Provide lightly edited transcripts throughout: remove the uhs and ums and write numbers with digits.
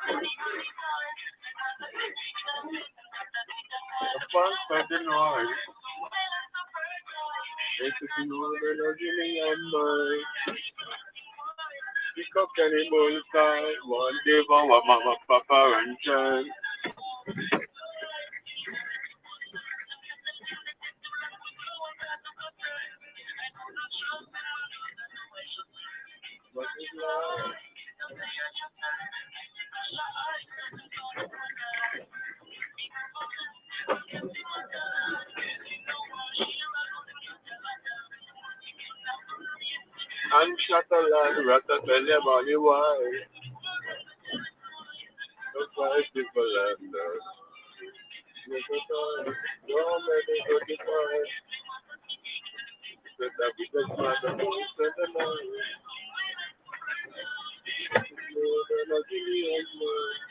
The fun for the noise. It's a new energy and mine. Pick up any bullseye. One day for what mama, papa, and child. What is life? And shut a land, rata tell your money why. The price is for landers. Make a time. No many go to find. Said that we just find the most and the night. New energy and mine.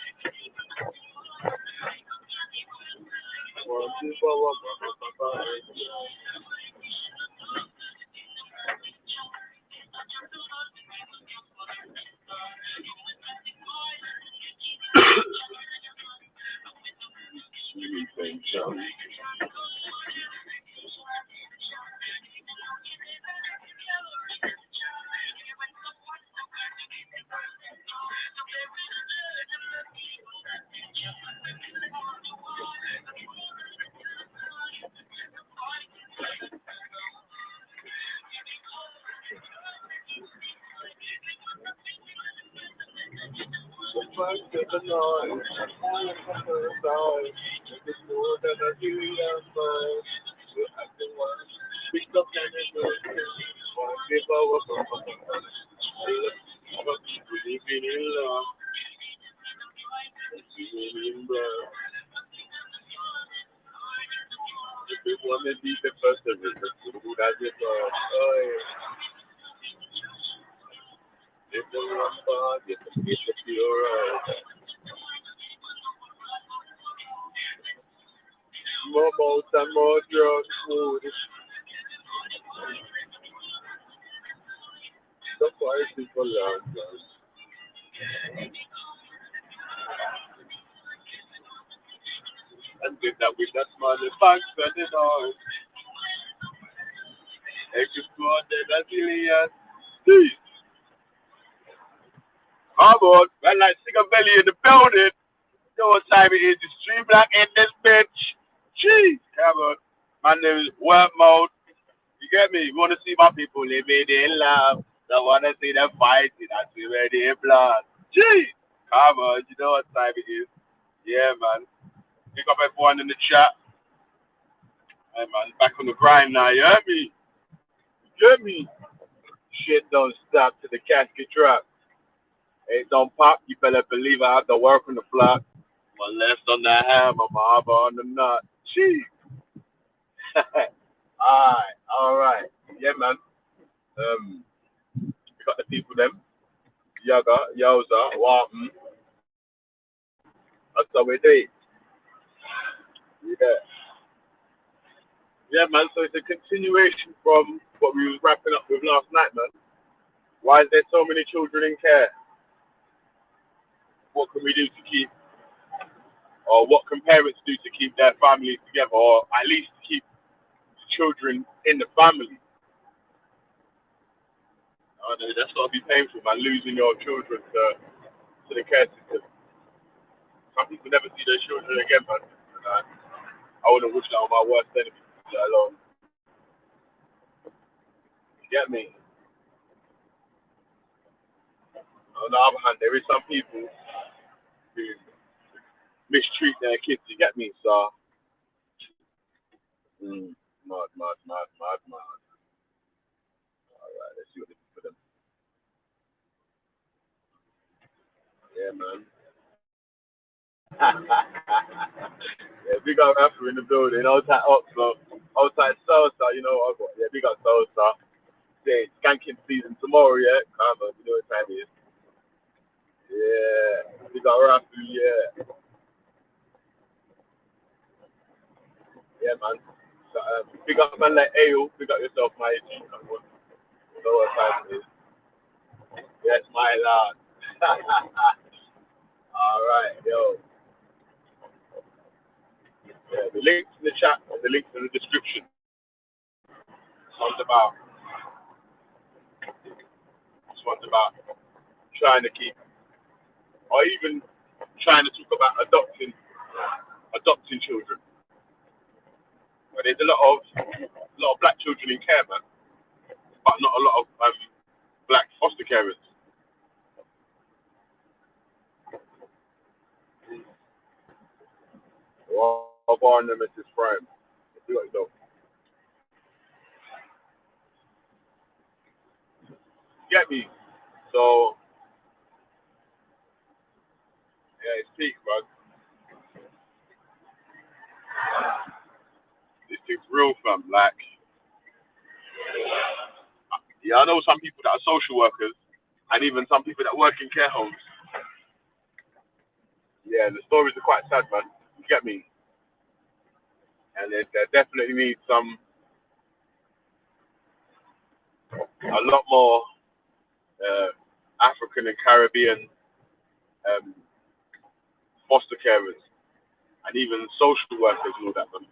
One day for what mama, papa, and child. Sweet and chum. The price is the noise. All of the first time. Make it more than a million miles. So I can one. Pick up any bullseye. One day for what mama, papa, and child. But people living in love. Living in blood. If they want to be the first of it, the food as it was. Oh, yeah. If they want bad, you can get the pure oil. More mouth and more drugs, food. The price is for London. And did that with that money back spending on. Extra 200 million. Jeez. Come on. Well, like Singer Belly in the building. You know what time it is? It's 3 black in this bitch. Jeez. Come on. My name is Wormouth. You get me? You want to see my people living in love. Don't want to see them fighting. I see where they blood. Jeez. Come on. You know what time it is? Yeah, man. Pick up everyone in the chat. Hey, man. Back on the grind now. You hear me? You get me? Shit don't stop till the casket drop. It don't pop. You better believe I have to work on the block. One less on the hammer, my other on the nut. Jeez. Alright. Yeah, man. We got the people them. Yaga, Yowza, Walton. That's how we do it. Yeah. Yeah, man. So it's a continuation from what we was wrapping up with last night, man. Why is there so many children in care? What can we do to keep, or what can parents do to keep their families together, or at least to keep children in the family? I know that's got to be painful, man. Losing your children to the care system. Some people never see their children again, man. And, I wouldn't wish that on my worst enemy, let alone. You get me? On the other hand, there is some people who mistreat their kids. You get me? So, mad, mad, mad, mad, mad. All right, let's see what they do for them. Yeah, man. Yeah, big up Afro in the building. Outside Oxford, outside Sosa, you know what? Yeah, big up Sosa. Yeah, it's skanking season tomorrow, yeah. Come on, you know what time it is. Yeah, big up Rafu, yeah. Yeah, man. So, big up man like Ayo, big up yourself, my G. You know what time it is. Yes, my lad. All right, yo. Yeah, the links in the chat and the links in the description. One's about this one's about trying to keep, or even trying to talk about adopting children. But there's a lot of black children in care, man, but not a lot of black foster carers. Well, bar nemesis prime. You got yourself. Get me. So yeah, it's peak, bro. This thing's real, fam. Like, yeah, I know some people that are social workers, and even some people that work in care homes. Yeah, the stories are quite sad, man. You get me? And there definitely needs a lot more uh, African and Caribbean um, foster carers and even social workers and all that. Man.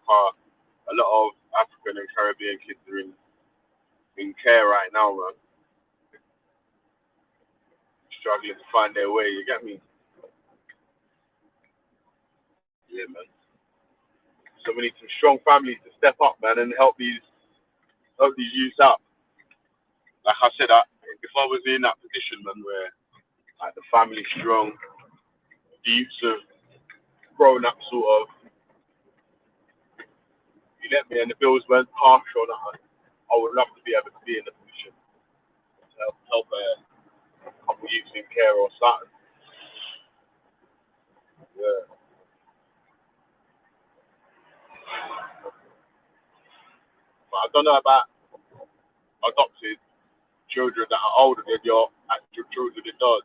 A lot of African and Caribbean kids are in care right now, man, struggling to find their way. You get me? Yeah, man. So we need some strong families to step up, man, and help these youths out. Like I said, if I was in that position, man, where like the family's strong, the youths have grown up, sort of, you get me, and the bills weren't harsh or nothing, I would love to be able to be in a position to help a couple youths in care or something. Yeah. But I don't know about adopted children that are older than your actual children in does.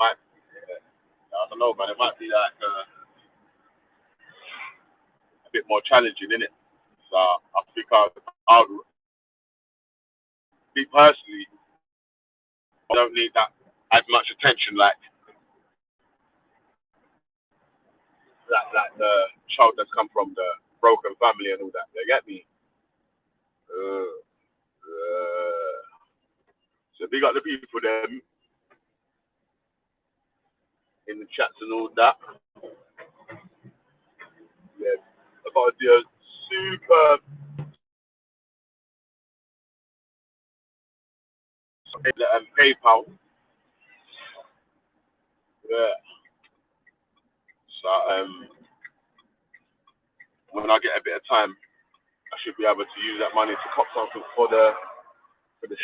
Might, yeah, I don't know, man. It might be like a bit more challenging, innit? So I think I would me personally, I don't need that as much attention like the child that's come from the broken family and all that. You get me? Uh, so big up the people them in the chats and all that. Yeah, I got to do a super PayPal. Yeah. So when I get a bit of time, I should be able to use that money to cop something for the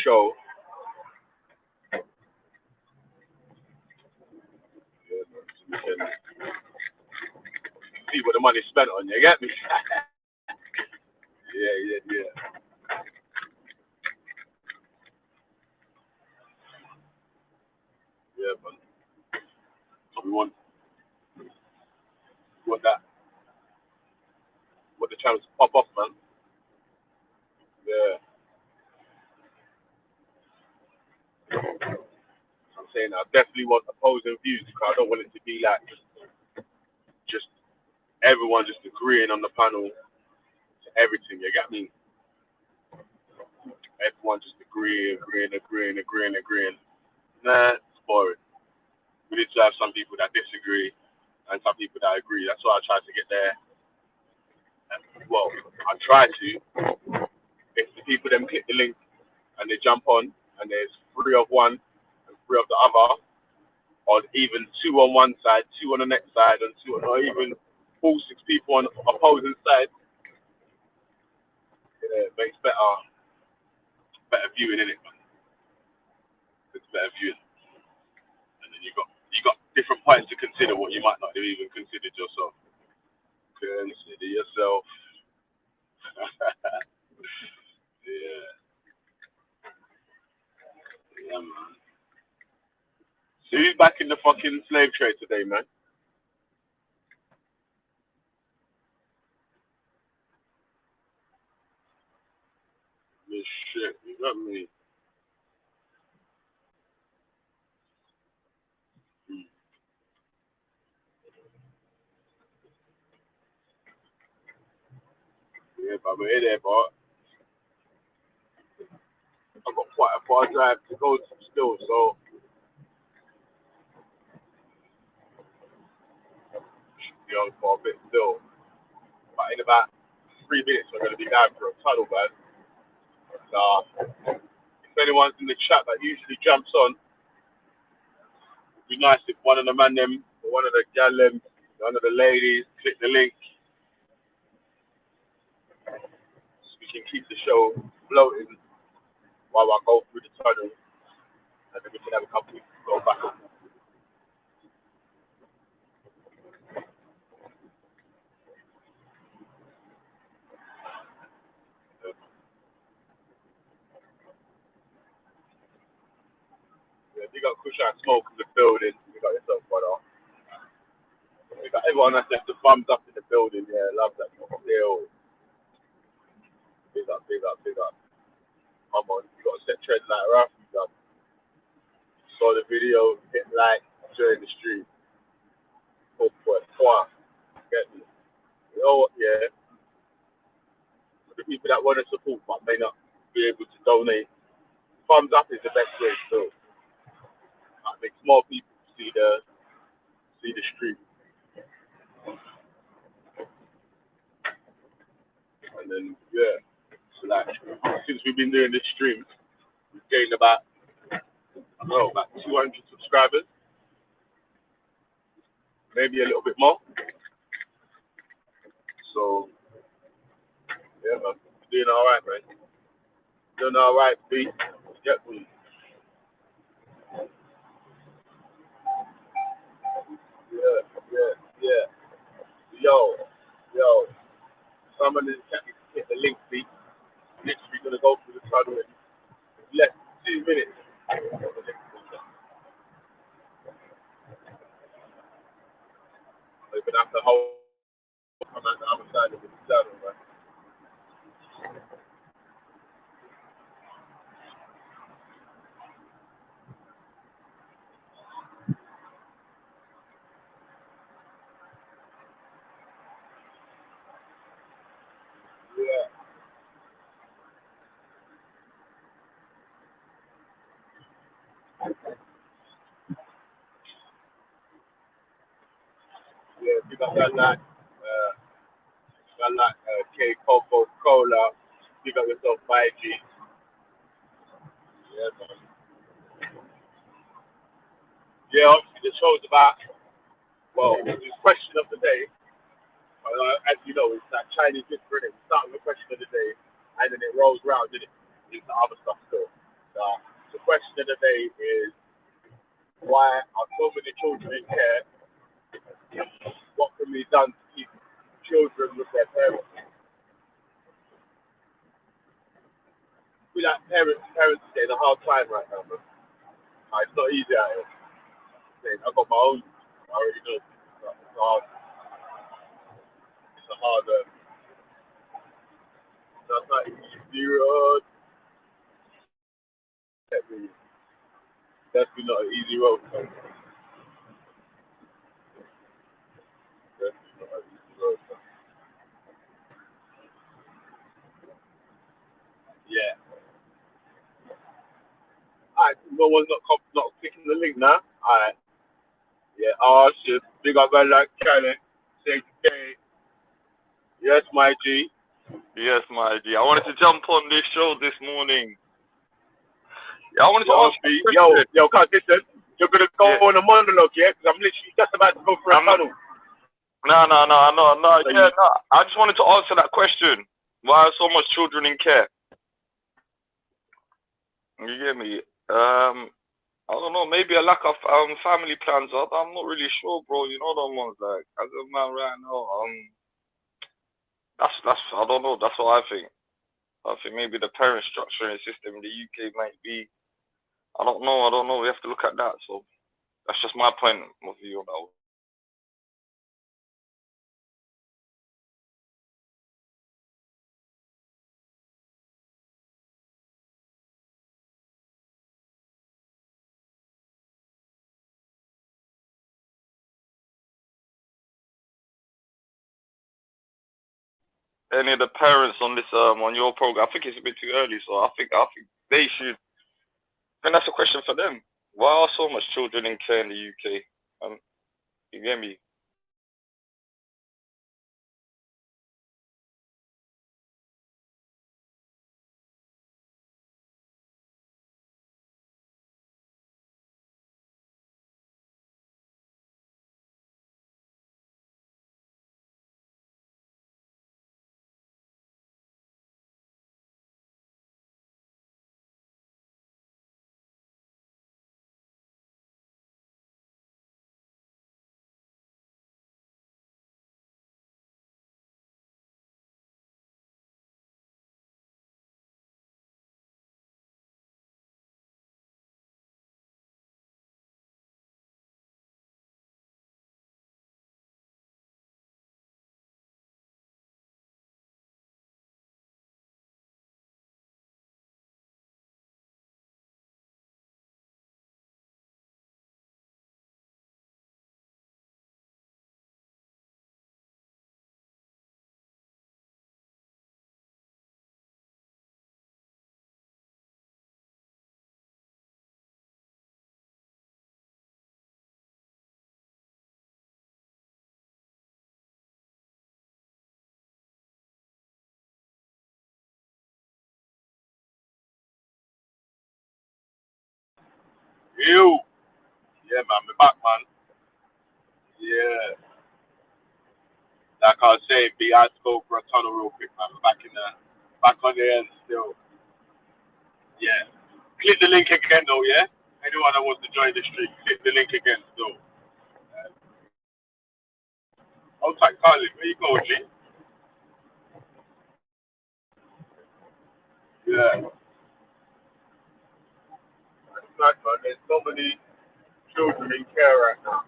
show. Yeah, so we can see what the money's spent on. You get me? Yeah, yeah, yeah. Yeah, man. So we want that, what the channels pop off, man. Yeah. I'm saying I definitely want opposing views because I don't want it to be like just everyone just agreeing on the panel to everything. You get me? Everyone just agreeing. Nah, it's boring. We need to have some people that disagree and some people that agree. That's why I try to get there. Well, I try to. If the people then click the link and they jump on and there's three of one and three of the other, or even two on one side, two on the next side, and two, or even all six people on opposing sides, it makes better viewing in it. It's better viewing, and then you got different points to consider what you might not have even considered yourself. Consider yourself. Yeah, yeah, man. So who's back in the fucking slave trade today, man? This shit, you got me. Yeah, but we're there, but I've got quite a far drive to go to still, so should be on for a bit still. But in about 3 minutes, we're going to be down for a tunnel, man. If anyone's in the chat that usually jumps on, it'd be nice if one of the man them, or one of the gal them, one of the ladies, click the link so we can keep the show floating while I go through the tunnel, and then we can have a couple of go back and forth. Yeah, you got Kushan Smoke in the building. You got yourself one off. We got everyone that's left the thumbs up in the building. Yeah, love that. Still, big up, big up, big up. Come on, you got to set trends like Ralph. You got saw the video, hit like, join the stream. Hope for it. Get me. You know what? Yeah, for the people that want to support but may not be able to donate, thumbs up is the best way. So that makes more people see the stream. And then yeah, so like since we've been doing this stream, we've gained about I don't know about 200 subscribers, maybe a little bit more. So yeah, man, doing all right, man. Doing all right, B. Get me. Yeah, yeah, yeah. Yo, yo. Someone in the chat needs to hit the link, B. Literally gonna go through the tunnel in less than 2 minutes. We're gonna have to hold come out the other side of the tunnel, man. Yeah, yeah. Big up that like K Coco Cola. Big up yourself, 5G. Yeah, man. Yeah, obviously the show's about well, the question of the day. As you know, it's that Chinese history. It starts with the question of the day, and then it rolls round in it into other stuff still. So, the question of the day is why are so many children in care? What can be done to keep children with their parents? I feel like parents are getting a hard time right now, man. It's not easy out here. I've got my own. I already know. It's hard. It's a hard. That's not easy road. Definitely not an easy road. Man. Definitely not an easy road. Man. Yeah. Alright, no one's not clicking the link now. Alright. Yeah. Oh shit. Big up man like China. Say today. Yes, my G. Yes, my G. I wanted to jump on this show this morning. Yeah, I wanted to Yo, ask you a yo, question. yo, can't listen. You're gonna go Yeah. on a monologue, yeah? Because I'm literally just about to go for a I'm tunnel. no. So Yeah, no. I just wanted to answer that question. Why are so much children in care? You get me? I don't know. Maybe a lack of family plans. I'm not really sure, bro. You know them ones. Like as a man right now, that's I don't know. That's what I think. I think maybe the parent structuring system in the UK might be. I don't know. We have to look at that. So that's just my point of view on that. any of the parents on this on your program. I think it's a bit too early, so I think they should. I think that's a question for them. Why are so much children in care in the UK? You get me? You. Yeah, man. We're back, man. Yeah. Like I was saying, B, I had to go for a tunnel real quick, man. We're back on the end still. Yeah. Click the link again, though, yeah? Anyone that wants to join the stream, click the link again still. I'll take Carly. Where you going, G? Yeah. That's nice, man. There's so many children in care right now.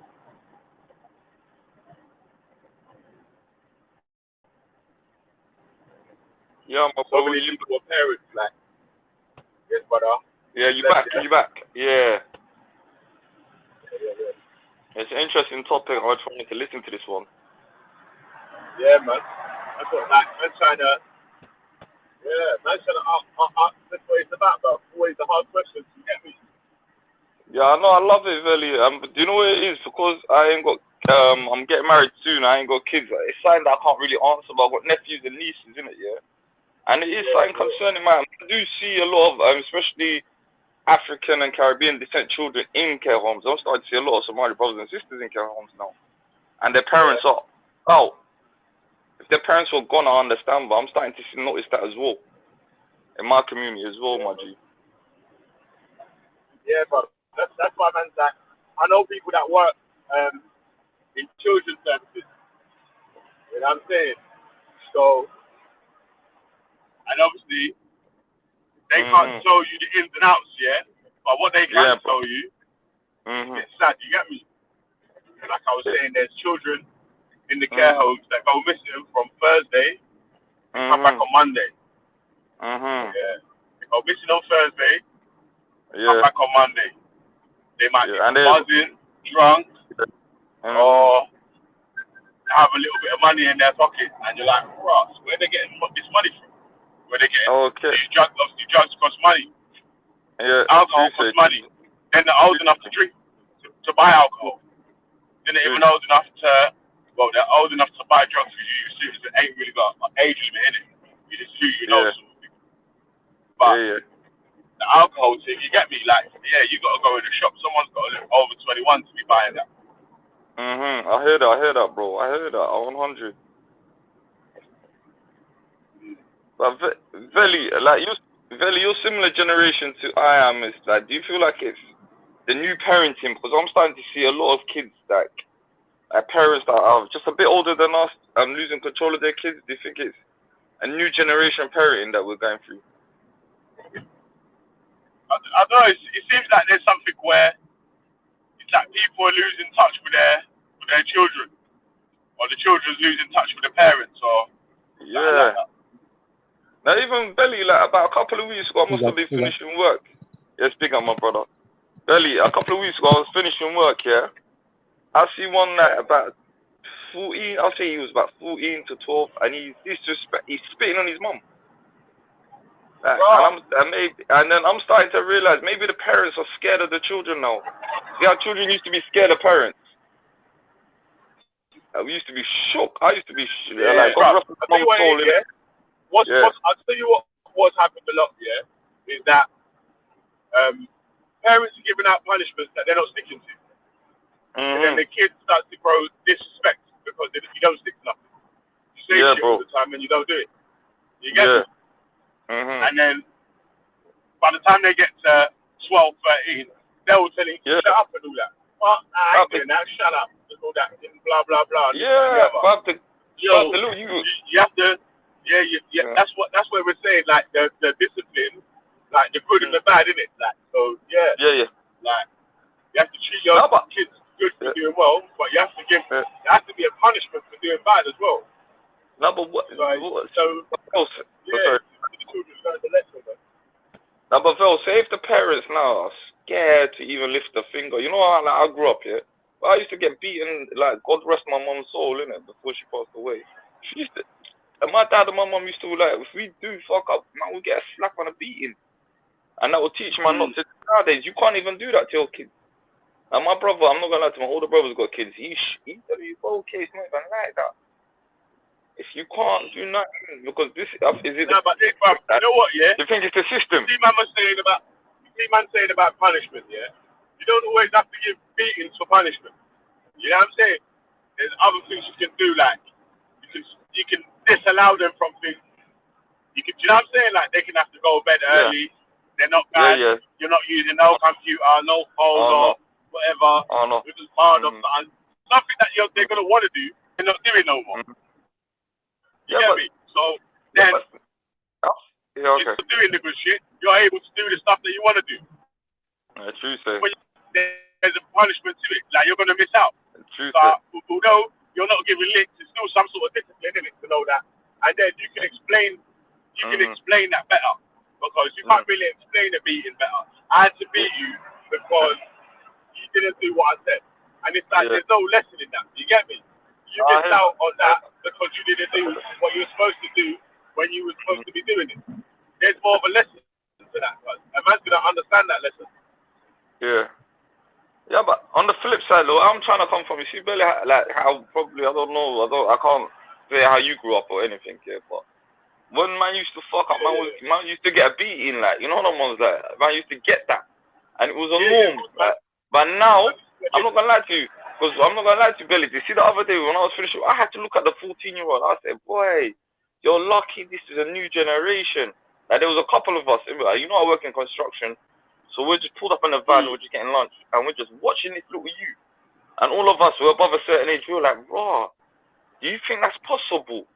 Yeah, my So boy. many people are parents, like. Yes, brother. Yeah, you back? Yeah. You back? Yeah. Yeah. It's an interesting topic. I just wanted to listen to this one. Yeah, man. That's what, like, man's trying to ask that's what it's about, but always the hard questions, you get me? Yeah, I know. I love it, really. But do you know what it is? Because I ain't got. I'm getting married soon. I ain't got kids. It's something that I can't really answer. But I've got nephews and nieces, in it, yeah. And it is something concerning, man. I do see a lot of, especially African and Caribbean descent children in care homes. I'm starting to see a lot of Somali brothers and sisters in care homes now, and their parents are out. If their parents were gone, I understand, but I'm starting to notice that as well in my community as well, my G. Yeah, bro. That's why, man's like, I know people that work in children's services. You know what I'm saying? So, and obviously, they can't tell you the ins and outs, yeah? But what they can tell you, it's sad, you get me? Like I was saying, there's children in the care homes that go missing from Thursday and come back on Monday. Yeah. They go missing on Thursday, come back on Monday. They might be buzzing, drunk, or have a little bit of money in their pocket, and you're like, Ross, where are they getting this money from? Where they getting these drugs? Obviously, drugs cost money. Yeah. Alcohol costs money. Then they're old enough to drink, to buy alcohol. Then they're even old enough to, well, they're old enough to buy drugs for you. Seriously, they ain't really got an age limit in it. You just who you know. Sort of thing. But the alcohol thing, you get me? Like, yeah, you got to go in the shop. Someone's got to live over 21 to be buying that. I hear that, bro. I hear that. 100. But Veli, like you're similar generation to I am. Is like, do you feel like it's the new parenting? Because I'm starting to see a lot of kids like parents that are just a bit older than us and losing control of their kids. Do you think it's a new generation parenting that we're going through? I don't know. It seems like there's something where it's like people are losing touch with their children, or the children's losing touch with the parents, or like that. Now even Belly, like about a couple of weeks ago, I must have been finishing work. Yes, big up, my brother. Belly, a couple of weeks ago, I was finishing work. Yeah, I see one night about 14. I'll say he was about 14 to 12, and he's spitting on his mum. And then I'm starting to realize maybe the parents are scared of the children now. See how children used to be scared of parents. We used to be shook. I used to be like, God, I'll tell you what it is, yeah? I'll tell you what's happened a lot, yeah, is that parents are giving out punishments that they're not sticking to. And then the kids start to grow disrespect because you don't stick to nothing. You say shit all the time and you don't do it. You get it? And then by the time they get to 12, 13, they'll tell you, shut up and all that. Well, I ain't doing that, shut up. And all that, blah, blah, blah. You have to that's what we're saying, like the discipline, like the good and the bad, innit? Like, so, like, you have to treat your kids good for doing well, but you have to give, there has to be a punishment for doing bad as well. No, but what? Now, but Vel, say if the parents now are scared to even lift a finger. You know how I grew up here? I used to get beaten, like, God rest my mom's soul, innit, before she passed away. She used to, and my dad and my mom used to, like, if we do fuck up, man, we get a slap and a beating. And that will teach man not to, nowadays, you can't even do that to your kids. And my brother, I'm not gonna lie to my older brother's got kids, he's okay, it's not even like that. If you can't do nothing, because this is it. No, but you know what, yeah? You think it's the system? You see man saying about punishment, yeah? You don't always have to give beatings for punishment. You know what I'm saying? There's other things you can do, like you can disallow them from things. You know what I'm saying? Like they can have to go to bed early. They're not bad. You're not using no computer, no phone or whatever. You're just hard on something that they're gonna want to do. They're not doing no more. You get me? So then, instead of doing the good shit, you're able to do the stuff that you want to do. True, sir. But there's a punishment to it. Like, you're going to miss out. True, so, although you're not giving licks, it's still some sort of discipline in it to know that. And then you can explain that better. Because you can't really explain the beating better. I had to beat you because you didn't do what I said. And it's like, there's no lesson in that. You get me? You missed out on that because you didn't do what you were supposed to do when you were supposed to be doing it. There's more of a lesson to that. A man's going to understand that lesson. Yeah, but on the flip side, though, I'm trying to come from, you see, Billy, like, how probably, I don't know, I can't say how you grew up or anything, but when man used to fuck up, man used to get a beating, like, you know what one's like, man used to get that, and it was a norm, like, but now, I'm not gonna lie to you, because I'm not gonna lie to you, Billy, you see the other day when I was finishing, I had to look at the 14-year-old, I said, boy, you're lucky this is a new generation. Like, there was a couple of us, you know, I work in construction, so we're just pulled up in a van, we're just getting lunch, and we're just watching this little youth. And all of us, we're above a certain age, we were like, raw, do you think that's possible?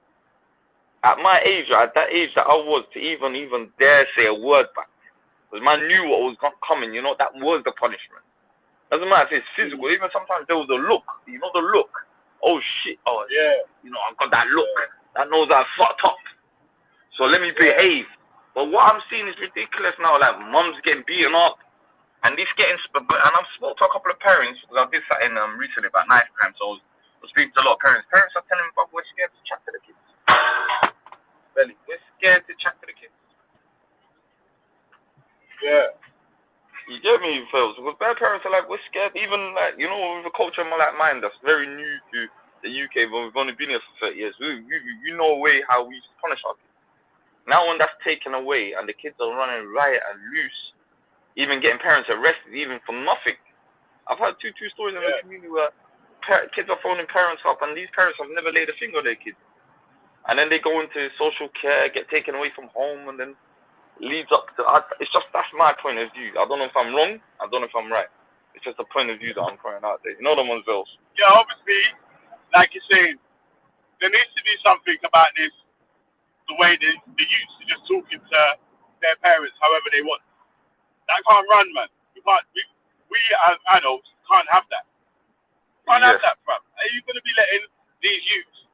At my age, at that age that I was, to even dare say a word back. Because man knew what was coming, you know, that was the punishment. Doesn't matter if it's physical, even sometimes there was a look, you know the look. Oh shit, you know, I've got that look. That knows I fucked up. So let me behave. But what I'm seeing is ridiculous now, like mums getting beaten up, and this getting, and I've spoke to a couple of parents, because I did something recently about night time, so I was speaking to a lot of parents. Parents are telling me, we're scared to chat to the kids. Belly, we're scared to chat to the kids. Yeah. You get me, Phil? Because their parents are like, we're scared, even like, you know, with a culture like mine that's very new to the UK, but we've only been here for 30 years, you know a way how we used to punish our kids. Now when that's taken away and the kids are running riot and loose, even getting parents arrested, even for nothing. I've had two stories in the community where kids are phoning parents up and these parents have never laid a finger on their kids. And then they go into social care, get taken away from home, and then leads up to, it's just, that's my point of view. I don't know if I'm wrong, I don't know if I'm right. It's just a point of view that I'm throwing out there. You know the ones else. Yeah, obviously, like you're saying, there needs to be something about this, the way the youths are just talking to their parents however they want. That can't run, man. We as adults can't have that. Can't have that, fam. Are you going to be letting these youths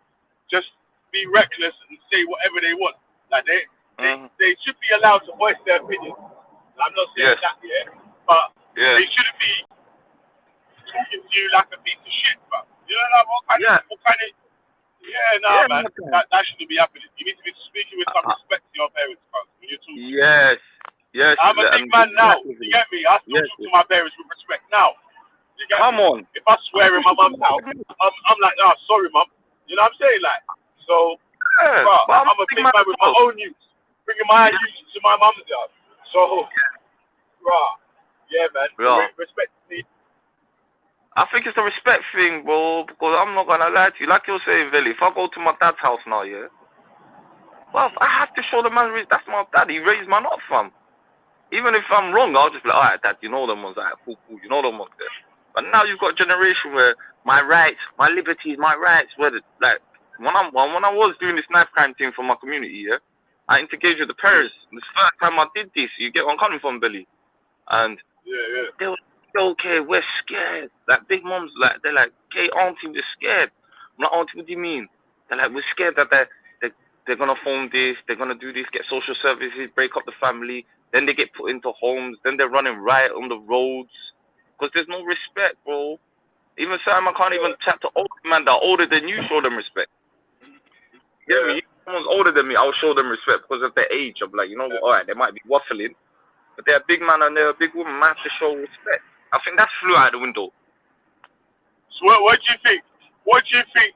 just be reckless and say whatever they want? Like they should be allowed to voice their opinion. I'm not saying that yet, but they shouldn't be talking to you like a piece of shit, fam. You know what I mean? that. What kind of... Yeah, nah, man. That shouldn't be happening. You need to be speaking with some respect to your parents, cuz, when you're talking. Yes. I'm a big man now. You get me? I still talk to my parents with respect now. You get Come me? on. If I swear in my mum's house, I'm like, oh, sorry, mum. You know what I'm saying? Like, so, bro, I'm a big man with my own youth. Bringing my youth to my mum's house. So, bro, yeah, man. Respect me. I think it's a respect thing, bro, because I'm not gonna lie to you. Like you're saying, Veli, if I go to my dad's house now, yeah, well, I have to show the man that's my dad. He raised man up, fam. Even if I'm wrong, I'll just be like, alright, dad, you know them ones, alright, cool, you know them ones there. But now you've got a generation where my rights, my liberties, my rights, where like when I was doing this knife crime thing for my community, yeah, I engaged with the parents. This first time I did this, you get where I'm coming from, Billy, and they were okay, we're scared. Like big moms, like they're like, okay, auntie, we're scared. I'm like, auntie, what do you mean? They're like, we're scared that they're gonna phone this, they're gonna do this, get social services, break up the family, then they get put into homes, then they're running riot on the roads, because there's no respect, bro. Even Simon can't even chat to old man that are older than you, show them respect. You get me? If someone's older than me, I'll show them respect because of their age. I'm like, you know what, alright, they might be waffling, but they're a big man and they're a big woman, man, to show respect. I think that's flew out the window. So what do you think? What do you think,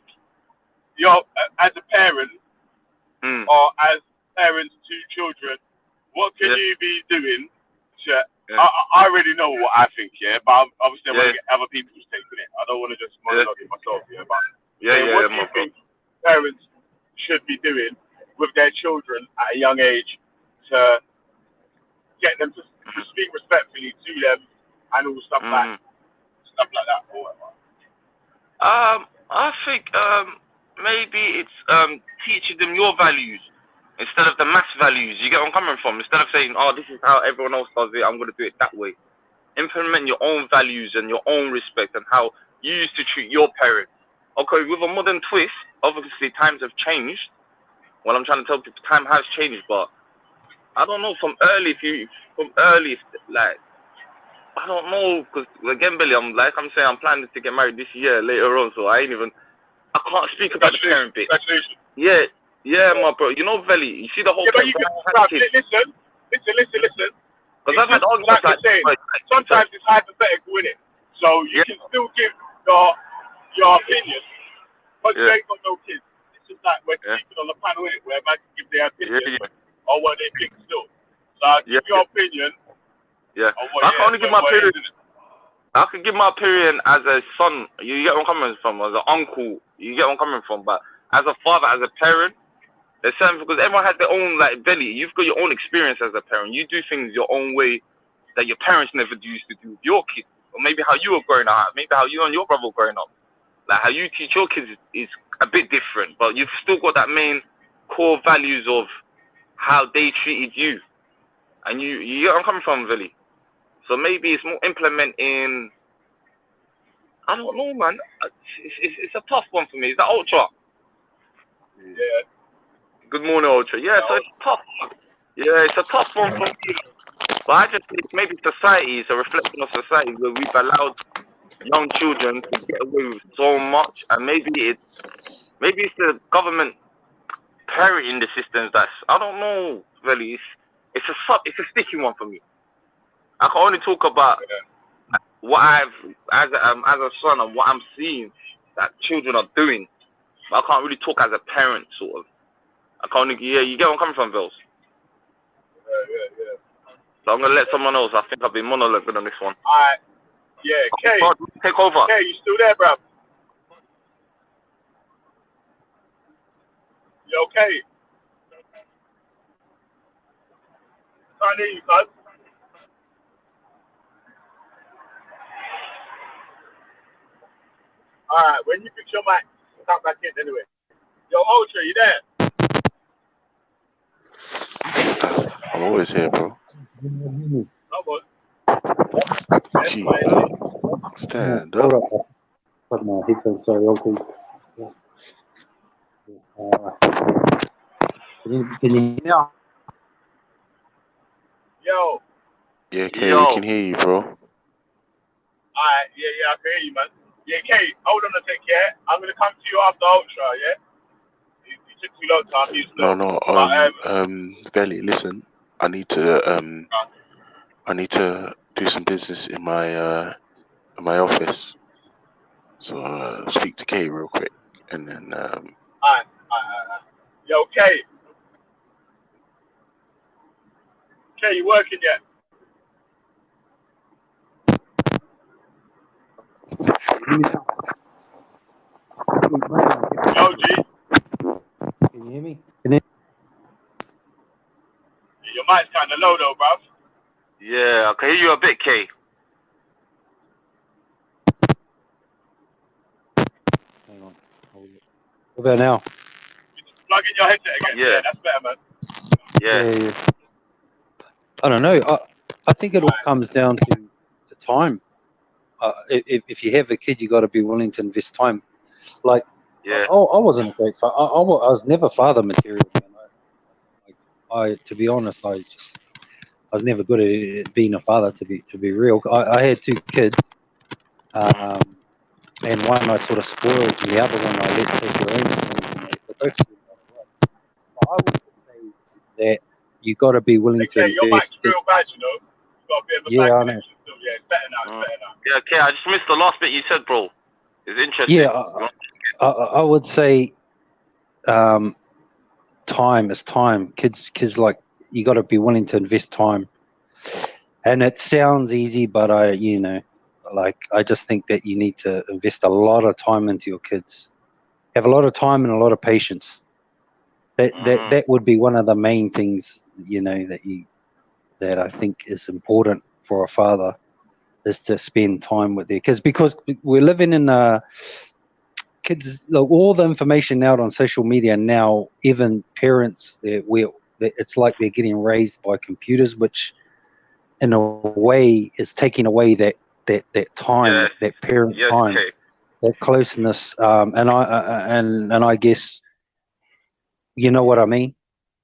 as a parent, or as parents to children, what can you be doing to... I already know what I think, but obviously I want to get other people's take on it. I don't want to just monologue it myself, but what do you think parents should be doing with their children at a young age to get them to speak respectfully to them and all stuff like that or whatever? I think maybe it's teaching them your values instead of the mass values. You get where I'm coming from? Instead of saying, oh, this is how everyone else does it, I'm going to do it that way. Implement your own values and your own respect and how you used to treat your parents. Okay, with a modern twist, obviously times have changed. Well, I'm trying to tell people time has changed, but I don't know, like, I don't know, because again, Billy, I'm saying, I'm planning to get married this year later on, so I can't speak about the parent bit. Yeah, my bro. You know, Veli, you see the whole... Listen. Because I've had arguments like sometimes it's hypothetical, innit? So you can still give your opinion, but you ain't got no kids. It's just like we're speaking on the panel, innit, where man can give their opinion on what they think still. So give your opinion. I can only give my opinion. I can give my opinion as a son. You get where I'm coming from. As an uncle, you get where I'm coming from. But as a father, as a parent, there's certain, because everyone has their own, like, Belly, you've got your own experience as a parent. You do things your own way that your parents never used to do with your kids. Or maybe how you were growing up, maybe how you and your brother were growing up. Like, how you teach your kids is a bit different, but you've still got that main core values of how they treated you. And you get where I'm coming from, Belly. So maybe it's more implementing, I don't know, man. It's a tough one for me. Is that Ultra? Yeah. Good morning, Ultra. Yeah, so it's tough. Yeah, it's a tough one for me. But I just think maybe society is a reflection of society where we've allowed young children to get away with so much, and maybe it's the government parenting the systems that's, I don't know, really. It's a sticky one for me. I can only talk about what I've as a son and what I'm seeing that children are doing. But I can't really talk as a parent, sort of. I can't. You get where I'm coming from, Vils. Yeah. So I'm gonna let someone else. I think I've been monologuing on this one. Alright. Yeah, Kay. Take over. Kay, you still there, bro? You okay? Can't hear you, cuz. Alright, when you fix your mic, come back in anyway. Yo, Ultra, you there? I'm always here, bro. Come on. Gee, stand up. Put my headphones, sorry, okay. Can you hear me now? Yo. Yeah, Kay, we can hear you, bro. Alright, yeah, I can hear you, man. Yeah, Kate, hold on a sec, yeah? I'm going to come to you after Ultra, yeah? You took too long, so I'm used No, to. no. But, Veli, listen. I need to do some business in my office. So speak to Kay real quick, and then alright. Yo, Kate. Kate, you working yet? Can Yo, G. you hear me? Your mic's kind of low, though, bruv. Yeah, I can hear you a bit, K. Hang on. What about now? Plug in your headset again. Yeah. Yeah, that's better, man. Yeah. I don't know. I think it all comes down to time. If you have a kid, you got to be willing to invest time. Like, Yeah. I wasn't a great father. I was never father material. Man. I to be honest, I was never good at it, being a father. To be real, I had 2 kids, and one I sort of spoiled, and the other one I let take their own things. And they both did well. I would say that you got to be willing to Okay, your mic's invest. real bad, you know. You've got a bit of a bad Yeah, I know. connection still. Yeah, it's better now. It's better now. Yeah, K, I just missed the last bit you said, bro. It's interesting. Yeah, I would say time is time. Kids like, you got to be willing to invest time. And it sounds easy, but I just think that you need to invest a lot of time into your kids. Have a lot of time and a lot of patience. That would be one of the main things, that I think is important for a father, is to spend time with their kids, because we're living in kids, like, all the information out on social media now, even parents, it's like they're getting raised by computers, which in a way is taking away that time, that parent time, K. that closeness, and I guess, you know what I mean.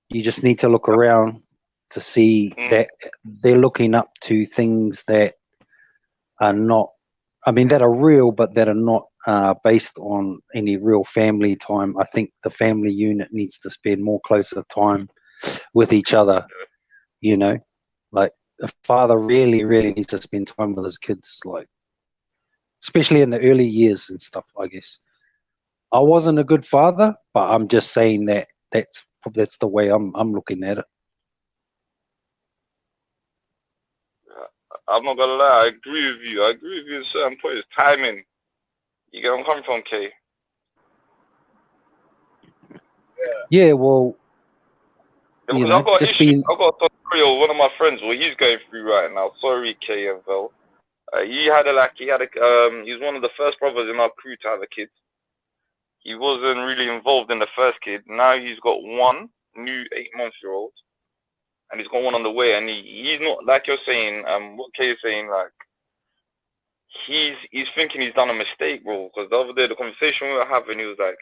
You just need to look around to see that they're looking up to things that are not, that are real, but that are not based on any real family time. I think the family unit needs to spend more closer time with each other, like a father really, really needs to spend time with his kids, like, especially in the early years and stuff, I guess. I wasn't a good father, but I'm just saying that's the way I'm looking at it. I'm not gonna lie, I agree with you. I agree with you at certain points. Timing. You get where I'm coming from, K? Yeah, well, Because I've got a story of one of my friends, what he's going through right now. Sorry, K and Vel. He was one of the first brothers in our crew to have a kid. He wasn't really involved in the first kid. Now he's got one new 8-month-old, and he's got one on the way. And he's not, like you're saying, what Kay is saying, like, he's thinking he's done a mistake, bro. Because the other day, the conversation we were having, he was like,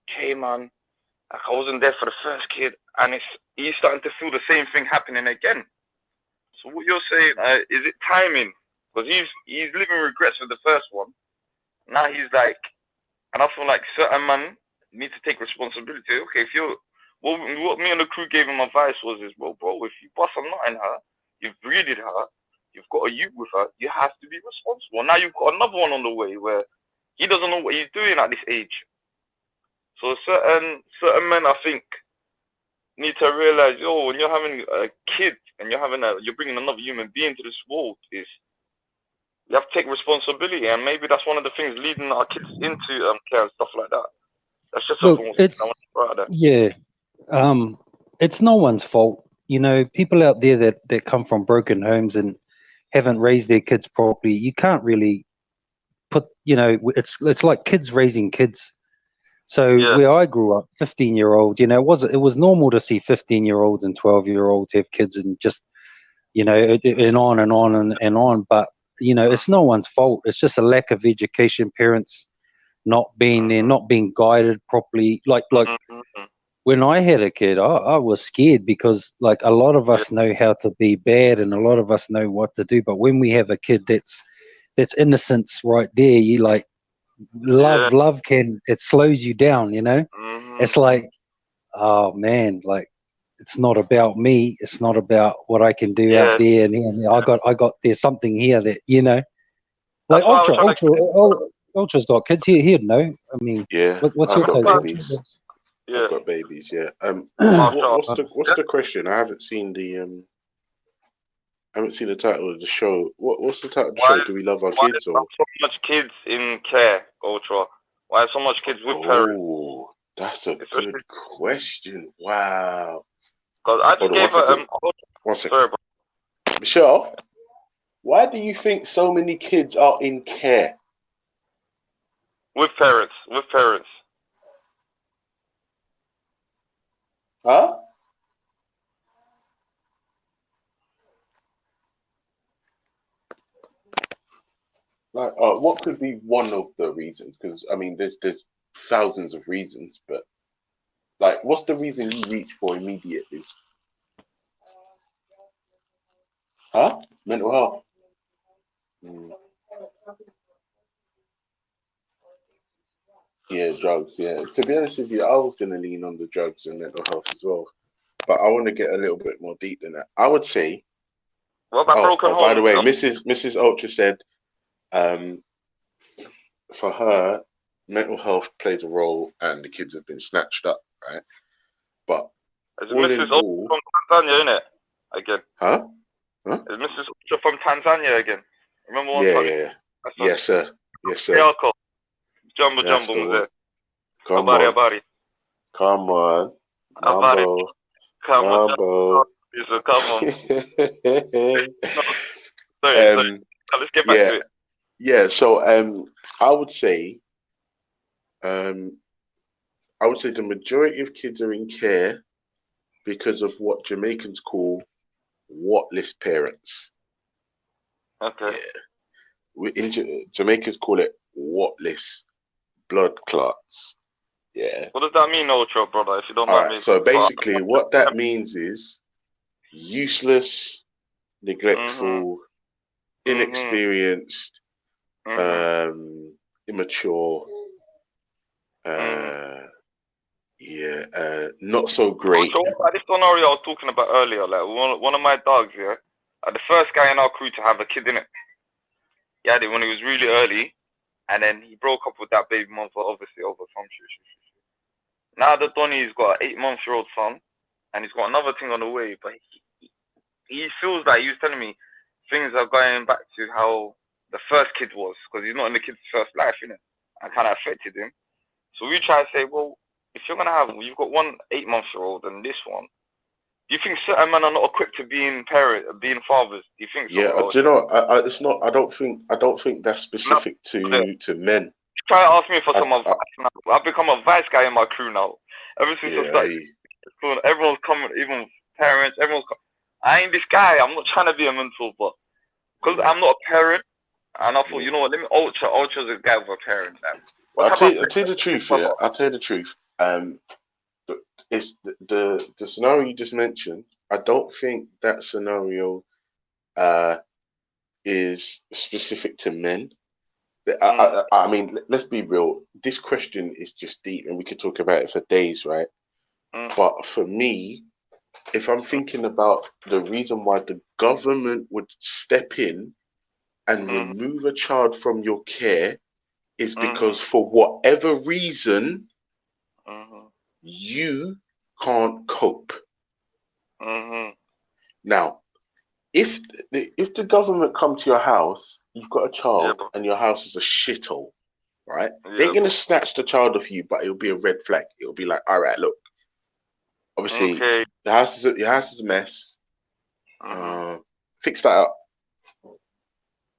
"Hey, man, like, I wasn't there for the first kid," and he's starting to feel the same thing happening again. So what you're saying, is it timing? Because he's living regrets with the first one. Now he's like, and I feel like certain men need to take responsibility. Okay, if you're, what me and the crew gave him advice was, bro, if you bust a nut in her, you've breeded her, you've got a youth with her, you have to be responsible. Now you've got another one on the way where he doesn't know what he's doing at this age. So certain men, I think, need to realize, when you're having a kid and you're bringing another human being to this world, you have to take responsibility, and maybe that's one of the things leading our kids into care and stuff like that. That's just something it's no one's fault. People out there that come from broken homes and haven't raised their kids properly, you can't really put, it's like kids raising kids. So where I grew up, 15-year-old, it was normal to see 15-year-olds and 12-year-olds have kids, and just, and on and on and on. But it's no one's fault. It's just a lack of education. Parents not being there, not being guided properly. Like when I had a kid, I was scared, because like a lot of us know how to be bad, and a lot of us know what to do. But when we have a kid that's innocence right there, you like, love it slows you down, you know. It's like, Mhm. oh man, like it's not about me. It's not about what I can do out Yeah. there and here and there. I got there's something here that, you know, like That's why I was trying to. Ultra's got kids here. He'd know. I mean, Yeah, what's I've your That's got take, why. Ultra? babies. I've Yeah. got babies. Yeah. Martial. What's the question? I haven't seen the title of the show. What's the title of the Why? show? Do we love our Why kids is there or? so much kids in care, Ultra? Why so much kids with parents? Oh, that's a good Especially question. Wow. because I Hold just on one gave her second. 1 second. sorry, bro. Michelle, why do you think so many kids are in care? With parents. Huh? Like, what could be one of the reasons? Because I mean, there's thousands of reasons, but like, what's the reason you reach for immediately? Huh? Mental health. Mm. Yeah, drugs. Yeah. To be honest with you, I was gonna lean on the drugs and mental health as well, but I want to get a little bit more deep than that. I would say. What about broken By the homes? way, Mrs. Ultra said, um, for her, mental health plays a role, and the kids have been snatched up, right? But Is all Mrs. in Ultra all, from Tanzania, innit? Again. huh? Huh? Is Mrs. Ultra from Tanzania again? Remember one Yeah, time? yeah, yeah. That's a Yes, sir. Yes, sir. Yako. Jumbo That's Jumbo the one. Mzee. Come Habari on. habari. Come on. Habari. Mambo. Come on, Mambo. come on. No, sorry. Let's get back yeah. to it. Yeah. So I would say um the majority of kids are in care because of what Jamaicans call whatless parents. Okay. Yeah. Jamaicans call it whatless blood clots. Yeah. What does that mean, Ultra, brother, if you don't All mind right. me? So basically, what that means is useless, Mhm. neglectful, Mhm. inexperienced, Mhm. immature, Mhm. not so great. Ultra, what about this scenario I was talking about earlier? Like one of my dogs, yeah, the first guy in our crew to have a kid in it. He had it when he was really early, and then he broke up with that baby mother, obviously over some shit. Now the Donny's got an 8-month-old son, and he's got another thing on the way. But he feels like he was telling me things are going back to how the first kid was, because he's not in the kid's first life, innit? And kind of affected him. So we try to say, well, if you're gonna have, you've got one 8-month-old and this one. Do you think certain men are not equipped to being fathers? Do you think so, Yeah, bro? do you know? It's not. I don't think that's No, specific to men. try to ask me for I, some I advice now. I've become a vice guy in my crew now. Ever since I yeah, started school, everyone's coming, even parents, I ain't this guy. I'm not trying to be a mentor, but because I'm not a parent, and I thought, you know what, let me Ultra's a guy with a parent. What type of I'll tell you the truth. Yeah, mother? I'll tell you the truth. It's the scenario you just mentioned. I don't think that scenario uh is specific to men. I mean, let's be real. This question is just deep, and we could talk about it for days, right? Mm, But for me, if I'm thinking about the reason why the government would step in and mm, remove a child from your care is mm, because for whatever reason mm, you can't cope. mm, Now, if the government come to your house, you've got a yeah, child bro. and your house is a shithole, right? They're Yeah, gonna bro. snatch the child off you, but it'll be a red flag. It'll be like, all right, look, obviously Okay. your house is a mess. Mhm. Fix that up. You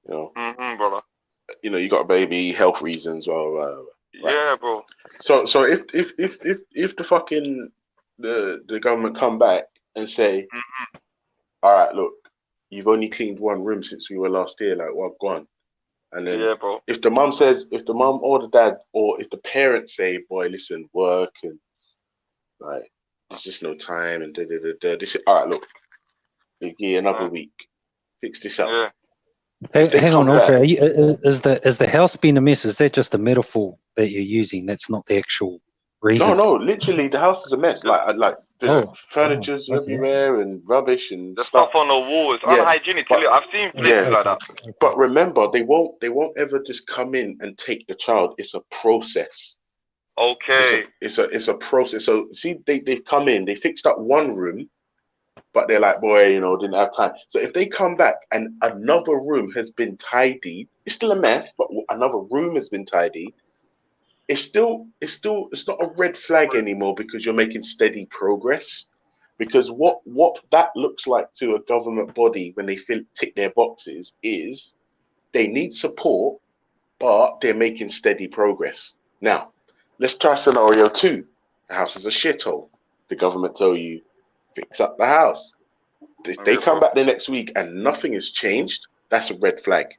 know, Mhm, brother. you got a baby, health reasons, right? Yeah, bro. So if the fucking the government come back and say, Mhm. all right, look, you've only cleaned one room since we were last here, like what, go on. And then Yeah, bro. if the mum or the dad or if the parents say, boy, listen, work and like there's just no time and da da da da, they say, all right, look, give you another week, fix this up. Yeah. If they Hang on, come back, Ultra. Is the house being a mess? Is that just a metaphor that you're using? That's not the actual reason. no, literally the house is a mess. Like the Oh, furniture's okay. everywhere and rubbish and The stuff. stuff on the wall is Yeah, unhygienic. but- I've seen places like that. But remember, they won't ever just come in and take the child. It's a process. Okay. It's a process. So see, they come in, they fixed up one room, but they're like, boy, didn't have time. So if they come back and another room has been tidied, it's still a mess, but another room has been tidied. It's not a red flag anymore because you're making steady progress. Because what that looks like to a government body when they tick their boxes is they need support, but they're making steady progress. Now, let's try scenario 2. The house is a shithole. The government tell you, fix up the house. If they come back the next week and nothing has changed, that's a red flag.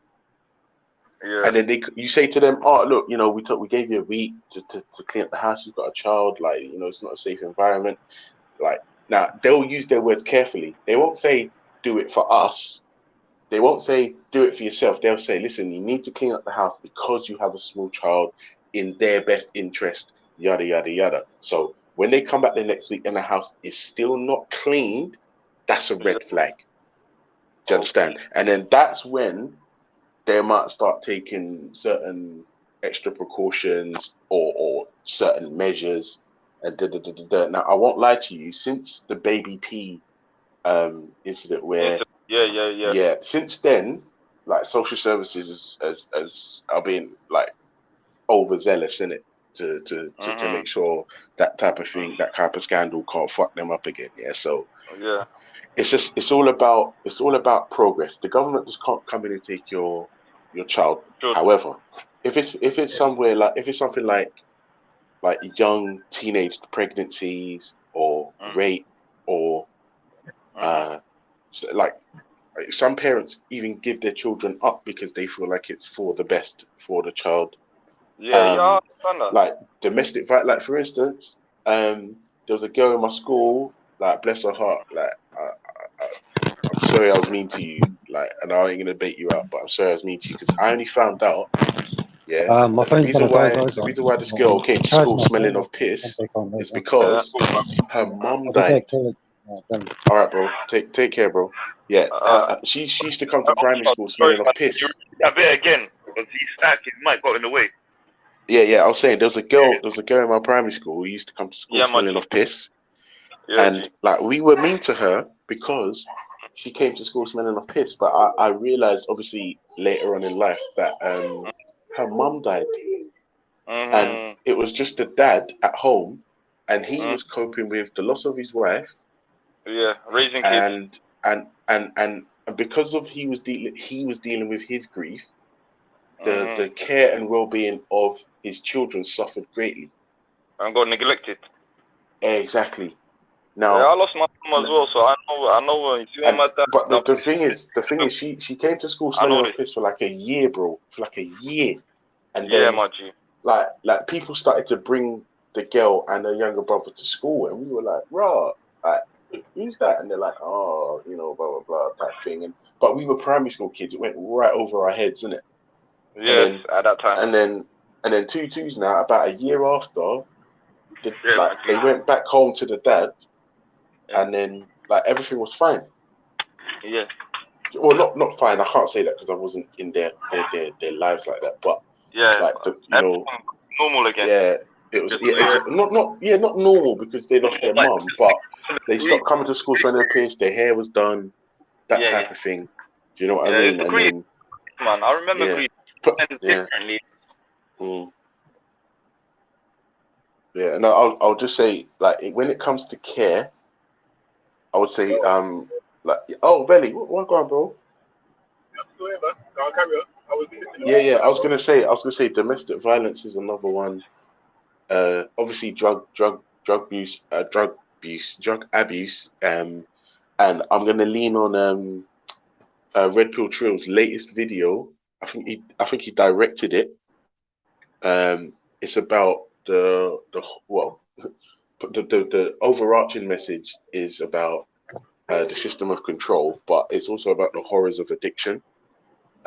Yeah. And then you say to them, oh, look, we gave you a week to clean up the house. You've got a child, like, it's not a safe environment. Like, now they'll use their words carefully. They won't say, do it for us. They won't say, do it for yourself. They'll say, listen, you need to clean up the house because you have a small child, in their best interest, yada, yada, yada. So when they come back the next week and the house is still not cleaned, that's a red flag. Do you understand? And then that's when they might start taking certain extra precautions or certain measures. And Now, I won't lie to you, since the baby P incident where since then, like, social services as are being like overzealous in it to make sure that type of thing, that type of scandal can't fuck them up again. Yeah. So it's all about progress. The government just can't come in and take your child. Sure. However, if it's somewhere like, if it's something like young teenage pregnancies or rape or like some parents even give their children up because they feel like it's for the best for the child. I understand that. Like domestic violence, like for instance, there was a girl in my school, like, bless her heart, like, I'm sorry I was mean to you, like, and I ain't gonna bait you out, but I'm sorry I was mean to you because I only found out, My phone's gonna die, guys. the reason why this girl came to school smelling of piss is because her mum died. All right, bro. Take care, bro. Yeah, she used to come to primary school smelling of piss. A bit again, because his mic got in the way. Yeah. I was saying there was a girl in my primary school who used to come to school smelling of piss, and like, we were mean to her because she came to school smelling of piss. But I realized, obviously, later on in life that her mum died, and it was just the dad at home, and he was coping with the loss of his wife. Yeah, raising kids. And because of he was dealing with his grief, the care and well-being of his children suffered greatly and got neglected. Exactly. Now, I lost my mom as well, so I know. You see my dad. But the thing is, she came to school smelling of piss for like a year, bro, and then like people started to bring the girl and her younger brother to school, and we were like, "Rah, like, who's that?" And they're like, "Oh, blah blah blah," type thing. But we were primary school kids; it went right over our heads, innit? Yes, at that time. And then Tutu's now, about a year after, they went back home to the dad, and then like everything was fine. Yeah. Well, not fine. I can't say that because I wasn't in their lives like that. But like normal again. Yeah, it was not normal because they lost their mum, but they stopped coming to school trying to piss. Their hair was done, that type of thing. Do you know what I mean? And then, man, I remember differently. Yeah, and I'll just say, like, when it comes to care, I would say like, oh, Veli, what going on, bro? Yeah. I was gonna say domestic violence is another one. Obviously drug abuse. And I'm gonna lean on Red Pill Trill's latest video. I think he directed it. It's about the overarching message is about the system of control, but it's also about the horrors of addiction.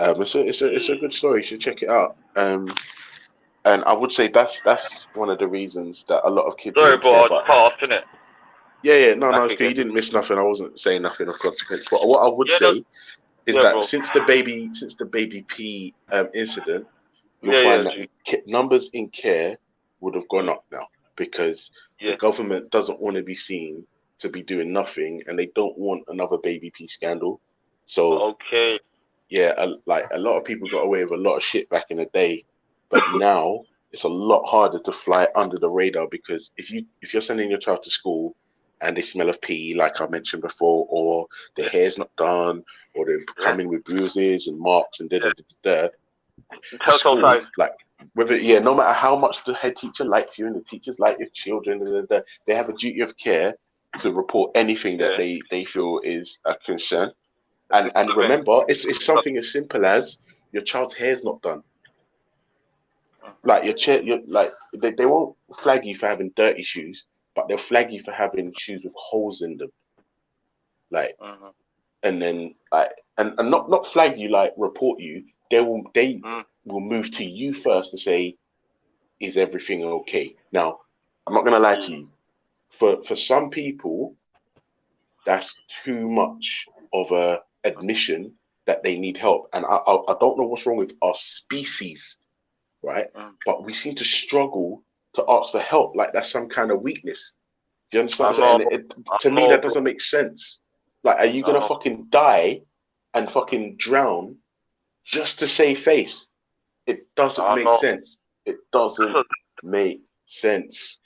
It's a good story. You should check it out. And I would say that's one of the reasons that a lot of kids Sorry, don't care. bro, I But just cut off, innit? yeah, no, Back it's good. again. You didn't miss nothing. I wasn't saying nothing of consequence. But what I would Yeah, say is yeah, that bro. since the baby P incident, you'll Yeah, find yeah, that G. numbers in care would have gone up now because the Yeah. government doesn't want to be seen to be doing nothing, and they don't want another baby P scandal. So Okay. yeah, like a lot of people got away with a lot of shit back in the day, but now it's a lot harder to fly under the radar because if you're sending your child to school and they smell of pee, like I mentioned before, or their hair's not done, or they're Yeah. coming with bruises and marks and the Telltale school, signs. like no matter how much the head teacher likes you and the teachers like your children, they have a duty of care to report anything that they feel is a concern. And remember, it's something as simple as your child's hair's not done. Like they won't flag you for having dirty shoes, but they'll flag you for having shoes with holes in them. Like, and then and not flag you, like report you. They will move to you first to say, is everything okay? Now, I'm not gonna lie to you. For some people, that's too much of a admission that they need help. And I don't know what's wrong with our species, right? But we seem to struggle to ask for help like that's some kind of weakness. Do you understand what I'm saying? To me, that doesn't make sense. Like, are you gonna fucking die and fucking drown just to save face? It doesn't make sense. It doesn't make sense.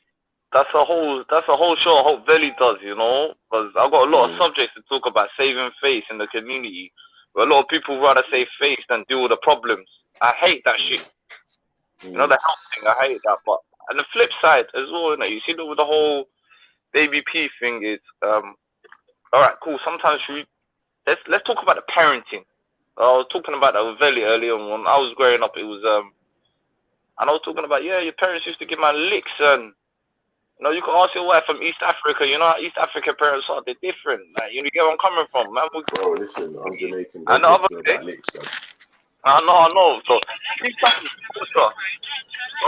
That's a whole show. I hope Veli does, you know, because I've got a lot of subjects to talk about saving face in the community. But a lot of people rather save face than deal with the problems. I hate that shit. You know, the health thing, I hate that. But and the flip side as well, you know, you see with the whole baby P thing is, all right, cool. Sometimes let's talk about the parenting. I was talking about that with Veli earlier on. When I was growing up, it was and I was talking about, yeah, your parents used to give my licks and. You know, you can ask your wife from East Africa. You know how East African parents are. They're different. Like, you get where I'm coming from, man. Bro, listen, I'm Jamaican. I know. I know. So,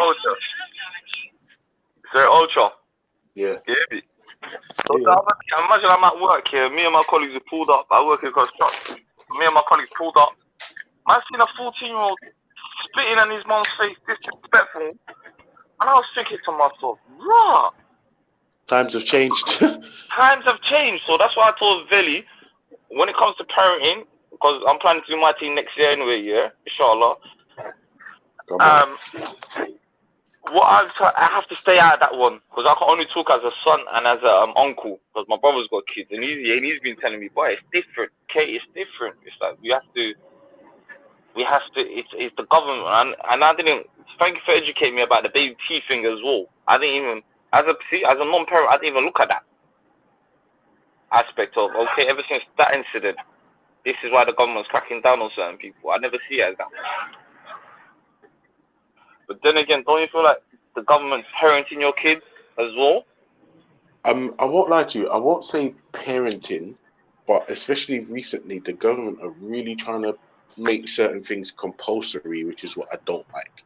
Ultra. Sorry, Ultra. Yeah. So the other day, imagine I'm at work here. Me and my colleagues have pulled up. I work in construction. Me and my colleagues pulled up. I've seen a 14-year-old spitting in his mom's face, disrespectful. And I was thinking to myself, rah. Times have changed. Times have changed. So that's why I told Veli, when it comes to parenting, because I'm planning to do my team next year anyway, yeah, inshallah. What I have to stay out of that one, because I can only talk as a son and as a uncle, because my brother's got kids, and he's been telling me, boy, it's different, okay, it's different. It's like we have to. It's the government, and I didn't. Thank you for educating me about the baby T thing as well. I didn't even, as a non-parent, I didn't even look at that aspect of, okay, ever since that incident, this is why the government's cracking down on certain people. I never see it as that. But then again, don't you feel like the government's parenting your kids as well? I won't lie to you. I won't say parenting, but especially recently, the government are really trying to make certain things compulsory, which is what I don't like.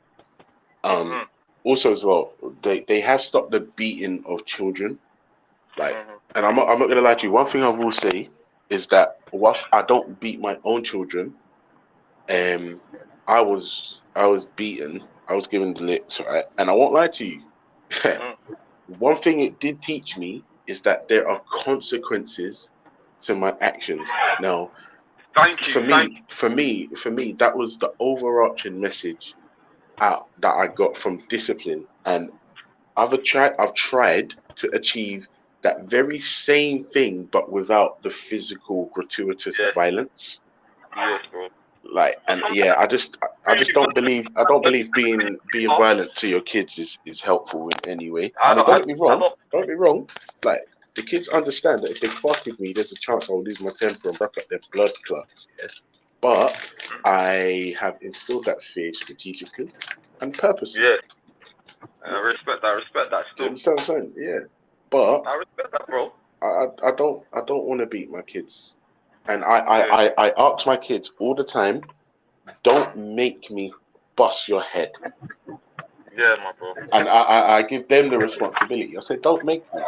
Also as well, they have stopped the beating of children. Like, and I'm not gonna lie to you. One thing I will say is that whilst I don't beat my own children, I was beaten. I was given the licks, right? And I won't lie to you. One thing it did teach me is that there are consequences to my actions. Now, for me, that was the overarching message that I got from discipline. And I've tried to achieve that very same thing, but without the physical, gratuitous violence. Yes, bro. Like, and yeah, I just don't believe being violent to your kids is helpful in any way. And don't get me wrong, like the kids understand that if they fuck with me, there's a chance I'll lose my temper and back up their blood clots. Yeah? But I have instilled that fear strategically and purposely. Yeah. I respect that still. Do you understand what I'm saying? Yeah. But I respect that, bro. I don't want to beat my kids. And I ask my kids all the time, don't make me bust your head. Yeah, my bro. And I give them the responsibility. I said, don't make me.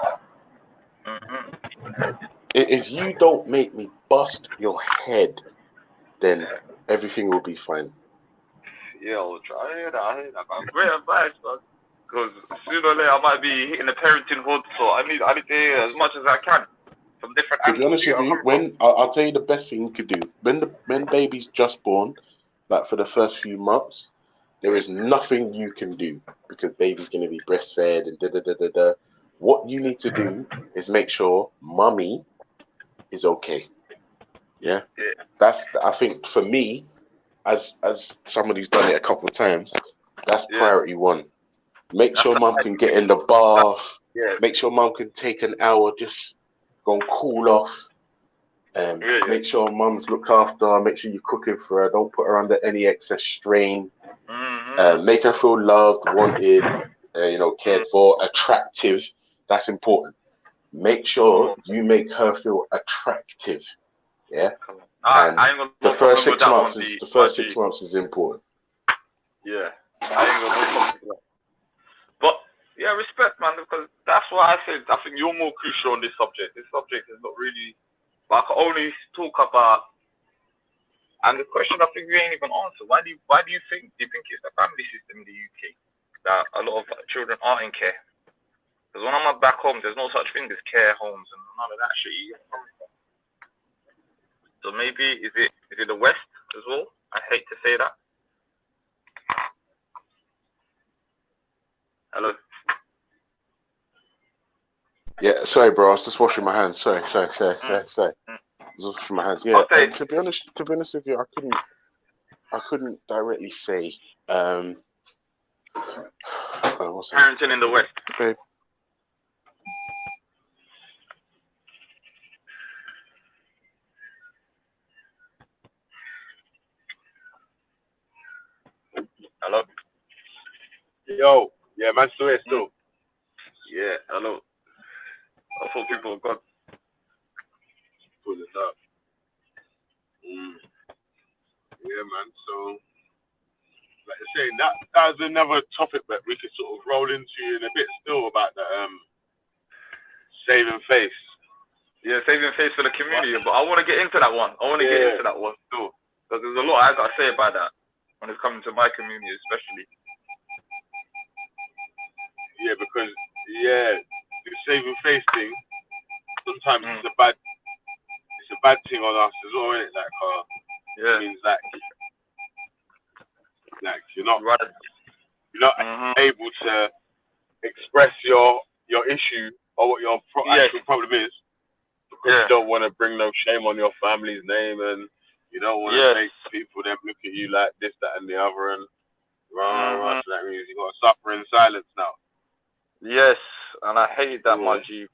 If you don't make me bust your head, then everything will be fine. Yeah, I'll try. I hear that. Great advice, man. Because sooner or later I might be hitting the parenting hood, so I need to hear as much as I can from different To be honest with you, when I'll tell you the best thing you could do when baby's just born, like for the first few months, there is nothing you can do because baby's going to be breastfed and da da da da da. What you need to do is make sure mummy is okay. Yeah, that's I think for me, as somebody who's done it a couple of times, that's priority one. Make sure mum can get in the bath. Yeah. Make sure mum can take an hour, just go and cool off. Make sure mum's looked after. Make sure you're cooking for her. Don't put her under any excess strain. Make her feel loved, wanted, cared for, attractive. That's important. Make sure you make her feel attractive. Yeah. And the first 6 months is important. Yeah. I ain't gonna no problem with that. But yeah, respect, man, because that's why I said I think you're more crucial on this subject. This subject is not really. But I can only talk about. And the question I think you ain't even answered. Why do you think it's the family system in the UK that a lot of children are in care? Because when I'm back home, there's no such thing as care homes and none of that shit. So maybe is it the West as well? I hate to say that. Hello. Yeah, sorry, bro. I was just washing my hands. Sorry. I was washing my hands. Yeah. To be honest with you, I couldn't directly say. Parenting in the West. Babe. Hello. Yo, yeah, man, still here, still. Yeah, hello. I thought people got Pull it up. Yeah, man. So, like I say, that was another topic that we could sort of roll into in a bit still about the saving face. Yeah, saving face for the community. But I want to get into that one. Still, because there's a lot I got to say about that when it's coming to my community, especially. Yeah, because the saving face thing. Sometimes it's a bad thing on us as well, isn't it? Like, it means like you're not able to express your issue or what your actual problem is because you don't want to bring no shame on your family's name and you don't want to make people them look at you like this, that, and the other, and so that means you got to suffer in silence now. Yes, and I hate that much. It's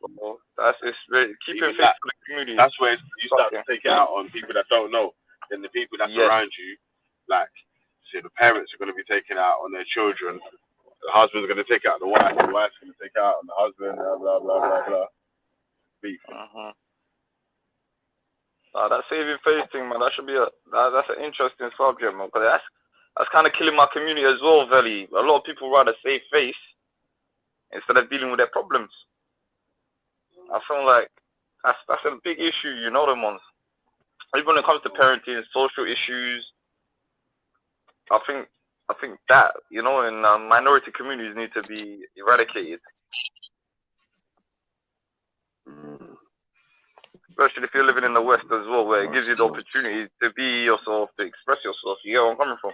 very keeping faith for the community. That's where you start to take it out on people that don't know. Then the people that's around you, like, say the parents are going to be taking out on their children. The husband's going to take out the wife. The wife's going to take out on the husband. Blah blah blah blah blah. Beef. That saving face thing, man. That should be that's an interesting subject, man. Because that's kind of killing my community as well. Very. A lot of people rather save face instead of dealing with their problems. I feel like that's a big issue, you know, them ones. Even when it comes to parenting, social issues, I think that, you know, in minority communities need to be eradicated. Especially if you're living in the West as well, where it gives you the opportunity to be yourself, to express yourself. You get where I'm coming from?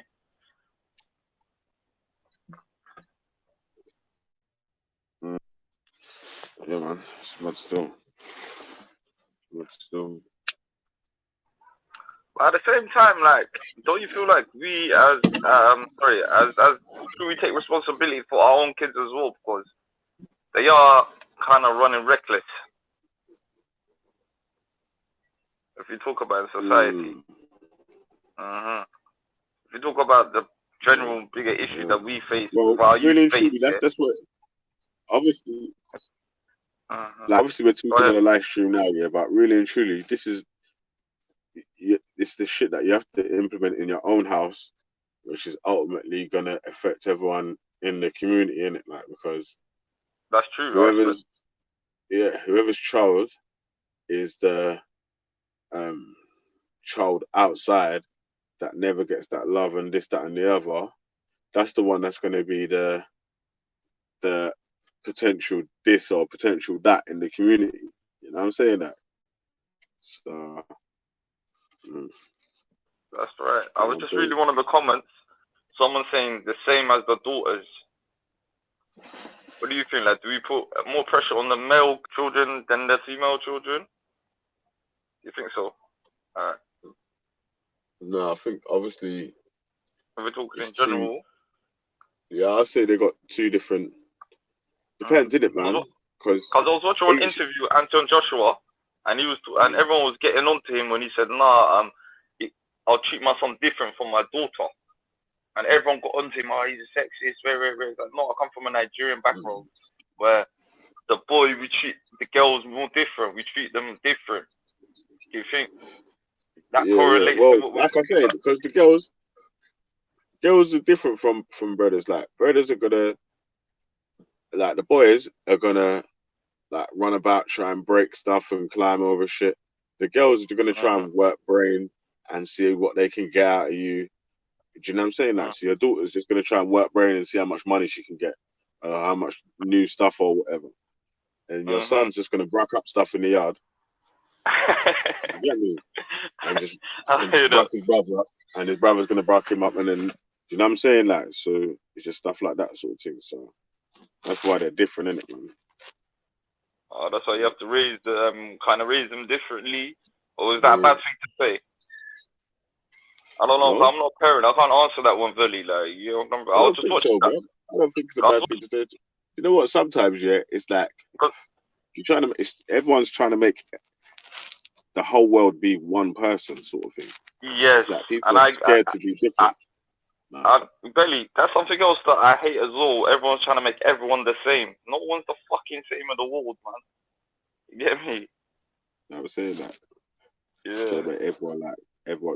Yeah, man. But still. But at the same time, like, don't you feel like we as should we take responsibility for our own kids as well, because they are kind of running reckless. If you talk about society, if you talk about the general bigger issue that we face, really and truly, that's what. Obviously, obviously we're talking on a live stream now, but really and truly, this is it's the shit that you have to implement in your own house, which is ultimately gonna affect everyone in the community, innit? Like, because That's true. whoever's child is the child outside that never gets that love and this, that, and the other, that's the one that's going to be the potential this or potential that in the community. You know what I'm saying? That. So. That's right. I was just reading one of the comments. Someone saying the same as the daughters. What do you think? Like, do we put more pressure on the male children than the female children? Do you think so? Alright. No, I think obviously. If we're talking in general. Yeah, I say they got two different. Depends, innit, man? Because I was watching one interview, Anton Joshua, and and everyone was getting on to him when he said, "Nah, I'll treat my son different from my daughter," and everyone got on to him. Oh, he's a sexist. Very. Like, no, I come from a Nigerian background where the boy we treat the girls more different. We treat them different. Do you think that correlates? Well, to what like I said, because the girls are different from brothers. Like brothers are gonna, like the boys are gonna, like run about, try and break stuff and climb over shit. The girls are gonna try and work brain and see what they can get out of you. Do you know what I'm saying? Like, so your daughter's just gonna try and work brain and see how much money she can get, how much new stuff or whatever. And your son's just gonna bruck up stuff in the yard. You get me? And just bruck his brother up, and his brother's gonna bruck him up, and then you know what I'm saying? Like, so it's just stuff like that sort of thing. So that's why they're different, isn't it, man? Oh, that's why you have to raise them differently, or is that a bad thing to say? I don't know. I'm not a parent. I can't answer that one fully. Like, you know, I don't think so, bro. I don't think it's a bad thing to say. You know what? Sometimes, it's like everyone's trying to make the whole world be one person, sort of thing. Yes, like people are scared to be different. Belly, that's something else that I hate as well. Everyone's trying to make everyone the same. No one's the fucking same in the world, man. You get me? I was saying that. Yeah. Trying to make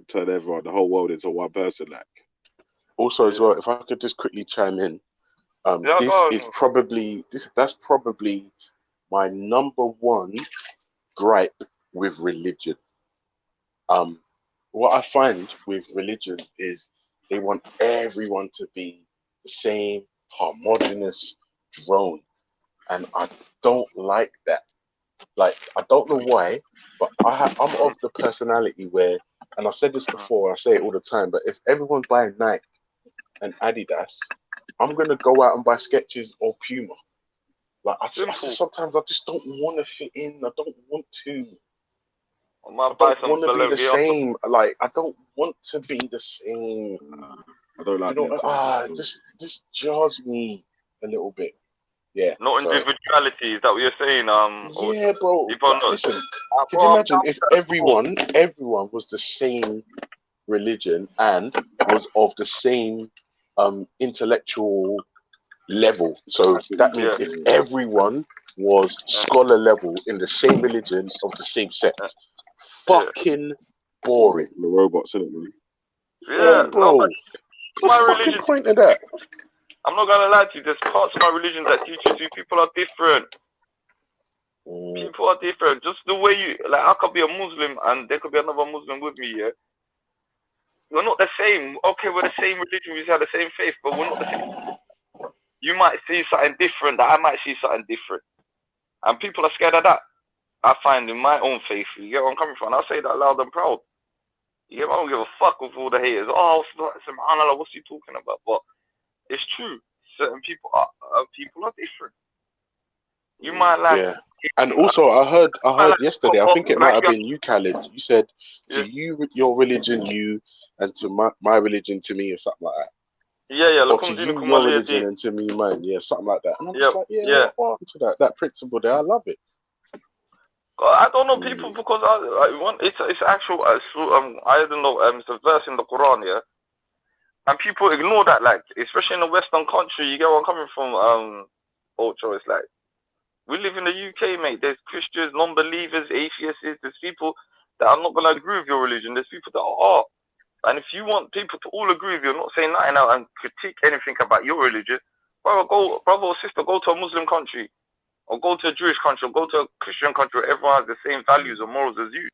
turn everyone, the whole world into one person, like. Also, as well, if I could just quickly chime in, that's probably my number one gripe with religion. What I find with religion is they want everyone to be the same homogenous drone, and I don't like that. Like, I don't know why, but I'm of the personality where, and I've said this before, I say it all the time, but if everyone's buying Nike and Adidas, I'm gonna go out and buy Skechers or Puma. Like, sometimes I just don't want to fit in. I don't want to. I don't want to be the same. Like, I don't want to be the same. I don't like that. Just jars me a little bit. Yeah. Not individuality. Is that what you're saying? Yeah, bro. Listen, could you imagine if everyone was the same religion and was of the same intellectual level? So that means if everyone was scholar level in the same religion of the same sect, fucking boring. The robots, isn't it? Yeah, bro. What's the fucking point of that? I'm not gonna lie to you. There's parts of my religion that teaches you people are different. People are different. Just the way I could be a Muslim and there could be another Muslim with me. Yeah, we're not the same. Okay, we're the same religion. We have the same faith, but we're not the same. You might see something different. I might see something different, and people are scared of that. I find in my own faith. You get where I'm coming from? I'll say that loud and proud. I don't give a fuck with all the haters. Oh, subhanallah, what's he talking about? But it's true. Certain people are different. You might like. Yeah. And also, I heard yesterday. I think it might have been you, Khalid. You said to your religion, and to my religion, to me, or something like that. Yeah. Or to you, your religion, and to me, mine. Yeah, something like that. And I'm just like, what to that principle there? I love it. I don't know people because it's actual. I don't know. It's a verse in the Quran, yeah. And people ignore that, like, especially in a Western country. You get where I'm coming from, Ocho. It's like, we live in the UK, mate. There's Christians, non-believers, atheists. There's people that are not going to agree with your religion. There's people that are. And if you want people to all agree with you, not saying nothing out and critique anything about your religion, brother or sister, go to a Muslim country, or go to a Jewish country, or go to a Christian country where everyone has the same values or morals as you.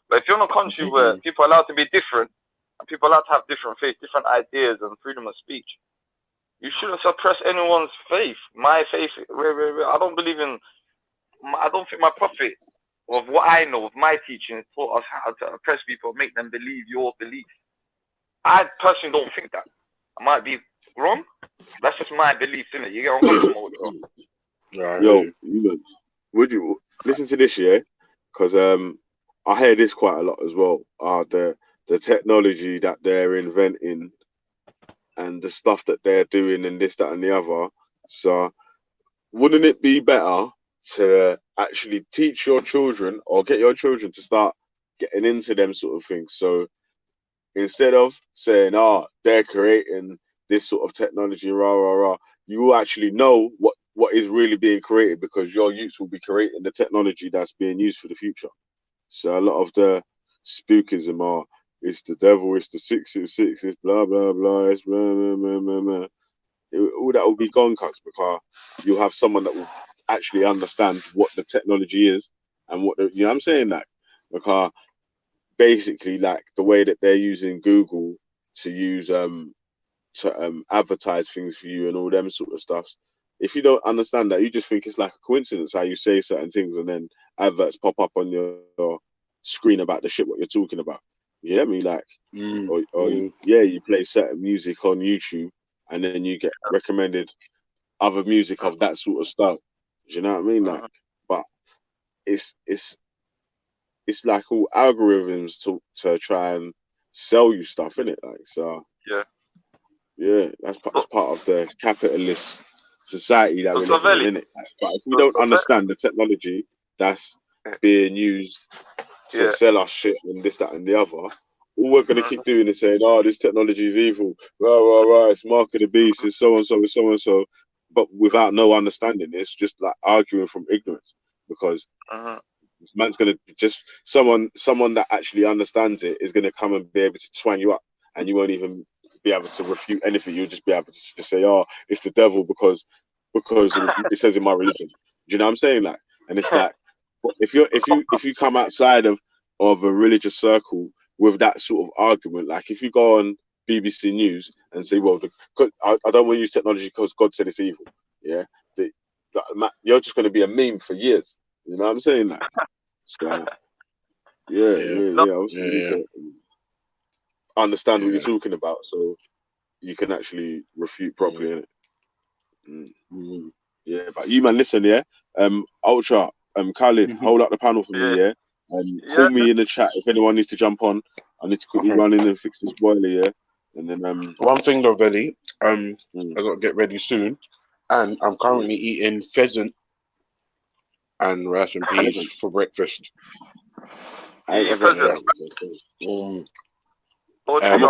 But if you're in a country where people are allowed to be different, and people are allowed to have different faiths, different ideas, and freedom of speech, you shouldn't suppress anyone's faith. My faith, I don't believe in, I don't think my prophet, of what I know of my teaching, taught us how to oppress people, make them believe your belief. I personally don't think that. I might be wrong. That's just my belief, innit? You get on Yo, would you listen to this, yeah? Because I hear this quite a lot as well. The technology that they're inventing and the stuff that they're doing and this, that, and the other. So, wouldn't it be better to actually teach your children or get your children to start getting into them sort of things? So, instead of saying, they're creating this sort of technology, you will actually know what is really being created, because your youths will be creating the technology that's being used for the future. So a lot of the spookism are, it's the devil, it's the 666, it's blah, blah, blah, it's blah, blah, blah, blah, blah. All that will be gone, cuz, because you'll have someone that will actually understand what the technology is and what the, you know what I'm saying? That because basically, like, the way that they're using Google to use to advertise things for you and all them sort of stuffs. If you don't understand that, you just think it's like a coincidence how you say certain things and then adverts pop up on your screen about the shit what you're talking about. You hear me? Like, you play certain music on YouTube and then you get recommended other music of that sort of stuff. Do you know what I mean? Like, but it's like all algorithms to try and sell you stuff, innit? Like, so yeah, that's part of the capitalist society that we're living in, innit? Like, but if we don't understand the technology that's being used to sell us shit and this, that, and the other, all we're gonna keep doing is saying, this technology is evil, it's mark of the beast, it's so and so, it's so and so, but without no understanding. It's just like arguing from ignorance, because man's gonna just someone that actually understands it is gonna come and be able to twang you up, and you won't even be able to refute anything. You'll just be able to say, it's the devil because it says in my religion. Do you know what I'm saying? Like, and it's like, if you come outside of a religious circle with that sort of argument, like if you go on BBC News and say, well, I don't want to use technology because God said it's evil, you're just going to be a meme for years. You know what I'm saying? Like, so, I need to understand what you're talking about so you can actually refute properly. Yeah, but you, man, listen, Ultra, Khalid, hold up the panel for me, call me in the chat if anyone needs to jump on. I need to quickly run in and fix this boiler, and then one thing though, Belly, I got to get ready soon, and I'm currently eating pheasant and rice and peas for breakfast. I'm a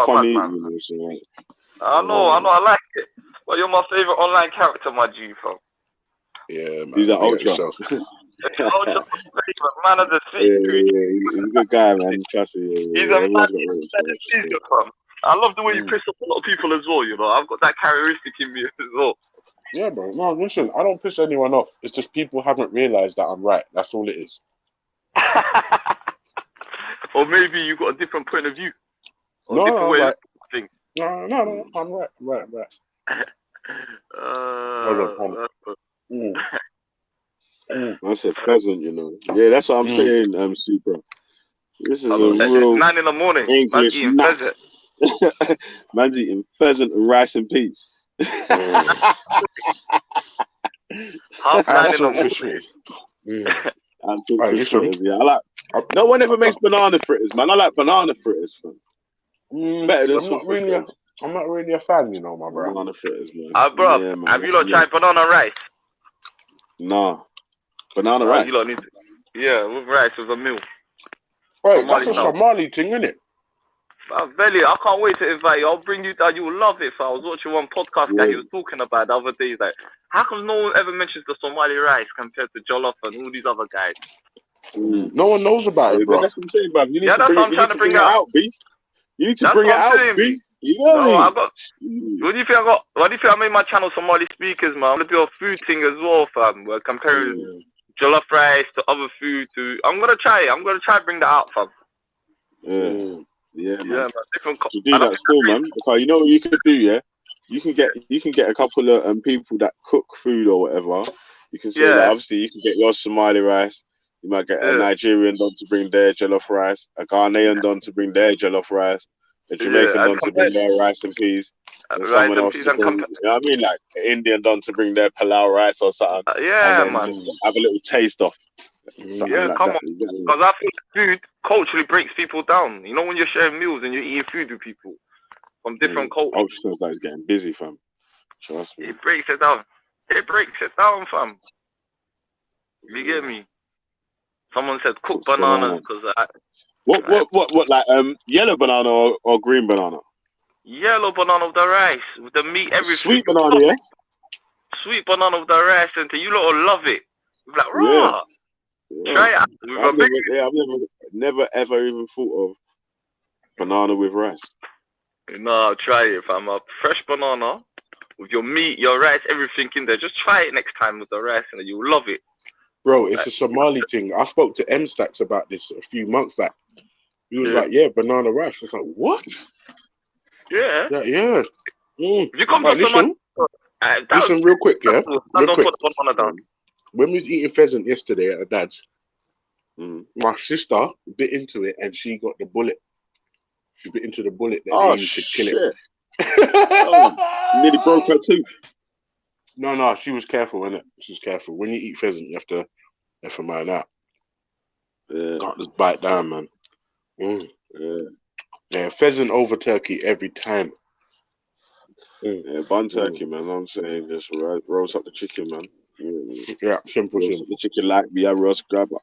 funny eater, so I know, I like it. Well, you're my favorite online character, my G, fam. Yeah, man. He's an Ultra. Ultra favorite man of the sea. He's a good guy, man. Trust me. He's a man. I love the way you piss off a lot of people as well. You know, I've got that characteristic in me as well. Yeah, bro. No, listen, I don't piss anyone off. It's just people haven't realised that I'm right. That's all it is. Or maybe you've got a different point of view. Or No, different way right. of thinking. No, I'm right. Hold on. I said pheasant, you know. Yeah, that's what I'm saying, Super. This is a real 9 in the morning. English pheasant. Man's eating pheasant and rice and peas. Half 9 in the morning. I like. No one ever makes banana fritters, man. I like banana fritters, man. Better than I'm not really a fan, you know, my bro. Banana fritters, man. Bro, yeah, man. Have you lot tried banana rice? Nah. Banana rice? You lot need to, with rice, with a meal. Wait, that's a Somali thing, isn't it? Belly, I can't wait to invite you. I'll bring you down. You will love it. I was watching one podcast that he was talking about the other day. He's like, how come no one ever mentions the Somali rice compared to jollof and all these other guys? No one knows about it, But bro. that's what I'm saying, bruv. You need Yeah, to that's bring what it. I'm You trying need to to bring bring it out. out, B. You need to That's bring it what I'm out, saying, B. You know No, what I got. What do you think I got? What do you think I made my channel Somali speakers, man? I'm gonna do a food thing as well, fam. We're comparing jollof rice to other food. I'm gonna try it. I'm gonna try to bring that out, fam. Yeah, Yeah, man. man. Different. To do that still, man. Because you know what you could do, yeah. You can get a couple of people that cook food or whatever. You can say, like, Yeah. obviously, you can get your Somali rice. You might get a Yeah. Nigerian don to bring their jollof rice, a Ghanaian don to bring their jollof rice, a Jamaican and don to bring their rice and peas, and rice someone and else peas to and bring, you know what I mean, like an Indian don to bring their palau rice or something, yeah, and then man. just have a little taste of something Yeah, like come that. on. Because I think food culturally breaks people down. You know, when you're sharing meals and you're eating food with people from different cultures, Ultrasounds like it's getting busy, fam. Trust me. it breaks it down. It breaks it down, fam. You get me? Someone said cook bananas because What like yellow banana or green banana? yellow banana with the rice, with the meat, everything. Sweet banana, yeah. Sweet banana with the rice, and you lot will love it. You'll be like, Yeah. raw. Try it out. I've never ever even thought of banana with rice. No, try it, fam. A fresh banana with your meat, your rice, everything in there. Just try it next time with the rice, and you'll love it. Bro, it's a Somali thing. I spoke to M-Stacks about this a few months back. He was like, yeah, banana rice. I was like, what? Yeah. Yeah. If you come to listen, listen real quick, yeah? Real quick. Put the banana down. When we was eating pheasant yesterday at her dad's, my sister bit into it and she got the bullet. She bit into the bullet that they used to kill it. Nearly broke her tooth. No, she was careful, innit? She was careful. When you eat pheasant, you have to mind out. Can't just bite down, man. Yeah, pheasant over turkey every time. Yeah, bun turkey, man. I'm saying just roast up the chicken, man. Yeah, simple. Roast up the chicken like me, I roast grabber.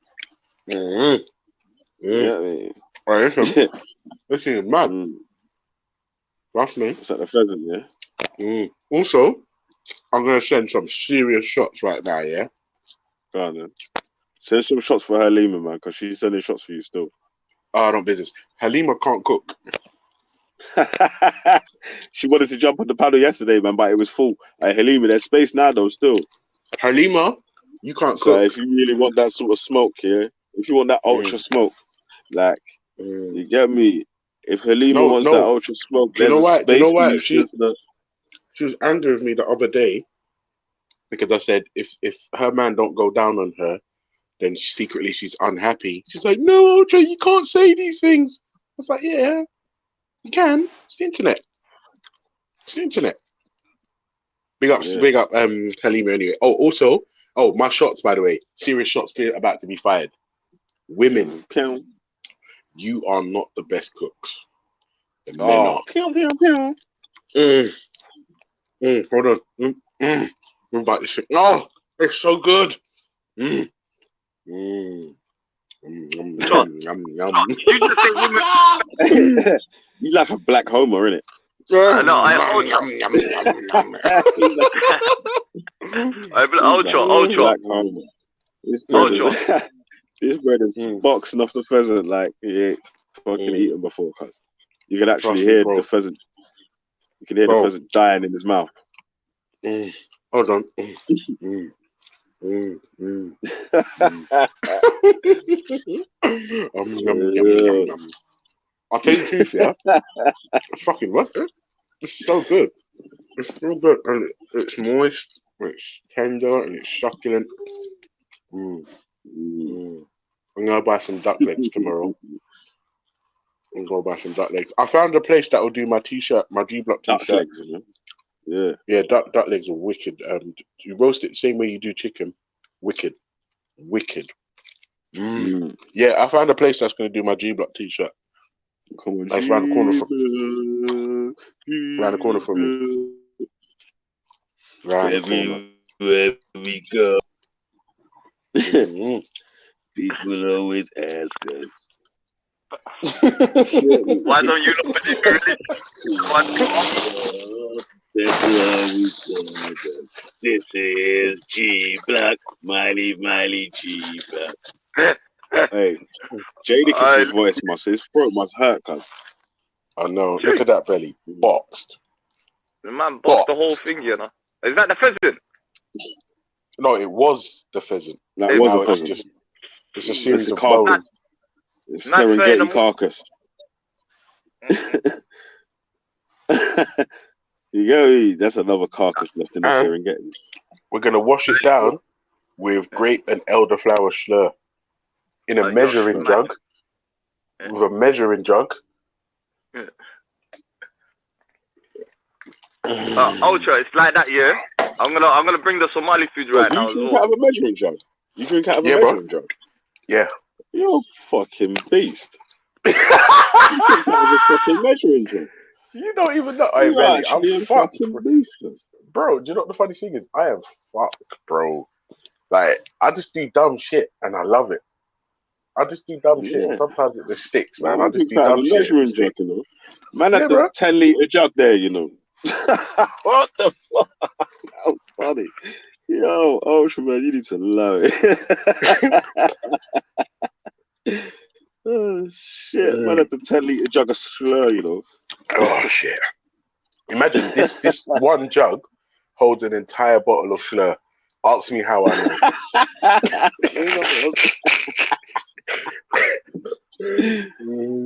Yeah, man. All right, listen. This thing is mad. Trust me. It's like the pheasant, yeah. Also, I'm gonna send some serious shots right now, yeah. Go on, then. Send some shots for Halima, man, because she's sending shots for you still. Oh, I don't business. Halima can't cook. She wanted to jump on the paddle yesterday, man, but it was full. Halima, there's space now, though, still. Halima, you can't so cook. If you really want that sort of smoke, yeah, if you want that ultra smoke, like, you get me? If Halima wants that ultra smoke, do you know why? Do you know why? She was angry with me the other day because I said if her man don't go down on her, then secretly she's unhappy. She's like, no, Ultra, you can't say these things. I was like, yeah, you can. It's the internet. It's the internet. Big up Halima anyway. Oh, also, my shots, by the way, serious shots about to be fired. Women, you are not the best cooks. The men are. Hold on. What about this shit? Oh, it's so good. You like a black homer, innit? Ultra. This bread is boxing off the pheasant like he ain't fucking eaten before, cuz you can actually hear the pheasant. You can hear the pheasant dying in his mouth. Hold on. I'll tell you the truth, yeah. It's fucking worth it. It's so good. It's so good, and it's moist, it's tender, and it's succulent. I'm gonna buy some duck legs tomorrow. I'm gonna buy some duck legs. I found a place that will do my t-shirt, my G-Block t-shirt. Duck legs, yeah. Duck legs are wicked. You roast it the same way you do chicken. Wicked. Yeah, I found a place that's gonna do my G-Block t-shirt. Come on, nice round the corner from me. Everywhere we go, people always ask us. Why don't you look at it? That's why we call them. This is G-Block, Miley G-Block. Hey, Jadakiss' voice his throat must hurt, cuz. I know. Look at that belly. Boxed. The man boxed the whole thing, you know. Is that the pheasant? No, it was the pheasant. That was a Now pheasant. it's a series of carcass. bones. It's Not saying Serengeti I'm- carcass. You go, that's another carcass left in the And Serengeti. we're gonna wash it down with grape and elderflower slur in a measuring jug. With a measuring jug. Ultra, it's like that, yeah. I'm gonna bring the Somali food right Do now you as drink well. out of a measuring jug? You drink out of a Yeah, bro. measuring jug? Yeah. You're a fucking beast. You drink out of a fucking measuring jug. You don't even know. Hey, You're Belly, actually I'm a fucked, fucking beast. bro. Do you know what the funny thing is? I am fucked, bro. Like, I just do dumb shit and I love it. I just do dumb shit. Yeah. Sometimes it just sticks, man. Man, I just do out of dumb a shit. measuring jug, you know. Man, Yeah, had the bro. 10-litre jug there, you know. What the fuck? That was funny. Yo, Ultra, man, you need to love it. Oh, shit. Man, had the 10-litre jug of slur, you know. Oh shit! Imagine this one jug holds an entire bottle of slur. Ask me how I know.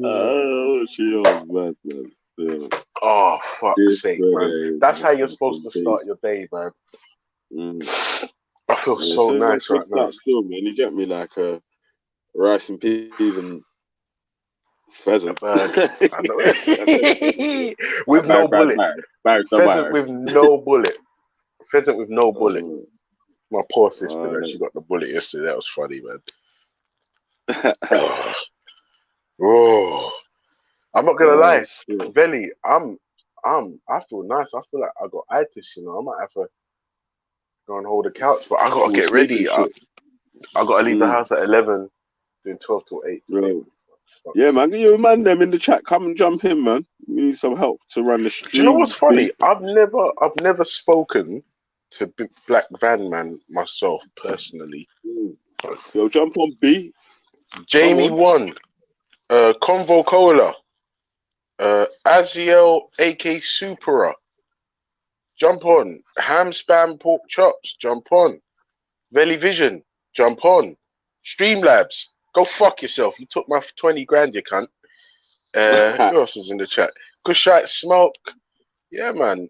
Oh, shit, man. Yeah. Oh fuck's sake, man! That's how you're supposed to start beast. your day, man. I feel so nice right now. Still, man, you get me like a rice and peas and pheasant. I know. With no bullet. Pheasant with no bullet. Pheasant with no bullet. My poor sister, man, she got the bullet yesterday. That was funny, man. Oh, I'm not gonna lie, Belly. I feel nice. I feel like I got itis. You know, I might have to go and hold the couch, but I gotta get ready. I gotta leave the house at 11, doing 12 till 8. Right. Yeah, man. You man, them in the chat. Come and jump in, man. We need some help to run the stream. Do you know what's funny? I've never spoken to Big Black Van Man myself personally. Yo, jump on B. Jamie One, Convo Cola, Aziel AK Supera, jump on. Ham Spam Pork Chops, jump on. Veli Vision, jump on. Streamlabs, go fuck yourself. You took my 20 grand, you cunt. Who else is in the chat? Kushite Smoke, yeah, man.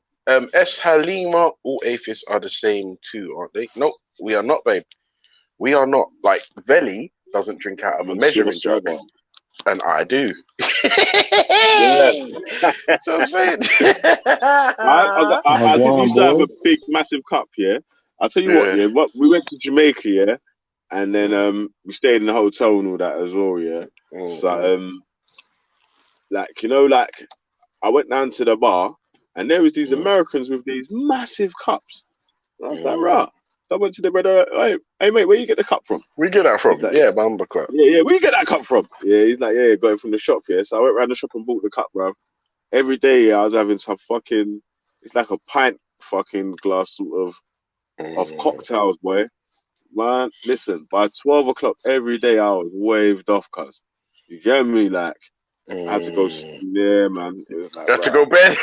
S Halima, all atheists are the same too, aren't they? Nope, we are not, babe. We are not. Like, Veli doesn't drink out of a measuring jug, and I do. So I'm saying. I did used to have a big, massive cup, yeah. I'll tell you what, yeah. We went to Jamaica, yeah, and then we stayed in the hotel and all that as well, yeah. So like, you know, like I went down to the bar and there was these Americans with these massive cups. And I was like, right. So I went to the brother, hey mate, where you get the cup from? Where you get that from? Like, yeah, Bamba Club. Yeah, where you get that cup from? Yeah, he's like, yeah, got it from the shop, yeah. So I went around the shop and bought the cup, bro. Every day, I was having some fucking, it's like a pint fucking glass sort of cocktails, boy. Man, listen, by 12 o'clock every day, I was waved off, cuz. You get me? Like, I had to go, yeah, man. It was like, have to go bed.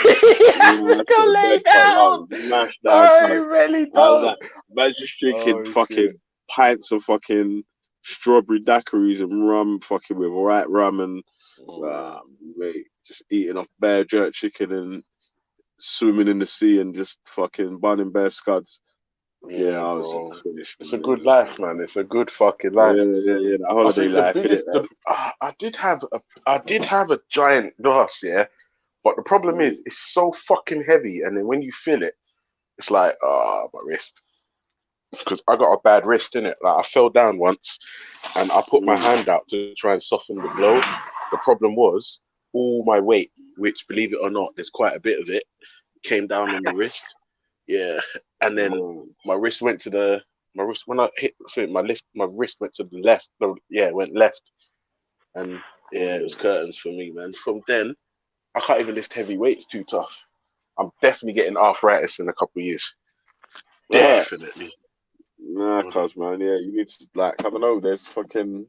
Go lay down. Smash down. You really don't. I was like, man, just drinking fucking pints of fucking strawberry daiquiris and rum, fucking with white rum and, mate, just eating off bare jerk chicken and swimming in the sea and just fucking burning bare scuds. Yeah, I was finished. It's a good life, man. It's a good fucking life. Yeah. The holiday life. I did have a giant glass, yeah, but the problem is it's so fucking heavy, and then when you feel it, it's like, my wrist, because I got a bad wrist in it. Like I fell down once, and I put my hand out to try and soften the blow. The problem was all my weight, which believe it or not, there's quite a bit of it, came down on the wrist. Yeah, and then my wrist went to when I hit my wrist went to the left. No, yeah, it went left, and yeah, it was curtains for me, man. From then, I can't even lift heavy weights. Too tough. I'm definitely getting arthritis in a couple of years. Definitely. Nah, cuz man, yeah, you need to like, I don't know. There's fucking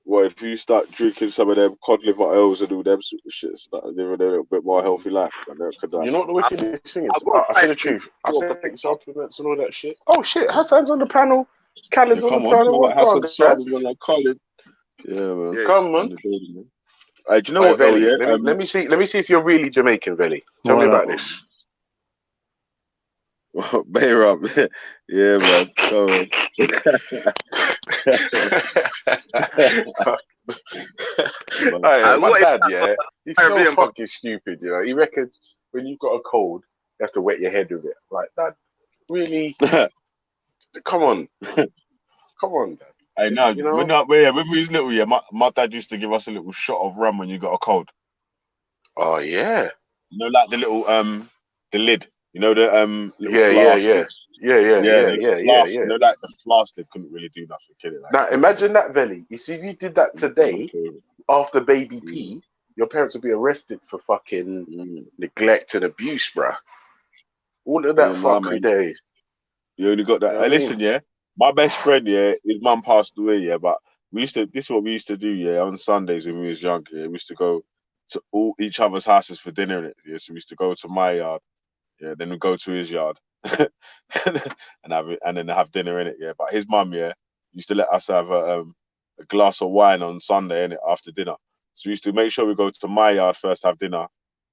Well, if you start drinking some of them cod liver oils and all them sort of shit, start living a little bit more healthy life, man, that could You know what the wickedest thing I've is? got I'll tell you the truth. I take supplements and all that shit. Oh shit, Hassan's on the panel. Khaled's on the come on, panel. what Go on, Hassan Swab guys. is on Khaled. Yeah, man. Yeah. Come on. Do you know Hey, what though? Veli, Yeah, let me see if you're really Jamaican, Veli. Tell me What about up? this. Bear up. Yeah, man. Go on. Hey, my what dad, yeah, he's so Caribbean from? fucking stupid, you know. He reckons when you've got a cold, you have to wet your head with it. Like, Dad, really? Come on. Come on, Dad. Hey, no, You know? when we was little, yeah, my dad used to give us a little shot of rum when you got a cold. Oh, yeah. You know, like the little the lid. You know the little Yeah, flask. yeah. You know, like the flask lid couldn't really do nothing, could it? Like, Now, imagine that, Veli. You see, if you did that today, after baby pee, your parents would be arrested for fucking neglect and abuse, bruh. All of that fuckery day. You only got that. You know what I Listen, mean? yeah, my best friend, yeah, his mum passed away, yeah, but this is what we used to do, yeah, on Sundays when we was younger. Yeah, we used to go to each other's houses for dinner, innit? Yeah, so we used to go to my yard, yeah, then we go to his yard, and then have dinner in it, yeah. But his mum, yeah, used to let us have a glass of wine on Sunday, innit, after dinner. So we used to make sure we go to my yard first, have dinner,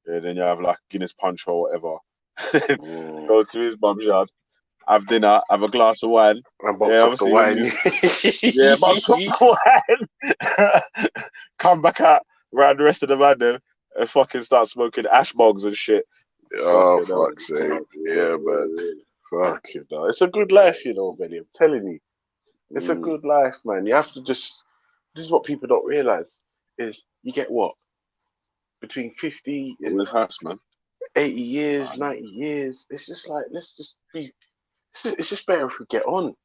yeah, then you have like Guinness punch or whatever. Go to his mum's yard, have dinner, have a glass of wine. And box off the wine. Yeah, box off the wine. Come back out around the rest of the man there and fucking start smoking ash bogs and shit. Oh, fuck's sake. Yeah, man. Fucking no. It's a good life, you know, Benny. I'm telling you. It's a good life, man. You have to just. This is what people don't realize: is you get what between 50 and man. 80 years, 90 years. It's just like let's just be. It's just better if we get on.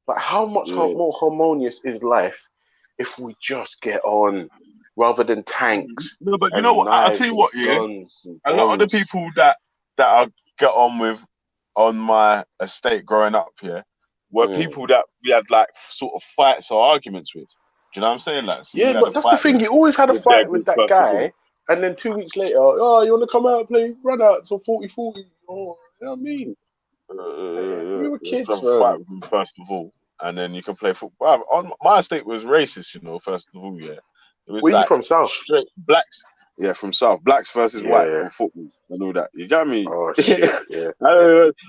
Like, how much more harmonious is life if we just get on, rather than tanks? No, but you know what? I'll tell you what, yeah. A lot of the people that I get on with on my estate growing up, yeah, were people that we had like sort of fights or arguments with. Do you know what I'm saying? Like, so yeah, but that's the thing. You always had a fight with that guy, and then 2 weeks later, oh, you want to come out and play run out till 40-40? Oh, you know what I mean? We were kids, man. Fight with him first of all, and then you can play football. On my estate was racist, you know. First of all, yeah. It was Where you from, South? Straight blacks. Yeah, from South. Blacks versus white on football and all that. You got me? Oh shit! Yeah.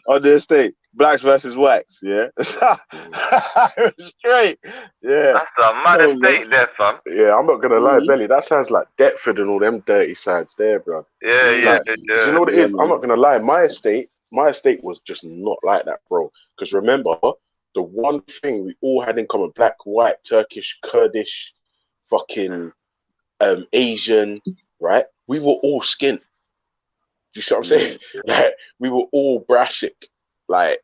On the estate, blacks versus whites. Yeah. Straight. Yeah. That's a mad estate there, fam. Yeah, I'm not gonna lie, Belly. That sounds like Deptford and all them dirty sides there, bro. Yeah. You know what it is? I'm not gonna lie. My estate was just not like that, bro. Because remember, the one thing we all had in common: black, white, Turkish, Kurdish, fucking Asian, right? We were all skint. Do you see what I'm saying? Like, we were all brassic, like,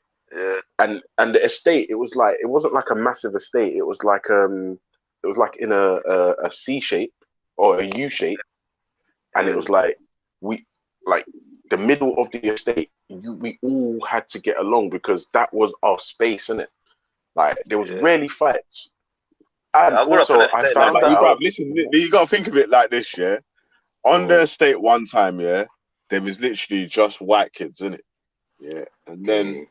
and the estate. It wasn't like a massive estate. It was like in a C shape or a U shape, and it was like the middle of the estate. We all had to get along because that was our space, innit? Like, there was rarely fights. And also, I found out. Listen, you gotta think of it like this, yeah. On the estate one time, yeah, there was literally just white kids, innit? Yeah. And then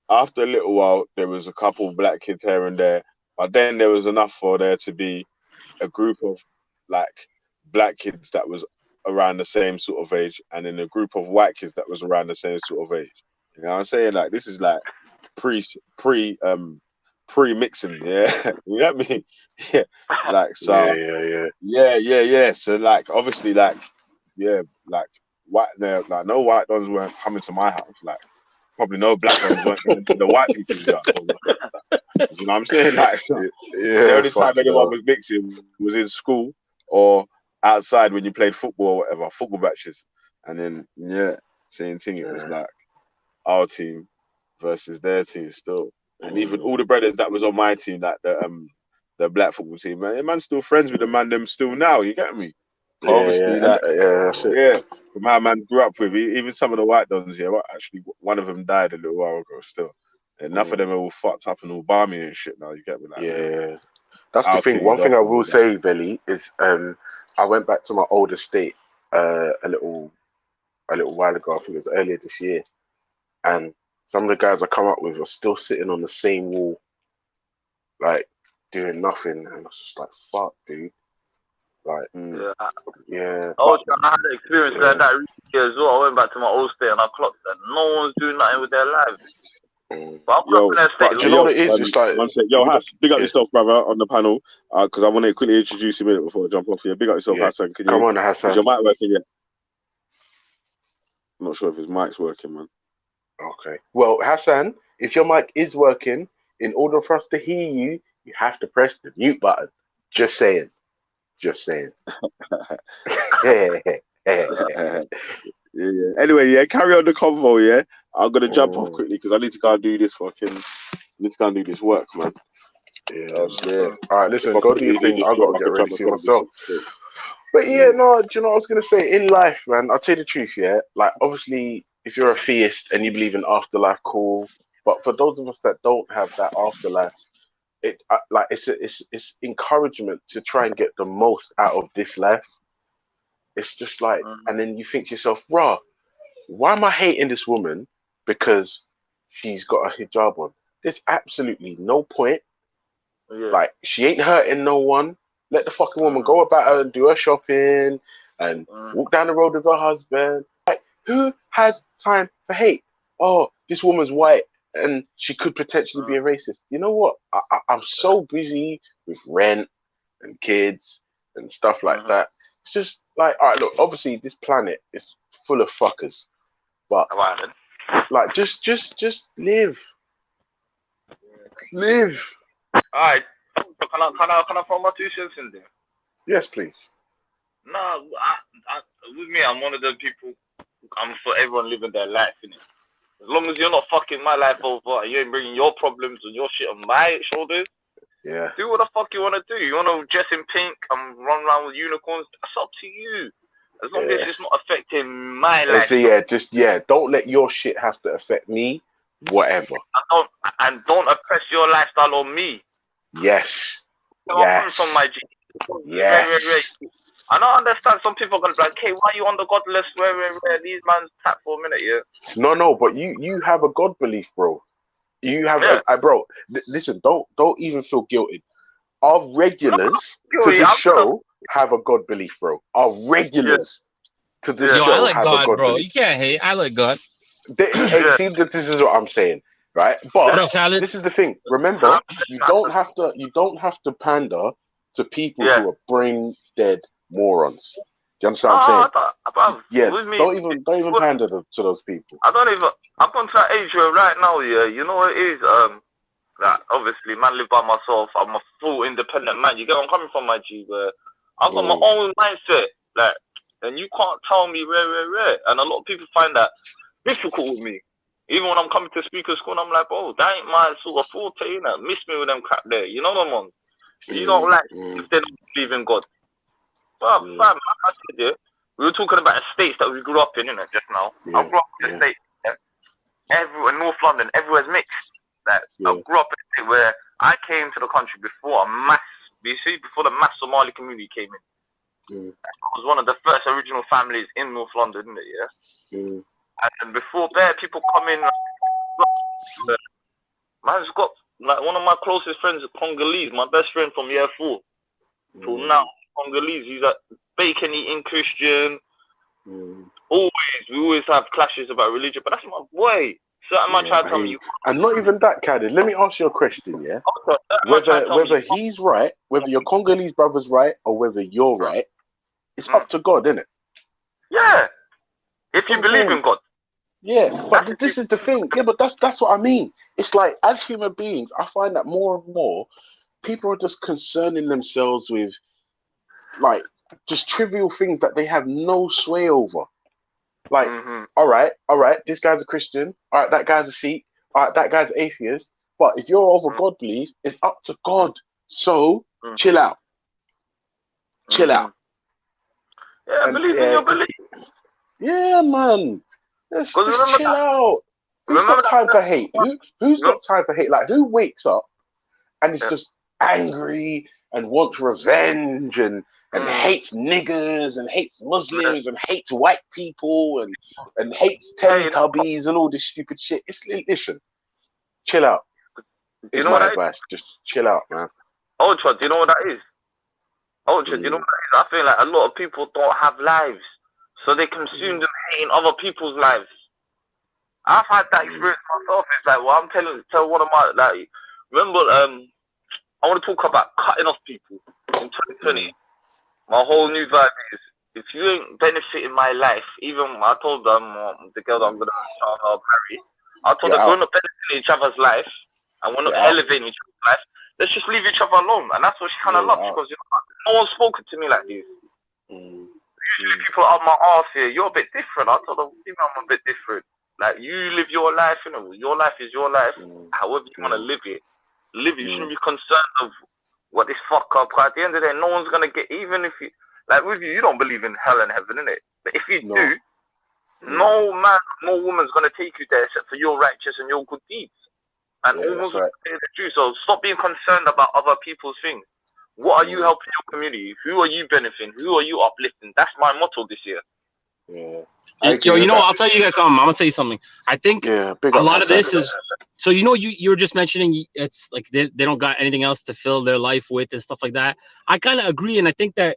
after a little while, there was a couple of black kids here and there. But then there was enough for there to be a group of like black kids that was around the same sort of age, and then a group of white kids that was around the same sort of age. You know what I'm saying? Like, this is like pre-mixing, yeah. You know what I mean? Yeah. Like, so yeah. So like, obviously, like, yeah, like white there, like no white ones weren't coming to my house. Like, probably no black ones weren't coming to the white people's house. You know what I'm saying? Like, so the only time anyone was mixing was in school or outside when you played football or whatever, football matches. And then same thing. It was like our team versus their team still. And even all the brothers that was on my team, like the black football team, man's still friends with the man them still now. You get me? Obviously, from how man grew up with, even some of the white dons, well, actually, one of them died a little while ago still. And enough of them are all fucked up and all balmy and shit now. You get me? Like, That's the I'll thing. kick One it thing off I will with that. say, Belly, is I went back to my old estate a little while ago. I think it was earlier this year, and some of the guys I come up with are still sitting on the same wall, like doing nothing, and I was just like, "Fuck, dude!" Like, Yeah. yeah, Oh, but I had an experience yeah, like that recently as well. I went back to my old state and I clocked that no one's doing nothing with their lives. mm. But I grew up Yo, in that state. But do you know what it is? It's like one sec. Yo, with the, Hass, big up yeah, yourself, brother, on the panel. Because I want to quickly introduce you a minute before I jump off here. Big up yourself, yeah. Hassan. Come on, Is Hassan. your mic working yet? I'm not sure if his mic's working, man. Okay. Well, Hassan, if your mic is working, in order for us to hear you, you have to press the mute button. Just saying. Just saying. Yeah. Anyway, yeah, carry on the convo, yeah. I'm gonna jump off Mm, quickly because I need to go and do this work, man. yeah. Yeah. All right, If listen, I go could do your easily thing. just I drop, gotta I get could ready drop to my see phone this myself. shit. But yeah, Yeah. no, do you know what I was gonna say? In life, man, I'll tell you the truth, yeah. Like, obviously, if you're a theist and you believe in afterlife, cool. But for those of us that don't have that afterlife, it's encouragement to try and get the most out of this life. It's just like, and then you think to yourself, "Rah, why am I hating this woman because she's got a hijab on? There's absolutely no point. Yeah. Like, she ain't hurting no one. Let the fucking woman go about her and do her shopping and walk down the road with her husband. Like, who has time for hate? Oh, this woman's white and she could potentially be a racist. You know what? I'm so busy with rent and kids and stuff like that. It's just like, all right, look, obviously this planet is full of fuckers, but like, just live. Live. Alright. Can I throw my 2 cents in there? Yes, please. No, with me, I'm one of the people. I'm for everyone living their life, innit? As long as you're not fucking my life over, and you ain't bringing your problems and your shit on my shoulders, Yeah. do what the fuck you want to do. You want to dress in pink and run around with unicorns? That's up to you. As long as it's not affecting my life. So don't let your shit have to affect me. Whatever. Don't oppress your lifestyle on me. Yes. Yes. From my G. Yes. I don't understand. Some people are gonna be like, "Hey, why are you on the God list? Where these man's tap for a minute, yeah." No, but you have a God belief, bro. You have, bro. Listen, don't even feel guilty. Our regulars to this show have a God belief, bro. Our regulars to this show I like have God, a God bro. belief. You can't hate. I like God. See, this is what I'm saying, right? But this is the thing. Remember, you don't have to pander to people who are brain dead morons. Do you understand what I'm saying? Yes. Don't even pander to those people. I'm on to that age where right now, yeah. You know what it is? That obviously, man, live by myself. I'm a full independent man. You get where I'm coming from, my G. Where I've got my own mindset, like, and you can't tell me where. And a lot of people find that difficult with me. Even when I'm coming to speaker school, I'm like, oh, that ain't my sort of forte, innit? Miss me with them crap there. You know what I'm on? You don't like if they don't believe in God. Well, fam, like I said, yeah, we were talking about estates that we grew up in, innit, just now. I grew up in a state, everywhere, North London, everywhere's mixed. Like, I grew up in a state where I came to the country before before the mass Somali community came in. I was one of the first original families in North London, innit, yeah? And before that, people come in, man's got, like, one of my closest friends is Congolese, my best friend from year 4. Till now, Congolese, he's a bacon-eating Christian. We always have clashes about religion, but that's my boy. Certain man try to tell me and not even that, Caddy. Let me ask you a question, yeah? Whether he's right, whether your Congolese brother's right, or whether you're right, it's up to God, isn't it? Yeah. If you believe in God. Yeah, but this is the thing. Yeah, but that's what I mean. It's like, as human beings, I find that more and more people are just concerning themselves with, like, just trivial things that they have no sway over. Like, all right, this guy's a Christian. All right, that guy's a Sikh. All right, that guy's atheist. But if you're over God belief, it's up to God. So chill out. Chill out. Yeah, believe in your belief. Yeah, man. Just chill out. Who's got time for hate? Who's got time for hate? Like, who wakes up and is just angry and wants revenge and hates niggers and hates Muslims and hates white people and hates Teletubbies and all this stupid shit. Listen, chill out. Is my advice. Just chill out, man. Ultra, do you know what that is? Ultra, do you know what that is? I feel like a lot of people don't have lives, so they consume them hating other people's lives. I've had that experience myself. It's like, well, I'm tell one of my, like, remember, I want to talk about cutting off people in 2020. My whole new vibe is, if you ain't benefiting my life, even I told them, the girl that I'm gonna marry, I told her, we're not benefiting each other's life, and we're not elevating each other's life. Let's just leave each other alone. And that's what she kind of loves, because no one's spoken to me like this. Usually people are on my arse here. You're a bit different. I told her, I'm a bit different. Like, you live your life, you know. Your life is your life. However you want to live it. You shouldn't be concerned of what this fuck up. At the end of the day, no one's gonna get, even if you, like with you don't believe in hell and heaven, innit? But if you do, no man, no woman's gonna take you there except for your righteous and your good deeds. And all one's gonna say the truth. So stop being concerned about other people's things. What are you helping your community? Who are you benefiting? Who are you uplifting? That's my motto this year. Yo, you know, I'll tell you guys something. I'm gonna tell you something. I think a lot of this is, so you know, you were just mentioning it's like they don't got anything else to fill their life with and stuff like that. I kind of agree, and I think that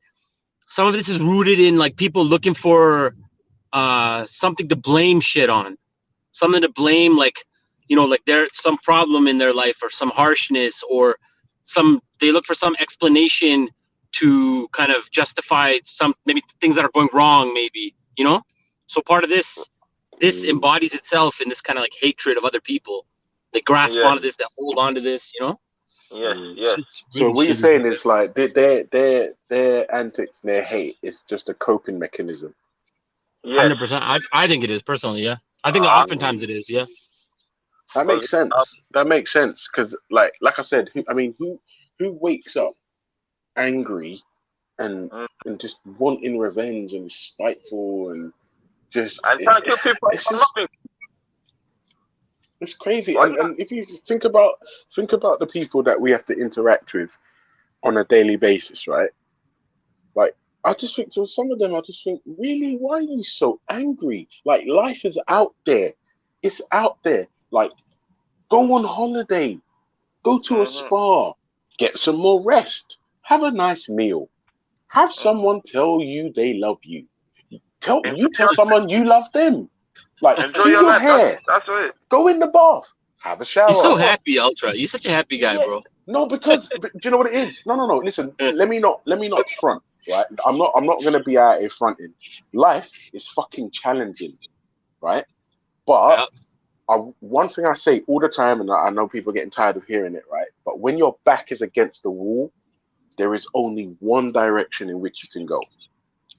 some of this is rooted in like people looking for something to blame shit on, something to blame, like, you know, like there's some problem in their life or some harshness or they look for some explanation to kind of justify some maybe things that are going wrong, maybe, you know. So part of this embodies itself in this kind of like hatred of other people. They grasp onto this, they hold on to this, you know. It's really, so what you're saying is like their antics, their hate is just a coping mechanism. 100%. I think it is personally. Yeah, I think oftentimes it is. Yeah, that makes sense. That makes sense because, like I said, who wakes up angry and just wanting revenge and spiteful and just trying to kill people? It's crazy. And if you think about the people that we have to interact with on a daily basis, right? Like, I just think to some of them, I just think, really, why are you so angry? Like, life is out there. It's out there. Like, go on holiday, go to a spa, get some more rest, have a nice meal, have someone tell you they love you. Tell someone you love them. Like, enjoy do your life. hair. That's it. Go in the bath. Have a shower. You're so happy, Ultra. You're such a happy guy, bro. No, because do you know what it is? No. Listen, let me not front. Right? I'm not gonna be out here fronting. Life is fucking challenging, right? But one thing I say all the time, and I know people are getting tired of hearing it, right? But when your back is against the wall, there is only one direction in which you can go,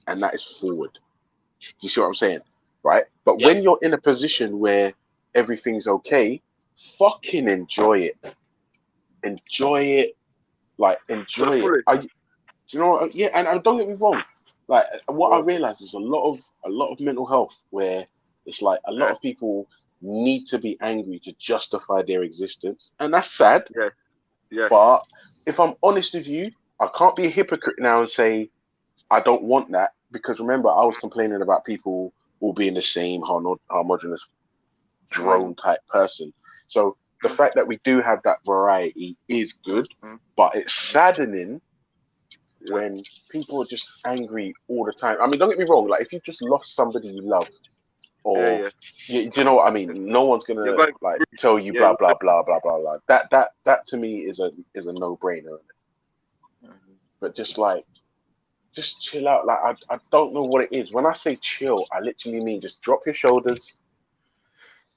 and that is forward. Do you see what I'm saying? Right? But when you're in a position where everything's okay, fucking enjoy it. Enjoy it. Like, enjoy it. You know, and don't get me wrong. Like, what I realize is a lot of mental health where it's like a lot of people need to be angry to justify their existence, and that's sad. But if I'm honest with you, I can't be a hypocrite now and say I don't want that, because remember, I was complaining about people all being the same homogenous drone type person. So the fact that we do have that variety is good, but it's saddening when people are just angry all the time. I mean, don't get me wrong. Like, if you just lost somebody you love, or do you know what I mean? No one's gonna like tell you blah blah blah blah blah blah. That to me is a no brainer. But just chill out. Like, I don't know what it is. When I say chill, I literally mean just drop your shoulders,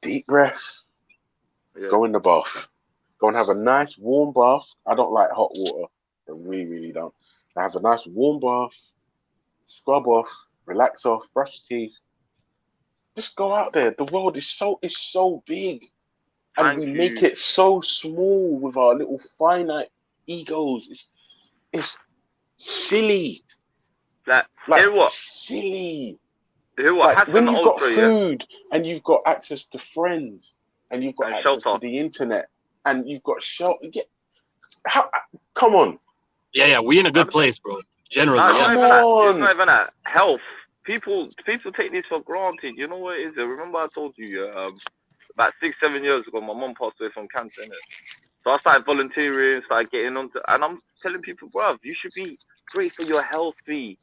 deep breath, go in the bath, go and have a nice warm bath. I don't like hot water. I really don't. I have a nice warm bath, scrub off, relax off, brush your teeth. Just go out there. The world is so big, and we make it so small with our little finite egos. It's silly. Like silly. Like, when you've got food and you've got access to friends and you've got access to the internet and you've got shelter, Come on. Yeah, we in a good place, bro. Generally, it's not even that. Health. People take this for granted. You know what it is? Remember I told you about 6-7 years ago, my mum passed away from cancer, innit? So I started volunteering, started getting onto, and I'm telling people, bruv, you should be grateful you're healthy.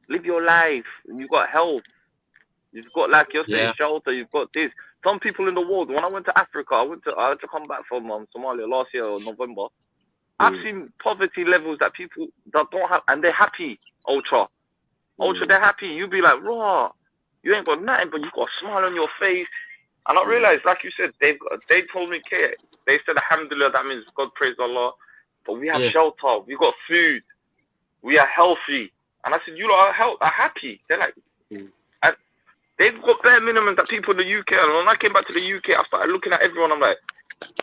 Live your life. You've got health. You've got, like you're saying, shelter. You've got this. Some people in the world. When I went to Africa, I had to come back from Somalia last year or November. I've seen poverty levels that people that don't have, and they're happy. Ultra, they're happy. You be like, raw, you ain't got nothing, but you got a smile on your face. And I realized, like you said, they told me, Kate, they said, alhamdulillah, that means God praise Allah. But we have shelter, we got food, we are healthy. And I said, you lot are happy. They're like, they've got bare minimum that people in the UK. And when I came back to the UK, I started looking at everyone. I'm like,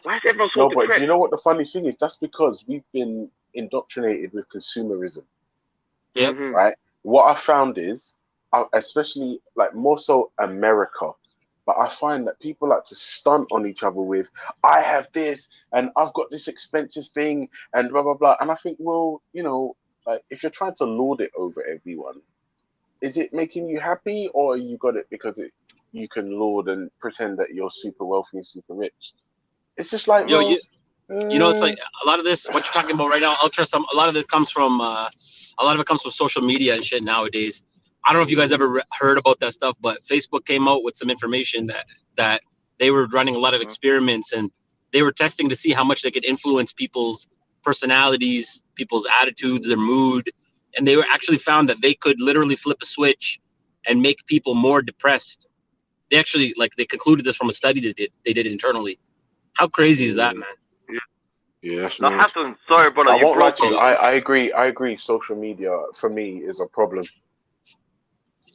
why is everyone so depressed? But do you know what the funny thing is? That's because we've been indoctrinated with consumerism. Yeah. Right? What I found is, especially like more so America, but I find that people like to stunt on each other with, I have this and I've got this expensive thing and blah, blah, blah. And I think, well, you know, like if you're trying to lord it over everyone, is it making you happy, or you got it because you can lord and pretend that you're super wealthy and super rich? It's just like, you know, it's like a lot of this, what you're talking about right now, Ultra, a lot of it comes from social media and shit nowadays. I don't know if you guys ever heard about that stuff, but Facebook came out with some information that they were running a lot of experiments, and they were testing to see how much they could influence people's personalities, people's attitudes, their mood. And they were actually found that they could literally flip a switch and make people more depressed. They actually, they concluded this from a study they did internally. How crazy is that, man? Yeah, that's mad. Hassan, sorry, brother. I won't lie to you. I agree. Social media for me is a problem.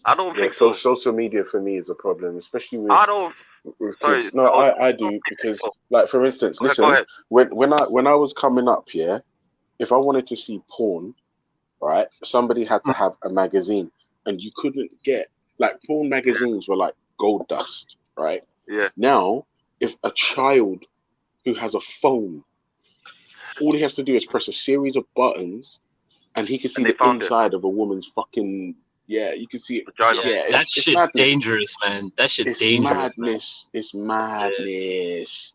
I don't think so. Social media for me is a problem, especially with sorry, kids. No, I do, because, like, for instance, listen, when I was coming up, if I wanted to see porn, right, somebody had to have a magazine, and you couldn't get, like, porn magazines were like gold dust, right? Yeah. Now, if a child who has a phone, all he has to do is press a series of buttons, and he can see the inside of a woman's fucking. Yeah, you can see it. Yeah, that shit's dangerous, man. That shit's dangerous. It's madness.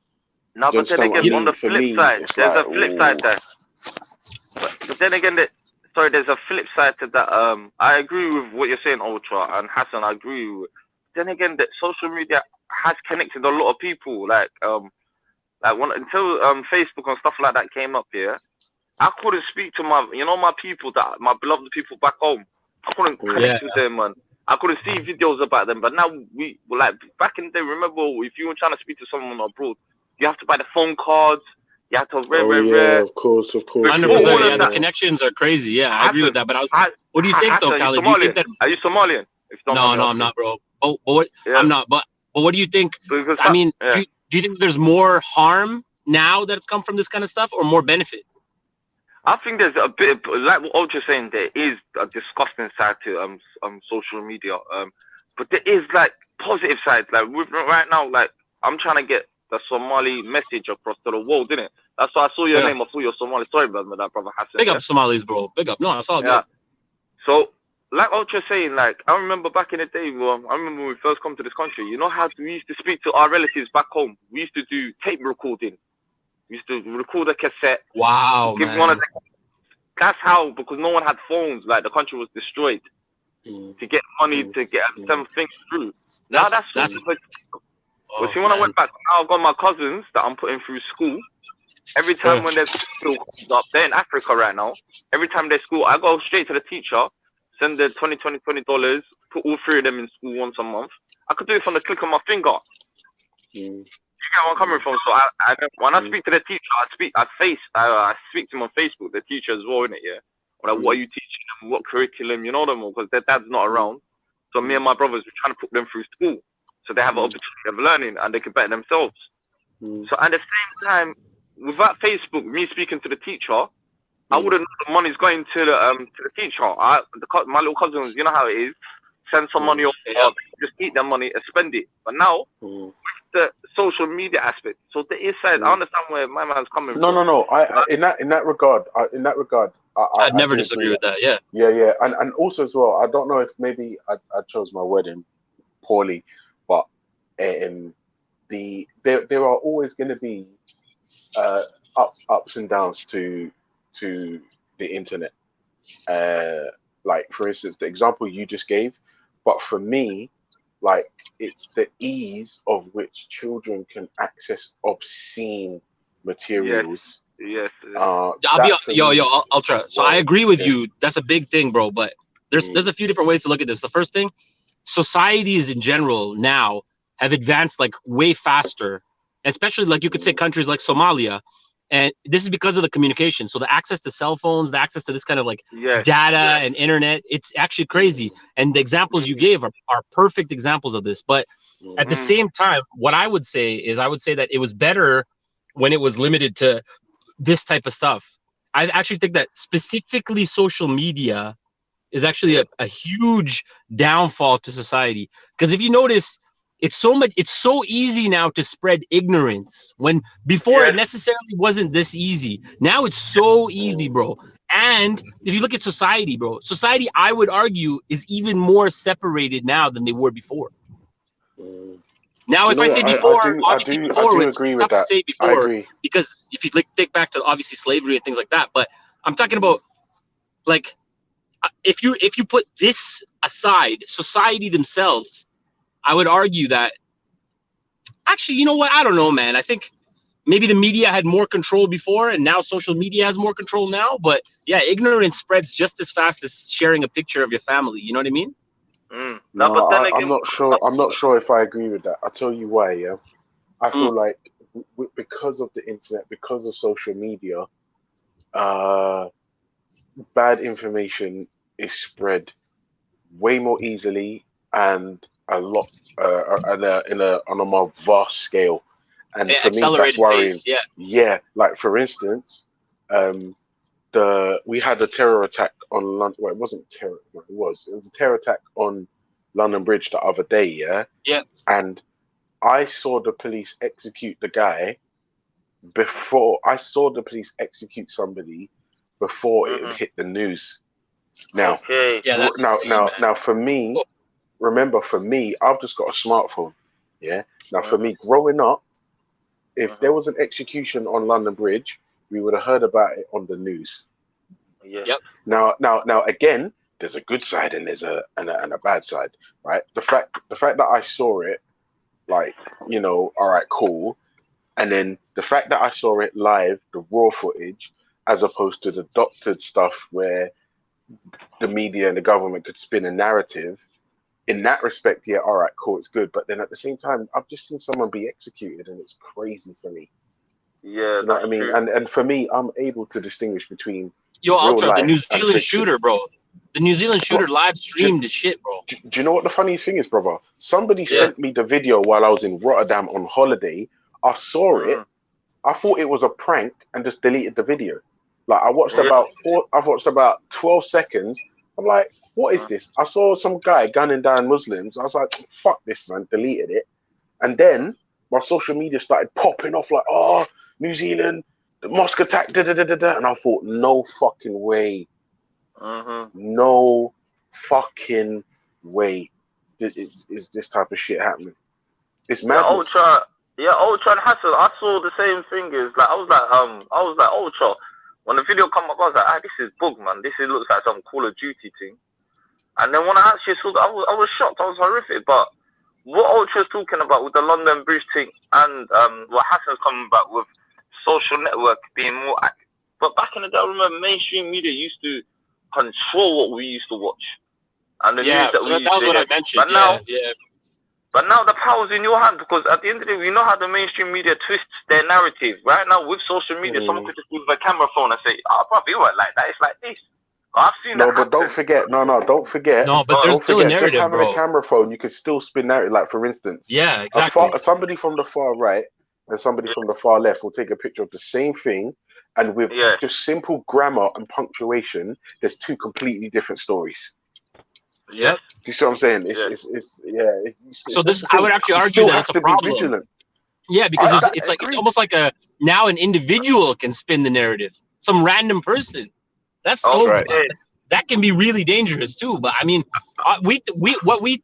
No, but then again, on the flip side, there's a flip side there. But then again, there's a flip side to that. I agree with what you're saying, Ultra, and Hassan, I agree with. Then again, that social media has connected a lot of people. Until Facebook and stuff like that came up here, I couldn't speak to my people, my beloved people back home. I couldn't connect with them, man. I couldn't see videos about them. But now back in the day, remember, if you were trying to speak to someone abroad, you have to buy the phone cards. You have to of course. 100%. Yeah, the connections are crazy. Yeah, I agree with that. But what do you think, though, Khaled? Do you think that? Are you Somalian? No, I'm not, bro. I'm not. But what do you think? I mean, do you think there's more harm now that's come from this kind of stuff, or more benefit? I think there's a bit, like what Ultra's saying, there is a disgusting side to social media. But there is like positive sides. Like right now, like I'm trying to get the Somali message across to the world, didn't it? That's why I saw your name. I thought you're Somali. Sorry about that, brother Hassan. Big up Somalis, bro. Big up. No, that's all good. So, like Ultra's saying, like I remember back in the day, I remember when we first come to this country. You know how we used to speak to our relatives back home? We used to do tape recording. We used to record a cassette. Wow, man. That's how, because no one had phones. Like the country was destroyed to get money to get some things through. Now that's see, when I went back, now I've got my cousins that I'm putting through school. Every time when their school comes up, they're in Africa right now. Every time their school, I go straight to the teacher, send the $20, put all three of them in school once a month. I could do it from the click of my finger. You get where I'm coming from. So when I speak to the teacher, I speak to him on Facebook, the teacher as well, innit? Yeah. Like, what are you teaching them? What curriculum? You know them all, because their dad's not around. So me and my brothers, we're trying to put them through school, so they have an opportunity of learning and they can better themselves. So at the same time, without Facebook, me speaking to the teacher, I wouldn't know the money's going to the teacher. My little cousins, you know how it is. Send some money off, just eat their money and spend it. But now, the social media aspect. So the inside, I understand where my man's coming from. No. In that regard, I'd never disagree with that. Yeah. Yeah. And also as well, I don't know if maybe I chose my wedding poorly, but there are always going to be ups and downs to the internet. Like for instance, the example you just gave, but for me, like it's the ease of which children can access obscene materials. Yes. Ultra. So I agree with you. That's a big thing, bro. But there's a few different ways to look at this. The first thing, societies in general now have advanced like way faster, especially like you could say countries like Somalia. And this is because of the communication. So the access to cell phones, the access to this kind of like data and internet, it's actually crazy. And the examples you gave are perfect examples of this. But at the same time, what I would say is that it was better when it was limited to this type of stuff. I actually think that specifically social media is actually a huge downfall to society. Because if you notice, it's so easy now to spread ignorance when before it necessarily wasn't this easy. Now it's so easy, bro. And if you look at society, bro, I would argue is even more separated now than they were before. Now, if I say before, obviously before, it's tough to say before because if you think back to obviously slavery and things like that. But I'm talking about like if you put this aside, society themselves, I would argue that actually, you know what? I don't know, man. I think maybe the media had more control before and now social media has more control now. But yeah, ignorance spreads just as fast as sharing a picture of your family. You know what I mean? No, I'm not sure. I'm not sure if I agree with that. I'll tell you why. Yeah, I feel like because of the internet, because of social media, bad information is spread way more easily and a lot on a more vast scale. And for me, that's worrying. Pace, like for instance, we had a terror attack on London. Well, it wasn't terror. It was a terror attack on London Bridge the other day. Yeah. And I saw the police execute the guy before. I saw the police execute somebody before it hit the news. Now, now for me, remember, for me, I've just got a smartphone. Yeah. Now, for me, growing up, if there was an execution on London Bridge, we would have heard about it on the news. Yeah. Yep. Now, again, there's a good side and there's a bad side, right? The fact that I saw it, like, you know, all right, cool, and then the fact that I saw it live, the raw footage, as opposed to the doctored stuff where the media and the government could spin a narrative. In that respect, yeah, all right, cool, it's good. But then at the same time, I've just seen someone be executed, and it's crazy for me. Yeah, you know what I mean. True. And for me, I'm able to distinguish between Ultra, the New Zealand shooter, bro. The New Zealand shooter live streamed the shit, bro. Do you know what the funniest thing is, brother? Somebody sent me the video while I was in Rotterdam on holiday. I saw it. I thought it was a prank and just deleted the video. Like I watched about 12 seconds. I'm like, what is this? I saw some guy gunning down Muslims. I was like, fuck this, man. Deleted it. And then my social media started popping off like, oh, New Zealand, the mosque attack, da-da-da-da-da. And I thought, no fucking way. No fucking way is this type of shit happening. It's madness. Ultra and Hassan, I saw the same thing as like I was like Ultra. When the video come up, I was like, this is bug, man. This looks like some Call of Duty thing. And then when I actually saw that, I was shocked. I was horrific. But what Ultra's talking about with the London Bridge thing and what Hassan's coming back with social network being more active. But back in the day, I remember mainstream media used to control what we used to watch. And the news that we used to was what I mentioned. But now the power's in your hand because at the end of the day, we know how the mainstream media twists their narrative. Right now, with social media, someone could just use a camera phone and say, bro, it wasn't like that. It's like this. I've seen that. But don't forget. Don't forget. No, but there's still a narrative, just having a camera phone, you could still spin narrative. Like, for instance, exactly. Somebody from the far right and somebody from the far left will take a picture of the same thing, and with just simple grammar and punctuation, there's two completely different stories. Yep. Do you see what I'm saying? So I would actually argue that that's a problem. Vigilant. Yeah, because it's almost like now an individual can spin the narrative. Some random person. That's that can be really dangerous too. But I mean, what we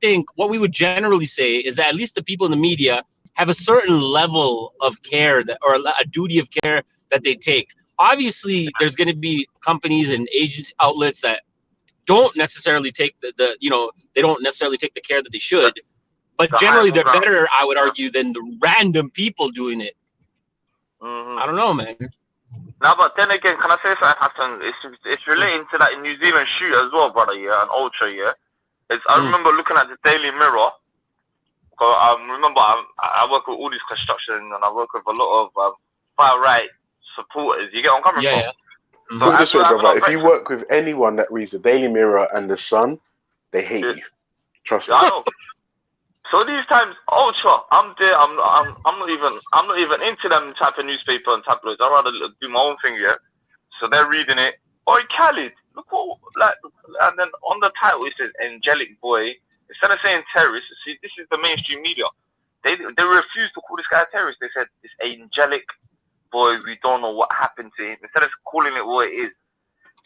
would generally say is that at least the people in the media have a certain level of care or a duty of care that they take. Obviously, there's going to be companies and agents outlets that don't necessarily take they don't necessarily take the care that they should. But generally, they're better, I would argue, than the random people doing it. Mm-hmm. I don't know, man. Now, but then again, can I say something, Hassan? It's relating to that New Zealand shoot as well, brother. Yeah, and Ultra. Yeah, I remember looking at the Daily Mirror. Remember, I work with all these construction, and I work with a lot of far right supporters. You get what I'm coming from? Yeah. Put it this way, brother. If you work with anyone that reads the Daily Mirror and the Sun, they hate you. Trust me. I know. So these times, Ultra, I'm there. I'm not even into them type of newspaper and tabloids. I rather do my own thing, yeah. So they're reading it. Oi, Khalid, look what and then on the title it says "Angelic Boy." Instead of saying terrorist, see, this is the mainstream media. They refused to call this guy a terrorist. They said this angelic boy. We don't know what happened to him. Instead of calling it what it is.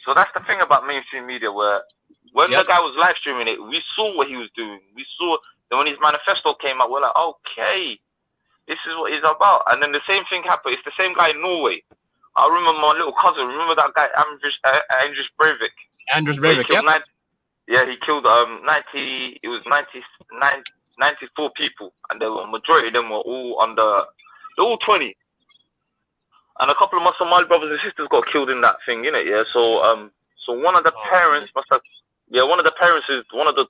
So that's the thing about mainstream media, where when the guy was live streaming it, we saw what he was doing. We saw. Then when his manifesto came out, we're like, okay, this is what he's about. And then the same thing happened. It's the same guy in Norway. I remember my little cousin. Remember that guy, Anders Breivik? Anders Breivik, yeah. He killed 94 people, and the majority of them were all they're all 20. And a couple of my Somali brothers and sisters got killed in that thing, innit? Yeah. So one of the parents must have. Yeah, one of the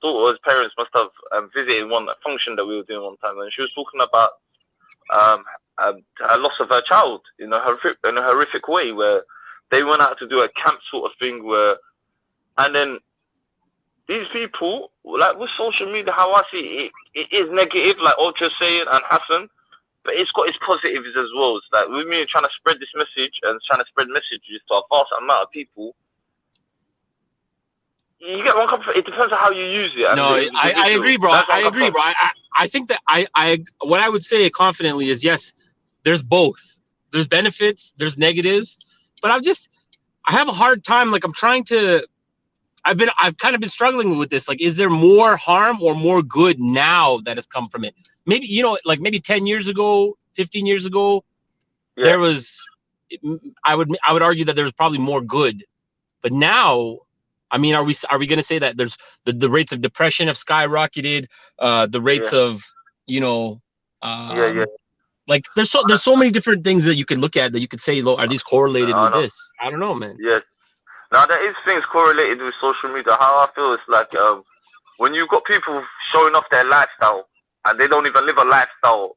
daughter's parents must have visited one function that we were doing one time, and she was talking about a loss of her child in a horrific way, where they went out to do a camp sort of thing, and then these people, like with social media, how I see it is negative, like Ultra saying and Hassan, but it's got its positives as well. It's like with me trying to spread this message and trying to spread messages to a vast amount of people. You get one comfort. It depends on how you use it. No, I agree, bro. I agree, bro. I think that what I would say confidently is yes, there's both. There's benefits, there's negatives, but I have a hard time. Like I've kind of been struggling with this. Like, is there more harm or more good now that has come from it? Maybe, like maybe 10 years ago, 15 years ago, there was. I would argue that there was probably more good, but now. I mean, are we going to say that there's the rates of depression have skyrocketed? The rates of, like there's so many different things that you can look at that you could say, are these correlated with this? I don't know, man. Yes. Now there is things correlated with social media. How I feel is like when you've got people showing off their lifestyle and they don't even live a lifestyle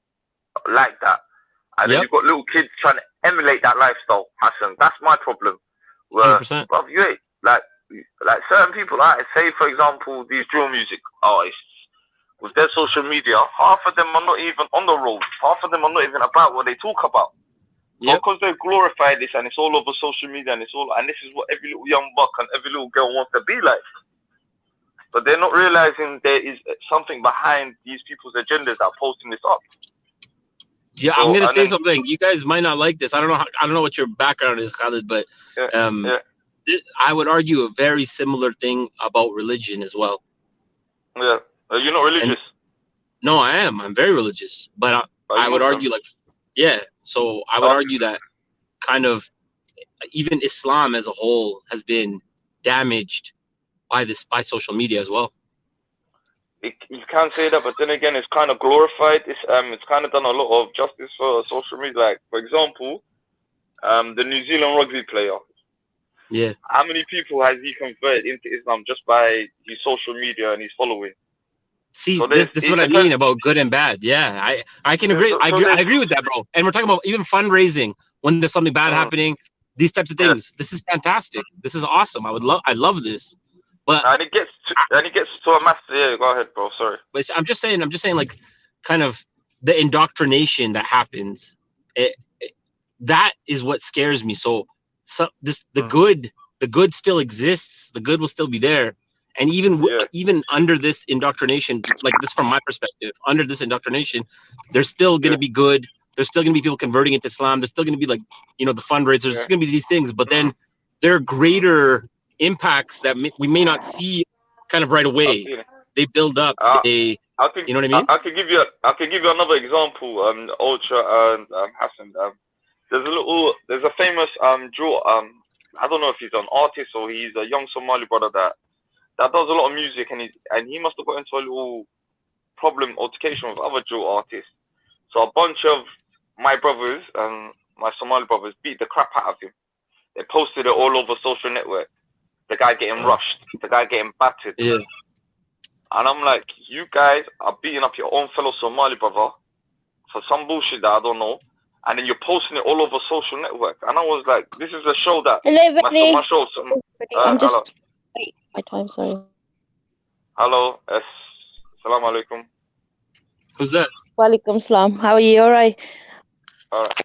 like that, and then you've got little kids trying to emulate that lifestyle. Hassan, that's my problem. 100%. But like certain people, say for example these drill music artists with their social media, half of them are not even on the road. Half of them are not even about what they talk about. Because they glorify this and it's all over social media and this is what every little young buck and every little girl wants to be like. But they're not realizing there is something behind these people's agendas that are posting this up. Yeah, so, I'm gonna say something. You guys might not like this. I don't know what your background is, Khalid, but I would argue a very similar thing about religion as well. Yeah, you're not religious. No, I am. I'm very religious, but I would argue So I would argue that kind of even Islam as a whole has been damaged by social media as well. You can't say that, but then again, it's kind of glorified. It's kind of done a lot of justice for social media. Like for example, the New Zealand rugby player. Yeah. How many people has he converted into Islam just by his social media and his following? See, so this is what I mean about good and bad. Yeah, I can agree. I agree with that, bro. And we're talking about even fundraising when there's something bad happening. These types of things. This is fantastic. This is awesome. I love this. But and it gets to a master. Yeah, go ahead, bro. Sorry. But I'm just saying, like, kind of the indoctrination that happens. That is what scares me. So the good still exists. The good will still be there. And even under this indoctrination, like this from my perspective, under this indoctrination, there's still going to be good There's still going to be people converting into Islam. There's still going to be like, you know, the fundraisers. There's going to be these things, but then there are greater impacts that we may not see kind of right away. They build up. You know what I mean? I could give you another example. Ultra and Hassan. There's a famous draw. I don't know if he's an artist or he's a young Somali brother that does a lot of music, and he must have got into a little altercation with other drill artists. So a bunch of my brothers and my Somali brothers beat the crap out of him. They posted it all over social network. The guy getting rushed, the guy getting battered. Yeah. And I'm like, you guys are beating up your own fellow Somali brother for some bullshit that I don't know. And then you're posting it all over social network. And I was like, this is a show that... Hello, my show... I'm just... Hello. Wait, my time, sorry. Hello. Assalamu alaikum. Who's that? Walaikum salam. How are you? All right.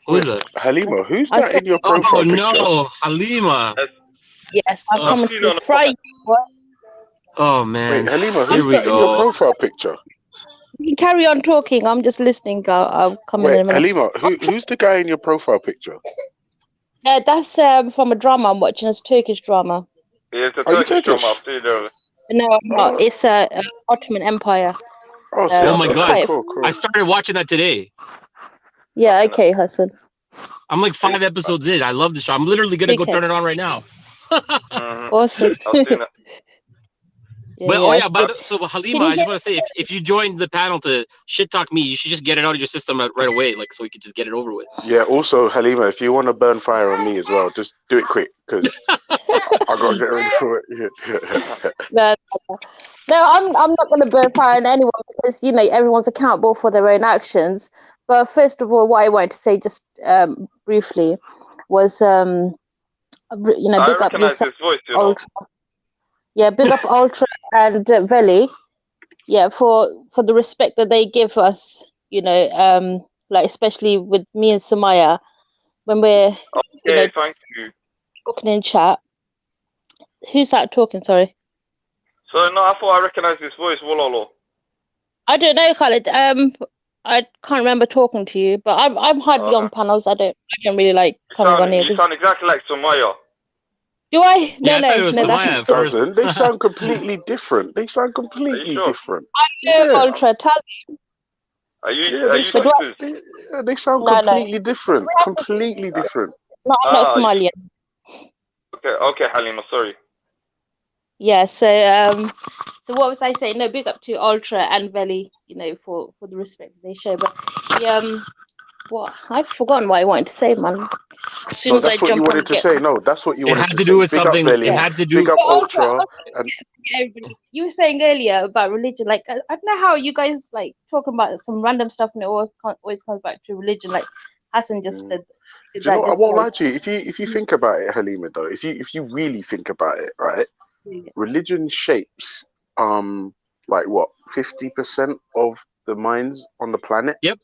Who is that? Halima, who's that in your profile picture? Oh, no. Halima. Yes, I'm coming to fry you. Oh, man. Wait, Halima, who's that in your profile picture? You can carry on talking. I'm just listening. I'll come in a minute. Halima, who's the guy in your profile picture? That's from a drama I'm watching. It's a Turkish drama. Yeah, it's a Turkish drama. No, I'm not. It's Ottoman Empire. Oh my God. Cool. I started watching that today. Yeah, okay, Hassan. I'm like 5 episodes in. I love the show. I'm literally going to go turn it on right now. Awesome. So Halima, I just want to say, if you joined the panel to shit talk me, you should just get it out of your system right away, like so we could just get it over with. Yeah. Also, Halima, if you want to burn fire on me as well, just do it quick because I gotta get ready for it. No, I'm not going to burn fire on anyone because everyone's accountable for their own actions. But first of all, what I wanted to say just briefly was, big up yourself. Voice, Ultra. Yeah, big up Ultra and Veli. Yeah, for the respect that they give us, like especially with me and Samaya when we're thank you. talking in chat. Who's that talking? Sorry. So no, I thought I recognized this voice. Wololo. I don't know, Khalid. I can't remember talking to you, but I'm hardly on panels. I don't really like coming on here. You sound exactly like Samaya. Do I? No, that's they sound completely different. They sound completely different. I know, Ultra. Tell me. They sound completely different. Completely different. No, I'm not Somalian. Okay, Halima, sorry. Yeah, so what was I saying? No, big up to Ultra and Veli, for the respect they show. But what I've forgotten what I wanted to say, man. As soon as that's what you wanted to say. No, that's what you wanted to say. It had to do with something. It had to do. Big up Ultra. Everybody. You were saying earlier about religion. Like I don't know how you guys like talking about some random stuff, and it always comes back to religion. Like Hassan just did. Do you know, I won't lie to you. If you think about it, Halima, though, if you really think about it, right, religion shapes like what 50% of the minds on the planet. Yep.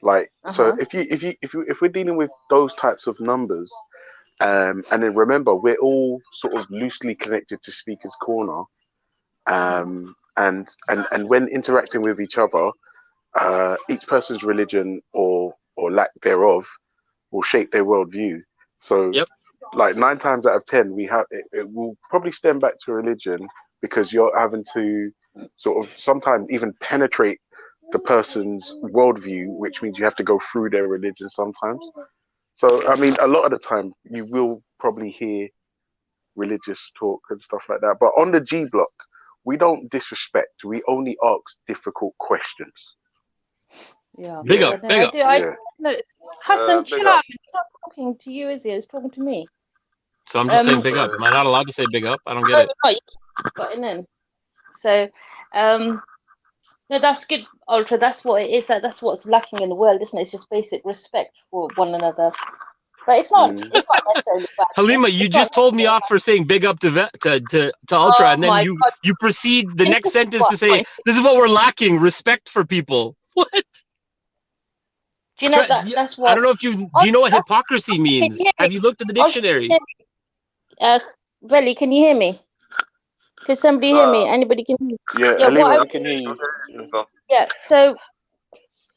Like so, if we're dealing with those types of numbers, and then remember we're all sort of loosely connected to Speaker's Corner, and when interacting with each other, each person's religion or lack thereof will shape their worldview. So, like 9 times out of 10, it will probably stem back to religion because you're having to sort of sometimes even penetrate the person's worldview, which means you have to go through their religion sometimes. So, I mean, a lot of the time you will probably hear religious talk and stuff like that. But on the G Block, we don't disrespect. We only ask difficult questions. Yeah. Big up. No, Hassan, chill out. He's not talking to you, is he? He's talking to me. So I'm just saying big up. Am I not allowed to say big up? I don't get it. No, you got it in. So, no, that's good, Ultra. That's what it is. That's what's lacking in the world, isn't it? It's just basic respect for one another. But it's not. It's not necessarily bad. Halima, you just told me off for saying big up to Ultra, and then you proceed the next sentence to say this is what we're lacking: respect for people. What? Do you know that's what? I don't know if do you know what hypocrisy means? Have you looked at the dictionary? Veli, can you hear me? Can somebody hear me? Anybody can hear me? Yeah, Halima, I can hear you. Yeah, so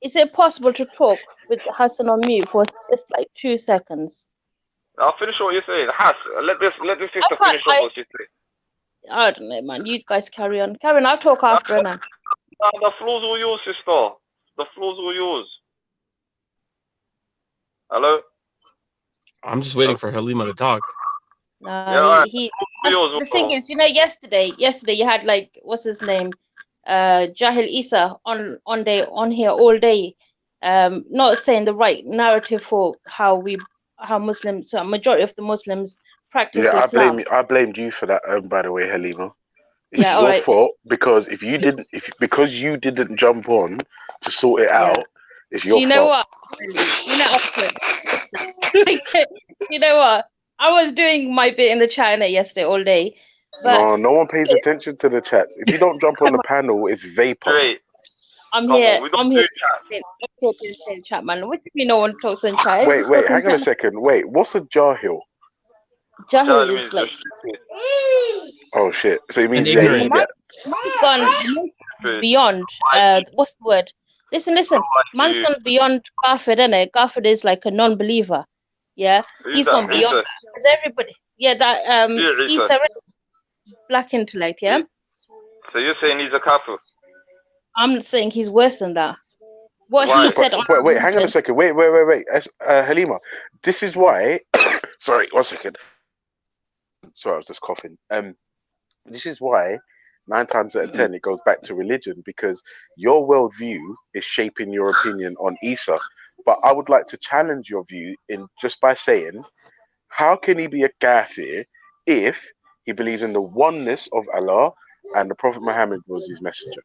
Is it possible to talk with Hassan on mute for just like 2 seconds? I'll finish what you're saying. Has, let this sister finish up what she's saying. I don't know, man. You guys carry on. Karen, I'll talk after now. The floor's all yours, sister. The floor's all yours. Hello? I'm just waiting for Halima to talk. No, the thing is, yesterday you had like, what's his name? Jahil Isa on here all day, not saying the right narrative for how Muslims, so majority of the Muslims practice Islam. I blamed you for that. By the way, Halima, it's your fault because because you didn't jump on to sort it out. It's your fault. You know what? I was doing my bit in the chat yesterday all day. But no one pays attention to the chats. If you don't jump on the panel, it's vapor. I'm here to say chat, man. What do you mean no one talks in chat? Wait, hang on a second. Wait, what's a jahil? Jahil is like... Oh, shit. So you mean... Man's gone beyond... what's the word? Listen. Man's gone beyond Kafir, innit? Kafir is like a non-believer. Yeah? He's gone beyond that. Because everybody... Yeah, that... Isa... Black intellect, yeah? So you're saying he's a kafir? I'm saying he's worse than that. What he said on... Wait, hang on a second. Wait. Halima, this is why... Sorry, 1 second. Sorry, I was just coughing. This is why 9 times out of 10 it goes back to religion, because your worldview is shaping your opinion on Isa. But I would like to challenge your view just by saying, how can he be a kafir if he believes in the oneness of Allah and the Prophet Muhammad was his messenger?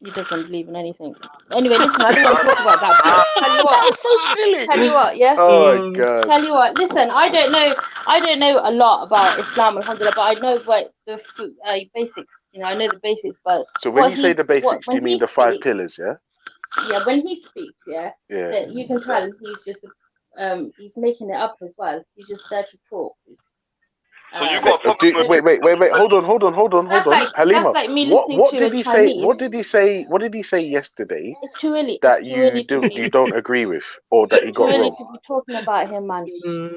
He doesn't believe in anything. Anyway, listen, I don't want to talk about that. Tell you what, that's so silly. Tell you what, yeah. Oh my God. Tell you what, listen, I don't know a lot about Islam, alhamdulillah, but I know what the basics. I know the basics. But so when you say the basics, do you mean the 5 pillars? Yeah. Yeah, when he speaks, you can tell he's just he's making it up as well. He's just there to talk. So you got wait. Hold on. Halima, like what did he say? What did he say yesterday? It's too early. That you don't agree with, or that he got wrong. It's too early to be talking about him, man.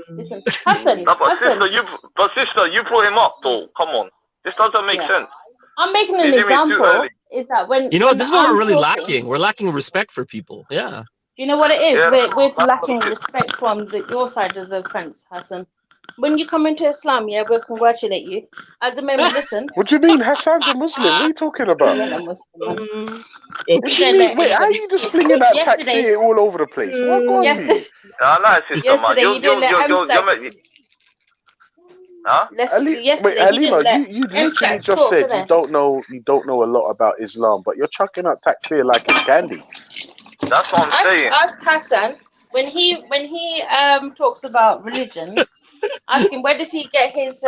Listen, Hassan. Sister, you brought him up, though. Come on, this doesn't make sense. I'm making an example. Is that when this is what we're really lacking? We're lacking respect for people. Yeah. You know what it is? Yeah. We're lacking respect from your side of the fence, Hassan. When you come into Islam, we'll congratulate you. At the moment, listen. What do you mean? Hassan's a Muslim. What are you talking about? Wait, how are you just flinging that takfir all over the place? What going on? Yesterday, you didn't let Huh? Wait, Halima, you literally just said you don't know a lot about Islam, but you're chucking up takfir like it's candy. That's what I'm saying. Ask Hassan when he talks about religion. Ask him where does he get his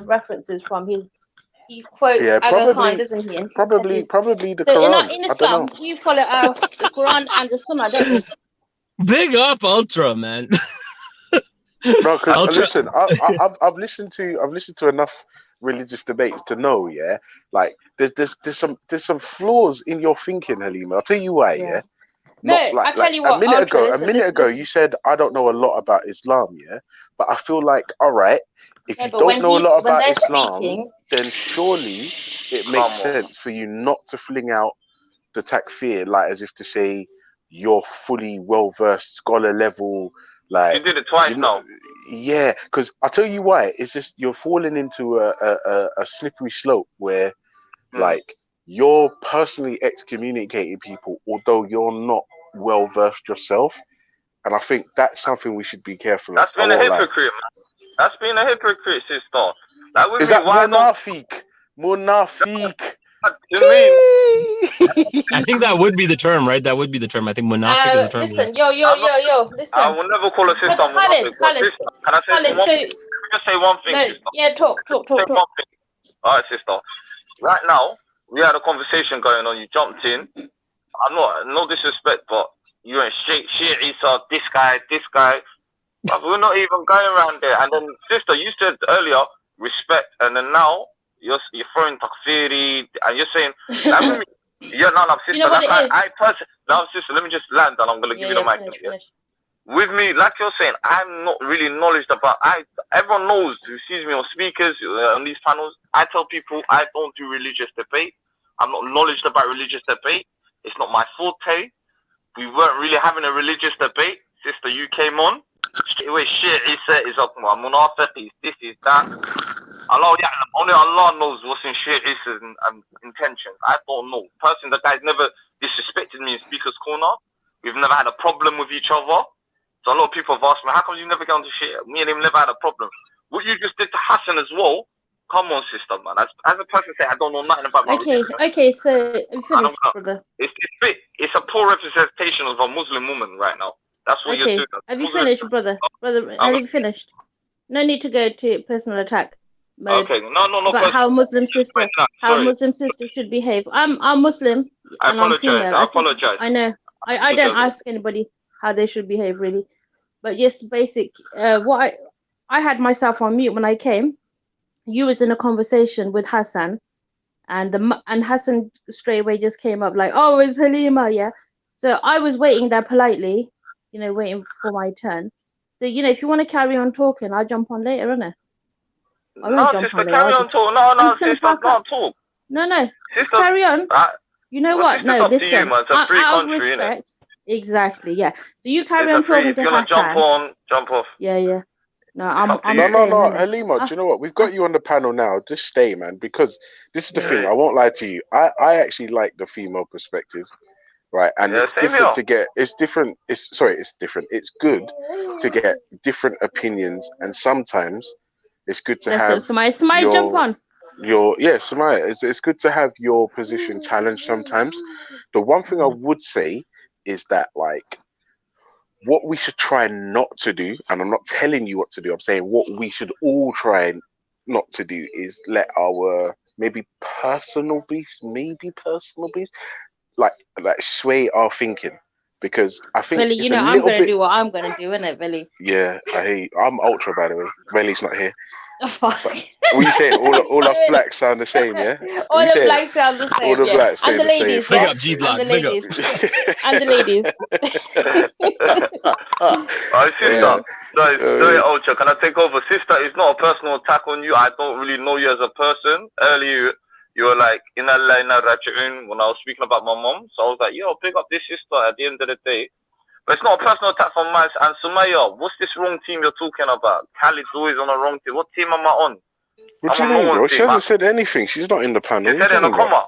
references from. He quotes Aga Khan, doesn't he? Probably the Quran. In Islam, we follow the Quran and the Sunnah, don't we? Big up, Ultra, man. Bro, because listen, I've listened to enough religious debates to know, like there's some flaws in your thinking, Halima. I'll tell you why, I'll tell you what. A minute ago, you said I don't know a lot about Islam, but I feel like, all right, if you don't know a lot about Islam, then surely it makes sense for you not to fling out the takfir, like as if to say you're fully well versed, scholar level. Like you did it twice now. Yeah, because I'll tell you why. It's just you're falling into a slippery slope where, like, you're personally excommunicating people, although you're not well versed yourself. And I think that's something we should be careful of. That's being a hypocrite, man. That's being a hypocrite, sister. Is that Munafiq? Munafiq. I think that would be the term, right? That would be the term. I think Munafiq is the term. Listen, yo, listen. I will never call a sister Munafiq. Can I say one thing? Just say one thing, sister. Yeah, talk. All right, sister. Right now, we had a conversation going on. You jumped in. I'm not, no disrespect, but you went straight, Isa, this guy. But we're not even going around there. And then, sister, you said earlier, respect. And then now, you're throwing takfiri, and you're saying, Yeah, no, sister. You know what it is? Sister, let me just land and I'm going to give you the mic. Finish. With me, like you're saying, I'm not really knowledgeable about. Everyone knows who sees me on speakers on these panels. I tell people I don't do religious debate. I'm not knowledgeable about religious debate. It's not my forte. We weren't really having a religious debate. Sister, you came on. Straight away, shit, he said, is up, Munafiq, this is that. Only Allah knows what's in shit and intentions. I don't know. Personally, the guy's never disrespected me in Speaker's Corner. We've never had a problem with each other. So a lot of people have asked me, how come you never get onto shit? Me and him never had a problem. What you just did to Hassan as well, come on, sister, man. As a person saying I don't know nothing about my religion. Okay, so finish, brother. It's a poor representation of a Muslim woman right now. That's what you're doing. Have you finished, brother? Have you finished? No need to go to personal attack mode. Okay, no. But how Muslim sister should behave. I'm Muslim and I'm female. I apologize. I know. I don't ask anybody how they should behave really, but yes, basic. What I had myself on mute when I came. You was in a conversation with Hassan, and Hassan straight away just came up like, oh, it's Halima, yeah. So I was waiting there politely, waiting for my turn. So if you want to carry on talking, I'll jump on later, innit? No, sister, carry on talk. No, sister, don't talk. No, just carry on. You know what? No, listen. You, man. It's a free country, respect, innit? Exactly, yeah. So you carry on talking to Hassan. If you're gonna jump on, jump off. Yeah. No, I'm No, Halima, do you know what? We've got you on the panel now. Just stay, man, because this is the thing. I won't lie to you. I actually like the female perspective, right? And it's different to get. It's different. It's different. It's good to get different opinions, and sometimes it's good to have. Samaya, jump on. Samaya. It's good to have your position challenged sometimes. The one thing I would say is that, like, what we should try not to do, and I'm not telling you what to do, I'm saying what we should all try not to do is let our maybe personal beefs, like sway our thinking. Because I think Veli, I'm going to do what I'm going to do, innit, Veli? Yeah, I hear you. I'm ultra, by the way. Veli's not here. Oh, fine. What are you saying? All us blacks sound the same, yeah? All the blacks sound the same, all the blacks and the ladies, Big up G-Block, and the ladies. And the ladies. Sister, sorry, Ultra, can I take over? Sister, it's not a personal attack on you. I don't really know you as a person. Earlier, you were like, Inna Allah, Inna Raji'un, when I was speaking about my mom. So I was like, yo, pick up this sister at the end of the day. But it's not a personal attack from Miles and Sumaya. What's this wrong team you're talking about? Khalid's always on the wrong team. What team am I on? What do you mean, bro? She hasn't said anything. She's not in the panel. She said it in the comment.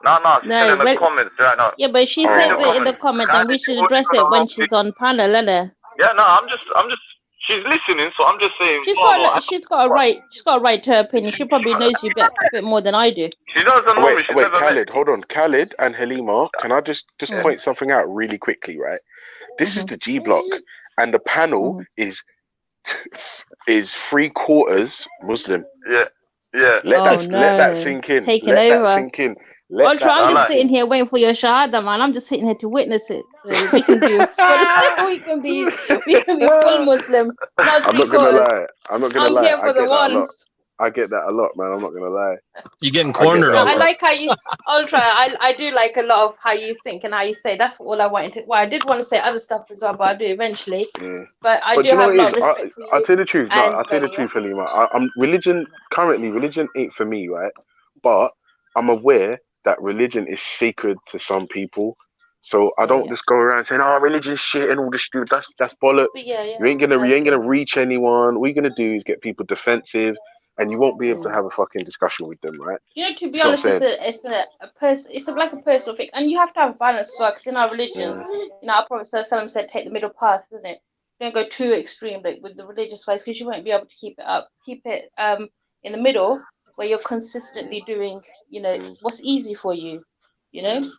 No, she said in the comments right now. Yeah, but she says it in the comment, and we should address it when she's on panel, innit? Yeah, no, I'm just. She's listening, so I'm just saying. She's got a right to her opinion. She probably knows you a bit more than I do. She doesn't know me. Wait, Khalid, hold on. Khalid and Halima, can I just point something out really quickly, right? This is the G Block, and the panel is 3/4 Muslim. Yeah. Let that sink in. That sink in. I'm just sitting here waiting for your shahada, man. I'm just sitting here to witness it. So we can do we can be full Muslim. I'm not gonna lie. I'm here for the ones. I get that a lot, man. I'm not gonna lie. You're getting cornered. I like how you, Ultra. I do like a lot of how you think and how you say. That's all I wanted to. Well, I did want to say other stuff as well, but I'll do eventually. Yeah. But I do have a lot of respect for you. I'll tell you the truth. I'll tell you the truth, Halima. Religion ain't for me, right? But I'm aware that religion is sacred to some people. So I don't just go around saying, "Oh, religion's shit" and all this shit. That's bollocks. You ain't gonna reach anyone. What you're gonna do is get people defensive. And you won't be able to have a fucking discussion with them, right? To be honest, it's like a personal thing, and you have to have balance as well. Because in our religion, our Prophet ﷺ said, "Take the middle path," isn't it? Don't go too extreme, like with the religious ways, because you won't be able to keep it up. Keep it in the middle, where you're consistently doing, what's easy for you, And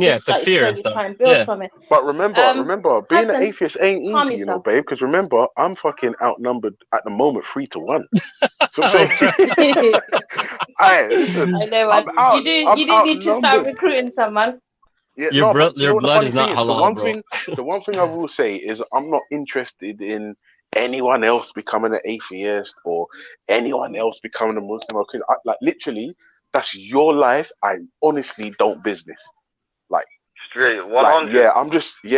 just, the fear and stuff. Try and build from it. But remember, being an atheist ain't easy, babe. Because remember, I'm fucking outnumbered at the moment 3-1. So I'm saying, I know, man. You need to start recruiting someone. Yeah, your blood is not halal, The one thing I will say is I'm not interested in anyone else becoming an atheist or anyone else becoming a Muslim. Because literally, That's your life. I honestly don't business. Like straight 100. Like, I'm just you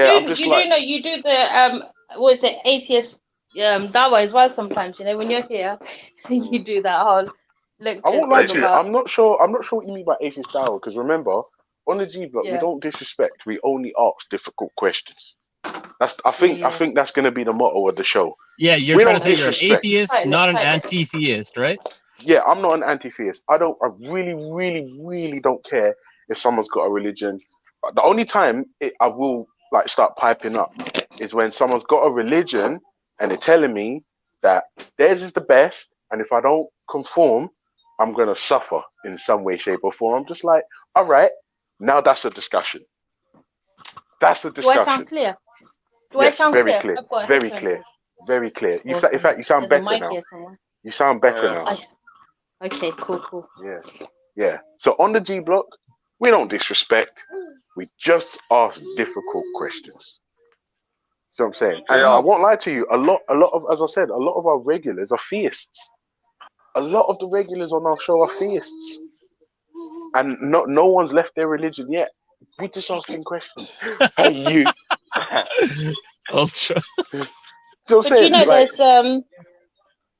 do the what is it, atheist dawah as well sometimes, when you're here. You do that whole lecture. I won't lie to you, I'm not sure what you mean by atheist dawah, because remember, on the G Block, we don't disrespect, we only ask difficult questions. I think that's going to be the motto of the show. Yeah, you're trying to say you're an atheist, not an anti-theist, right? Yeah, I'm not an anti-theist. I really, really, really don't care if someone's got a religion. The only time I will like start piping up is when someone's got a religion and they're telling me that theirs is the best, and if I don't conform, I'm going to suffer in some way, shape, or form. I'm just like, all right, now that's a discussion. That's a discussion. Do I sound clear? Yes, very clear. Very clear. Very clear. In fact, you sound better now. You sound better now. Okay, cool. Yeah. So on the G Block, we don't disrespect. We just ask difficult questions. See what I'm saying? And I won't lie to you. A lot of, as I said, a lot of our regulars are theists. A lot of the regulars on our show are theists, and no one's left their religion yet. We just asking questions. Hey, you. Ultra. So saying,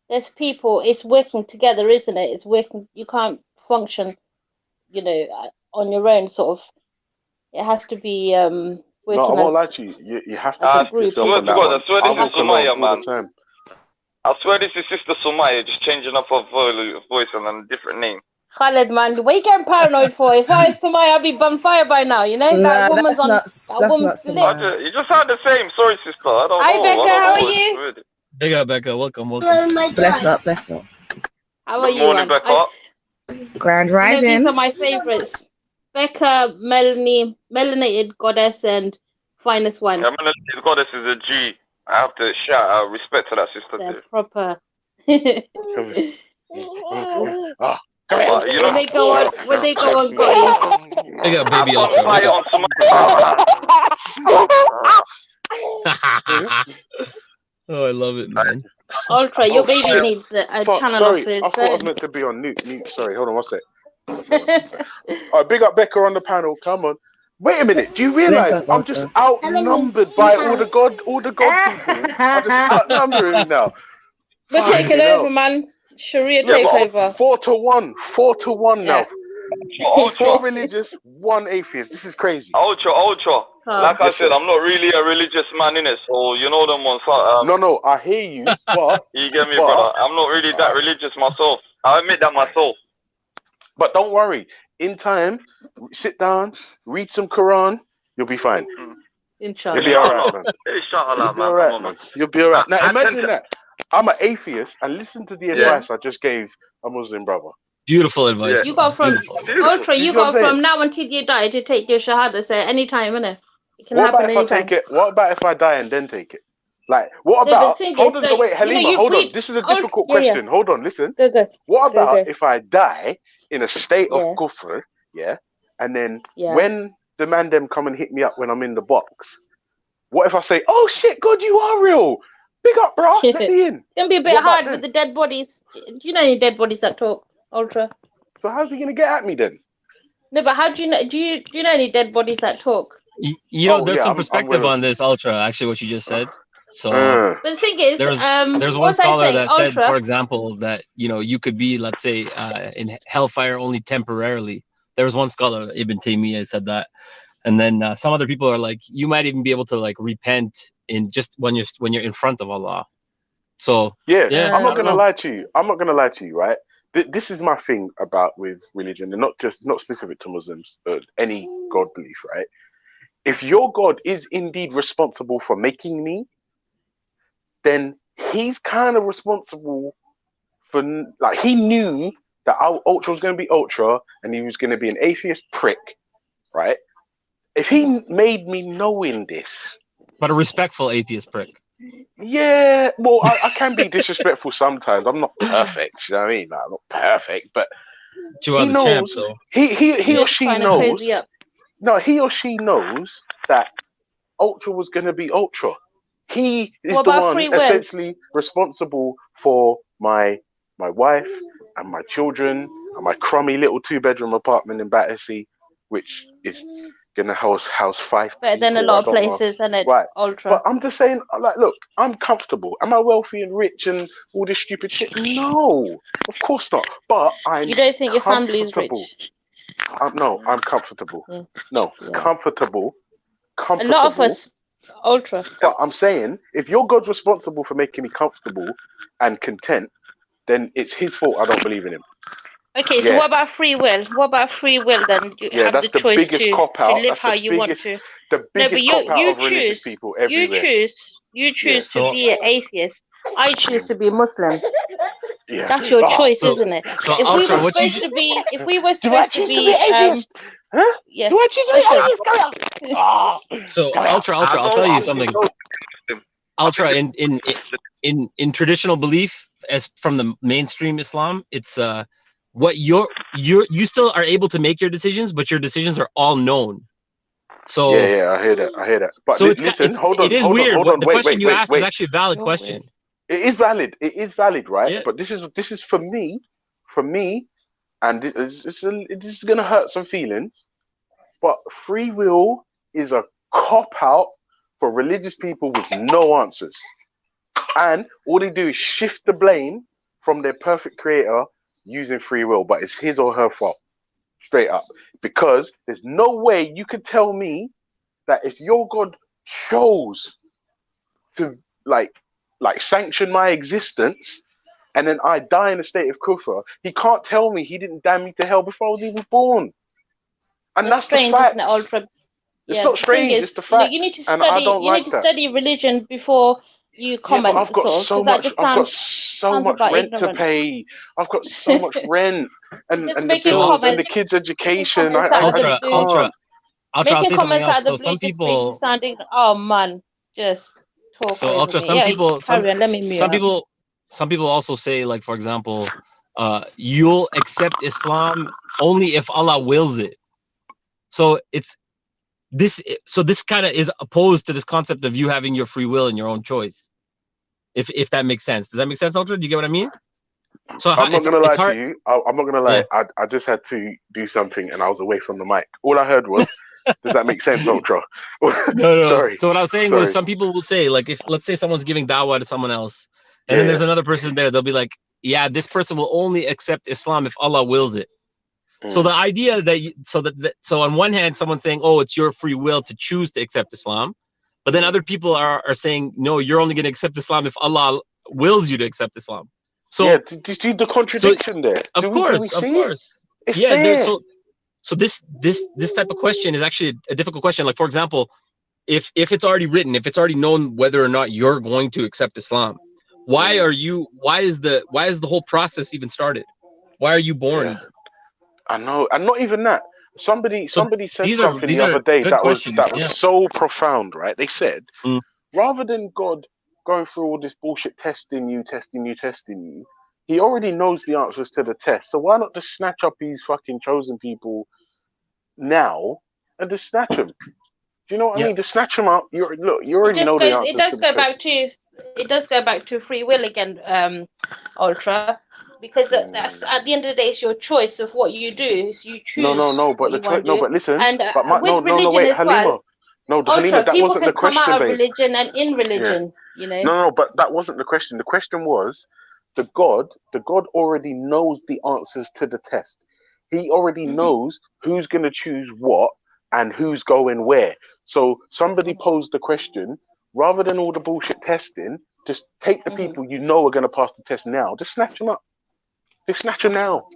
there's people. It's working together, isn't it? It's working. You can't function, on your own. Sort of. It has to be working. No, I won't lie to you. You have to speak to yourself on that one. I swear this is Sumaya, man. I swear this is Sister Sumaya, just changing up her voice and a different name. Khaled, man, what are you getting paranoid for? If I was Sumaya, I'd be on fire by now, that woman's on. That's not Sumaya. You just sound the same. Sorry, sister. I don't know. Hi, Becca. How are you? Big up, Becca. Welcome. Bless up. How are you? Good morning, Becca. Grand Rising. These are my favorites. Becca, Melanie, Melanated Goddess, and Finest One. Yeah, Melanated Goddess is a G. I have to shout out respect to that sister. They're proper. When they go on, I got baby Oh, I love it, man. Ultra, your baby needs a channel sorry, of his. I thought I was meant to be on mute. Sorry, hold on one sec. All right, big up Becca on the panel. Come on. Wait a minute. Do you realize I'm just outnumbered by all the god people? I'm just outnumbering now. We're taking over, man. Sharia takes over. 4-1 now. 4 religious, 1 atheist. This is crazy. Ultra. Like I said, I'm not really a religious man, innit? So you know them ones. No, I hear you, but you get me, brother. I'm not really that religious myself. I admit that myself. But don't worry. In time, sit down, read some Quran. You'll be fine. Inshallah. You'll be all right, man. Inshallah, man. All right, man. You'll be all right. Now imagine that. I'm an atheist and listen to the advice I just gave a Muslim brother. Beautiful advice. You go from Ultra. You go from now until you die to take your shahada. Say anytime, innit? It can happen anytime. What about if I die and then take it? Like, what about? Hold on, wait, Halima, hold on. This is a difficult question. Yeah. Hold on, listen. What about if I die in a state of kufr, and then when the man them come and hit me up when I'm in the box, what if I say, "Oh shit, God, you are real. Big up, bro. Let me in." It's gonna be a bit hard with the dead bodies. Do you know any dead bodies that talk, Ultra? So how's he gonna get at me then? No, but how do you know? Do you know any dead bodies that talk? There's some perspective on this, Ultra. Actually, what you just said. So, but the thing is, there's one scholar that said, for example, that you could be, let's say, in hellfire only temporarily. There was one scholar, Ibn Taymiyyah, said that, and then some other people are like, you might even be able to like repent in just when you're in front of Allah. So I'm not gonna lie to you. Right? This is my thing about with religion, and not specific to Muslims, but any God belief. Right? If your God is indeed responsible for making me, then he's kind of responsible for, like, he knew that Ultra was going to be Ultra and he was going to be an atheist prick, right? If he made me knowing this. But a respectful atheist prick. Yeah, well, I can be disrespectful sometimes. I'm not perfect, you know what I mean? Like, I'm not perfect, but he knows, he or she knows. No, he or she knows that Ultra was going to be Ultra. He is the one essentially responsible for my wife and my children and my crummy little 2-bedroom apartment in Battersea, which is gonna house 5 better people. than a lot of places, and it Right. ultra. But I'm just saying, like, look, I'm comfortable. Am I wealthy and rich and all this stupid shit? No, of course not. But I'm. You don't think your family is rich? No, I'm comfortable. Yeah. No, Yeah. comfortable. A lot of us, ultra. But I'm saying, if your God's responsible for making me comfortable and content, then it's his fault I don't believe in him. Okay, so what about free will? What about free will then? You have that's the choice biggest to cop-out. live how you want to. The biggest cop-out you of religious people everywhere. You choose to be an atheist. I choose to be Muslim. Yeah. That's your choice, isn't it? So if we were supposed to be, to be atheist? Huh? Yeah. Do I choose to be atheist? So Ultra, I'll tell you something. Ultra, in traditional belief, as from the mainstream Islam, it's what you still are able to make your decisions, but your decisions are all known. So yeah, I hear that. But so listen, hold on. It is weird. Hold on. The question you asked is actually a valid question. It is valid, right? Yeah. But this is for me, and it is gonna hurt some feelings. But free will is a cop-out for religious people with no answers. And all they do is shift the blame from their perfect creator using free will, but it's his or her fault. Straight up. Because there's no way you could tell me that if your God chose to like sanction my existence and then I die in a state of kufr, he can't tell me he didn't damn me to hell before I was even born. And that's strange, the fact. isn't it, Ultra? It's not strange, it's the fact. You need to study religion before you comment. But I've got so much rent to pay. I've got so much rent and the bills and the kids' education. Ultra. Making comments out of the blue just makes you sounding, oh man, just talk. So Ultra, some people also say, like, for example, you'll accept Islam only if Allah wills it. So this kind of is opposed to this concept of you having your free will and your own choice. If that makes sense. Does that make sense, Ultra? Do you get what I mean? So I'm not gonna lie to you. I'm not gonna lie. Yeah. I just had to do something and I was away from the mic. All I heard was, does that make sense, Ultra? No. Sorry. So what I was saying was, some people will say, like, if let's say someone's giving dawah to someone else, and then there's another person there, they'll be like, yeah, this person will only accept Islam if Allah wills it. So the idea that so on one hand, someone's saying, oh, it's your free will to choose to accept Islam, but then other people are saying, no, you're only going to accept Islam if Allah wills you to accept Islam. So do you see the contradiction there? Of course. It's there. So this type of question is actually a difficult question. Like, for example, if it's already written, if it's already known whether or not you're going to accept Islam, why is the whole process even started? Why are you born? Yeah. I know, and not even that. Somebody said something the other day that was so profound, right? They said, rather than God going through all this bullshit testing you, he already knows the answers to the test. So why not just snatch up these fucking chosen people now and just snatch them? Do you know what I mean? Just snatch them up. You already know the answers. It does go back to free will again, Ultra. Because that's at the end of the day, it's your choice of what you do. So you choose. No. But listen. And with religion as well. Halima, that wasn't the question. People can come out of religion and in religion. You know. No, but that wasn't the question. The question was, the God already knows the answers to the test. He already knows who's going to choose what and who's going where. So somebody posed the question, rather than all the bullshit testing, just take the people you know are going to pass the test now. Just snatch them up. Just snatch them now,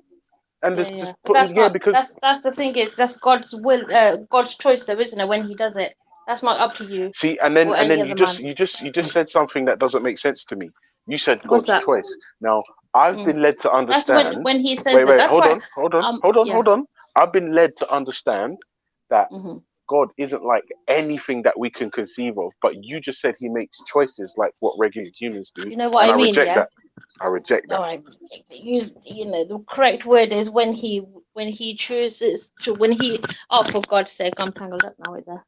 and just put them because that's the thing, is that's God's will, God's choice, though, isn't it? When He does it, that's not up to you. See, and then you just said something that doesn't make sense to me. You said God's choice. Now I've been led to understand. That's when He says it. Hold on. I've been led to understand that God isn't like anything that we can conceive of, but you just said He makes choices like what regular humans do. You know what I mean? I reject that. No, I reject it. The correct word is when he chooses to, oh, for God's sake, I'm tangled up now with that.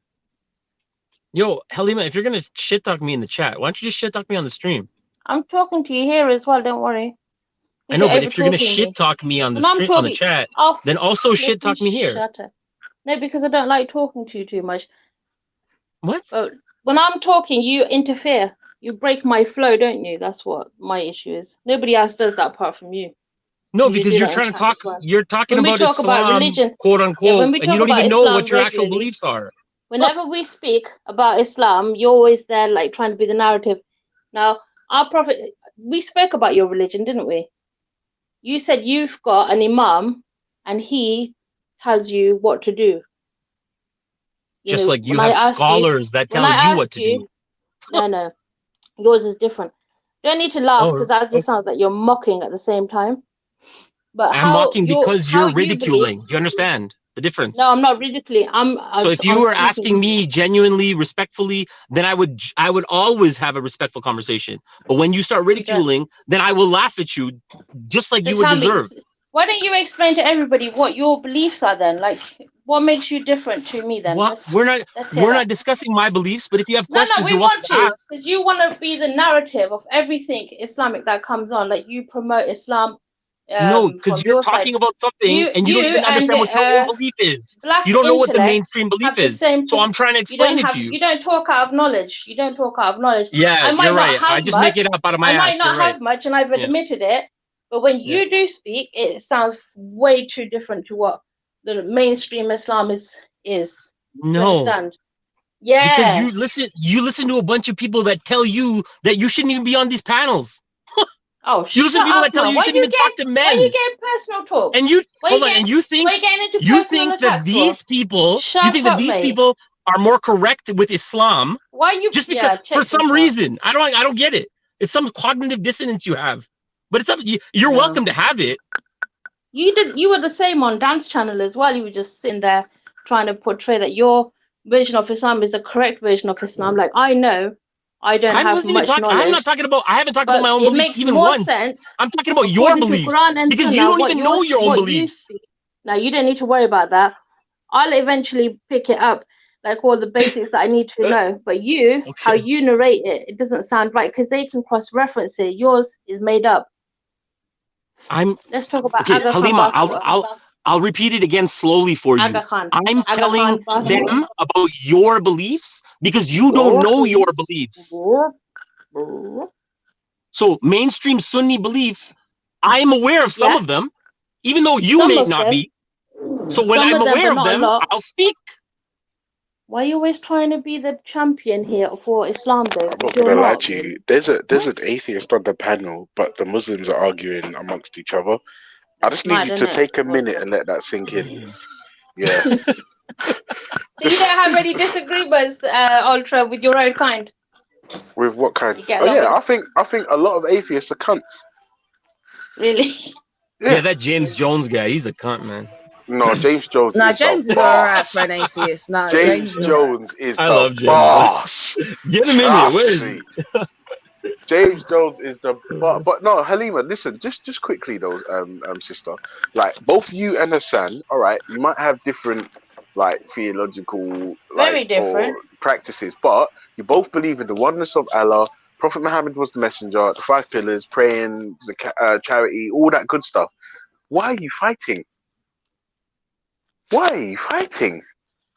Yo, Halima, if you're gonna shit talk me in the chat, why don't you just shit talk me on the stream? I'm talking to you here as well, don't worry. I know, but if you're gonna shit talk me on the stream, on the chat, then also shit talk me here. Shut up. No, because I don't like talking to you too much. What? But when I'm talking, you interfere. You break my flow, don't you? That's what my issue is. Nobody else does that apart from you. No, because you're trying to talk. You're talking about Islam, religion, quote unquote, and you don't even know what your actual beliefs are. Whenever we speak about Islam, you're always there, like trying to be the narrative. Now, our Prophet, we spoke about your religion, didn't we? You said you've got an imam, and he tells you what to do. Just like you have scholars that tell you what to do. No, yours is different. You don't need to laugh because that just sounds like you're mocking at the same time. But I'm mocking because you're ridiculing. Do you understand the difference? No, I'm not ridiculing. So if you were asking me genuinely, respectfully, then I would always have a respectful conversation. But when you start ridiculing, then I will laugh at you, just like you would deserve. Why don't you explain to everybody what your beliefs are then? Like, what makes you different to me then? We're not discussing my beliefs, but if you have questions, we want to, because you want to be the narrative of everything Islamic that comes on. Like you promote Islam. No, because you're talking about something and you don't even understand what your own belief is. You don't know what the mainstream belief is. So I'm trying to explain it to you. You don't talk out of knowledge. Yeah, you're right. I just make it up out of my ass. I might not have much, and I've admitted it. But when you do speak, it sounds way too different to what the mainstream Islam is. No. Understand? Yeah. Because you listen to a bunch of people that tell you that you shouldn't even be on these panels. Oh, you listen to people that tell you shouldn't even talk to men. Why are you getting personal talk? And you think that these people are more correct with Islam? Why you just because for some reason? I don't get it. It's some cognitive dissonance you have. But it's up. You're welcome to have it. You were the same on Dance Channel as well. You were just sitting there trying to portray that your version of Islam is the correct version of Islam. Like I know. I don't have much knowledge. I haven't talked about my own beliefs even once. I'm talking about your beliefs because you don't even know your own beliefs. Now you don't need to worry about that. I'll eventually pick it up, like all the basics that I need to know. But how you narrate it, it doesn't sound right because they can cross-reference it. Yours is made up. Let's talk about Aga Halima. Khan. I'll repeat it again slowly for you. I'm telling them about your beliefs because you don't know your beliefs. So mainstream Sunni belief, I'm aware of some of them, even though you may not be. So when I'm aware of them, I'll speak. Why are you always trying to be the champion here for Islam though? I'm not gonna lie to you. There's an atheist on the panel, but the Muslims are arguing amongst each other. I just need you to take a minute and let that sink in. Yeah. So you don't have any disagreements, Ultra, with your own kind? With what kind? I think a lot of atheists are cunts. Really? Yeah, that James Jones guy, he's a cunt, man. No, James Jones. No, James is alright for an atheist. No, James Jones is I love James. boss. Get him in here. Where is he? James Jones is the but no, Halima, listen, just quickly though, sister. Like both you and Hassan, all right, you might have different like theological very different practices, but you both believe in the oneness of Allah. Prophet Muhammad was the messenger, the 5 pillars, praying, charity, all that good stuff. Why are you fighting? Why are you fighting?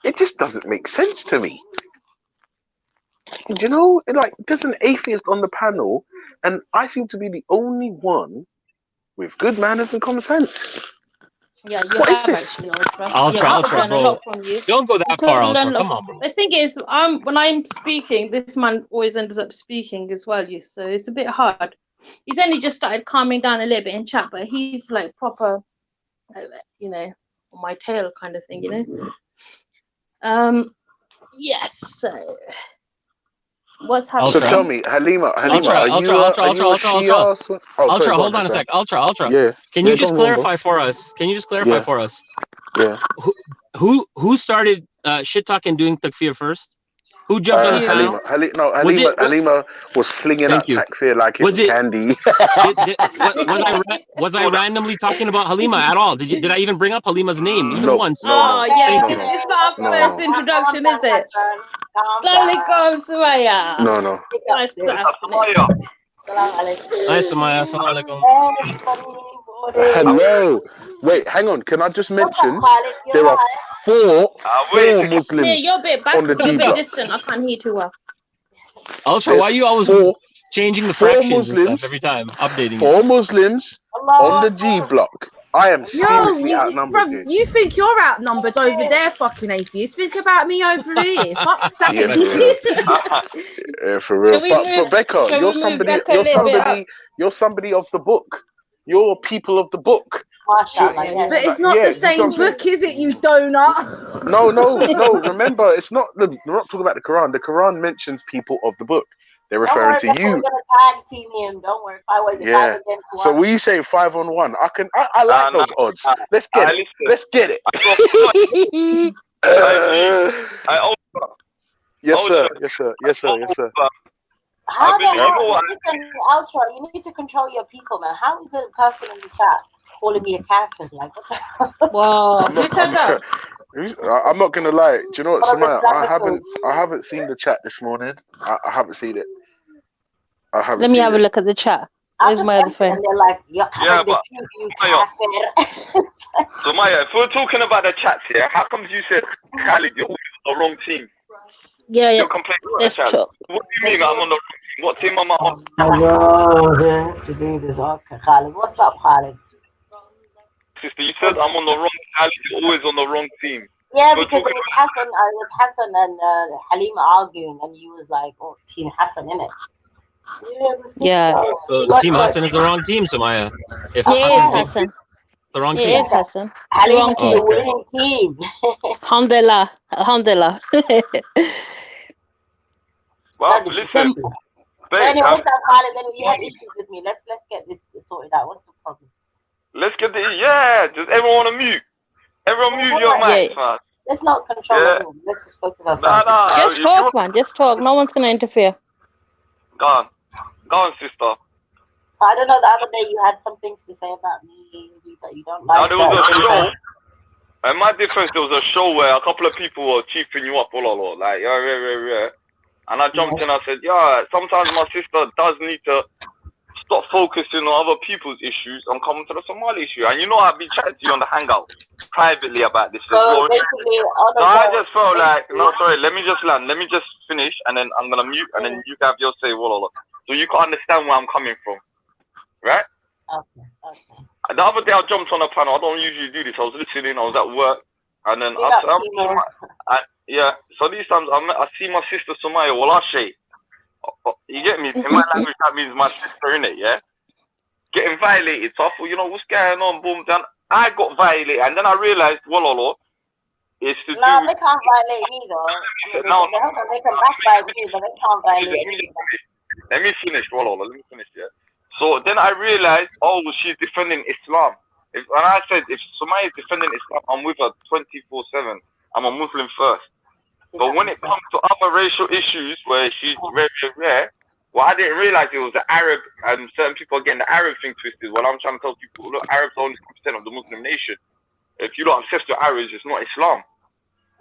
It just doesn't make sense to me. You know, like there's an atheist on the panel, and I seem to be the only one with good manners and common sense. Yeah, you have actually, Ultra, bro. Don't go that far, Ultra. Come on, bro. The thing is, when I'm speaking, this man always ends up speaking as well. So it's a bit hard. He's only just started calming down a little bit in chat, but he's like proper, you know, on my tail kind of thing, you know. Yes. So. What's happening? So tell me, Halima, are you Ultra, hold on a sec. Ultra. Yeah. Can you just clarify for us? Yeah. Who started shit talking doing takfir first? Who jumped on the panel? Halima was flinging out takfir like it was candy. Was I randomly talking about Halima at all? Did I even bring up Halima's name even once? Oh yeah, it's not our first introduction, is it? Slowly go, Sumaya. No. Hi, Sumaya. Assalamu alaikum. Hello. Wait, hang on. Can I just mention there are four Muslims Yeah, you're a bit back. on the You're G a bit block. distant. I can't hear you too well. Ultra, why are you always changing the fractions and stuff every time, updating Four Muslims on the G block. I am seriously outnumbered here. You think you're outnumbered over there, fucking atheist? Think about me over here. Fuck's sake. Yeah, for real. But Becca, you're somebody of the book. You're people of the book. But it's not the same book, is it, you donut? No. Remember, it's not. We're not talking about the Quran. The Quran mentions people of the book. They're referring to you. We're gonna tag team him. Don't worry. Yeah. So when you say 5-on-1, I like those odds. Let's get it. Let's get it. Yes, sir. Listen, Ultra, you need to control your people, man. How is a person in the chat calling me a kafir? Like, what the hell? Wow, who said that? I'm not gonna lie. Do you know what, Samaya? I haven't seen the chat this morning. I haven't seen it. Let me have a look at the chat. Where's my other phone? And they're like, you're coming to shoot you, kafir. So Maya, if we're talking about the chats here, how come you said Khalid, you're always on the wrong team? Yeah. You're complaining about the chat. What do you mean I'm on the wrong team? What team am I on? Hello, to do this. Okay, Khalid. What's up, Khalid? Sister, you said I'm on the wrong team. Khalid, you're always on the wrong team. Yeah, because it was Hassan and Halima arguing, and you was like, "Oh, Team Hassan, innit?" Yeah. So Team Hassan is the wrong team, Sumaya. If Hassan. It's the wrong team. It is Hassan. Halima is the winning team. Alhamdulillah. Well, listen. So anyway, what's up, Khalid? Then you had issues with me. Let's get this sorted out. What's the problem? Let's get just everyone on mute. Everyone mute your mics, man. Let's not control everyone. Let's just focus ourselves. Just talk, man. Just talk. No one's gonna interfere. Go on, sister. I don't know. The other day you had some things to say about me that you don't like. Now there was a show. And my difference, there was a show where a couple of people were chiefing you up, like yeah. And I jumped in. I said, yeah. Sometimes my sister does need to stop focusing on other people's issues and come to the Somali issue. And you know, I've been chatting to you on the Hangout privately about this. So basically, I just felt like, no, sorry, let me just land. Let me just finish, and then I'm going to mute, and then you have your say, so you can understand where I'm coming from. Right? Okay. The other day, I jumped on a panel. I don't usually do this. I was listening. I was at work. And then so these times, I see my sister Sumaya, Walashe. You get me? In my language, that means my sister, innit, yeah? Getting violated. So I thought, you know, what's going on? Boom, then I got violated. And then I realized, it's to do... No, they can't violate me, though. They can backbite me, but they can't violate me. Let me finish, yeah? So then I realized, she's defending Islam. And I said, if Sumaya is defending Islam, I'm with her 24/7. I'm a Muslim first. But when it comes to other racial issues where she's very rare, I didn't realize it was the Arab, and certain people are getting the Arab thing twisted. Well, I'm trying to tell people, look, Arabs are only 10% of the Muslim nation. If you don't obsess with Arabs, it's not Islam.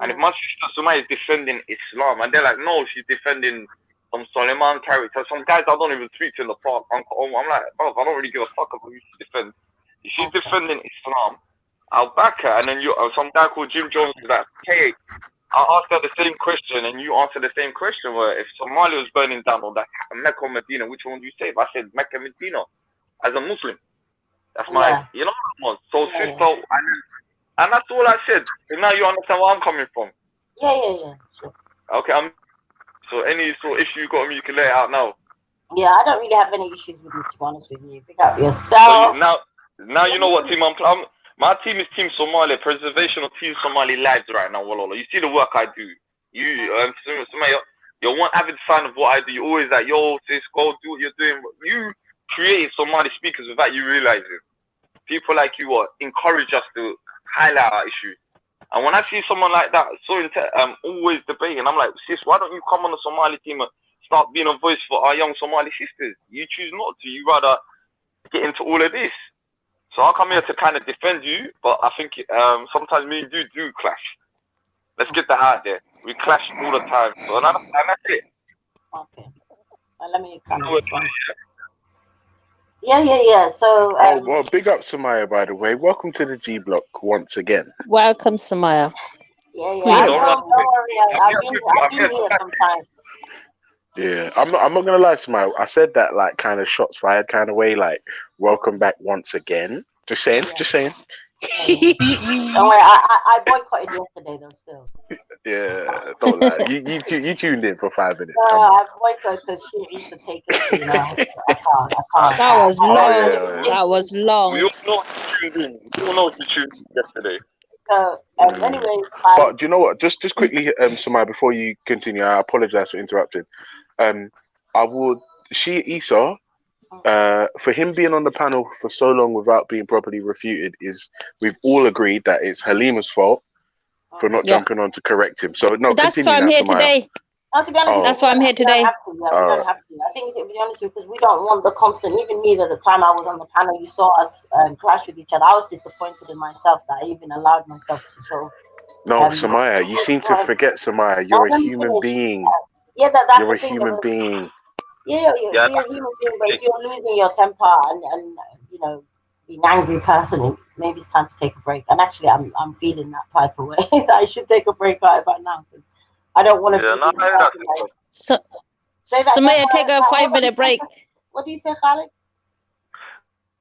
And if my sister Sumaya is defending Islam, and they're like, no, she's defending some Suleiman character, some guys I don't even speak to in the park, I'm like, I don't really give a fuck about who she defends. If she's defending Islam, I'll back her. And then some guy called Jim Jones was like, hey, I asked her the same question, and you answered the same question. Where if Somalia was burning down, or that Mecca or Medina, which one do you save? I said Mecca, Medina, as a Muslim. That's my, you know what? So sister, and that's all I said. And now you understand where I'm coming from. Yeah. Sure. Okay, so any sort of issue you got me, you can lay it out now. Yeah, I don't really have any issues with you, to be honest with you. Pick up yourself. So now you know what team I'm playing. My team is Team Somalia, Preservation of Team Somali Lives right now, You see the work I do. You're one avid fan of what I do. You're always like, yo, sis, go do what you're doing. You create Somali speakers without you realizing. People like you encourage us to highlight our issues. And when I see someone like that, always debating, I'm like, sis, why don't you come on the Somali team and start being a voice for our young Somali sisters? You choose not to. You rather get into all of this. So I'll come here to kind of defend you, but I think sometimes me and you do clash. Let's get that out there. We clash all the time. So and that's it. Okay. Let me come this one. Yeah. So. Oh well, big up Samaya, by the way. Welcome to the G Block once again. Welcome, Samaya. Yeah. Yeah, Don't worry. I've been here sometime. Yeah, I'm not gonna lie, Samaya. I said that like kind of shots fired kind of way, like welcome back once again. Just saying. Don't worry. I boycotted yesterday though. Still. Yeah, don't lie. You tuned in for 5 minutes. I boycotted because she used to take it. You know, I can't. That was long. Yeah. That was long. We all know you tuned in. We all know you tuned in yesterday. So, anyways, but do you know what? Just quickly, Samaya, before you continue, I apologize for interrupting. Esau, for him being on the panel for so long without being properly refuted, we've all agreed that it's Halima's fault for not jumping on to correct him. So no, that's why I'm here today. No, to be honest, that's why I'm here today. We don't have to. I think, to be honest with you, because we don't want the constant. Even me, at the time I was on the panel, you saw us clash with each other. I was disappointed in myself that I even allowed myself to sort of. No, Samaya, you seem to forget, Samaya. You're a human being. Yeah, that's you're the a thing. human being. Yeah, you're a human being. But if you're losing your temper and you know, being an angry person, maybe it's time to take a break. And actually, I'm feeling that type of way. I should take a break right about now because I don't want to be So, Samaya, take a 5-minute break. What do you say, Khalid?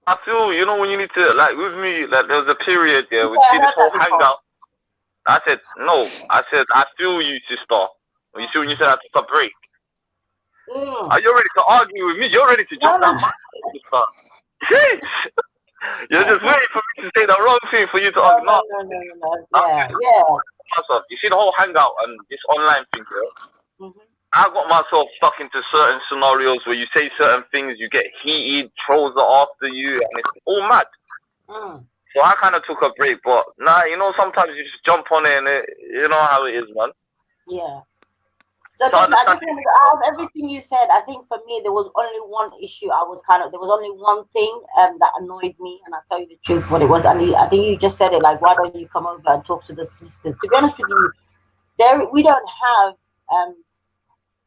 I feel, you know, when you need to, like, with me, like, there was a period, we see this whole hangout. I said, I feel you, sister. When you said I took a break. Are you ready to argue with me? You're ready to jump down my sister. You're just waiting for me to say the wrong thing for you to argue. No. Yeah. You see the whole hangout and this online thing, I got myself stuck into certain scenarios where you say certain things, you get heated, trolls are after you, and it's all mad. So I kind of took a break, but you know, sometimes you just jump on it and you know how it is, man. Yeah. So I just wanted to, out of everything you said, I think for me there was only one issue. There was only one thing that annoyed me, and I'll tell you the truth what it was. And I think you just said it, like, why don't you come over and talk to the sisters? To be honest with you, we don't have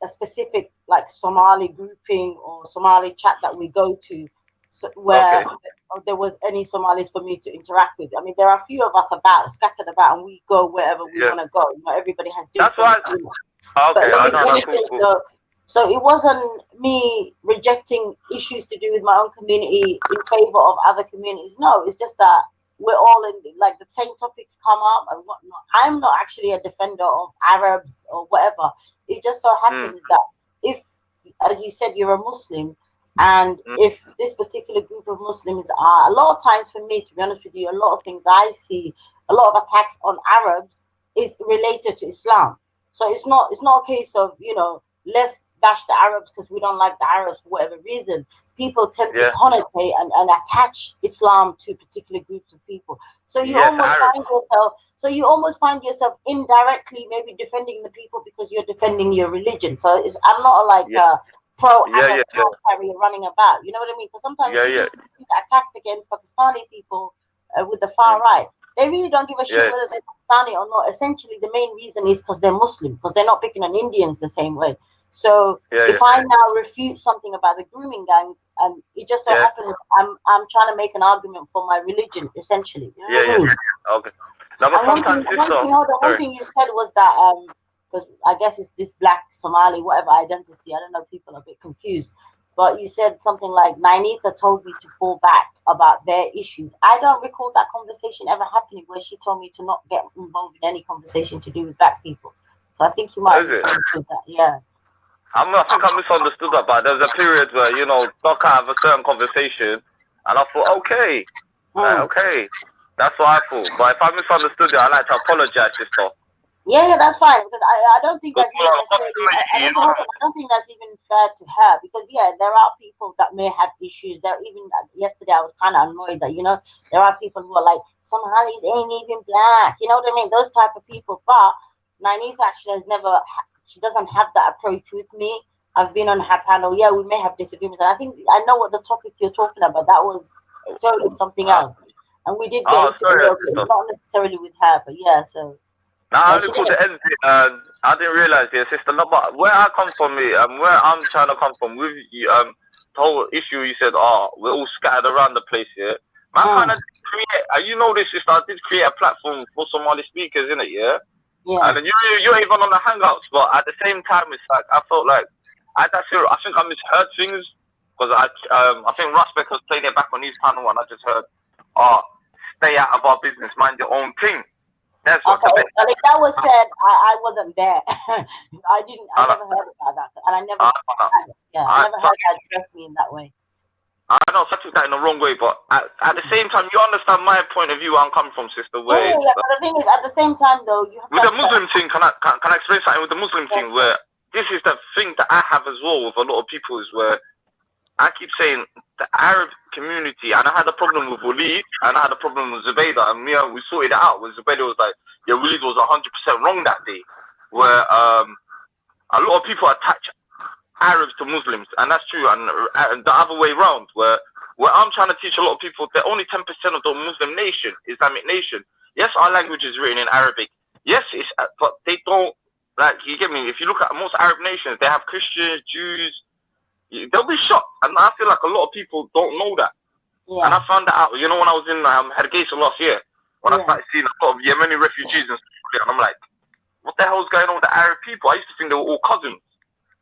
a specific like Somali grouping or Somali chat that we go to, where there was any Somalis for me to interact with. I mean, there are a few of us scattered about, and we go wherever we want to go. You know, everybody has different. That's why. Okay, so it wasn't me rejecting issues to do with my own community in favor of other communities. No, it's just that we're all in, like, the same topics come up and whatnot. I'm not actually a defender of Arabs or whatever. It just so happens that if, as you said, you're a Muslim, and if this particular group of Muslims are, a lot of times for me, to be honest with you, a lot of things I see, a lot of attacks on Arabs is related to Islam. So it's not a case of, you know, let's bash the Arabs because we don't like the Arabs for whatever reason. People tend to connotate and attach Islam to particular groups of people. So you almost find yourself indirectly maybe defending the people because you're defending your religion. So I'm not like a pro-Arab carrier running about. You know what I mean? Because sometimes you see the attacks against Pakistani people with the far right. They really don't give a shit whether they're Pakistani or not. Essentially, the main reason is because they're Muslim, because they're not picking on Indians the same way. So if I now refute something about the grooming gangs, and it just so happens I'm trying to make an argument for my religion, essentially. You know what I mean? Okay. Now, but sometimes one thing you said was that because I guess it's this black Somali whatever identity. I don't know. People are a bit confused. But you said something like, Nainita told me to fall back about their issues. I don't recall that conversation ever happening where she told me to not get involved in any conversation to do with black people. So I think you might have misunderstood that. Yeah. I think I misunderstood that, but there was a period where, you know, Doc have a certain conversation, and I thought, okay, that's what I thought. But if I misunderstood it, I'd like to apologize, sister. Yeah, that's fine, because I don't think that's even I don't think that's even fair to her, because there are people that may have issues. There even yesterday I was kind of annoyed that, you know, there are people who are like, Somalis ain't even black, you know what I mean? Those type of people. But Nainita actually she doesn't have that approach with me. I've been on her panel. Yeah, we may have disagreements, and I think I know what the topic you're talking about. That was totally something else, and we did get into it, not necessarily with her, but so. Now, I only called the exit, and I didn't realize, sister. No, but where I come from, where I'm trying to come from with you, whole issue, you said, oh, we're all scattered around the place here. Man, kind of create. You know this, sister. I did create a platform for Somali speakers, innit? Yeah. Yeah. And you're even on the Hangouts, but at the same time, it's like I felt like I think I misheard things because I think Rusbeck was playing it back on his channel, and I just heard, oh, stay out of our business, mind your own thing. That's what. Okay. If that was said, I wasn't there. I never heard about that, and I never heard that address me in that way. I know I took that in the wrong way, but at the same time, you understand my point of view where I'm coming from, sister. Where but the thing is, at the same time, though, you have with the Muslim thing, can I explain something with the Muslim thing? Where this is the thing that I have as well with a lot of people is where I keep saying the Arab community, and I had a problem with Walid, and I had a problem with Zubaydah, and we sorted it out. When Zubaydah was like, yeah, Walid was 100% wrong that day, where a lot of people attach Arabs to Muslims, and that's true, and the other way around, where I'm trying to teach a lot of people that only 10% of the Muslim nation, Islamic nation, yes, our language is written in Arabic, yes, but they don't, like, you get me, if you look at most Arab nations, they have Christians, Jews, they'll be shocked, and I feel like a lot of people don't know that, and I found that out, you know, when I was in Hargeisa last year, when I started seeing a lot of Yemeni refugees, and I'm like, what the hell is going on with the Arab people? I used to think they were all cousins.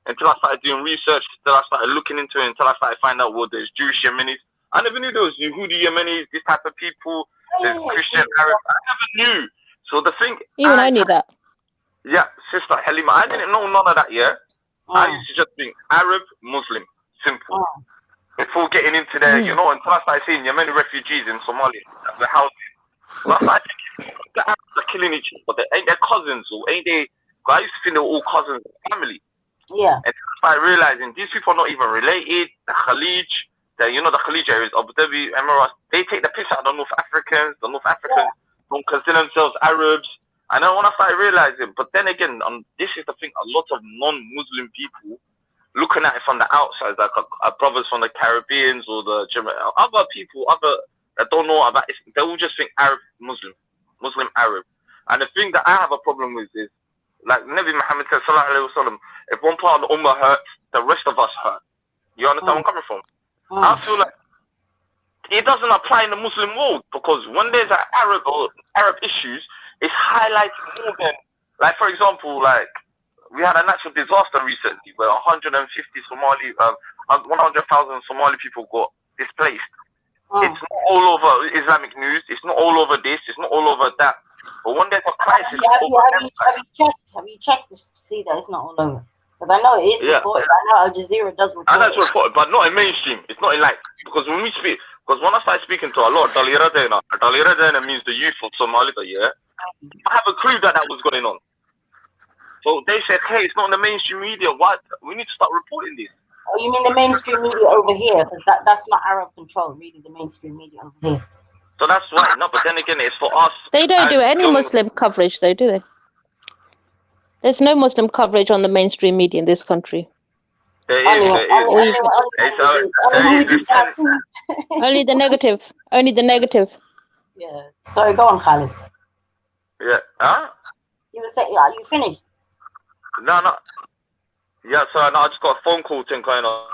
Until I started doing research, until I started looking into it, until I started finding out, well, there's Jewish Yemenis. I never knew there was Yehudi Yemenis, this type of people. There's Christian Arabs. I never knew. So the thing... Even I knew that. Yeah, sister Halima, I didn't know none of that, yeah? I used to just think Arab, Muslim, simple. Before getting into there, you know, until I started seeing Yemeni refugees in Somalia, the housing. So I started thinking, the Arabs are killing each other, but ain't they cousins, or ain't they... I used to think they were all cousins and family. Yeah. And by realizing these people are not even related, the Khalij, the Khalij areas, Abu Dhabi, Emirates, they take the piss out of the North Africans. The North Africans don't consider themselves Arabs. And then when I started realizing, but then again, this is the thing, a lot of non-Muslim people looking at it from the outside, like our brothers from the Caribbean or the other people, that don't know about it, they will just think Arab, Muslim, Arab. And the thing that I have a problem with is, like Nabi Muhammad said, sallallahu alaihi wasallam, if one part of the ummah hurts, the rest of us hurt. You understand where I'm coming from? I feel like it doesn't apply in the Muslim world, because when there's an Arab issues, it's highlighted more than, like, for example, like we had a natural disaster recently where 150,000 Somali people got displaced. It's not all over Islamic news. It's not all over this. It's not all over that. But when there's a crisis, have you checked to see that it's not all over? Because I know it is reported. I know Al Jazeera does report. I know it's reported, but not in mainstream. It's not in like, because when we speak, because when I started speaking to a lot of Daliradena means the youth of Somalia, yeah. I have a clue that was going on. So they said, hey, it's not in the mainstream media. What? We need to start reporting this. Oh, you mean the mainstream media over here? Because that's not Arab control, really, the mainstream media over here. So that's right. No, but then again, it's for us. They don't do any Muslim coverage, though, do they? There's no Muslim coverage on the mainstream media in this country. There is. Only the negative. Only the negative. Yeah. Sorry, go on, Khalid. Yeah. Huh? You were saying, are you finished? No. Yeah, sorry, no, I just got a phone call thing going on.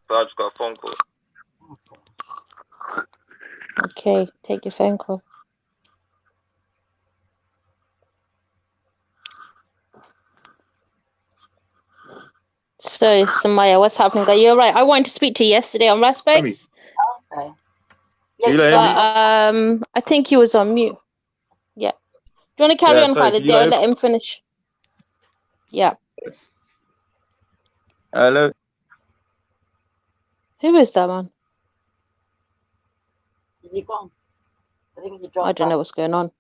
So I just got a phone call. Okay, take your phone call. So, Samaya, what's happening? Are you alright? I wanted to speak to you yesterday on Raspex. Okay. But, I think he was on mute. Yeah. Do you want to carry on, Khalid? Yeah, let him finish. Yeah. Hello. Who is that man? Is he gone? I think he dropped. I don't know what's going on.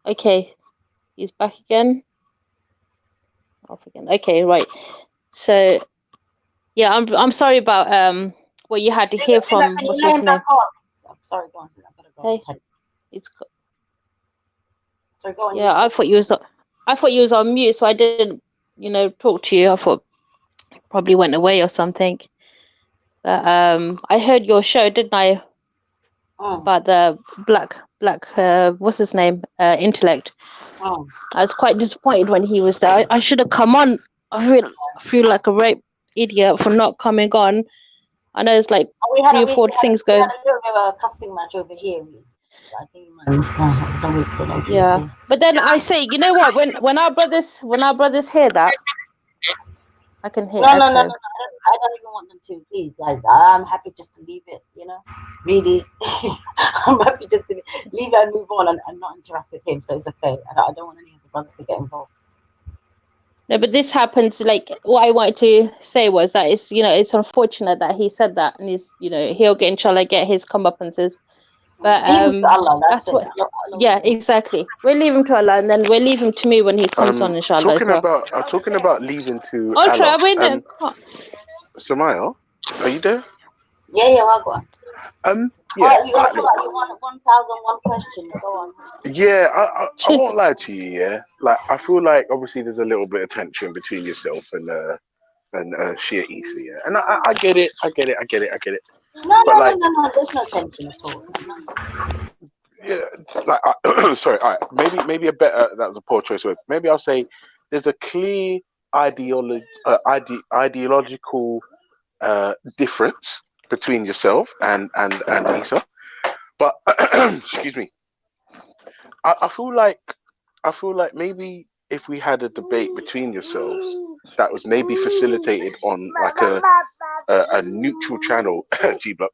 Okay, he's back again. Off again. Okay, right. So, yeah, I'm sorry about what you had to hear from. What's his name? I'm sorry, go on. Hey, it's. Sorry, go on. Yeah, I thought you was on mute, so I didn't, talk to you. I thought you probably went away or something. But I heard your show, didn't I? About the black what's his name, intellect. I was quite disappointed when he was there. I should have come on. I feel like a idiot for not coming on. I know it's like 3 or 4 things going. We had a little bit of a casting match over here. I think you might yeah, but then I say, you know what? When our brothers hear that, I can hear. No, I don't even want them to. Please, like I'm happy just to leave it. You know, really, I'm happy just to leave it and move on and not interact with him. So it's okay. I don't want any of the brothers to get involved. No, but this happens. Like what I wanted to say was that it's it's unfortunate that he said that, and he'll get in trouble, get his comeuppances. But Allah, that's what. Yeah, exactly. We'll leave him to Allah, and then we'll leave him to me when he comes on, inshallah. Talking about leaving to Ultra, Allah. Samaya, are you there? Yeah, I'll go on. Yeah. You want 1,001 questions? Go on. Yeah, I won't lie to you. Yeah, like I feel like obviously there's a little bit of tension between yourself and Shia Issa, yeah, and I get it. No, there's no tension at all. Yeah, like sorry. All right, maybe a better. That was a poor choice of words. Maybe I'll say there's a clear ideological difference between yourself and Issa, but excuse me. I feel like maybe if we had a debate between yourselves that was maybe facilitated on like a neutral channel, G Block.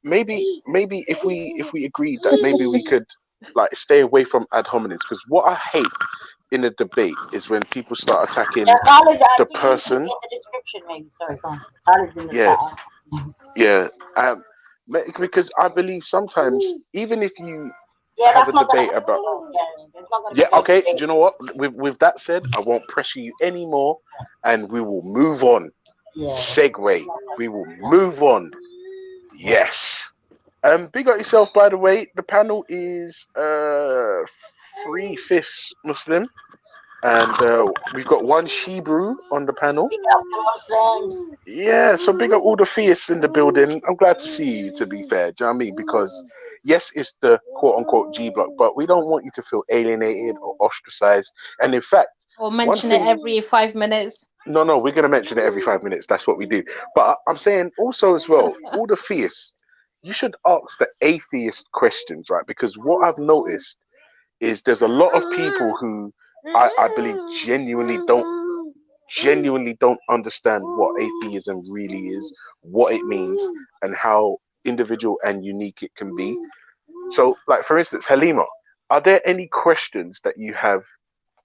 Maybe if we agreed that maybe we could like stay away from ad hominems, because what I hate in a debate is when people start attacking the person. In the description, maybe. Sorry, go on. Khalid's in the chat. Yeah. Because I believe sometimes even if you have a debate about okay, do you know what, with that said, I won't pressure you anymore and we will move on. Segue, we will move on. Yes. Big up yourself, by the way. The panel is 3/5 Muslim, and we've got one Shebrew on the panel. Big up the Muslims. Yeah, so big up all the theists in the building. I'm glad to see you, to be fair. Do you know what I mean? Because yes, it's the quote-unquote G Block, but we don't want you to feel alienated or ostracized. And in fact, or mention it every 5 minutes. No, we're going to mention it every 5 minutes. That's what we do. But I'm saying also as well, all the theists, you should ask the atheist questions, right? Because what I've noticed is there's a lot of people who I believe genuinely don't understand what atheism really is, what it means, and how individual and unique it can be. So, like, for instance, Halima, are there any questions that you have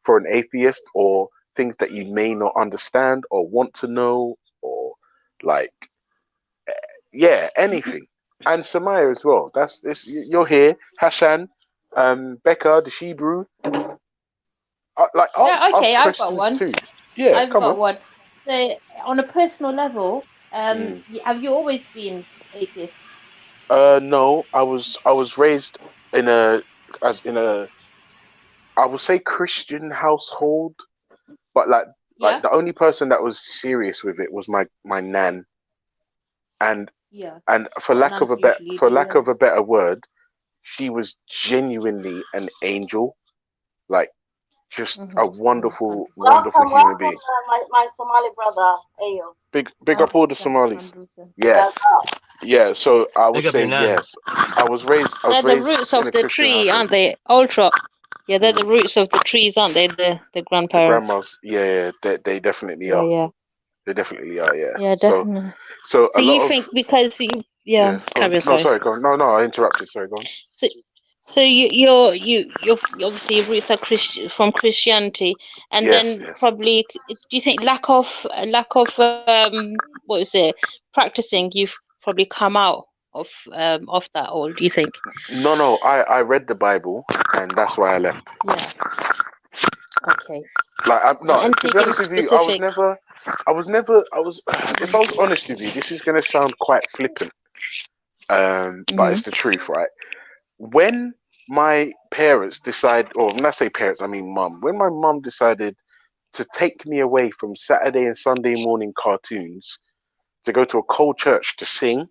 for an atheist, or things that you may not understand or want to know, or like, yeah, anything? And Samaya as well. That's this. You're here, Hassan, Becca, the Shebrew. Like, ask I've got one. too. Yeah, I've got one. So, on a personal level, have you always been atheist? No, I was raised in a I would say Christian household, but like the only person that was serious with it was my nan, and for lack of a better word, she was genuinely an angel, like just a wonderful human being. My Somali brother, Ayo. Big up all the Somalis. Yeah. So I would say yes. I was raised. They're the roots of the tree, aren't they? Ultra. Yeah, they're the roots of the trees, aren't they? The grandparents. The grandmas. Yeah, they definitely are. Yeah. They definitely are. Yeah. Yeah, definitely. So you think because you sorry, go on. No, I interrupted. Sorry, go on. So you obviously your roots are from Christianity, and then probably do you think lack of what was it, practicing, you've probably come out of that, or do you think? No, I read the Bible and that's why I left. Yeah. Okay. Like to be honest with you, I was never if I was honest with you, this is gonna sound quite flippant, but it's the truth, right? When my parents decide, or when I say parents, I mean mum. When my mum decided to take me away from Saturday and Sunday morning cartoons to go to a cold church to sing,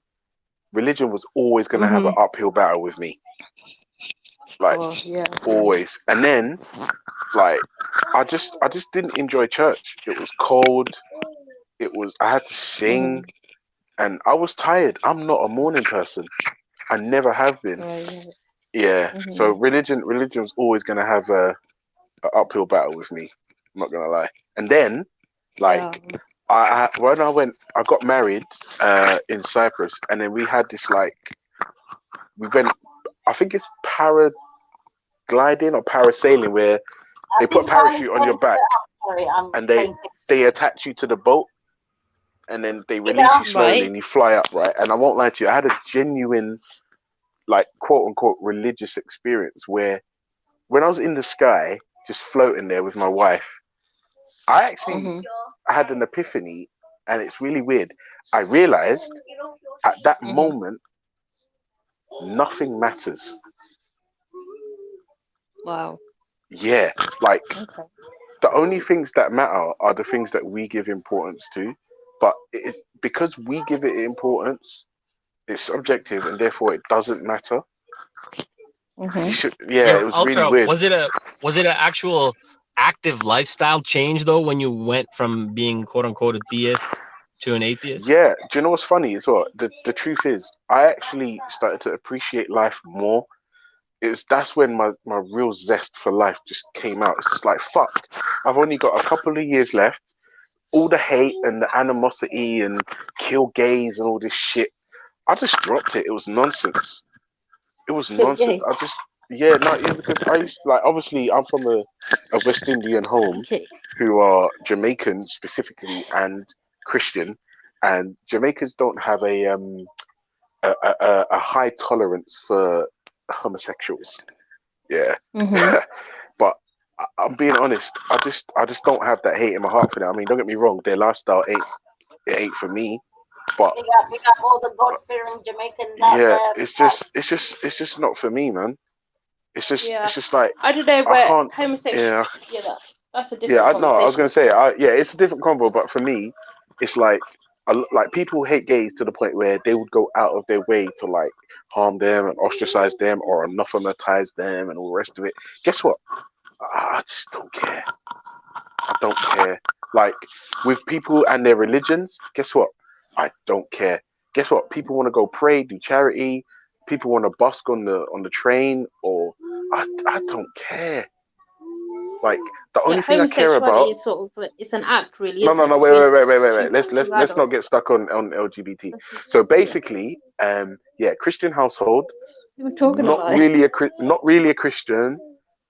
religion was always going to have an uphill battle with me. Like, always. And then, like, I just didn't enjoy church. It was cold. I had to sing, and I was tired. I'm not a morning person. I never have been. Yeah. So religion was always gonna have a uphill battle with me. I'm not gonna lie. And then, like, I got married in Cyprus, and then we had this we went. I think it's paragliding or parasailing, where they put a parachute on your back, and they attach you to the boat, and then they release you slowly, and you fly up, right? And I won't lie to you, I had a genuine, like, quote unquote religious experience where, when I was in the sky, just floating there with my wife, I actually had an epiphany, and it's really weird. I realized at that moment, nothing matters. Wow. Yeah, like, the only things that matter are the things that we give importance to, but it's because we give it importance, it's subjective, and therefore it doesn't matter. You should, it was Ultra, really weird. Was it an actual active lifestyle change though, when you went from being quote unquote a theist to an atheist? Yeah, do you know what's funny as well? The truth is, I actually started to appreciate life more. That's when my real zest for life just came out. It's just like, fuck, I've only got a couple of years left. All the hate and the animosity and kill gays and all this shit, I just dropped it. It was nonsense. It was nonsense. Because I used to, like, obviously I'm from a West Indian home who are Jamaican specifically and Christian, and Jamaicans don't have a high tolerance for homosexuals. Yeah. But I'm being honest, I just don't have that hate in my heart for them. I mean, don't get me wrong, their lifestyle ain't for me. But we got all the God-fearing Jamaicans out there. It's just not for me, man. It's just like, I don't know, but homosexual. That's a different conversation. I was gonna say, it's a different convo, but for me, it's like people hate gays to the point where they would go out of their way to, like, harm them and ostracize them or anathematize them and all the rest of it. Guess what? I just don't care. I don't care. Like, with people and their religions, guess what? I don't care. Guess what? People want to go pray, do charity. People want to busk on the train, or I don't care. Like, the only thing I care about is sort of, it's an act, really. No, wait. Let's not get stuck on LGBT. So basically, Christian household. Not really a Christian.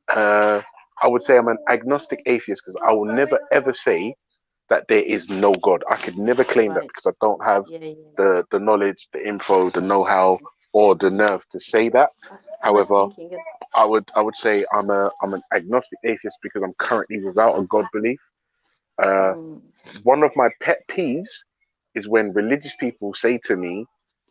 I would say I'm an agnostic atheist, because I will never ever say that there is no God. I could never claim that, because I don't have the knowledge, the info, the know-how, or the nerve to say that. However, I would say I'm an agnostic atheist because I'm currently without a God belief. One of my pet peeves is when religious people say to me,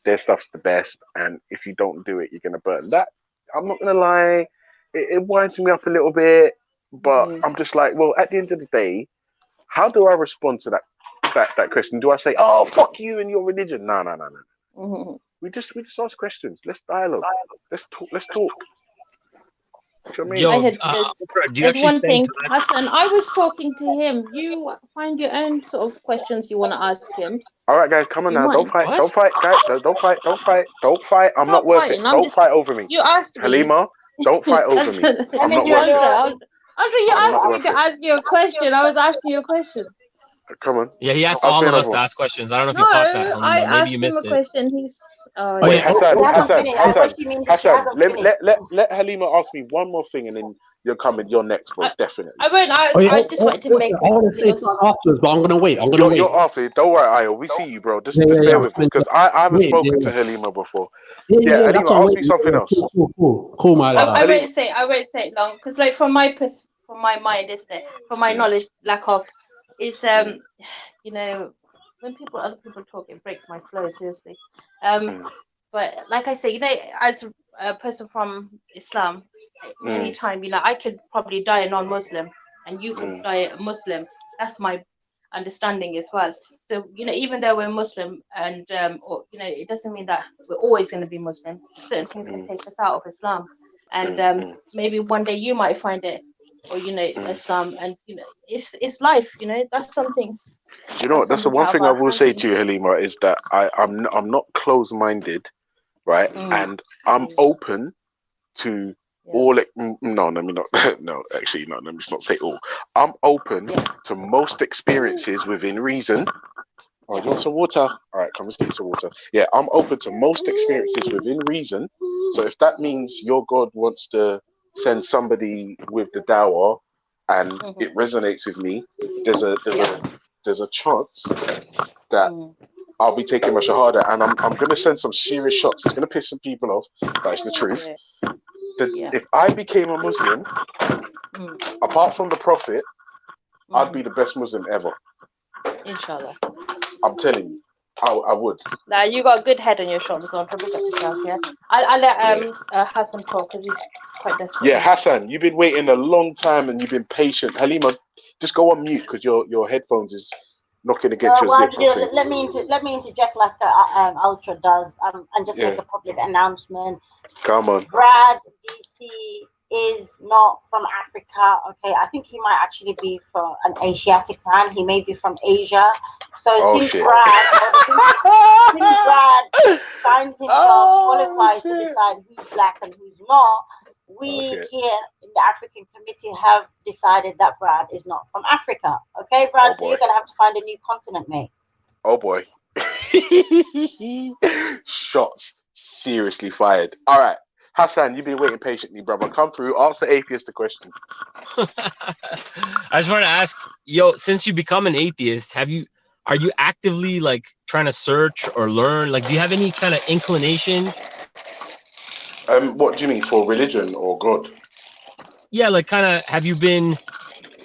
their stuff's the best, and if you don't do it, you're gonna burn. That, I'm not gonna lie, it winds me up a little bit, but I'm just like, well, at the end of the day, how do I respond to that question? Do I say, oh, fuck you and your religion? No. We just ask questions. Let's dialogue. Let's talk. You know what I mean? There's one thing, Hassan. I was talking to him. You find your own sort of questions you want to ask him. All right, guys, come on now. Don't fight, guys. Don't fight. I'm not worth it. Don't fight over me. You asked me. Halima, don't fight over me. I'm not worth it. Andre, you asked me to ask you a question. I was asking you a question. Come on. Yeah, he asked all of us to ask questions. I don't know if you caught that. I asked him a question. He's wait, Hassan. Let Halima ask me one more thing, and then you're coming. You're next, bro. Definitely. I won't. I just wanted to make. I want to say something afterwards, but I'm gonna wait. You're after. Don't worry, Ayo. We see you, bro. Just bear with us, because I haven't spoken to Halima before. Yeah, Halima, ask me something else. Cool, man. I won't say it long, because, like, from my mind, isn't it? From my knowledge, lack of. Is when other people talk, it breaks my flow, seriously. But like I say, as a person from Islam, anytime, I could probably die a non-Muslim, and you could die a Muslim. That's my understanding as well. So even though we're Muslim, and it doesn't mean that we're always going to be Muslim. Certain things can take us out of Islam, and maybe one day you might find it, or Islam, and it's life. That's something You know what? That's the one thing I will say to you, Halima, is that I'm not close-minded, right? And I'm open to all. No, let me not. No, actually, no. Let me not say all. I'm open to most experiences within reason. Oh, you want some water? All right, come, let's get you some water. Yeah, I'm open to most experiences within reason. So if that means your God wants to send somebody with the dawah and it resonates with me, there's a chance that I'll be taking my shahada, and I'm gonna send some serious shots. It's gonna piss some people off, but it's the truth. If I became a Muslim, apart from the Prophet, I'd be the best Muslim ever. Inshallah. I'm telling you, I would. Now you got a good head on your shoulders, on top of yourself. Yeah. I'll let Hassan talk because he's quite desperate. Yeah, Hassan, you've been waiting a long time and you've been patient. Halima, just go on mute because your headphones is knocking against your zip. Let me interject like Ultra does, and just make a public announcement. Come on. Brad DC is not from Africa. Okay, I think he might actually be from an Asiatic man. He may be from Asia. So since Brad finds himself qualified to decide who's black and who's not, we here in the African committee have decided that Brad is not from Africa. Okay, Brad, so you're gonna have to find a new continent, mate. Oh boy. Shots seriously fired. All right. Hassan, you've been waiting patiently, brother. Come through, answer atheist the question. I just want to ask, since you become an atheist, are you actively like trying to search or learn? Like, do you have any kind of inclination? What do you mean, for religion or God? Yeah, like kind of.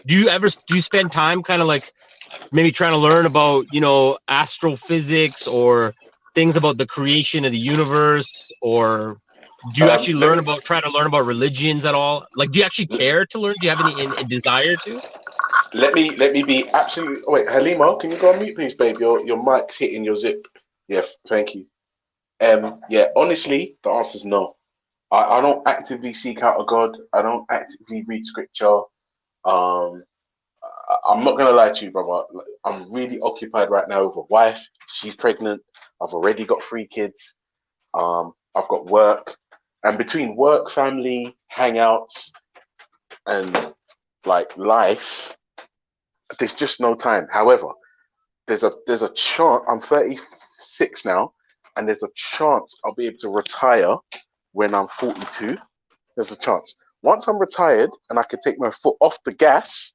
Do you spend time kind of like maybe trying to learn about astrophysics or things about the creation of the universe, or do you actually try to learn about religions at all? Like, do you actually care to learn? Do you have any desire to? Let me be absolutely. Wait, Halima, can you go on mute, please, babe? Your mic's hitting your zip. Yeah, thank you. Yeah, honestly, the answer is no. I don't actively seek out a God. I don't actively read scripture. I'm not gonna lie to you, brother. I'm really occupied right now with a wife. She's pregnant. I've already got 3 kids. I've got work, and between work, family, hangouts, and like life, there's just no time. However, there's a chance. I'm 36 now, and there's a chance I'll be able to retire when I'm 42. There's a chance. Once I'm retired and I can take my foot off the gas,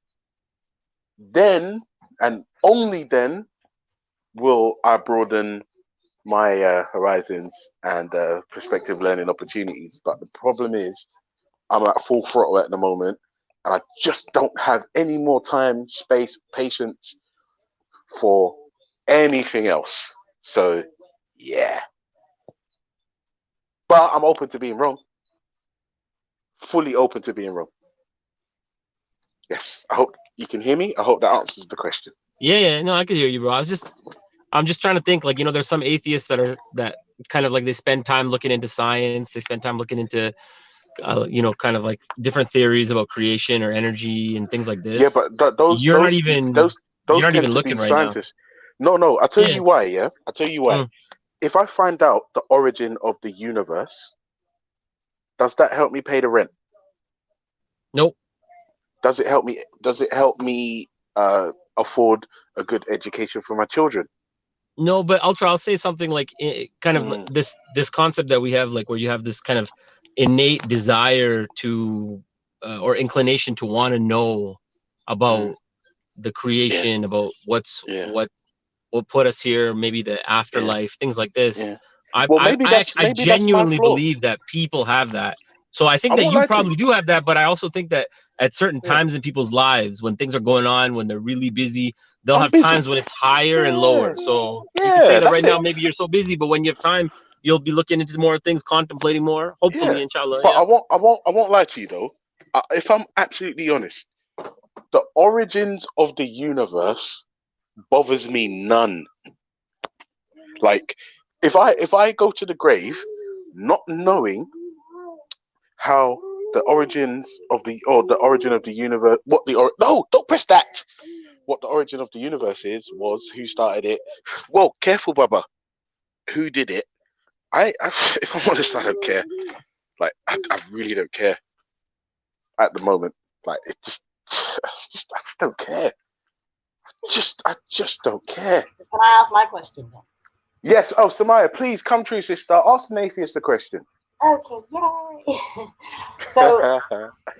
then and only then will I broaden my horizons and prospective learning opportunities. But the problem is I'm at full throttle at the moment, and I just don't have any more time, space, patience for anything else. So yeah, but I'm open to being wrong. Fully open to being wrong. Yes, I hope you can hear me. I hope that answers the question. Yeah, no, I can hear you, bro. I'm just trying to think, like, there's some atheists that kind of like they spend time looking into science. They spend time looking into, kind of like different theories about creation or energy and things like this. Yeah, but those you're not even looking right scientists. Now. No, I'll tell you why. Yeah, I'll tell you why. If I find out the origin of the universe, does that help me pay the rent? Nope. Does it help me afford a good education for my children? No, but I'll say something like kind of like this concept that we have, like where you have this kind of innate desire to or inclination to want to know about the creation, about what put us here, maybe the afterlife, things like this. Yeah. I genuinely believe that people have that. So I think that you probably do have that, but I also think that at certain times in people's lives, when things are going on, when they're really busy, they'll have times when it's higher and lower. So you can say that right now, maybe you're so busy, but when you have time, you'll be looking into more things, contemplating more, hopefully, inshallah. But I won't lie to you though. If I'm absolutely honest, the origins of the universe bothers me none. Like, if I go to the grave not knowing how the origin of the universe, no, don't press that. what the origin of the universe was who started it. Well, careful, Baba. Who did it? I if I'm honest, I don't care. Like, I really don't care at the moment. Like, I just don't care. I just don't care. Can I ask my question then? Yes. Oh, Samaya, please come true, sister. Ask an atheist a question. Okay, yay. So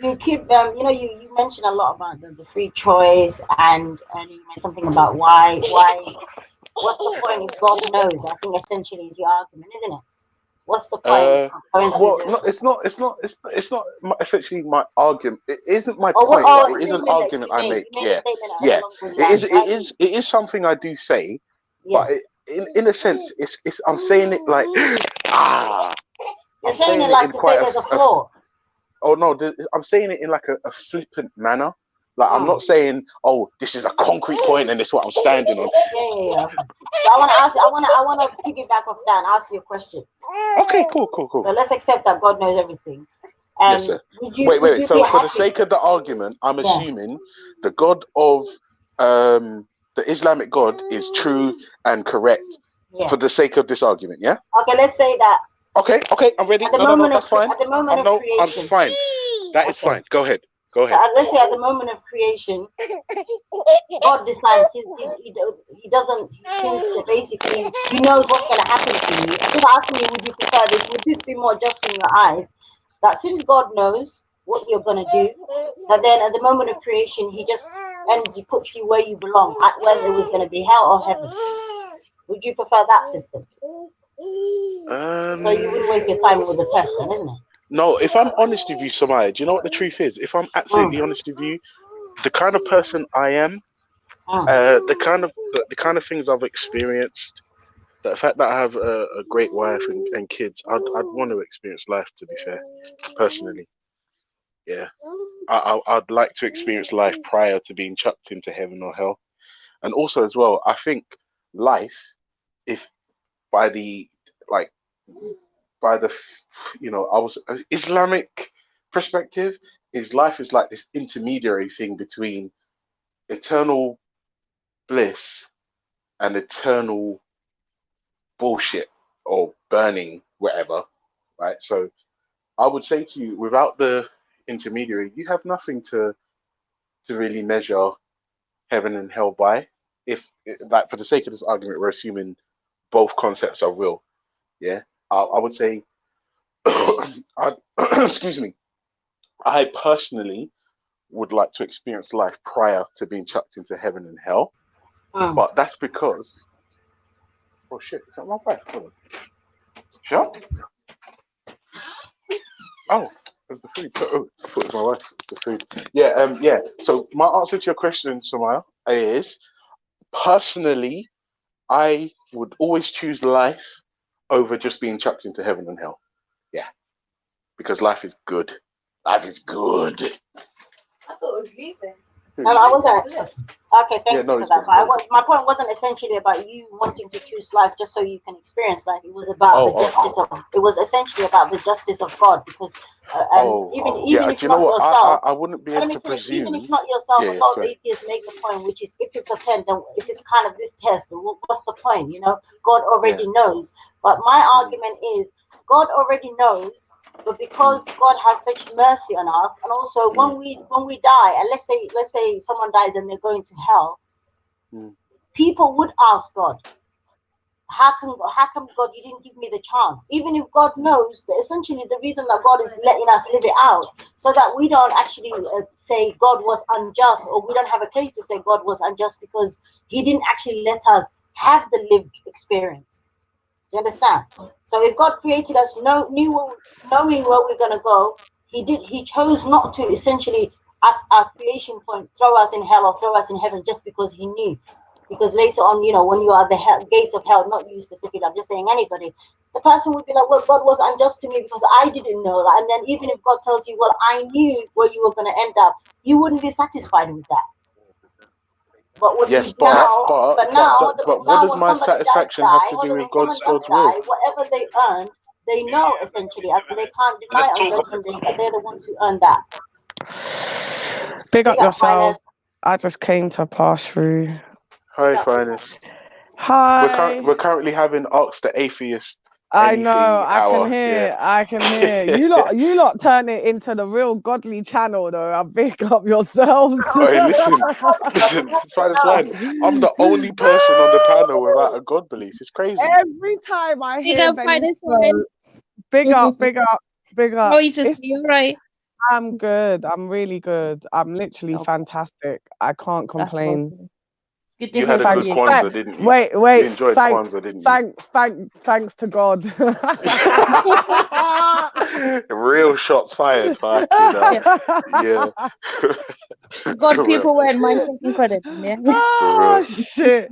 you keep, you mentioned a lot about the free choice, and you mentioned something about why. What's the point if God knows? I think essentially is your argument, isn't it? What's the point? Well, no, it's not essentially my argument. It isn't my point. But it is an argument I make. Yeah. It is something I do say, but in a sense, it's I'm saying it like You're saying it like to say there's a flaw. Oh no, I'm saying it in like a flippant manner. Like, I'm not saying, oh, this is a concrete point and it's what I'm standing on. Yeah. So I want to piggyback off that and ask you a question. Okay, cool. So let's accept that God knows everything. Yes, sir. Wait. So for the sake of the argument, I'm assuming the God of the Islamic God is true and correct for the sake of this argument, yeah? Okay, let's say that. Okay, I'm ready. No, that's fine. At the moment of creation. I'm fine. That is fine. Go ahead. So let's say at the moment of creation, God decides he knows what's going to happen to you. Just ask me, would you prefer this? Would this be more just in your eyes? That since God knows what you're going to do, that then at the moment of creation, he puts you where you belong, whether it was going to be hell or heaven. Would you prefer that system? So you wouldn't waste your time with the test, then, isn't it? No, if I'm honest with you, Samaya, do you know what the truth is? If I'm absolutely honest with you, the kind of person I am, the kind of things I've experienced, the fact that I have a great wife and kids, I'd want to experience life, to be fair, personally. Yeah, I'd like to experience life prior to being chucked into heaven or hell. And also as well, I think life, if by the Islamic perspective, life is like this intermediary thing between eternal bliss and eternal bullshit or burning, whatever, right? So I would say to you, without the intermediary, you have nothing to really measure heaven and hell by. If, like, for the sake of this argument, we're assuming both concepts are real. Yeah, I would say, excuse me, I personally would like to experience life prior to being chucked into heaven and hell. But that's because, oh shit, is that my wife? Hold on. Shut. Oh, there's the food. Oh, I thought it was my wife. It's the food. Yeah. So my answer to your question, Samaya, is personally, I would always choose life over just being chucked into heaven and hell. Yeah. Because life is good. Life is good. I thought it was leaving. No, I wasn't. Okay, thank you for that. But my point wasn't essentially about you wanting to choose life just so you can experience life. It was about the justice of. It was essentially about the justice of God, because even if not yourself, I wouldn't be able to presume. Even if not yourself, a lot of atheists make the point, which is if it's a 10, then if it's kind of this test, what's the point? You know, God already knows. But my argument is, God already knows. But because God has such mercy on us, and also when we die, and let's say someone dies and they're going to hell, people would ask God, how come God, you didn't give me the chance? Even if God knows that essentially the reason that God is letting us live it out, so that we don't actually say God was unjust, or we don't have a case to say God was unjust because he didn't actually let us have the lived experience. Do you understand? So if God created us, knowing where we're gonna go, he chose not to essentially at our creation point throw us in hell or throw us in heaven just because he knew. Because later on, you know, when you are at the gates of hell, not you specifically, I'm just saying anybody, the person would be like, well, God was unjust to me because I didn't know. And then even if God tells you, well, I knew where you were gonna end up, you wouldn't be satisfied with that. But what what does my satisfaction have to do with God's will? Whatever they earn, they know essentially, and they can't deny on judgment day that they're the ones who earn that. Big up yourselves. I just came to pass through. Hi, Finest. Hi. We're currently having Ask the Atheist. I know. I hour. can hear. Yeah. I can hear. You lot turn it into the real godly channel, though. I pick up yourselves. Hey, listen. It's fine. I'm the only person on the panel without a God belief. It's crazy. Every time I hear Benito, big up. Oh, you you're right. I'm good. I'm really good. I'm literally fantastic. I can't complain. Good you had a good Kwanzaa, didn't you? Wait. You enjoyed Kwanzaa, didn't you? Thanks to God. Real shots fired. Yeah. God, people weren't mind taking credit. Yeah. Oh shit.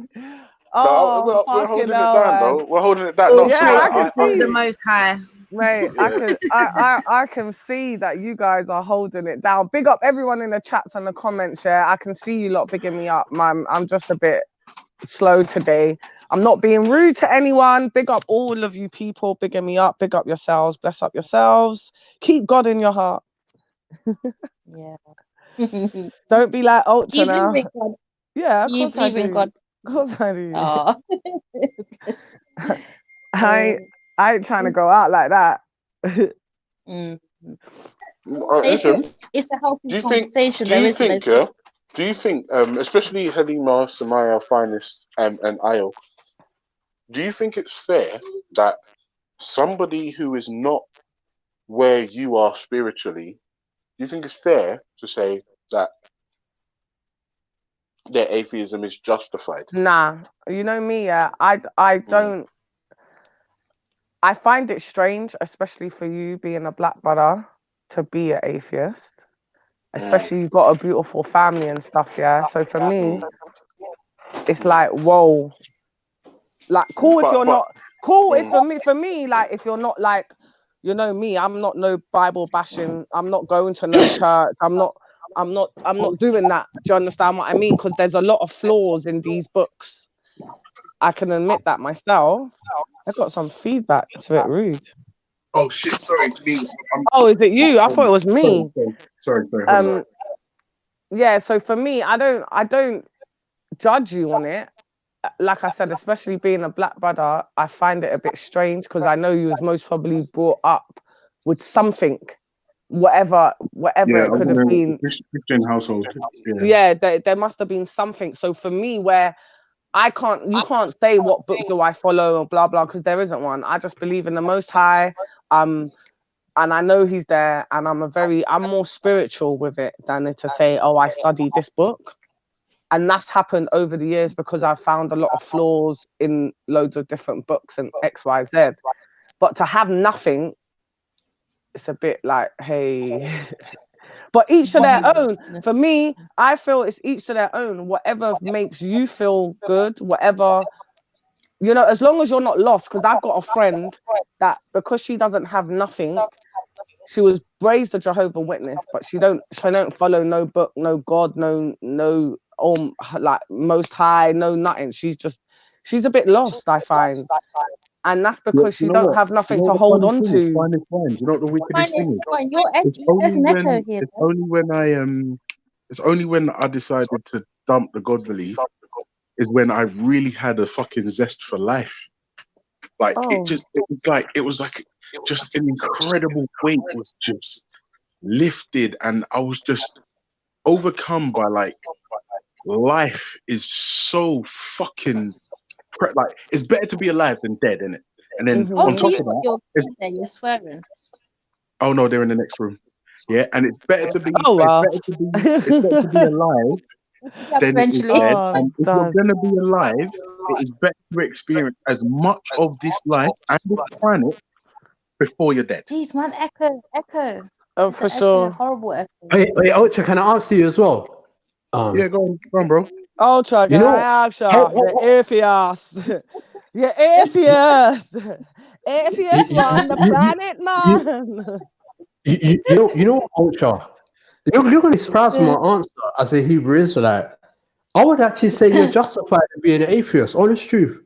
Oh, no, we're holding it down, man. though. We're holding it down. No, I can see the Most High. Mate, I can see that you guys are holding it down. Big up everyone in the chats and the comments. Yeah, I can see you lot bigging me up, man. I'm just a bit slow today. I'm not being rude to anyone. Big up all of you people bigging me up. Big up yourselves. Bless up yourselves. Keep God in your heart. Yeah. Don't be like Ultra you now. believe in God? Yeah, of you course I believe in do. God? Of course I do. Oh. I ain't trying to go out like that. Listen, it's a healthy conversation, though, isn't it? Yeah? Do you think, especially Halima, Samaya, Finest, and Ayo, do you think it's fair that somebody who is not where you are spiritually, do you think it's fair to say that their atheism is justified? Nah, you know me, yeah. I don't. I find it strange, especially for you being a black brother, to be an atheist. Especially you've got a beautiful family and stuff, yeah. So for me, it's like, whoa. Like, cool if you're not cool. If for me, like, if you're not like, you know me, I'm not no Bible bashing. I'm not going to no church. I'm not doing that. Do you understand what I mean? Because there's a lot of flaws in these books. I can admit that myself. I got some feedback. It's a bit rude. Oh shit! Sorry, it's me. Oh, is it you? I thought it was me. Sorry. Yeah. So for me, I don't judge you on it. Like I said, especially being a black brother, I find it a bit strange because I know you was most probably brought up with something, whatever it could have been. Christian household. Yeah, there must have been something. So for me, where you can't say what book do I follow or blah blah, because there isn't one. I just believe in the Most High, and I know He's there, and I'm more spiritual with it than to say, oh, I study this book. And that's happened over the years because I've found a lot of flaws in loads of different books and X, Y, Z. But to have nothing, it's a bit like, hey. But each to their own. For me, I feel it's each to their own. Whatever makes you feel good, whatever, you know, as long as you're not lost. Because I've got a friend that because she doesn't have nothing, she was raised a Jehovah's Witness, but she don't follow no book, no God, no like Most High, no nothing. She's a bit lost, I find. And that's because she don't have nothing to hold on to. Do you know what the wickedest thing is? It's only when I decided to dump the God belief is when I really had a fucking zest for life. Like it was like just an incredible weight was just lifted, and I was just overcome by like life is so fucking like it's better to be alive than dead, isn't it? And then on top of that, you're swearing. Oh no, they're in the next room. Yeah, and it's better to be it's better to be alive than it is dead. And if you're gonna be alive, it is better to experience as much of this life and this planet before you're dead. Jeez, man, echo. Oh, for sure. Horrible echo. Wait, Ultra, can I ask you as well? Yeah, go on, bro. Ultra, can I ask you? The atheist. You're atheist. Atheist on the planet, man. You know, Ultra. You're going to surprise my answer as a Hebrew Israelite. I would actually say you're justified in being an atheist. Honest truth.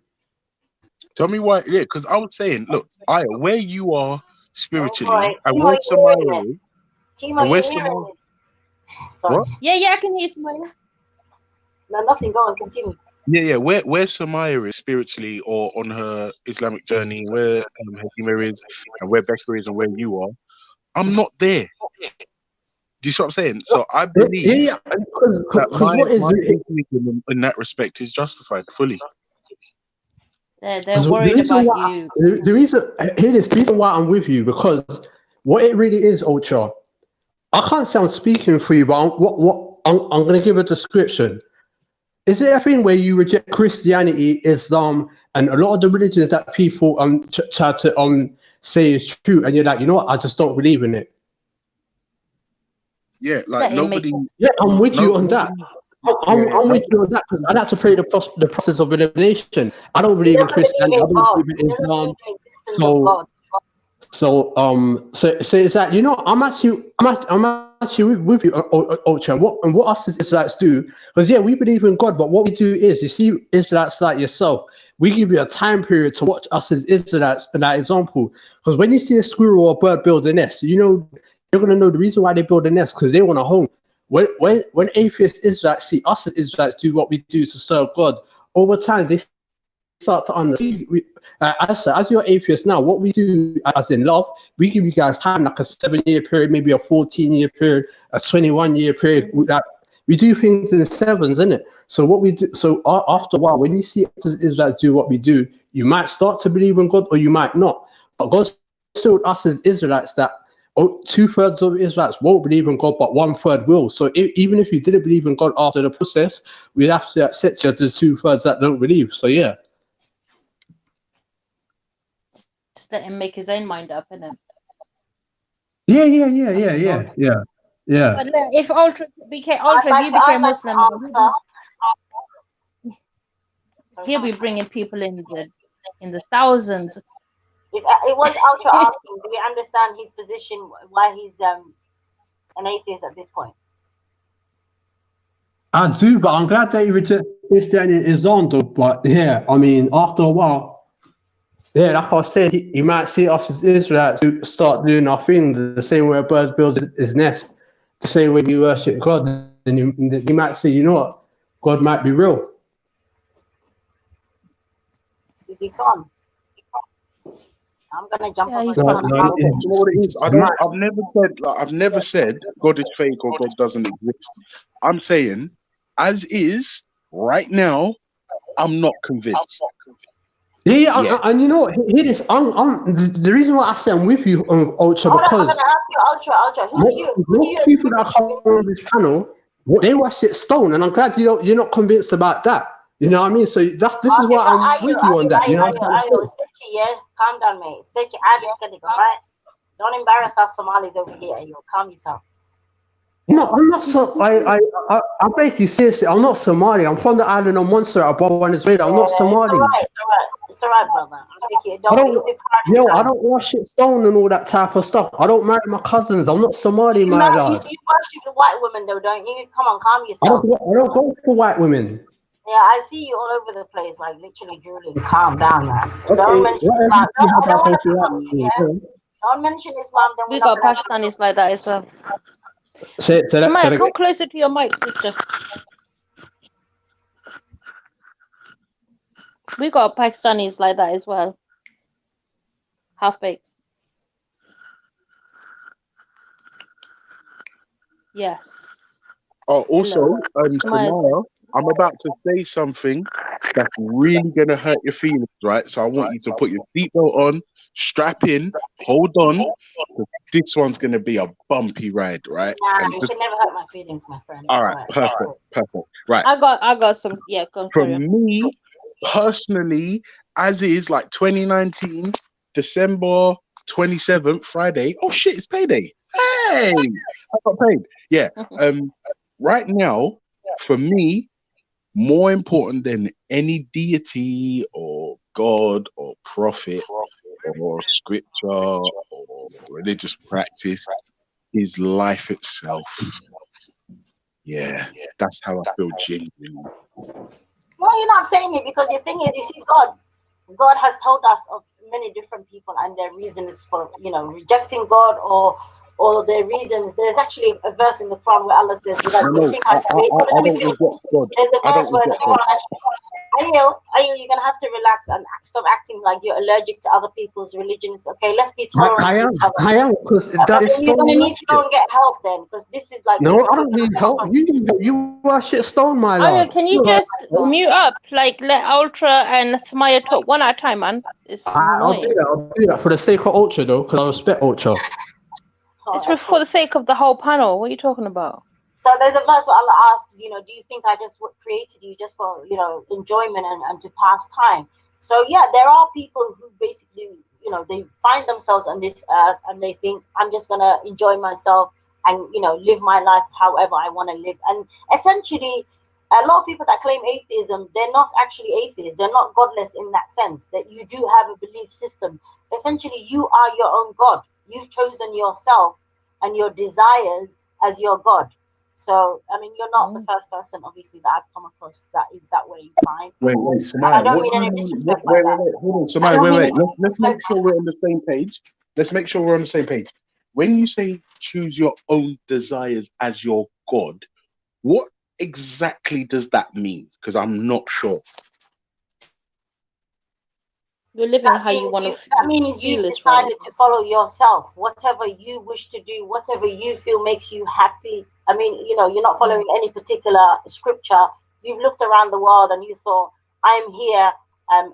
Tell me why? Yeah, because I was saying, look, where you are spiritually, and where Samaya is. What? Yeah, I can hear Samaya. No, nothing. Go on, continue. Yeah. Where Samaya is spiritually or on her Islamic journey, where Hakima is, and where Becca is, and where you are, I'm not there. Do you see what I'm saying? So I believe that my atheism in that respect is justified fully. They're worried about you. The reason why I'm with you, because what it really is, Ultra, I can't say I'm speaking for you, but I'm going to give a description. Is it a thing where you reject Christianity, Islam, and a lot of the religions that people try to say is true, and you're like, you know what, I just don't believe in it? Yeah, like nobody. Yeah, I'm with you on that. I'm with you on that because I like to pray the process of elimination. I don't believe in Christianity. I don't believe in Islam. So it's like, you know, I'm actually with you, Ultra. What us Israelites do, because yeah, we believe in God, but what we do is, you see, Israelites like yourself, we give you a time period to watch us as Israelites in that example. Because when you see a squirrel or a bird build a nest, you know, you're gonna know the reason why they build a nest, because they want a home. When atheist Israelites see us as Israelites do what we do to serve God, over time they start to understand. As you're atheist now, what we do as in love, we give you guys time, like a 7-year period, maybe a 14-year period, a 21-year period. We do things in sevens, isn't it? So what we do, so after a while, when you see us as Israelites do what we do, you might start to believe in God or you might not. But God showed us as Israelites that 2/3 of Israelites won't believe in God, but 1/3 will. So even if you didn't believe in God after the process, we'd have to accept you as the 2/3 that don't believe. So yeah. Just let him make his own mind up, innit? Yeah. But if Ultra, you became Muslim, he'll be bringing people in the thousands. It was Ultra asking, do we understand his position, why he's an atheist at this point? I do, but I'm glad that you reject Christianity and Islam, though. But yeah, I mean, after a while, yeah, like I said, you might see us as Israelites start doing our thing the same way a bird builds his nest, the same way we worship God. And you might see, you know what, God might be real. Is he gone? I'm gonna jump on. I've never said God is fake or God doesn't exist. I'm saying, as is right now, I'm not convinced. Yeah. And you know what? The reason why I say I'm with you, Ultra, because I'm gonna ask you, Ultra, most people that come on this channel, they worship stone, and I'm glad you're not convinced about that. You know what I mean? So this is why I'm with you on that. You know, Stitchy, yeah, calm down, mate. Stitchy, right? Don't embarrass us Somalis over here. You calm yourself. No, I'm not so. I beg you seriously. I'm not Somali. I'm from the island of Montserrat, above Venezuela. I'm not Somali. It's all right, brother. I don't worship stone and all that type of stuff. I don't marry my cousins. I'm not Somali, my lad. You worship the white women, though, don't you? Come on, calm yourself. I don't go for white women. Yeah, I see you all over the place, like literally drooling. Calm down, man. Okay, Don't mention Islam. Don't mention Islam. We got Pakistanis like that as well. Come closer to your mic, sister. We got Pakistanis like that as well. Half-baked. Yes. Oh, also, Samara, I'm about to say something that's really going to hurt your feelings, right? So I want you to put your seatbelt on, strap in, hold on. This one's going to be a bumpy ride, right? Nah, you can never hurt my feelings, my friend. All right, perfect. Right. I got some, yeah. For me, personally, as is, like 2019, December 27th, Friday. Oh, shit, it's payday. Hey! I got paid. Yeah. Right now, for me, more important than any deity or God or prophet or scripture or religious practice is life itself. Yeah, that's how I feel genuinely. Well, you know, I'm saying it because the thing is, you see, God has told us of many different people and their reasons for, rejecting God or or their reasons. There's actually a verse in the Quran where Allah says, "You No, think I created?" I don't reject God. There's a I verse don't where the reject God. Quran actually. You're gonna have to relax and stop acting like you're allergic to other people's religions. Okay, let's be tolerant of each other. I am, because that is You're stone gonna need to go worship. and get help then, because this is like. No, I don't need help. You worship stone, my Aya, lord. can you just mute up? Like, let Ultra and Smaya talk one at a time, man. It's I'll do annoying. that. I'll do that for the sake of Ultra, though, because I respect Ultra. It's for the sake of the whole panel. What are you talking about? So there's a verse where Allah asks, do you think I just created you just for, enjoyment and to pass time? So yeah, there are people who basically, they find themselves on this earth and they think, I'm just gonna enjoy myself and live my life however I want to live. And essentially, a lot of people that claim atheism, they're not actually atheists. They're not godless in that sense. That you do have a belief system. Essentially, you are your own God. You've chosen yourself and your desires as your God. So, I mean, you're not the first person, obviously, that I've come across that is that way. Fine. Wait, Samaya. I don't mean any disrespect. Wait, hold on, Samaya. Wait. Let's make sure we're on the same page. Let's make sure we're on the same page. When you say choose your own desires as your God, what exactly does that mean? Because I'm not sure. You're living how you want to feel. That means you've decided to follow yourself. Whatever you wish to do, whatever you feel makes you happy. I mean, you're not following any particular scripture. You've looked around the world and you thought, I'm here. And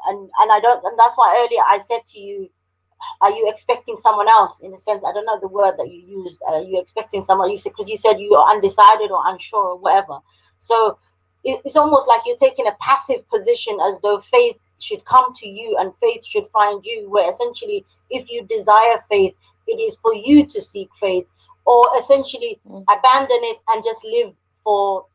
I don't, and that's why earlier I said to you, are you expecting someone else? In a sense, I don't know the word that you used. Are you expecting someone? You said, because you said you're undecided or unsure or whatever. So it's almost like you're taking a passive position as though faith should come to you and faith should find you, where essentially if you desire faith, it is for you to seek faith, or essentially abandon it and just live for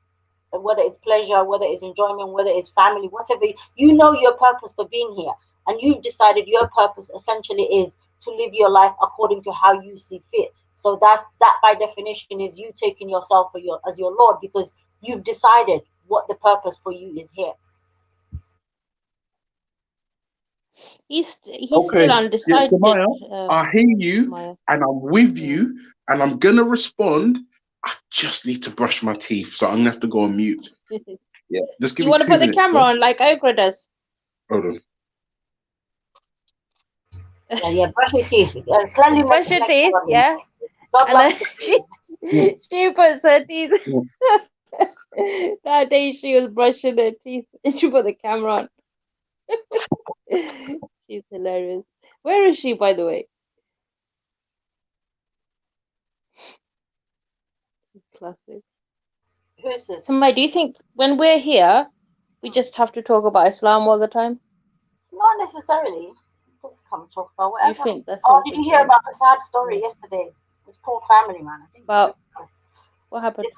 whether it's pleasure, whether it's enjoyment, whether it's family, whatever. Your purpose for being here, and you've decided your purpose essentially is to live your life according to how you see fit. So that by definition is you taking yourself as your Lord, because you've decided what the purpose for you is here. He's still undecided. Samaya, I hear you, Samaya. And I'm with you, and I'm gonna respond. I just need to brush my teeth, so I'm gonna have to go on mute. Yeah, just give me 2 minutes. You want to put the camera on like Okra does? Hold on. Yeah, brush your teeth. Cleanliness. Brush your teeth, yeah. And then she puts her teeth. That day she was brushing her teeth and she put the camera on. She's hilarious. Where is she, by the way? Classic. Who's this? Somebody, do you think when we're here, we just have to talk about Islam all the time? Not necessarily. Just come talk about whatever. You think that's did you hear about the sad story yesterday? This poor family, man. I think about what happened?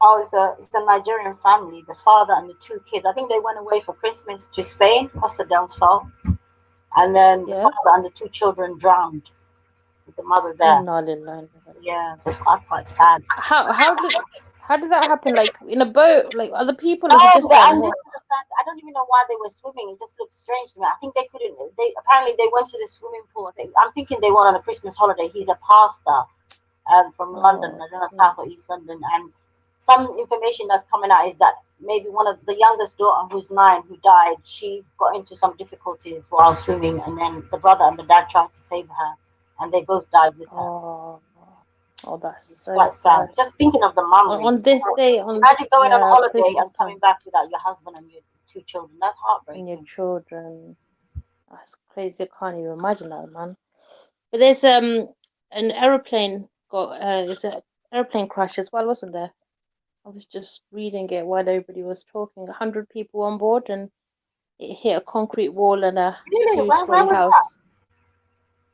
It's a Nigerian family. The father and the 2 kids. I think they went away for Christmas to Spain, Costa del Sol, and then the father and the 2 children drowned with the mother there. Yeah, so it's quite sad. How did that happen? Like in a boat? Like other people? No, I don't even know why they were swimming. It just looked strange to me. I think they couldn't. Apparently they went to the swimming pool. I'm thinking they went on a Christmas holiday. He's a pastor from London. I don't know, South or East London. And some information that's coming out is that maybe one of the youngest daughter, who's 9, who died, she got into some difficulties while swimming, and then the brother and the dad tried to save her, and they both died with her. Oh, that's so quite sad. Just thinking of the mum. On this day, imagine going on a holiday Christmas and coming back without your husband and your 2 children. That's heartbreaking. And your children. That's crazy. I can't even imagine that, man. But there's an aeroplane there's an aeroplane crash as well, wasn't there? I was just reading it while everybody was talking. 100 people on board, and it hit a concrete wall and a 2-story house.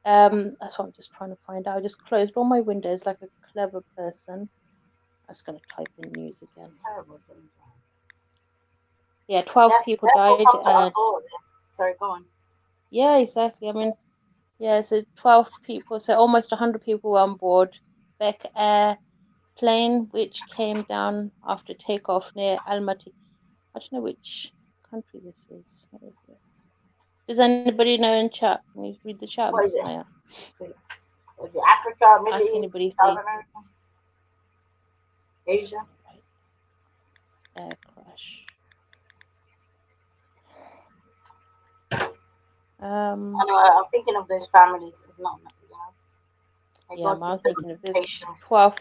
That's what I'm just trying to find out. I just closed all my windows like a clever person. I was going to type in news again. Yeah, 12 people died. Sorry, go on. Yeah, exactly. I mean, yeah, so 12 people, so almost 100 people were on board Beck Air plane, which came down after takeoff near Almaty. I don't know which country this is. What is it? Does anybody know in chat? Can you read the chat? What is it? Was it Africa, Middle Ask East, anybody if South they America, Asia? air crash. Anyway, I'm thinking of those families. It's not Yeah, I'm thinking of this 12.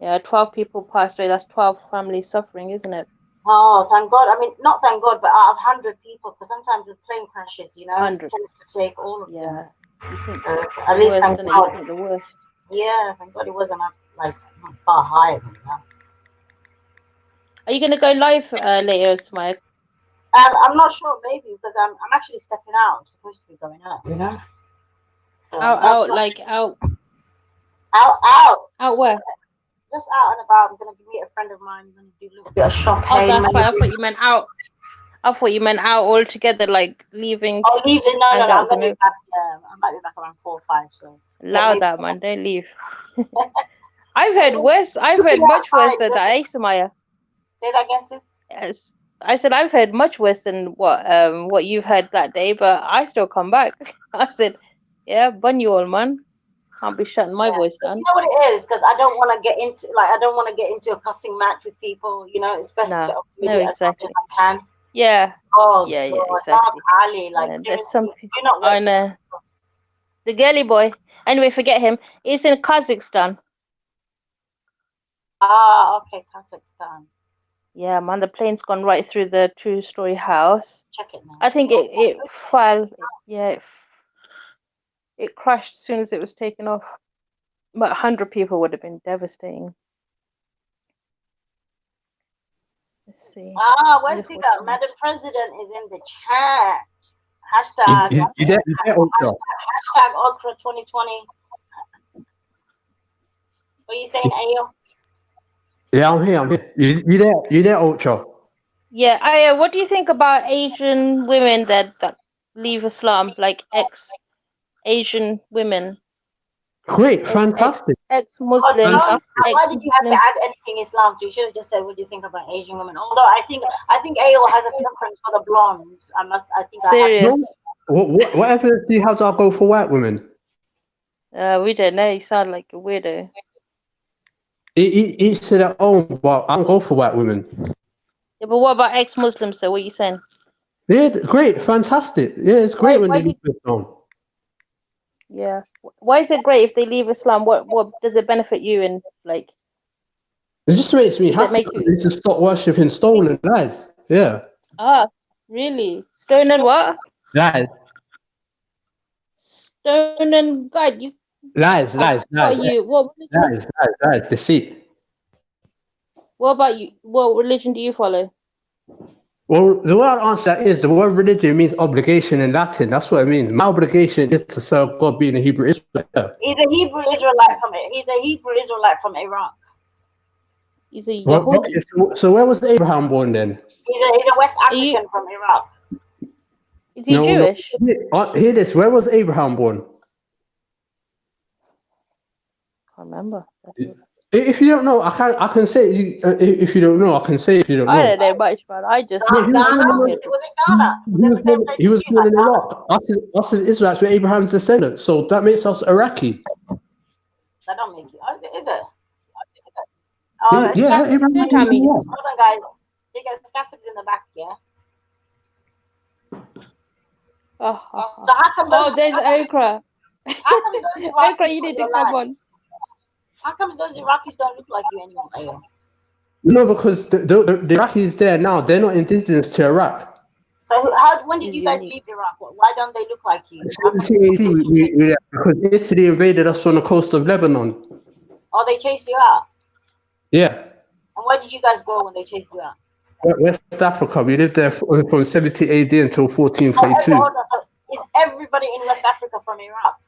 Yeah, 12 people passed away. That's 12 families suffering, isn't it? Oh, thank God. I mean, not thank God, but out of 100 people, because sometimes with plane crashes, you know, 100. it tends to take all of them. Yeah. You think So, the at least worst, thank don't it? God. You think the worst. Yeah, thank God it wasn't like far higher than that. Are you gonna go live later, Smike? I'm not sure, maybe, because I'm actually stepping out. I'm supposed to be going out, you know? So, Out where? Just out and about. I'm gonna meet a friend of mine. I'm gonna do a little bit of shopping. Oh, that's fine. I maybe. thought you meant out. I thought you meant out altogether, like leaving. Oh, leaving? No, I'm hangouts gonna and be back. I might be back around 4 or 5. So allow that, man. Don't leave. I've heard worse. I've heard much worse than that, Samaya. Say that again, sis. Yes, I said I've heard much worse than what you've heard that day, but I still come back. I said, yeah, bun you all, man. Can't be shutting my voice down. You know what it is? Because I don't want to get into a cussing match with people. You know, it's best to avoid it as much as I can. Yeah. Oh, yeah, God, exactly. Ali, like Yeah, seriously, there's some. you're not I know. The girly boy. Anyway, forget him. He's in Kazakhstan. Ah, okay, Kazakhstan. Yeah, man, the plane's gone right through the two-story house. Check it now. I think it fell. Yeah, it crashed as soon as it was taken off. But 100 people would have been devastating. Let's see. Ah, where's Big Up? Madam President is in the chat. Hashtag hashtag Okra 2020. What are you saying, Ayo? Yeah, I'm here. You there, Ultra? Yeah, Aya, what do you think about Asian women that leave Islam, like ex-Asian women? Great, fantastic. Ex-Muslim. Why did you have to add anything Islam to? You should have just said, "What do you think about Asian women?" Although I think Ayo has a preference for the blondes. Serious. What evidence do you have to go for white women? We don't know. You sound like a weirdo. Each to their own, but I don't go for white women. Yeah, but what about ex-Muslims? So what are you saying? Yeah, great, fantastic. Yeah, it's great when they leave Islam. Yeah. Why is it great if they leave Islam? What does it benefit you in, like? It just makes me happy to stop worshipping stone and lies. Yeah. Ah, really? Stone and what? Lies. Stone and God, you. Lies. What are you? Lies. Deceit. What about you? What religion do you follow? Well, the way I answer that is the word religion means obligation in Latin. That's what it means. My obligation is to serve God, being a Hebrew Israelite. He's a Hebrew Israelite from Iraq. He's a Yahudi. So where was Abraham born then? He's a West African from Iraq. Is he Jewish? No. Hear this. Where was Abraham born? I can't remember. If you don't know, I can say you. If you don't know, I can say if you don't know. I don't know much, but I just. He was born in Iraq. Us as Israelites were Abraham's descendants, so that makes us Iraqi. That don't make you. Is it? Yeah, Abraham. Hold on, guys. They get scattered in the back, yeah. Oh, so how come there's Okra. Okra, you need to come on. How come those Iraqis don't look like you anymore? No, because the Iraqis there now, they're not indigenous to Iraq. So when did you guys leave Iraq? Why don't they look like you? 1780, because Italy invaded us on the coast of Lebanon. Oh, they chased you out? Yeah. And where did you guys go when they chased you out? West Africa. We lived there from 70 AD until 1442. So is everybody in West Africa from Iraq?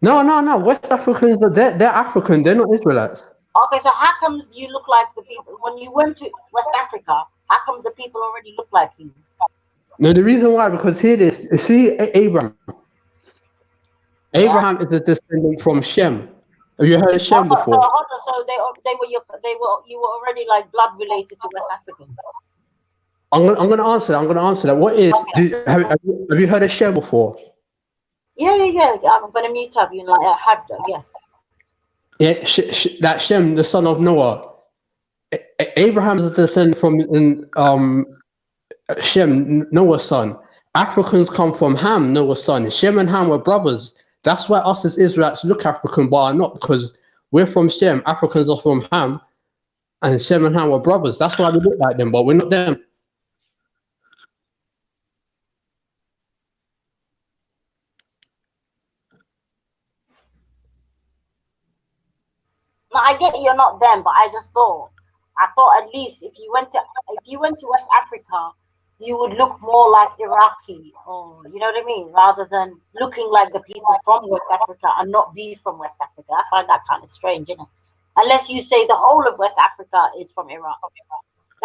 No. West Africans, they're African. They're not Israelites. Okay, so how comes you look like the people when you went to West Africa? How comes the people already look like you? No, the reason why, because here this, see Abraham. Abraham is a descendant from Shem. Have you heard of Shem before? So hold on, so you were already like blood related to West Africans. I'm gonna answer that. What is? Have you heard of Shem before? Yeah. I'm gonna mute up. You like have yes. Yeah, that Shem, the son of Noah. Abraham is descended from Shem, Noah's son. Africans come from Ham, Noah's son. Shem and Ham were brothers. That's why us as Israelites look African, but are not, because we're from Shem. Africans are from Ham, and Shem and Ham were brothers. That's why we look like them, but we're not them. No, I get you're not them, but I thought at least if you went to West Africa, you would look more like Iraqi, or you know what I mean, rather than looking like the people from West Africa and not be from West Africa. I find that kind of strange, you know. Unless you say the whole of West Africa is from Iraq,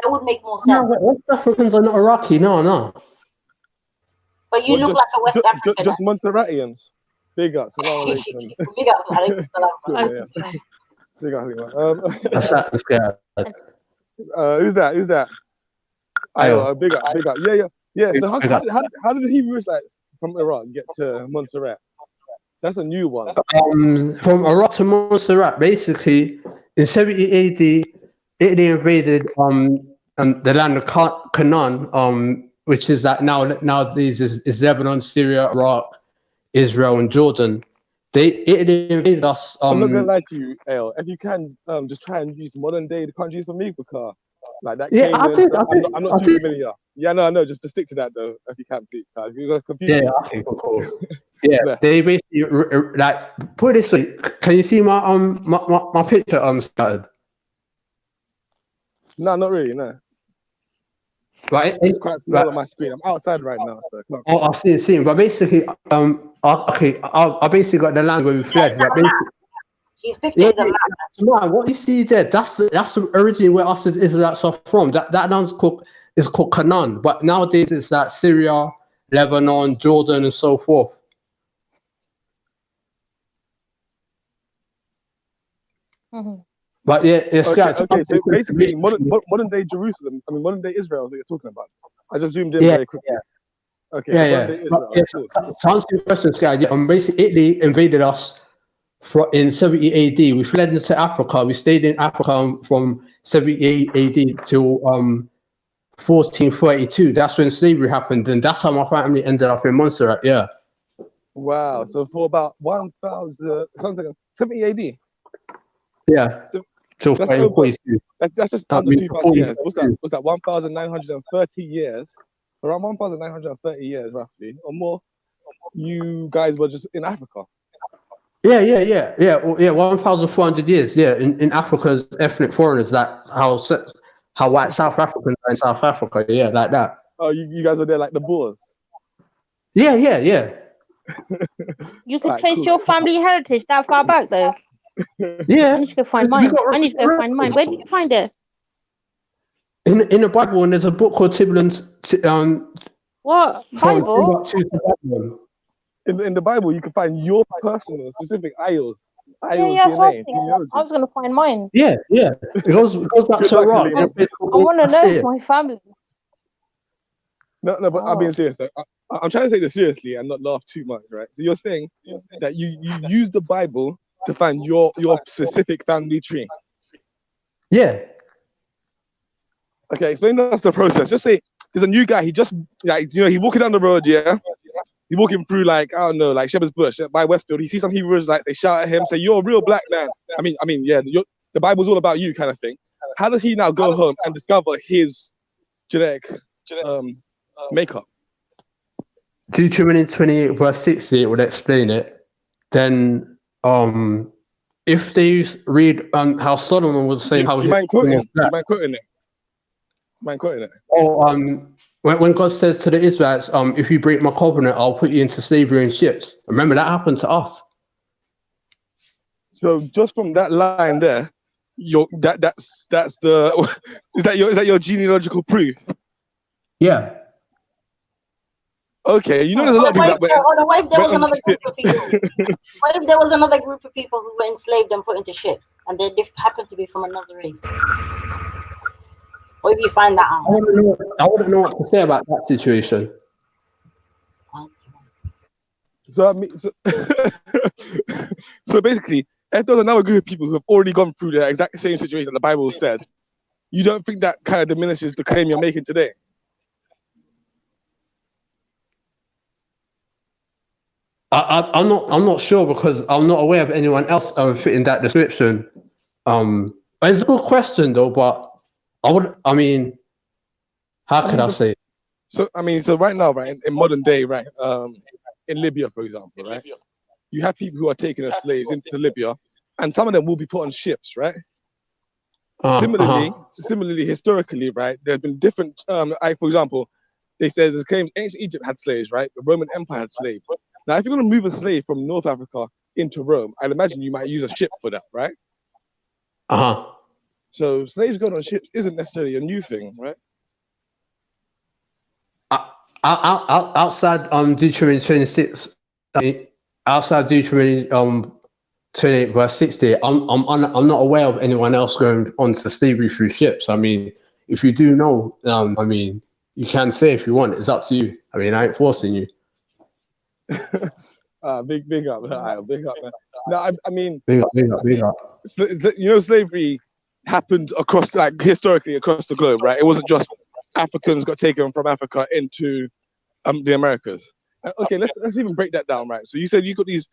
that would make more sense. No, West Africans are not Iraqi. No. But you look like a West African. Just Monserratians. Big up. Big up. Big up. That's that. Who's that? Big up. Yeah. So how did the Hebrew Israelites from Iraq get to Montserrat? That's a new one. From Iraq to Montserrat, basically in 70 AD, Italy invaded the land of Canaan, which is that nowadays is Lebanon, Syria, Iraq, Israel, and Jordan. Italy invaded us. I'm not gonna lie to you, Ale. If you can, just try and use modern day countries for me, because like that. Yeah, I'm not too familiar. Yeah, no, just to stick to that though, if you can, please. If you got confused. Yeah, okay, cool. Yeah, they basically like put it this way. Can you see my my picture started? No, not really. No. Right, it's quite small on my screen. I'm outside right now, so come on. I've seen it. But basically, I basically got the land where we fled. But His picture is a map. No, what you see there, that's the origin where us as Israelites are from. That land's called Canaan, but nowadays it's like Syria, Lebanon, Jordan, and so forth. Mm-hmm. But okay, so basically modern day Jerusalem, modern day Israel that you're talking about. I just zoomed in very quickly. Yeah. Okay. To answer your question, Sky, basically Italy invaded us in 70 AD. We fled into Africa. We stayed in Africa from 70 AD till 1432. That's when slavery happened, and that's how my family ended up in Montserrat. Yeah. Wow. So for about 70 AD. Yeah. So that's just under 2,000 years. What's that? 1,930 years. So around 1,930 years, roughly, or more. You guys were just in Africa. Yeah. 1,400 years. Yeah, in Africa's ethnic foreigners, that how white South Africans are in South Africa. Yeah, like that. Oh, you guys were there like the Boers. Yeah. You could trace your family heritage that far back, though. Yeah. I need to go find mine. Where did you find it? In the Bible, and there's a book called Tiburon's. What Bible? In the Bible, you can find your personal, specific Ayos. Yeah, I was going to find mine. Yeah. It goes back to Iraq. I want to know my family. No, but I'm being serious. I'm trying to take this seriously and not laugh too much, right? So you're saying that you use the Bible to find your specific family tree. Yeah. Okay, explain us the process. Just say there's a new guy. He just he walking down the road. Yeah. He's walking through like Shepherd's Bush by Westfield. He sees some Hebrews, they shout at him, say, "You're a real black man." The Bible's all about you, kind of thing. How does he now go home and discover his genetic makeup? Deuteronomy 28 verse 60 would explain it. Then, if they read how Solomon was saying, do you mind quoting it? Oh, when God says to the Israelites, if you break my covenant, I'll put you into slavery in ships. Remember, that happened to us. So just from that line there, that's the is that your genealogical proof? Yeah. Okay, there's a lot of people what if there was another group of people? What if there was another group of people who were enslaved and put into ships, and they happened to be from another race? What if you find that out? I wouldn't know what to say about that situation. So I mean, so basically, if there's another group of people who have already gone through the exact same situation the Bible said, you don't think that kind of diminishes the claim you're making today? I'm not sure because I'm not aware of anyone else fitting that description. It's a good question though, but I mean, how could I say? So I mean, so right now, right, in modern day, right, in Libya, for example, right, you have people who are taking as slaves into Libya, and some of them will be put on ships, right? Similarly, historically, right, there have been different. For example, they said the claims ancient Egypt had slaves, right? The Roman Empire had slaves. Now, if you're going to move a slave from North Africa into Rome, I'd imagine you might use a ship for that, right? So slaves going on ships isn't necessarily a new thing, right? Outside Deuteronomy 26, outside Deuteronomy 28 verse 60, I'm not aware of anyone else going on to slavery through ships. I mean, if you do know, I mean, you can say if you want. It's up to you. I mean, I ain't forcing you. Big up, big up, man. No, I mean, big up. You know, slavery happened across, like, historically across the globe, right? It wasn't just Africans got taken from Africa into the Americas. Okay, let's even break that down, right? So you said you got these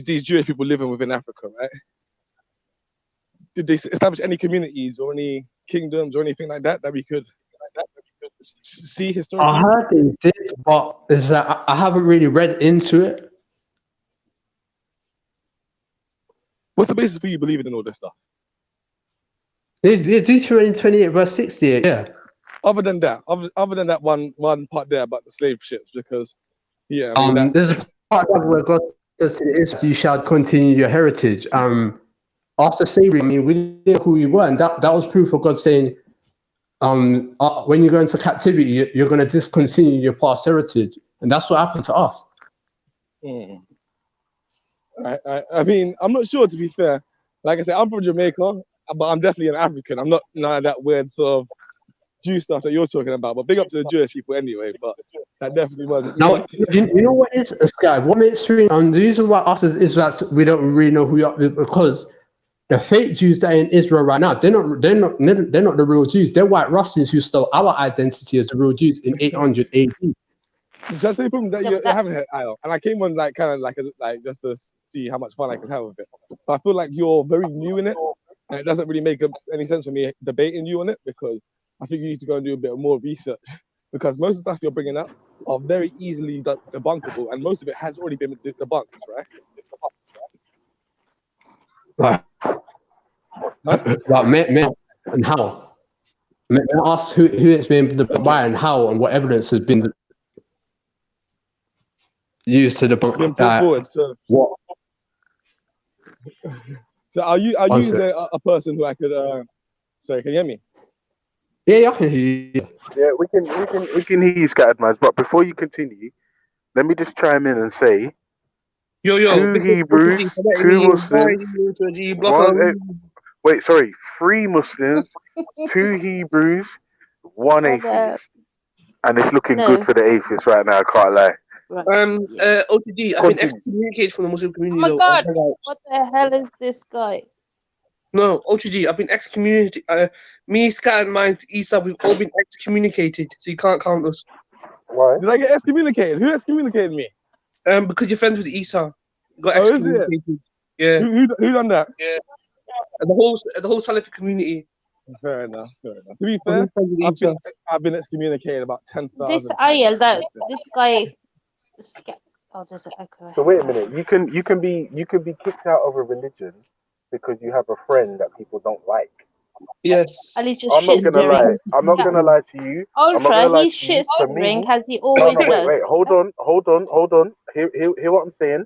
Jewish people living within Africa, right? Did they establish any communities or any kingdoms or anything like that we could see historically? I heard they did, but is that I haven't really read into it. What's the basis for you believing in all this stuff? It's Deuteronomy 28 verse 60, yeah. Other than that one part there about the slave ships, because yeah, I mean, there's a part where God says to the Israelites, you shall continue your heritage. After slavery, I mean, we didn't know who we were, and that was proof of God saying, when you go into captivity, you're going to discontinue your past heritage, and that's what happened to us. I mean, I'm not sure, to be fair. Like I said, I'm from Jamaica, but I'm definitely an African. I'm not none of that weird sort of Jew stuff that you're talking about. But big up to the Jewish people anyway. But that definitely wasn't. No, you know what is a Sky? What makes the reason why us as Israelites we don't really know who we are, because the fake Jews that are in Israel right now, they're not the real Jews. They're white Russians who stole our identity as the real Jews in 800 AD. That's the problem that you haven't had, Ayo. And I came on like kind of like just to see how much fun I could have with it. But I feel like you're very new in it, and it doesn't really make any sense for me debating you on it, because I think you need to go and do a bit more research, because most of the stuff you're bringing up are very easily debunkable, and most of it has already been debunked, right? Right. Like, man, and how? Man, ask who it's been debunked by and how, and what evidence has been used to debunk forward. So, what? So are you a person who I could sorry, can you hear me? Yeah, I can hear you. Yeah, we can hear you, Scattered Minds. But before you continue, let me just chime in and say, two Hebrews, 2 Muslims, three Muslims, 2 Hebrews, 1 atheist, and it's looking good for the atheists right now. I can't lie. OTD, I've been excommunicated from the Muslim community. Oh my God, what the hell is this guy? No, OTG, I've been excommunicated. Me, Scattered Minds, Isa, we've all been excommunicated, so you can't count us. Why? Did I get excommunicated? Who excommunicated me? Because you're friends with Isa. Got excommunicated. Yeah. Who done that? Yeah. The whole Salafi community. Fair enough. To be fair, I've been excommunicated about 10,000. This Ayel, this guy. Oh, there's an echo. So wait a minute. You can be kicked out of a religion because you have a friend that people don't like. Yes. I'm not gonna lie. I'm not gonna lie to you. Ultra, he's shit stirring as he always does. Wait. Hold on. Hear what I'm saying.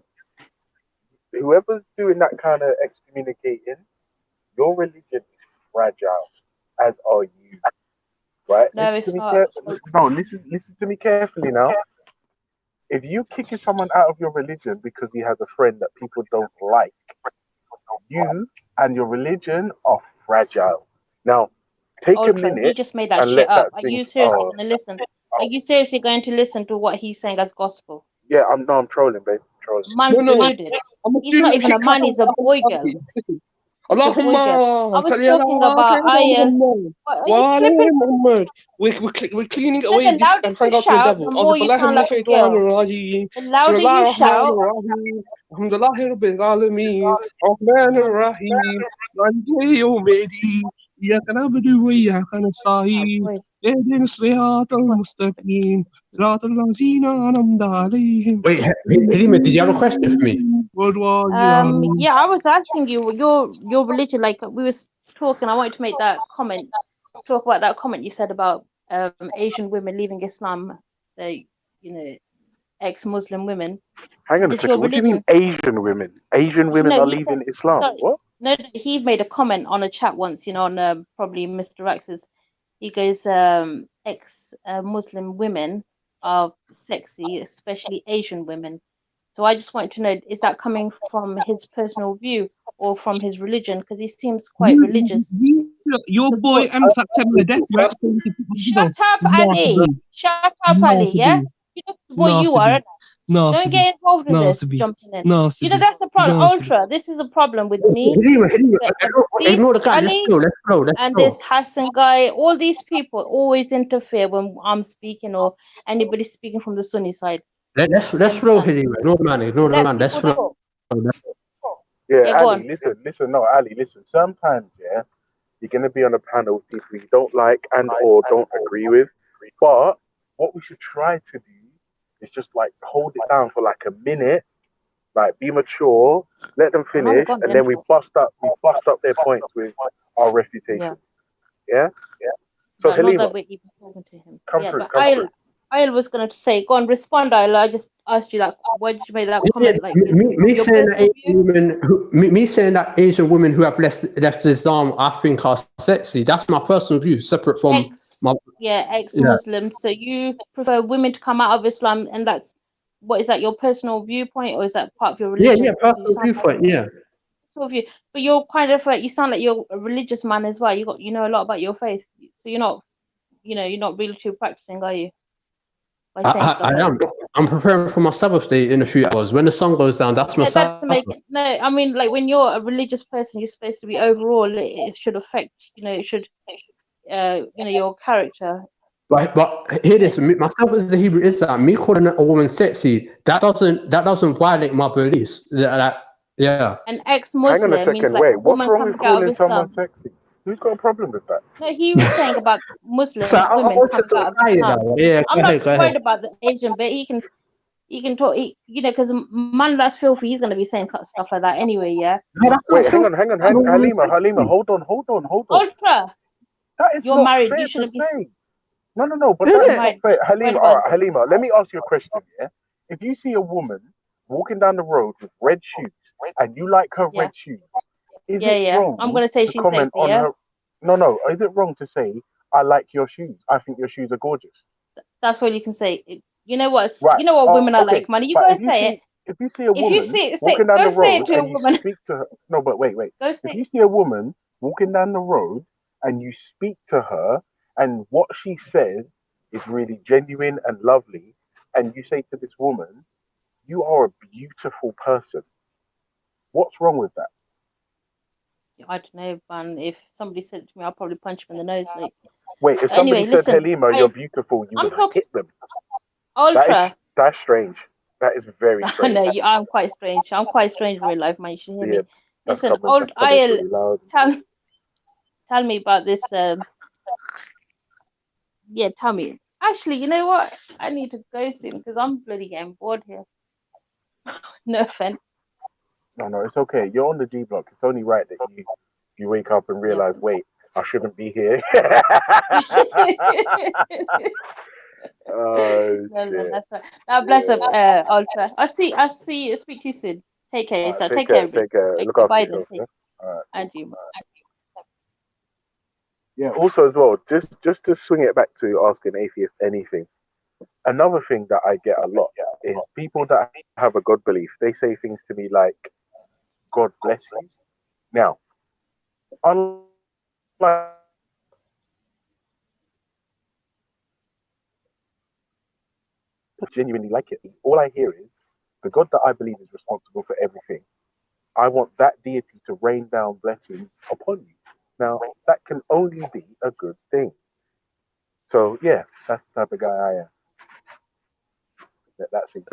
Whoever's doing that kind of excommunicating, your religion is fragile, as are you. Right? No, it's not. Listen to me carefully now. If you're kicking someone out of your religion because he has a friend that people don't like, you and your religion are fragile. Now, take a minute. You just made that shit up. Are you seriously going to listen? Are you seriously going to listen to what he's saying as gospel? Yeah, I'm trolling, babe. Trolling. Man's No, deluded. I'm He's not even a man. He's a boy girl. Listen. He's a boy girl. I Allahumma was salli ala talking about Ayel. Muhammad What, are wa you ala flipping? Muhammad. We're cleaning No, away the this louder and hang you out to the shout, devil. the أعوذ more you بالله sound من like a الشيطان girl. الرجيم. The بسم louder الله you الرحمن shout, الرحيم الحمد لله رب العالمين الرحمن الرحيم مالك يوم الدين إياك نعبد وإياك نستعين اهدنا الصراط المستقيم صراط الذين أنعمت عليهم Wait, Halima, did you have a question for me? yeah, I was asking you your religion. Like we was talking, I wanted to make that comment, talk about that comment you said about Asian women leaving Islam. The ex-Muslim women. Hang on a Is your second. What do you mean religion? Asian women? Asian women No, are he said. leaving Islam. Sorry, What? no, he made a comment on a chat once. On probably Mr. Ax's. He goes, ex-Muslim women are sexy, especially Asian women. So I just wanted to know, is that coming from his personal view or from his religion? Because he seems quite religious. Your boy Amsat Temple Death, right? Shut up, Ali. Shut up, Ali. Yeah, you know what you are. Don't get involved with this. Jumping in. That's the problem. Ultra. This is a problem with me. Halima, These ignore the guy. Ali Let's go. and this Hassan guy, all these people always interfere when I'm speaking or anybody speaking from the Sunni side. Let's flow, Halima. Ignore the man. Let's flow. Yeah, go Ali, listen. No, Ali, listen. Sometimes, yeah, you're gonna be on a panel with people you don't like and or don't agree with. But what we should try to do is just like hold it down for like a minute, like be mature, let them finish, and then we bust up their points with our refutation. Yeah. So Not Halima, that we're even talking to him. come Yeah, through. but Ayel was gonna say, go on, respond, Ayel. I just asked you that. Why did you make that comment? Like, is Me your saying personal that Asian women, me saying that Asian women who have left Islam, I think are sexy. That's my personal view, separate from ex-Muslim. So you prefer women to come out of Islam, and that's what is that your personal viewpoint, or is that part of your religion? personal viewpoint, Sort of you, but you're kind of you sound like you're a religious man as well. You know a lot about your faith, so you're not, you're not really too practicing, are you? I am. I'm preparing for my Sabbath day in a few hours. When the sun goes down, that's my Sabbath. No, I mean, like when you're a religious person, you're supposed to be overall. It should affect, it should, your character. But hear this. Myself as a Hebrew Israelite, me calling a woman sexy, that doesn't violate my beliefs. Yeah. An ex-Muslim hang on a second. means like Wait, a what's woman wrong with coming out of calling someone Islam. sexy? Who's got a problem with that? No, he was saying about Muslim So I women wanted coming to out of Islam. Yeah, I'm not go ahead. worried about the Asian bit. He can talk. Because man that's filthy, he's gonna be saying stuff like that anyway. Yeah. Wait, hang on, Halima, hold on. Ultra. That is You're not married. fair You shouldn't to be. say. No, but that's not fair. Halima, all right, Halima, let me ask you a question, yeah? If you see a woman walking down the road with red shoes and you like her red shoes, is it wrong I'm gonna say to she's comment sexy, on her? No, is it wrong to say, I like your shoes? I think your shoes are gorgeous. That's all you can say. You know what? Right. You know what women are like, man. You gotta say it. If you see a woman walking down the road and you speak to her, no, but wait. If you see a woman walking down the road and you speak to her, and what she says is really genuine and lovely, and you say to this woman, "You are a beautiful person," what's wrong with that? I don't know, man. If somebody said it to me, I'll probably punch him in the nose. Like, wait, if somebody said, "Halima, you're beautiful," you would hit them. Ultra. That's strange. That is very strange. No, I'm quite strange. I'm quite strange in real life, man. You should hear me. Listen, old Ayel, tell me about this. Tell me. Actually, you know what? I need to go soon because I'm bloody getting bored here. No offense. No, it's okay. You're on the D block. It's only right that you wake up and realize, wait, I shouldn't be here. Oh, no, that's right. Now, bless up, Ultra. I'll speak to you soon. Take care, so take care. Take care. Look after yourself. And you. Yeah. Also, as well, just to swing it back to asking atheists anything. Another thing that I get a lot is people that have a God belief. They say things to me like, "God bless you." Now, unlike genuinely like it. All I hear is the God that I believe is responsible for everything. I want that deity to rain down blessings upon you. Now, that can only be a good thing. So, yeah, that's the type of guy I am. That's it.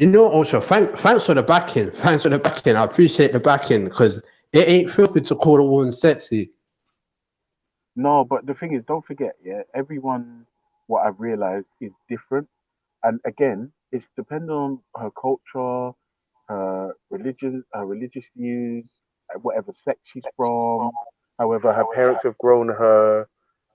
Also, thanks for the backing. Thanks for the backing. I appreciate the backing because it ain't filthy to call a woman sexy. No, but the thing is, don't forget, yeah, everyone, what I've realized, is different. And again, it's dependent on her culture, her religion, her religious views, whatever sect she's from, however her parents have grown her.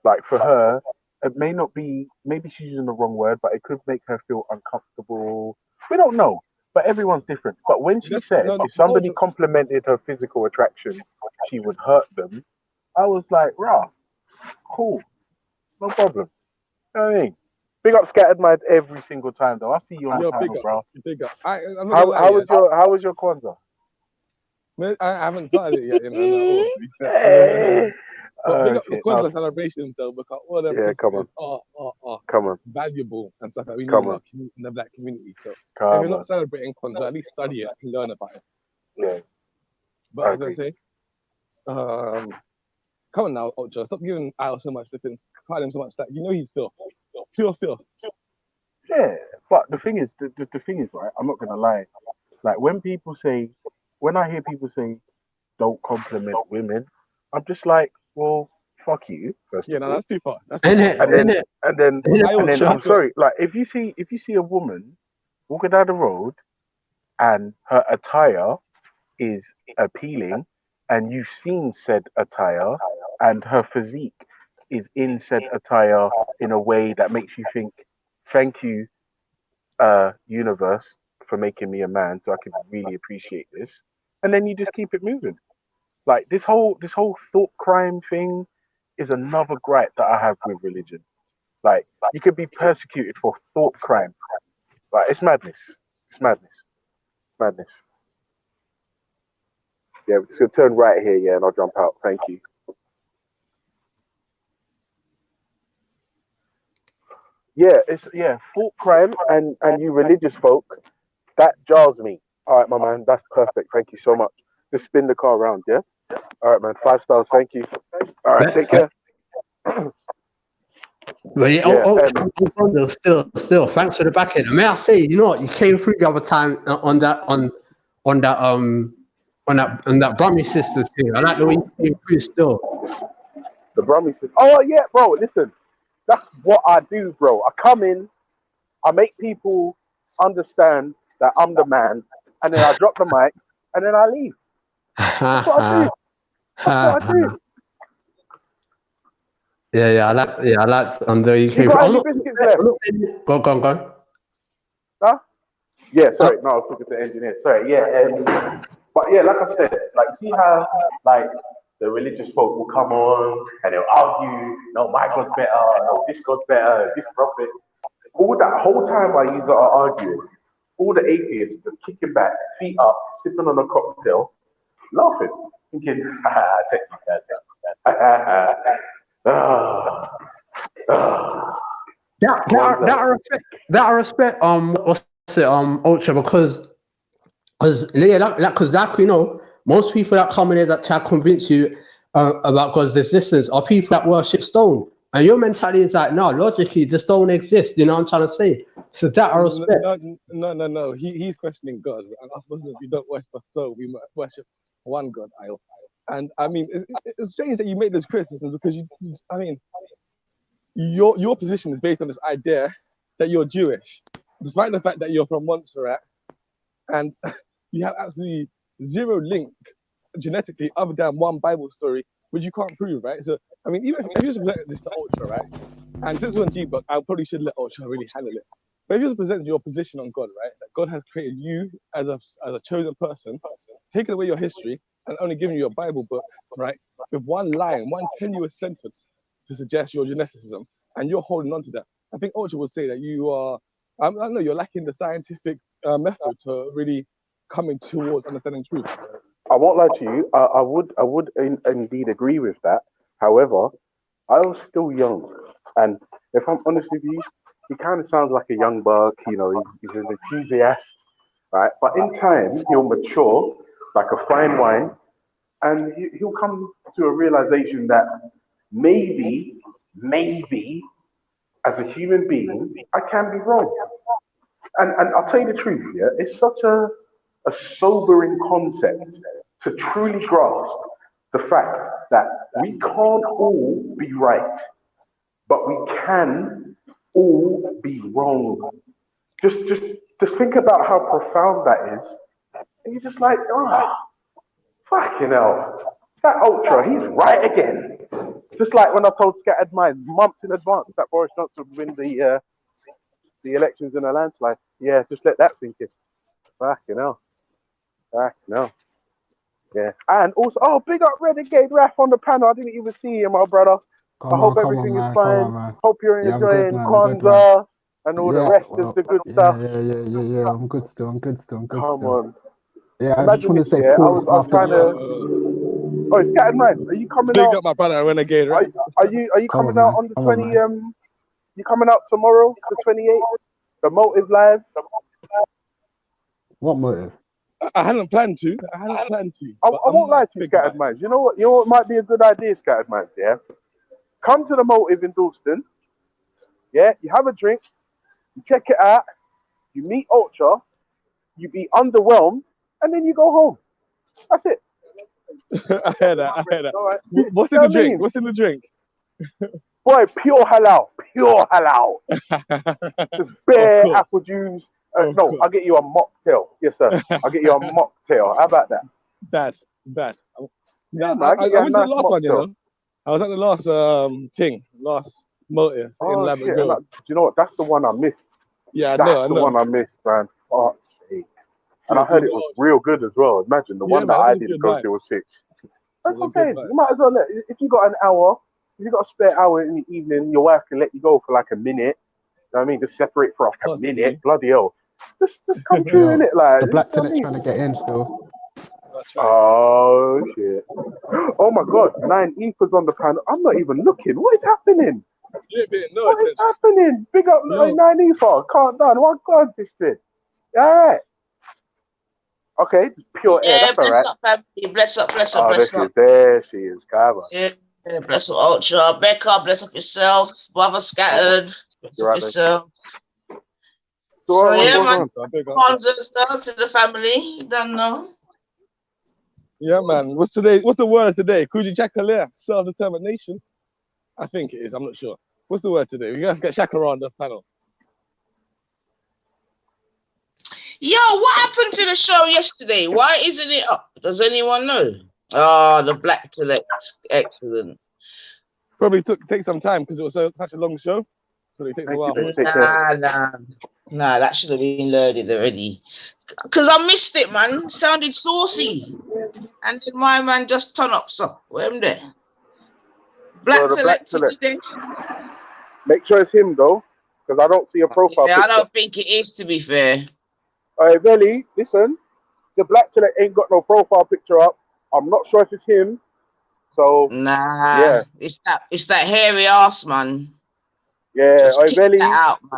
Like for her, it may not be, maybe she's using the wrong word, but it could make her feel uncomfortable. We don't know, but everyone's different. But when she said if somebody complimented her physical attraction, she would hurt them, I was like, rah, cool, no problem. You know what I mean? Big up Scattered Minds every single time, though. I see you on the panel, bro. Big up. How was your Kwanzaa? Man, I haven't started it yet, you know. But big up the Kwanzaa celebrations, though, because all them festivals are valuable and stuff that we need in the black community. So if you're not celebrating Kwanzaa, at least study it and learn about it. Yeah. But I was gonna say, come on now, Ocho, stop giving Al so much difference, calling him so much that you know he's filth. Pure filth. Yeah, but the thing is, the thing is, right? I'm not gonna lie. Like when I hear people say, "Don't compliment women," I'm just like, well, fuck you. First of all. That's too far. That's and then I'm sorry. Like if you see a woman walking down the road and her attire is appealing, and you've seen said attire, and her physique is in said attire in a way that makes you think, thank you, universe, for making me a man so I can really appreciate this. And then you just keep it moving. Like this whole thought crime thing is another gripe that I have with religion. Like you could be persecuted for thought crime. Like it's madness. It's madness. It's madness. Yeah, we're just gonna turn right here, yeah, and I'll jump out. Thank you. Yeah, it's thought crime and you religious folk, that jars me. All right, my man, that's perfect. Thank you so much. Just spin the car around, yeah? All right, man, 5 stars, thank you. All right, take care. But still, thanks for the back end. May I say, you know what, you came through the other time on that Brummy Sisters thing. I like the way you came through still. The Brummy Sisters. Oh yeah, bro, listen. That's what I do, bro. I come in, I make people understand that I'm the man, and then I drop the mic, and then I leave. That's what I do. That's what I do. I like there you came from. You got any biscuits left? Go on. Huh? Yeah, sorry. No, I was talking to the engineer. Sorry, yeah. But yeah, like I said, like see how like the religious folk will come on and they'll argue, no, my God's better, no, this God's better, this prophet. All that whole time while you are arguing, all the atheists are kicking back, feet up, sipping on a cocktail, laughing, thinking, check that I respect what's it Ultra because like you know, most people that come in here that try to convince you about God's existence are people that worship stone. And your mentality is like, no, logically, the stone exists. You know what I'm trying to say? So that I respect. No. He's questioning God. And us Muslims, we don't worship a stone. We worship one God, I'll. And I mean, it's strange that you make those criticisms because your position is based on this idea that you're Jewish, despite the fact that you're from Montserrat, and you have absolutely zero link genetically other than one Bible story, which you can't prove, right? So, I mean, even if you just present this to Ultra, right? And since we're on G-Block, I probably should let Ultra really handle it. But if you just present your position on God, right? That God has created you as a chosen person, taken away your history, and only given you a Bible book, right? With one line, one tenuous sentence to suggest your geneticism, and you're holding on to that. I think Ultra would say that you are, I don't know, you're lacking the scientific method to really coming towards understanding truth. I won't lie to you. I would indeed agree with that. However, I was still young, and if I'm honest with you, he kind of sounds like a young buck. You know, he's an enthusiast, right? But in time, he'll mature like a fine wine, and he'll come to a realization that maybe, as a human being, I can be wrong. And I'll tell you the truth, yeah, it's such a sobering concept to truly grasp the fact that we can't all be right, but we can all be wrong. Just think about how profound that is. And you're just like, oh, fucking hell. That Ultra, he's right again. Just like when I told Scattered Minds months in advance that Boris Johnson would win the elections in a landslide. Yeah, just let that sink in. Fucking hell. Fucking hell. Yeah. And also, oh, big up Renegade Raf on the panel. I didn't even see you, my brother. I hope everything is fine. Hope you're enjoying Kwanzaa and all the rest of the good stuff. Yeah. I'm good still. Come on. Yeah, I just want to say pause I was trying to. Oh, Scattered Minds. Are you coming out? Big up my brother Renegade Raf. Are you coming out on the 20? You coming out tomorrow, the 28th? The Motive Live. What motive? I hadn't planned to. I won't lie to you, Scattered Minds. You know what might be a good idea, Scattered Minds, yeah? Come to the Motive in Dalston. Yeah, you have a drink, you check it out, you meet Ultra, you be underwhelmed, and then you go home. That's it. I heard that. All right. What's in the drink? What's in the drink? Boy, pure halal. Just bare apple juice. No, I'll get you a mocktail. Yes, sir. I'll get you a mocktail. How about that? Bad. Yeah, I went to the last one, you know. I was at the last last Motive in Lavender Grove. Do you know what? That's the one I missed. Yeah, That's the one I missed, man. Fuck's sake. And I heard it was real good as well. Imagine the one that I didn't go to was sick. That's what I'm saying. You might as well if you got an hour, if you got a spare hour in the evening, your wife can let you go for like a minute. You know what I mean? Just separate for like a minute. Bloody hell. Just come through in it, like. The Black Tenet's trying to get in still. Oh shit! Oh my god! 9 Ethers on the panel. I'm not even looking. What is happening? What is happening? Big up 9 Ether. Calm down. What God this shit? All right. Okay, pure air. That's all right. Up, family. Bless up. There she is. Kava. Yeah, bless up, Ultra. Becca, bless up yourself. Brother Scattered, bless up yourself. So yeah, man. Sponsors to the family. You don't know. Yeah, man. What's the word today? Kuji Chakalia, self-determination. I think it is. I'm not sure. What's the word today? We got to get Shaka on the panel. Yo, what happened to the show yesterday? Why isn't it up? Does anyone know? Oh, the Black Select. Excellent. Probably take some time because it was such a long show. So it takes a while. Nah, that should have been loaded already. Because I missed it, man. Sounded saucy. And then my man just turn up some. Where am there? Black Select. Make sure it's him though, because I don't see a profile picture. I don't think it is, to be fair. Alright, Veli, listen. The Black Select ain't got no profile picture up. I'm not sure if it's him. So yeah, it's that hairy ass, man. Yeah,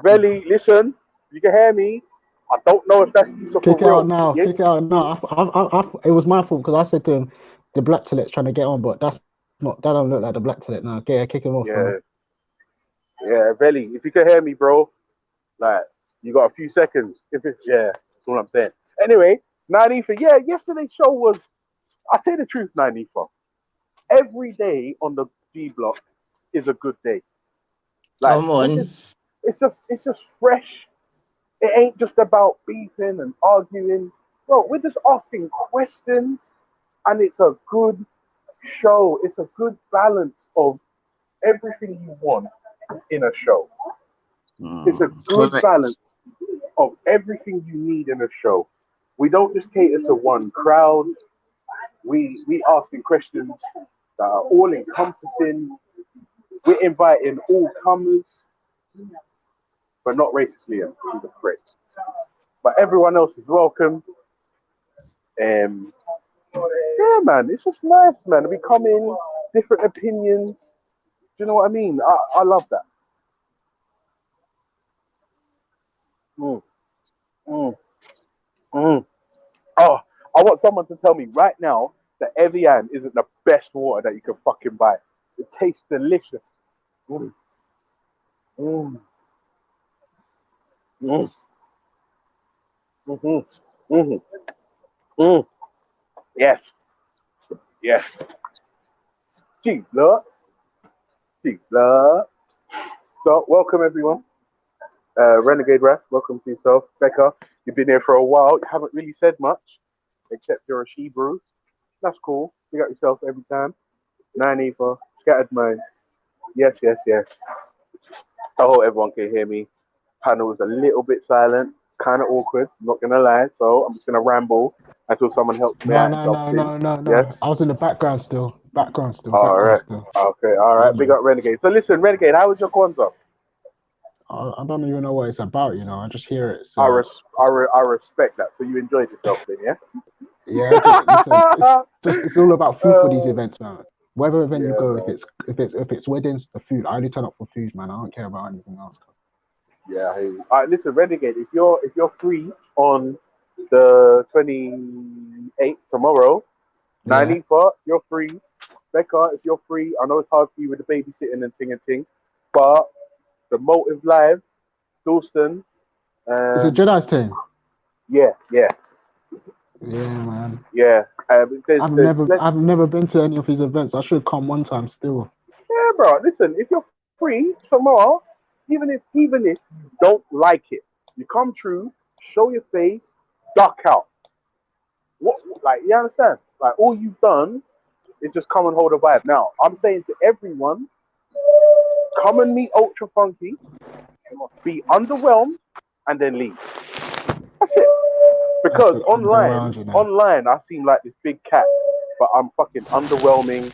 Veli, listen. You can hear me. I don't know if that's Kick it out now. Kick it out now. It was my fault because I said to him, the Black Select's trying to get on, but that don't look like the Black Select now. Okay, kick him off. Yeah, Veli, if you can hear me, bro, like you got a few seconds. That's all I'm saying. Anyway, 9 Ether, yesterday's show was, I'll tell you the truth, 9 Ether. Every day on the G block is a good day. Like, come on. It's just fresh. It ain't just about beefing and arguing. Bro, we're just asking questions and it's a good show. It's a good balance of everything you want in a show. It's a good balance of everything you need in a show. We don't just cater to one crowd. We asking questions that are all encompassing. We're inviting all comers, but not racistly and the threats. But everyone else is welcome. Yeah, man, it's just nice, man. We come in, different opinions. Do you know what I mean? I love that. Mm, mm, mm. Oh, I want someone to tell me right now that Evian isn't the best water that you can fucking buy. It tastes delicious. Mm, mm, mm, mm, mm, mm. Yes, yes. Cheese, love. Cheese, love. So, welcome everyone. Renegade Wrath, welcome to yourself. Becca, you've been here for a while. You haven't really said much, except you're a she-brew. That's cool. You got yourself every time. Nine Eva, Scattered Minds. Yes, yes, yes. I hope everyone can hear me. Panel was a little bit silent, kind of awkward, not going to lie. So I'm just going to ramble until someone helps me out and jumps in. No. Yes? I was in the background still. All right. Okay, all right. Yeah, Big man. up Renegade. So listen, Renegade, how was your Kwanzaa? I don't even know what it's about, you know. I just hear it. I So respect that. So you enjoyed yourself then, yeah? yeah, listen, it's all about food for these events, man. Whatever event you go, man. if it's weddings, the food. I only turn up for food, man. I don't care about anything else. Yeah, I hear you. All right, listen, Renegade, if you're free on the 28th tomorrow, Yeah. 9th, you're free. Becca, if you're free, I know it's hard for you with the babysitting and ting, but the Motive Live, Dalston, It's a Jedi's thing. yeah. Yeah, man. Yeah. I've never been to any of his events. I should come one time still. Yeah, bro. Listen, if you're free tomorrow, even if you don't like it, you come through, show your face, duck out. What, like, you understand? Like, all you've done is just come and hold a vibe. Now, I'm saying to everyone, come and meet Ultra Funky, be underwhelmed, and then leave. That's it. Because online, I seem like this big cat, but I'm fucking underwhelming.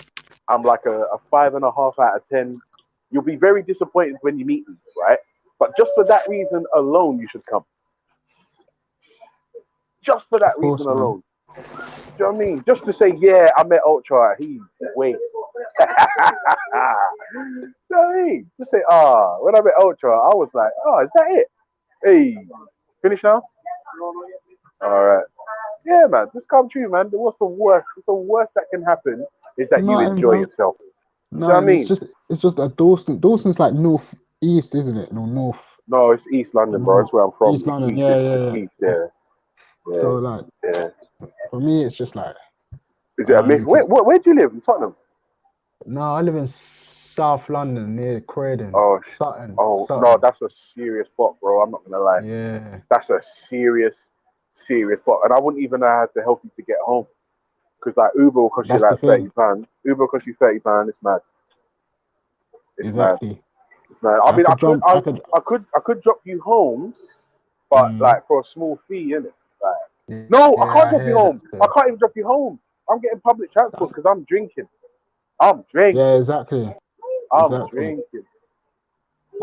I'm like a 5.5 out of 10. You'll be very disappointed when you meet me, right? But just for that reason alone, you should come. Just for that reason alone. Do you know what I mean? Just to say, yeah, I met Ultra, he's waste. You know what I mean? Just say, when I met Ultra, I was like, is that it? Hey, finish now? All right. Yeah, man, just come true, man. What's the worst? What's the worst that can happen is that you enjoy yourself. No, you know what I mean? It's just that Dawson's like north east, isn't it? No, north. No, it's East London, bro. That's where I'm from. East London, yeah. So like, for me, it's just like. Is it a myth? Where do you live? In Tottenham? No, I live in South London near Croydon. Sutton. Sutton. No, that's a serious spot, bro. I'm not gonna lie. Yeah. That's a serious spot, and I wouldn't even know how to help you to get home, because like Uber will cost you like £30. Uber will cost you £30. It's mad. It's mad. It's mad. I mean, I could drop you home, but like for a small fee, innit? Like, no, I can't drop you home. I can't even drop you home. I'm getting public transport because I'm drinking. Yeah, exactly. I'm drinking.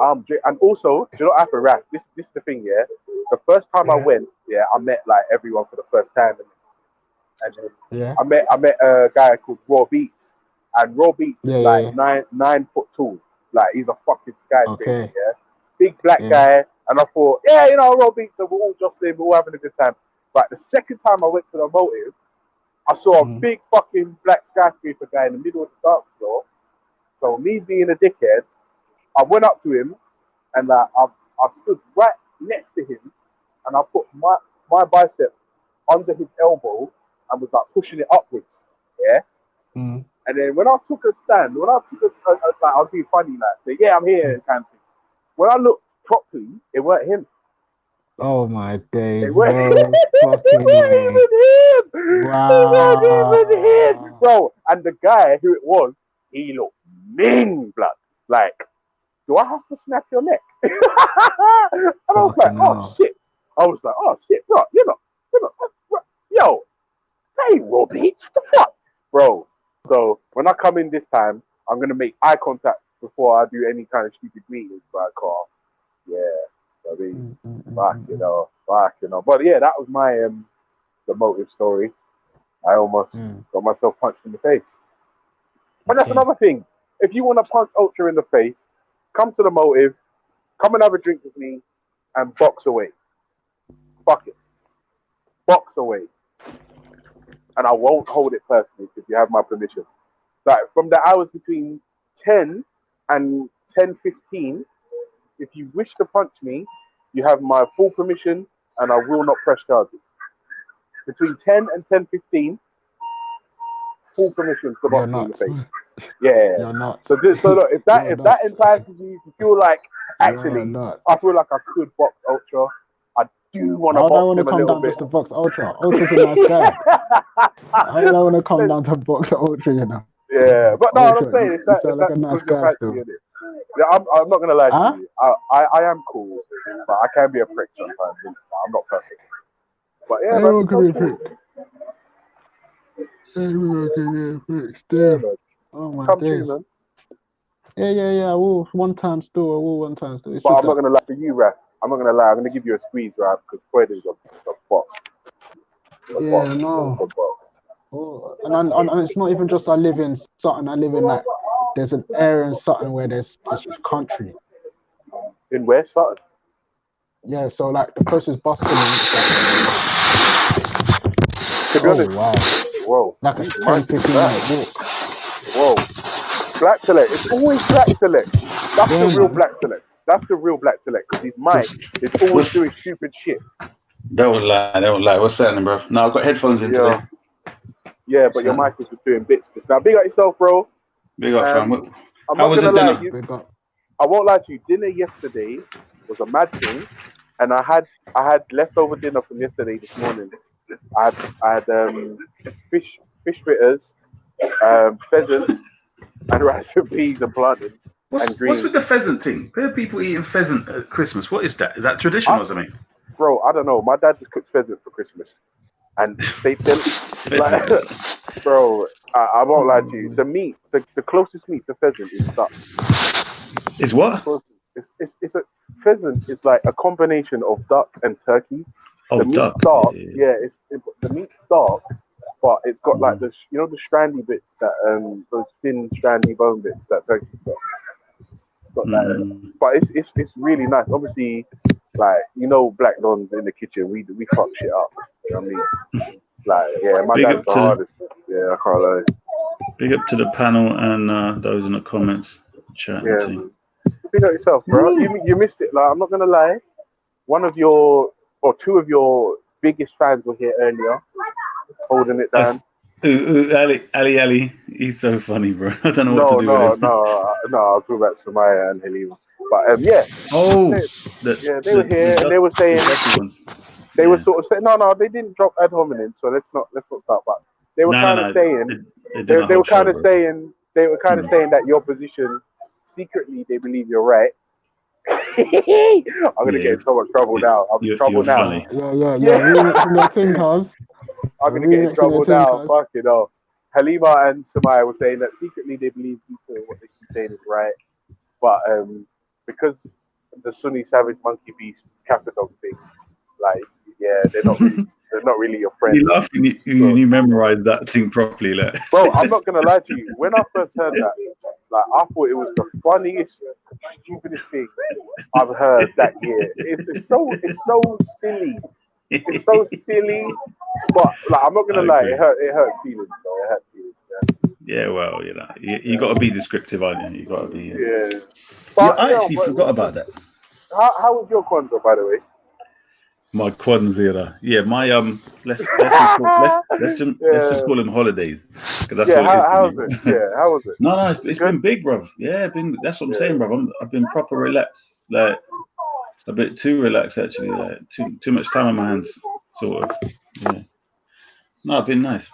And also, do you know what happened, Raph? This is the thing, yeah. The first time I went, I met like everyone for the first time, and then I met a guy called Raw Beats, and Raw Beats is like 9 foot tall, like he's a fucking skyscraper, yeah. Big black guy, and I thought, Raw Beats, so we're all jostling, we're all having a good time. But the second time I went to the Motive, I saw a big fucking black skyscraper guy in the middle of the dance floor. So me being a dickhead, I went up to him, and I stood right next to him, and I put my bicep under his elbow and was like pushing it upwards, yeah. And then when I took a stand, like I was being funny, like, say, I'm here, kind of thing. When I looked properly, it weren't him. Oh my days! It weren't even him. Wow. It wasn't even him, bro. And the guy who it was, he looked mean, blood. Like, do I have to snap your neck? And I was like, oh shit. Bro, you're not. Yo, hey, Robbie, what the fuck, bro? So when I come in this time, I'm gonna make eye contact before I do any kind of stupid meetings by a car. Yeah. I mean, fuck, you know. But yeah, that was my the Motive story. I almost got myself punched in the face. But that's another thing. If you want to punch Ultra in the face, come to the Motive, come and have a drink with me, and box away. fuck it, box away, and I won't hold it personally if you have my permission. Like from the hours between 10 and 10:15, if you wish to punch me, you have my full permission, and I will not press charges. Between 10 and 10:15, full permission to box me in the face. Yeah. You're not. So look, if that entices you to feel like actually, I feel like I could box Ultra. I do want to box him a little bit. I don't want to come down just to box Ultra. Ultra's a nice guy. I don't want to come down to box Ultra, you know. Yeah, but no, Ultra, what I'm saying is that like a nice guy still. Yeah, I'm not gonna lie to you. I am cool, but I can be a prick sometimes. I'm not perfect. But yeah, everyone can be a prick. Everyone can be a prick still. Oh my days. Yeah. I will one time still. It's but I'm not gonna lie to you, Raph. I'm not gonna lie. I'm gonna give you a squeeze, Raph, because Fred is a bot. Yeah, no. Oh, and it's not even just I live in Sutton. I live in like there's an area in Sutton where there's country. In where, Sutton? Yeah, so like the closest bus to me. To be honest, wow. Whoa. Like a 10-15 minute walk. Whoa. Black Select. It's always Black Select. That's the real Black Select. That's the real Black Select, because his mic is always doing stupid shit. That was lie. What's happening, bro? No, I've got headphones in today. Yeah, but your mic is just doing bits. Now, big up yourself, bro. Big up, fam. I'm not gonna lie. I won't lie to you. Dinner yesterday was a mad thing, and I had leftover dinner from yesterday this morning. I had fish fritters, pheasant, and rice and peas and plantain and greens. What's with the pheasant thing? Where are people eating pheasant at Christmas? What is that? Is that traditional or something? Bro, I don't know. My dad just cooked pheasant for Christmas, and they like, bro. I won't lie to you. The meat, the closest meat to pheasant is duck. Is what? It's a pheasant is like a combination of duck and turkey. Oh, the meat's duck. dark. Yeah, the meat's dark, but it's got like the the strandy bits that those thin strandy bone bits that turkey's got. But it's really nice. Obviously, like Black Dons in the kitchen, we fuck shit up. You know what I mean? Like, yeah, my dad's the hardest. Yeah, I can't lie. Big up to the panel and those in the comments. Chat. Yeah, big up yourself, bro. You missed it. Like, I'm not gonna lie. One of your or two of your biggest fans were here earlier, holding it down. Ali, he's so funny, bro. I don't know what to do with him. No, I'll talk about Samaya and Halima. But yeah. Oh, they were here and they were saying they were sort of saying no, they didn't drop ad hominem, so let's not talk about. They were kind of saying they were kind of saying that your position secretly they believe you're right. I'm gonna get in so much trouble now. I'm in trouble now. Funny. Yeah. I'm gonna get in trouble now. Fuck it all. Halima and Samaya were saying that secretly they believe what they keep saying is right, but because the Sunni savage monkey beast Capital thing, like they're not really your friend. You laugh when you memorize that thing properly, like. Bro, I'm not gonna lie to you. When I first heard that, like I thought it was the funniest, stupidest thing I've heard that year. It's so silly. It's so silly, but like I'm not gonna lie, it hurt feelings, though. It hurt feelings. Yeah, well, you got to be descriptive, aren't you? You got to be. Yeah. But, I actually forgot about that. How was your Kwanzaa, by the way? My Kwanzaa, yeah. My let's just call them holidays, because that's what it is to me. Yeah, how was it? No, it's been big, bro. Yeah, that's what I'm saying, bro. I've been proper relaxed, like a bit too relaxed actually, like too much time on my hands, sort of. Yeah. No, been nice,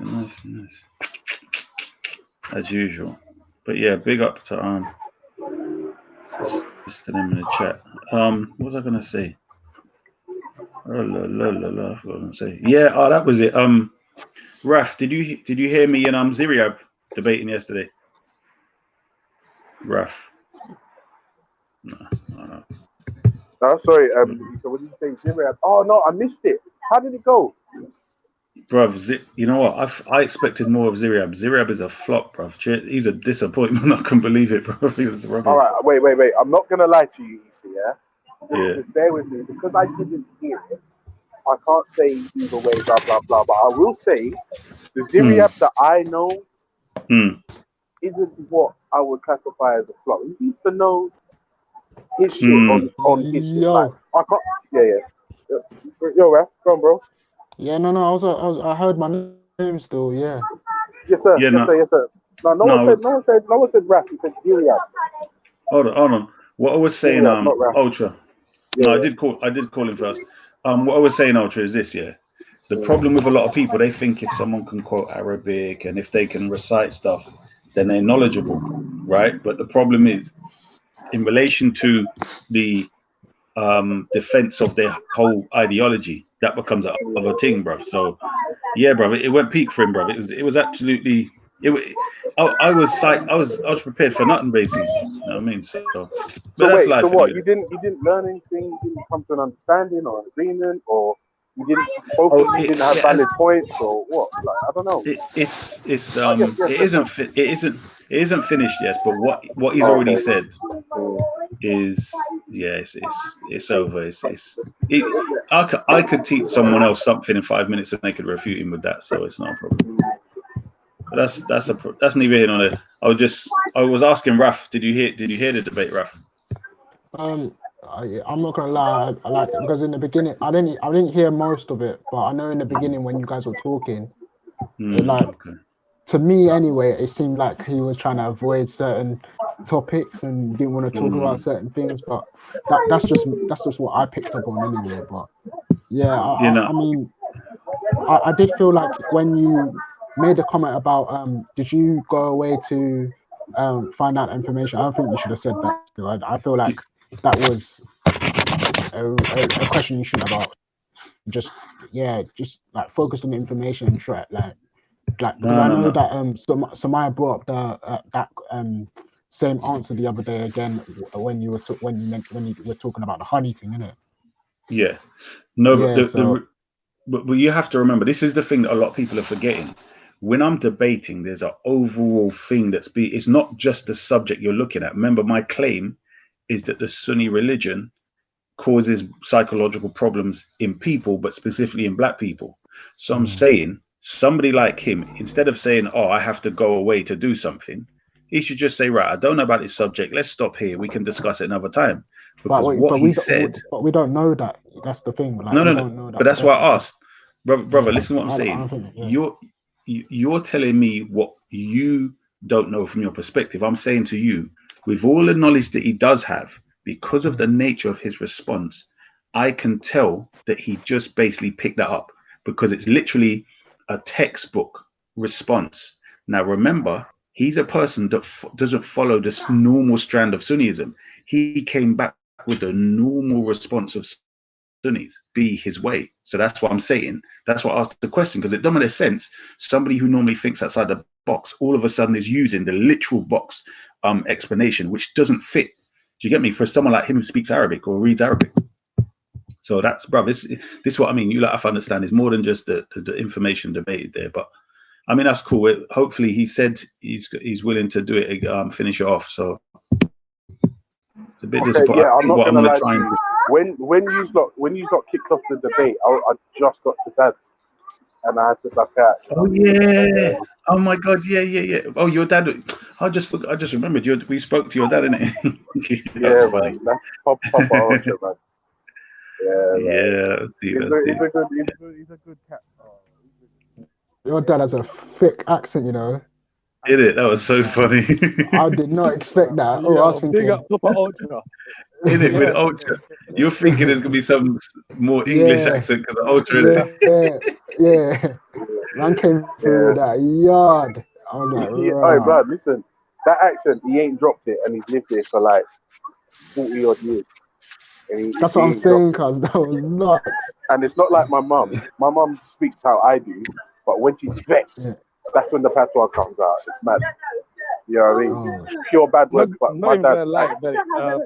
as usual. But yeah, big up to just to them in the chat. What was I gonna say? I forgot what I was gonna say. Yeah, that was it. Raf, did you hear me and Ziriab debating yesterday? Raf. No. No, sorry. So what did you say, Ziriab? Oh no, I missed it. How did it go? Bruv, you know what? I expected more of Ziriab. Ziriab is a flop, bruv. He's a disappointment. I couldn't believe it, bruv. He was rubbish. All right, wait. I'm not gonna lie to you, yeah? Yeah. Just bear with me, because I didn't hear it. I can't say either way, blah blah blah. But I will say the Ziryab that I know isn't what I would classify as a flop. He needs to know his shit on his shit. Like, I can't. Yeah. Yo, Raf, go on, bro. Yeah, no, I heard my name still. Yeah. Yes, sir. Yes, sir. No one said Raf. He said Ziryab. Hold on. What I was saying, Ultra. Yeah. No, I did call him first. What I was saying, Ultra, is this, yeah. The problem with a lot of people, they think if someone can quote Arabic and if they can recite stuff, then they're knowledgeable, right? But the problem is, in relation to the defense of their whole ideology, that becomes a thing, bro. So, yeah, bro, it went peak for him, bro. It was absolutely. I was prepared for nothing, basically. You know what I mean? So that's life. So what? You didn't learn anything? You didn't come to an understanding or an agreement, or you didn't didn't have valid points, or what? Like, I don't know. It isn't finished yet. But what he's already said is it's over. I could teach someone else something in 5 minutes and they could refute him with that. So it's not a problem. But that's neither here nor there. I was asking Raf, did you hear the debate, Raf? I'm not gonna lie, I like it because in the beginning I didn't hear most of it, but I know in the beginning when you guys were talking, to me anyway, it seemed like he was trying to avoid certain topics and didn't want to talk about certain things. But that's just what I picked up on anyway. But yeah, I mean, I did feel like when you made a comment about did you go away to find out information? I don't think you should have said that still. I feel like that was a question you shouldn't have asked. Just like focused on the information and try because I know that Samaya brought up that same answer the other day again when you were talking about the honey thing, innit? Yeah. No, but you have to remember, this is the thing that a lot of people are forgetting. When I'm debating, there's an overall thing it's not just the subject you're looking at. Remember, my claim is that the Sunni religion causes psychological problems in people, but specifically in black people. So I'm saying somebody like him, instead of saying, oh, I have to go away to do something, he should just say, right, I don't know about this subject. Let's stop here. We can discuss it another time. Because what he said... But we don't know that. That's the thing. Like, no. But that's why I asked. Brother, listen to what I'm saying. You're telling me what you don't know from your perspective. I'm saying to you, with all the knowledge that he does have, because of the nature of his response, I can tell that he just basically picked that up because it's literally a textbook response. Now, remember, he's a person that doesn't follow this normal strand of Sunnism. He came back with the normal response of Sunnis, be his way. So that's what I'm saying. That's why I asked the question, because it doesn't make sense. Somebody who normally thinks outside the box all of a sudden is using the literal box explanation, which doesn't fit. Do you get me? For someone like him who speaks Arabic or reads Arabic. So that's, bro, this is what I mean. You have to understand, it's more than just the information debated there. But I mean, that's cool. Hopefully he said he's willing to do it, finish it off. So it's a bit disappointing. Yeah, I'm not gonna lie to you. When you got kicked off the debate, I just got to dad, and I had to duck out. Oh yeah! Oh my God! Yeah. Oh, your dad. I just remembered. We spoke to your dad, innit? Yeah, man. That's Papa Archer, man. Yeah. He's a good cat. Your dad has a thick accent, you know. Did it? That was so funny. I did not expect that. I was thinking. Big up Papa Ultra. In it with Ultra. You're thinking there's gonna be some more English accent because of Ultra. Yeah. Man came through with that yard. I was like, Alright, bro, listen. That accent, he ain't dropped it, and he's lived here for like 40 odd years. That's what I'm saying, cuz that was nuts. And it's not like my mum. My mum speaks how I do, but when she's vexed, that's when the patois comes out. It's mad. You know what I mean? Pure bad words, but my dad.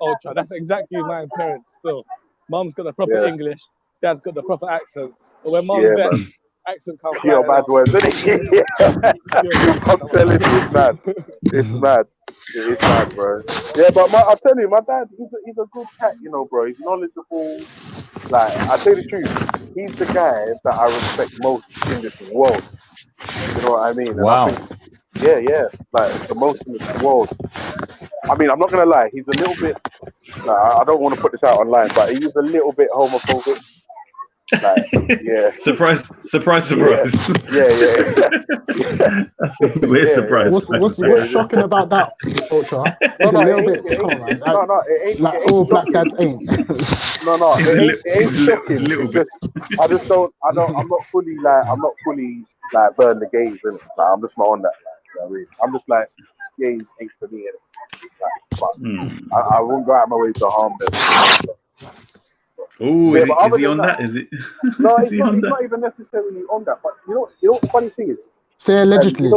Ultra. That's exactly my parents still. Mum's got the proper English, dad's got the proper accent. But when mum's vexed, accent comes out. Pure bad words, isn't it? I'm telling you, it's mad. It's mad. It is bad, bro. Yeah, but I tell you, my dad, he's a good cat, you know, bro. He's knowledgeable. Like, I tell you the truth, he's the guy that I respect most in this world. You know what I mean? And Wow. I think, yeah, like the most in this world. I mean, I'm not gonna lie, he's a little bit. Like, I don't want to put this out online, but he's a little bit homophobic. Like, yeah. Surprise! Yeah. We're surprised. What's shocking about that, Ultra? It's a little bit. Come on, man. It ain't. Like all black dads ain't. No, it ain't shocking. It's just, I'm not fully like burn the gays, innit? Like, I'm just not on that. Like, you know what I mean? I'm just like, gays ain't for me, innit? Like, but I won't go out my way to harm them. Oh, yeah, is he on that? Is it? No, he's not even necessarily on that. But you know what the funny thing is? Say allegedly.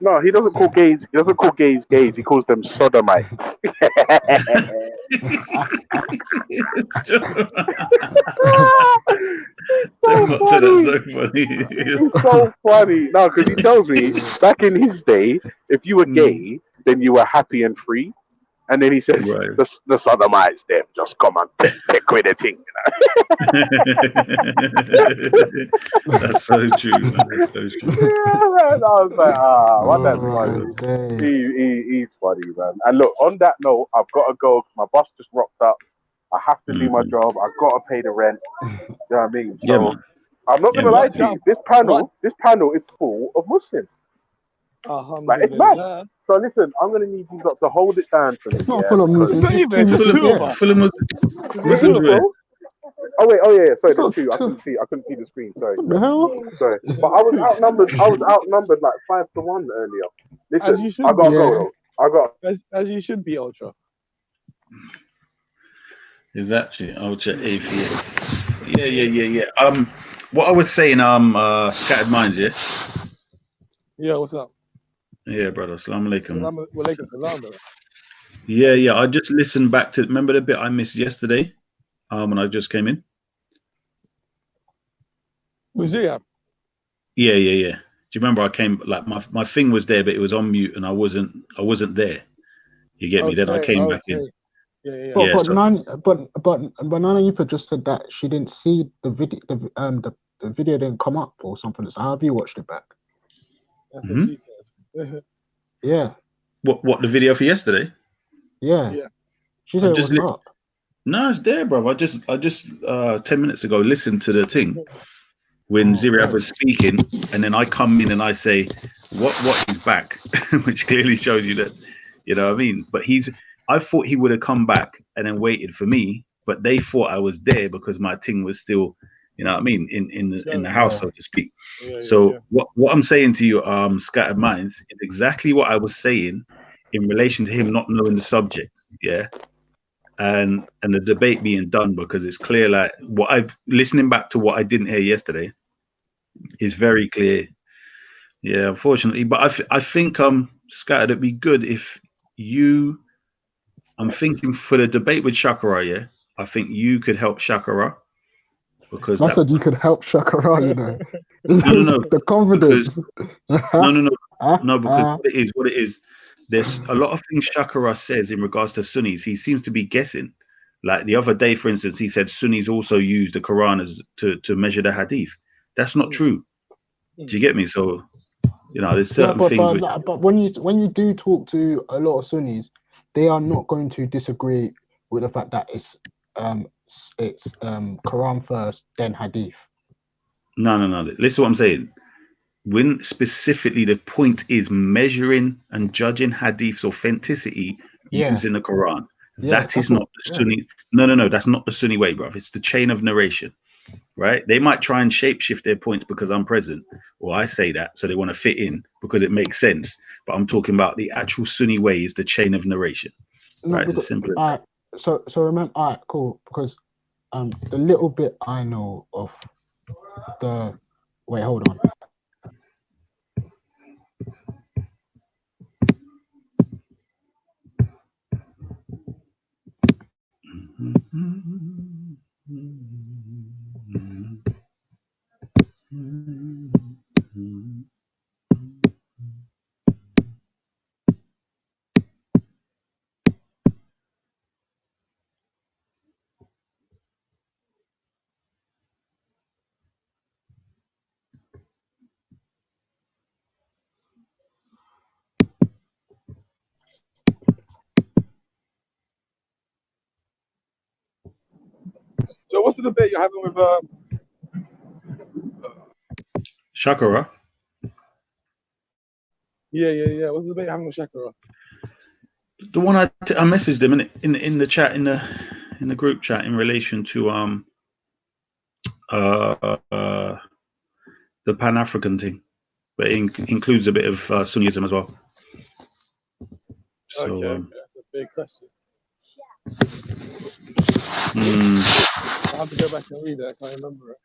No, he doesn't call gays. He doesn't call gays gays. He calls them sodomites. It's so funny. No, because he tells me back in his day, if you were gay, then you were happy and free. And then he says, the sodomites, them just come and take with the thing. That's so true, man. That's so true. Yeah, man. I was like, what that's funny. He's funny, man. And look, on that note, I've got to go. My bus just rocked up. I have to do my job. I've got to pay the rent. You know what I mean? So I'm not going to lie to you. This panel is full of Muslims. Like, it's mad. So listen, I'm gonna need you lot to hold it down for me. It's not full of Muslims. Full of Muslims. Oh yeah. Sorry, there's two. I couldn't see the screen. Sorry. What the hell? Sorry. But I was outnumbered like 5-1 earlier. Listen, as you should I gotta go though. As you should be, Ultra. Is actually Ultra atheist. Yeah. What I was saying, Scattered Minds, yeah. Yeah, what's up? Yeah, brother. Assalamu alaikum. Walaikum salam, brother. Yeah. I just listened back to. Remember the bit I missed yesterday, when I just came in. Was it? Yeah. Yeah. Do you remember I came? Like my thing was there, but it was on mute, and I wasn't there. You get me? Then I came back in. Yeah. But Nana Yupa just said that she didn't see the video. The video didn't come up or something. So how have you watched it back? That's what she said. Yeah. What the video for yesterday? Yeah. She said it was not. No, it's there, bro. I just 10 minutes ago listened to the thing when Ziriab was speaking, and then I come in and I say, what is back? Which clearly shows you that, you know what I mean? But I thought he would have come back and then waited for me, but they thought I was there because my thing was still, you know what I mean, in the house, so to speak. What I'm saying to you, Scattered Minds, is exactly what I was saying in relation to him not knowing the subject, yeah, and the debate being done, because it's clear, like listening back to what I didn't hear yesterday is very clear. Yeah, unfortunately, but I think Scattered, it'd be good if I'm thinking for the debate with Shakara, yeah, I think you could help Shakara. Because I said you could help Shakara, you know. No. The confidence. No, because what it is. There's a lot of things Shakara says in regards to Sunnis. He seems to be guessing. Like the other day, for instance, he said Sunnis also use the Quran as to measure the Hadith. That's not true. Do you get me? So, you know, there's certain things. But when you do talk to a lot of Sunnis, they are not going to disagree with the fact that it's Quran first, then Hadith. No. Listen to what I'm saying. When specifically the point is measuring and judging Hadith's authenticity using the Quran. That is not the Sunni. No. That's not the Sunni way, bro. It's the chain of narration, right? They might try and shapeshift their points because I'm present, or I say that, so they want to fit in because it makes sense. But I'm talking about the actual Sunni way is the chain of narration, right? It's as simple as that. So remember, all right, cool. Because the little bit I know of the wait, hold on. what's the debate you're having with Shakira. Yeah. What's the debate you're having with Shakira? The one I messaged them in the chat in the group chat in relation to the Pan-African thing, but it includes a bit of Sunnism as well. So, Okay, that's a big question. I have to go back and read it. I can't remember it.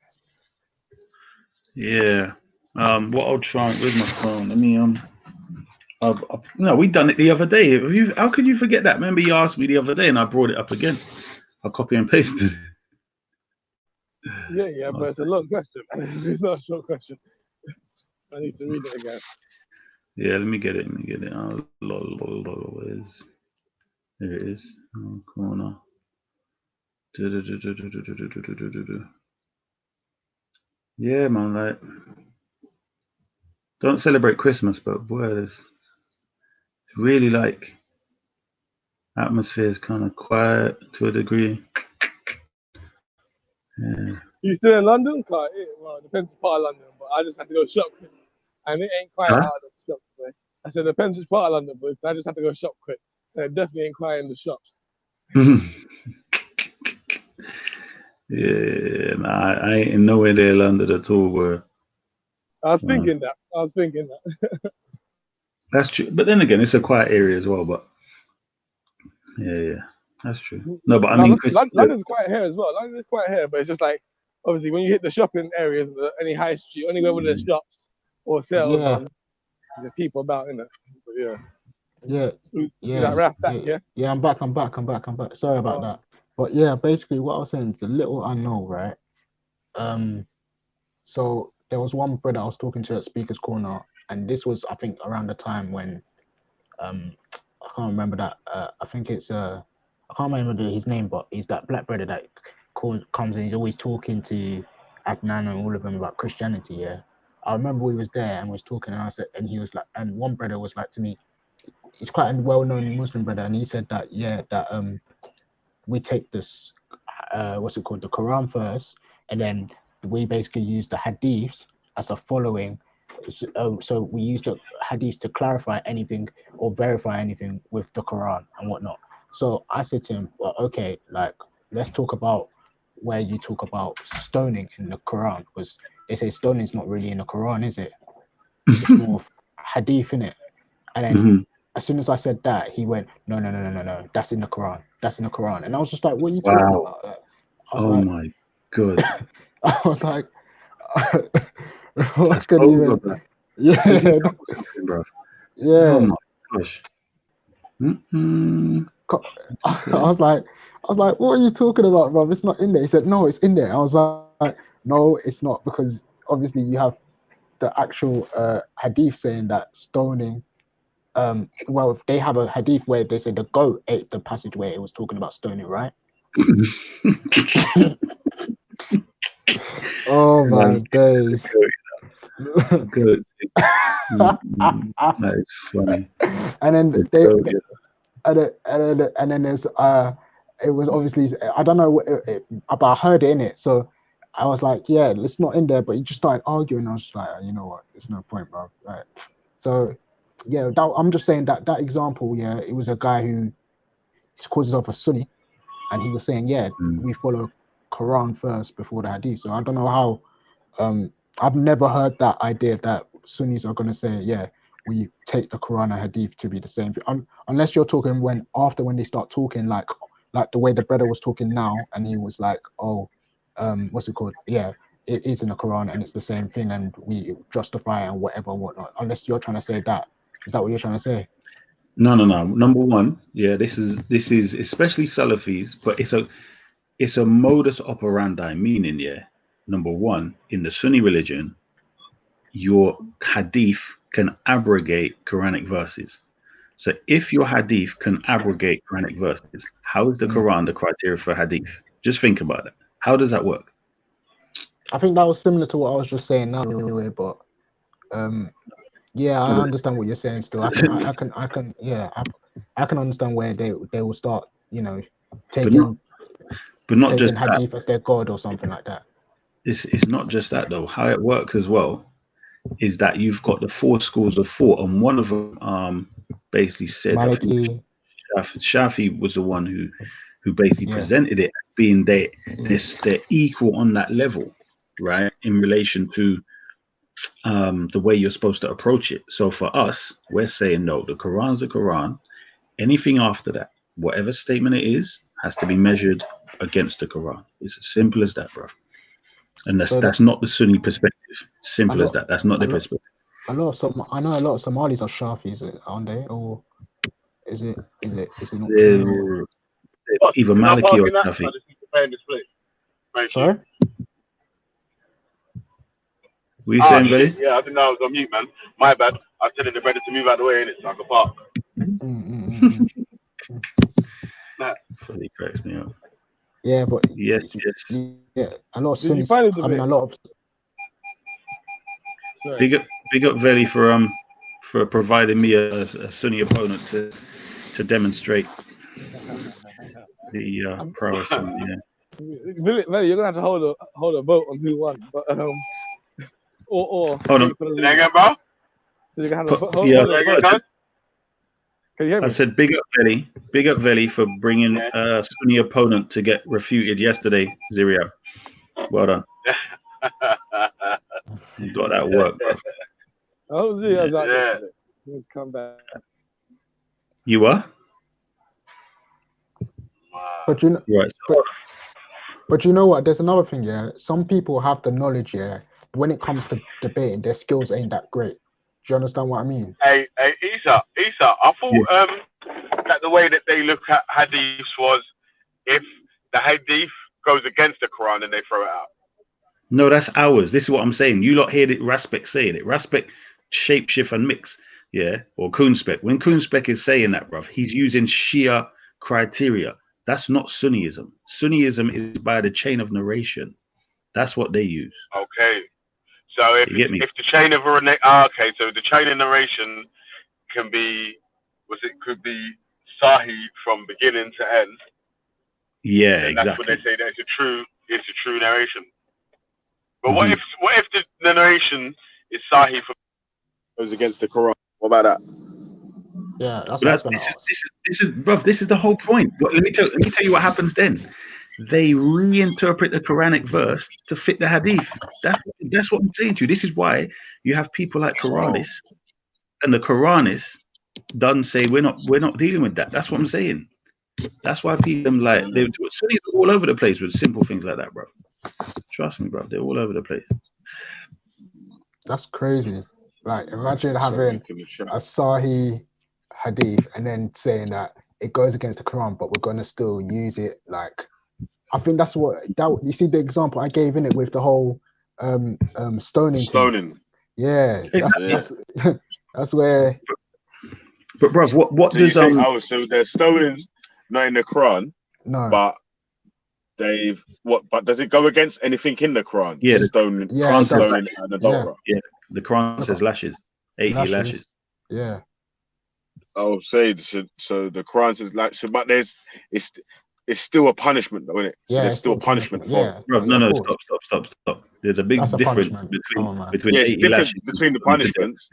Yeah. What I'll try with my phone. Let me no, we done it the other day. How could you forget that? Remember, you asked me the other day, and I brought it up again. I copy and pasted it. Yeah, but it's a long question. It's not a short question. I need to read it again. Yeah, let me get it. Oh, there it is. Oh, corner. Yeah, man. Like, don't celebrate Christmas, but boy, it's really like atmosphere is kind of quiet to a degree. Yeah. You still in London? Well, it depends on part of London, but I just had to go shop quick. And it ain't quiet out of the shop quick. I said, it depends which part of London, but I just had to go shop quick. And it definitely ain't quiet in the shops. Yeah, nah, I ain't in nowhere near London at all, bro. I was thinking that. That's true. But then again, it's a quiet area as well, but yeah, that's true. No, but I mean, London's quiet here as well. London's quiet here, but it's just like, obviously, when you hit the shopping areas, any high street, anywhere with the shops or sales, there's people about, innit? But Yeah. Yeah, I'm back. Sorry about that. But yeah, basically what I was saying, the little I know, right? So there was one brother I was talking to at Speaker's Corner, and this was, I think, around the time when I can't remember that. I think it's I can't remember his name, but he's that black brother that comes and he's always talking to Adnan and all of them about Christianity. Yeah, I remember we was there and was talking, and I said, and he was like, and one brother was like to me, he's quite a well-known Muslim brother, and he said that we take this what's it called, the Quran first, and then we basically use the hadiths as a following. So we use the hadiths to clarify anything or verify anything with the Quran and whatnot. So I said to him, well, okay, like, let's talk about where you talk about stoning in the Quran, because they say stoning is not really in the Quran, is it? It's more of hadith, innit? And then as soon as I said that, he went, no, that's in the Quran. And I was just like, what are you talking about? I was like, my God. I was like, what could even... Yeah. Bro. Yeah. Oh my gosh. I was like, what are you talking about, bro? It's not in there. He said, no, it's in there. I was like, no, it's not, because obviously you have the actual hadith saying that stoning. Well, they have a hadith where they say the goat ate the passage where it was talking about stoning, right? Oh my days. Good. That is funny. And then and then there's it was obviously, I don't know but I heard it in it, so I was like, yeah, it's not in there, but he just started arguing. I was just like, you know what, there's no point, bro. Right. So yeah, I'm just saying that example, yeah, it was a guy who calls himself a Sunni, and he was saying, yeah, we follow Quran first before the Hadith. So I don't know how. I've never heard that idea that Sunnis are going to say, yeah, we take the Quran and Hadith to be the same. Unless you're talking when they start talking like the way the brother was talking now, and he was like, oh, what's it called? Yeah, it is in the Quran and it's the same thing, and we justify and whatnot. Unless you're trying to say that. Is that what you're trying to say? No. Number one, yeah, this is especially Salafis, but it's a modus operandi, meaning, yeah, number one, in the Sunni religion, your hadith can abrogate Quranic verses. So if your hadith can abrogate Quranic verses, how is the Quran the criteria for hadith? Just think about it. How does that work? I think that was similar to what I was just saying now, anyway, but yeah, I understand what you're saying still. I can understand where they will start, taking. But not taking just that. hadith as their god or something like that. It's not just that though. How it works as well is that you've got the 4 schools of thought, and one of them basically said, Maliki. Shafi was the one who basically presented it as being they're equal on that level, right? In relation to the way you're supposed to approach it. So for us, we're saying no, the Quran's the Quran. Anything after that, whatever statement it is, has to be measured against the Quran. It's as simple as that, bro. And that's not the Sunni perspective. Simple as that. That's not their perspective. I know a lot of Somalis are Shafis, aren't they? Or is it not true? Either Maliki or Shafi. Sorry? What are you saying, buddy? Yeah, I didn't know I was on mute, man. My bad. I was telling the brother to move out of the way, innit? So I can park. Fully cracks me up. Yeah, but yes. Yeah, a lot of Did you Sunnis. find it, I mean, a lot of. Big up Veli for providing me a Sunni opponent to demonstrate the prowess. Veli, you're gonna have to hold a vote on who won, but or hold on. Bro? So you can have hold a Can you hear me? I said big up Veli for bringing a Sunni opponent to get refuted yesterday, Ziria. Well done. You got that work, bro. Oh, Ziria was out there today. Let's come back. You were? But you know, right. but you know what? There's another thing, yeah. Some people have the knowledge, yeah. But when it comes to debating, their skills ain't that great. Do you understand what I mean? Hey, Isa, I thought that the way that they look at hadiths was if the hadith goes against the Quran, then they throw it out. No, that's ours. This is what I'm saying. You lot hear it, Raspek saying it. Raspek shapeshift and mix, yeah, or Kunspek. When Kunspek is saying that, bruv, he's using Shia criteria. That's not Sunniism. Sunniism is by the chain of narration. That's what they use. Okay. So if the chain of so the chain of narration could be Sahih from beginning to end. Yeah, and exactly. That's when they say that it's a true narration. But what if the narration is Sahih from goes against the Quran? What about that? Yeah, that's this is the whole point. Let me tell you what happens then. They reinterpret the Quranic verse to fit the hadith. That's what I'm saying to you. This is why you have people like Quranis, and the Quranis done say we're not dealing with that. That's what I'm saying. That's why people like they're all over the place with simple things like that, bro. Trust me, bro. They're all over the place. That's crazy. Like, imagine having a Sahih hadith and then saying that it goes against the Quran, but we're gonna still use it. Like, I think that's what you see the example I gave in it with the whole stoning. Stoning. Yeah, that's where. But bro, what does so there's stonings not in the Quran? No, but But does it go against anything in the Quran? Yeah, stoning. Quran stoning an adulterer. Yeah, the Quran says lashes, 80 lashes. Yeah. Oh, so the Quran says lashes, but it's still a punishment, though, isn't it? So there's still a punishment for. Yeah. Bro, no, stop. There's a big difference between 80 lashes. Between the punishments.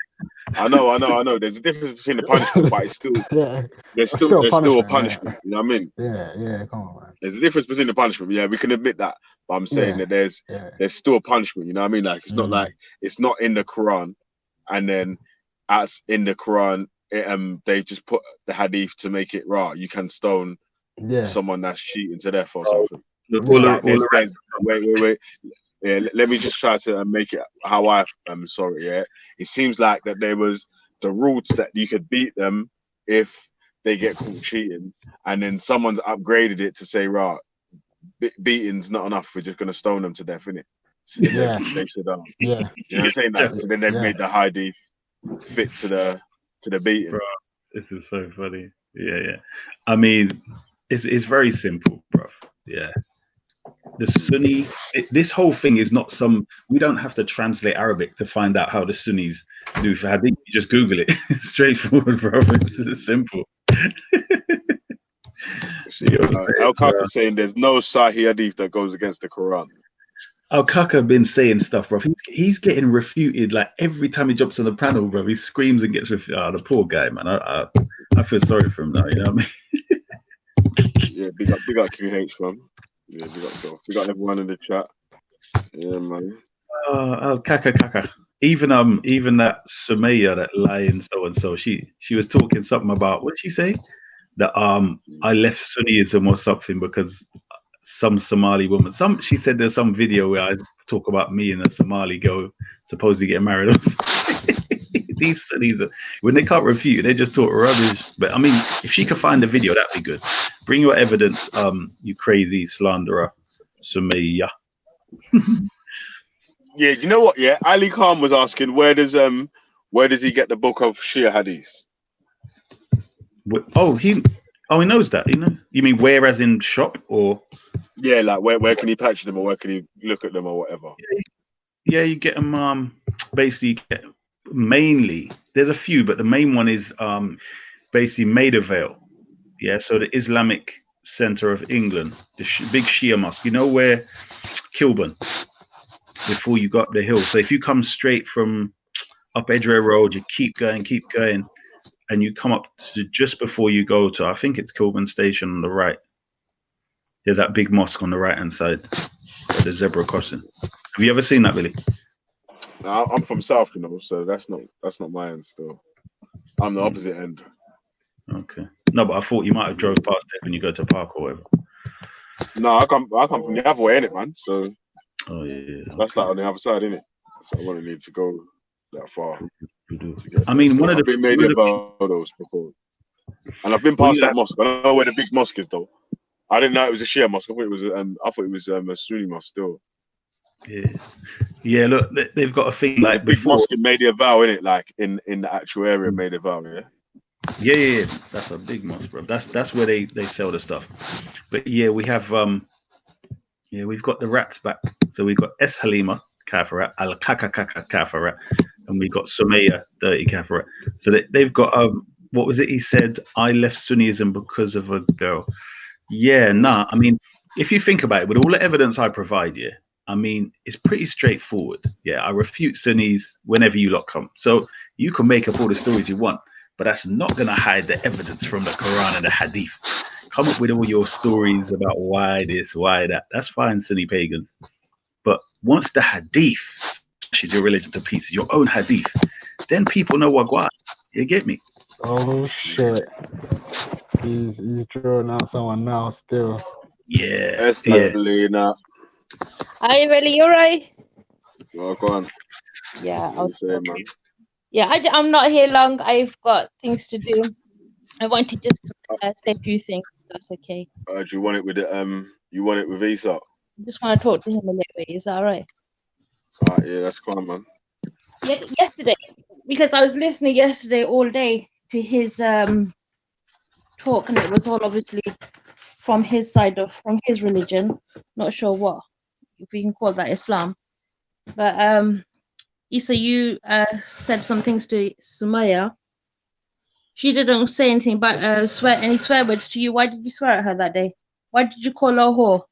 I know. There's a difference between the punishment, but it's still there's still a punishment. You know what I mean? Yeah. Come on, man. There's a difference between the punishment. Yeah, we can admit that. But I'm saying that there's still a punishment. You know what I mean? Like, it's not like it's not in the Quran, and then as in the Quran, they just put the hadith to make it right. You can stone someone that's cheating to death or something. Wait. Yeah, let me just try to make it how I'm sorry. Yeah, it seems like that there was the rules that you could beat them if they get caught cheating, and then someone's upgraded it to say, right, beating's not enough. We're just gonna stone them to death, innit? So they've said, yeah. You know what I'm saying? That so then they've made the hadith fit to the beating. Bro, this is so funny. Yeah. I mean, it's very simple, bro. Yeah. The Sunni, this whole thing is not we don't have to translate Arabic to find out how the Sunnis do for hadith. You just Google it. It's straightforward, bro. It's simple. Al Kaka saying there's no Sahih Hadith that goes against the Quran. Al Kaka been saying stuff, bro. He's getting refuted like every time he jumps on the panel, bro. He screams and gets refuted. Oh, the poor guy, man. I feel sorry for him now. You know what I mean? Yeah, big up QH, man. Yeah, big up self. Big up everyone in the chat. Yeah, man. Al Kaka. Even that Sumaya, that lying so and so, she was talking something about, what did she say? That I left Sunnism or something because some Somali woman. She said there's some video where I talk about me and a Somali girl supposedly getting married. These Sunnis, when they can't refute, they just talk rubbish. But I mean, if she could find the video, that'd be good. Bring your evidence, you crazy slanderer, Sumaya. Yeah, you know what? Yeah, Ali Khan was asking where does he get the book of Shia Hadith? He knows that. You mean where, as in shop, or? Yeah, like where can he patch them, or where can he look at them, or whatever? Yeah, you get them. Basically, mainly there's a few, but the main one is basically Maida Vale. Yeah, so the Islamic Center of England, the big Shia mosque. You know where Kilburn, before you got up the hill. So if you come straight from up Edgware Road, you keep going, and you come up to just before you go to, I think it's Kilburn Station on the right. There's that big mosque on the right-hand side, the zebra crossing. Have you ever seen that, Billy? No, I'm from South, so that's not my end still. I'm the opposite end. Okay. No, but I thought you might have drove past it when you go to park or whatever. No, I come from the other way, innit, man? So that's okay. like on the other side, innit? So I wouldn't need to go that far. I mean, I've been made those before, and I've been past that mosque. I know where the big mosque is, though. I didn't know it was a Shia mosque. I thought it was a Sunni mosque still. Yeah. Look, they've got a thing like a big mosque in Maida Vale, innit? Like in the actual area of Maida Vale, yeah. Yeah. That's a big mosque, bro. That's where they sell the stuff. But yeah, we have we've got the rats back. So we've got S Halima Kafarat, Al Kaka Kafarat, and we've got Sumaya Dirty Kafarat. So they've got what was it? He said, I left Sunnism because of a girl. Yeah, I mean, if you think about it, with all the evidence I provide you, I mean, it's pretty straightforward. Yeah, I refute Sunnis whenever you lot come. So you can make up all the stories you want, but that's not going to hide the evidence from the Quran and the Hadith. Come up with all your stories about why this, why that. That's fine, Sunni pagans. But once the Hadith smashes your religion to pieces, your own Hadith, then people know what God. You get me? Oh shit! He's drawing out someone now still. Yeah. Lena. Are you really? You're right. Oh, go on. Yeah. Man. Yeah, I'm not here long. I've got things to do. I want to just say a few things. If that's okay. Do you want it with you want it with Isa? I just want to talk to him a little bit. Is that all right? Yeah, that's cool, man. Yeah, yesterday, because I was listening yesterday all day to his talk, and it was all obviously from his side from his religion. Not sure what, if we can call that Islam. But Isa, you said some things to Sumaya. She didn't say anything about any swear words to you. Why did you swear at her that day? Why did you call her a whore?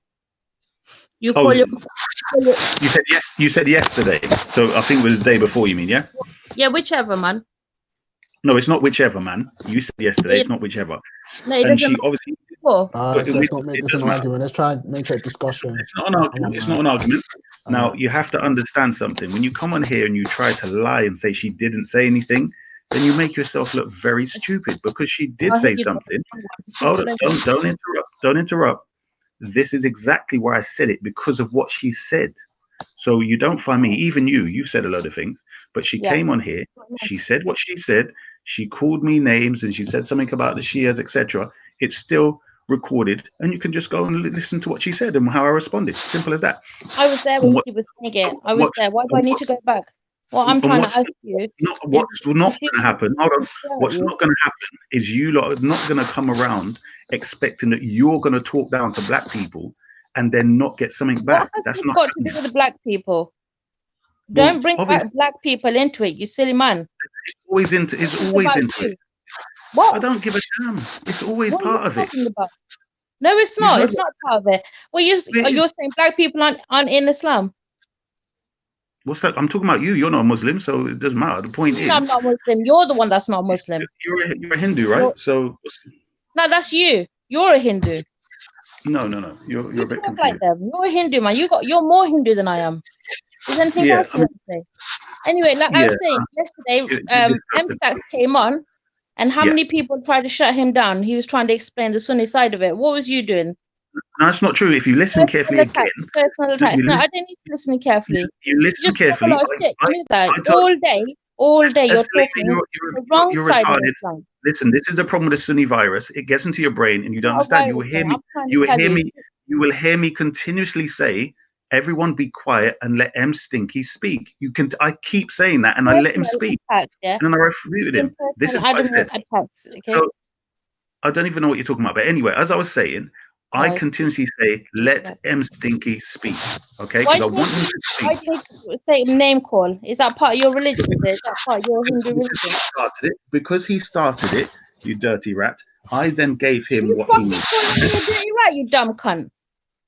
You said yes. You said yesterday. So I think it was the day before. You mean, yeah? Yeah, whichever, man. No, it's not whichever, man. You said yesterday. It's not whichever. No, it doesn't. Obviously. Let's not make this an argument. Let's try and make it a discussion. It's not an argument. It's not an argument. Now you have to understand something. When you come on here and you try to lie and say she didn't say anything, then you make yourself look very stupid because she did say something. Hold on, don't interrupt. Don't interrupt. This is exactly why I said it, because of what she said. So you don't find me, even you said a lot of things, but she came on here, she said what she said, she called me names and she said something about the Shias, etc. It's still recorded and you can just go and listen to what she said and how I responded. Simple as that. I was there when she was saying it. I was there. Why do I need to go back? Well, I'm trying to ask you. What's not going to happen? Hold on. What's not going to happen is you lot are not going to come around expecting that you're going to talk down to black people and then not get something back. That's not got to do with the black people. Don't bring black people into it, you silly man. It's always into it. What? I don't give a damn. It's always part of it. No, it's not. It's not part of it. Well, you're saying black people aren't in Islam. What's that? I'm talking about you. You're not a Muslim, so it doesn't matter. The point is, I'm not Muslim. You're the one that's not Muslim. You're a Hindu, right? So no, that's you. You're a Hindu. No. You're a bit confused. Like them. You're a Hindu, man. You're more Hindu than I am. Is there anything else you want to say? Anyway, like I was saying yesterday, M-Stacks came on, and how many people tried to shut him down? He was trying to explain the Sunni side of it. What was you doing? No, that's not true. If you listen carefully again, personal attacks. No, I didn't need to listen carefully. You listen carefully. All day you're talking the wrong side of Islam. Listen, this is the problem with the Sunni virus. It gets into your brain, and you don't understand. You will hear me. You will hear me continuously say, "Everyone, be quiet and let M Stinky speak." I keep saying that, and I let him speak, and then I refuted him. This is what I said. So I don't even know what you're talking about. But anyway, as I was saying, I continuously say, let M Stinky speak, okay? Because I want him to speak. Why do you say name call? Is that part of your religion? Is that part of your Hindu religion? Because he started it, you dirty rat. I then gave him what he needed. You dirty rat, you dumb cunt.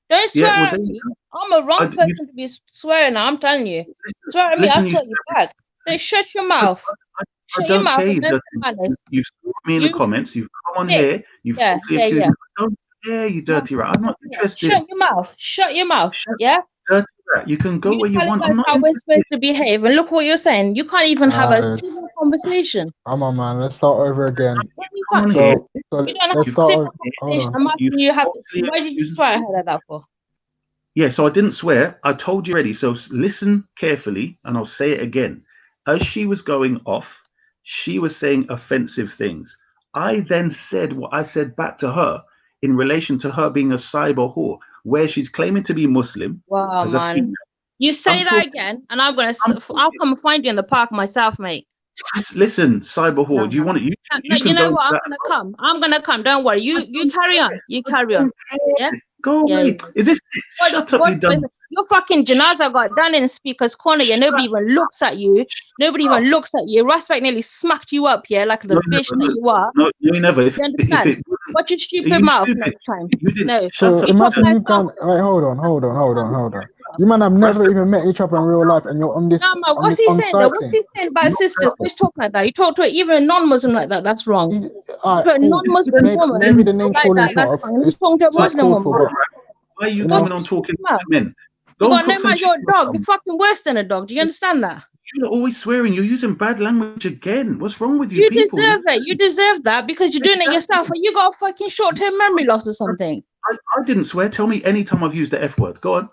Don't swear at me. I'm a wrong person to be swearing at. I'm telling you. Swear at me, I'll swear you back. Don't shut your mouth. Shut your mouth. You've scored me in the comments. You've come on here. You've yeah, you dirty rat. I'm not interested. Shut your mouth. Shut your mouth. Yeah? Dirty rat. You can go where you want. That's how we're supposed to behave. And look what you're saying. You can't even have a civil conversation. Come on, man. Let's start over again. You don't have a civil conversation. I'm asking you, why did you swear at that for? Yeah, so I didn't swear. I told you already. So listen carefully, and I'll say it again. As she was going off, she was saying offensive things. I then said what I said back to her in relation to her being a cyber whore, where she's claiming to be Muslim. Wow, man. You say that again, and I'll come and find you in the park myself, mate. Listen, cyber whore, do you want it? You know what? I'm gonna come. Don't worry. You carry on. You carry on. Yeah? Go away. Is this shut up, you dumb? Your fucking janaza got done in Speaker's Corner. Yeah, nobody even looks at you. Nobody even looks at you. Rasbek nearly smacked you up, yeah, like the bitch that you are. No, you never. You understand? Watch your stupid mouth next time. No. So imagine you've gone. Wait, hold on. You might have never even met each other in real life, and you're on this. No, man, what's he saying? What's he saying about sisters? Who's talking like that? You talk to even a non-Muslim like that. That's wrong. To a non-Muslim woman maybe the name calling like that, that's fine. He's talking to a Muslim woman. Why are you going on talking to men? You got name like you're a dog. You're fucking worse than a dog. Do you understand that? You're always swearing. You're using bad language again. What's wrong with you? You deserve it. You deserve that because you're doing it yourself. And you got a fucking short-term memory loss or something. I didn't swear. Tell me any time I've used the F word. Go on.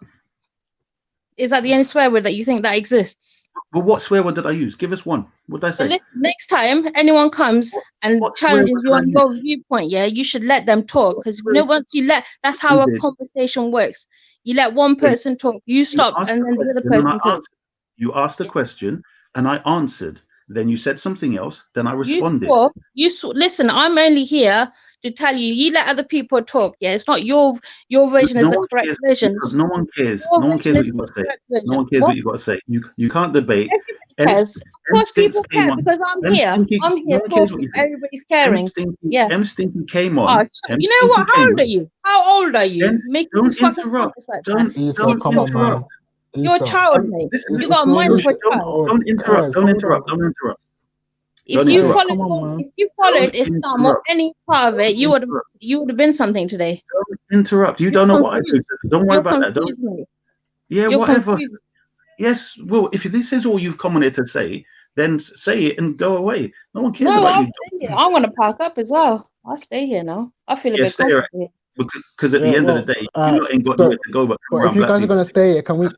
Is that the only swear word that you think that exists? Well, what swear word did I use? Give us one. What did I say? Well, listen, next time anyone comes and challenges you on your viewpoint, yeah, you should let them talk because once you that's how a conversation works. You let one person talk, you stop, and then the other person talks. You asked a question, and I answered. Then you said something else. Then I responded. Listen, I'm only here to tell you. You let other people talk. Yeah, it's not your version is the correct version. No one cares. No one cares what you got to say. No one cares what you got to say. You can't debate. Everybody cares. Of course, people care because I'm here. I'm here talking. Everybody's caring. Yeah. M Stinky came on. You know what? How old are you? How old are you? Making these fucking comments like that. Come on, man. You're a child, mate. You got a mind for a child. Don't interrupt. If you followed Islam or any part of it, you would have been something today. Don't interrupt. You don't know what I do. Don't worry about that. You're whatever. Confused. Yes, well, if this is all you've come on here to say, then say it and go away. No one cares about you. Stay here. I want to park up as well. I'll stay here now. I feel a bit comfortable. Because at the end of the day, you ain't got nowhere to go but if you guys are gonna stay here, can we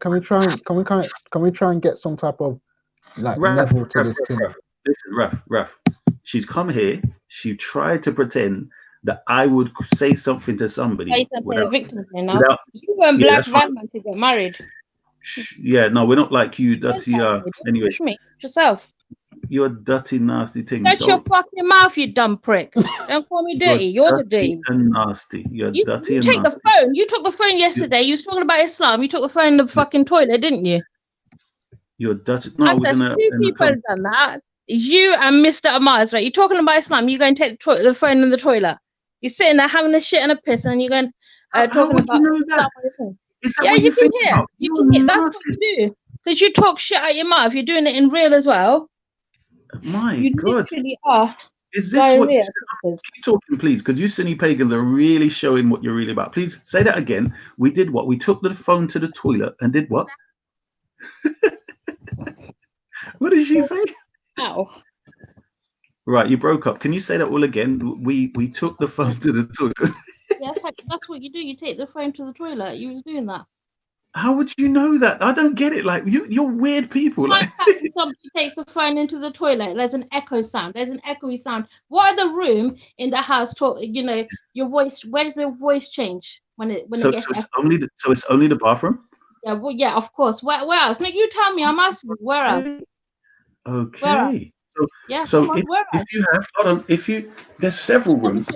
try and get some type of level to this thing? Listen, Raf. She's come here. She tried to pretend that I would say something to somebody. You weren't black van man to get married. Yeah, no, we're not like you, dirty. Anyway, push me yourself. You're a dirty, nasty thing. Shut your fucking mouth, you dumb prick. Don't call me dirty. You're the dirty. And nasty. You're dirty and nasty. You take the phone. You took the phone yesterday. You was talking about Islam. You took the phone in the fucking toilet, didn't you? You're dirty. No, there's two people have done that. You and Mr. Amaz, right? You're talking about Islam. You're going to take the phone in the toilet. You're sitting there having a shit and a piss, and you're going talking about stuff on your phone. Yeah, you can hear. You can hear. That's what you do. Because you talk shit out your mouth. You're doing it in real as well. My you God. literally are. Is this what? Keep talking, please, because you Sunni pagans are really showing what you're really about. Please say that again. We did what? We took the phone to the toilet and did what? What did she say? Ow. Right, you broke up. Can you say that all again? We took the phone to the toilet. Yes, that's what you do. You take the phone to the toilet. You was doing that. How would you know that? I don't get it. Like you're weird people. Like when somebody takes the phone into the toilet, there's an echo sound. There's an echoey sound. What other room in the house talk? You know, your voice. Where does your voice change when it gets? So it's only the bathroom. Yeah. Well, yeah. Of course. Where else? No, you tell me. I'm asking. Where else? Okay. Where else? So if you have, there's several rooms.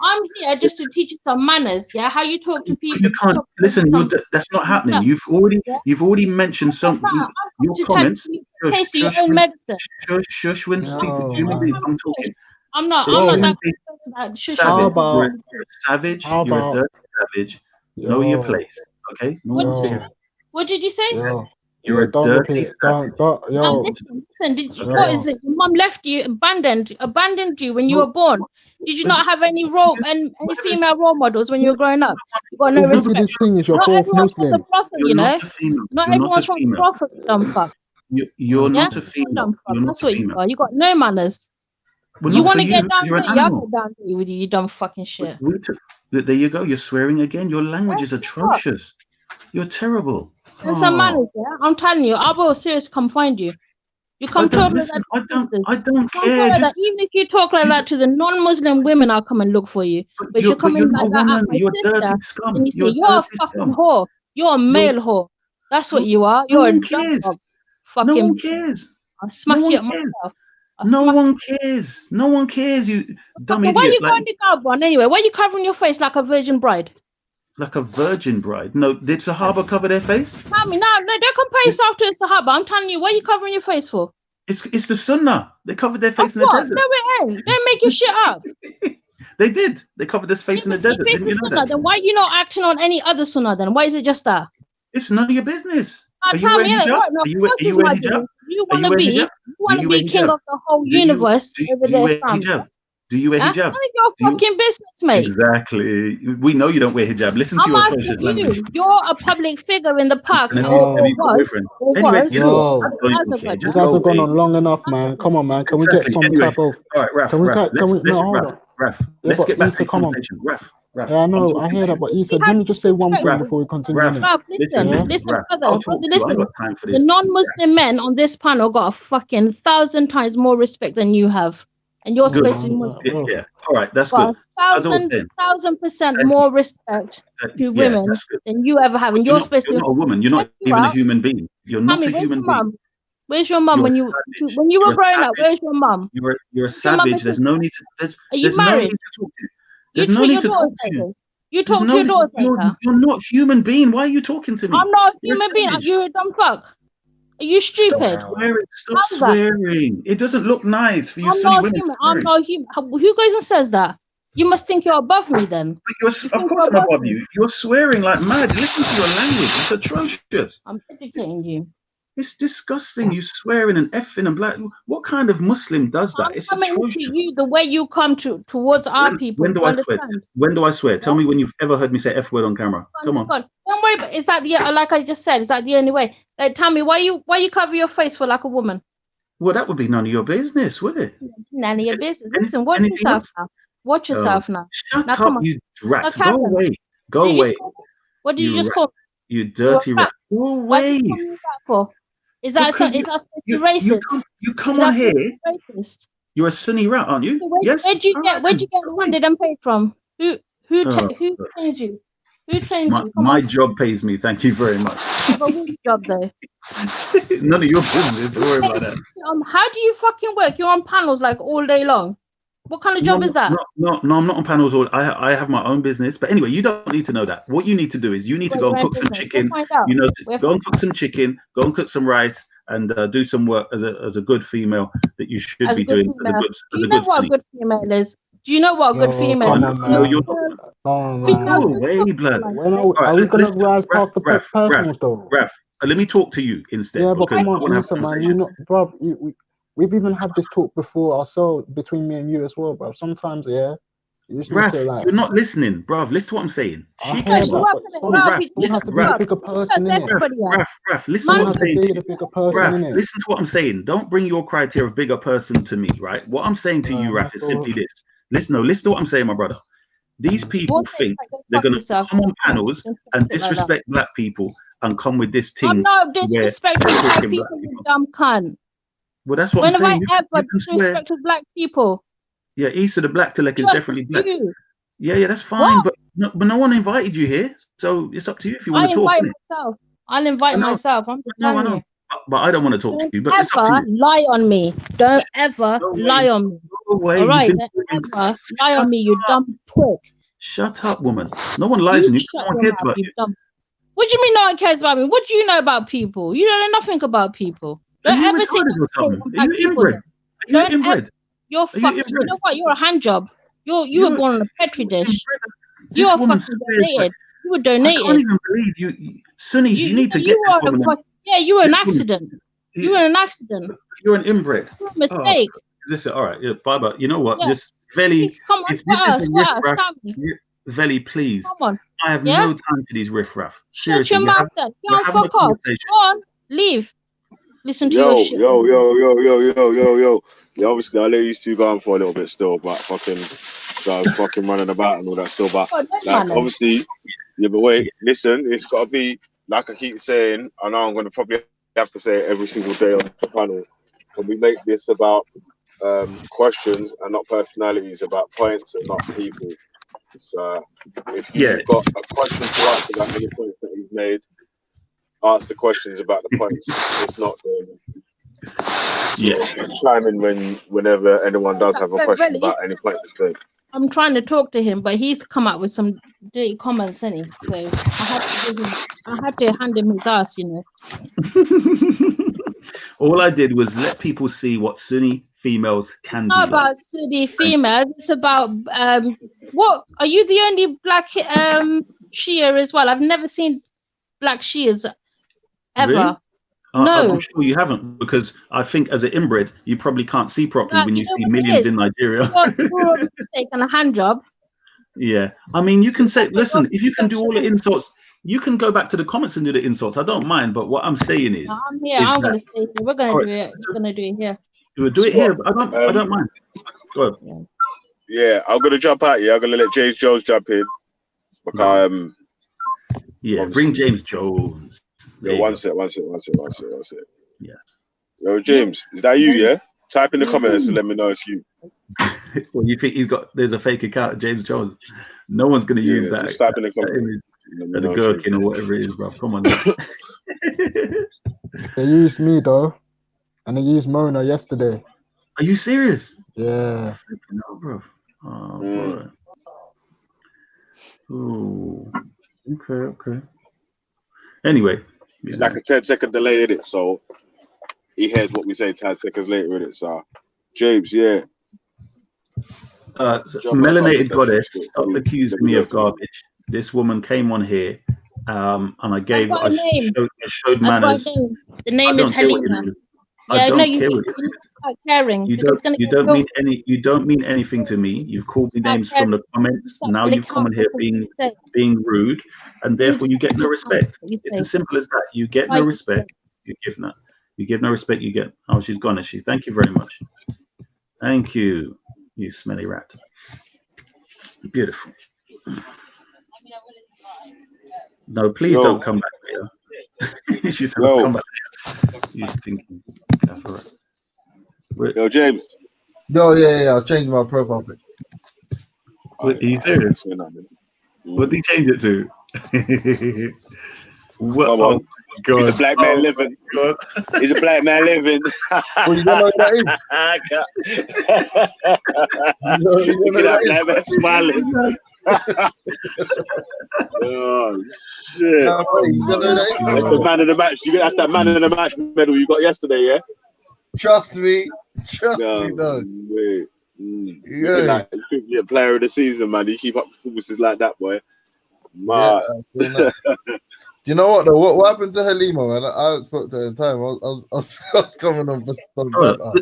I'm here just to teach you some manners. Yeah, how you talk to people. You can't listen. That's not happening. You've already mentioned some your comments. Taste your own medicine. Shush when speaking. I'm talking. I'm not that. Shush. You're a savage. You're a dirty savage. Know your place. Okay. What did you say? You're a dirty. Listen. What is it? Your mom left you, abandoned you when you were born. Did you not have any female role models when you were growing up? You got no respect. This thing is not everyone's from the brothel, you know. Not everyone's from the brothel, dumb fuck. You're not a female. That's what you are. You got no manners. You want to get down with you? I'll get down with you, you dumb fucking shit. There you go. You're swearing again. Your language is atrocious. You're terrible. And some manners, yeah. I'm telling you, I will seriously come find you. You come talk like that. I don't care. Even if you talk like that to the non-Muslim women, I'll come and look for you. But if you come in like that at my sister, and you say you're a fucking whore, you're a male whore. That's what you are. You're a dumb fucking. No one cares. I'll smack you up myself. No one cares. No one cares. You dumb idiot. Why are you going to garb on anyway? Why are you covering your face like a virgin bride? Like a virgin bride? No, did Sahaba cover their face? Tell me, no, don't compare yourself to a Sahaba. I'm telling you, what are you covering your face for? It's the Sunnah. They covered their face in the desert. No, it ain't. Don't make your shit up. They did. They covered their face in the desert. If it's a Sunnah, then why are you not acting on any other Sunnah then? Why is it just that? It's none of your business. Tell me, no, of course it's my business. You want to be king of the whole universe over there, Islam. Do you wear hijab? None of your fucking business, mate. Exactly. We know you don't wear hijab. Listen to your atrocious language. You're a public figure in the park. You guys have gone on long enough, man. Come on, man. Can we get some type of? All right, Raf. Raf, let's get back to the conversation. Raf. Yeah, I know. I hear that, but Issa, let me just say one thing before we continue. Listen, brother. The non-Muslim men on this panel got a fucking 1,000 times more respect than you have. And you're supposed to be Muslim. Yeah. All right, that's good. 1,000% more respect to women than you ever have. And you're supposed to. You're not a woman. You're not even a human being. You're not a human being. Where's your mum when you were growing up? Where's your mum? You're a savage. There's no need to. Are you married? You treat your daughters like this. You talk to your daughters like that. You're not a human being. Why are you talking to me? I'm not a human being. You're a dumb fuck. Are you stupid? Stop swearing. It doesn't look nice for you. I'm not human. Who goes and says that? You must think you're above me then. Of course I'm above you. You're swearing like mad. Listen to your language. It's atrocious. I'm educating you. It's disgusting. You swearing and effing and black. What kind of Muslim does that? It's coming to you the way you come towards our people. When do I swear? When do I swear? Tell me when you've ever heard me say F word on camera. Come on. Don't worry. But is that like I just said? Is that the only way? Like, tell me why you cover your face for like a woman? Well, that would be none of your business, would it? None of your business. Listen, watch yourself now. Watch yourself now. Shut up, you rat. Go away. Go away. What did you just call? You dirty rat. Go away. What did you call me that for? Is that supposed to be racist? You come on here. Racist? You're a Sunni rat, aren't you? Yes. Where'd you get the funded and paid from? Who trains you? Who trains you? My job pays me. Thank you very much. But which job though? None of your business. Don't worry about that. How do you fucking work? You're on panels like all day long. What kind of job is that? No, I'm not on panels. I have my own business. But anyway, you don't need to know that. What you need to do is you need to go and cook some chicken. Go and cook some chicken. Go and cook some rice, and do some work as a good female that you should be doing. Do you know what a good female is? Do you know what a good female come is? on, No, man. you're not. Oh, Females No just way, blood. When All right, are we gonna listen, rise past the Raf, personal stuff? Raf, let me talk to you instead Yeah, but because come I on, want to have a innocent man. conversation. Bro, we've even had this talk before ourselves, between me and you as well, bro. Sometimes, yeah, you just need Raf, to like. you're not listening, bruv. Listen to what I'm saying. I She hear came she up. working it Oh, rough. Raf, You have to be the bigger person, That's innit? everybody else. Raf, listen to You what I'm have to saying be to the you. bigger person, Raf, innit? listen to what I'm saying. Don't bring your criteria of bigger person to me, right? What I'm saying to you, Raf, That's is all. simply this. Listen to what I'm saying, my brother. These people What think makes like they're fuck going to yourself? come on panels Don't and talk like that. disrespect black people and come with this I'm thing not where disrespecting they're black talking people, black you people. dumb cunt. Well, that's what When I'm have I saying. You ever can swear. disrespected black people? Yeah, Issa the Black Tilek is Just definitely black. you. Yeah, that's What? fine. But no one invited you here. So it's up to you if you I want to talk. invite Innit? myself. I'll invite I know. myself. I'm just I know. telling you. But I don't want to talk to Don't you. But it's up to ever you. lie on me. Don't ever No lie way. on me. No way. All right? You Don't can. ever lie on me, you dumb prick. Shut up, woman. No one lies You on you. shut No one your cares mouth, about you you. dumb. What do you mean no one cares about me? What do you know about people? You don't know nothing about people. Are Don't you ever say retarded or something? on Are black you people. inbred? Are you Don't ever. inbred? You're Are you fucking. You inbred? know what? You're a hand job. You were You're born on a petri dish. This You are woman fucking swears like donated. You were I can't donated. even believe you. Sunnis, you need to get You this are a woman. fuck. Yeah, you were an This woman. accident. You were an accident. You're an inbred. You're a Oh, mistake. listen. All right, yeah, bye. You know what? Yeah. Just Veli, Come on, if this is a what else? riffraff, Tell me. Veli, please. Come on. I have Yeah? no time for these riffraff. Shut Seriously, your mouth then. Go we're on, having a fuck off. conversation. Go on. Leave. Listen to your shit. Yo. Yeah, obviously, I'll let you two go on for a little bit still, but fucking running about and all that still. But, obviously, yeah, but wait, listen, it's got to be, like I keep saying, I know I'm going to probably have to say it every single day on the panel, can we make this about questions and not personalities, about points and not people? So, if you've got a question to ask about any points that he's made, ask the questions about the points. If not, chime in whenever anyone does have a question about any points that's made. I'm trying to talk to him, but he's come up with some dirty comments, isn't he? So I had to hand him his ass, you know. All I did was let people see what Sunni females can It's not be like. about Sunni females. It's about what? Are you the only black Shia as well? I've never seen black Shias ever. Really? No. I'm sure you haven't, because I think as an inbred, you probably can't see properly when you see millions in Nigeria. You're a mistake and a hand job. Yeah. I mean, you can say, listen, if you can do all the insults, you can go back to the comments and do the insults. I don't mind, but what I'm saying is... I'm here. I'm going to stay here. We're going to do it. We're going to do it here. We'll do it here, but I don't mind. Go ahead. Yeah, I'm going to jump out here. I'm going to let James Jones jump in. Because, yeah, bring James Jones. Yeah, one sec. Yeah. Yo, James, is that you, yeah? Type in the comments and let me know it's you. Well, you think there's a fake account of James Jones? No one's going to use that. Just type in the comments. The gherkin or whatever it is, bro. Come on. They used me, though. And they used Mona yesterday. Are you serious? Yeah. No, bro. Oh, boy. Ooh. Okay. Anyway. It's like a 10-second delay in it, so he hears what we say 10 seconds later in it. So, James, yeah. Melanated Goddess, stop accusing me of garbage. This woman came on here, and I showed manners. The name is Helena. Yeah, no, you start caring. You don't mean anything to me. You've called me names from the comments. Now you've come in here being rude, and therefore you get no respect. It's as simple as that. You get no respect. You give no respect. You get. Oh, she's gone, is she? Thank you very much. Thank you, you smelly rat. Beautiful. No, please don't come back here. She said, "Come back here." He's thinking. Yo, James. Yeah. I'll change my profile pic. Are you serious? What did he change it to? What? Come on. God. He's a black man living. He's a black man living. Well, you don't know that is. Look at that black man smiling. Oh shit! That's the man of the match. That's that man of the match medal you got yesterday, yeah? Trust me, no. Like, you could be a player of the season, man. You keep up performances like that, boy. Yeah, do you know what though? What happened to Halima, man? I haven't spoke to her in time. I was coming on for some banter.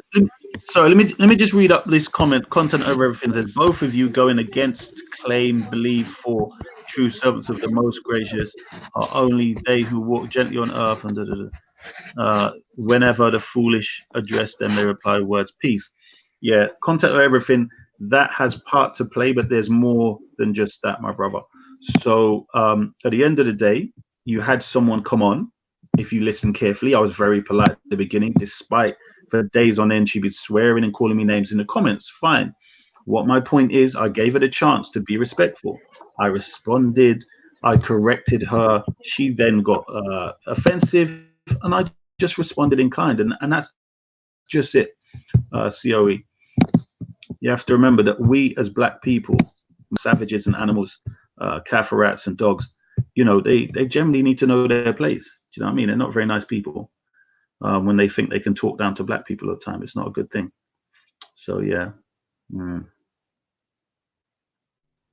Sorry, let me just read up this content over everything. Says both of you going against claim, believe for true servants of the most gracious are only they who walk gently on earth and whenever the foolish address them, they reply words peace. Yeah, content of everything that has part to play, but there's more than just that, my brother. So at the end of the day, you had someone come on. If you listen carefully, I was very polite at the beginning, despite for days on end she'd be swearing and calling me names in the comments. Fine. What my point is, I gave her the chance to be respectful. I responded. I corrected her. She then got offensive, and I just responded in kind, and that's just it. COE. You have to remember that we as black people, savages and animals, cat rats and dogs, you know, they generally need to know their place. Do you know what I mean? They're not very nice people. When they think they can talk down to black people all the time, it's not a good thing. So yeah.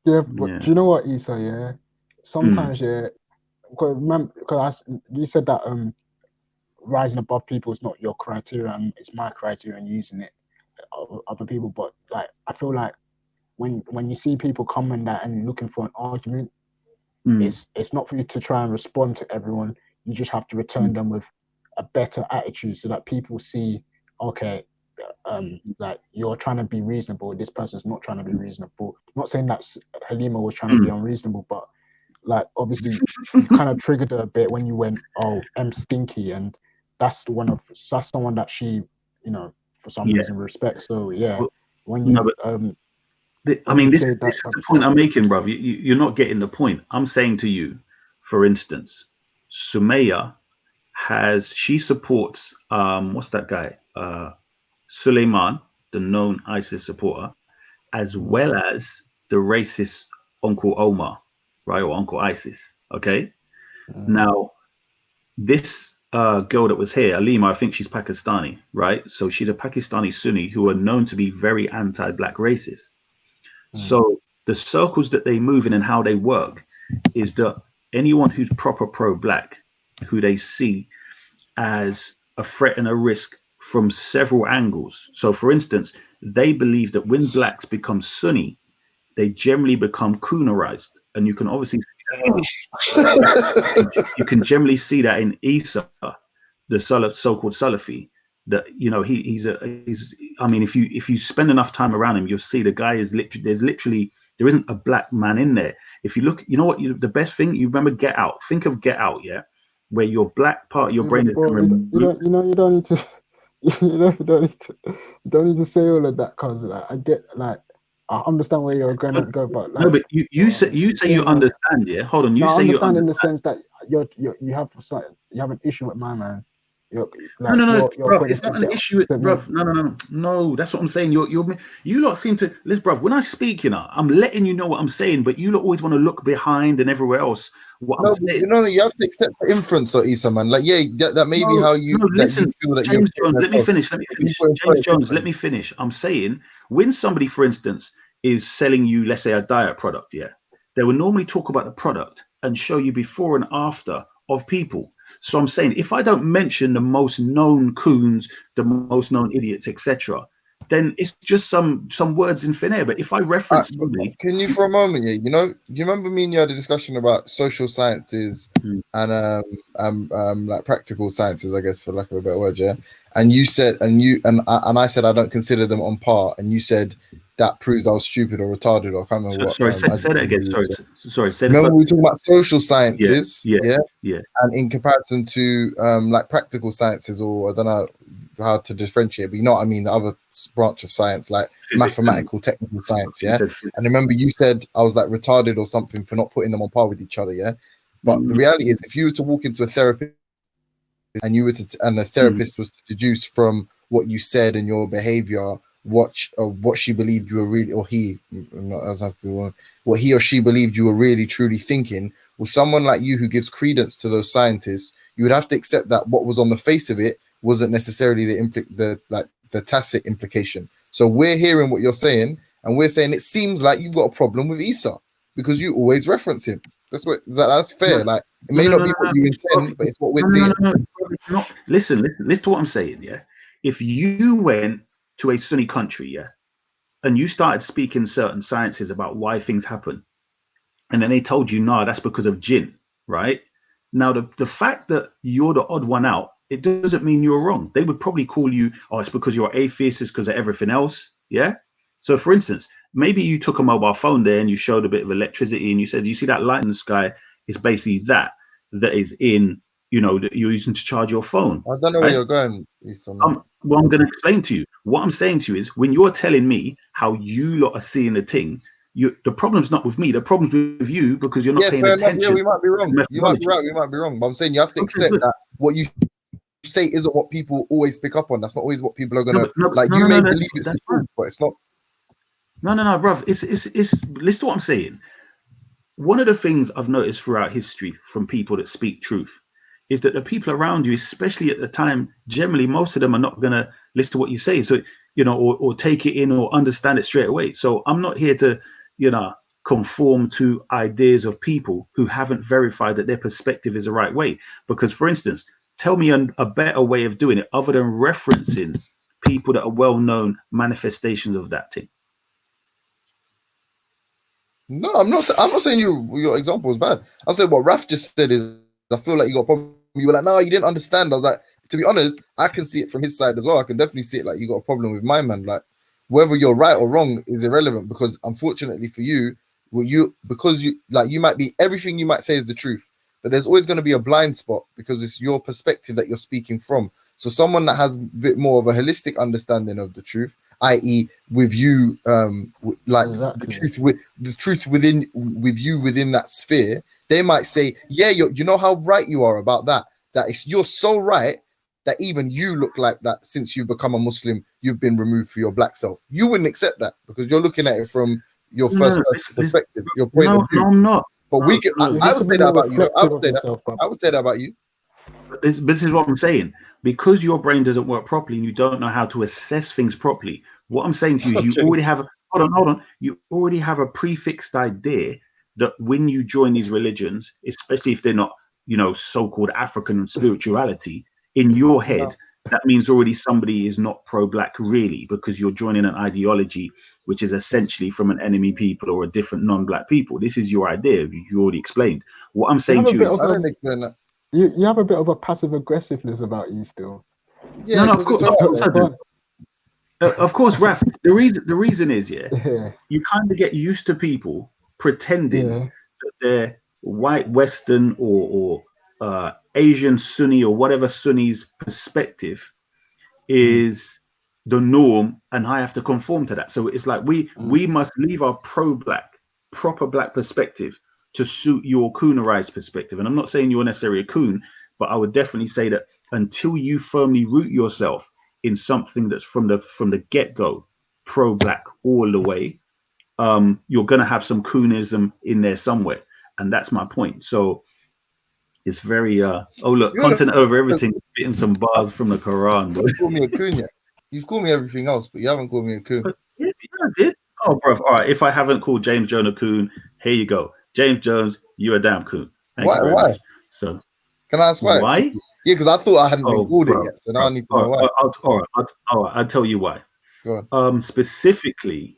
Yeah, but do you know what, Issa? Yeah, sometimes because you said that rising above people is not your criteria and it's my criteria and using it of other people. But like, I feel like when you see people coming that and looking for an argument, it's not for you to try and respond to everyone. You just have to return them with a better attitude so that people see, okay, like you're trying to be reasonable. This person's not trying to be reasonable. I'm not saying that Halima was trying to be unreasonable, but like obviously you kind of triggered her a bit when you went, oh, M stinky, and that's someone that she, you know, for some reason respects. So yeah, when you I mean, this is the point I'm making, bruv. You're not getting the point. I'm saying to you, for instance, Sumaya she supports what's that guy? Suleiman, the known ISIS supporter, as well as the racist Uncle Omar, right? Or Uncle ISIS. Okay. Now, this girl that was here, Alima, I think she's Pakistani, right? So she's a Pakistani Sunni who are known to be very anti-black racists. So the circles that they move in and how they work is that anyone who's proper pro-black, who they see as a threat and a risk from several angles. So for instance, they believe that when blacks become Sunni, they generally become Kunarized. And you can obviously you can generally see that in Isa, the so-called Salafi, that, you know, he's I mean, if you spend enough time around him, you'll see the guy is literally there isn't a black man in there. If you look, you know what, the best thing, you remember Get Out. Think of Get Out, yeah, where your black part of your brain is. You don't need to. You don't need to say all of that, cause like I get, like, I understand where you're going to go, but like, no, but you say you understand, yeah. Hold on, you say you understand in the sense that you have an issue with my man. No, bro, it's not an issue with, bro. No, that's what I'm saying. You lot seem to, listen, bro. When I speak, you know, I'm letting you know what I'm saying, but you lot always want to look behind and everywhere else. I'm saying. You know, you have to accept the inference, though, Issa, man. Like, yeah, that may be how you. Listen, you feel that James Jones, let me finish. James Jones, let me finish. I'm saying, when somebody, for instance, is selling you, let's say, a diet product, yeah, they will normally talk about the product and show you before and after of people. So I'm saying, if I don't mention the most known coons, the most known idiots, etc., then it's just some words in thin air. But if I reference somebody, can you for a moment, yeah, you know, you remember me and you had a discussion about social sciences and like practical sciences, I guess, for lack of a better word, yeah. And you said, and I said I don't consider them on par, and you said that proves I was stupid or retarded, or I can't remember what. Sorry, say that again. Sorry. Remember we were talking about social sciences, yeah, and in comparison to like practical sciences, or I don't know how to differentiate, but you know what I mean, the other branch of science, like mathematical, technical science, yeah. And remember you said I was like retarded or something for not putting them on par with each other, yeah. But the reality is, if you were to walk into a therapist and and the therapist was to deduce from what you said and your behavior what she believed you were really, or what he or she believed you were really truly thinking, with someone like you who gives credence to those scientists, you would have to accept that what was on the face of it wasn't necessarily the tacit implication. So we're hearing what you're saying, and we're saying it seems like you've got a problem with Isa because you always reference him. That's fair. Like it may not be what you intend, but it's what we're seeing. No. Listen to what I'm saying. Yeah, if you went to a Sunni country, yeah, and you started speaking certain sciences about why things happen, and then they told you, nah, that's because of jinn, right? Now, the fact that you're the odd one out, it doesn't mean you're wrong. They would probably call you, oh, it's because you're atheist, it's because of everything else, yeah? So, for instance, maybe you took a mobile phone there and you showed a bit of electricity and you said, you see that light in the sky is basically that is in, you know, that you're using to charge your phone. I don't know where you're going. Well, I'm going to explain to you. What I'm saying to you is when you're telling me how you lot are seeing the thing, the problem's not with me. The problem's with you because you're not paying attention. Yeah, we might be wrong. You might be right. We might be wrong. But I'm saying you have to accept that what you say isn't what people always pick up on. That's not always what people are gonna like. You may believe it's the truth, but it's not. No, bruv. It's listen to what I'm saying. One of the things I've noticed throughout history from people that speak truth is that the people around you, especially at the time, generally most of them are not gonna listen to what you say. So you know, or take it in or understand it straight away. So I'm not here to, you know, conform to ideas of people who haven't verified that their perspective is the right way. Because, for instance, tell me a better way of doing it other than referencing people that are well-known manifestations of that thing. No, I'm not saying your example was bad. I'm saying what Raf just said is, I feel like you got a problem. You were like, no, you didn't understand. I was like, to be honest, I can see it from his side as well. I can definitely see it like you got a problem with my man. Like, whether you're right or wrong is irrelevant because unfortunately for you, you might be, everything you might say is the truth, but there's always going to be a blind spot because it's your perspective that you're speaking from. So someone that has a bit more of a holistic understanding of the truth, i.e. with you, the truth within that sphere, they might say, yeah, you know how right you are about that you're so right that even you look like that since you've become a Muslim, you've been removed for your black self. You wouldn't accept that because you're looking at it from your first person perspective, your point of view. No, I'm not. But I would say that about you. I would say that about you. This is what I'm saying. Because your brain doesn't work properly and you don't know how to assess things properly, what I'm saying to you is you already have hold on. You already have a prefixed idea that when you join these religions, especially if they're not, you know, so-called African spirituality, in your head, that means already somebody is not pro-black really, because you're joining an ideology which is essentially from an enemy people or a different non-black people. This is your idea. You already explained. What I'm saying to you is, I don't explain that. You have a bit of a passive aggressiveness about you still. Yeah, no, of course I do. Of course, Raf. The reason is, you kind of get used to people pretending that they're white, Western, or Asian Sunni or whatever Sunni's perspective is the norm, and I have to conform to that. So it's like we must leave our pro-black, proper black perspective to suit your coonerized perspective. And I'm not saying you're necessarily a coon, but I would definitely say that until you firmly root yourself in something that's from the get-go pro-black all the way, you're gonna have some coonism in there somewhere, and that's my point. So it's very content over everything, spitting some bars from the Quran. You call me a coon yet? You've called me everything else, but you haven't called me a coon. Yeah, I did. Oh, bro. All right. If I haven't called James Jones a coon, here you go. James Jones, you're a damn coon. Why? So, can I ask why? Why? Yeah, because I thought I hadn't been called it yet, so now I need to know why. All right. I'll tell you why. Go on. Specifically,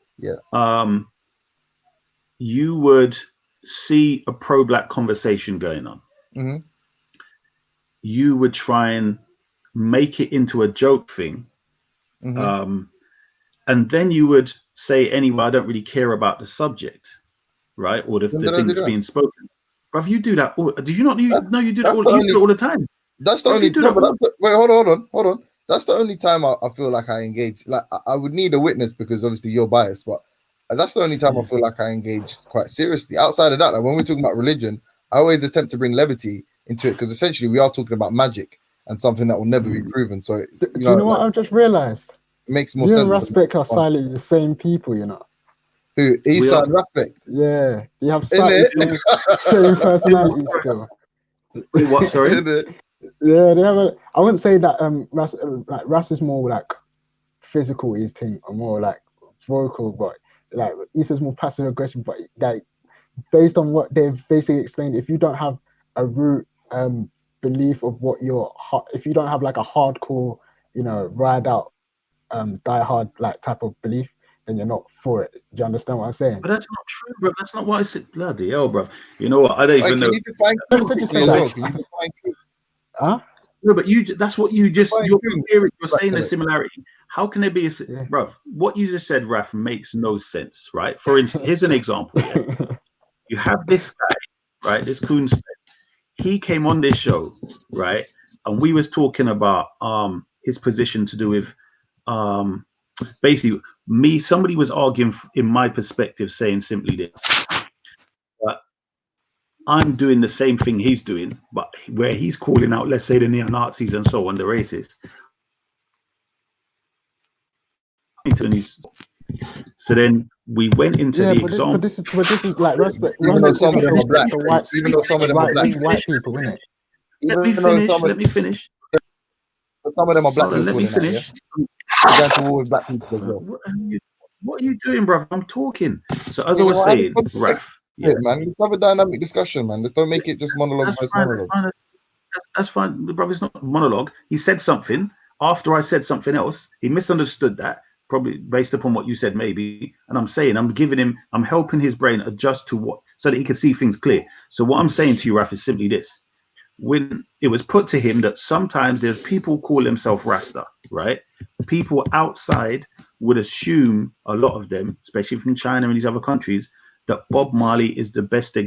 you would see a pro-black conversation going on. Mm-hmm. You would try and make it into a joke thing. Mm-hmm. And then you would say, anyway, I don't really care about the subject, right? Or the thing that's being spoken. But if you do that, do you not? You do that all the time. That's the only. Wait, hold on. That's the only time I feel like I engage. Like I would need a witness because obviously you're biased, but that's the only time I feel like I engage quite seriously. Outside of that, like when we're talking about religion, I always attempt to bring levity into it because essentially we are talking about magic and something that will never be proven. So do you know what I've just realized? It makes more sense. You and Raspek are silently the same people, you know. Who? Isa and Raspek? Yeah, you have same personality still. What? Sorry. Yeah, they have I wouldn't say that Ras is more like physical eating or more like vocal, but like Issa's more passive aggressive. But like based on what they've basically explained, if you don't have a root belief of what if you don't have like a hardcore, ride out, die hard like type of belief, then you're not for it. Do you understand what I'm saying? But that's not true, bro. That's not what I said. Bloody hell, bro. You know what? I don't even know. Can you define quickly as well? Can you define quickly? Huh? No, but that's what you just, you're saying a similarity. How can there be bro, what you just said, Raf, makes no sense, right? For instance, here's an example. Yeah? You have this guy, right? This Coon Spec. He came on this show, right? And we was talking about his position to do with basically somebody was arguing in my perspective, saying simply this. I'm doing the same thing he's doing, but where he's calling out, let's say, the neo-Nazis and so on, the racists. So then we went into the example. But this is like respect. Even though some of them are black, even though some of them are black, white people, innit? Let me finish. But some of them are black people. Let me finish. Going to war with black people as well. What are you doing, bro? I'm talking. So as I was saying, Raf. Yeah, man. Let's have a dynamic discussion, man. Let's don't make it just monologue. That's fine. The brother's not monologue. He said something after I said something else. He misunderstood that, probably based upon what you said, maybe. And I'm saying I'm helping his brain adjust to so that he can see things clear. So what I'm saying to you, Raf, is simply this. When it was put to him that sometimes there's people call themselves Rasta, right? People outside would assume, a lot of them, especially from China and these other countries, that Bob Marley is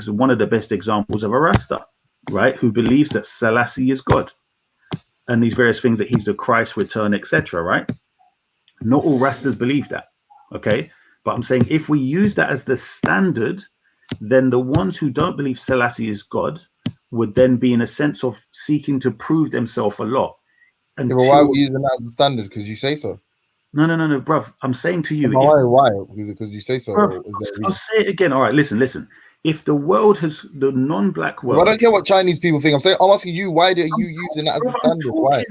one of the best examples of a Rasta, right? Who believes that Selassie is God and these various things, that he's the Christ return, etc., right? Not all Rastas believe that, okay? But I'm saying if we use that as the standard, then the ones who don't believe Selassie is God would then be in a sense of seeking to prove themselves a lot. But why are we using that as the standard? Because you say so. No, bruv. I'm saying to you. Why? Because you say so. Bruv, I'll say it again. All right, listen. If the world the non-black world. I don't care what Chinese people think. I'm asking you, why are you using that as a standard? Why?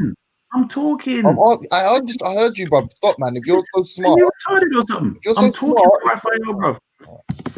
I'm talking. I heard you, bruv. Stop, man. If you're so smart. Are you retarded or something? If you're so talking, bruv.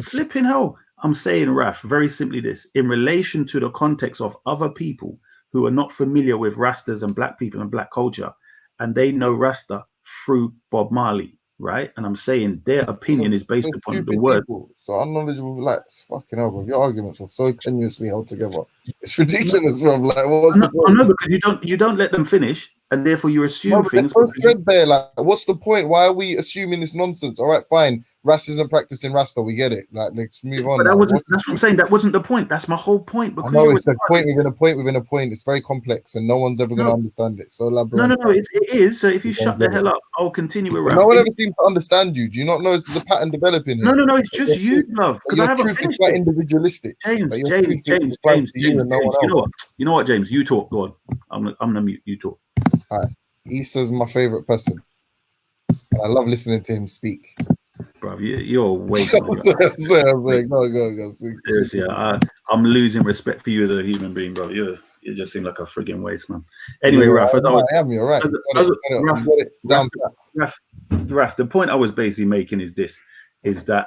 Flipping hell. I'm saying, Raf, very simply this. In relation to the context of other people who are not familiar with Rastas and black people and black culture, and they know Rasta through Bob Marley, right? And I'm saying their opinion is based upon the word. So unknowledgeable, like, fucking hell, bro. Your arguments are so tenuously held together. It's ridiculous, bro. Like, what's the point? I know, because you don't let them finish, and therefore you assume things. So threadbare, like, what's the point? Why are we assuming this nonsense? All right, fine. Ras isn't practicing Rasta. We get it. Like, let's move on. But that's what I'm saying. That wasn't the point. That's my whole point. I know it's a point within a point within a point. It's very complex, and no one's ever going to understand it. So elaborate. No. It is. So if you shut the hell up, I'll continue with. No one ever seems to understand you. Do you not know there's a pattern developing here? No. It's just you, love. Your truth is quite individualistic. James. You know what, James? You talk. Go on. I'm gonna mute. You talk. All right. Issa's my favorite person. And I love listening to him speak. Bro, you're way. Go. Seriously, I'm losing respect for you as a human being, bro. You just seem like a frigging waste, man. Anyway, Raf, you're right. Raf, the point I was basically making is this: is that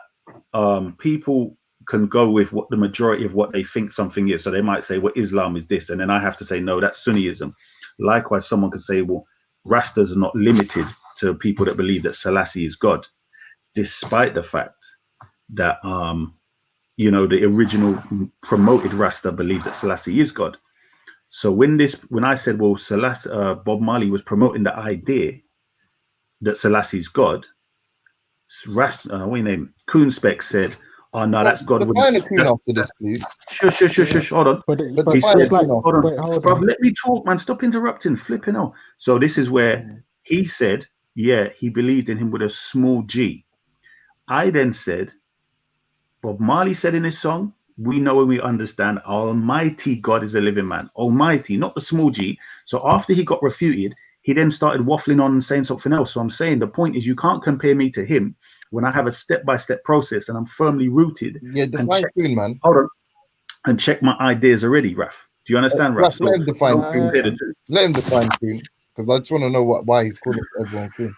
people can go with what the majority of what they think something is. So they might say, well, Islam is this, and then I have to say, no, that's Sunniism. Likewise, someone could say, well, Rastas are not limited to people that believe that Selassie is God, despite the fact that the original promoted Rasta believed that Selassie is God. So when I said, well, Bob Marley was promoting the idea that Selassie is God, Coon Spec said, oh no, that's God. Define a Coon after this, please. Shush. Hold on. He said, hold on. Bro, let me talk, man. Stop interrupting. Flipping out. So this is where he said, yeah, he believed in him with a small G. I then said, Bob Marley said in his song, we know and we understand Almighty God is a living man. Almighty, not the small G. So after he got refuted, he then started waffling on and saying something else. So I'm saying the point is you can't compare me to him when I have a step-by-step process and I'm firmly rooted. Yeah, define Coon, man. Hold on. And check my ideas already, Raf. Do you understand, Raf? Let him define Coon. Let him define Coon. Because I just want to know why he's calling everyone Coon.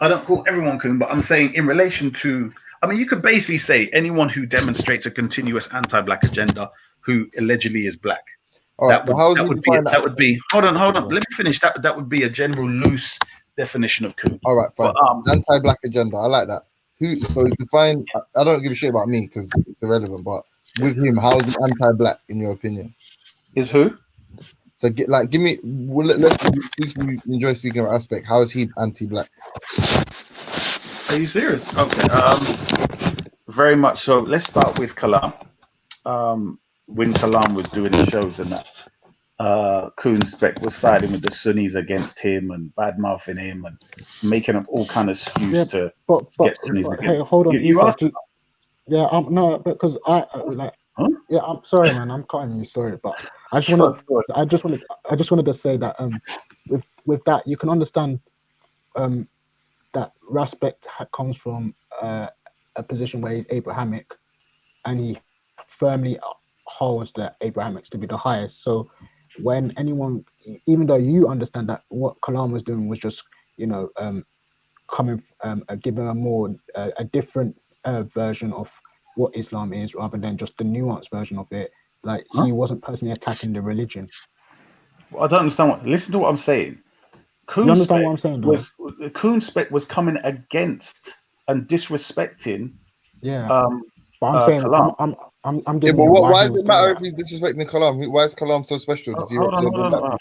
I don't call everyone coon, but I'm saying in relation to, I mean, you could basically say anyone who demonstrates a continuous anti-black agenda who allegedly is black. That would be. Hold on. Let me finish. That would be a general loose definition of coon. All right, fine. But, anti-black agenda. I like that. So define. I don't give a shit about me because it's irrelevant. But with him, how is he anti-black in your opinion? Is who? So give me. Let's enjoy speaking about aspect. How is he anti-black? Are you serious? Okay. Very much so. Let's start with Kalam. When Kalam was doing the shows and that, Coon Spec was siding with the Sunnis against him and bad mouthing him and making up all kind of excuse to get Sunnis against. Hey, hold on. You asked? Yeah, no, because I like. Huh? Yeah, I'm sorry, man. I'm cutting you. Sorry, but I just wanted to say that with that you can understand that respect comes from a position where he's Abrahamic, and he firmly holds the Abrahamics to be the highest. So when anyone, even though you understand that what Kalam was doing was just, giving a different version of what Islam is, rather than just the nuanced version of it. Like he wasn't personally attacking the religion. Well, I don't understand listen to what I'm saying. You understand what I'm saying? Coon Spec was coming against and disrespecting. Yeah. But I'm saying Kalam. I'm yeah, but why does it matter if he's disrespecting Kalam? Why is Kalam so special? Does he represent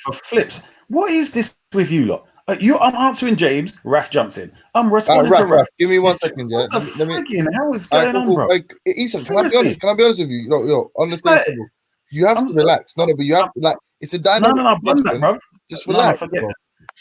For flips, what is this with you lot? I'm answering James. Raf jumps in. I'm responding to Raf. Give me 1 second, yeah. Let me. How is going on, bro? Ethan, can I be honest with you? Yo, understandable. You have to relax. No, but you have to it's a dynamic. No, done that, bro. Just relax. Forget that.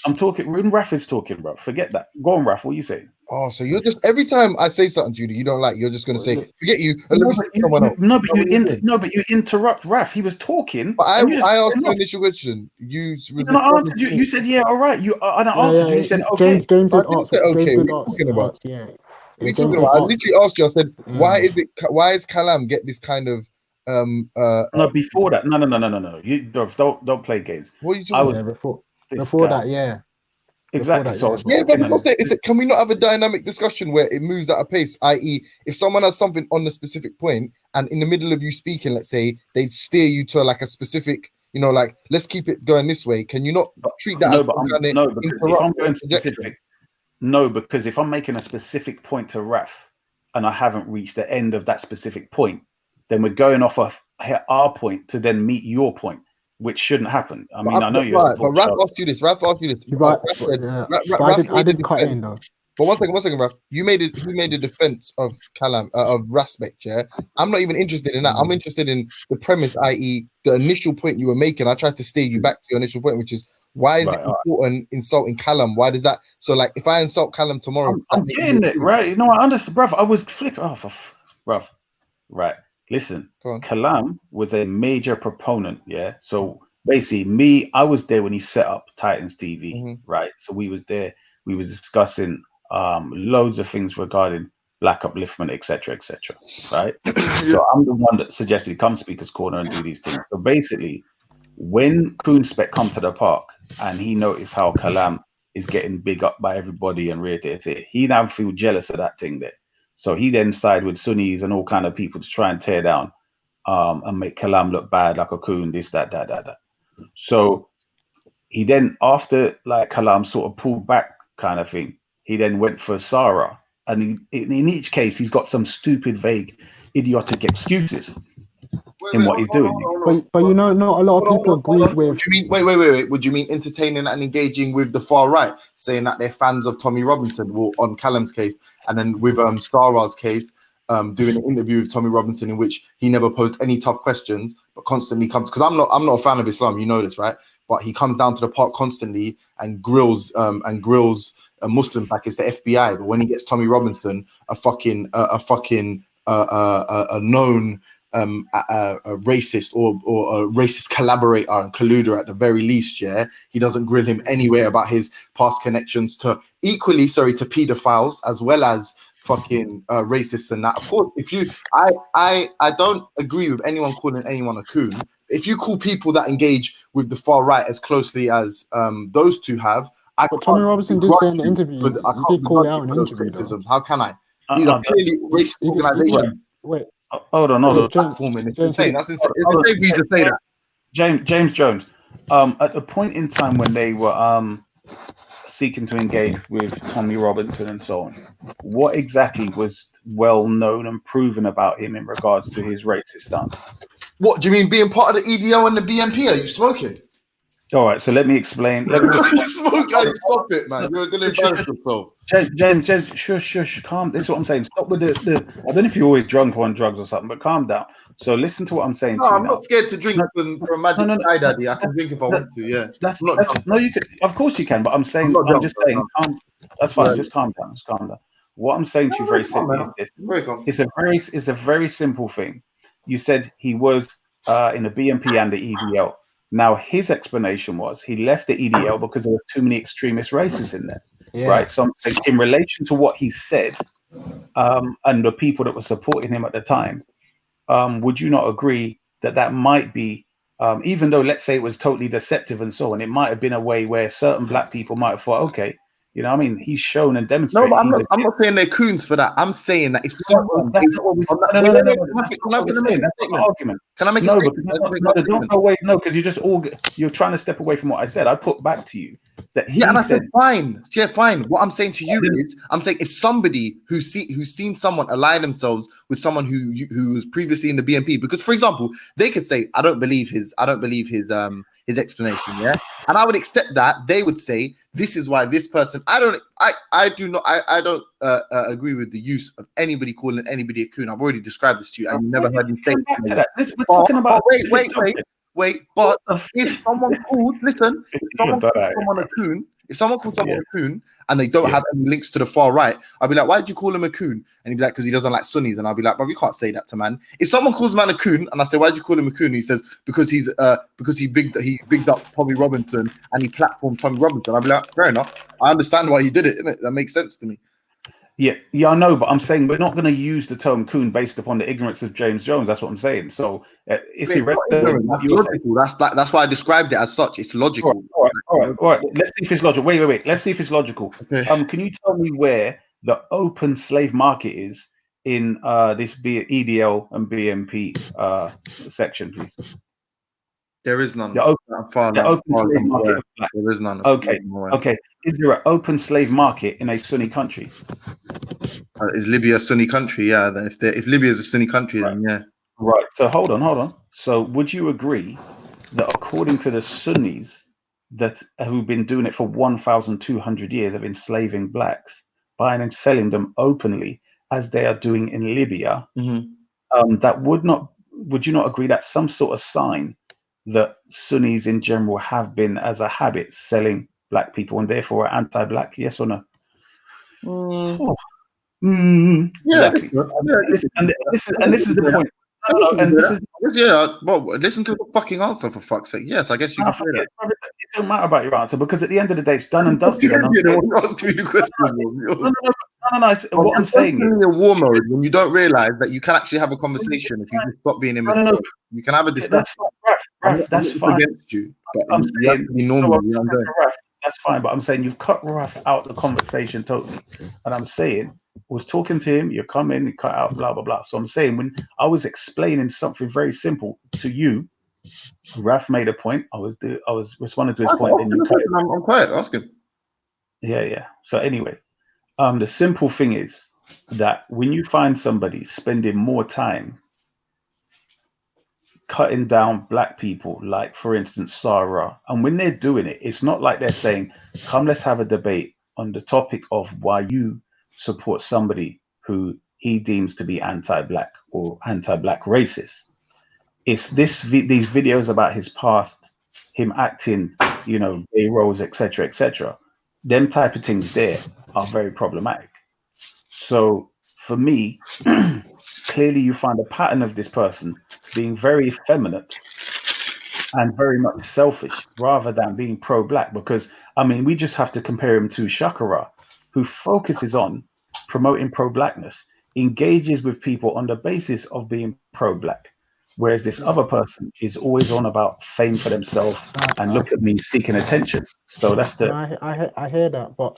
I'm talking. When Raf is talking, bro. Forget that. Go on, Raf. What are you saying? Oh, so you're just every time I say something, Judy, you don't like. You're just gonna say, "Forget you." And let me speak to someone else. No, but you interrupt Raf. He was talking. But I asked you an initial question. You said, "Yeah, all right." I answered you. You said, "Okay." James did ask. Okay, what are you talking about? Yeah. What are you talking about? I literally asked you. I said, "Why is Kalam get this kind of?" No, before that, no. You don't play games. What are you talking about? Before that, yeah. Exactly. Can we not have a dynamic discussion where it moves at a pace? I.e., if someone has something on the specific point, and in the middle of you speaking, let's say they steer you to like a specific, let's keep it going this way. Can you not treat that? Because if I'm making a specific point to Raf, and I haven't reached the end of that specific point, then we're going off of our point to then meet your point, which shouldn't happen. I mean, I know you're right, but Raf asked you this. Right. I didn't cut in though. But one second, Raf. He made a defense of Kalam of Respect. Yeah, I'm not even interested in that. I'm interested in the premise, i.e., the initial point you were making. I tried to steer you back to your initial point, which is why is it important insulting Kalam? Why does that? So, like, if I insult Kalam tomorrow, I'm getting it right. No, I understand, bruv. I was flipping off, bruv. Right. Listen, Kalam was a major proponent, yeah? So basically I was there when he set up Titans TV, right? So we was there, we were discussing loads of things regarding black upliftment, etc., right? So I'm the one that suggested come Speaker's Corner and do these things. So basically, when Coon Spec come to the park and he noticed how Kalam is getting big up by everybody and he now feel jealous of that thing there. So he then sided with Sunnis and all kind of people to try and tear down and make Kalam look bad, like a coon, this, that. So he then, after like Kalam sort of pulled back kind of thing, he then went for Sarah. And in each case, he's got some stupid, vague, idiotic excuses in what he's doing. But not a lot of people agree with. What do you mean? Wait. Would you mean entertaining and engaging with the far right, saying that they're fans of Tommy Robinson, well, on Kalam's case, and then with Sarah's case, doing an interview with Tommy Robinson in which he never posed any tough questions, but constantly comes, because I'm not a fan of Islam, you know this, right? But he comes down to the park constantly and grills Muslims like it's the FBI. But when he gets Tommy Robinson, a known a racist or a racist collaborator and colluder at the very least, yeah, he doesn't grill him anywhere about his past connections to pedophiles as well as fucking racists and that. Of course, I don't agree with anyone calling anyone a coon. If you call people that engage with the far right as closely as those two have, But Tommy Robinson did say in the interview, he did call it out in the interview. Criticisms. How can I? These are purely racist organizations. Wait. Hold on. Platforming. It's insane. That's insane. It's insane for you to say that. James Jones. At the point in time when they were seeking to engage with Tommy Robinson and so on, what exactly was well known and proven about him in regards to his racist stance? What do you mean being part of the EDL and the BNP? Are you smoking? All right, so let me explain. Stop it, man. You're going to embarrass yourself. James, shush, calm. This is what I'm saying. Stop with the I don't know if you're always drunk or on drugs or something, but calm down. So listen to what I'm saying. No, I'm not scared to drink from Magic Sky Daddy. I can drink if I want to. Yeah. No, you could. Of course you can. But I'm saying, that's fine. Just calm down. Just calm down. What I'm saying to you very simply is this: it's a very simple thing. You said he was in the BNP and the EDL. Now, his explanation was he left the EDL because there were too many extremist racists in there, right? So I'm saying in relation to what he said and the people that were supporting him at the time, would you not agree that might be, even though let's say it was totally deceptive and so on, it might have been a way where certain black people might have thought, okay, you know, I mean, he's shown and demonstrated. No, but I'm not saying they're coons for that. I'm saying that if someone can I make a statement? Don't go away. No, because you're trying to step away from what I said. I put back to you that he and I said fine. Yeah, fine. What I'm saying to you is, I'm saying if somebody who's seen someone align themselves with someone who was previously in the BNP, because for example, they could say, I don't believe his explanation, yeah, and I would accept that. They would say this is why this person. I don't agree with the use of anybody calling anybody a coon. I've already described this to you, and you never heard me say that. We're talking about wait. But if someone calls, listen, if someone calls someone a coon, a coon and they don't have any links to the far right, I'll be like, why did you call him a coon? And he'd be like, because he doesn't like Sunnis. And I'll be like, but you can't say that to man. If someone calls man a coon and I say, why did you call him a coon? And he says, because he bigged up Tommy Robinson and he platformed Tommy Robinson. I'll be like, fair enough. I understand why you did it, innit? That makes sense to me. Yeah, I know, but I'm saying we're not going to use the term coon based upon the ignorance of James Jones. That's what I'm saying. So it's irrelevant. That's why I described it as such. It's logical. All right. Let's see if it's logical. Wait. Let's see if it's logical. Okay. Can you tell me where the open slave market is in this EDL and BNP section, please? There is none. The open slave market. There is none. Okay. Is there an open slave market in a Sunni country? Is Libya a Sunni country? Yeah. Then if Libya is a Sunni country, then yeah. Right. So hold on. So would you agree that according to the Sunnis that who've been doing it for 1,200 years of enslaving blacks, buying and selling them openly as they are doing in Libya, would you not agree that's some sort of sign that Sunnis in general have been, as a habit, selling black people and therefore are anti-black? Yes or no? Exactly. And this is the point. Well, listen to the fucking answer, for fuck's sake. Yes, I guess you can say that. It don't matter about your answer because at the end of the day, it's done and dusted. No. What I'm saying is, in war mode when you don't realize that you can actually have a conversation if you just stop being immature. You can have a discussion. That's fine. Against you, but you have to be normal. That's fine, but I'm saying you've cut Raf out the conversation totally. And I'm saying, I was talking to him, you come in, you cut out, blah, blah, blah. So I'm saying when I was explaining something very simple to you, Raf made a point. I was responding to his point. I'm quiet, ask him. Yeah. So anyway, the simple thing is that when you find somebody spending more time cutting down black people, like for instance Sarah, and when they're doing it, it's not like they're saying, come, let's have a debate on the topic of why you support somebody who he deems to be anti-black or anti-black racist. It's these videos about his past, him acting, gay roles, etc. Them type of things there are very problematic. So for me, clearly you find a pattern of this person being very effeminate and very much selfish rather than being pro-black, because we just have to compare him to Shakara, who focuses on promoting pro-blackness, engages with people on the basis of being pro-black. Whereas this other person is always on about fame for themselves and look at me seeking attention. So that's the. I hear that, but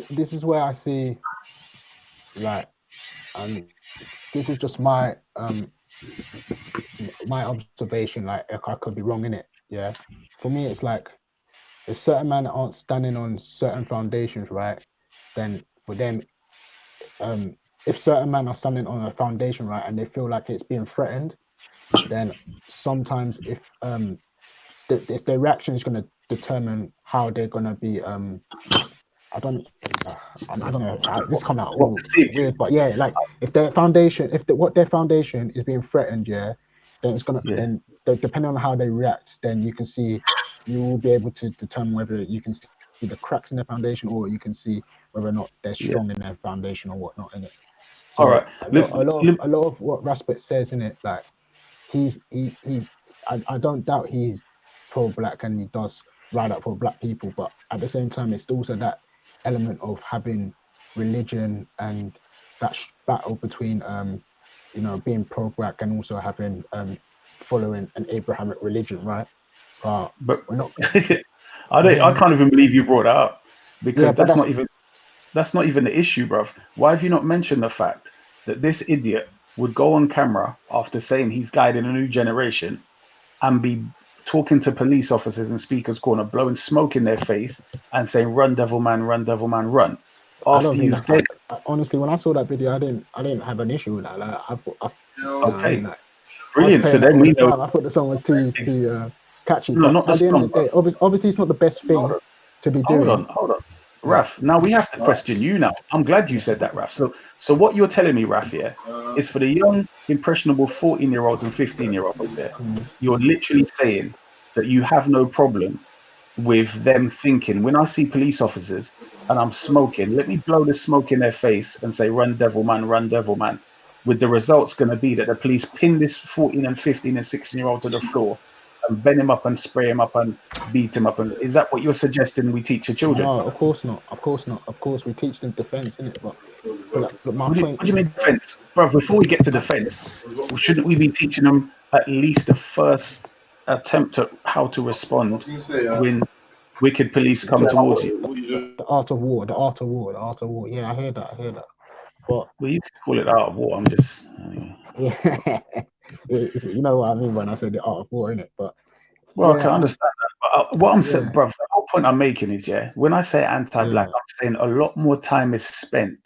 this is where I see, like, and this is just my observation. Like, I could be wrong in it. Yeah, for me, it's like if certain men aren't standing on certain foundations, right? Then for them, if certain men are standing on a foundation, right, and they feel like it's being threatened, then sometimes if their reaction is going to determine how they're going to be. I don't know. This come out all weird, but yeah, like if their foundation, what their foundation is being threatened, yeah, then it's gonna then depending on how they react, then you will be able to determine whether you can see the cracks in their foundation or you can see whether or not they're strong in their foundation or whatnot in it. So all right, a lot of what Raspet says in it, like I don't doubt he's pro-black and he does ride up for black people, but at the same time, it's also that element of having religion and that battle between being pro-black and also having following an Abrahamic religion, right? But we're not. I can't even believe you brought that up because that's not even the issue, bruv. Why have you not mentioned the fact that this idiot would go on camera after saying he's guiding a new generation and be talking to police officers in Speaker's Corner, blowing smoke in their face and saying, "Run, devil man, run." After you've dead. Honestly, when I saw that video, I didn't have an issue with that. Okay, brilliant. So then we know. I thought the song was too catchy. No, not the at the end song. of the day, obviously, it's not the best thing to be doing. Hold on. Raf, now we have to question you now. I'm glad you said that, Raf. So what you're telling me, Raf, is for the young, impressionable 14-year-olds and 15-year-olds there, you're literally saying that you have no problem with them thinking, when I see police officers and I'm smoking, let me blow the smoke in their face and say, run devil man, with the results going to be that the police pin this 14 and 15 and 16-year-old to the floor and bend him up and spray him up and beat him up. And is that what you're suggesting we teach the children? No, of course not. Of course, we teach them defense, innit? But my point. What do you mean defense, bro? Before we get to defense, shouldn't we be teaching them at least the first attempt at how to respond when wicked police come towards you? The art of war. Yeah, I hear that. But well, you can call it art of war. I'm just. Yeah. You know what I mean when I say the art of war, innit? But I can understand that. But what I'm saying, bro, the whole point I'm making is, when I say anti-black, I'm saying a lot more time is spent,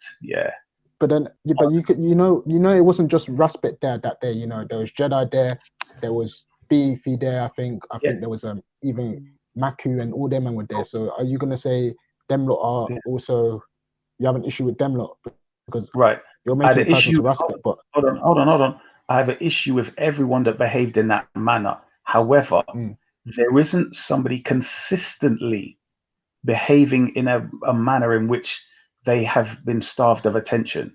But then, but you know, it wasn't just Raspet there that day. There was Jedi there, there was Beefy there. I think there was even Maku and all them men were there. So are you gonna say them lot are also? You have an issue with them lot because you're making an issue to Raspet, but hold on. I have an issue with everyone that behaved in that manner. However, there isn't somebody consistently behaving in a manner in which they have been starved of attention. Do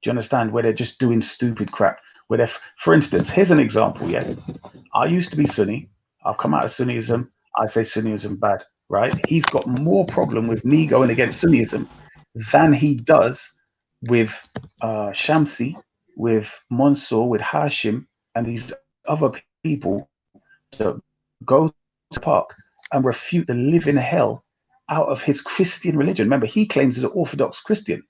you understand? Where they're just doing stupid crap. Where they're, for instance, here's an example. I used to be Sunni. I've come out of Sunnism. I say Sunnism bad, right? He's got more problem with me going against Sunnism than he does with Shamsi, with Mansour, with Hashim, and these other people that go to park and refute the living hell out of his Christian religion. Remember, he claims he's an Orthodox Christian.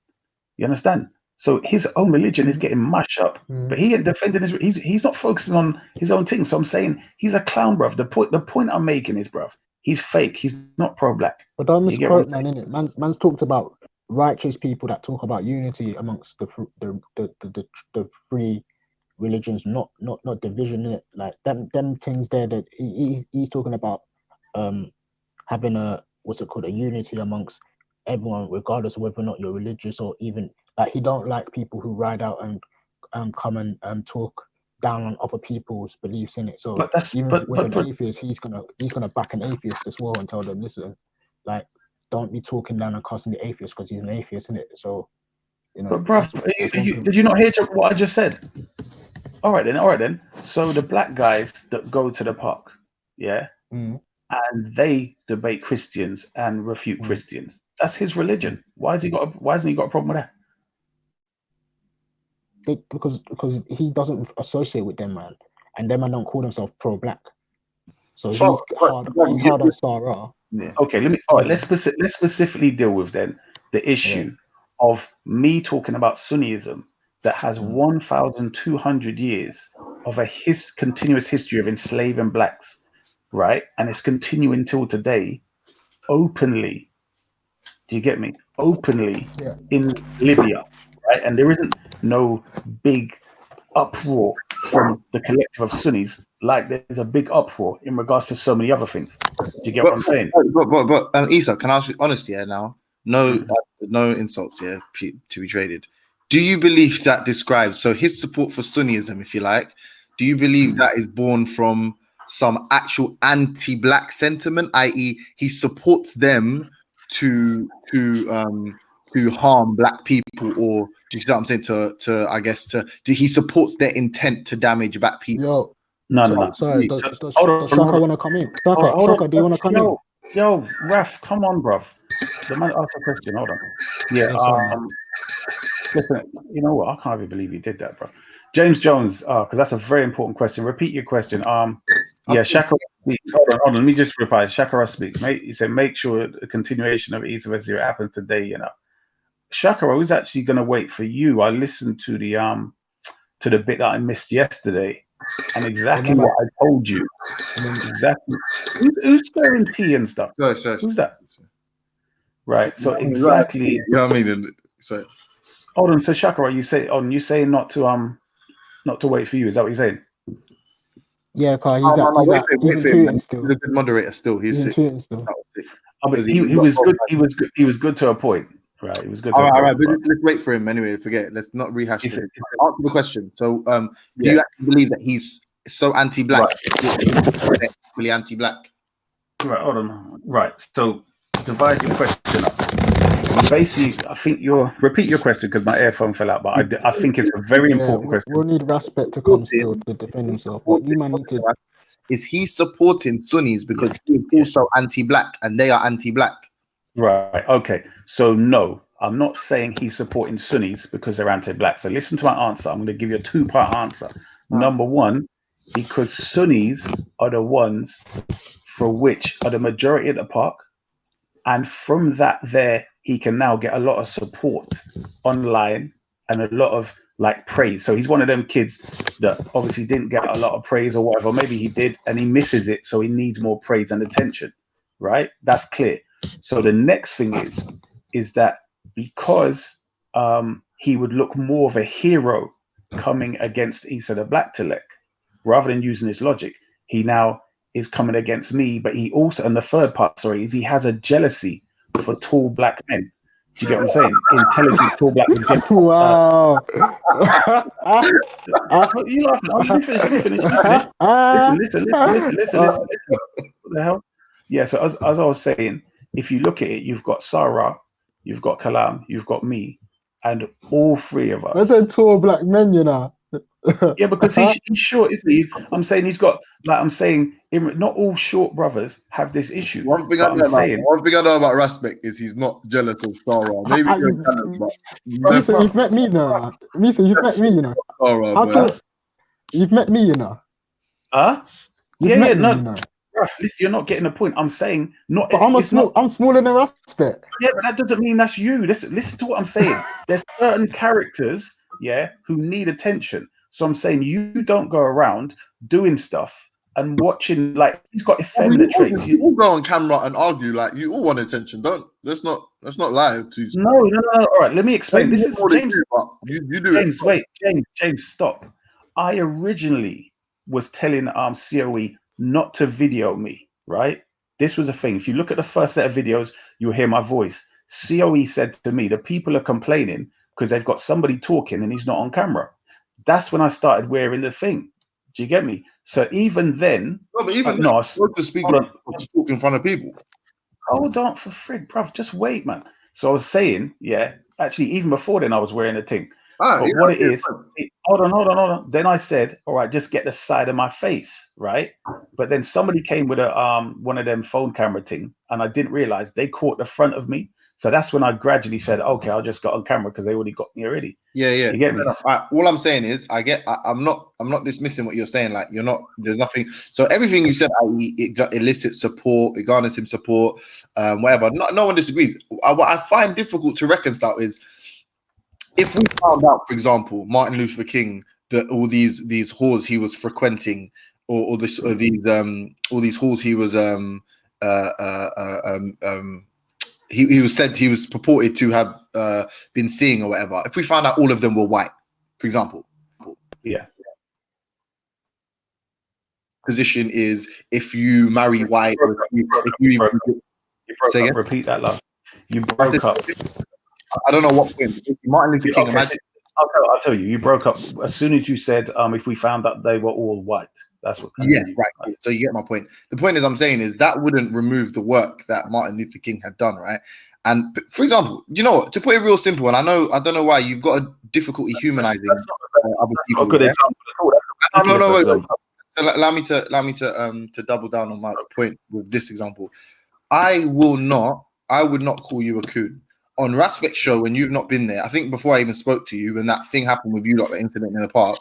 You understand? So his own religion is getting mashed up, but he ain't defending he's not focusing on his own thing. So I'm saying he's a clown, bruv. The point I'm making is, bruv, he's fake. He's not pro-black. But don't misquote, man, innit? Man's talked about righteous people that talk about unity amongst the three religions, not division in it. Like them things there that he's talking about having a unity amongst everyone, regardless of whether or not you're religious or even like he don't like people who ride out and come and talk down on other people's beliefs in it. So with an atheist, he's gonna back an atheist as well and tell them, listen, like, don't be talking down and cussing the atheist because he's an atheist, isn't it? So, But bruv, did you not hear what I just said? All right then. So the black guys that go to the park, and they debate Christians and refute Christians. That's his religion. Why hasn't he got a problem with that? Because he doesn't associate with them, man. and them man don't call themselves pro-black. So he's But, hard on Sarah. Yeah. Okay, let's specifically deal with then the issue of me talking about Sunniism that has 1,200 years of a continuous history of enslaving blacks, right? And it's continuing till today, openly. Do you get me? Openly in Libya, right? And there isn't no big uproar from the collective of Sunnis like there's a big uproar in regards to so many other things. Do you get what I'm saying? But Isa, can I ask you honestly here now? No, no insults here to be traded. Do you believe that describes his support for Sunnism, if you like? Do you believe that is born from some actual anti-black sentiment, i.e., he supports them to harm black people, or do you see what I'm saying? He supports their intent to damage black people? No. Sorry, does Shaka want to come in? Shaka, do you want to come in? Yo, Raf, come on, bruv. The man asked a question. Hold on. Yeah. Listen, you know what? I can't even believe you did that, bro. James Jones, because that's a very important question. Repeat your question. Shakara speaks. Hold on. Let me just reply. Shakara speaks. He said, make sure the continuation of Isa Wazir happens today. You know, Shakara was actually going to wait for you. I listened to the bit that I missed yesterday, and exactly what I told you. Exactly. Who's stirring tea and stuff? Who's that? Right. So exactly. You know what I mean? So. Hold on. So Shakara, you say not to wait for you. Is that what you're saying? Yeah, because he's in still. He's a good moderator still. He's in still. He was good. He was good to a point. Right. He was good. All right. But let's wait for him anyway. Forget it. Let's not rehash it. Answer the question. So, do you actually believe that he's so anti-black? Right. Really anti-black. Right. Hold on. Right. So divide your question up. Basically, I think repeat your question because my earphone fell out. But I think it's a very important question. We'll need Raspet to come still to defend himself. But you man need to. Is he supporting Sunnis because he is also anti-black and they are anti-black? Right. Okay. So no, I'm not saying he's supporting Sunnis because they're anti-black. So listen to my answer. I'm going to give you a two-part answer. Number one, because Sunnis are the ones for which are the majority of the park, and from that he can now get a lot of support online and a lot of praise. So he's one of them kids that obviously didn't get a lot of praise or whatever. Maybe he did and he misses it, so he needs more praise and attention. Right? That's clear. So the next thing is that because he would look more of a hero coming against Isa the Black Tilek, rather than using his logic, he now is coming against me. But he also, and the third part, is he has a jealousy for tall black men. Do you get what I'm saying? Intelligent tall black men. Wow. You laughing? Let me finish. Listen. What the hell? Yeah, so as I was saying, if you look at it, you've got Sarah, you've got Kalam, you've got me, and all three of us. I said tall black men, you know. Yeah, because he's short, isn't he? I'm saying he's got, not all short brothers have this issue. One thing I know about Raspek is he's not jealous of Sarah. Maybe you've met me now. You've met me, you know. Sarah, you've met me, you know. Huh? Yeah, no. Listen, you're not getting the point. I'm saying not. But I'm smaller than Raspek. Yeah, but that doesn't mean that's you. Listen to what I'm saying. There's certain characters, who need attention. So I'm saying you don't go around doing stuff and watching he's got effeminate traits. You all go on camera and argue you all want attention. Let's not lie to. No. All right, let me explain. This is James. You do James, wait, James, stop. I originally was telling COE not to video me, right? This was a thing. If you look at the first set of videos, you'll hear my voice. COE said to me, the people are complaining because they've got somebody talking and he's not on camera. That's when I started wearing the thing. Do you get me? So even then, to speak talk in front of people. Hold on for frig, bruv. Just wait, man. So I was saying, actually, even before then, I was wearing a thing. Hold on. Then I said, all right, just get the side of my face, right? But then somebody came with a one of them phone camera thing, and I didn't realize they caught the front of me. So that's when I gradually said, okay, I'll just go on camera because they already got me already. Yeah. You get me? All I'm saying is, I'm not dismissing what you're saying. Like, there's nothing. So everything you said, it elicits support, it garners him support, whatever. No one disagrees. What I find difficult to reconcile is if we found out, for example, Martin Luther King, that all these halls he was frequenting, or these halls he was he was said he was purported to have been seeing or whatever. If we found out all of them were white, for example, position is if you marry white, or if you broke up, repeat that last. You broke up. I don't know what point. Martin Luther King. Imagine. I'll tell you. You broke up as soon as you said if we found out they were all white. That's what. Right. So you get my point. The point I'm saying is that wouldn't remove the work that Martin Luther King had done, right? And for example, you know what? To put it real simple, and I don't know why you've got a difficulty humanizing other people. A good example. No. So allow me to double down on my point with this example. I would not call you a coon. On Raspect's show, when you've not been there, I think before I even spoke to you, when that thing happened with you, like the incident in the park,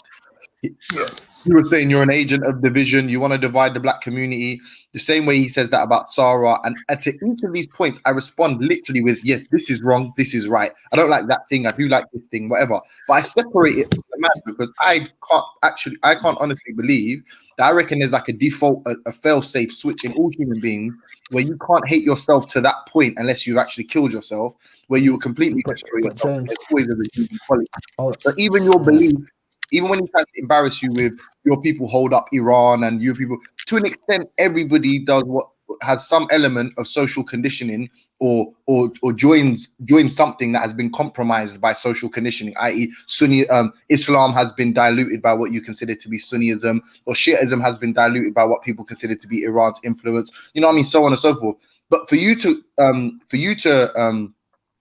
you were saying you're an agent of division, you want to divide the black community, the same way he says that about Sarah. And to each of these points, I respond literally with, yes, this is wrong, this is right. I don't like that thing, I do like this thing, whatever. But I separate it from the man because I can't honestly believe that I reckon there's like a default, a fail-safe switch in all human beings where you can't hate yourself to that point unless you've actually killed yourself, where you will completely destroy yourself. There's always a redeeming quality. But even your belief, even when he tries to embarrass you with your people hold up Iran and your people, to an extent, everybody does what has some element of social conditioning or joins something that has been compromised by social conditioning, i.e. Sunni Islam has been diluted by what you consider to be Sunniism, or Shiism has been diluted by what people consider to be Iran's influence. You know what I mean? So on and so forth. But for you to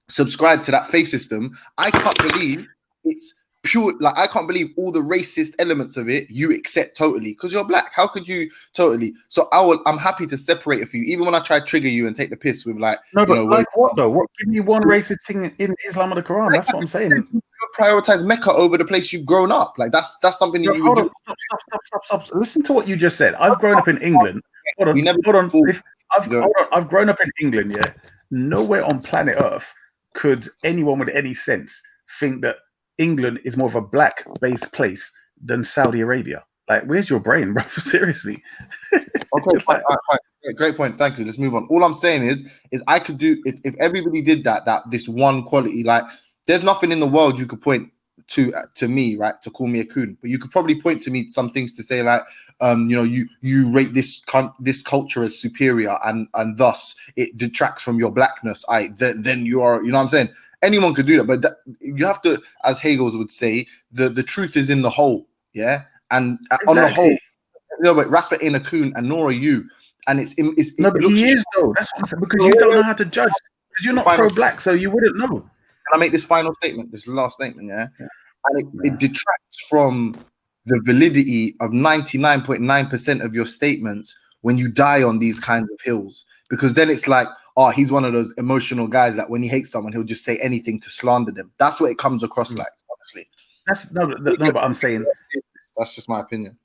subscribe to that faith system, I can't believe it's pure. Like, I can't believe all the racist elements of it you accept totally because you're black. How could you totally? So I'm happy to separate it for you, even when I try to trigger you and take the piss with like. No, but like what though? What? Give me one racist thing in Islam or the Quran. That's what I'm saying. You prioritize Mecca over the place you've grown up. Like that's something that you would do. Stop. Listen to what you just said. I've grown up in England. Hold on. I've grown up in England. Yeah. Nowhere on planet Earth could anyone with any sense think that England is more of a black-based place than Saudi Arabia. Like, where's your brain, bro? Seriously. Okay, fine. Great point. Thank you. Let's move on. All I'm saying is I could do if everybody did that this one quality. Like, there's nothing in the world you could point to me, right, to call me a coon. But you could probably point to me some things to say like, you rate this culture as superior, and thus it detracts from your blackness. Then you are, you know what I'm saying? Anyone could do that, but you have to, as Hegel would say, the truth is in the whole, yeah. And on the whole, but Raspet ain't a coon, and nor are you. And it's no, but he is though. That's what I'm saying, because you don't know how to judge. Because you're not pro-black, so you wouldn't know. Can I make this final statement? This last statement, yeah. And it detracts from the validity of 99.9% of your statements when you die on these kinds of hills, because then it's like, oh, he's one of those emotional guys that when he hates someone, he'll just say anything to slander them. That's what it comes across like, honestly. But I'm saying that's just my opinion.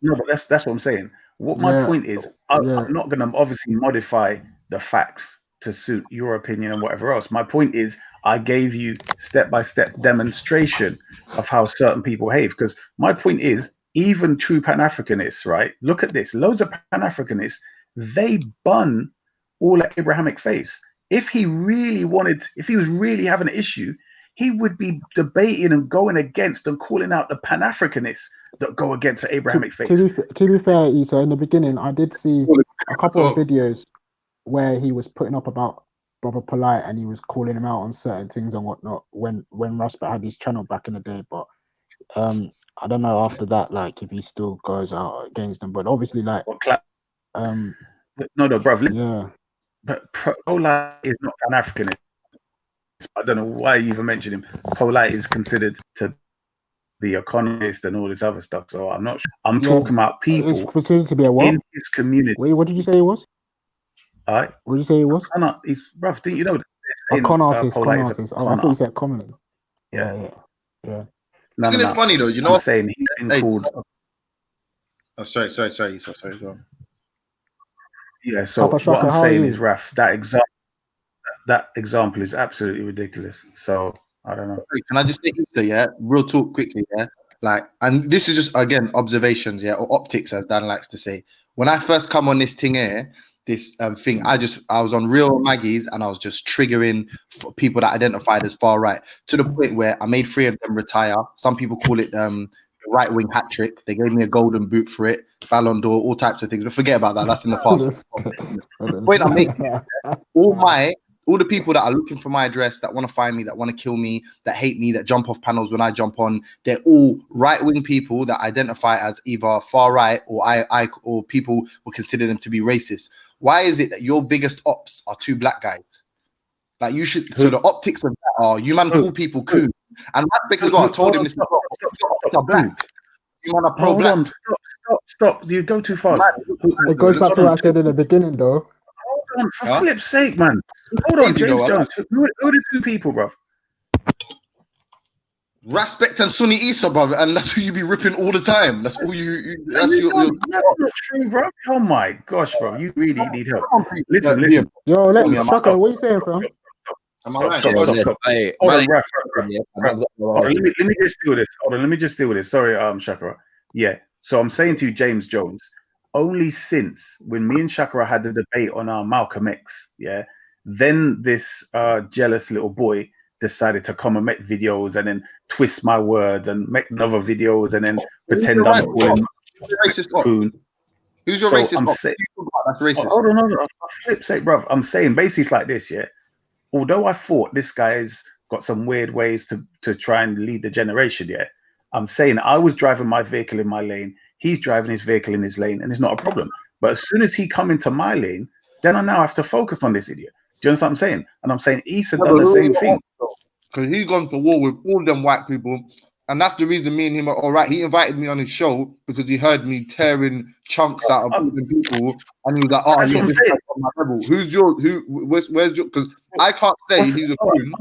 No, but that's what I'm saying. What my point is, I'm not going to obviously modify the facts to suit your opinion and whatever else. My point is, I gave you step-by-step demonstration of how certain people behave. Because my point is, even true Pan-Africanists, right? Look at this. Loads of Pan-Africanists, they bun all Abrahamic faiths. If he was really having an issue, he would be debating and going against and calling out the Pan-Africanists that go against the Abrahamic faith. To be fair, Issa, in the beginning, I did see a couple of videos where he was putting up about Brother Polite and he was calling him out on certain things and whatnot when Raspet had his channel back in the day. But I don't know after that, like, if he still goes out against them. But obviously, like, no, bro. Yeah. But Polite is not an Africanist. I don't know why you even mentioned him. Polite is considered to be economist and all this other stuff. So I'm not sure. I'm talking about people considered to be a what? In his community. Wait, what did you say he was? All right. What did you say he was? He's rough. Didn't you know that saying con artist. Polite is a Oh, I con thought you artist. said comedy. Yeah. Yeah. Isn't it funny though? You know, I'm saying he's been called. Oh, sorry. Go on. Yeah. So Papa Shaka, what how I'm are saying you? is, Raf, that example is absolutely ridiculous. So I don't know. Can I just say Easter, yeah? Real talk quickly, yeah? Like, and this is just again observations, yeah, or optics, as Dan likes to say. When I first come on this thing here, this thing, I was on Real Maggie's and I was just triggering for people that identified as far right to the point where I made 3 of them retire. Some people call it the right wing hat trick. They gave me a golden boot for it, Ballon d'Or, all types of things. But forget about that. That's in the past. The point I'm making, all the people that are looking for my address, that want to find me, that want to kill me, that hate me, that jump off panels when I jump on, they're all right-wing people that identify as either far right or people will consider them to be racist. Why is it that your biggest ops are 2 black guys? Like you should. So the optics of that are you man call people coon, and that's because I told him this. Ops are black. You man are pro-black. Stop! You go too fast. It goes back to what I said in the beginning, though. Hold on, for flip's sake, man. Hold on, James Jones. Who are the 2 people, bro? Respect and Sunni Issa, brother, and that's who you be ripping all the time. That's all you. That's your. That's not true, bro. Oh my gosh, bro, you really need help. Listen. Yo, let me. Shaka, what are you saying, fam? Am I right? Stop. Hold on, Raf. Let me just deal with this. Hold on, let me just deal with this. Sorry, Shakara. Yeah. So I'm saying to you, James Jones, only since when me and Shakara had the debate on our Malcolm X, yeah, then this jealous little boy decided to come and make videos and then twist my words and make another videos and then pretend I'm calling racist coon. Who's your racist? That's racist. Hold on, for flip's sake, bro. I'm saying basically it's like this, yeah. Although I thought this guy's got some weird ways to try and lead the generation, yeah, I'm saying I was driving my vehicle in my lane, he's driving his vehicle in his lane, and it's not a problem. But as soon as he come into my lane, then I now have to focus on this idiot. Do you understand what I'm saying? And I'm saying Issa done the same thing. Because he's gone to war with all them white people, and that's the reason me and him are all right. He invited me on his show because he heard me tearing chunks out of all the people, and he was like, "Oh, yeah, this guy's on my level. Where's your? Where's your? Because I can't say he's a coon."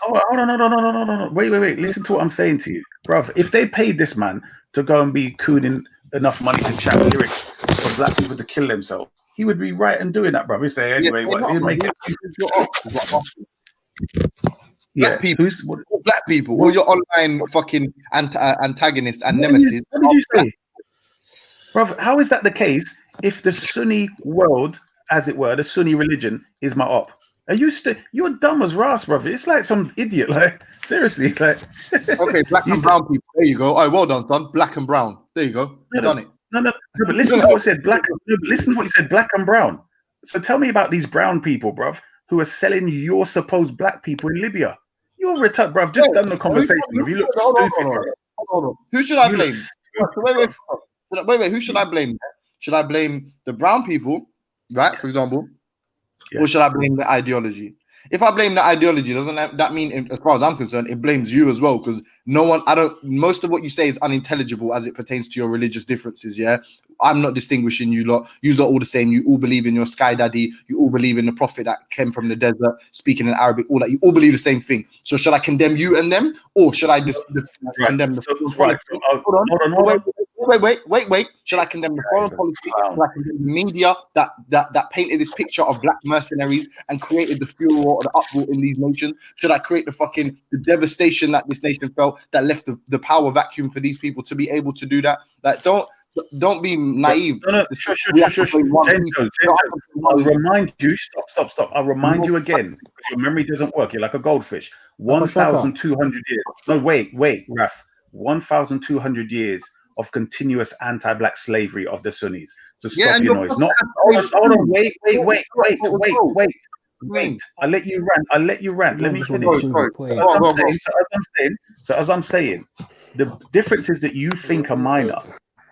Hold on, no. Wait. Listen to what I'm saying to you, bruv. If they paid this man to go and be cooning enough money to chant lyrics for black people to kill themselves, he would be right in doing that, bruv. He'd say anyway, he'd make it. Black people, black people, all your online fucking antagonists and nemesis. What did you say, bruv? How is that the case if the Sunni world, as it were, the Sunni religion is my op? Are you you're dumb as ras, brother. It's like some idiot, like seriously, like. Okay, black and brown people. There you go. Oh, well done, son. Black and brown. There you go. You've done it. No, but listen to what I said. Listen to what you said. Black and brown. So tell me about these brown people, bruv, who are selling your supposed black people in Libya. You're retarded, bruv. Just done the conversation. You look stupid, hold on. Who should I blame? Wait. Who should I blame? Should I blame the brown people, right? For example. Or should I blame the ideology? If I blame the ideology, doesn't that mean, as far as I'm concerned, it blames you as well? Because most of what you say is unintelligible as it pertains to your religious differences. Yeah, I'm not distinguishing you lot. You lot all the same. You all believe in your sky daddy. You all believe in the prophet that came from the desert, speaking in Arabic. All that. You all believe the same thing. So should I condemn you and them, or should I condemn the? Wait. Should I condemn the foreign politics? Should I condemn the media that painted this picture of black mercenaries and created the furor or the uproar in these nations? Should I create the devastation that this nation felt that left the power vacuum for these people to be able to do that? Like, don't be naive. Sure. I'll remind you. Stop. I'll remind you again. Your memory doesn't work. You're like a goldfish. 1,200 years. No, wait, Raf. 1,200 years of continuous anti-black slavery of the Sunnis. So stop your noise. Hold on. Wait. I'll let you rant. Let me finish. As I'm saying, the differences that you think are minor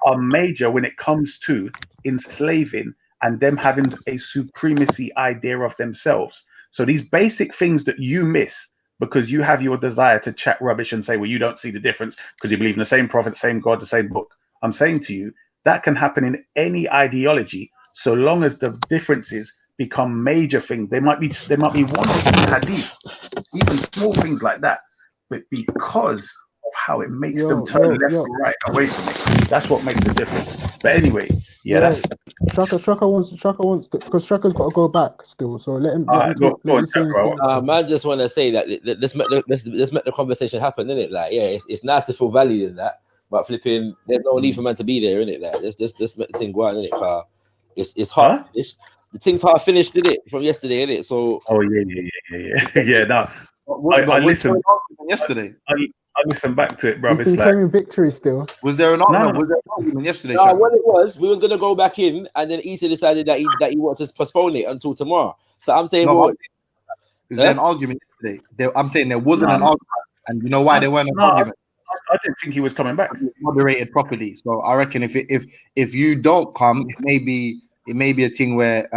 are major when it comes to enslaving and them having a supremacy idea of themselves. So these basic things that you miss because you have your desire to chat rubbish and say, well, you don't see the difference because you believe in the same prophet, the same God, the same book. I'm saying to you, that can happen in any ideology so long as the differences become major things. There might be one or two hadith, even small things like that, but because of how it makes them turn left or right away from it, that's what makes the difference. But anyway, that's Shaka wants because Shaka's got to go back still. So let him. Man, just want to say that let's make the conversation happen, innit? Like, yeah, it's nice to feel valued in that, but flipping, there's no need for man to be there, innit? Like, let's make the thing go on, innit? It's hard. The thing's hard finished, did it, from yesterday, innit? So. Oh yeah. Now, I listened yesterday. I listened back to it, bro. He's been claiming victory still. Was there an argument yesterday? No, what it was, we was gonna go back in, and then Issa decided that he wanted to postpone it until tomorrow. So I'm saying, was there an argument yesterday? I'm saying there wasn't an argument, and you know why there weren't an argument? I didn't think he was coming back. Moderated properly, so I reckon if you don't come, it may be a thing where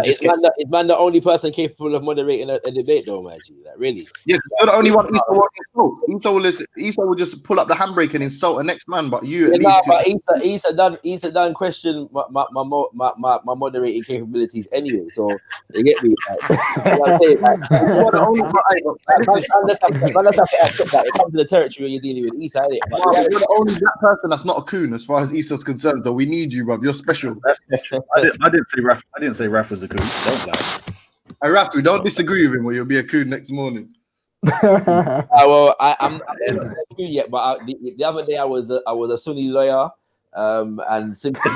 is man the only person capable of moderating a debate though, Maggie? Like, really? Yeah, you're the only one Issa will insult. Issa will just pull up the handbrake and insult the next man, but you but Issa done question my moderating capabilities anyway. So you get me? Let's have to accept that. It comes to the territory when you're dealing with Issa, innit? You're the only black person that's not a coon as far as Issa's concerned, so we need you, bruv. You're special. I didn't say Raf was a coon. Don't lie. Hey, Raf, we don't disagree with him, or you'll be a coon next morning. Well, I'm not a coon yet, but the other day I was a Sunni lawyer, and simply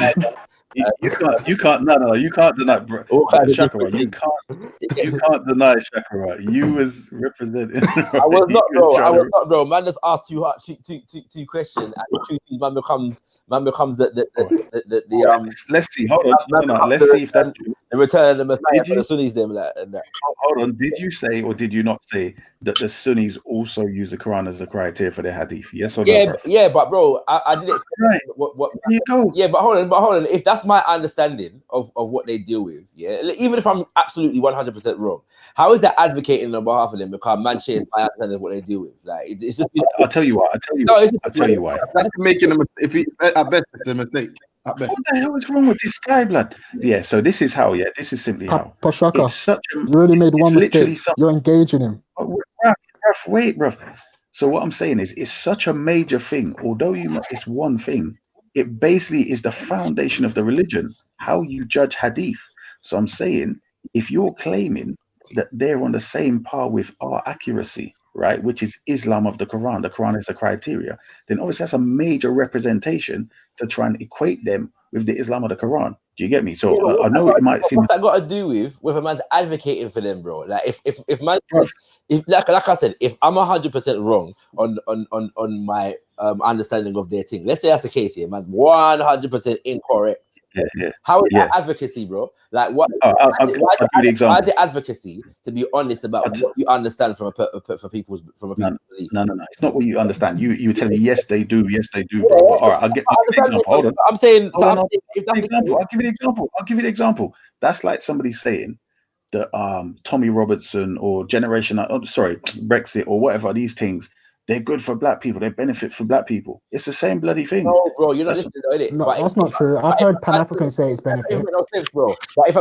you can't deny, bro. Shakara, you can't deny Shakara. You was representing. I was not, bro. Man just asked two questions, and the truth is, man becomes the Let's see. Hold on. Let's see if that's true. The return of the Messiah for the Sunnis, them like and that. Hold on. Did you say or did you not say that the Sunnis also use the Quran as a criteria for their hadith? Yes or no? Yeah, but bro, I didn't. Right. What? There you go. Yeah, but hold on. If that's my understanding of what they deal with, yeah, even if I'm absolutely 100% wrong, how is that advocating on behalf of them? Because man shares my understanding of what they deal with. Like, it's just. I'll tell you why. I'll tell you why. That's making a mistake. At best, it's a mistake. At best. What the hell is wrong with this guy, blood? Yeah. So this is how. Yeah. This is simply how. Pashaka, you already made one mistake. You're engaging him. Wait, bruv. So what I'm saying is, it's such a major thing. Although it's one thing, it basically is the foundation of the religion. How you judge hadith. So I'm saying, if you're claiming that they're on the same par with our accuracy, right, which is Islam of the Quran is the criteria, then obviously that's a major representation to try and equate them with the Islam of the Quran. Do you get me? So I know it might seem. What's that got to do with a man's advocating for them, bro? Like if man, like I said, if I'm 100% wrong on my understanding of their thing, let's say that's the case here, man's 100% incorrect. Yeah. How is that advocacy, bro? Like what? I'll give you the example. Why is it advocacy to be honest about what you understand from a people's belief? No. It's not what you understand. You tell me yes they do. Bro. All right, I'll give you an example. Hold on. I'm saying. I'll give you an example. That's like somebody saying that Tommy Robertson or Brexit or whatever, these things, they're good for black people. They benefit for black people. It's the same bloody thing. No, bro, you're not listening to it. No, that's not true. I've heard Pan-Africans say it's benefit. No sense, bro. But if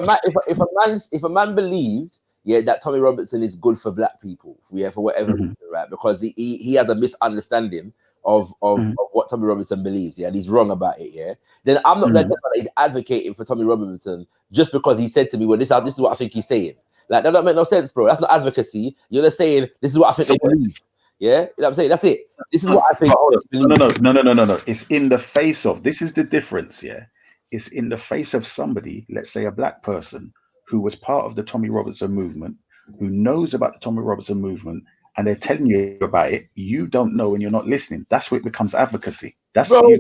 a man believes, that Tommy Robertson is good for black people, for whatever reason, right? Because he has a misunderstanding of what Tommy Robinson believes, and he's wrong about it, then I'm not going to say that he's advocating for Tommy Robinson just because he said to me, well, this is what I think he's saying. Like, that don't make no sense, bro. That's not advocacy. You're just saying, this is what I think they believe. Yeah, you know what I'm saying? That's it. This is what I think. No. It's in the face of. This is the difference. Yeah, it's in the face of somebody. Let's say a black person who was part of the Tommy Robinson movement, who knows about the Tommy Robinson movement, and they're telling you about it. You don't know, and you're not listening. That's where it becomes advocacy. That's bro.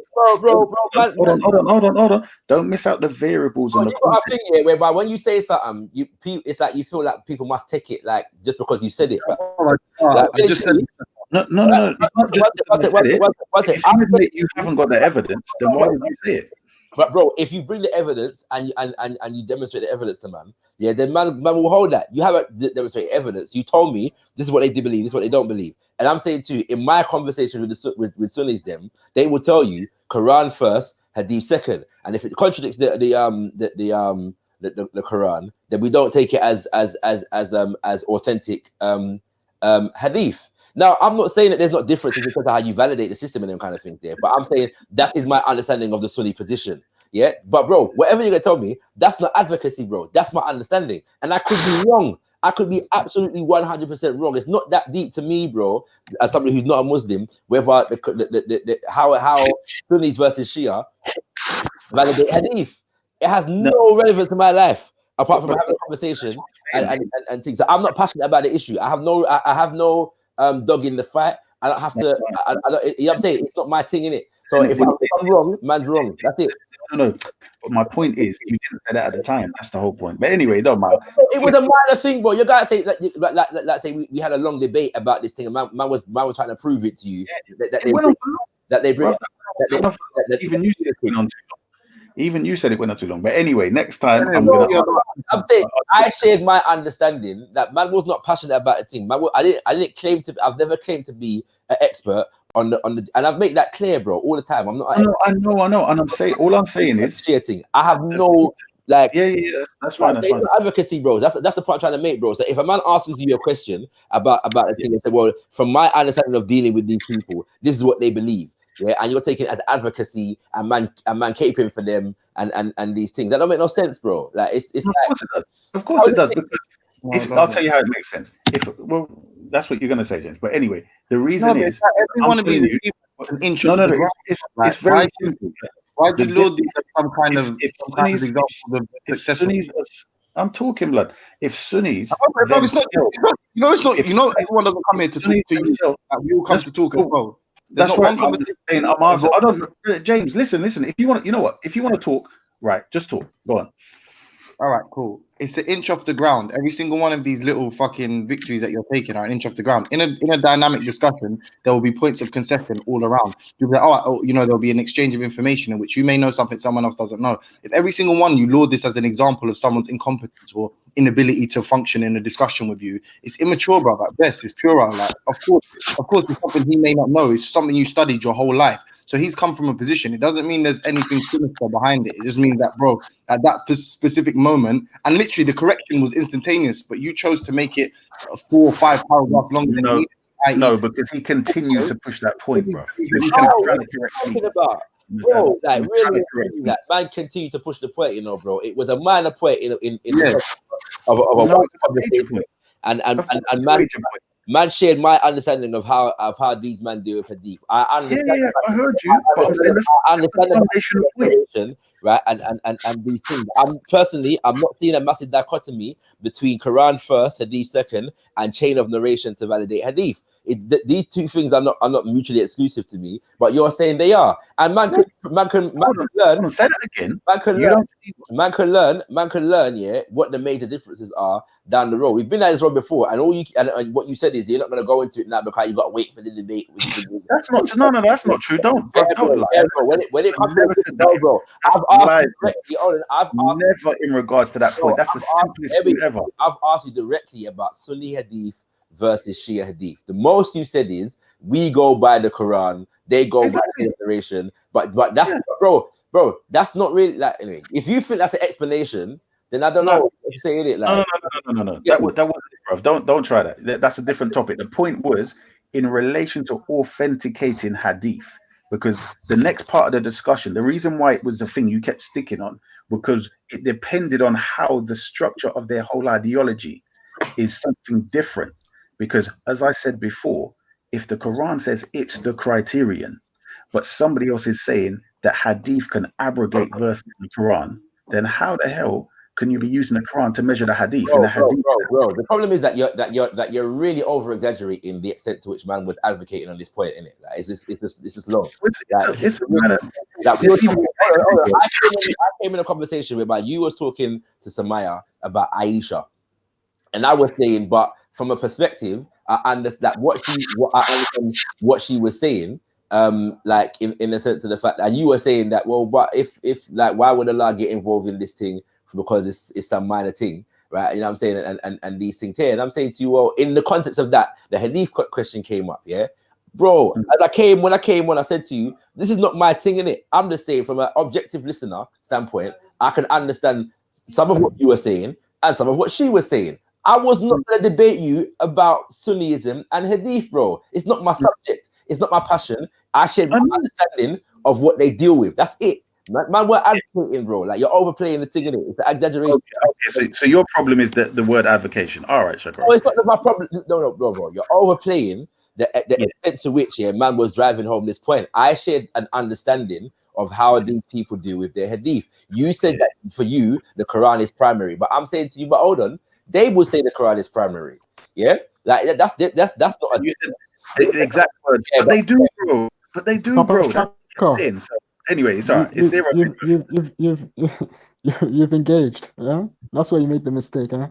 Hold on. Don't miss out the variables on the. I think whereby when you say something, it's like you feel like people must take it like just because you said it. I just said. No. It's not just you haven't got the evidence, then why would you say it? But bro, if you bring the evidence and you demonstrate the evidence to man, then man will hold that. You haven't demonstrated evidence. You told me this is what they do believe, this is what they don't believe. And I'm saying to you, in my conversation with Sunnis, they will tell you Quran first, Hadith second. And if it contradicts the the Quran, then we don't take it as authentic hadith. Now, I'm not saying that there's not differences because of how you validate the system and them kind of things there, but I'm saying that is my understanding of the Sunni position. Yeah, but bro, whatever you're gonna tell me, that's not advocacy, bro. That's my understanding, and I could be wrong. I could be absolutely 100% wrong. It's not that deep to me, bro, as somebody who's not a Muslim, whether how Sunnis versus Shia validate hadith. It has no relevance to my life apart from having a conversation and things. So I'm not passionate about the issue. I have no dog in the fight. I don't have to. You know what I'm saying? It's not my thing, innit? So if I'm wrong, man's wrong. That's it. No. But my point is, you didn't say that at the time. That's the whole point. But anyway, it don't matter. It was a minor thing, bro. You guys say like say we had a long debate about this thing, and man was trying to prove it to you even you said it went on too long. But anyway, next time I'm saying I shared my understanding that man was not passionate about the thing. I didn't claim to. I've never claimed to be an expert on the, and I've made that clear, bro, all the time. I'm not. I know, and all I'm saying is cheating. I have no like. Yeah, that's fine. That's fine. Advocacy, bro. That's the point I'm trying to make, bro. So if a man asks you a question about the thing and say, well, from my understanding of dealing with these people, this is what they believe. Yeah, and you're taking it as advocacy and man caping for them and these things. That don't make no sense, bro. Like it's of course it does. Of course it does. Because I'll tell you how it makes sense. That's what you're gonna say, James. But anyway, the reason is every one of these it's very simple. Why do you load these as some kind of example of successful? I'm talking blood. If Sunnis, it's not. Everyone doesn't come here to talk to you. We all come to talk as well. That's right. I don't know. James, listen. If you want, you know what? If you want to talk, right, just talk. Go on. All right, cool. It's an inch off the ground. Every single one of these little fucking victories that you're taking are an inch off the ground. In a dynamic discussion, there will be points of concession all around. You'll be like, there'll be an exchange of information in which you may know something someone else doesn't know. If every single one you laud this as an example of someone's incompetence or inability to function in a discussion with you, it's immature, brother. At best, it's puerile. Like, of course, it's something he may not know. It's something you studied your whole life. So he's come from a position. It doesn't mean there's anything sinister behind it. It just means that, bro, at that specific moment, and literally the correction was instantaneous, but you chose to make it 4 or 5 paragraphs longer than you needed. No, because he continued to push that point, bro. Bro, like really, that man continued to push the point, you know, bro. It was a minor point in of a conversation, and man shared my understanding of how these men deal with hadith. I understand. I heard you. I understand the foundation, right? And these things. I'm not seeing a massive dichotomy between Quran first, hadith second, and chain of narration to validate hadith. These two things are not mutually exclusive to me, but you're saying they are. And man can learn. Say that again. Man can learn. Yeah, what the major differences are down the road. We've been at this road before, and and what you said is you're not going to go into it now because you got to wait for the debate. That's not true. Don't lie. When it comes to this, bro, I've asked directly. Never in regards to that point. That's the simplest thing ever. I've asked you directly about Sunni hadith versus Shia hadith. The most you said is we go by the Quran, they go by the narration, but that's bro, that's not really like anyway. If you think that's an explanation, then I don't know what you're saying it like. No. That wasn't it, bro. Don't try that. That's a different topic. The point was in relation to authenticating hadith, because the next part of the discussion, the reason why it was the thing you kept sticking on, because it depended on how the structure of their whole ideology is something different. Because as I said before, if the Quran says it's the criterion, but somebody else is saying that hadith can abrogate verses in the Quran, then how the hell can you be using the Quran to measure the hadith? Bro, the problem is that you're really over exaggerating the extent to which man was advocating on this point, innit? Like, it's just low. I came in a conversation whereby you was talking to Samaya about Aisha, and I was saying, but from a perspective, I understand what she was saying, like in the sense of the fact that you were saying that, well, but if like, why would Allah get involved in this thing because it's some minor thing, right? You know what I'm saying? And these things here, and I'm saying to you, well, in the context of that, the hadith question came up, yeah, bro. When I came on, I said to you, this is not my thing, innit? I'm just saying from an objective listener standpoint, I can understand some of what you were saying and some of what she was saying. I was not going to debate you about Sunniism and Hadith, bro. It's not my subject. It's not my passion. I share my understanding of what they deal with. That's it. Man, we're advocating, bro. Like, you're overplaying the thing, innit? It's an exaggeration. Okay, so your problem is the word advocation. All right, Shakara. No, it's not my problem. No, bro. You're overplaying the extent to which man was driving home this point. I shared an understanding of how these people deal with their hadith. You said that for you, the Quran is primary, but I'm saying to you, but hold on, they would say the Quran is primary. Yeah, like that's not a the exact word. Yeah, but they do, bro. But they do, bro. So anyway, it's all right. Is there you've engaged? Yeah, that's why you made the mistake, huh?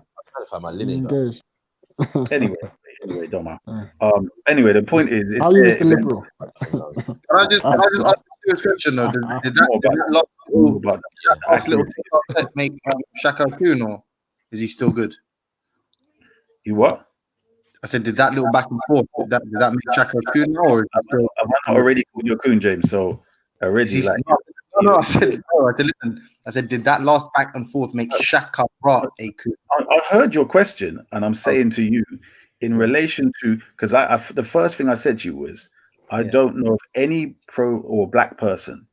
Engaged. Anyway, don't matter. Anyway, the point is, I'll use the liberal. Can I just ask you a question though? Did that last little make Shaka Kun, or is he still good? You what? I said, did that little back and forth? Did that make Shaka Kun, or is he still? I've already called you a Kun, James. So already, like. No, I said, listen. I said, did that last back and forth make Shaka Ra a coup? I heard your question, and I'm saying to you, in relation to, because the first thing I said to you was, I don't know of any pro or black person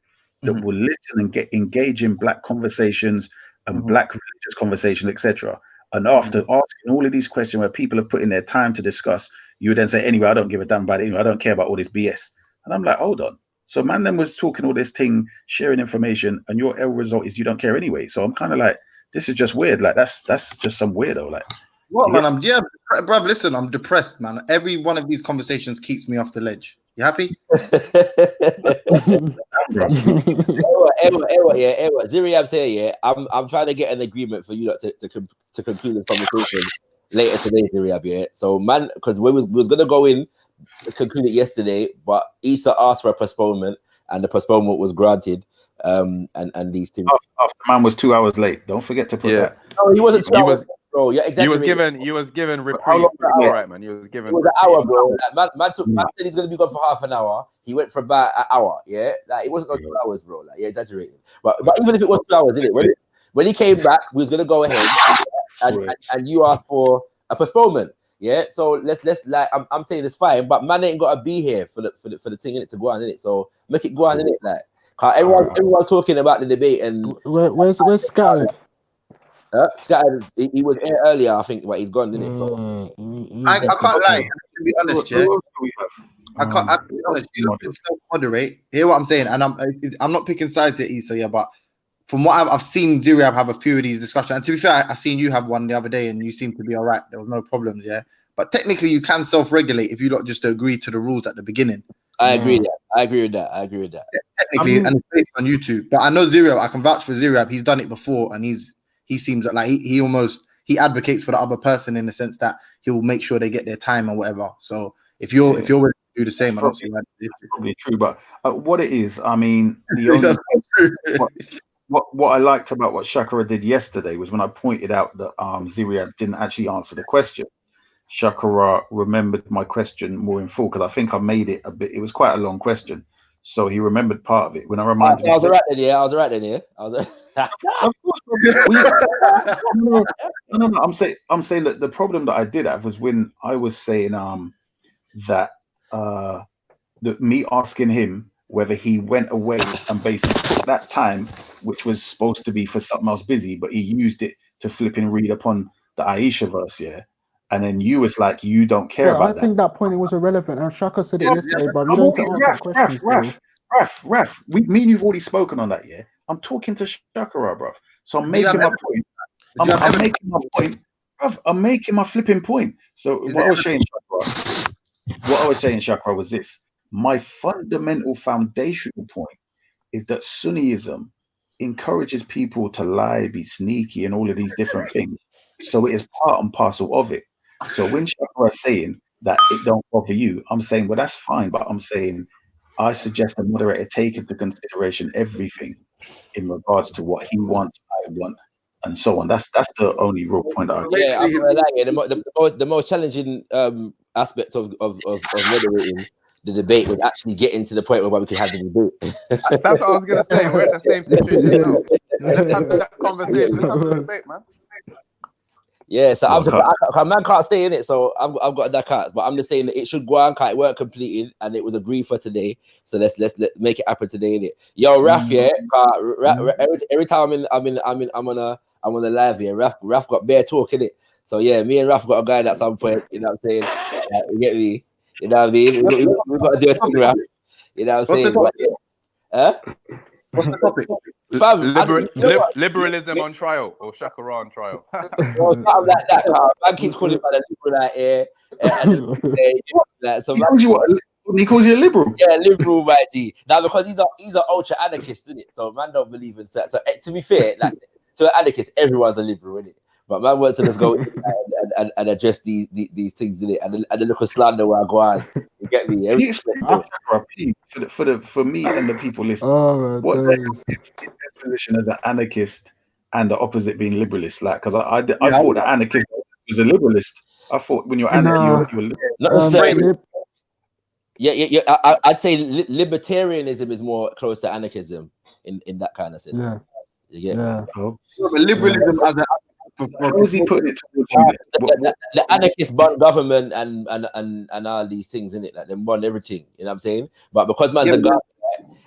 that will listen and engage in black conversations and black religious conversations, etc. And after asking all of these questions where people have put in their time to discuss, you would then say, anyway, I don't give a damn about it. Anyway, I don't care about all this BS. And I'm like, hold on. So man then was talking all this thing, sharing information, and your end result is you don't care anyway. So I'm kind of like, this is just weird. Like that's just some weirdo. Like, what, man? Bruv, listen, I'm depressed, man. Every one of these conversations keeps me off the ledge. You happy? Ziriab say, yeah, I'm trying to get an agreement for you to conclude the conversation later today, Ziriab, yeah. So man, because we was gonna go in, conclude it yesterday, but Issa asked for a postponement, and the postponement was granted. And these two. After man was 2 hours late. Don't forget to put that. No, he wasn't 2 hours. Bro, you're exaggerating. He was given reprieve. All right, man. He was given. It was an hour, bro. Man said he's gonna be gone for half an hour. He went for about an hour. Yeah, like it wasn't 2 hours, bro. Like you're exaggerating. But even if it was 2 hours, innit? When he came back, we was gonna go ahead and you asked for a postponement. Yeah, so let's like I'm saying it's fine, but man ain't gotta be here for the thing in it to go on in it. So make it go on in it, like. Everyone's talking about the debate, and where's Scattered? Scattered, he was here earlier, I think, but he's gone, didn't it? So I can't lie. To be honest, yeah. I be honest. You can self-moderate. Hear what I'm saying, and I'm not picking sides here, Issa, yeah. But from what I've seen, Ziriab have a few of these discussions. And to be fair, I seen you have one the other day, and you seem to be all right. There was no problems, yeah. But technically, you can self-regulate if you don't just agree to the rules at the beginning. I agree with that. Technically, and it's based on YouTube. But I know Ziriab. I can vouch for Ziriab. He's done it before, and he seems like he almost advocates for the other person in the sense that he'll make sure they get their time or whatever. So if you're ready to do the same, I don't see that. It's probably true. But what it is, I mean, the only what I liked about what Shakara did yesterday was when I pointed out that Ziriab didn't actually answer the question. Shakara remembered my question more in full because I think I made it a bit. It was quite a long question, so he remembered part of it. When I reminded him, I was right then. Yeah. Of course. No. I'm saying that the problem that I did have was when I was saying that me asking him whether he went away and basically took that time, which was supposed to be for something else busy, but he used it to flip and read upon the Aisha verse, yeah. And then you was like, you don't care about that. I think that point was irrelevant. And Shaka said it yesterday, but we don't answer questions. Raf, me and you've already spoken on that, yeah? I'm talking to Shakara, bruv. So I'm making my point. I'm making my point. Bruv, I'm making my flipping point. So what I was saying, Shakara, was this. My fundamental foundational point is that Sunniism encourages people to lie, be sneaky, and all of these different things. So it is part and parcel of it. So when Shakara is saying that it don't bother you, I'm saying, well, that's fine, but I'm saying I suggest the moderator take into consideration everything in regards to what he wants, I want, and so on. That's the only real point. Yeah, I like it. The most challenging aspect of moderating the debate was actually getting to the point where we could have the debate. That's what I was gonna say. We're in the same situation now. Let's have that conversation. Let's have the debate, man. Yeah, so I'm surprised. Man can't stay in it, so I've got that cut. But I'm just saying that it should go on. It weren't completed, and it was agreed for today. So let's make it happen today, innit? Yo, Raf, yeah. Every time I'm on a live here. Raf got bare talk in it. So yeah, me and Raf got a guy at some point. You know what I'm saying? You get me? You know what I mean? We got to do a thing, Raf. You know what I'm saying? What's the topic? Fam, liberalism on trial or Shakara on trial. Or something like that. Man keeps calling man a liberal out here. He calls you a liberal. Yeah, liberal, my G. Now because he's an ultra anarchist, isn't it? So man don't believe in sex. So to be fair, like to an anarchist, everyone's a liberal, isn't it? But man wants to just go and address these things in it and the little slander where I go on. You get me? Can you explain for me and the people listening? What is his position as an anarchist and the opposite being liberalist? Like, because I thought that anarchist was a liberalist. I thought when you're anarchist, you're not necessarily. Yeah. I'd say libertarianism is more close to anarchism in that kind of sense. Yeah. You get me? But liberalism as how is he putting it towards you? The anarchists burn government and all these things in it, like they burn everything. You know what I'm saying? But because man's a guy,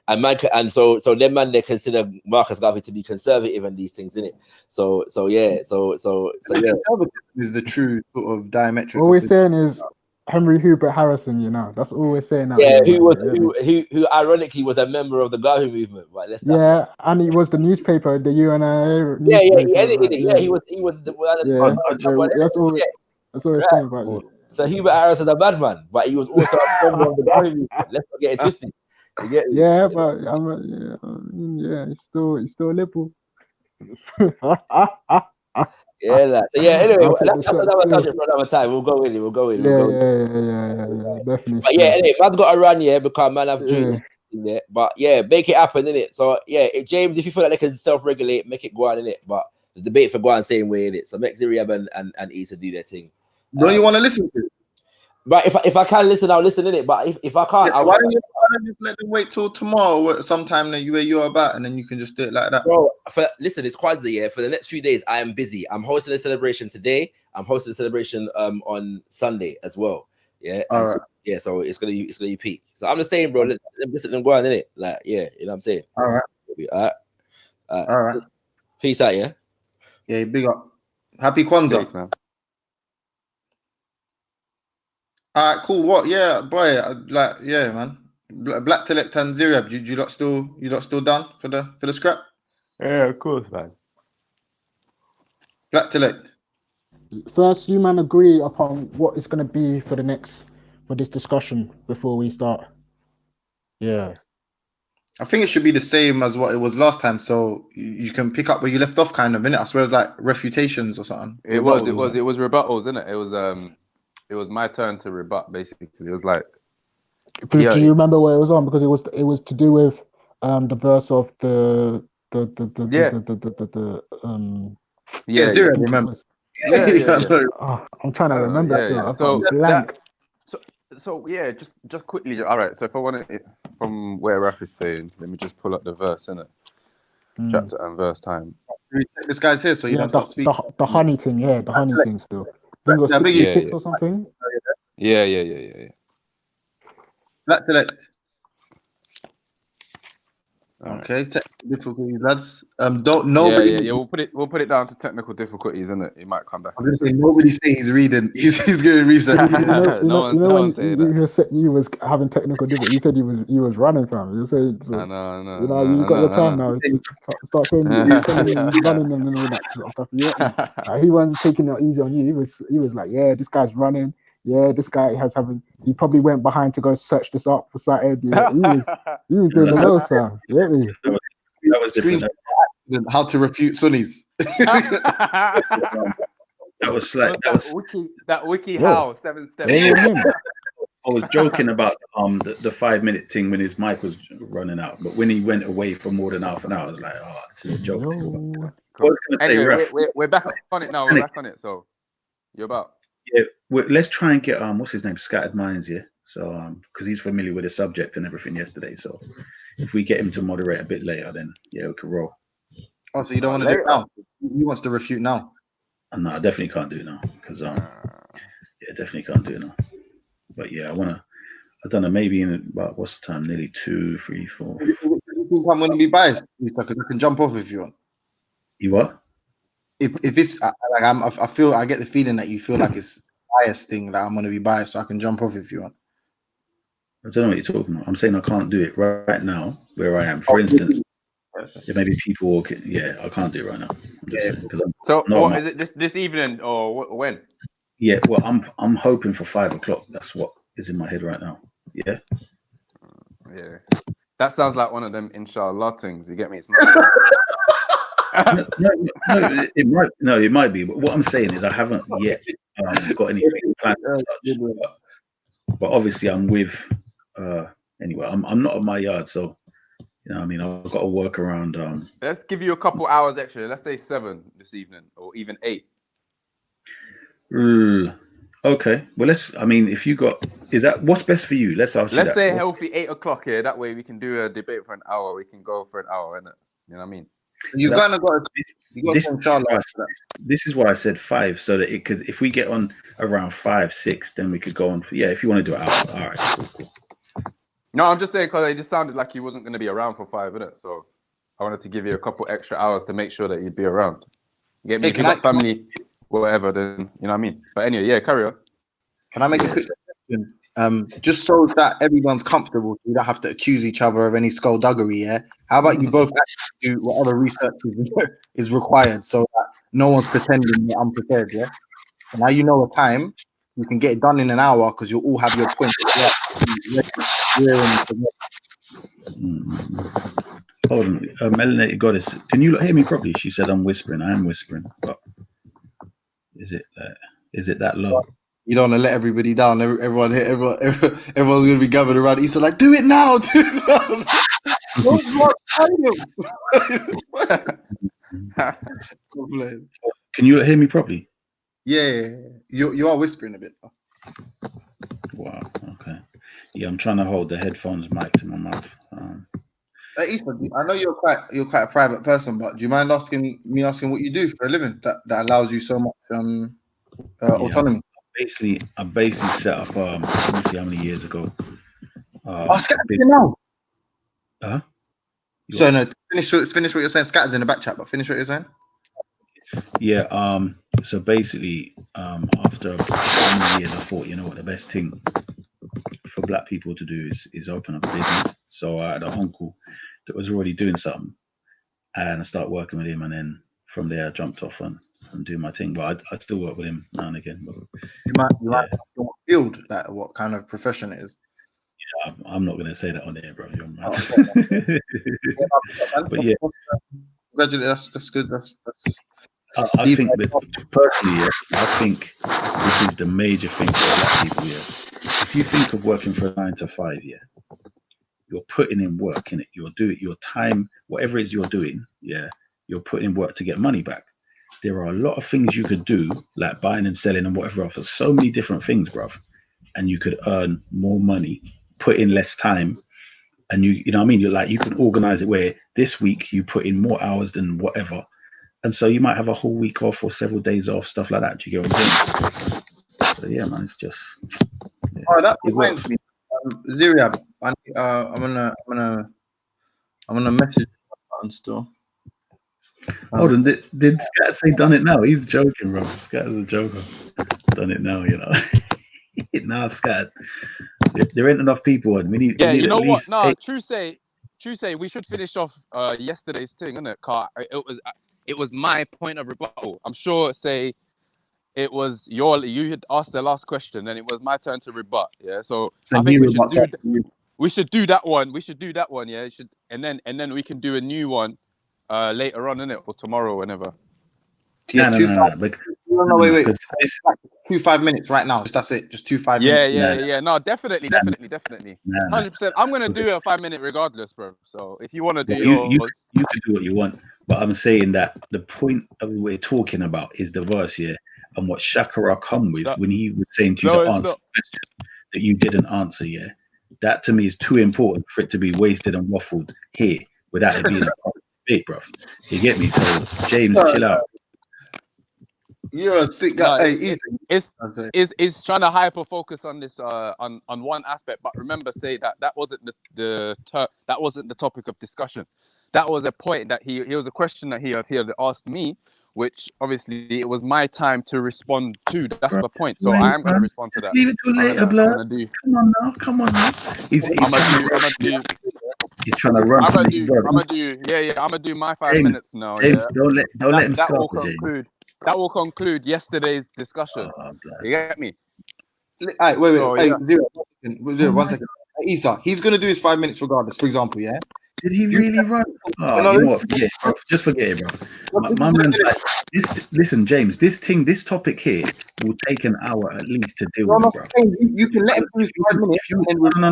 and so then man they consider Marcus Garvey to be conservative and these things in it. So yeah. Is the true sort of diametric. All we're saying is Henry Hubert Harrison, you know, that's all we're saying now. Yeah, who ironically was a member of the Garvey movement. But and he was the newspaper, the UNIA. Yeah, he edited it. Yeah, he was the that's all we're saying about it. So Hubert Harrison is a bad man, but he was also a member of the Garvey movement. Let's not get it twisted. Yeah, but he's still liberal. Yeah, so yeah. Anyway, that's another subject for another time. We'll go in it. Yeah, definitely. But yeah, anyway, man's got to run, because man have dreams in there. But yeah, make it happen, innit? So yeah, James, if you feel like they can self-regulate, make it go on, innit? But the debate for go on same way, innit? So make Ziriab and Issa do their thing. Don't you want to listen to it? But if I can listen, I'll listen in it. But if I can't, why don't you just let them wait till tomorrow, sometime that you're about, and then you can just do it like that. Bro, listen, it's Kwanzaa, yeah. For the next few days, I am busy. I'm hosting a celebration today. I'm hosting a celebration on Sunday as well. Yeah. All right. So it's gonna be peak. So I'm just saying, bro, let them go on, innit? Like, yeah, you know what I'm saying? All right. All right. Peace out, yeah. Yeah, big up. Happy Kwanzaa. Thanks, man. All right, cool. What? Yeah, boy. Man. Black Telect and Ziriab. You lot still done for the scrap? Yeah, of course, man. Black Telect. First, you man agree upon what it's going to be for this discussion before we start. Yeah. I think it should be the same as what it was last time, so you can pick up where you left off, kind of, innit? I swear it's like refutations or something. It was rebuttals, innit? It was my turn to rebut, basically. It was like. Do you remember where it was on? Because it was to do with the verse of the Zero. Remember? I'm trying to remember still. So blank. So yeah, just quickly. All right. So if I want it from where Raf is saying, let me just pull up the verse, innit? Chapter and verse time. This guy's here, so you don't stop speaking. The honey thing, the honey thing still. I think it was 66 or something. Yeah. Black Select. Okay, technical difficulties, lads. Don't nobody. Yeah. We'll put it down to technical difficulties, isn't it? It might come back. I'm just saying, nobody say he's reading. He's going to research. You was having technical difficulties. You said you was running from. You said so, no. You got your time now. Start saying he's running and all that sort of stuff. Yeah, he wasn't taking it easy on you. He was like, yeah, this guy's running. Yeah, this guy he probably went behind to go search this up for Saturday. Yeah, he was doing the most, fam. You get me? That was different. How to refute Sunnis. That was wiki how 7 steps. I was joking about the 5-minute thing when his mic was running out, but when he went away for more than half an hour, I was like, oh, this is a joke. Anyway, we're back on it now. We're back on it. So you're about. Yeah, let's try and get what's his name, Scattered Minds here. So because he's familiar with the subject and everything yesterday. So if we get him to moderate a bit later, then yeah, we can roll. Oh, so you don't want to do it now? He wants to refute now. No, I definitely can't do it now because definitely can't do it now. But yeah, I don't know, maybe in about what's the time? Nearly 2, 3, 4. You think I'm going to be biased? Because I can jump off if you want. You what? If it's like I feel I get the feeling that you feel like it's biased thing that I'm going to be biased, so I can jump off if you want. I don't know what you're talking about. I'm saying I can't do it right now where I am. For instance, there may be people walking. Yeah, I can't do it right now. So what is it this evening or when? Yeah, well, I'm hoping for 5 o'clock. That's what is in my head right now. Yeah. Yeah. That sounds like one of them inshallah things. You get me? It's no, it might be. But what I'm saying is I haven't yet got anything planned. But obviously I'm with. Anyway, I'm not at my yard, so you know what I mean. I've got to work around. Let's give you a couple hours extra. Let's say 7 this evening, or even 8. Okay. Well, I mean, if you got, is that what's best for you? Let's ask you Let's that. say healthy 8 o'clock here. That way we can do a debate for an hour. We can go for an hour, innit? You know what I mean? You kind of got. This is why I said 5, so that it could. If we get on around 5, 6, then we could go on. If you want to do it out, all right. Cool. No, I'm just saying because it just sounded like you wasn't going to be around for 5 minutes, so I wanted to give you a couple extra hours to make sure that you'd be around. You get me? If you got family, whatever, then you know what I mean. But anyway, yeah, carry on. Can I make a quick suggestion? Just so that everyone's comfortable, so you don't have to accuse each other of any skullduggery. Yeah. How about you both actually do whatever research is required, so that no one's pretending they're unprepared. Yeah. And now you know a time. You can get it done in an hour because you'll all have your points. Hold on, Melanated Goddess, can you hear me properly? She said I'm whispering. I am whispering, but is it that low? You don't want to let everybody down. Everyone's gonna be gathered around. He's like, do it now, do it now. Can you hear me properly? Yeah. You are whispering a bit. Wow. Okay. Yeah, I'm trying to hold the headphones mic to my mouth. Issa, I know you're quite a private person, but do you mind asking what you do for a living that allows you so much autonomy? I basically set up. Let me see how many years ago. Now. Huh? So no, finish what you're saying. Scatter's in the back chat, but finish what you're saying. Yeah. So basically, after many years, I thought, you know what, the best thing for black people to do is open up a business. So I had an uncle that was already doing something, and I started working with him, and then from there I jumped off and do my thing. But I still work with him now and again. But you might field that what kind of profession it is. Yeah, I'm not going to say that on air, bro. But yeah, congratulations. That's good. That's I think that personally, I think this is the major thing for black people. Yeah, if you think of working for a 9 to 5, yeah, you're putting in work in it. You're doing your time, whatever it is you're doing. Yeah, you're putting in work to get money back. There are a lot of things you could do, like buying and selling and whatever else. There's so many different things, bruv, and you could earn more money, put in less time, and you know what I mean. You can organize it where this week you put in more hours than whatever. And so you might have a whole week off or several days off, stuff like that. Do you get what I'm saying? So yeah, man, it's just. Yeah, that reminds me, Ziriab. I'm gonna message button still. Hold on, did Scat say done it now? He's joking, bro. Scat is a joker. Done it now, you know. Nah, Scat. There ain't enough on. We need. Yeah, we need you know at what? least No, 8. true say, we should finish off yesterday's thing, innit? It was my point of rebuttal. I'm sure, say, it was you had asked the last question, and it was my turn to rebut. Yeah, so I think we should do that one. We should do that one. Yeah, and then we can do a new one later on, innit, or tomorrow, whenever. Yeah, wait. 2 5 minutes right now. That's it. Just 2 5 minutes. Yeah. No, definitely. 100%. I'm gonna do a 5-minute regardless, bro. So if you want to do you can do what you want, but I'm saying that the point of we're talking about is the verse here, and what Shakara come with when he was saying to you the answer question that you didn't answer. That to me is too important for it to be wasted and waffled here without it being a debate, bro. You get me? So James, chill out. You're a sick No, guy. Hey, it's trying to hyper focus on this on one aspect, but remember, say that wasn't that wasn't the topic of discussion. That was a point that he was a question that he had asked me, which obviously it was my time to respond to. That's the point. So I am going to respond to that. Leave it till later, blood. Come on now. He's trying to run. I'm gonna do my 5 minutes now. James, Yeah? don't let him that start. will conclude. That will conclude yesterday's discussion. You get me? All right, wait. So, Hey, yeah. Zero, 1 second. Hey, Issa, he's gonna do his 5 minutes regardless. For example, yeah. Did he really run? Oh, you know what? Forget it, bro. Just forget it, bro. My man's like this. Listen, James. This topic here will take an hour at least to deal with, bro. You can let him do his 5 minutes. No.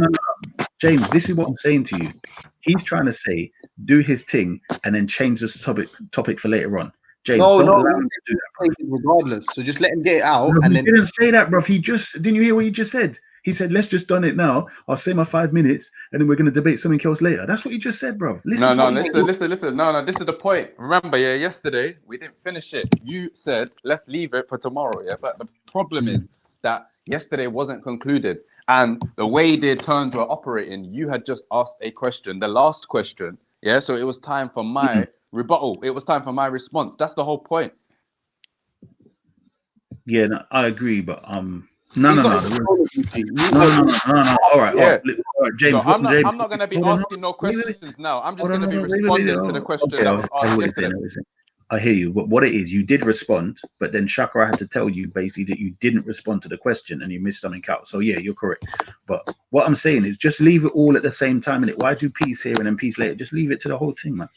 James, this is what I'm saying to you. He's trying to say, do his thing and then change this topic for later on. James, No, allow him to do that, regardless. So just let him get it out. bro. And He then didn't say that, bro. Didn't you hear what he just said? He said, let's just done it now. I'll say my 5 minutes and then we're going to debate something else later. That's what you just said, bro. Listen. No, this is the point. Remember, yeah, yesterday we didn't finish it. You said, let's leave it for tomorrow, yeah? But the problem is that yesterday wasn't concluded. And the way the turns were operating, you had just asked a question, the last question, yeah? So it was time for my rebuttal. It was time for my response. That's the whole point. Yeah, no, I agree, but no. All right, James. So I'm not going to be asking no questions now. I'm just going to be responding to the question that was asked yesterday. I hear you, but what it is, you did respond, but then Chakra had to tell you basically that you didn't respond to the question and you missed something out. So yeah, you're correct. But what I'm saying is just leave it all at the same time. And why do peace here and then peace later? Just leave it to the whole thing, man.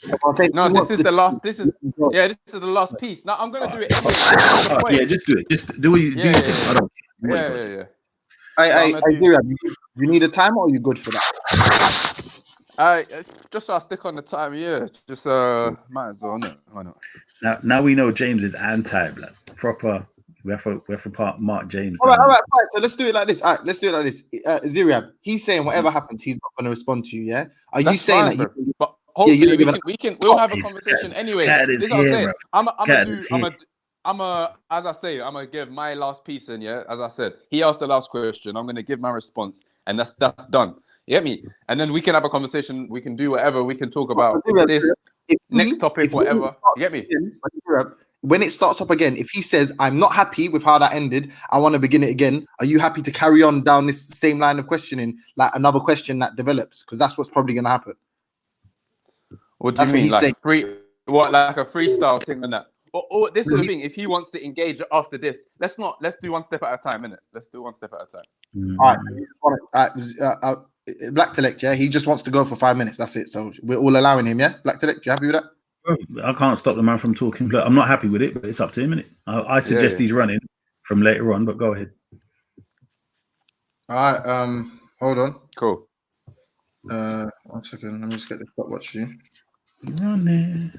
No, this is the last. This is the last piece. Now I'm gonna do it anyway. Yeah, just do it. Just do what you do. I don't. Yeah. You need a time or are you good for that? Just I'll stick on the time. Yeah, just might as well. No, why not? Now we know James is anti-black. Proper. We have to Mark James. All right, fine. So let's do it like this. All right, let's do it like this. Ziriab, he's saying whatever happens, he's not going to respond to you. Yeah. Are you saying that? But hopefully we'll have a conversation anyway. This is what I'm saying. I'm gonna give my last piece in. Yeah, as I said, he asked the last question. I'm gonna give my response, and that's done. You get me? And then we can have a conversation. We can do whatever. We can talk about this next topic, whatever. You get me? When it starts up again, if he says, I'm not happy with how that ended, I want to begin it again, are you happy to carry on down this same line of questioning, like another question that develops? Because that's what's probably going to happen. What do you mean? Like like a freestyle thing and that? Or this is the thing. If he wants to engage after this, let's do one step at a time, innit? Let's do one step at a time. All right. Black Telect, yeah? He just wants to go for 5 minutes. That's it. So we're all allowing him, yeah? Black Telect, you happy with that? I can't stop the man from talking. Look, I'm not happy with it, but it's up to him, innit? I suggest he's running from later on, but go ahead. All right. Hold on. Cool. 1 second. Let me just get the stopwatch for you. Running.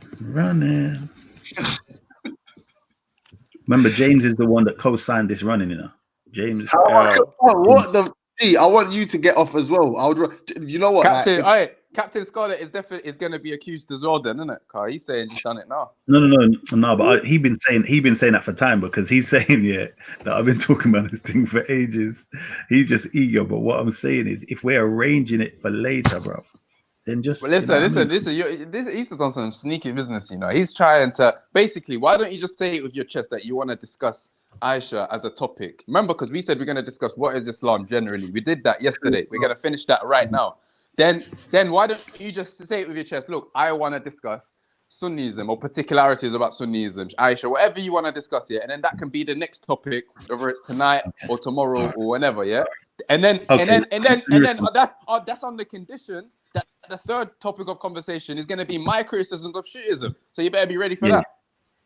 Remember, James is the one that co-signed this running, you know. James. What the? I want you to get off as well. You know what, Captain Scarlet is going to be accused as well, then, isn't it? Because he's saying he's done it now. No. But he's been saying that for time, because he's saying that I've been talking about this thing for ages. He's just eager. But what I'm saying is, if we're arranging it for later, bro, then just listen. He's on some sneaky business. You know, he's trying to basically. Why don't you just say it with your chest that you want to discuss Aisha as a topic? Remember, because we said we're going to discuss what is Islam generally. We did that yesterday. We're going to finish that right now. Then why don't you just say it with your chest? Look, I want to discuss Sunnism or particularities about Sunnism, Aisha, whatever you want to discuss here, and then that can be the next topic, whether it's tonight or tomorrow or whenever, yeah. And then that's on the condition that the third topic of conversation is going to be my criticisms of Shiism. So you better be ready for that.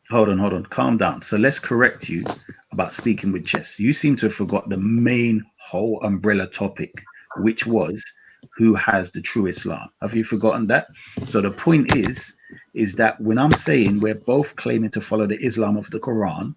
Hold on. Calm down. So let's correct you about speaking with chess. You seem to have forgot the main whole umbrella topic, which was who has the true Islam. Have you forgotten that? So the point is that when I'm saying we're both claiming to follow the Islam of the Quran,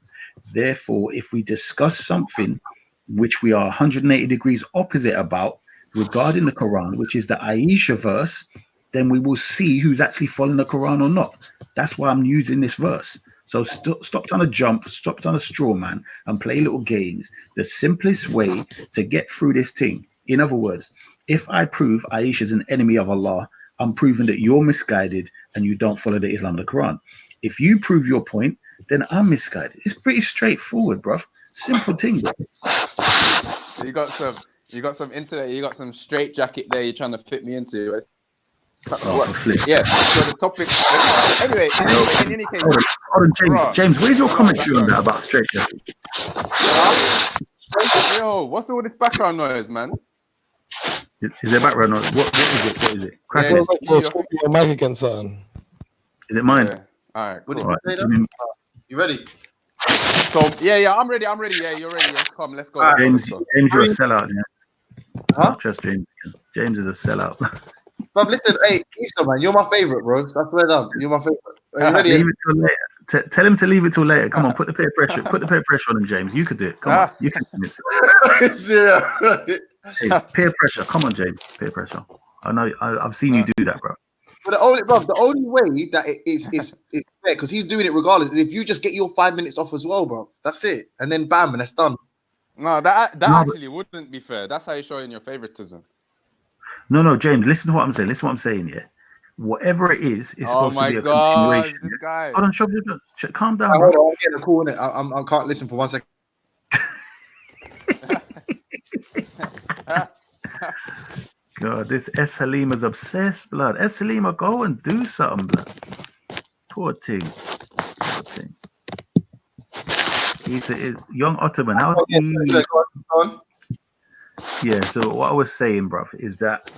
therefore, if we discuss something which we are 180 degrees opposite about regarding the Quran, which is the Aisha verse, then we will see who's actually following the Quran or not. That's why I'm using this verse. So stop trying to jump, stop trying to straw man and play little games. The simplest way to get through this thing, in other words, if I prove Aisha is an enemy of Allah, I'm proving that you're misguided and you don't follow the Islam of the Quran. If you prove your point, then I'm misguided. It's pretty straightforward, bruv. Simple thing, bro. You got some internet. You got some straight jacket there. You're trying to fit me into. Yeah. So the topic. Anyway, in any case. Hold on, James. James, where's your commentary on that about straight jacket? Yo, what's all this background noise, man? Is there background noise? What is it? Crack it. Your mic against something. Is it mine? Yeah. All right. What Cool. did you say then? You ready? So yeah, I'm ready. Yeah, you're ready. Yeah, come, let's go. James, you're a sellout. Yeah. Not just James. James is a sellout. But listen, hey, Issa, man, you're my favorite, bro. That's where done. You're my favorite. Are you ready? Leave it till later. Tell him to leave it till later. Come on, put the peer pressure. Put the peer pressure on him, James. You could do it. Come on, you can do it. Hey, peer pressure. Come on, James. Peer pressure. I know. I've seen you do that, bro. But the only way that it's fair, because he's doing it regardless, is if you just get your 5 minutes off as well, bro. That's it. And then bam, and it's done. No, that actually wouldn't be fair. That's how you're showing your favoritism. No, James, listen to what I'm saying. Listen to what I'm saying, yeah. Whatever it is, it's supposed to be a continuation. This guy. Hold on, calm down. Hold on, I'm getting a call in it. I can't listen for 1 second. God, this S. Halima's obsessed, blood. S. Halima, go and do something, blood. Poor thing. He's a young Ottoman. Yeah, so what I was saying, bruv, is that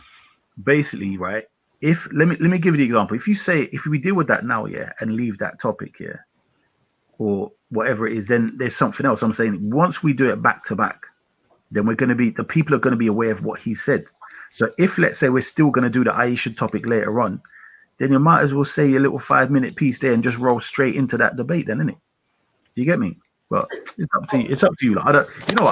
basically, right, let me give you the example. If we deal with that now, yeah, and leave that topic here, or whatever it is, then there's something else. I'm saying once we do it back to back, then the people are going to be aware of what he said. So if, let's say, we're still going to do the Aisha topic later on, then you might as well say a little 5-minute piece there and just roll straight into that debate then, innit? Do you get me? Well, it's up to you. It's up to you. Like, I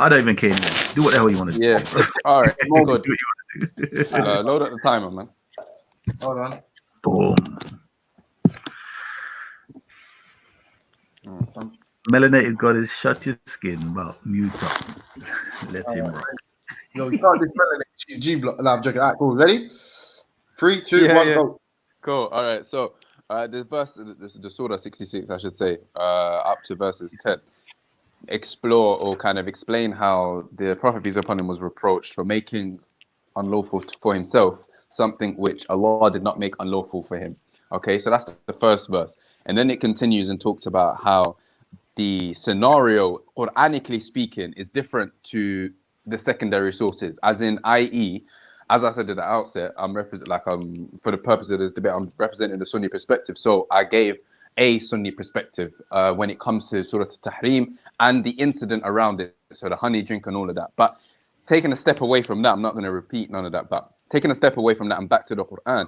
don't even care anymore. Do what the hell you want to do. Yeah. All right. Do what Good. you want to do. Load up the timer, man. Hold on. Boom. Melanated goddess, shut your skin, but mute up. Let him rock. Yo, you can't dismelanet. She's G block. No, I'm joking. All right, cool. Ready? 3, 2, 1, go. Cool. All right. So this verse, the Surah 66, I should say, up to verses 10, explore or kind of explain how the Prophet peace upon him was reproached for making unlawful for himself something which Allah did not make unlawful for him. Okay, so that's the first verse. And then it continues and talks about how the scenario, Quranically speaking, is different to the secondary sources, as in, i.e., as I said at the outset, for the purpose of this debate, I'm representing the Sunni perspective. So I gave a Sunni perspective when it comes to Surah Tahrim and the incident around it, so the honey drink and all of that. But taking a step away from that, I'm not going to repeat none of that, but taking a step away from that and back to the Quran,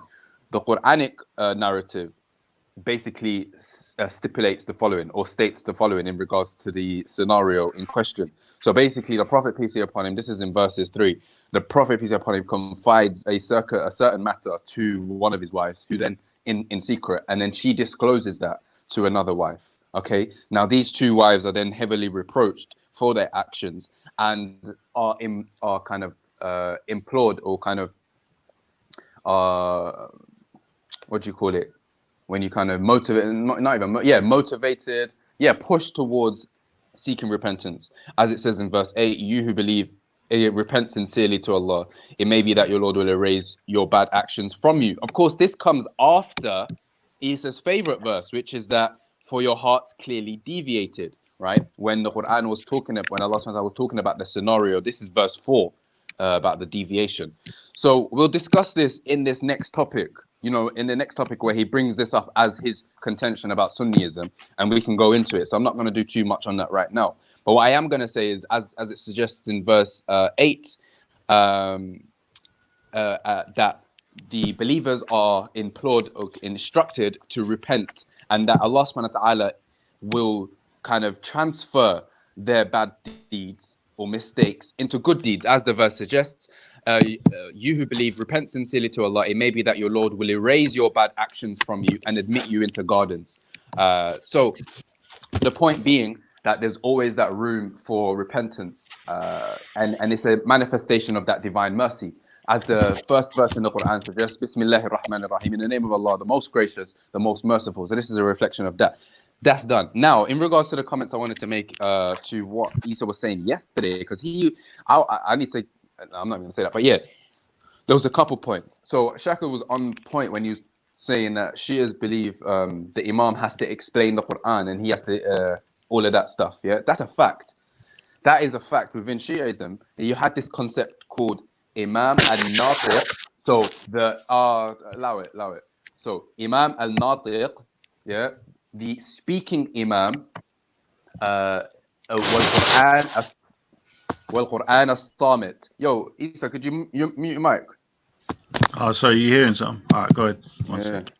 the Quranic narrative basically stipulates the following, or states the following in regards to the scenario in question. So basically, the Prophet, peace be upon him, this is in verses 3, the Prophet, peace be upon him, confides a certain matter to one of his wives, who then, in secret, and then she discloses that to another wife. Okay, now these two wives are then heavily reproached for their actions and are kind of implored, or kind of what do you call it, when you kind of motivated, pushed towards seeking repentance. As it says in verse 8, you who believe, repent sincerely to Allah. It may be that your Lord will erase your bad actions from you. Of course, this comes after Isa's favorite verse, which is that for your hearts clearly deviated, right? When the Quran was when Allah SWT was talking about the scenario, this is verse 4, about the deviation. So we'll discuss this in this next topic, in the next topic where he brings this up as his contention about Sunniism, and we can go into it. So I'm not going to do too much on that right now. But what I am going to say is, as it suggests in verse 8, that the believers are implored or instructed to repent, and that Allah subhanahu wa ta'ala will kind of transfer their bad deeds or mistakes into good deeds, as the verse suggests. you who believe, repent sincerely to Allah. It may be that your Lord will erase your bad actions from you and admit you into gardens. So the point being that there's always that room for repentance, and it's a manifestation of that divine mercy. As the first verse in the Quran suggests, Bismillahir Rahmanir Rahim, in the name of Allah, the most gracious, the most merciful. So this is a reflection of that. That's done. Now, in regards to the comments I wanted to make to what Isa was saying yesterday, because I need to, I'm not going to say that, but yeah, there was a couple points. So Shaka was on point when he was saying that Shias believe the Imam has to explain the Quran and he has to, all of that stuff. Yeah, that's a fact. That is a fact within Shiaism. You had this concept called Imam al-Natiq. So allow it. So Imam al-Natiq, yeah, the speaking Imam, wal-Quran as-Samit. Yo, Isa, could you mute your mic? Oh, sorry, you're hearing something. All right, go ahead. One second.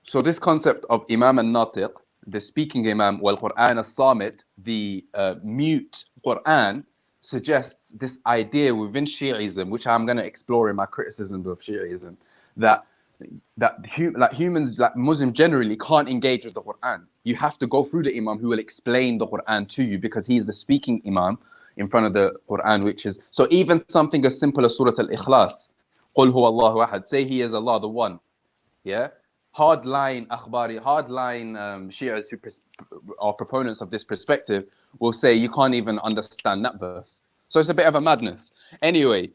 So this concept of Imam al-Natiq, the speaking Imam, wal-Quran as-Samit, the mute Quran, suggests this idea within Shi'ism, which I'm going to explore in my criticism of Shi'ism, that humans, like Muslims generally, can't engage with the Quran. You have to go through the Imam who will explain the Quran to you, because he is the speaking Imam in front of the Quran, which is, so even something as simple as Surah Al-Ikhlas, Qul huwa Allahu ahad, say he is Allah the one, yeah? Hardline Shias who are proponents of this perspective will say you can't even understand that verse. So it's a bit of a madness. Anyway,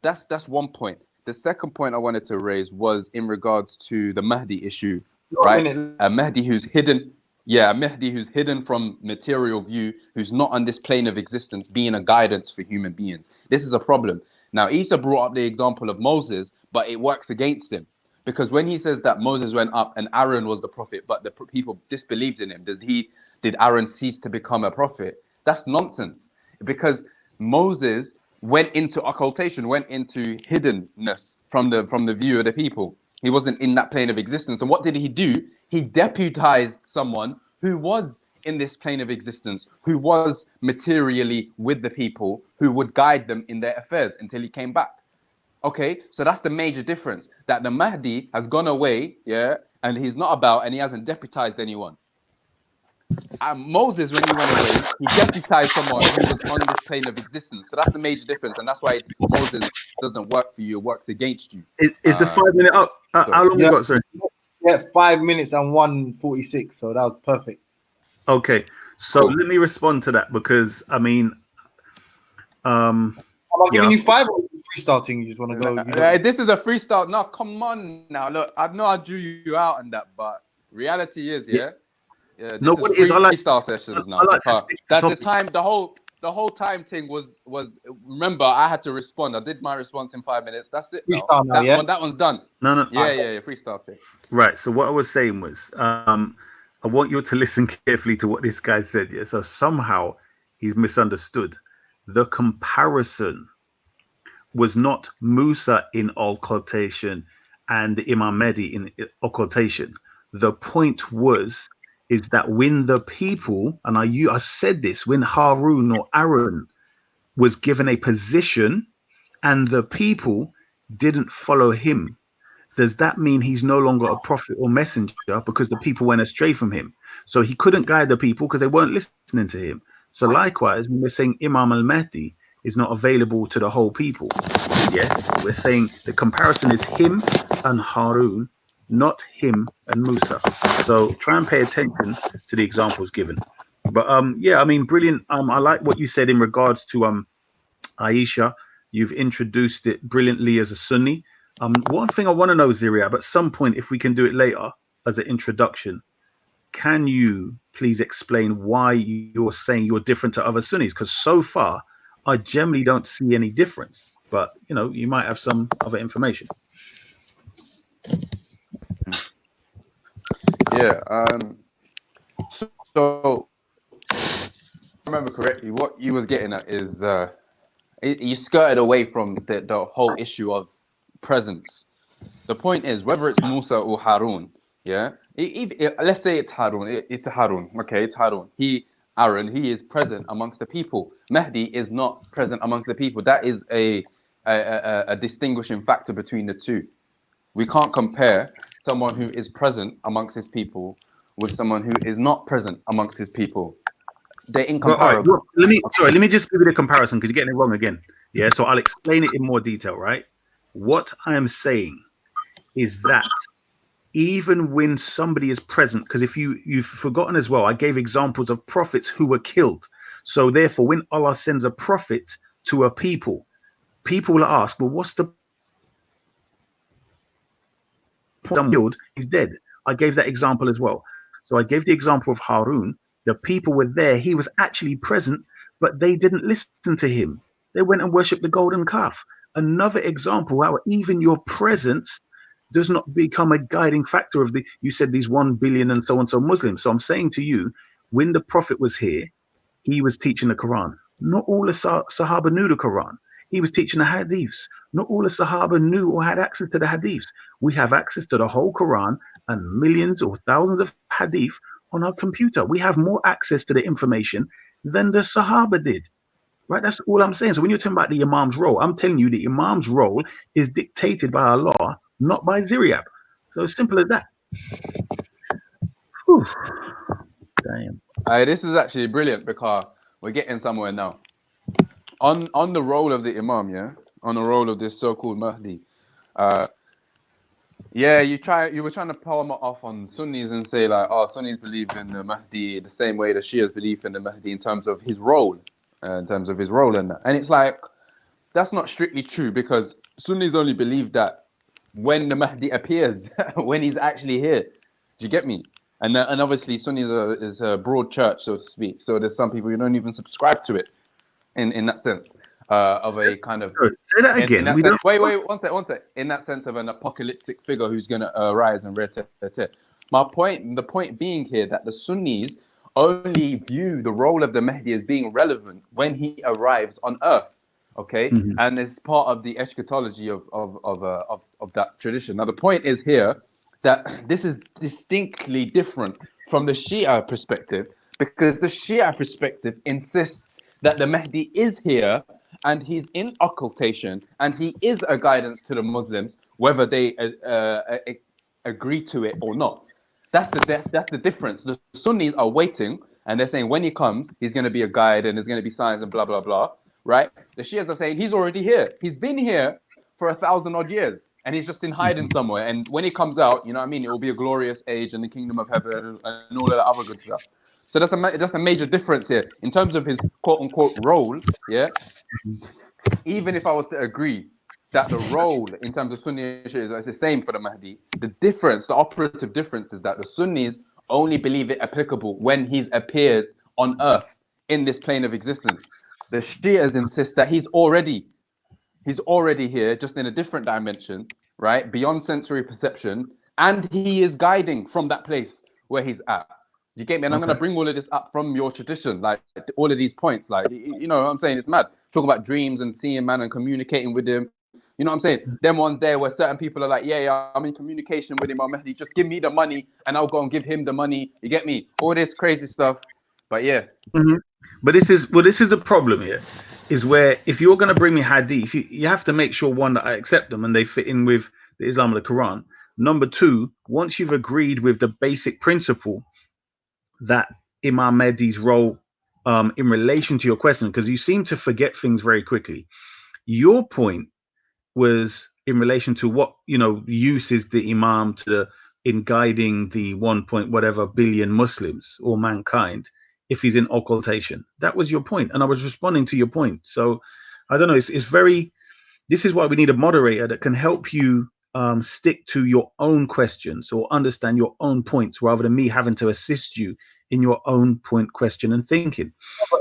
that's one point. The second point I wanted to raise was in regards to the Mahdi issue, right? A Mahdi who's hidden from material view, who's not on this plane of existence, being a guidance for human beings. This is a problem. Now, Isa brought up the example of Moses, but it works against him. Because when he says that Moses went up and Aaron was the prophet, but the people disbelieved in him, did Aaron cease to become a prophet? That's nonsense. Because Moses went into occultation, went into hiddenness from the view of the people. He wasn't in that plane of existence. And what did he do? He deputized someone who was in this plane of existence, who was materially with the people, who would guide them in their affairs until he came back. Okay, so that's the major difference, that the Mahdi has gone away, yeah, and he's not about, and he hasn't deputized anyone. And Moses, when he went away, he deputized someone who was on this plane of existence. So that's the major difference, and that's why Moses doesn't work for you, it works against you. Is the 5 minute up? How long we got, sorry? Yeah, 5 minutes and 1:46, so that was perfect. Okay, so let me respond to that, because, I mean, I'm giving you 5 or freestarting. You just want to go. This is a freestyle. No, come on now. Look, I know I drew you out on that, but reality is, no, what is freestyle sessions now. That's the time. The whole time thing was. Remember, I had to respond. I did my response in 5 minutes. That's it. Freestyle now, that one's done. No. Yeah. Freestyle thing. Right. So what I was saying was, I want you to listen carefully to what this guy said. Yeah. So somehow he's misunderstood. The comparison was not Musa in occultation and Imam Mahdi in occultation. The point is that when the people, and I said this, when Harun or Aaron was given a position and the people didn't follow him, does that mean he's no longer a prophet or messenger because the people went astray from him? So he couldn't guide the people because they weren't listening to him. So likewise, when we're saying Imam al-Mahdi is not available to the whole people, yes, we're saying the comparison is him and Harun, not him and Musa. So try and pay attention to the examples given. But yeah, I mean, brilliant. I like what you said in regards to Aisha. You've introduced it brilliantly as a Sunni. One thing I want to know, Ziriab, at some point, if we can do it later as an introduction, can you please explain why you're saying you're different to other Sunnis? Because so far, I generally don't see any difference. But, you know, you might have some other information. Yeah. So, if I remember correctly, what you was getting at is you skirted away from the whole issue of presence. The point is, whether it's Musa or Harun, yeah, let's say it's Harun. It's Harun. Okay, it's Harun. Aaron, he is present amongst the people. Mahdi is not present amongst the people. That is a distinguishing factor between the two. We can't compare someone who is present amongst his people with someone who is not present amongst his people. They're incomparable. Well, let me just give you the comparison because you're getting it wrong again. Yeah, so I'll explain it in more detail, right? What I am saying is that even when somebody is present, because if you've forgotten as well, I gave examples of prophets who were killed. So therefore, when Allah sends a prophet to a people, people will ask, well, what's the killed? He's dead. I gave that example as well. So I gave the example of Harun. The people were there. He was actually present, but they didn't listen to him. They went and worshipped the golden calf. Another example how even your presence does not become a guiding factor of you said these 1 billion and so Muslims. So I'm saying to you, when the Prophet was here, he was teaching the Quran. Not all the Sahaba knew the Quran. He was teaching the Hadiths. Not all the Sahaba knew or had access to the Hadiths. We have access to the whole Quran and millions or thousands of Hadith on our computer. We have more access to the information than the Sahaba did. Right? That's all I'm saying. So when you're talking about the Imam's role, I'm telling you the Imam's role is dictated by Allah, not by Ziryab. So simple as that. Whew. Damn. This is actually brilliant because we're getting somewhere now. On the role of the Imam, yeah? On the role of this so-called Mahdi. Yeah, you were trying to palm it off on Sunnis and say like, oh, Sunnis believe in the Mahdi the same way the Shias believe in the Mahdi in terms of his role. In terms of his role in that. And it's like, that's not strictly true because Sunnis only believe that when the Mahdi appears, when he's actually here. Do you get me? And obviously Sunnis is a broad church, so to speak. So there's some people who don't even subscribe to it in that sense of a kind of... Say that again. Wait, one sec. In that sense of an apocalyptic figure who's going to arise and the point being here that the Sunnis only view the role of the Mahdi as being relevant when he arrives on earth, okay? Mm-hmm. And it's part of the eschatology of that tradition. Now, the point is here that this is distinctly different from the Shia perspective because the Shia perspective insists that the Mahdi is here and he's in occultation and he is a guidance to the Muslims, whether they agree to it or not. That's the difference. The Sunnis are waiting and they're saying when he comes, he's going to be a guide and there's going to be signs and blah, blah, blah, right? The Shias are saying he's already here. He's been here for 1,000 odd years and he's just in hiding somewhere. And when he comes out, you know what I mean? It will be a glorious age and the kingdom of heaven and all of that other good stuff. So that's a major difference here. In terms of his quote-unquote role, yeah? Even if I was to agree that the role in terms of Sunni is the same for the Mahdi. The difference, the operative difference is that the Sunnis only believe it applicable when he's appeared on earth in this plane of existence. The Shias insist that he's already here, just in a different dimension, right? Beyond sensory perception, and he is guiding from that place where he's at. You get me? And I'm going to bring all of this up from your tradition, like all of these points, like, you know what I'm saying? It's mad. Talk about dreams and seeing man and communicating with him. You know what I'm saying? Them ones there where certain people are like, yeah, I'm in communication with him, Mahdi. Just give me the money and I'll go and give him the money. You get me? All this crazy stuff. But yeah. Mm-hmm. But this is the problem here, is where if you're going to bring me hadith, you have to make sure, one, that I accept them and they fit in with the Islam of the Quran. Number two, once you've agreed with the basic principle that Imam Mahdi's role in relation to your question, because you seem to forget things very quickly. Your point was in relation to what use is the Imam in guiding the 1 billion Muslims or mankind if he's in occultation. That was your point, and I was responding to your point. So I don't know. It's very. This is why we need a moderator that can help you stick to your own questions or understand your own points, rather than me having to assist you in your own point, question, and thinking.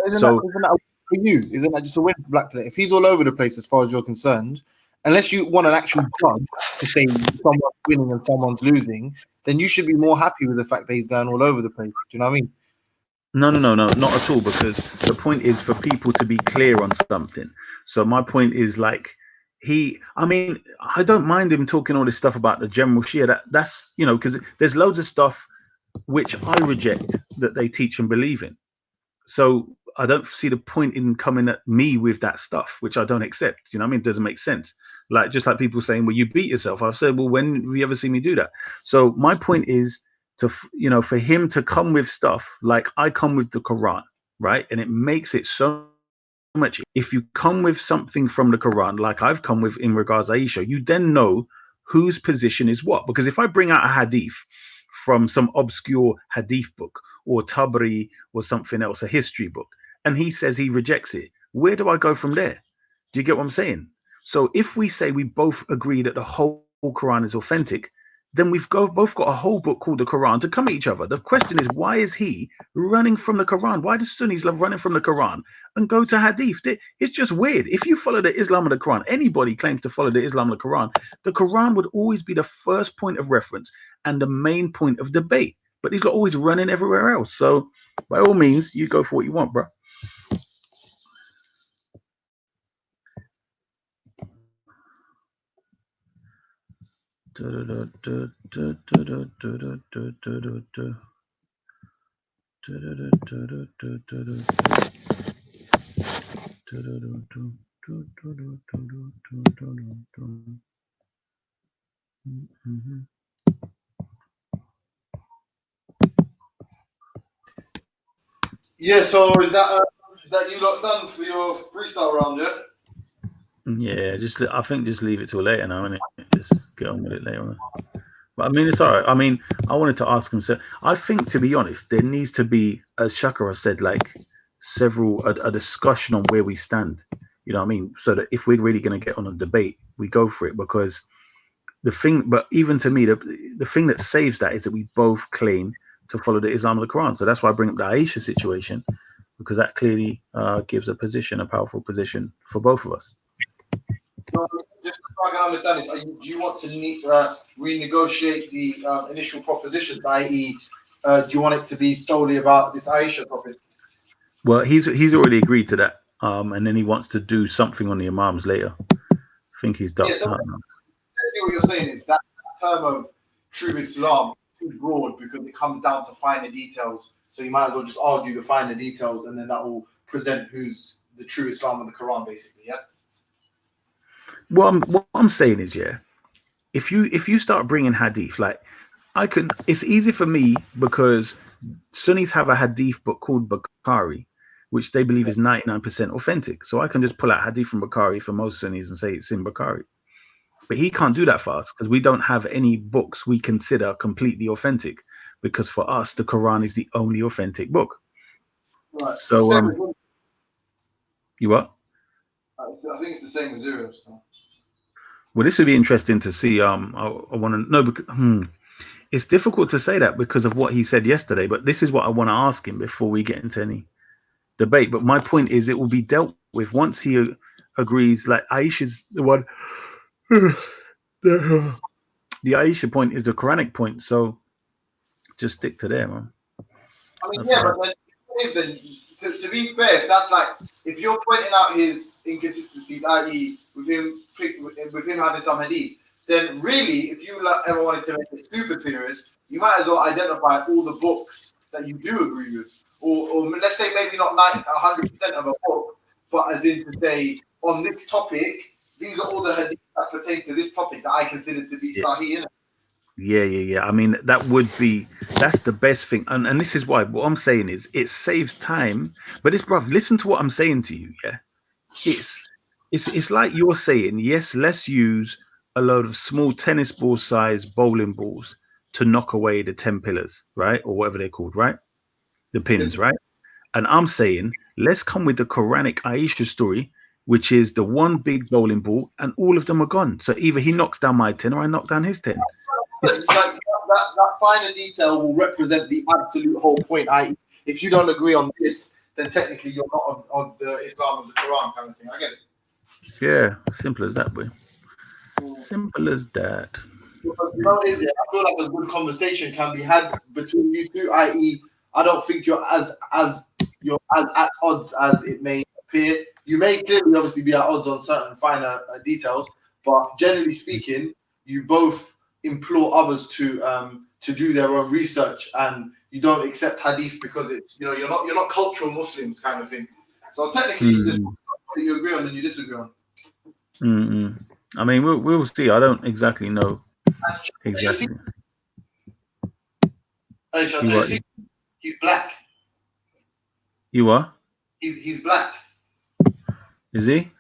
Isn't that for you? Isn't that just a win for Black Planet? If he's all over the place as far as you're concerned, unless you want an actual judge to say someone's winning and someone's losing, then you should be more happy with the fact that he's going all over the place. Do you know what I mean? No, not at all. Because the point is for people to be clear on something. So my point is like I don't mind him talking all this stuff about the general Shia. That's because there's loads of stuff which I reject that they teach and believe in. So I don't see the point in coming at me with that stuff, which I don't accept. You know what I mean? It doesn't make sense. Like, just like people saying, well, you beat yourself. I've said, well, when have you ever seen me do that? So my point is to, you know, for him to come with stuff like I come with the Quran, right? And it makes it so much. If you come with something from the Quran, like I've come with in regards to Aisha, you then know whose position is what. Because if I bring out a hadith from some obscure hadith book or Tabari or something else, a history book, and he says he rejects it, where do I go from there? Do you get what I'm saying? So if we say we both agree that the whole Quran is authentic, then we've both got a whole book called the Quran to come at each other. The question is, why is he running from the Quran? Why do Sunnis love running from the Quran and go to hadith? It's just weird. If you follow the Islam of the Quran, anybody claims to follow the Islam of the Quran would always be the first point of reference and the main point of debate. But he's always running everywhere else. So by all means, you go for what you want, bro. Yeah, so is that you lot done for your freestyle round, yeah? Yeah, I think just leave it till later now, innit? Just get on with it later on. But I mean, it's all right. I mean, I wanted to ask him. So I think, to be honest, there needs to be, as Shakara said, like a discussion on where we stand. You know what I mean? So that if we're really going to get on a debate, we go for it. Because but even to me, the thing that saves that is that we both claim to follow the Islam of the Quran. So that's why I bring up the Aisha situation, because that clearly gives a powerful position for both of us. So just so I can understand this, do you want to renegotiate the initial proposition, i.e., do you want it to be solely about this Aisha topic? Well, he's already agreed to that, and then he wants to do something on the Imams later. I think he's done. Yeah, so what you're saying is that term of true Islam is too broad because it comes down to finer details. So you might as well just argue the finer details, and then that will present who's the true Islam of the Quran, basically. Yeah. What I'm saying is, yeah, if you start bringing hadith, like it's easy for me because Sunnis have a hadith book called Bukhari, which they believe is 99% authentic. So I can just pull out hadith from Bukhari for most Sunnis and say it's in Bukhari. But he can't do that for us because we don't have any books we consider completely authentic, because for us the Quran is the only authentic book. Right. So you what? I think it's the same with Zero. So. Well, this would be interesting to see. I want to know. Because, it's difficult to say that because of what he said yesterday. But this is what I want to ask him before we get into any debate. But my point is, it will be dealt with once he agrees. Like Aisha's the one. The Aisha point is the Quranic point. So just stick to there, man. I mean, that's but to be fair, if that's like, if you're pointing out his inconsistencies, i.e., with him having some hadith, then really, if you ever wanted to make it super serious, you might as well identify all the books that you do agree with, or let's say maybe not 100% of a book, but as in to say on this topic, these are all the hadith that pertain to this topic that I consider to be sahih. Yeah. I mean, that's the best thing. And this is why what I'm saying is it saves time. But bruv, listen to what I'm saying to you. Yeah. It's like you're saying, yes, let's use a load of small tennis ball size bowling balls to knock away the 10 pillars, right? Or whatever they're called, right? The pins, right? And I'm saying, let's come with the Quranic Aisha story, which is the one big bowling ball, and all of them are gone. So either he knocks down my 10 or I knock down his 10. Like, that finer detail will represent the absolute whole point. If you don't agree on this, then technically you're not on the Islam of the Quran kind of thing. I get it. Yeah, simple as that, boy. Simple as that. You know what it is? I feel like a good conversation can be had between you two. I.e., I don't think you're as at odds as it may appear. You may clearly, obviously, be at odds on certain finer details, but generally speaking, you both implore others to do their own research and you don't accept hadith because it's you're not cultural Muslims kind of thing. So technically, there's what you agree on and you disagree on. I mean, we'll see. I don't exactly know exactly. He's black. You are? He's black. Is he?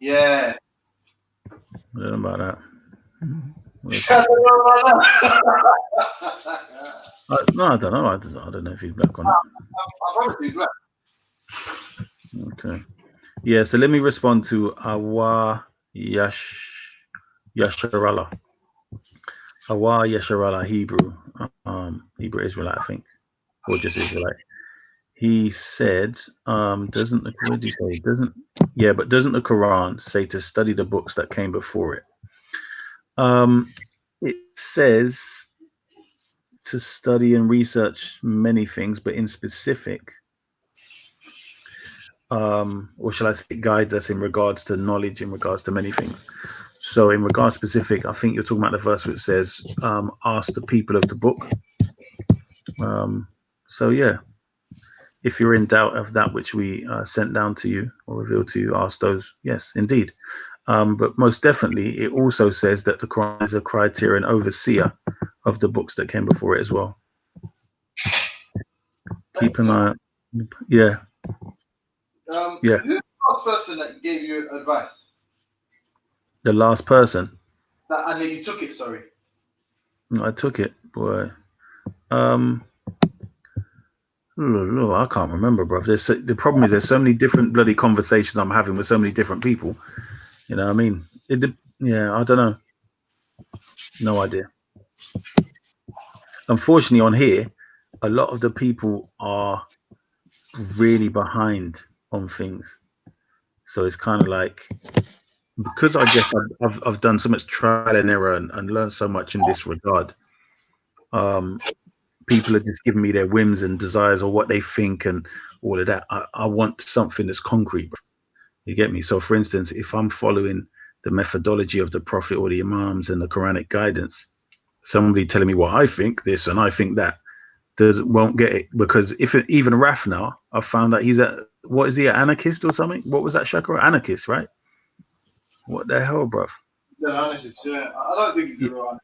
Yeah. I don't know about that. No, I don't know. I don't know if he's black or not. He's black. Okay. Yeah, so let me respond to Awa Yasharallah. Awa Yasharallah, Hebrew Israelite, I think, or just Israelite. He said, doesn't the Quran say to study the books that came before it? It says to study and research many things, but in specific, or shall I say, it guides us in regards to knowledge, in regards to many things. So in regards specific, I think you're talking about the verse which says, ask the people of the book. So yeah, if you're in doubt of that which we sent down to you or revealed to you, ask those. Yes, indeed. But most definitely, it also says that the Quran is a criterion overseer of the books that came before it as well. Keep an eye. Yeah. Yeah. Who's the last person that gave you advice? The last person. I know you took it. Sorry. I took it, boy. I can't remember, bro. The problem is there's so many different bloody conversations I'm having with so many different people. You know what I mean? Yeah, I don't know. No idea. Unfortunately, on here, a lot of the people are really behind on things. So it's kind of like, because I guess I've done so much trial and error and learned so much in this regard. People are just giving me their whims and desires or what they think and all of that. I want something that's concrete. You get me? So, for instance, if I'm following the methodology of the Prophet or the Imams and the Quranic guidance, somebody telling me what I think this and I think that won't get it, because even Raf now, I've found that he's an anarchist or something? What was that, Shakira? Anarchist, right? What the hell, bruv? Yeah, anarchist. Yeah, I don't think he's a real anarchist.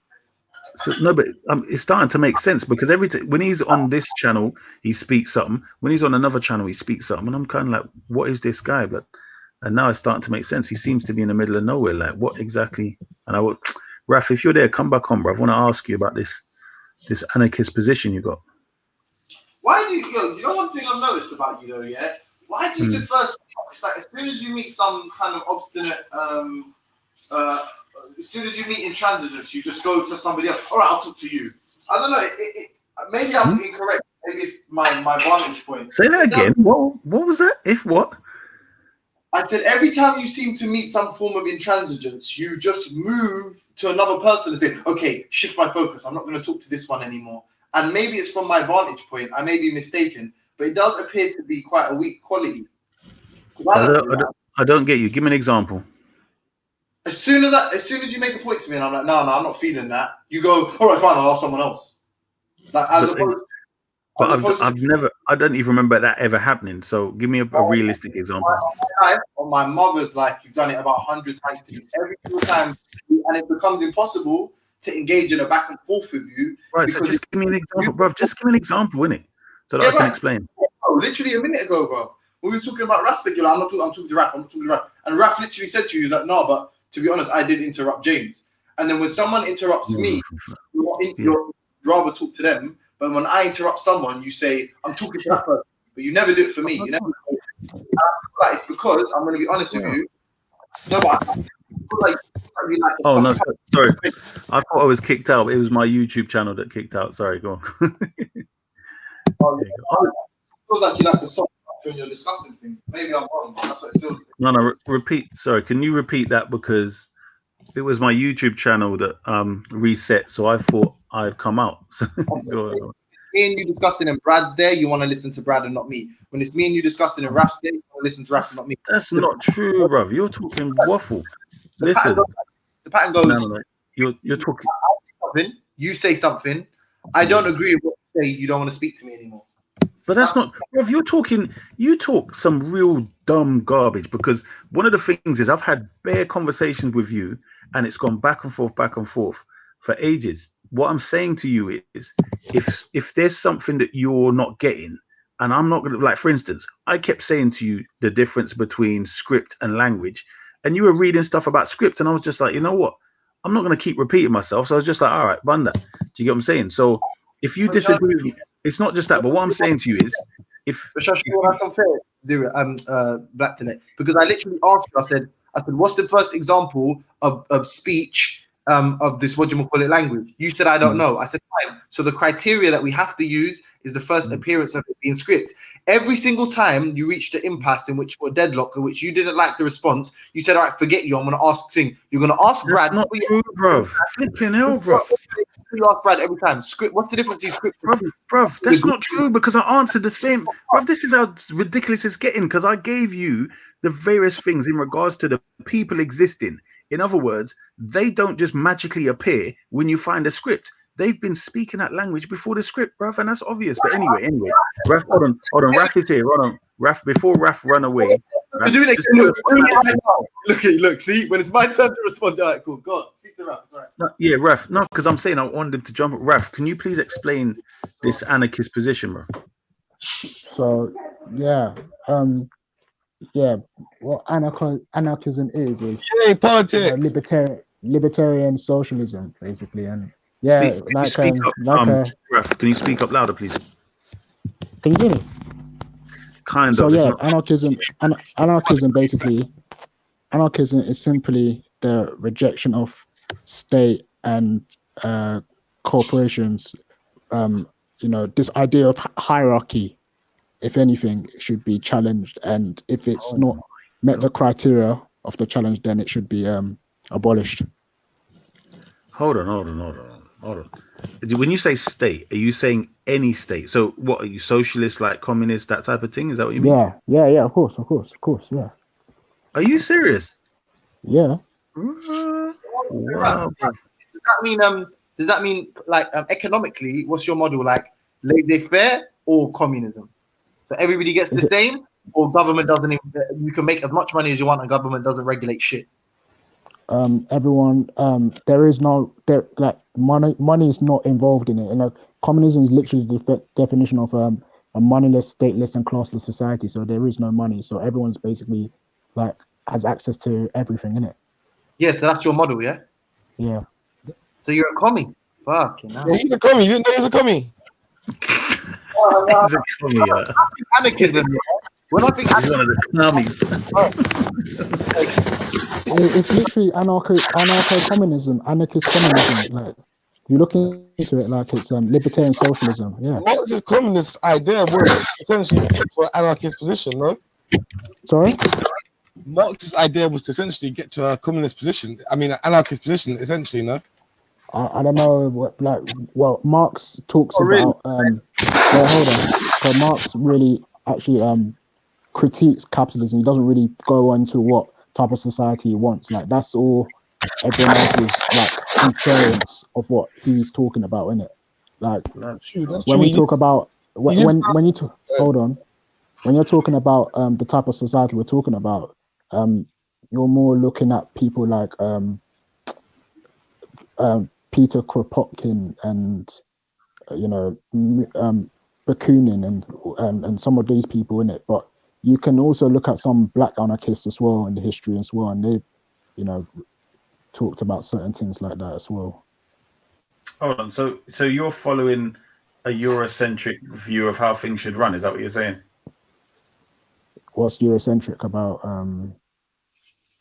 So, no, but it's starting to make sense, because when he's on this channel, he speaks something. When he's on another channel, he speaks something, and I'm kind of like, what is this guy? And now it's starting to make sense. He seems to be in the middle of nowhere. Like, what exactly? And Raf, if you're there, come back on, bro. I want to ask you about this anarchist position you got. Why do you know one thing I've noticed about you though, yeah? Why do you defer? It's like as soon as you meet some kind of obstinate, as soon as you meet intransigence, you just go to somebody else. All right, I'll talk to you. I don't know. Maybe I'm incorrect. Maybe it's my vantage point. Say that again. What was that? If what? I said every time you seem to meet some form of intransigence, you just move to another person and say, "Okay, shift my focus. I'm not going to talk to this one anymore." And maybe it's from my vantage point. I may be mistaken, but it does appear to be quite a weak quality. I don't get you. Give me an example. As soon as you make a point to me, and I'm like, no, I'm not feeling that. You go, all right, fine, I'll ask someone else. Like I don't even remember that ever happening. So give me a realistic example. On my mother's life, you've done it about 100 times to me. Every single time, and it becomes impossible to engage in a back and forth with you. Right, so just give me an example, bro. Just give me an example, innit? So that I can explain. Oh, literally a minute ago, bro. When we were talking about Raspik, you're like, I'm talking to Raf. And Raf literally said to you, he's like, no, but to be honest, I did interrupt James. And then when someone interrupts me, you'd rather talk to them. But when I interrupt someone, you say, I'm talking to that person. But you never do it for me. You never. It's because, I'm going to be honest with you. No, but I feel like oh no, sorry. I thought I was kicked out. It was my YouTube channel that kicked out. Sorry, go on. It feels like you like the soft when you're discussing things. Maybe I'm wrong, but that's what it feels like. No, repeat. Sorry, can you repeat that, because it was my YouTube channel that reset, so I thought I'd come out. Me and you discussing and Brad's there, you want to listen to Brad and not me. When it's me and you discussing and Raf's there, you want to listen to Raf and not me. That's not true, bro. You're talking waffle. Listen. The pattern goes. No. You're talking. You say something. I don't agree with what say you don't want to speak to me anymore. But that's not, bruv, you talk some real dumb garbage, because one of the things is I've had bare conversations with you and it's gone back and forth for ages. What I'm saying to you is, if there's something that you're not getting, and I'm not going to, like, for instance, I kept saying to you the difference between script and language, and you were reading stuff about script, and I was just like, you know what? I'm not going to keep repeating myself. So I was just like, all right, run that. Do you get what I'm saying? So if you disagree with me, it's not just that. But what I'm saying to you is, that's unfair, Black Tonight, because I literally asked you. I said, what's the first example of speech of this, what do you call it, language? You said, I don't know. I said, fine. So the criteria that we have to use is the first appearance of it being script. Every single time you reached the impasse in which you were deadlocked, in which you didn't like the response, you said, all right, forget you. I'm going to ask Sing. You're going to ask Brad. That's not true, bro. Flipping hell, bro. You ask Brad every time. Script. What's the difference between script? Bruv, that's not true, because I answered the same. Bruv, this is how ridiculous it's getting, because I gave you the various things in regards to the people existing. In other words, they don't just magically appear when you find a script. They've been speaking that language before the script, bruv, and that's obvious. But anyway, Raf, hold on. Raf is here. Hold on. Raf, before Raf run away. Raf, look, see, when it's my turn to respond, all right, cool. Go on, speak to Raf. Sorry. No, yeah, Raf. No, because I'm saying I wanted him to jump. Raf, can you please explain this anarchist position, bro? So, what anarchism is politics, libertarian socialism, basically, and Raf, can you speak up louder, please? Can you hear me? Kind so, of. So anarchism basically, anarchism is simply the rejection of state and corporations. This idea of hierarchy, if anything, should be challenged, and if it's not met the criteria of the challenge, then it should be abolished. Hold on. When you say state, are you saying any state? So what are you, socialist, like communist, that type of thing? Is that what you mean? Yeah, of course, yeah. Are you serious? Yeah. Wow. Does that mean like economically, what's your model, like laissez-faire or communism? So everybody gets the same, or government doesn't even, you can make as much money as you want and government doesn't regulate shit? Everyone, money is not involved in it. Communism is literally the definition of a moneyless, stateless, and classless society. So there is no money. So everyone's basically has access to everything in it. Yeah, so that's your model, yeah? Yeah. So you're a commie. Fucking hell. Yeah, he's a commie. You didn't know he was a commie. He's a commie, yeah. Anarchism. When I think he's one of the commies. It's literally anarcho-communism, anarchist communism. Like, you look into it, like it's libertarian socialism. Yeah. Marxist communist idea was essentially get to an anarchist position, no? Sorry? Marx's idea was to essentially get to a communist position. I mean, an anarchist position, essentially, no? I don't know what, Marx talks about. Hold on. So Marx really actually critiques capitalism. He doesn't really go into what type of society he wants. Like, that's all everyone else's inference of what he's talking about, innit? Like, when we talk about when you talk, hold on, when you're talking about the type of society we're talking about, you're more looking at people like Peter Kropotkin and Bakunin and some of these people in it. But you can also look at some black anarchists as well in the history as well, and they've talked about certain things like that as well. Hold on, so you're following a Eurocentric view of how things should run? Is that what you're saying? What's Eurocentric about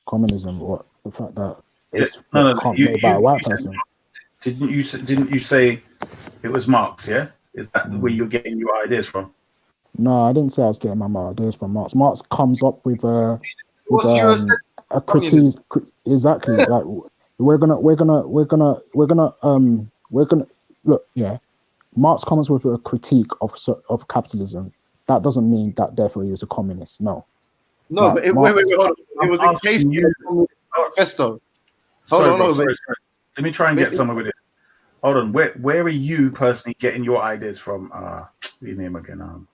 communism? What, the fact that it's can't be about a white person? Didn't you say it was Marx? Yeah, is that where you're getting your ideas from? No, I didn't say I was getting my ideas from Marx. Marx comes up with a critique. Exactly. Like we're gonna look. Yeah, Marx comes with a critique of capitalism. That doesn't mean that therefore he was a communist. No. No, but wait, hold on. It was a case manifesto. Sorry. Let me try and get somewhere with it. Hold on. Where are you personally getting your ideas from? What's your name again?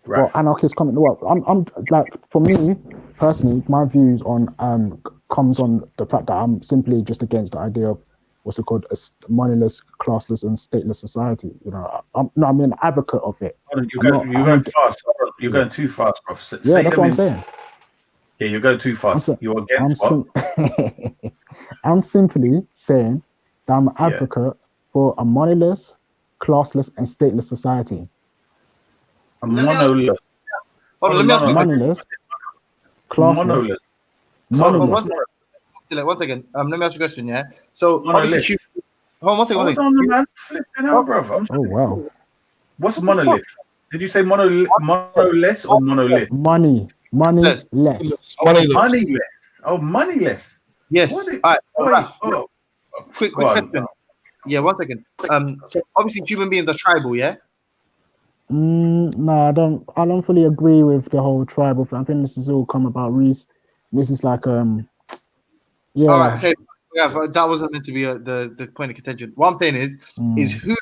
Well, anarchist comment. Well, I'm like, for me personally, my views on comes on the fact that I'm simply just against the idea of what's it called, a moneyless, classless, and stateless society. You know, I'm an advocate of it. You're going fast. You're going too fast, bro. Yeah, that's what I'm saying. Yeah, you're going too fast. You're against what? I'm simply saying that I'm an advocate for a moneyless, classless, and stateless society. A monolith. Moneyless, classless, One second. Let me ask you a question. Yeah. So obviously, hold on, Hold on, man. Flipping hell, bro. Oh wow. What's monolith? Did you say monoless or monolith? Moneyless. Moneyless. Oh, moneyless. Yes. Quick question. Yeah, 1 second. So obviously humans beings are tribal, yeah? No, I don't fully agree with the whole tribal thing. I think this has all come about Reese. This is like yeah. All right, okay. Yeah, that wasn't meant to be the point of contention. What I'm saying is who,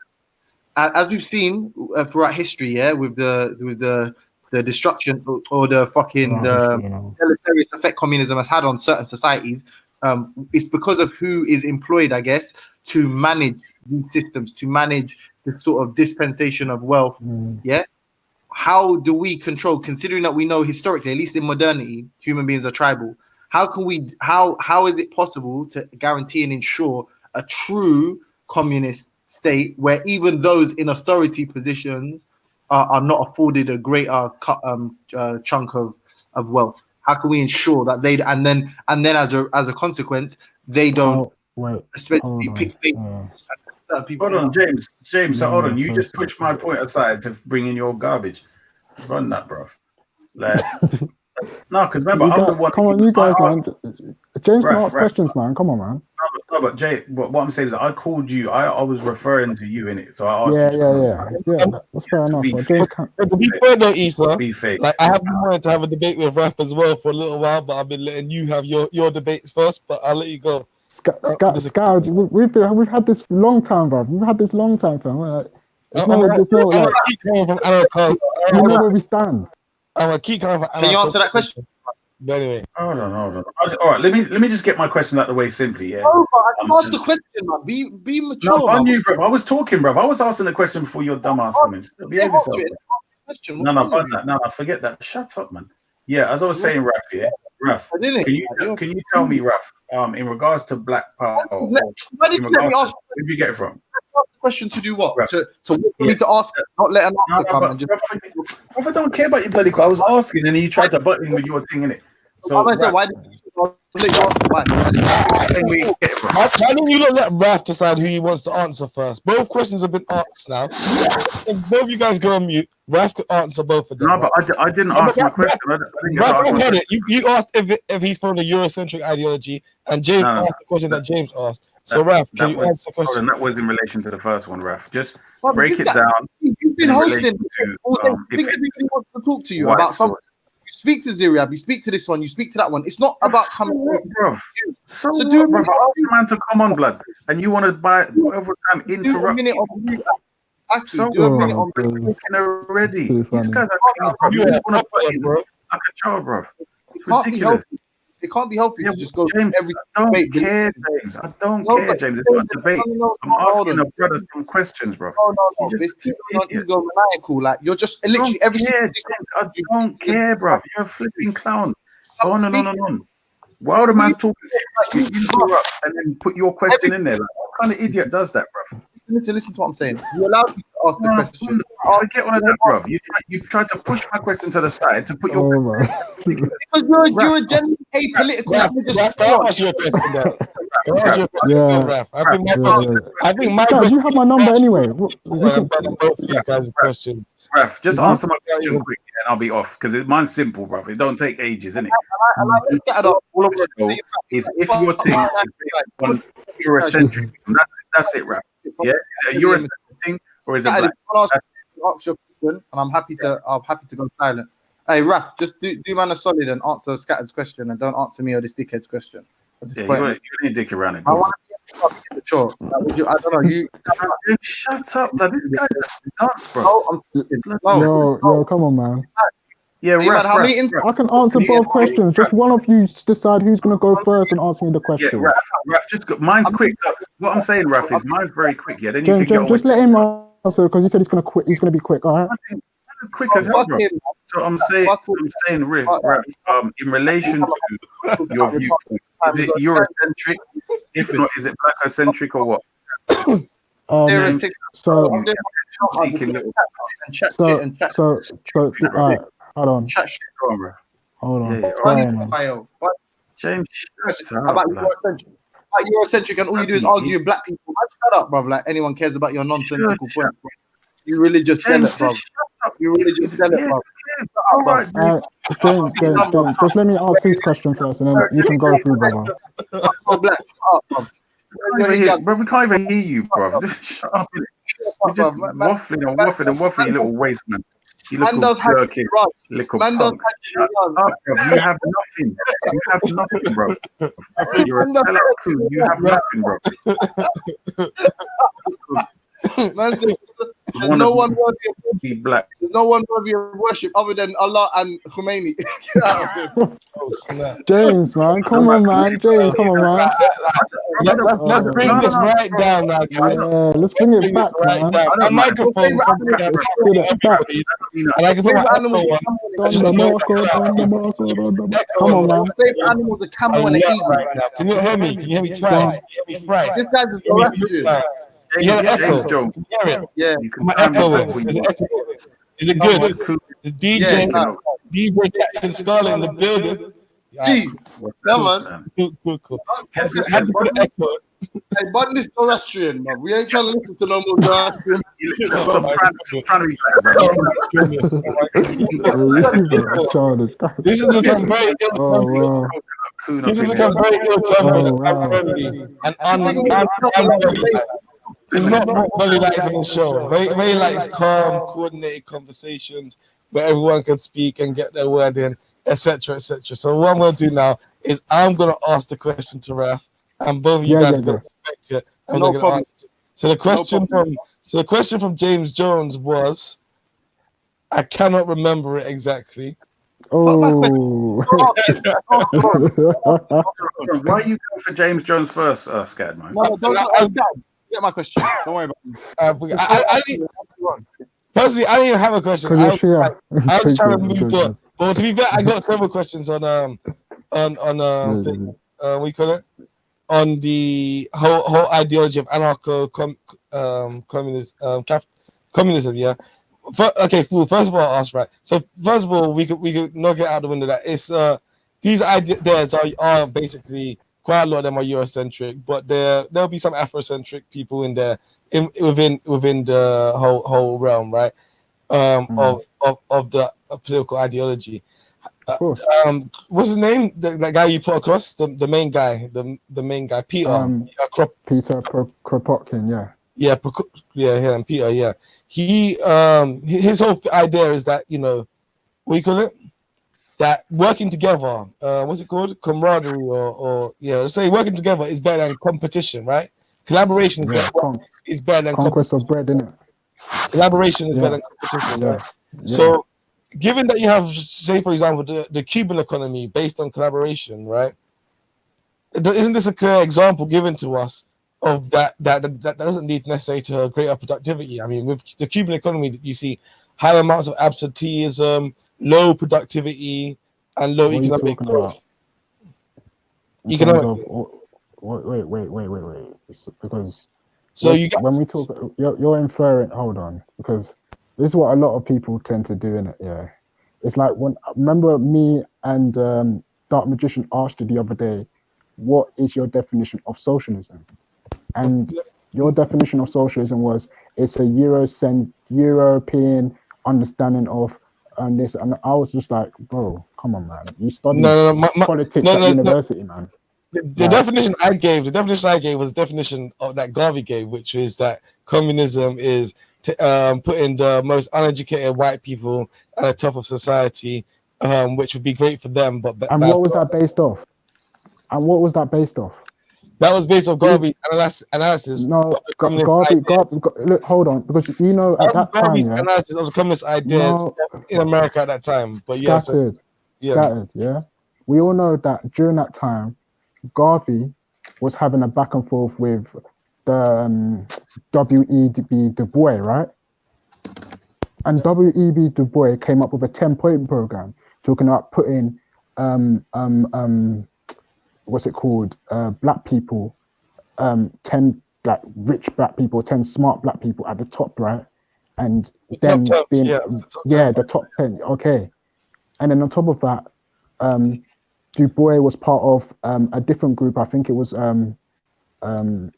as we've seen throughout history, yeah, with the destruction or the fucking deleterious effect communism has had on certain societies, it's because of who is employed, I guess, to manage these systems, to manage the sort of dispensation of wealth. Yeah. How do we control, considering that we know historically, at least in modernity, human beings are tribal? How can we? How is it possible to guarantee and ensure a true communist state where even those in authority positions are not afforded a greater chunk of wealth? How can we ensure that they and then as a consequence they don't especially pick favorites? Hold on, James. So hold on. You just pushed my point aside to bring in your garbage. Run that, bro. Like, no, because remember, I'm the one. Come on, you guys, man. James can ask questions, man. Come on, man. No, but Jay, what I'm saying is, I called you. I was referring to you in it, so I asked. Yeah. That's fair enough. But to be fair though, Issa, like I have been wanting to have a debate with Raf as well for a little while, but I've been letting you have your debates first. But I'll let you go. Scout, we've had this long time, bro. We've had this long time, fam. You know where we stand. I'm gonna keep coming from. Can you answer that question? But anyway, hold on. All right, let me just get my question out the way simply. Yeah. Oh, but I asked the question, man. Be mature. No, I knew, bro. I was talking, bro. I was asking the question before your dumbass comments. Behave yourself. No, forget that. Shut up, man. Yeah, as I was saying, Raf. Yeah, Raf. Can you tell me, Raf? In regards to Black Power, where did you ask? Where did you get it from? Question to do what? To me to ask, not let an answer come. I don't care about your bloody call. I was asking, and you tried to butt in with your thing in it. So why did you ask? Why didn't you not let Raf decide who he wants to answer first? Both questions have been asked now. If both of you guys go on mute, Raf could answer both of them. No, but I didn't ask my question. You asked if he's following a Eurocentric ideology, and James asked the question that James asked. So, Raf, can you answer the question? That was in relation to the first one, Raf. Just break it down. You've been hosting all day. I think everybody wants to talk to you about something. You speak to Ziriab, you speak to this one, you speak to that one. It's not about coming. Bro. So do bro. Ask the man to come on, blood, and you want to buy over time interrupt. Do a minute on already. These guys are like a child, bro. It can't be healthy. It can't be healthy to just go James, every I don't care, James. I don't care, James. It's not a debate. I'm asking a brother some questions, bro. No. This team on ego maniacal. Like you're just literally every James, I don't care, bro. You're a flipping clown. On. While the man's talking, you interrupt and then put your question in there. Like, what kind of idiot does that, bro? Listen to what I'm saying. You're allowed to ask the question. I get one of that, bro. You tried to push my question to the side to put your question. Because you're a genuine apolitical. I think my question. You have my number anyway. These guys' questions. Raf, just answer my question quick and I'll be off because mine's simple, bro. It don't take ages, innit? All of it is if your thing is on Eurocentric, that's it, Raf. Yeah, is it a Eurocentric thing or is it black? Ask your question, and I'm happy to go silent. Hey, Raf, just do man a solid and answer Scattered's question, and don't answer me or this dickhead's question. You ain't dick around it. Sure. I don't know. You shut up, man. This guy doesn't dance, bro. Yo, come on, man. Yeah, Raf, how many I can answer both questions. Just one of you decide who's going to go first and answer me the question. Yeah, Raf, just go. Mine's quick. So what I'm saying, Raf, is mine's very quick. Yeah, then you James, can get on just with let him answer because he said he's going to quit. He's going to be quick. All right. quick as hell, bro. So I'm saying, Rick, in relation to your view, is it Eurocentric? If not, is it Blackocentric or what? Hold on. Hold on. James, about Eurocentric, and all you do is argue with black people. Shut up, bruv. Like anyone cares about your nonsensical point. You religious zealot, bruv. You religious zealot, bruv. James, just let me ask his question first, and then you can go through, brother. Bro, we can't even hear you, bro. Just shut up. You're just waffling, you little waste man. You little jerky, little punk. Shut up, bro. You have nothing. You have nothing, bro. You're a sellout crew. You have nothing, bro. Man says, there's no one worthy of black. There's no one worthy of worship other than Allah and Khomeini. Oh, snap. James, man, come on, man. James, come on, man. Let's bring this right down now, guys. Yeah, let's bring it back, man. A microphone. And I can put my animal on. Come on, man. Favorite animal is a camel and an eagle. Right now. Can you hear me? Can you hear me twice? Hear me thrice. This guy's just a refugee. You hear the echo? Can you hear it? Yeah. My echo. Is it echo? Is it good? Is DJ Captain Scarlet in the building? Jeez. Come on. Cool. Had to put an echo. Hey, button this Zoroastrian, man. We ain't trying to listen to no more Zoroastrian. This has become very This has become very unfriendly and unfriendly. It's not really like on the show. Very like calm, coordinated conversations where everyone can speak and get their word in, etc., etc. So what I'm going to do now is I'm going to ask the question to Raf, and both of you guys are going to respect it. No problem. So the question from James Jones was, I cannot remember it exactly. Why are you going for James Jones first, Scad, man? No, get my question. Don't worry about it. Personally, I didn't even have a question. I was trying to move on. Well, to be fair, I got several questions on we call it on the whole ideology of communism. Yeah. Okay, cool. First of all, I'll ask, right. So first of all, we could knock it out the window that it's these ideas are basically quite a lot of them are Eurocentric, but there'll be some Afrocentric people in there within the whole realm, right? Of the political ideology. What's his name? That guy you put across the main guy, the main guy, Peter. Peter Kropotkin, yeah. Yeah, and Peter, yeah. He his whole idea is that, what you call it? That working together, what's it called? Camaraderie or let's say working together is better than competition, right? Collaboration is better than conquest of bread, isn't it? Collaboration is better than competition, right? So given that you have, say for example, the Cuban economy based on collaboration, right? Isn't this a clear example given to us of that doesn't lead necessarily to greater productivity? I mean, with the Cuban economy, you see high amounts of absenteeism, low productivity, and low economic growth. Wait. Because when we talk, you're inferring. Hold on, because this is what a lot of people tend to do in it. Yeah, it's like remember me and Dark Magician asked you the other day, what is your definition of socialism? And your definition of socialism was it's a European understanding of this, and I was just like, bro, come on, man. You studied politics at university, man. The definition I gave was the definition of that Garvey gave, which is that communism is putting the most uneducated white people at the top of society, which would be great for them. But what was that based off? That was based on Garvey's analysis. No, Garvey. Look, hold on, because you know at that time, Garvey's analysis of the communist ideas in America at that time. But scattered. Yeah. We all know that during that time, Garvey was having a back and forth with the W.E.B. Du Bois, right? And W.E.B. Du Bois came up with a 10-point program talking about putting what's it called? Black people, 10 like rich black people, 10 smart black people at the top, right? And then being the top 10. Okay, and then on top of that, Du Bois was part of a different group. I think it was remind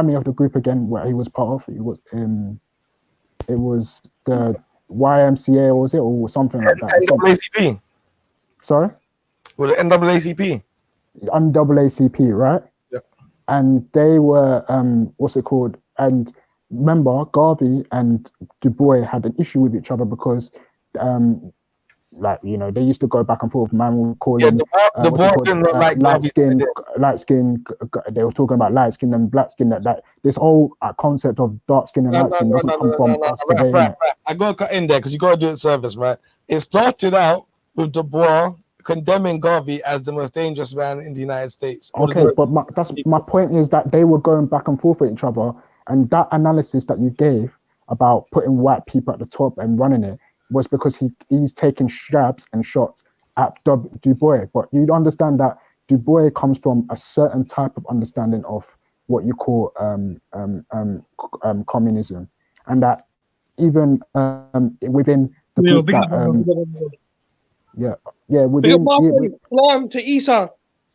me of the group again where he was part of. It was the YMCA, or was it, or something like that? NAACP. Sorry. Well, the NAACP. NAACP, right? Yeah. And they were what's it called? And remember, Garvey and Du Bois had an issue with each other because like, you know, they used to go back and forth. Man would call him light skin. They were talking about light skin and black skin. That this whole concept of dark skin and light skin doesn't come from us today. Right. I gotta cut in there because you gotta do it service, right? It started out with Du Bois condemning Garvey as the most dangerous man in the United States. Okay, but my point is that they were going back and forth with each other, and that analysis that you gave about putting white people at the top and running it was because he's taking jabs and shots at Du Bois. But you understand that Du Bois comes from a certain type of understanding of what you call communism, and that even within the group Salam to Isa.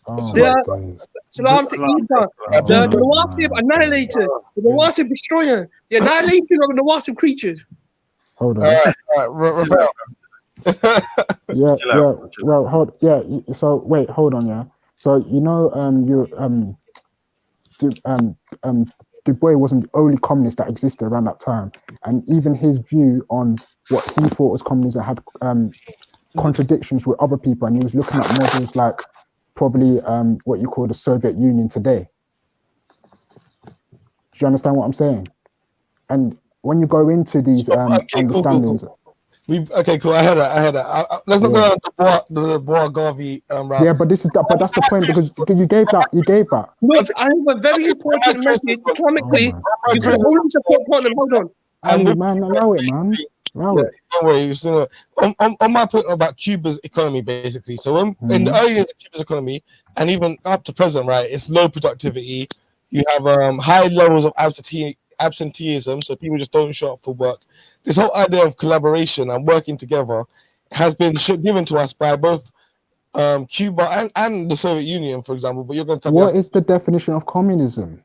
Salam to Isa. The Nawasib annihilator, the Nawasib destroyer, the annihilation of the Nawasib creatures. Hold on. So wait, hold on, yeah. So you know, Du Bois wasn't the only communist that existed around that time, and even his view on what he thought was communism had contradictions with other people, and he was looking at models like probably what you call the Soviet Union today. Do you understand what I'm saying? And when you go into these understandings, cool. I heard that. Let's not go down the Bois Garvey route. Yeah, but that's the point, because you gave that. Look, I have a very important message. Economically, you can only support Tottenham. Hold on. Man, allow it, man. Don't worry. On my point about Cuba's economy, basically. So in the early years of Cuba's economy, and even up to present, right, it's low productivity. You have high levels of absenteeism, so people just don't show up for work. This whole idea of collaboration and working together has been given to us by both Cuba and the Soviet Union, for example. But you're going to tell me what is the definition of communism?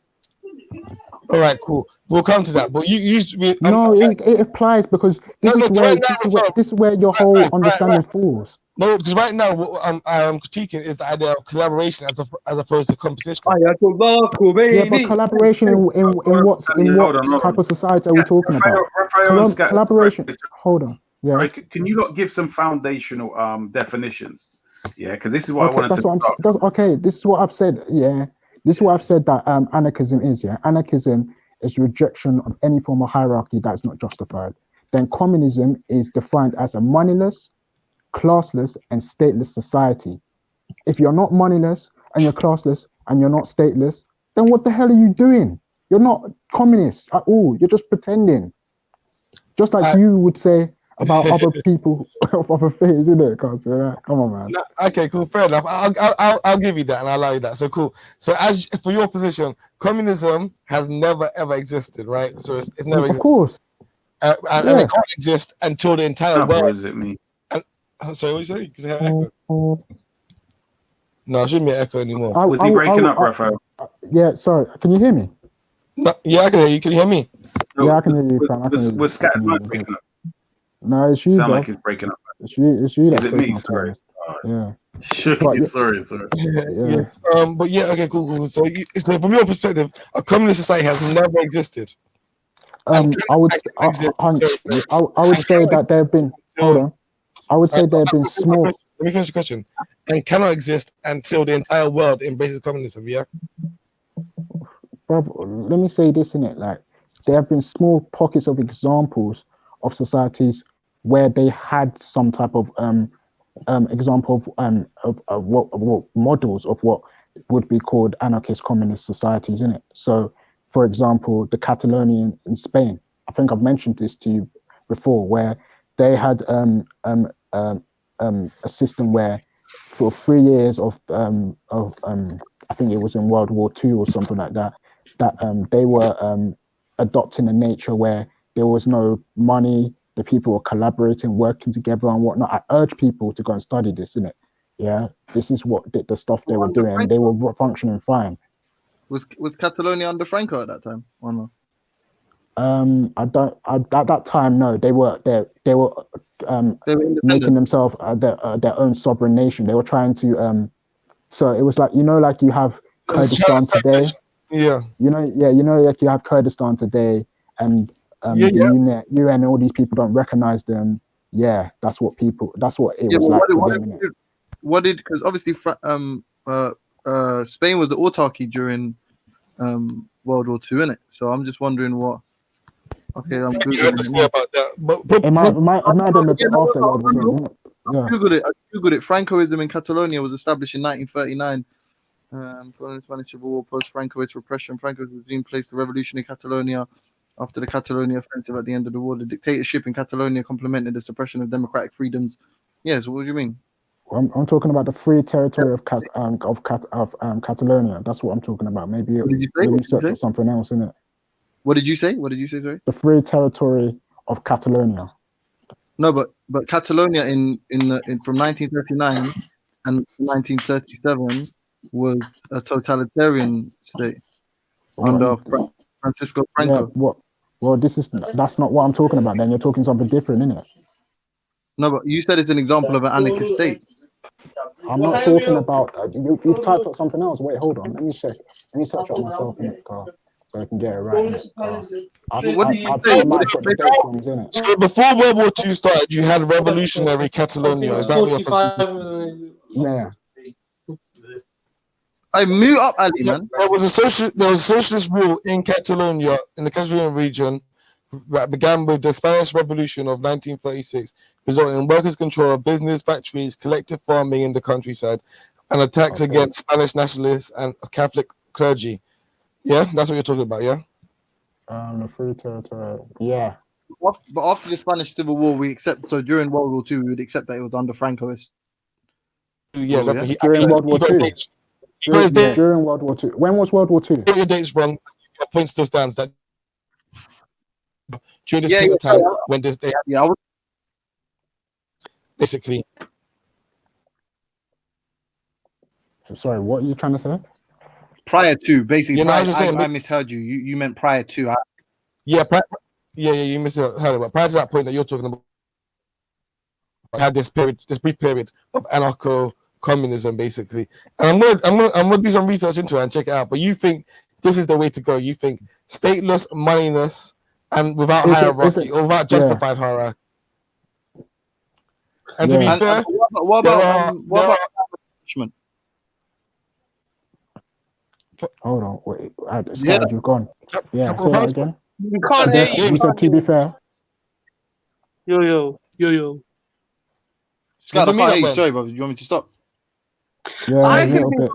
All right, cool. We'll come to that. But it applies, because this is where your whole understanding falls. No, because right now what I'm critiquing is the idea of collaboration as opposed to competition. Yeah, but collaboration in what type of society are we talking about? Collaboration. Hold on. Yeah. Right, can you not give some foundational definitions? Yeah, because this is what I wanted to. This is what I've said. Yeah, this is what I've said that anarchism is. Yeah, anarchism is rejection of any form of hierarchy that's not justified. Then communism is defined as a moneyless, classless, and stateless society. If you're not moneyless and you're classless and you're not stateless, then what the hell are you doing? You're not communist at all. You're just pretending. Just like you would say about other people of other faiths, isn't it? Come on, man. Okay, cool. Fair enough. I'll give you that, and I'll allow you that. So cool. So as for your position, communism has never ever existed, right? So it's never existed. Of course. And it can't exist until the entire world. What does it mean? Sorry, what did you say? Echo? No, it shouldn't be an echo anymore. Was he breaking up, Raphael? Yeah, sorry. Can you hear me? No, yeah, I can hear you. Can you hear me? No, yeah, I can hear you. Was Scat breaking up? No, it's you. Sound like he's breaking up. It's you. Is it me? Sorry. Yeah. Sorry. Yes. But yeah, okay, cool. So from your perspective, a communist society has never existed. I would say that there have been. Hold on. I would say there have been small. Let me finish the question. And cannot exist until the entire world embraces communism. Yeah. Bro, let me say this, innit? Like, there have been small pockets of examples of societies where they had some type of example of what models of what would be called anarchist communist societies, innit? So, for example, the Catalonia in Spain. I think I've mentioned this to you before, where they had a system where for 3 years of I think it was in World War II or something like that, they were adopting a nature where there was no money, the people were collaborating, working together and whatnot. I urge people to go and study this, innit? Yeah, this is what the stuff they were doing, and they were functioning fine. Was Catalonia under Franco at that time or no? At that time, no. They were making themselves their own sovereign nation. They were trying to so it was like, you know, like you have Kurdistan today. Yeah. You know, like you have Kurdistan today, and the UN and all these people don't recognize them. Yeah, that's what it was like for them. What did, because obviously Spain was the autarky during World War II, innit? So I'm just wondering what. Okay, I'm Googling about that. But it might have been a bit after World War II. I googled it. Francoism in Catalonia was established in 1939. Following the Spanish Civil War, post-Francoist repression, Franco's regime placed the revolution in Catalonia. After the Catalonia offensive at the end of the war, the dictatorship in Catalonia complemented the suppression of democratic freedoms. Yeah, so what do you mean? I'm talking about the free territory of Catalonia. That's what I'm talking about. Maybe you search for something else, innit? What did you say? What did you say? Sorry. The free territory of Catalonia. No, but Catalonia from 1939 and 1937 was a totalitarian state under Francisco Franco. Yeah, well, that's not what I'm talking about. Then you're talking something different, isn't it? No, but you said it's an example of an anarchist state. I'm not talking about. You've typed up something else. Wait, hold on. Let me check. Let me search up myself in the car so I can get it right. What did you say? So before World War II started, you had revolutionary Catalonia. Is that what you're Yeah. I mute up, Ali, man. There was a socialist rule in Catalonia, in the Catalonian region, that began with the Spanish Revolution of 1936, resulting in workers' control of business, factories, collective farming in the countryside, and attacks against Spanish nationalists and Catholic clergy. Yeah, that's what you're talking about, yeah? The free territory, yeah. But after the Spanish Civil War, during World War II, we would accept that it was under Francoist. Yeah, definitely. During World War II. During World War II. When was World War II? Your date's wrong. Your point still stands that during this period of time when this day, basically. Sorry, what are you trying to say? Prior to, basically. I misheard you. You meant prior to. You misheard it. But prior to that point that you're talking about, I had this brief period of anarcho-communism, basically. And I'm gonna do some research into it and check it out. But you think this is the way to go? You think stateless, moneyless, and without hierarchy or without justified hierarchy? And to be fair, what about punishment? Hold on, wait. You've gone. Yeah, say that again. You can't hear you. You said to be fair. Yo. Scott, I can't hear you. Sorry, brother. You want me to stop? Yeah, I can hear you.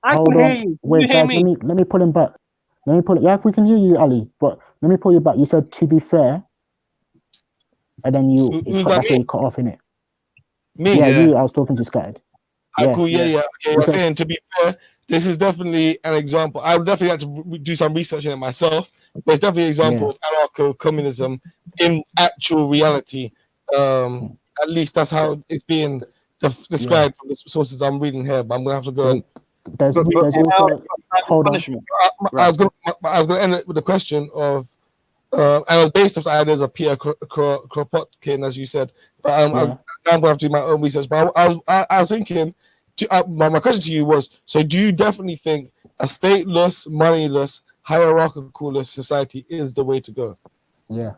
I can hear you. Wait, guys, let me pull him back. Yeah, we can hear you, Ali. But let me pull you back. You said to be fair, and then that's where you cut off, innit? Me? Yeah, you. I was talking to Scott. Cool. Okay, I'm saying to be fair, this is definitely an example. I would definitely have to do some research in it myself, but it's definitely an example of anarcho-communism in actual reality. At least that's how it's being described from the sources I'm reading here. But I'm gonna have to go and. There's also punishment. I was gonna end it with the question of, and it was based off the ideas of Peter Kropotkin, as you said. But I'm gonna have to do my own research. But I was thinking. My question to you was: so, do you definitely think a stateless, moneyless, hierarchical society is the way to go? Yeah.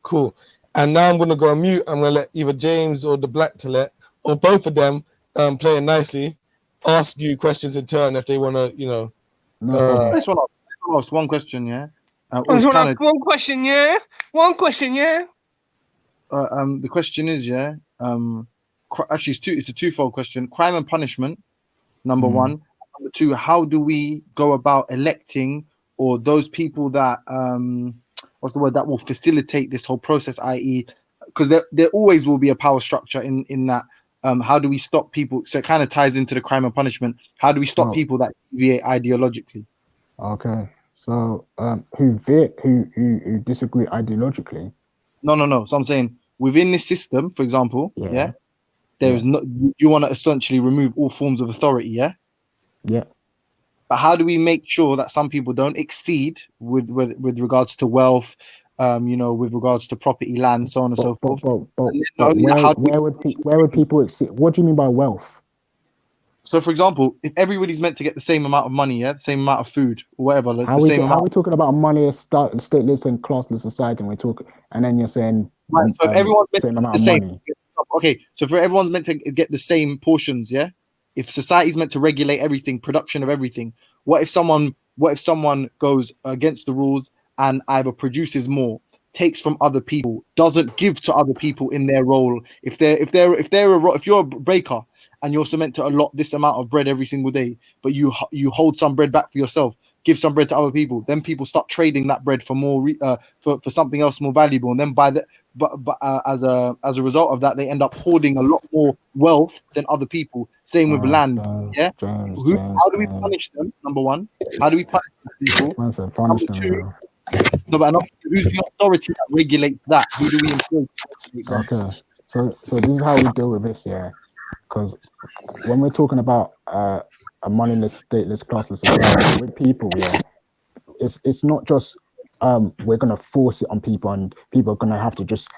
Cool. And now I'm gonna go on mute. I'm gonna let either James or the Black Tillet or both of them playing nicely ask you questions in turn if they wanna, you know. I just want to ask one question, yeah. One question, yeah. One question, yeah. The question is, yeah. Actually, it's a twofold question. Crime and punishment, number one. Number two, how do we go about electing or those people that what's the word, that will facilitate this whole process, i.e., because there always will be a power structure in that. How do we stop people? So it kind of ties into the crime and punishment. How do we stop people that deviate ideologically? Okay, so who disagree ideologically? No. So I'm saying within this system, for example, there's no, you want to essentially remove all forms of authority, yeah. But how do we make sure that some people don't exceed with regards to wealth, with regards to property, land, so on and so forth? But where would people exceed? What do you mean by wealth? So, for example, if everybody's meant to get the same amount of money, the same amount of food, or whatever, How are we talking about money, stateless and classless society? And then you're saying, right? So if everyone's meant same to amount get the of same. money. Okay, so for everyone's meant to get the same portions, yeah. If society's meant to regulate everything, production of everything, what if someone goes against the rules and either produces more, takes from other people, doesn't give to other people in their role? If you're a baker and you're also meant to allot this amount of bread every single day, but you hold some bread back for yourself, give some bread to other people, then people start trading that bread for more for something else more valuable, and then as a result of that, they end up hoarding a lot more wealth than other people. Same with land, yeah. How do we punish them? Number one, how do we punish people? Number two, who's the authority that regulates that? Who do we employ? Okay, so this is how we deal with this, yeah. Because when we're talking about a moneyless, stateless, classless society with people, yeah, it's not just we're gonna force it on people and people are gonna have to just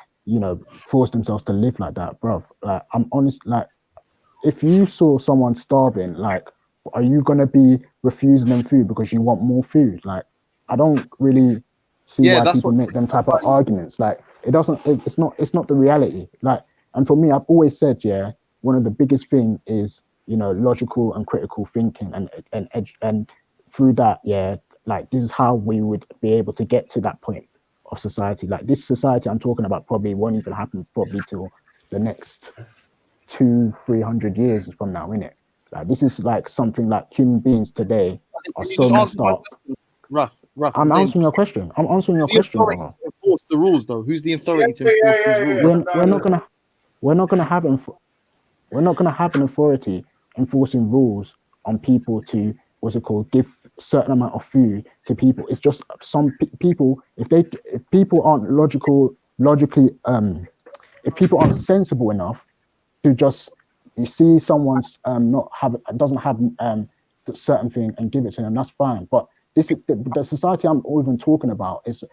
force themselves to live like that, bro. Like, I'm honest, like, if you saw someone starving, like, are you gonna be refusing them food because you want more food? Like, I don't really see why people make them type of arguments. Like, it's not the reality. Like, and for me, I've always said, yeah, one of the biggest thing is logical and critical thinking, and through that, yeah, like, this is how we would be able to get to that point of society. Like, this society I'm talking about probably won't even happen probably till the next 200-300 years from now, innit? Like, this is like something like human beings today are so messed up. Rough. I'm answering your question. Enforce the rules, though. Who's the authority to enforce these rules? We're not gonna have an authority enforcing rules on people to give certain amount of food to people. It's just some people, if people aren't if people aren't sensible enough to just, you see someone's doesn't have certain thing and give it to them, that's fine. But this is the society I'm even talking about is,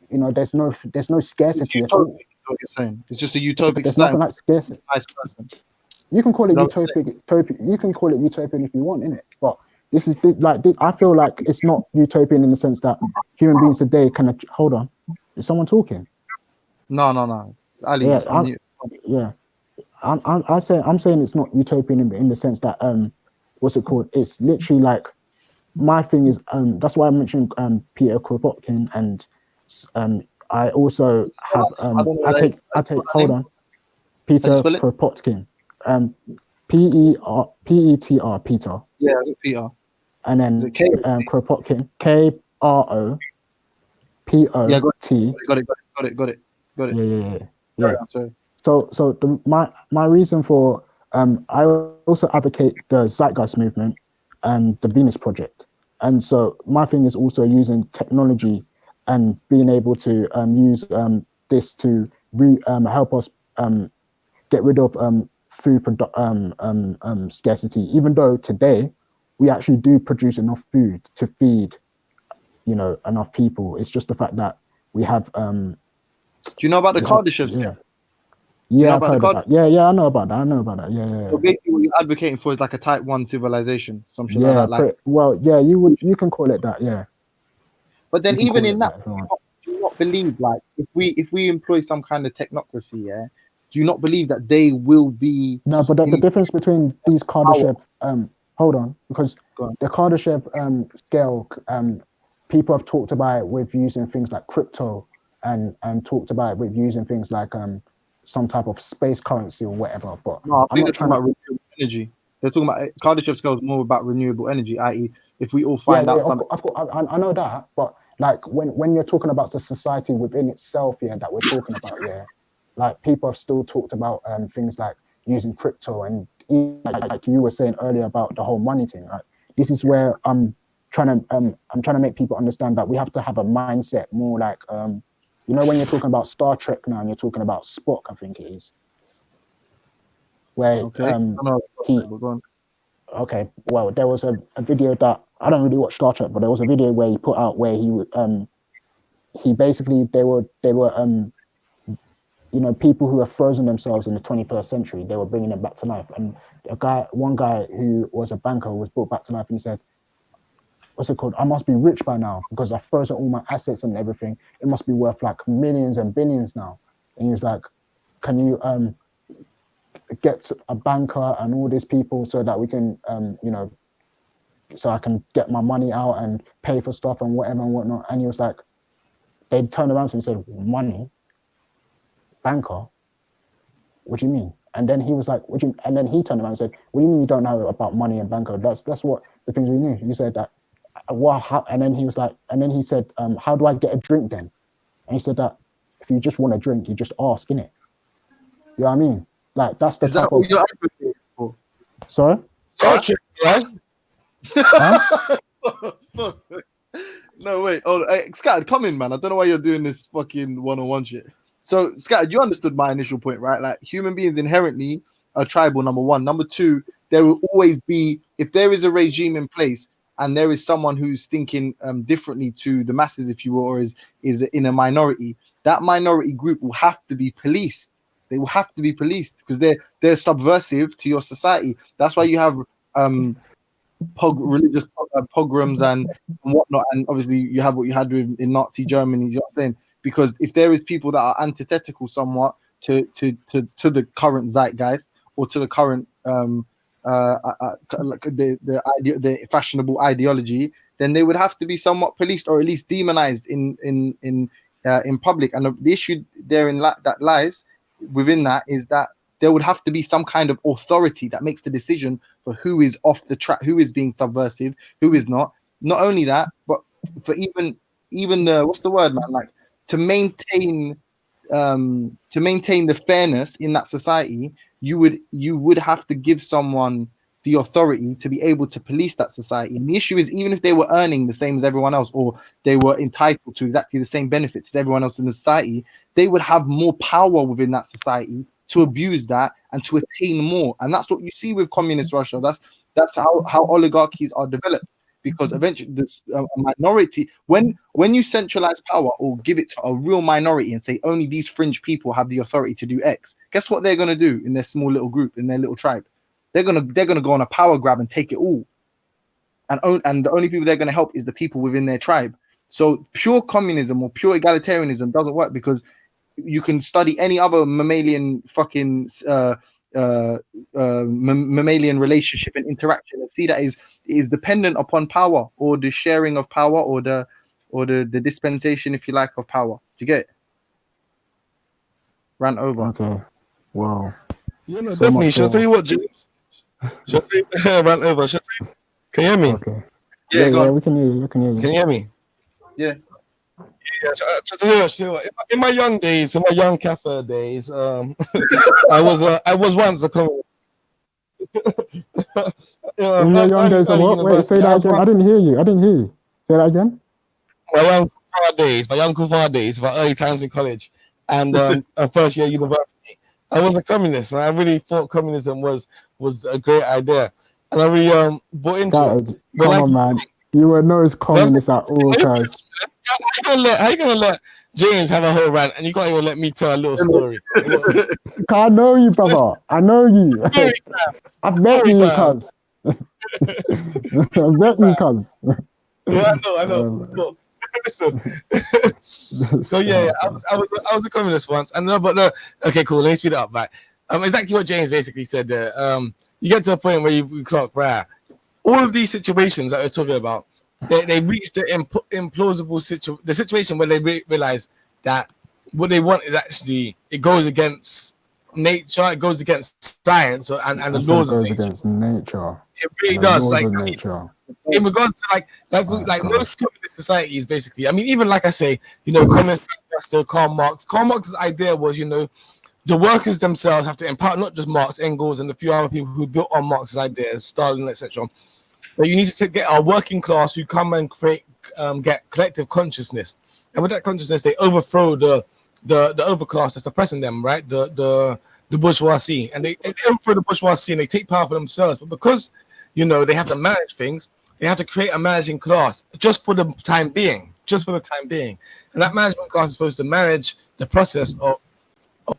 there's no scarcity at all. What you're saying, it's just a utopic There's society. nothing like scarcity. You can call it utopic. You can call it utopian if you want, innit? But this is I feel like it's not utopian in the sense that human beings today can. Hold on, is someone talking? No. It's Ali. I'm saying it's not utopian in the sense that what's it called? It's literally like, my thing is that's why I mentioned Peter Kropotkin, and I also have I take hold on, Peter Kropotkin, P-E-T-R, Peter. Yeah, Peter. And then Kropotkin, K-R-O-P-O-T. Yeah, got it. Yeah. So my reason for I also advocate the Zeitgeist movement and the Venus Project, and so my thing is also using technology and being able to use this to help us get rid of food scarcity. Even though today we actually do produce enough food to feed, enough people. It's just the fact that we have. Do you know about the Kardashev? Yeah, I've heard about that. Yeah, I know about that. Yeah. So basically, what you're advocating for is like a type 1 civilization, something like that. Well, yeah, you can call it that, yeah. But then even in that, not believe, like, if we employ some kind of technocracy, yeah, do you not believe that they will be? No, but the difference between these Kardashev, hold on, because the Kardashev scale, people have talked about it with using things like crypto, and talked about it with using things like some type of space currency or whatever. But no, I think I'm they're not talking trying about renewable energy. They're talking about Kardashev scale is more about renewable energy, i.e., if we all find out something. I know that, but like when you're talking about the society within itself, yeah, that we're talking about, yeah, like people have still talked about things like using crypto, and even, like you were saying earlier about the whole money thing. Right? This is where I'm trying to make people understand that we have to have a mindset more like you know, when you're talking about Star Trek now and you're talking about Spock, I think it is, where okay, well, there was a video that I don't really watch Star Trek, but there was a video where he put out where he basically they were you know, people who have frozen themselves in the 21st century, they were bringing them back to life. And one guy who was a banker was brought back to life, and he said, what's it called? I must be rich by now because I've frozen all my assets and everything. It must be worth like millions and billions now. And he was like, can you get a banker and all these people so that we can, you know, so I can get my money out and pay for stuff and whatever and whatnot. And he was like, they turned around to him and said, money? Banker? What do you mean? And then he was like, and then he turned around and said, what do you mean you don't know about money and banker? That's what the things we knew. You said that, and then he was like, and then he said, how do I get a drink then? And he said that if you just want a drink, you just ask, innit? You know what I mean? Like, that's the type of... You're advocating for? Sorry? Star Trek, right? Huh? No, wait. Oh, hey, Scattered, come in, man. I don't know why you're doing this fucking one-on-one shit. So, Scattered, you understood my initial point, right? Like, human beings inherently are tribal, number one. Number two, there will always be, if there is a regime in place and there is someone who's thinking differently to the masses, if you will, or is in a minority, that minority group will have to be policed. They will have to be policed because they're subversive to your society. That's why you have religious pogroms and whatnot, and obviously you have what you had in Nazi Germany. You know what I'm saying? Because if there is people that are antithetical somewhat to the current zeitgeist or to the current the fashionable ideology, then they would have to be somewhat policed or at least demonized in public. And the issue therein that lies within that is that there would have to be some kind of authority that makes the decision for who is off the track, who is being subversive, who is not. Not only that, but for even the, what's the word, man? Like to maintain the fairness in that society, you would have to give someone the authority to be able to police that society. And the issue is, even if they were earning the same as everyone else, or they were entitled to exactly the same benefits as everyone else in the society, they would have more power within that society to abuse that and to attain more. And that's what you see with communist Russia. That's how oligarchies are developed, because eventually this minority, when you centralize power or give it to a real minority and say only these fringe people have the authority to do X, guess what they're going to do in their small little group, in their little tribe? They're gonna go on a power grab and take it all, and the only people they're gonna help is the people within their tribe. So pure communism or pure egalitarianism doesn't work, because you can study any other mammalian fucking mammalian relationship and interaction and see that is dependent upon power, or the sharing of power, or the dispensation, if you like, of power. Do you get it? Ran over. Okay. Wow. Yeah, no, definitely. Shall I tell you what, James? Shall I tell you, ran over. Shall I tell you? Can you hear me? Okay. Yeah, we can hear you. Can you hear me? Yeah. In my young days, in my young Kaffir days, I was once a communist. In your young days, wait, say that again. I didn't hear you. Say that again. My young Kufar days, my early times in college, and first year university. I was a communist, and I really thought communism was a great idea, and I really bought into it. Come on, man. You were known as communist at all times. How you gonna let James have a whole rant, and you can't even let me tell a little story? I know you, brother. I know you. I've met you, cuz. I've met you, cuz. Yeah, I know. Look, Listen. So yeah, I was a communist once, and no. Okay, cool. Let me speed it up. Right. Exactly what James basically said there. You get to a point where you clock, right? All of these situations that we're talking about, they reach the implausible situation where they realize that what they want is actually, it goes against nature, it goes against science and the laws of nature. Against nature. It really does. Like, I mean, in regards to like most communist societies, basically. I mean, even like I say, Communist Manifesto, Karl Marx's idea was, the workers themselves have to empower not just Marx, Engels, and a few other people who built on Marx's ideas, Stalin, etc. But you need to get our working class who come and create, get collective consciousness, and with that consciousness, they overthrow the overclass that's oppressing them, right? The bourgeoisie, and they overthrow the bourgeoisie and they take power for themselves. But because they have to manage things, they have to create a managing class just for the time being, and that management class is supposed to manage the process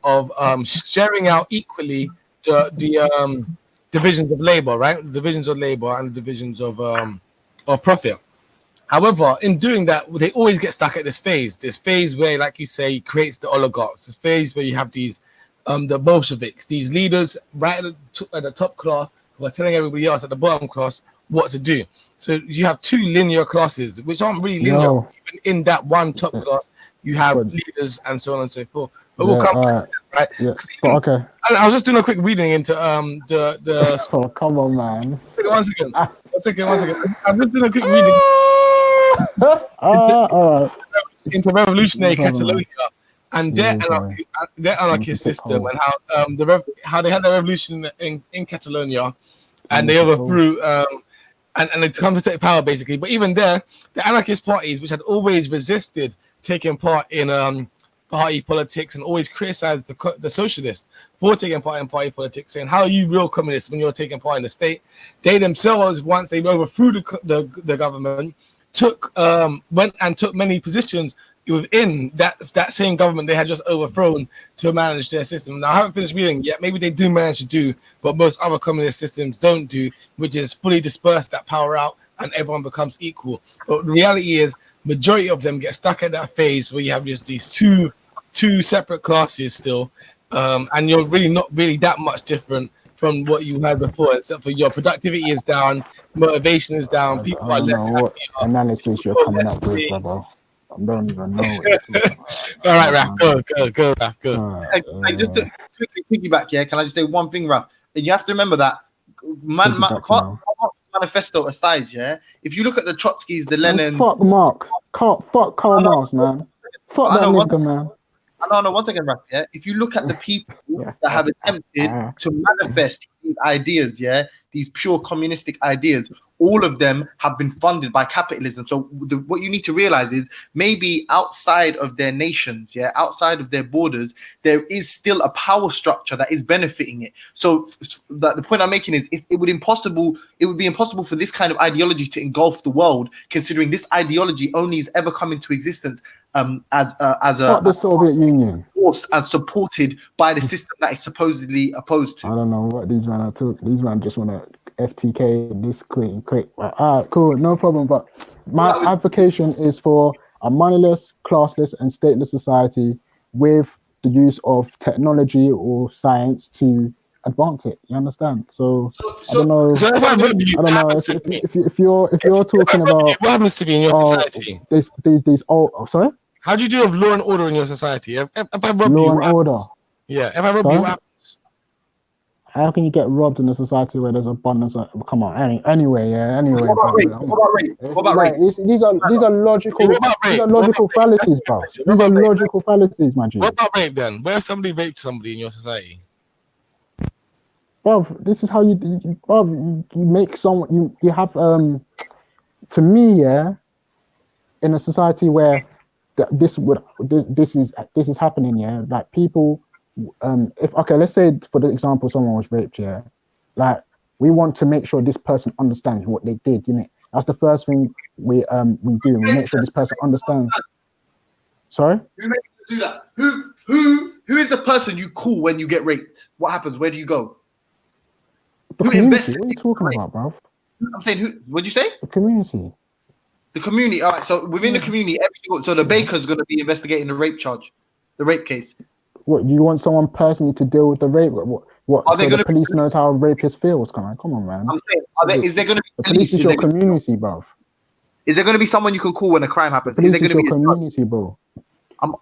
of sharing out equally the divisions of labor, right? The divisions of labor and the divisions of profit. However, in doing that, they always get stuck at this phase where, like you say, creates the oligarchs. This phase where you have these the Bolsheviks, these leaders right at the top class who are telling everybody else at the bottom class what to do. So you have two linear classes, which aren't really linear. Even in that one top class, you have leaders and so on and so forth. But we'll come back to that, right? Yeah. Okay. I was just doing a quick reading into the. Oh, come on, man. One second. I'm just doing a quick reading into revolutionary Catalonia and their anarchist system, and how they had a revolution in Catalonia, and they overthrew and they come to take power basically. But even there, the anarchist parties, which had always resisted taking part in party politics and always criticized the socialists for taking part in party politics, saying, how are you real communists when you're taking part in the state? They themselves, once they overthrew the government, went and took many positions within that same government they had just overthrown to manage their system. Now, I haven't finished reading yet. Maybe they do manage to do what most other communist systems don't do, which is fully disperse that power out and everyone becomes equal. But the reality is, majority of them get stuck at that phase where you have just these two separate classes still, and you're really not really that much different from what you had before, except for your productivity is down, motivation is down, people are less happy. Analysis you're coming up with, brother. I don't even know. All right, Raf, go, Raf, go. Just to quickly piggyback, yeah. Can I just say one thing, Raf? And you have to remember that manifesto aside, yeah. If you look at the Trotskys, the Lenin, fuck Karl Marx, man. Fuck that nigga, man. No, 1 second, Raf. Yeah. If you look at the people that have attempted to manifest these ideas, yeah, these pure communistic ideas, all of them have been funded by capitalism. So what you need to realize is maybe outside of their nations, yeah, outside of their borders, there is still a power structure that is benefiting it. So the point I'm making is it would be impossible for this kind of ideology to engulf the world, considering this ideology only has ever come into existence as the Soviet Union, forced and supported by the system that is supposedly opposed to. I don't know what these men are talking. These men just want to FTK this quick. All right, cool, no problem. But my advocation is for a moneyless, classless, and stateless society with the use of technology or science to advance it. You understand? So I don't know. So if I rob you, I don't know if you're talking about what happens to me in your society. These sorry. How do you do with law and order in your society? If I rob law you, and order. Yeah, if I rob you, what happens? How can you get robbed in a society where there's abundance? Come on, anyway. What about rape? These are logical. These are logical fallacies, bro. These are logical fallacies, man. What about rape then? Where if somebody raped somebody in your society? Bro, this is how you make someone. You have to me, yeah. In a society where this is happening, yeah. Like people. Let's say for the example, someone was raped, yeah. Like we want to make sure this person understands what they did, you know. That's the first thing we do. We make sure this person understands. Sorry? Who makes you do that? Who is the person you call when you get raped? What happens? Where do you go? The community. What are you talking about, bro? I'm saying who? What'd you say? The community. The community. All right. So within the community, so the baker's going to be investigating the rape charge, the rape case. What, you want someone personally to deal with the rape? What? Are So the police knows how a rapist feels. Come on, man. I'm saying, is there going to be the police? Is your community, bro? Is there going to be someone you can call when a crime happens? Police is there is going to your be community, bro?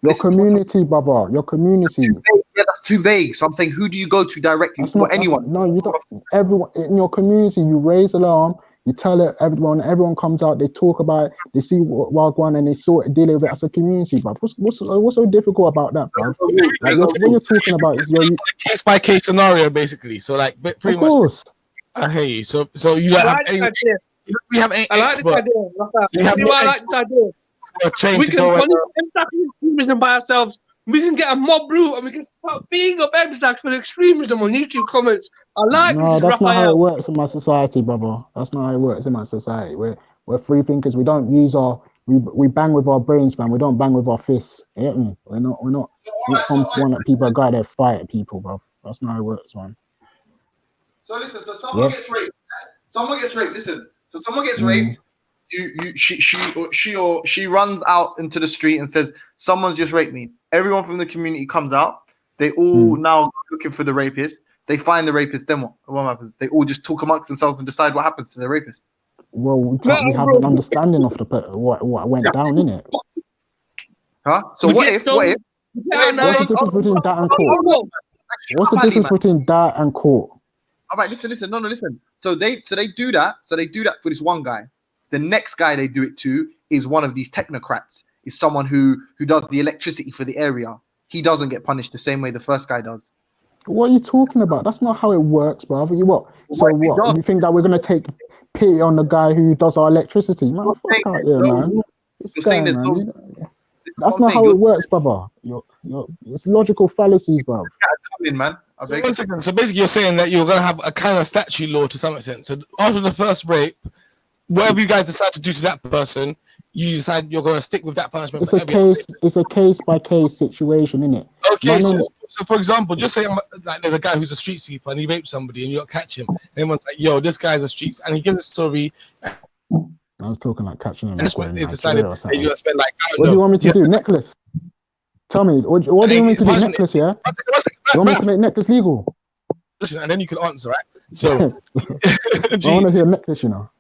Your community, brother. Your community. Yeah, that's too vague. So I'm saying, who do you go to directly? Or anyone? No, you don't. Everyone in your community, you raise alarm. You tell it, everyone comes out, they talk about it, they see what going on, and they sort of deal with it as a community, bro. What's so difficult about that, bro? Like, what you're talking about is your case by case scenario, basically. So, like, pretty much. I hear you. So you don't have any. We have any expert. I like this idea. We can punish extremism by ourselves. We can get a mob route and we can start beating up MSAC for extremism on YouTube comments. I like no, this, that's Raphael. not how it works in my society, brother. That's not how it works in my society. We're free thinkers. We don't use we bang with our brains, man. We don't bang with our fists. You get me? We're not someone that people go there fight at people, bro. That's not how it works, man. So listen, so someone gets raped. Someone gets raped. Listen, so someone gets raped. She runs out into the street and says, "Someone's just raped me." Everyone from the community comes out. They all now looking for the rapist. They find the rapist. Then what happens? They all just talk amongst themselves and decide what happens to the rapist. Well, we have an understanding of what went down in it. Huh? So what if? What's the difference between that and court? What's the difference between that and court? All right, listen. No, listen. So they do that. So they do that for this one guy. The next guy they do it to is one of these technocrats. Is someone who does the electricity for the area. He doesn't get punished the same way the first guy does. What are you talking about? That's not how it works, brother. You think that we're gonna take pity on the guy who does our electricity? Man, fuck out here, man. That's not how it works, brother. It's logical fallacies, bro. Man. So 1 second. So basically, you're saying that you're gonna have a kind of statute law to some extent. So after the first rape, whatever you guys decide to do to that person, you decide you're going to stick with that punishment. It's a case by case situation, isn't it? Okay, so for example, just say like there's a guy who's a street sweeper and he raped somebody and you don't catch him. And everyone's like, "Yo, this guy's a street," and he gives a story. I was talking like catching him. That's what it's decided he's going to spend like. What do you want me to do? Necklace? Tell me. What do you want me to do? Necklace? Yeah. You want me to make necklace legal? Listen, and then you can answer, right? So I want to hear necklace, you know.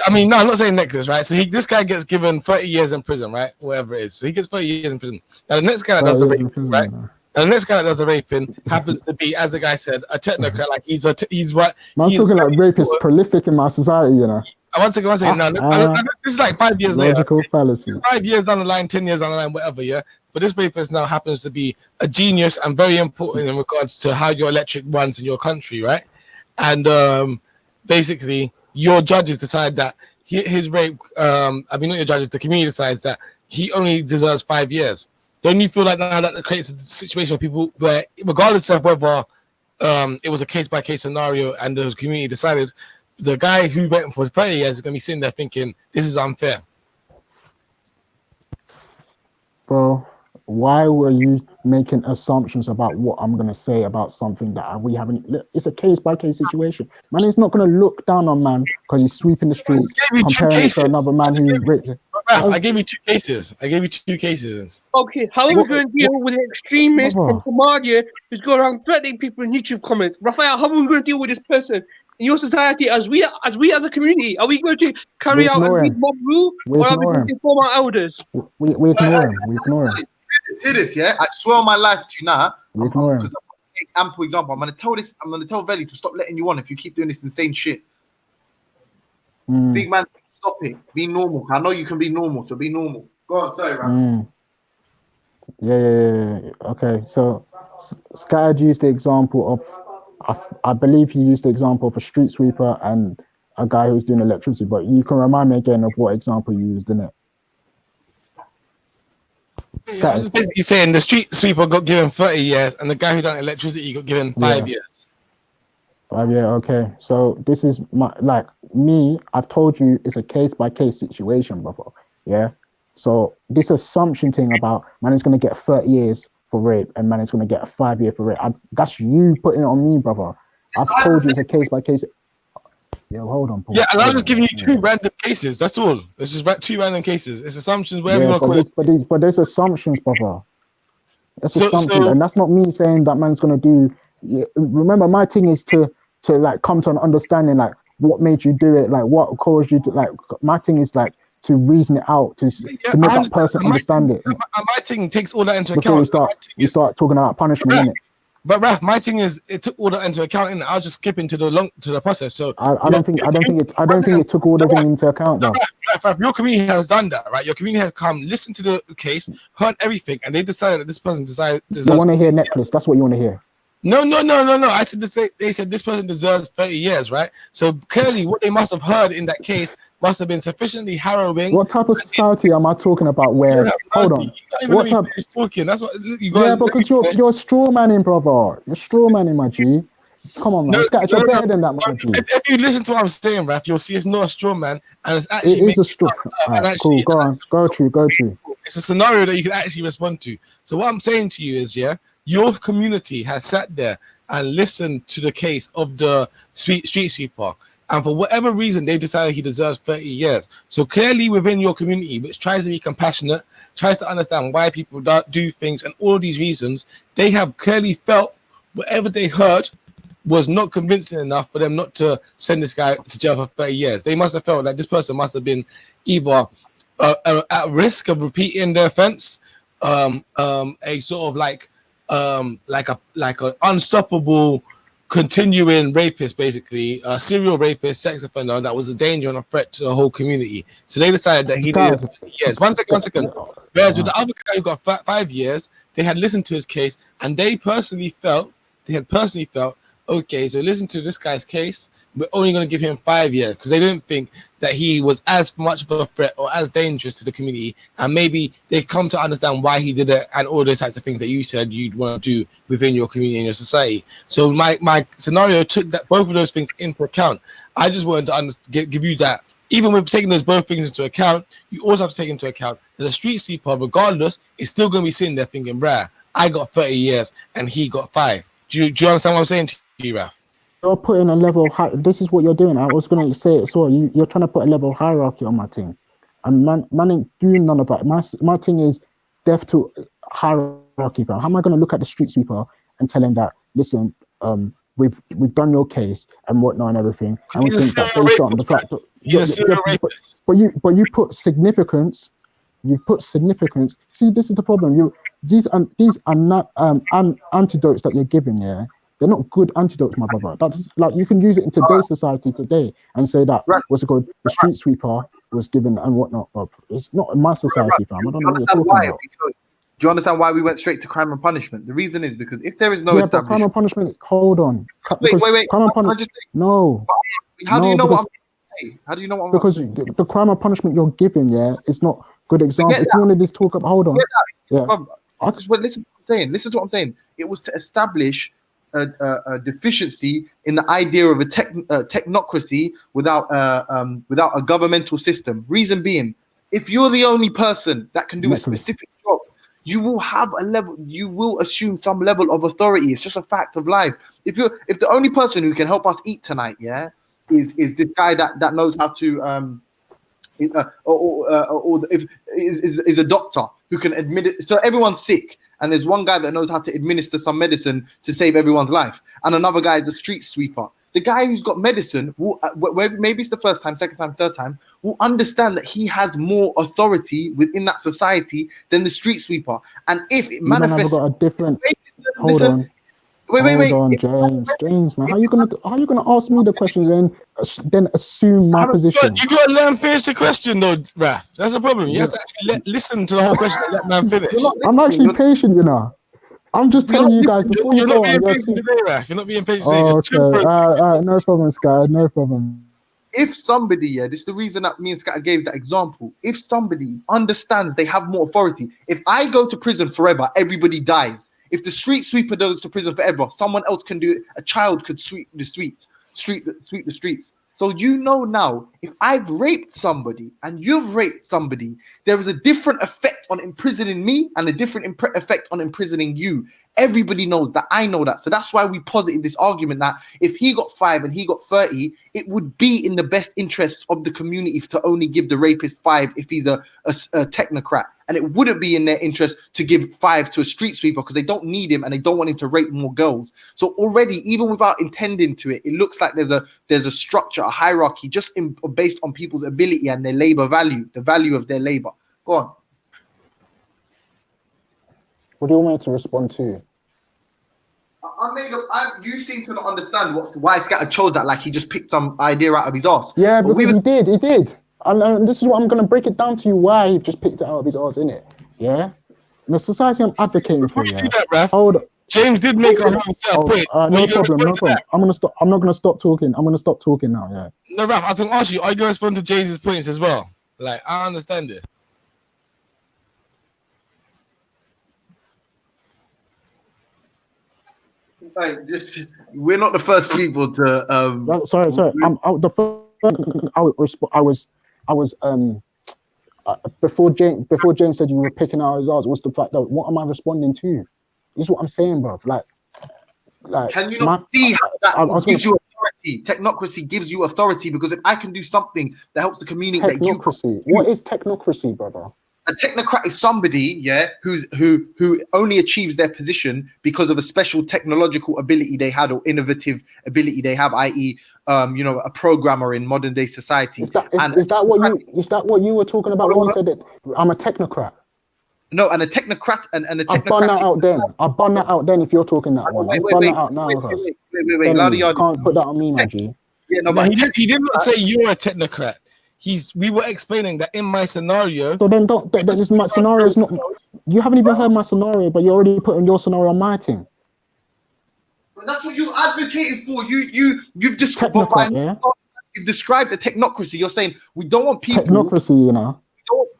I mean, no, I'm not saying necklace, right? So this guy gets given 30 years in prison, right? Whatever it is. So he gets 30 years in prison. Now the next guy that does the raping, right? And the next guy that does the raping happens to be, as the guy said, a technocrat. Like he's what? I'm talking like rapists prolific in my society, you know. One second. No, this is like 5 years later. Logical fallacy. 5 years down the line, 10 years down the line, whatever, yeah. But this rapist now happens to be a genius and very important in regards to how your electric runs in your country, right? And basically, your judges decide that his rape, not your judges, the community decides that he only deserves 5 years. Don't you feel like now that creates a situation where people, where regardless of whether it was a case by case scenario and the community decided, the guy who went for 30 years is going to be sitting there thinking, this is unfair? Bro, why were you making assumptions about what I'm going to say about something that we haven't? It's a case-by-case situation. Man is not going to look down on man because he's sweeping the streets, comparing it to another man who raped him. I gave you two cases. Okay, how are we going to deal with an extremist from Somalia who's going around threatening people in YouTube comments? Raphael, how are we going to deal with this person in your society as we as a community? Are we going to carry out a mob rule, or are we going to inform our elders? We ignore him. We ignore him. Hear this, yeah? I swear on my life to you now. We ignore him. Because I'm going to take ample example. I'm going to tell Veli to stop letting you on if you keep doing this insane shit. Big man, stop it. Be normal. I know you can be normal, so be normal. Go on, sorry, man. Yeah. Okay, so Scattered used the example of, I believe he used the example of a street sweeper and a guy who's doing electricity, but you can remind me again of what example you used in it. Yeah, I was basically saying the street sweeper got given 30 years and the guy who done electricity got given 5 years. 5 years, okay. So this is I've told you it's a case by case situation, brother. Yeah. So this assumption thing about man is going to get 30 years for rape and man is going to get a 5 year for rape. That's you putting it on me, brother. I've told you it's a case by case. Yeah, hold on, Paul. Yeah, and I'm just giving you two random cases. That's all. It's just two random cases. It's assumptions, whatever you want to call it. But there's assumptions, brother. That's assumptions, and that's not me saying that man's gonna do. Remember, my thing is to like come to an understanding, like what made you do it, like what caused you to, like. My thing is like to reason it out, to make that person understand it. My thing takes all that into before account. we start talking about punishment, innit? But Raf, my thing is, it took all that into account, and I'll just skip into the process. So I don't think it took all that into account, though. Raf, your community has done that, right? Your community has come, listened to the case, heard everything, and they decided that this person deserves. You want to hear necklace? That's what you want to hear. No. I said this. They said this person deserves 30 years, right? So clearly, what they must have heard in that case must have been sufficiently harrowing. What type of society am I talking about? Where? Hold on. What type? Talking. That's what you got. Yeah, because you're straw manning, brother. You're straw manning, my G. Come on, man. You're better than that, my G. If you listen to what I'm saying, Raf, you'll see it's not a straw man, and it's actually. It is a straw. Right, cool. Go on. Go through. It's a scenario that you can actually respond to. So what I'm saying to you is, yeah. Your community has sat there and listened to the case of the street sweeper, and for whatever reason, they decided he deserves 30 years. So clearly within your community, which tries to be compassionate, tries to understand why people do things, and all of these reasons, they have clearly felt whatever they heard was not convincing enough for them not to send this guy to jail for 30 years. They must have felt that this person must have been either at risk of repeating the offense, a sort of like an unstoppable continuing rapist, basically a serial rapist, sex offender that was a danger and a threat to the whole community. So they decided that he did. Yes, one second. Whereas with the other guy who got 5 years, they had listened to his case and they personally felt, okay, so listen to this guy's case, we're only going to give him 5 years because they didn't think that he was as much of a threat or as dangerous to the community. And maybe they come to understand why he did it and all those types of things that you said you'd want to do within your community and your society. So my scenario took that both of those things into account. I just wanted to give you that. Even with taking those both things into account, you also have to take into account that the street sweeper, regardless, is still going to be sitting there thinking, bruh, I got 30 years and he got 5. Do you understand what I'm saying to you, Raf? You're putting a level of this is what you're doing. I was going to say it as well. You're trying to put a level of hierarchy on my team. And man ain't doing none of that. My thing is deaf to hierarchy, bro. How am I going to look at the street sweeper and tell him that, listen, we've done your case and whatnot and everything, and we think that based on the fact that but you put significance. You put significance. See, this is the problem. These are not antidotes that you're giving. Yeah. They're not good antidotes, my brother. That's like you can use it in today's society today and say that what's it called? The street sweeper was given and whatnot, but it's not in my society, fam. I don't know what you're talking about. Do you understand why we went straight to crime and punishment? The reason is because if there is no but crime and punishment, hold on. Wait. Crime and punishment. No. How do you know what I'm saying? How do you know what I'm because the crime and punishment you're giving, yeah, is not good example. If you wanted to talk about, hold on. Listen to what I'm saying. Listen to what I'm saying. It was to establish a deficiency in the idea of a technocracy without a governmental system. Reason being, if you're the only person that can do a specific job, you will have a level. You will assume some level of authority. It's just a fact of life. If the only person who can help us eat tonight, yeah, is this guy that knows how to is a doctor who can admit it. So everyone's sick. And there's one guy that knows how to administer some medicine to save everyone's life. And another guy is a street sweeper. The guy who's got medicine, will, maybe it's the first time, second time, third time, will understand that he has more authority within that society than the street sweeper. And if it manifests... Got a different... Hold on, James, man. How you gonna ask me the question and then assume my position? You gotta let him finish the question, though, Raf. That's the problem. You have to actually listen to the whole question and let man finish. I'm actually patient, you know. I'm just telling you guys before you go on. You're not being patient today, Raf. You're not being patient today. Oh, okay. No problem, Sky. No problem. If somebody, this is the reason that me and Scott gave that example. If somebody understands they have more authority, if I go to prison forever, everybody dies. If the street sweeper goes to prison forever, someone else can do it. A child could sweep the streets. So you know now, if I've raped somebody and you've raped somebody, there is a different effect on imprisoning me and a different effect on imprisoning you. Everybody knows that. I know that. So that's why we posited this argument that if he got 5 and he got 30, it would be in the best interests of the community to only give the rapist 5 if he's a technocrat. And it wouldn't be in their interest to give 5 to a street sweeper because they don't need him and they don't want him to rape more girls. So already, even without intending to it, it looks like there's a structure, a hierarchy, just based on people's ability and their labor value, the value of their labor. Go on. What do you want me to respond to? You seem to not understand why Scatter chose that. Like he just picked some idea out of his ass. Yeah, because he did. And this is what I'm going to break it down to you why he just picked it out of his arse, innit? Yeah? The society I'm advocating for, yeah? Do that, Raf. Hold on. James did make a whole point. No problem, no problem. I'm not going to stop talking. I'm going to stop talking now, yeah. No, Raf, I was going to ask you, are you going to respond to James's points as well? Like, I understand it. Like, we're not the first people to. Sorry. I was before James said you were picking out his arse. What's the fact that what am I responding to? This is what I'm saying, bro. Like can you not see how that gives you authority? Technocracy gives you authority because if I can do something that helps the community, technocracy. What is technocracy, brother? A technocrat is somebody, who only achieves their position because of a special technological ability they had or innovative ability they have, i.e., a programmer in modern day society. Is that what you were talking about when you said that I'm a technocrat? No, and a technocrat and a technocrat. I bun that out then. If you're talking that one, bun that out now. Wait. You can't put that on me, my G. Yeah, no, but he did not say you're a technocrat. We were explaining that in my scenario. So then my scenario is not. You haven't even heard my scenario, but you're already putting your scenario on my team. But that's what you're advocating for. You've described you've described the technocracy. You're saying we don't want people. Technocracy, you know.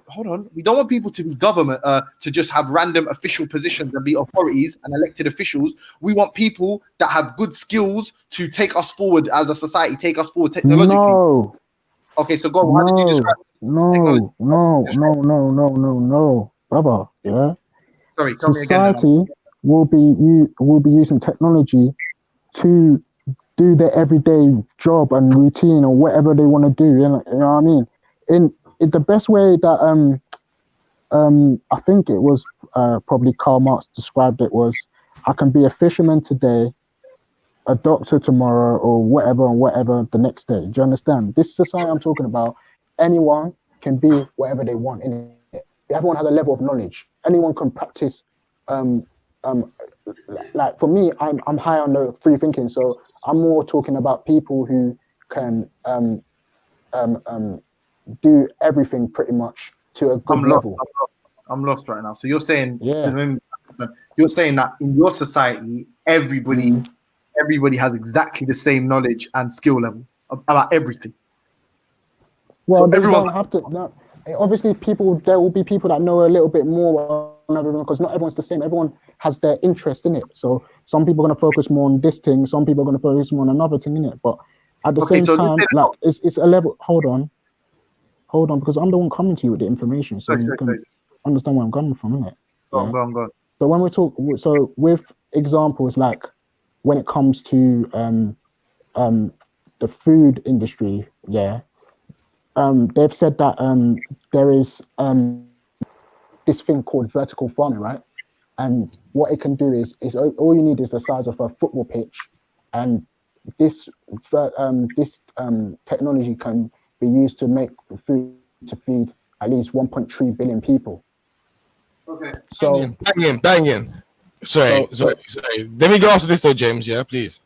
Hold on. We don't want people to be government, to just have random official positions and be authorities and elected officials. We want people that have good skills to take us forward as a society, take us forward technologically. No. Okay, so go on. How did you describe No, brother. Yeah. Sorry, tell society me again. will be using technology to do their everyday job and routine or whatever they want to do. You know what I mean? In the best way that I think it was probably Karl Marx described it was, I can be a fisherman today, a doctor tomorrow, or whatever the next day. Do you understand? This society I'm talking about, anyone can be whatever they want in it. Everyone has a level of knowledge. Anyone can practice. Like for me, I'm high on the free thinking, so I'm more talking about people who can do everything pretty much to a good level. I'm lost right now. So you're saying, you're saying that in your society, everybody has exactly the same knowledge and skill level about everything. Well, so everyone have to. No, obviously, there will be people that know a little bit more on everyone because not everyone's the same. Everyone has their interest in it. So some people are going to focus more on this thing. Some people are going to focus more on another thing in it. But at the same time, like it's a level. Hold on, because I'm the one coming to you with the information, so you can understand where I'm coming from, innit? Go on. So when we talk, with examples like when it comes to the food industry, they've said that there is this thing called vertical farming, right? And what it can do is all you need is the size of a football pitch, and this technology can be used to make food to feed at least 1.3 billion people. Okay. So bang in. Sorry. Let me go after this though, James. Yeah, please.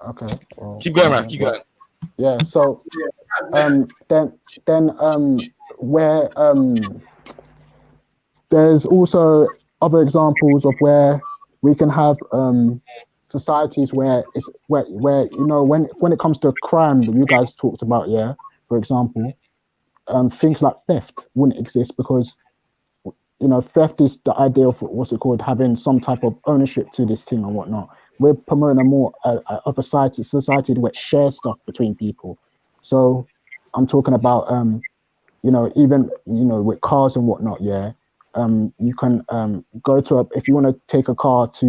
Okay. Well, keep going, man. Keep going. Yeah. So then where there's also other examples of where we can have societies where it's where when it comes to crime that you guys talked about, for example, things like theft wouldn't exist because theft is the idea of what's it called, having some type of ownership to this thing and whatnot. we're promoting a more of a society where share stuff between people. So I'm talking about you know, even with cars and whatnot. Yeah, you can go to if you want to take a car to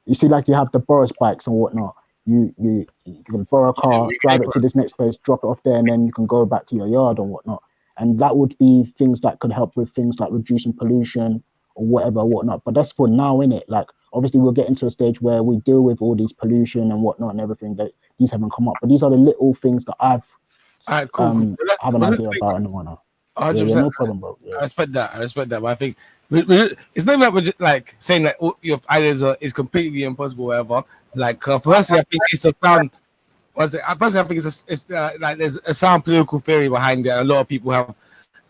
you see, like you have the Boris bikes and whatnot. You can borrow a car, drive it to this next place, drop it off there, and then you can go back to your yard and whatnot. And that would be things that could help with things like reducing pollution or whatnot. But that's for now, innit? Like, obviously, we'll get into a stage where we deal with all these pollution and whatnot and everything that these haven't come up. But these are the little things that I've have an idea about and whatnot. Yeah, no problem, bro. Yeah. I respect that. But I think it's not like we're just, like saying that all your ideas is completely impossible, whatever. Like personally, I think it's a sound. Personally, I think it's like there's a sound political theory behind it, and a lot of people have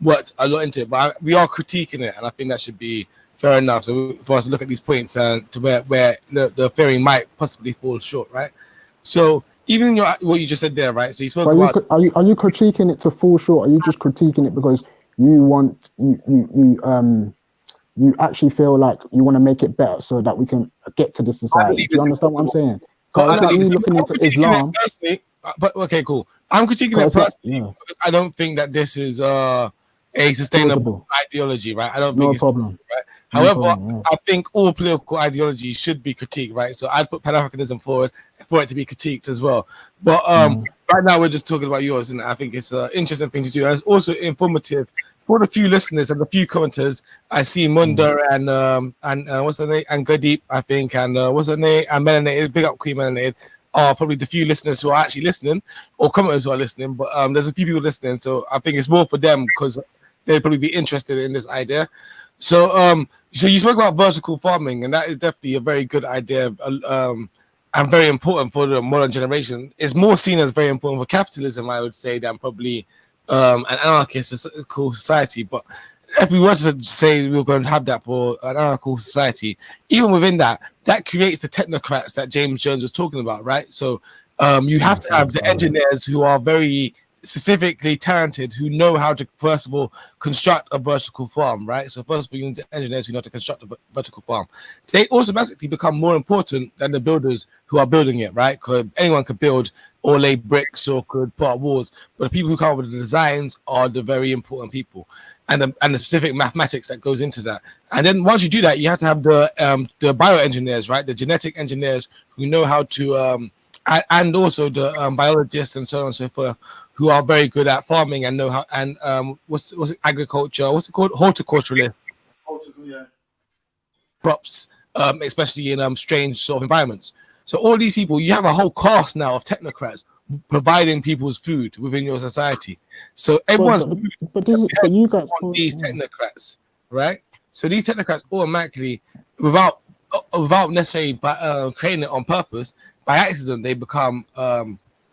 worked a lot into it. But we are critiquing it, and I think that should be fair enough. So for us to look at these points and to where the theory might possibly fall short, right? So even in what you just said there, right? So you spoke about. Are you critiquing it to fall short? Are you just critiquing it because you want you actually feel like you want to make it better so that we can get to this society? Do you understand what I'm saying? Because it's like me looking into Islam. But okay, cool. I'm critiquing it personally because I don't think that this is a sustainable ideology, right? I don't think it's problem. Right? However, I think all political ideologies should be critiqued, right? So I'd put Pan-Africanism forward for it to be critiqued as well. But right now we're just talking about yours, and I think it's an interesting thing to do. And it's also informative for the few listeners and the few commenters. I see Munda and what's her name, and Gadeep, I think, and what's her name, and Melanated. Big up Queen Melanated. Are probably the few listeners who are actually listening, or commenters who are listening. But there's a few people listening, so I think it's more for them because they'd probably be interested in this idea. So so you spoke about vertical farming, and that is definitely a very good idea and very important for the modern generation. It's more seen as very important for capitalism, I would say, than probably an anarchist society. But if we were to say we were going to have that for an anarchical society, even within that creates the technocrats that James Jones was talking about, right? So you have to have the engineers who are very specifically talented, who know how to, first of all, construct a vertical farm, right? So first of all, you need engineers who know how to construct a vertical farm. They automatically become more important than the builders who are building it, right? Because anyone could build or lay bricks or could put up walls, but the people who come up with the designs are the very important people, and the specific mathematics that goes into that. And then once you do that, you have to have the bioengineers, right? The genetic engineers who know how to and also the biologists and so on and so forth, who are very good at farming and know how, and what's it, agriculture, what's it called, horticulturalist, crops, especially in strange sort of environments. So all these people, you have a whole cast now of technocrats providing people's food within your society. So everyone's but you guys these technocrats, right? So these technocrats automatically, without necessarily creating it on purpose, by accident, they become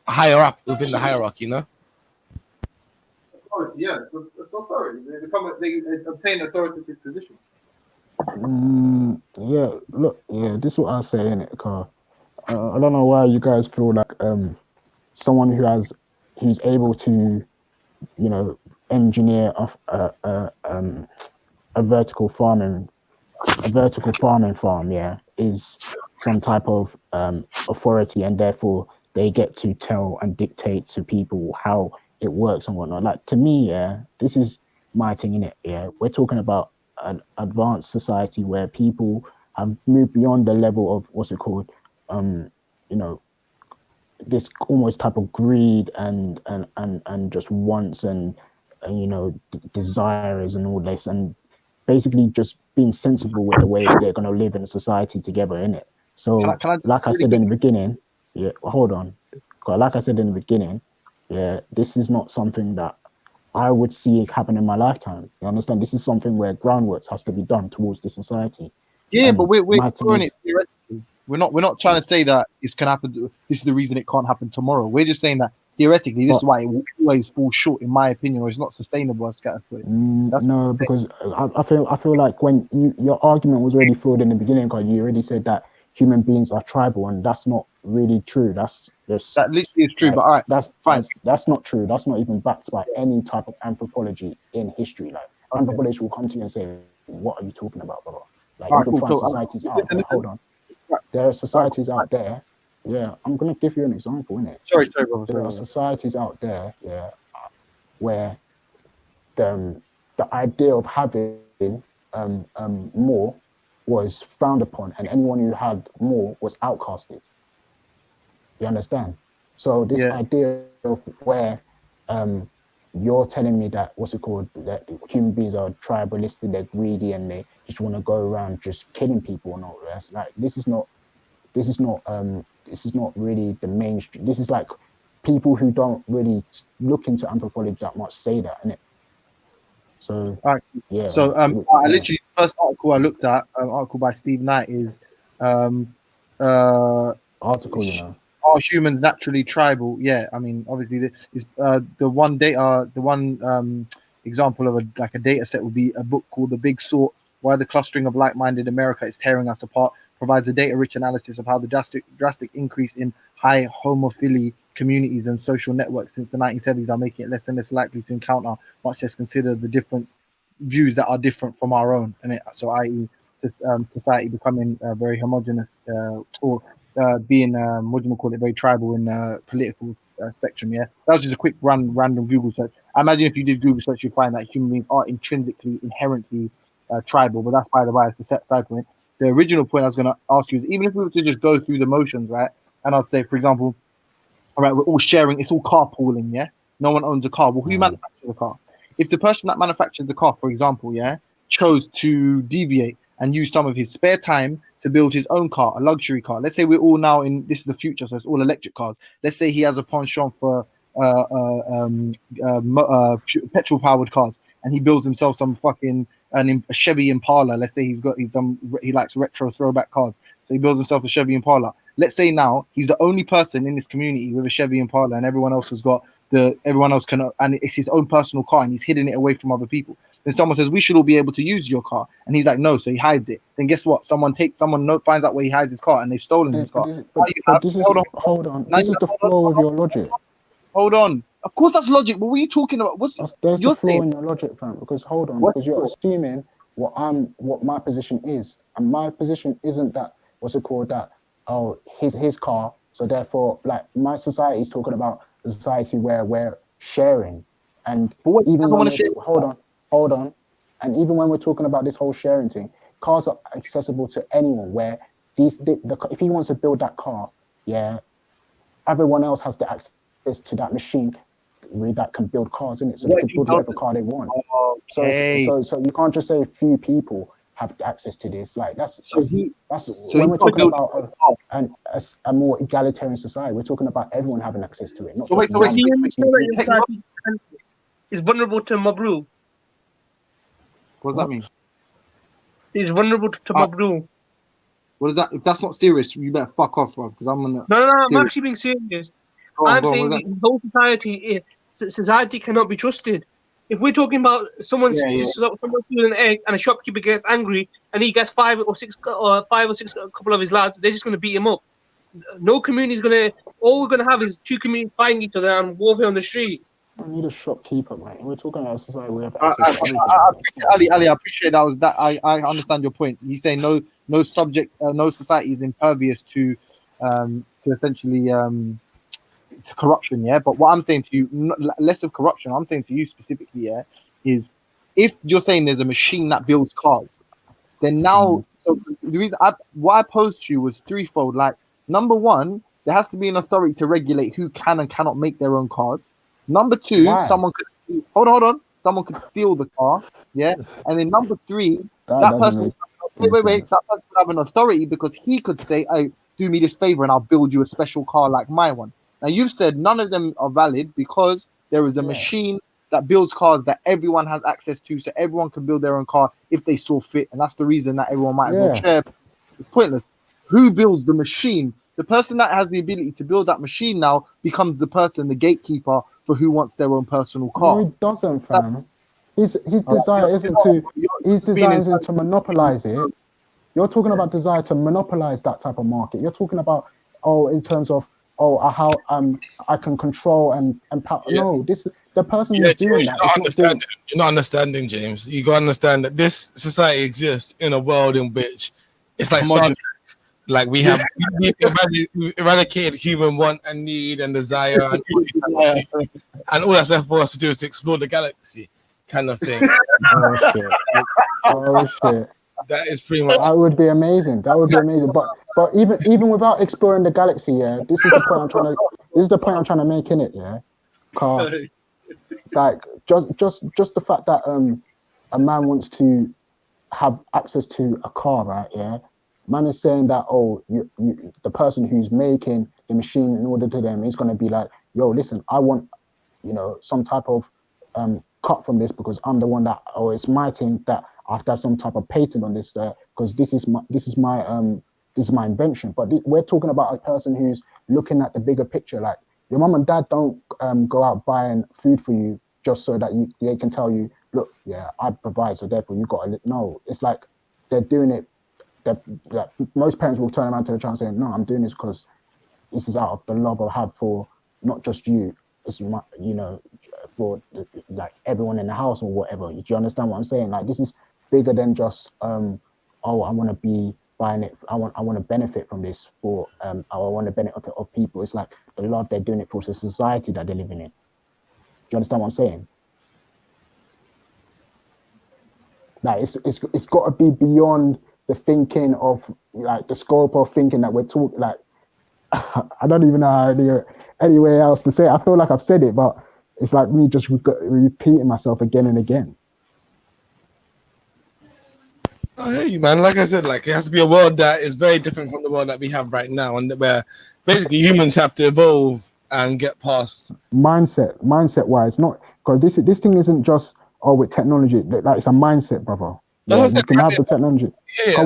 higher up within the hierarchy, you know? Yeah, it's authority. They obtain authoritative position. This is what I say in it, Carl. I don't know why you guys feel like someone who's able to, engineer a vertical farming farm, is some type of authority, and therefore they get to tell and dictate to people how it works and whatnot. Like, to me, this is my thing in it. We're talking about an advanced society where people have moved beyond the level of what's it called, this almost type of greed and just wants and desires and all this, and basically just being sensible with the way that they're going to live in a society together, innit? So, like I said in the beginning, this is not something that I would see happen in my lifetime. You understand? This is something where groundwork has to be done towards the society. Yeah, but we're doing it theoretically. We're not trying to say that it can happen. This is the reason it can't happen tomorrow. We're just saying that theoretically, this is why it will always fall short, in my opinion, or it's not sustainable. As Scatter put it. No, because I feel like when your argument was already flawed in the beginning, because you already said that human beings are tribal, and that's not really true. That literally is true. But all right, that's fine. That's not true. That's not even backed by any type of anthropology in history. Like, anthropology will come to you and say, "What are you talking about, brother?" Like, you can find societies out there. Hold on. there are societies out there. Yeah, I'm gonna give you an example, innit? Sorry, bro. There are societies out there, yeah, where the idea of having more was frowned upon, and anyone who had more was outcasted. You understand? So this idea of where you're telling me that that human beings are tribalistic, they're greedy, and they just want to go around just killing people and all the rest. Like this is not really the mainstream. This is like people who don't really look into anthropology that much say that, innit? So yeah. So I literally the first article I looked at, article by Steve Knight, is article, you know. Are humans naturally tribal? Yeah, I mean, obviously, the one example of a data set would be a book called The Big Sort: Why the Clustering of Like-Minded America is Tearing Us Apart. Provides a data-rich analysis of how the drastic increase in high homophily communities and social networks since the 1970s are making it less and less likely to encounter, much less consider the different views that are different from our own. And so, i.e., society becoming very homogenous or being very tribal in political spectrum. Yeah, that was just a quick random Google search. I imagine if you did Google search, you'd find that human beings are inherently tribal, but that's by the way, it's a side point. The original point I was going to ask you is, even if we were to just go through the motions, right, and I'd say, for example, all right, we're all sharing, it's all carpooling, yeah, no one owns a car. Well, who manufactures the car? If the person that manufactured the car, for example, yeah, chose to deviate and use some of his spare time to build his own car, a luxury car. Let's say we're all now this is the future, so it's all electric cars. Let's say he has a penchant for petrol-powered cars, and he builds himself some fucking a Chevy Impala. Let's say he likes retro throwback cars, so he builds himself a Chevy Impala. Let's say now he's the only person in this community with a Chevy Impala, and everyone else can, and it's his own personal car, and he's hidden it away from other people. Then someone says, we should all be able to use your car, and he's like, no, so he hides it. Then guess what? Someone finds out where he hides his car, and they've stolen his car. Hold on. This is the flaw of your logic. Hold on. Of course, that's logic. But what are you talking about? There's a flaw in your logic, fam. Because hold on, because you're assuming what my position is, and my position isn't that his car. So therefore, like my society is talking about a society where we're sharing, and hold on. And even when we're talking about this whole sharing thing, cars are accessible to anyone. Where if he wants to build that car, yeah, everyone else has the access to that machine that can build cars, in it, so they can build whatever car they want. Okay. So you can't just say a few people have access to this. Like when we're talking about a more egalitarian society, we're talking about everyone having access to it. Is vulnerable to mob rule. What does that mean? He's vulnerable to mob rule. What is that? If that's not serious, you better fuck off, bro. Because I'm gonna. No, I'm actually being serious. I'm saying the whole society cannot be trusted. If we're talking about someone steals an egg and a shopkeeper gets angry and he gets five or six a couple of his lads, they're just going to beat him up. No community is going to. All we're going to have is two communities fighting each other and warfare on the street. I need a shopkeeper, mate. We're talking about a society where Ali, I appreciate that. I understand your point. He's saying no society is impervious to essentially to corruption, yeah. But what I'm saying to you, less of corruption, I'm saying to you specifically, yeah, is if you're saying there's a machine that builds cars, then now, so the reason what I posed to you was threefold. Like, number one, there has to be an authority to regulate who can and cannot make their own cars. Number two, someone could hold on. Someone could steal the car, yeah. And then number three, that person would have an authority because he could say, "Hey, do me this favor, and I'll build you a special car like my one." Now you've said none of them are valid because there is a machine that builds cars that everyone has access to, so everyone can build their own car if they saw fit, and that's the reason that everyone might as well share. It's pointless. Who builds the machine? The person that has the ability to build that machine now becomes the person, the gatekeeper for who wants their own personal car. No, he doesn't, fam. His desire isn't to monopolize it. You're talking about desire to monopolize that type of market. You're talking about in terms of how I can control and empower. Yeah. No, the person who's doing that. You're not understanding, James. You gotta understand that this society exists in a world in which it's like Star Trek. Like we've eradicated human want and need and desire and all that's left for us to do is to explore the galaxy, kind of thing. Oh shit! Oh shit! That is pretty much. That would be amazing. That would be amazing. But even without exploring the galaxy, yeah, this is the point I'm trying to make in it, yeah. Cause like just the fact that a man wants to have access to a car, right? Yeah, man is saying that the person who's making the machine in order to them is going to be like, yo, listen, I want, some type of cut from this because I'm the one that, or it's my thing that I have to have some type of patent on this because this is my invention. But we're talking about a person who's looking at the bigger picture. Like your mom and dad don't go out buying food for you just so that they can tell you, look, yeah, I provide, so therefore you got to. No, it's like they're doing it. That most parents will turn around to the child and say, no, I'm doing this because this is out of the love I have for not just you, it's my, for like everyone in the house or whatever. Do you understand what I'm saying? Like this is bigger than just I want to be buying it. I want to benefit from this for I want to benefit of people. It's like the love they're doing it for the society that they're living in. Do you understand what I'm saying? Like it's got to be beyond the thinking of like the scope of thinking that we're talking. Like I don't even know anywhere else to say it. I feel like I've said it, but it's like me just repeating myself again and again. I hear you, man. Like I said, like it has to be a world that is very different from the world that we have right now, and where basically humans have to evolve and get past mindset wise. Not because this thing isn't just with technology. Like it's a mindset, brother. Yeah, you can have the technology. Yeah,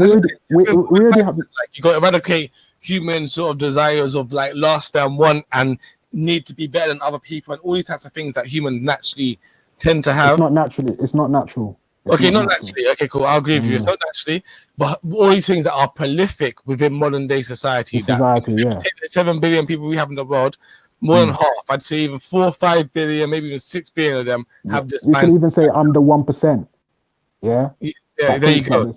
we already have. Like you got to eradicate human sort of desires of like lust and want and need to be better than other people and all these types of things that humans naturally tend to have. It's not natural. Okay, not naturally. Okay, cool. I'll agree with you. It's not naturally, but all these things that are prolific within modern day society. Yeah. 7 billion people we have in the world, more than half, I'd say even 4 or 5 billion, maybe even 6 billion of them have this. You can even say I'm the 1%. Yeah. Yeah, there you go.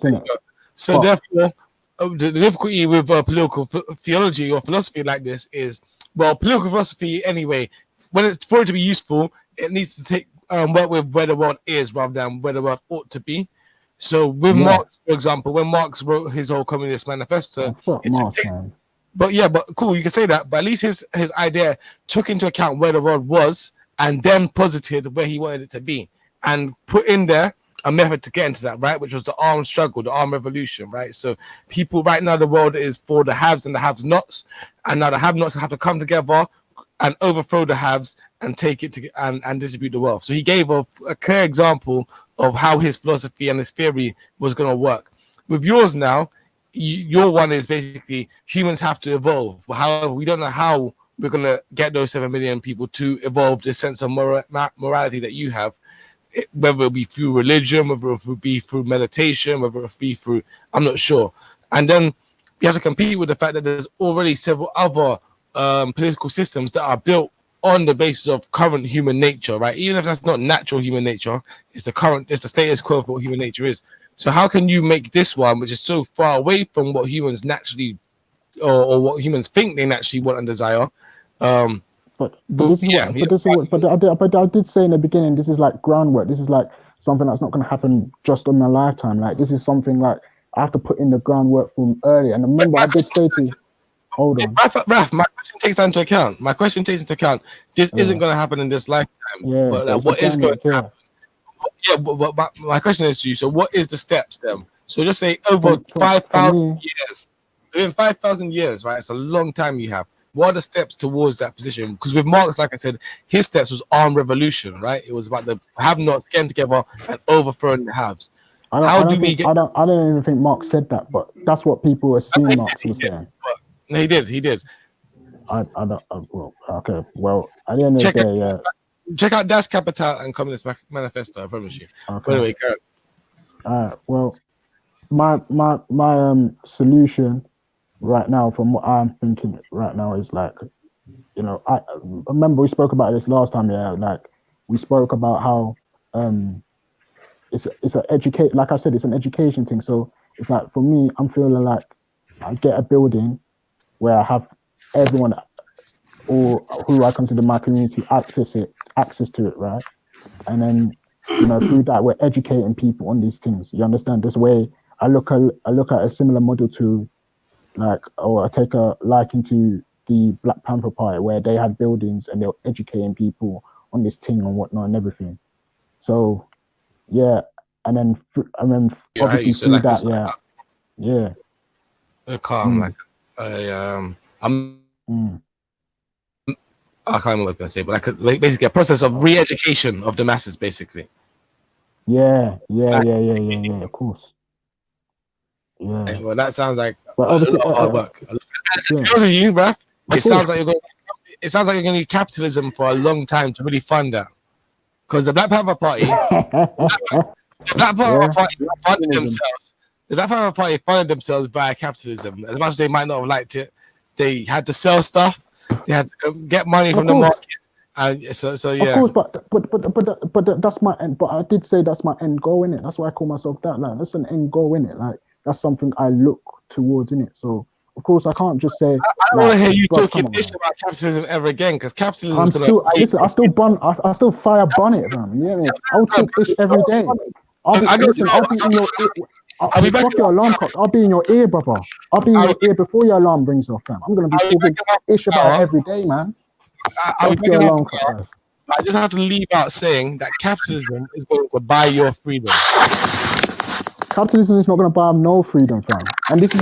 So therefore, the difficulty with political theology or philosophy like this is, well, political philosophy anyway, for it to be useful, it needs to take work with where the world is rather than where the world ought to be. So with Marx, for example, when Marx wrote his whole Communist Manifesto, but cool, you can say that, but at least his idea took into account where the world was and then posited where he wanted it to be and put in there a method to get into that, right? Which was the armed struggle, the armed revolution, right? So people right now, the world is for the haves and the have-nots, and now the have-nots have to come together and overthrow the haves and take it to and distribute the wealth. So he gave a clear example of how his philosophy and his theory was going to work. With yours now, your one is basically humans have to evolve. However, we don't know how we're going to get those 7 million people to evolve this sense of morality that you have, whether it be through religion, whether it be through meditation, whether it be through, I'm not sure. And then you have to compete with the fact that there's already several other political systems that are built on the basis of current human nature, right? Even if that's not natural human nature, it's the status quo for what human nature is. So how can you make this one, which is so far away from what humans naturally or what humans think they naturally want and desire? But I did say in the beginning, this is like groundwork. This is like something that's not going to happen just in my lifetime. Like this is something like I have to put in the groundwork from early. And remember, I did say to you, hold on. Raf, my question takes that into account. My question takes into account this isn't going to happen in this lifetime. Yeah, but what is going to happen? Yeah, but my question is to you. So what is the steps then? So just say over 5,000 years. Within 5,000 years, right? It's a long time you have. What are the steps towards that position? Because with Marx, like I said, his steps was armed revolution, right? It was about the have-nots getting together and overthrowing the haves. I don't even think Marx said that, but that's what people assume Marx was saying. No, he did. I don't. Well, okay. Well, at the end of the day, yeah. Check out Das Kapital and Communist Manifesto. I promise you. Okay. But anyway, carry on. Well, my solution right now, from what I'm thinking right now, is like, I remember we spoke about this last time. Yeah, like we spoke about how it's an educate. Like I said, it's an education thing. So it's like for me, I'm feeling like I get a building where I have everyone, or who I consider my community, access to it, right? And then, through that, we're educating people on these things. You understand? This way, I look at a similar model to, or I take a liking to the Black Panther Party, where they had buildings and they were educating people on this thing and whatnot and everything. So, yeah, and then obviously through that, calm, I can't remember what I was gonna say, but basically a process of re-education of the masses, basically. Yeah, of course. Yeah. Well, that sounds like well, a lot of hard work. To be honest with you, bruv, it sounds like you're going to need capitalism for a long time to really fund that. Because the Black Panther Party, funded themselves. The Black Panther Party funded themselves by capitalism. As much as they might not have liked it, they had to sell stuff. They had to get money from the market. And so yeah. Of course, but that's my end. But I did say that's my end goal, innit? That's why I call myself that. Like, that's an end goal, innit? Like, that's something I look towards, innit? So of course I can't just say. I don't want to hear you talking ish about capitalism ever again, because capitalism. I still fire bonnet, man. Yeah, I'll talk ish every day. I'll be in your ear. Your alarm clock. I'll be in your ear, brother. I'll be in your ear before your alarm rings off, fam. I'm gonna be talking ish about it every day, man. I just have to leave out saying that capitalism is going to buy your freedom. Capitalism is not going to buy no freedom, fam. And this is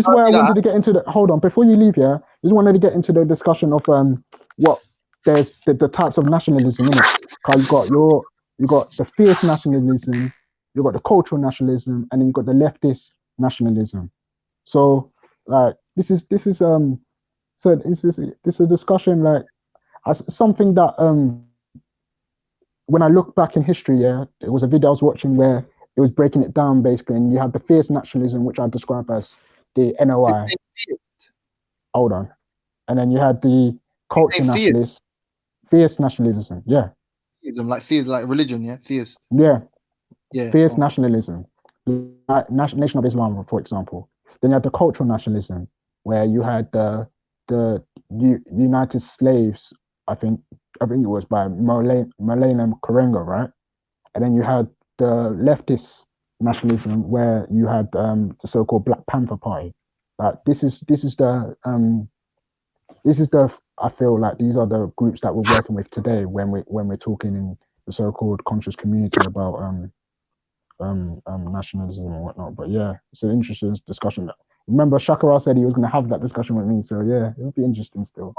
where I wanted to get into the. Hold on, before you leave, yeah. Just wanted to get into the discussion of what there's the types of nationalism, innit? Because you got the fierce nationalism, you got the cultural nationalism, and then you got the leftist nationalism. So like this is a discussion like as something that when I look back in history, yeah, it was a video I was watching where it was breaking it down basically, and you have the fierce nationalism, which I describe as the NOI. Hold on, and then you had the cultural nationalist, fierce nationalism, yeah. Like theist, like religion, yeah, theist. Yeah. Fierce nationalism, like Nation of Islam, for example. Then you had the cultural nationalism, where you had the United Slaves. I think it was by Maulana Karenga, right? And then you had the leftist nationalism, where you had the so-called Black Panther Party. Like this is the I feel like these are the groups that we're working with today when we're talking in the so-called conscious community about nationalism and whatnot. But yeah, it's an interesting discussion. Remember, Shakara said he was going to have that discussion with me, so yeah, it'll be interesting still.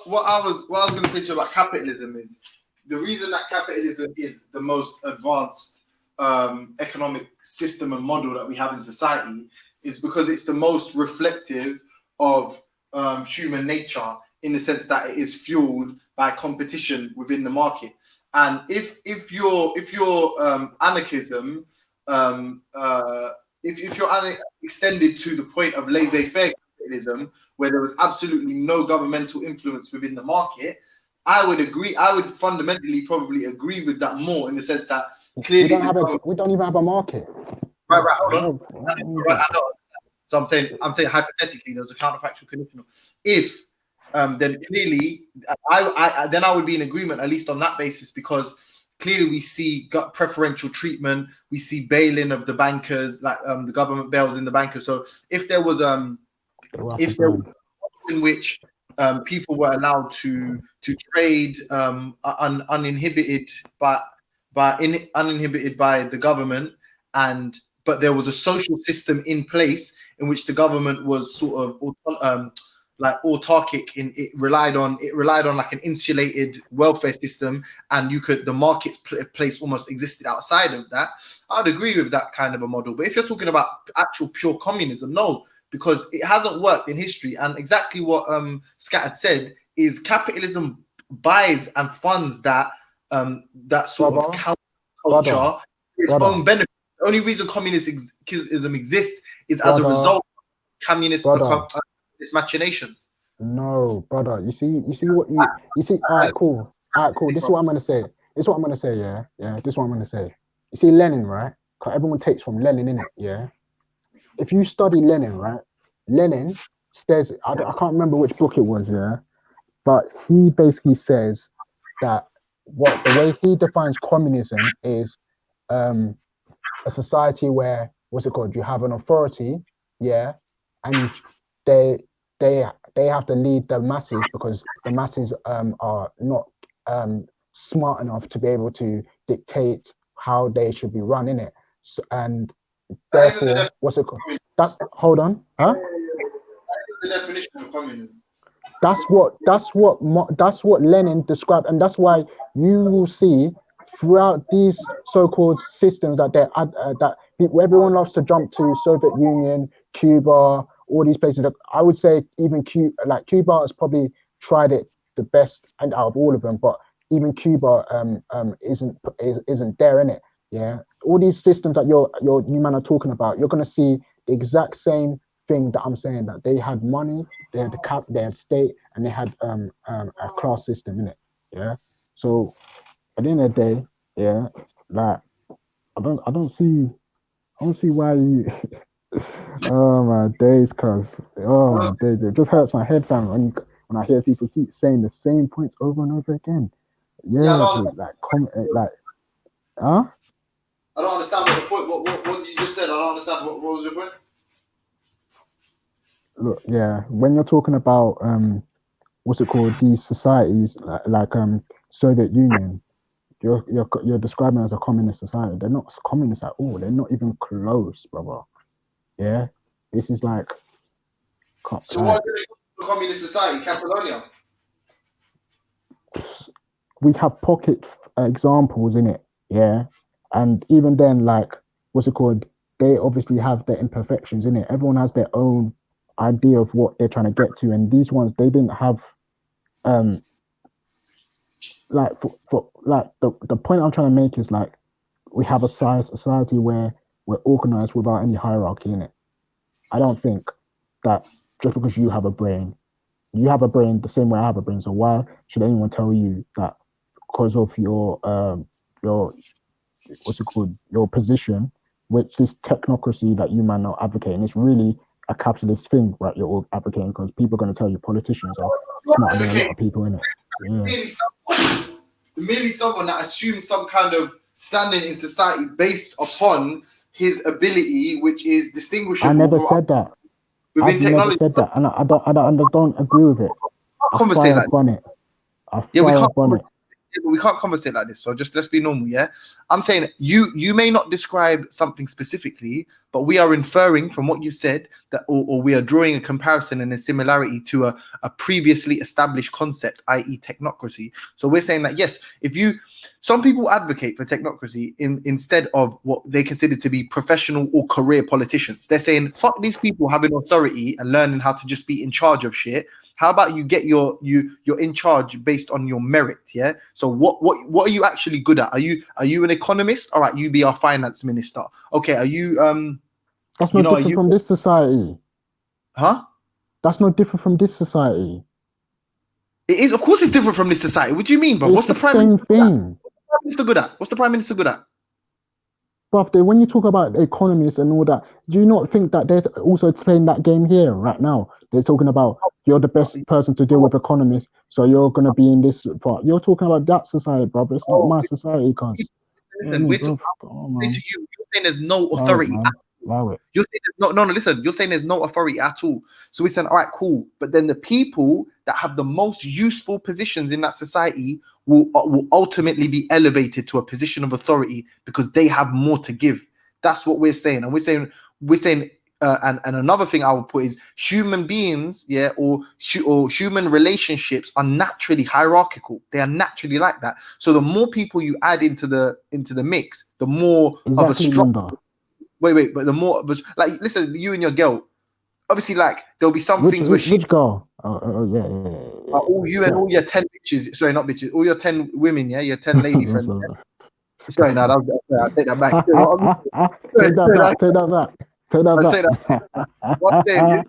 What I was going to say to you about capitalism is the reason that capitalism is the most advanced economic system and model that we have in society is because it's the most reflective of human nature, in the sense that it is fueled by competition within the market. And if your anarchism, if you're extended to the point of laissez-faire capitalism, where there was absolutely no governmental influence within the market, I would agree. I would fundamentally probably agree with that more, in the sense that clearly we don't even have a market. Right. Hold on. I know. So I'm saying hypothetically, there's a counterfactual conditional. If then clearly, I would be in agreement, at least on that basis, because clearly we see preferential treatment, we see bailing of the bankers, like the government bails in the bankers. So if there was in which people were allowed to trade uninhibited by the government, but there was a social system in place in which the government was sort of like autarkic, it relied on like an insulated welfare system, and the marketplace almost existed outside of that. I'd agree with that kind of a model. But if you're talking about actual pure communism, no, because it hasn't worked in history. And exactly what Scat had said is capitalism buys and funds that sort of counter-culture for its own benefit. The only reason communism exists is as a result of communist machinations. No, brother. You see. All right, cool. This is what I'm gonna say. Yeah. This is what I'm gonna say. You see, Lenin, right? Because everyone takes from Lenin, innit? Yeah. If you study Lenin, right, Lenin says, I can't remember which book it was, yeah, but he basically says that the way he defines communism is a society where, you have an authority, yeah, and they have to lead the masses because the masses are not smart enough to be able to dictate how they should be run in it. So, and therefore, that's hold on, huh? The definition of communism. That's what Lenin described, and that's why you will see throughout these so-called systems that everyone loves to jump to Soviet Union, Cuba, all these places. I would say even Cuba has probably tried it the best and out of all of them, but even Cuba isn't there in it. Yeah, all these systems that you man are talking about, you're gonna see the exact same thing that I'm saying, that they had money, they had they had state, and they had a class system in it. Yeah. So at the end of the day, yeah, like I don't see why you oh my days, it just hurts my head, fam, when I hear people keep saying the same points over and over again. Yeah, huh? I don't understand what the point. What you just said. I don't understand. What was your point? Look, yeah, when you're talking about these societies like Soviet Union, you're describing as a communist society. They're not communist at all. They're not even close, brother. Yeah, this is like. So what is a communist society? Catalonia. We have pocket examples in it, yeah, and even then, like, they obviously have their imperfections in it. Everyone has their own idea of what they're trying to get to, and these ones, they didn't have the point I'm trying to make is, like, we have a society where we're organized without any hierarchy in it. I don't think that just because you have a brain the same way I have a brain, so why should anyone tell you that because of your your position, which this technocracy that you man are advocating is really a capitalist thing, right? You're all advocating because people are going to tell you politicians are smarter than a lot of people in it. Yeah. Merely someone that assumes some kind of standing in society based upon his ability, which is distinguishable. I never said that. Within technology. Never said that, and I don't agree with it. We can't conversate like this. So just let's be normal, yeah. I'm saying you may not describe something specifically, but we are inferring from what you said that, or we are drawing a comparison and a similarity to a previously established concept, i.e., technocracy. So we're saying that yes, some people advocate for technocracy instead of what they consider to be professional or career politicians. They're saying fuck these people having authority and learning how to just be in charge of shit. How about you get you're in charge based on your merit, yeah? So what are you actually good at? Are you an economist? All right, you be our finance minister. Okay, are you That's not different from this society. Huh? That's not different from this society. It is, of course it's different from this society. What do you mean, bro? What's the prime minister good at? What's the prime minister good at? But when you talk about economists and all that, do you not think that they're also playing that game here right now? They're talking about you're the best person to deal with economists, so you're going to be in this part. You're talking about that society, brother. It's not my society, cuz. Listen, we're talking to you. You're saying there's no authority. You're saying listen, you're saying there's no authority at all. So we said, all right, cool. But then the people that have the most useful positions in that society will ultimately be elevated to a position of authority because they have more to give. That's what we're saying. And we're saying and another thing I would put is human beings, yeah, or human relationships are naturally hierarchical. They are naturally like that. So the more people you add into the mix, the more of a strong. Wait, but the more of a, like, listen, you and your girl, obviously, like there'll be some things where which girl? Yeah. All you and all your 10 bitches, sorry, not bitches, all your 10 women, yeah, your 10 lady friends. Sorry, no, I take that back. Take that back. What I'm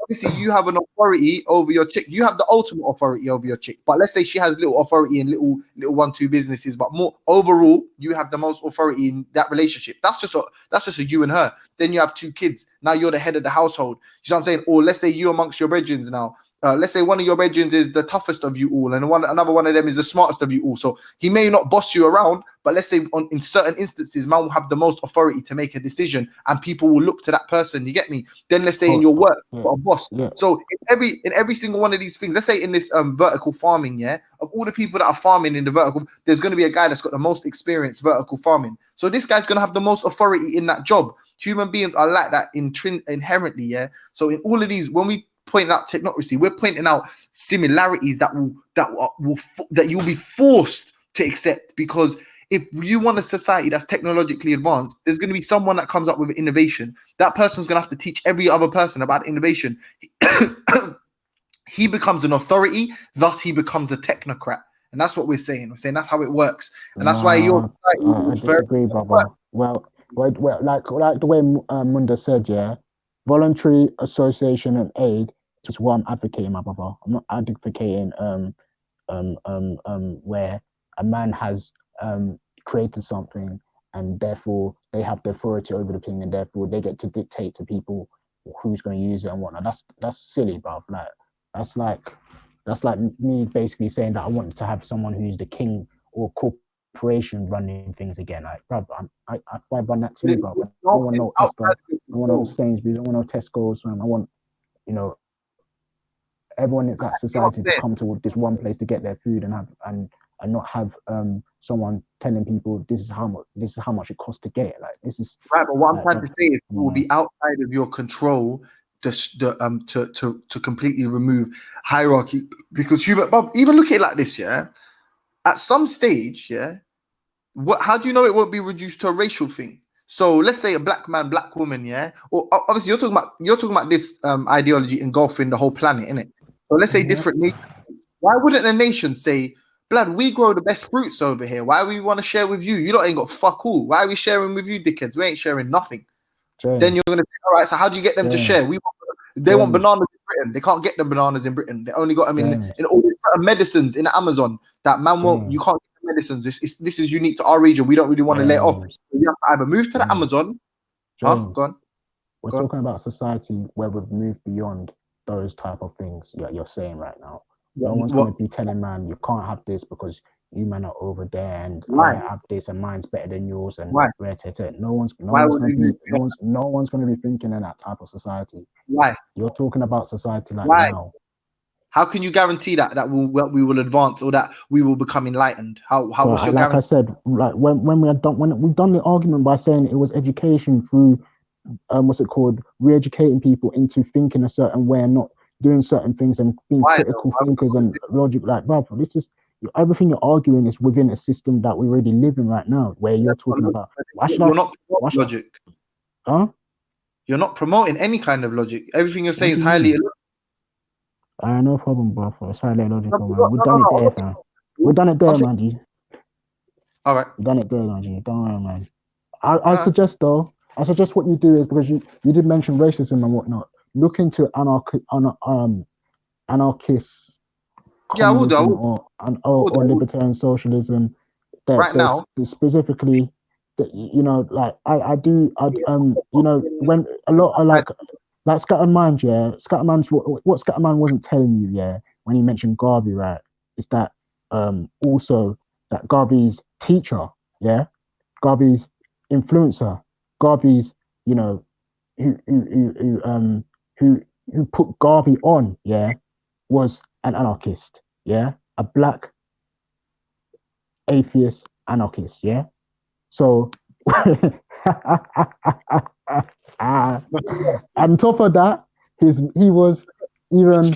obviously you have an authority over your chick. You have the ultimate authority over your chick. But let's say she has little authority in little 1-2 businesses, but more overall, you have the most authority in that relationship. That's just a you and her. Then you have 2 kids. Now you're the head of the household. You know what I'm saying? Or let's say you amongst your brethren now. Let's say one of your brethren is the toughest of you all, and another one of them is the smartest of you all. So he may not boss you around, but let's say in certain instances, man will have the most authority to make a decision, and people will look to that person. You get me? Then let's say in your work, you've got a boss. So in every single one of these things, let's say in this vertical farming, of all the people that are farming in the vertical, there's going to be a guy that's got the most experience vertical farming. So this guy's going to have the most authority in that job. Human beings are like that inherently, So in all of these, when we point out technocracy, we're pointing out similarities that you'll be forced to accept, because if you want a society that's technologically advanced, there's going to be someone that comes up with innovation. That person's going to have to teach every other person about innovation. He becomes an authority, thus he becomes a technocrat, and that's what we're saying. We're saying that's how it works, and that's why you're. I disagree, brother. Well, like the way Munda said, voluntary association and aid is what I'm advocating, my brother. I'm not advocating where a man has created something and therefore they have the authority over the thing and therefore they get to dictate to people who's going to use it and whatnot. That's silly, bruv. Like that's like me basically saying that I want to have someone who's the king or corporation running things again. Like, bruv, I run that too, bruv. I don't want no Asda, I don't want no Sainsbury's, I don't want no Tesco's, man. I want, everyone in that society to come to this one place to get their food and not have someone telling people this is how much it costs to get it. Like this is right. But what I'm trying to say is it will be outside of your control to completely remove hierarchy, because Bob, even look at it like this, at some stage, how do you know it won't be reduced to a racial thing? So let's say a black man, black woman, or obviously you're talking about this ideology engulfing the whole planet, innit? So let's say different nations. Why wouldn't a nation say, blood, we grow the best fruits over here. Why we want to share with you? You lot ain't got fuck all. Why are we sharing with you, dickheads? We ain't sharing nothing. Then you're gonna say, all right, so how do you get them to share? They want bananas in Britain. They can't get the bananas in Britain. They only got them in all these medicines in the Amazon. That man won't. You can't get the medicines. This is unique to our region. We don't really want to let off. So you have to either move to the Amazon. Go on. We're talking about society where we've moved beyond those type of things you're saying right now. No one's going to be telling man you can't have this because you man are over there and I have this and mine's better than yours and no one's going to be thinking in that type of society. Why? You're talking about society like now. How can you guarantee that we will advance or that we will become enlightened? What's your like I said, like when we've done the argument by saying it was education through re-educating people into thinking a certain way and not doing certain things and being critical thinkers and logic. Like, bro, this is everything you're arguing is within a system that we already live in right now, where you're talking about. You're not logic. Huh? You're not promoting any kind of logic. Everything you're saying is highly. No problem, bro. It's highly illogical, man. We've done it there, man. We've done it there, man. G. All right. We've done it there, man. G. Don't worry, man. I suggest what you do is, because you did mention racism and whatnot. Look into anarchist or libertarian socialism. Right now, specifically, like I do, when a lot of like Scatterman, Scatterman's what Scatterman wasn't telling you, when he mentioned Garvey, right, is that also that Garvey's teacher, Garvey's influencer, Garvey's, who put Garvey on, was an anarchist, a black atheist anarchist, So on top of that, he was even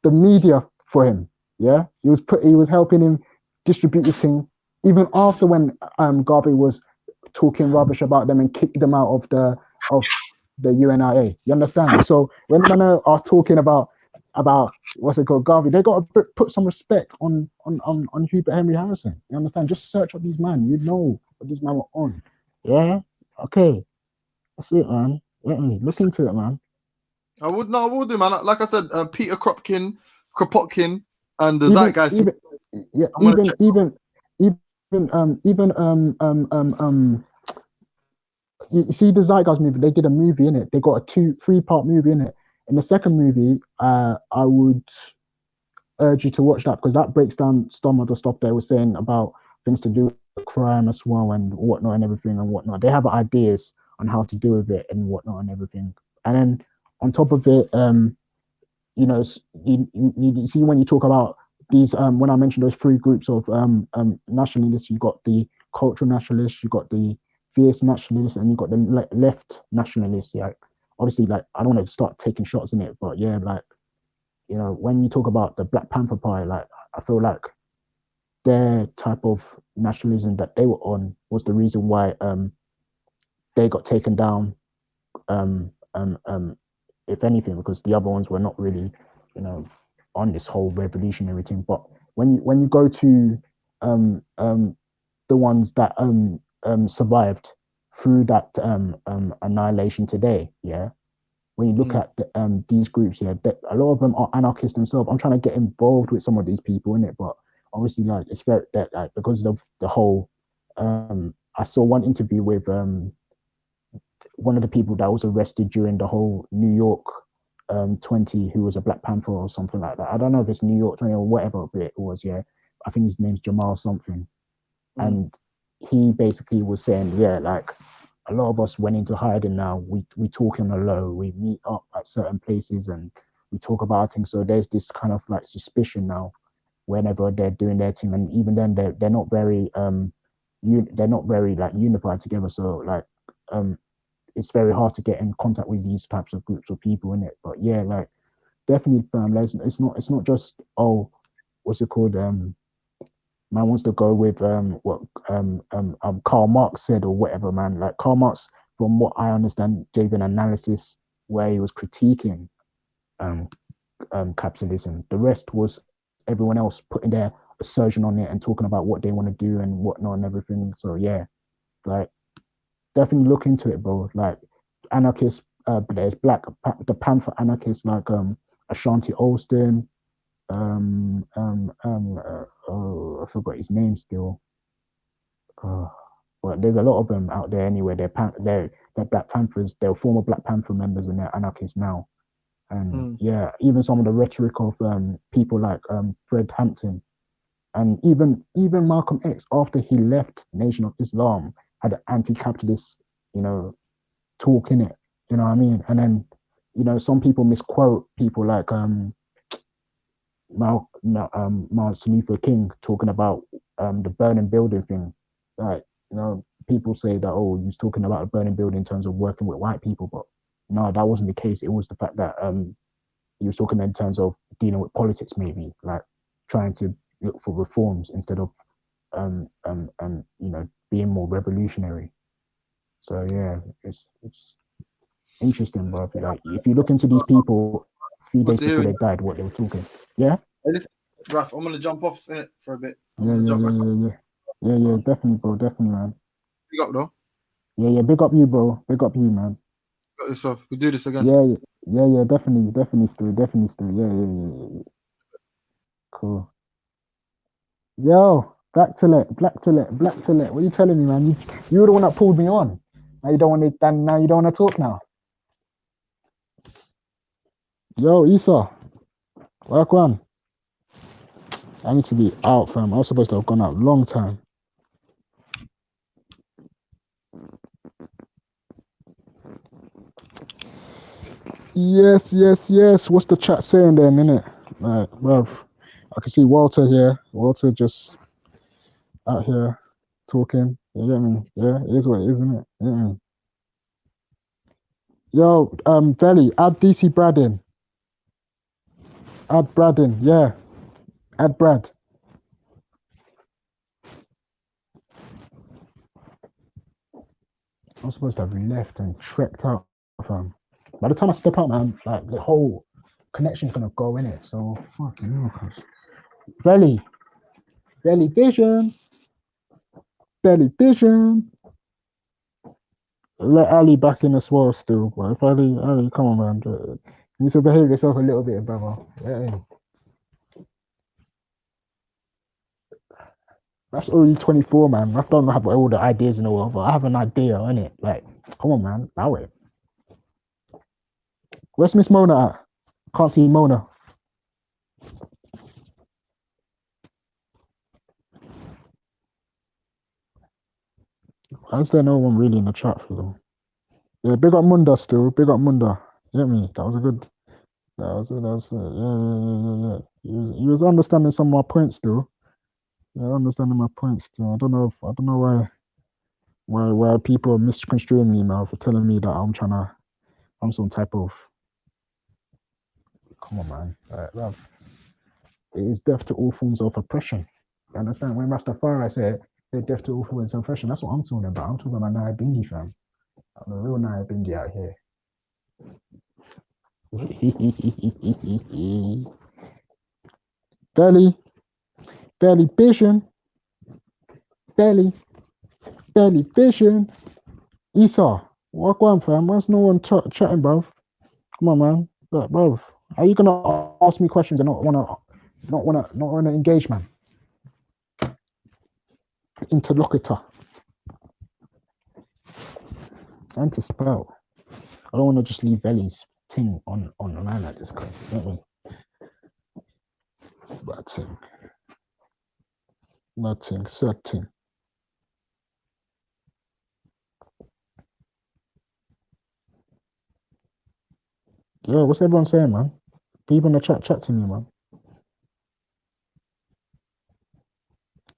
the media for him, He was helping him distribute the thing, even after when Garvey was talking rubbish about them and kicked them out of the UNIA. You understand? So when men are talking about what's it called, Garvey, they got to put some respect on Hubert Henry Harrison. You understand? Just search up these men. You know what these men were on. Yeah. Okay. That's it, man. Look into it, man. I would do, man. Like I said, Peter Kropotkin, and the Zeitgeist. You see the Zeitgeist movie, they did a movie in it. They got a 3-part movie in it. In the second movie, I would urge you to watch that, because that breaks down some of the stuff they were saying about things to do with crime as well and whatnot and everything and whatnot. They have ideas on how to deal with it and whatnot and everything. And then on top of it, you see when you talk about these, when I mentioned those 3 groups of nationalists, you got the cultural nationalists, you got the fierce nationalists, and you got the left nationalists. Yeah, obviously, like, I don't want to start taking shots in it, but yeah, like, you know, when you talk about the Black Panther Party, like, I feel like their type of nationalism that they were on was the reason why they got taken down, if anything, because the other ones were not really, you know, on this whole revolutionary thing. But when you go to the ones that survived through that annihilation today, yeah, when you look at these groups, yeah, a lot of them are anarchists themselves. I'm trying to get involved with some of these people in it, but obviously, like, it's very like, because of the whole. I saw one interview with one of the people that was arrested during the whole New York 20, who was a Black Panther or something like that. I don't know if it's New York 20 or whatever it was. Yeah, I think his name's Jamal something, and he basically was saying, yeah, like, a lot of us went into hiding now. We talk on the low. We meet up at certain places and we talk about things. So there's this kind of like suspicion now whenever they're doing their thing, and even then they're not very they're not very like unified together. So like it's very hard to get in contact with these types of groups of people in it. But yeah, like, definitely, it's not just, oh, what's it called, man wants to go with what Karl Marx said or whatever, man. Like, Karl Marx, from what I understand, gave an analysis where he was critiquing capitalism. The rest was everyone else putting their assertion on it and talking about what they want to do and whatnot and everything. So yeah, like, definitely look into it, bro. Like, anarchists, there's the Panther anarchists like Ashanti Olston. I forgot his name still. But there's a lot of them out there anyway. They're Black Panthers. They're former Black Panther members and they're anarchists now. And yeah, even some of the rhetoric of people like Fred Hampton, and even Malcolm X, after he left Nation of Islam, had an anti-capitalist, you know, talk in it. You know what I mean? And then, you know, some people misquote people like Martin Luther King talking about the burning building thing. Like, you know, people say that, oh, he was talking about a burning building in terms of working with white people, but no, that wasn't the case. It was the fact that he was talking in terms of dealing with politics, maybe, like trying to look for reforms instead of you know, being more revolutionary. So yeah, it's interesting, bro. Like, if you look into these people, a few days before they died, what they were talking. Yeah. Raf, I'm gonna jump off in it for a bit. Yeah, definitely, bro, definitely, man. Big up, though. Yeah, big up you, bro. Big up you, man. Got yourself. We do this again. Yeah, definitely, still. Yeah. Cool. Yo, Black to let. What are you telling me, man? You were the one that pulled me on. Now you don't want to. Now you don't want to talk now. Yo, Issa, work on. I need to be out, fam. I was supposed to have gone out a long time. Yes. What's the chat saying then, innit? Right, bruv. I can see Walter here. Walter just out here talking. You get me? Yeah, it is what it is, isn't it? Yeah. Yo, Veli, add DC Brad in. Add Brad in, yeah. Add Brad. I'm supposed to have left and trekked out, fam. By the time I step out, man, like, the whole connection's gonna go in it. So fucking hell, cuz. Veli Vision. Let Ali back in as well still. But if Ali, come on, man. You need to behave yourself a little bit, brother. Yeah. That's only 24, man. I don't have all the ideas in the world, but I have an idea, innit? Like, come on, man. Allow it. Where's Miss Mona at? Can't see Mona. Why is there no one really in the chat for them? Yeah, big up Munda still. Big up Munda. You get me? That was a good. Yeah. He was understanding some of my points still. Yeah, understanding my points still. I don't know why people are misconstruing me now for telling me that I'm some type of. Come on, man. Love. It is death to all forms of oppression. You understand? When Rastafari said they're death to all forms of oppression, that's what I'm talking about. I'm talking about Naya Bingi, fam. I'm a real Naya Bingi out here. Belly vision. Belly vision. Esau, walk on, fam. Why's no one chatting, bruv? Come on, man. Look, bruv. Are you gonna ask me questions and not wanna engage, man? Interlocutor. And to spell. I don't want to just leave Belly's thing on the line like this, guys. Don't we? Bad thing. Nothing. Certain. Yo, what's everyone saying, man? People in the chat to me, man.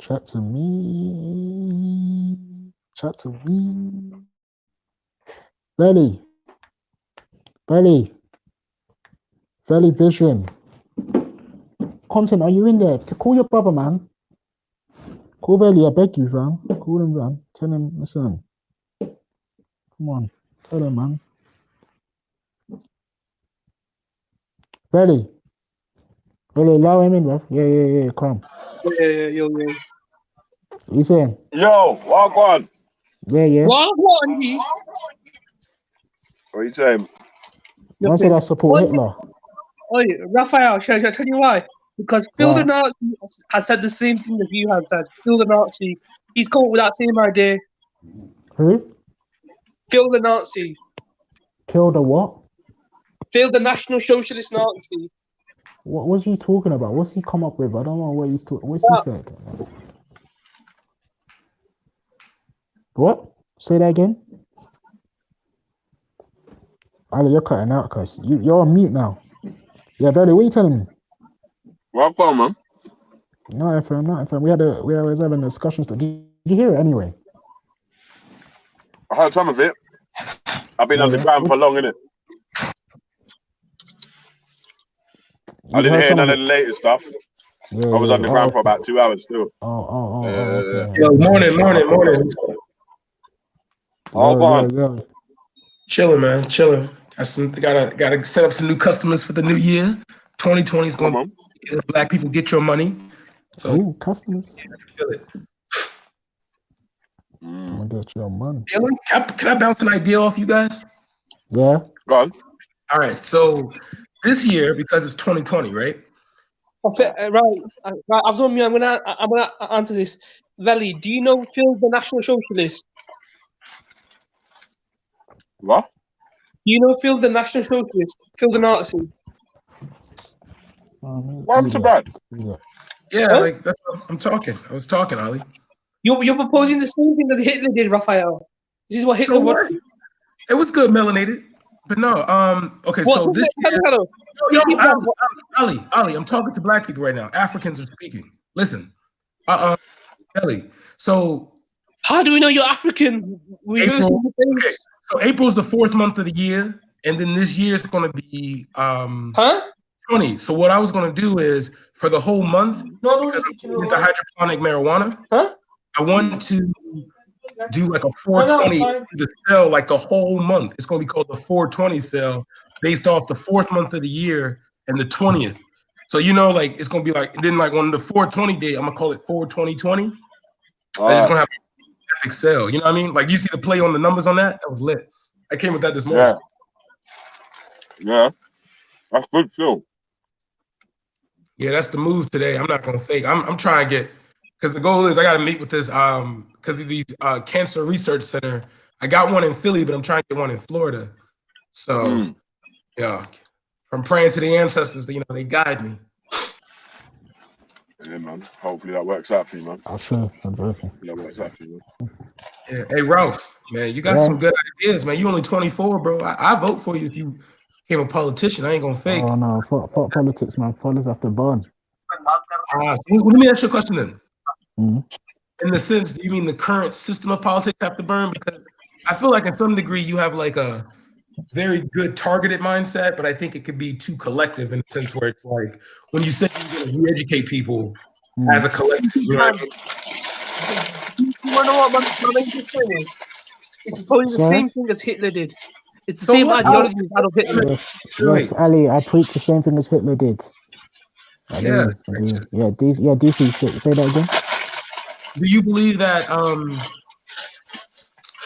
Chat to me. Chat to me. Belly vision. Content, are you in there? To call your brother, man. Call Belly, I beg you, fam. Call him, man. Tell him, listen. Come on. Tell him, man. Belly, allow him in, bro. Yeah, come. Yeah, yo. What you saying? Yo, walk on. Yeah. Walk on, G. What are you saying? I said I support Hitler. Oh, Raphael, shall I tell you why? Because Phil the Nazi has said the same thing that you have said. Phil the Nazi, he's come up with that same idea. Who? Phil the Nazi. Phil the what? Phil the National Socialist Nazi. What was he talking about? What's he come up with? I don't know what he's talking. What's he said? What? Say that again. Ali, you're cutting out, cuz you're on mute now. Yeah, Belly, what are you telling me? Walk on, man. No, FM. We was having discussions. Did you hear it anyway? I heard some of it. I've been underground for long, innit? I didn't hear none of the latest stuff. I was underground for about 2 hours still. Okay. Yo, morning. All gone. Chilling, man. Chilling. Gotta set up some new customers for the new year. 2020 is going to black people get your money. So customers. Feel it. Get your money. Can I bounce an idea off you guys? Yeah. Go on. All right. So this year, because it's 2020, right? Right. I've done me. I'm gonna answer this. Valley, do you know Phil the National Socialist? What? Do you know Phil the National Socialist? Phil the Nazi? What's too bad? Yeah, like that's what I'm talking. I was talking, Ali. You're proposing the same thing that Hitler did, Raphael. This is what Hitler wanted. It was good, melanated. But no, okay, so this hello. Ali, I'm talking to black people right now. Africans are speaking. Listen, Ellie. So how do we know you're African? So April's the 4th month of the year, and then this year is going to be 20. So what I was going to do is for the whole month, because I'm into hydroponic marijuana, I want to do like a 420 to sell like the whole month. It's going to be called the 420 sale based off the 4th month of the year and the 20th. So like it's going to be like then like on the 420 day, I'm gonna call it 42020. It's gonna have an epic sale. You know what I mean? Like you see the play on the numbers on that? That was lit. I came with that this morning. Yeah. That's good still. Yeah, that's the move today. I'm not gonna fake. I'm trying to get, because the goal is I got to meet with this because of these cancer research center. I got one in Philly, but I'm trying to get one in Florida. So yeah, I'm praying to the ancestors that they guide me. Yeah, man. Hopefully that works out for you, man. I'm sure. I'm joking. That works out for you, man. Yeah. Hey Ralph, man, you got some good ideas, man. You only 24, bro. I vote for you if you became a politician. I ain't gonna fake. Oh no, politics, man. Politics have to burn. Let me ask you a question then. Mm-hmm. In the sense, do you mean the current system of politics have to burn? Because I feel like in some degree you have like a very good targeted mindset, but I think it could be too collective in the sense where it's like when you say you're going to re-educate people as a collective. You know what I mean? You want to know what my main concern is? It's probably the same thing as Hitler did. It's the same ideology as Adolf Hitler. Yes, Ali, I preach the same thing as Hitler did. Yeah. DC, say that again. Do you believe that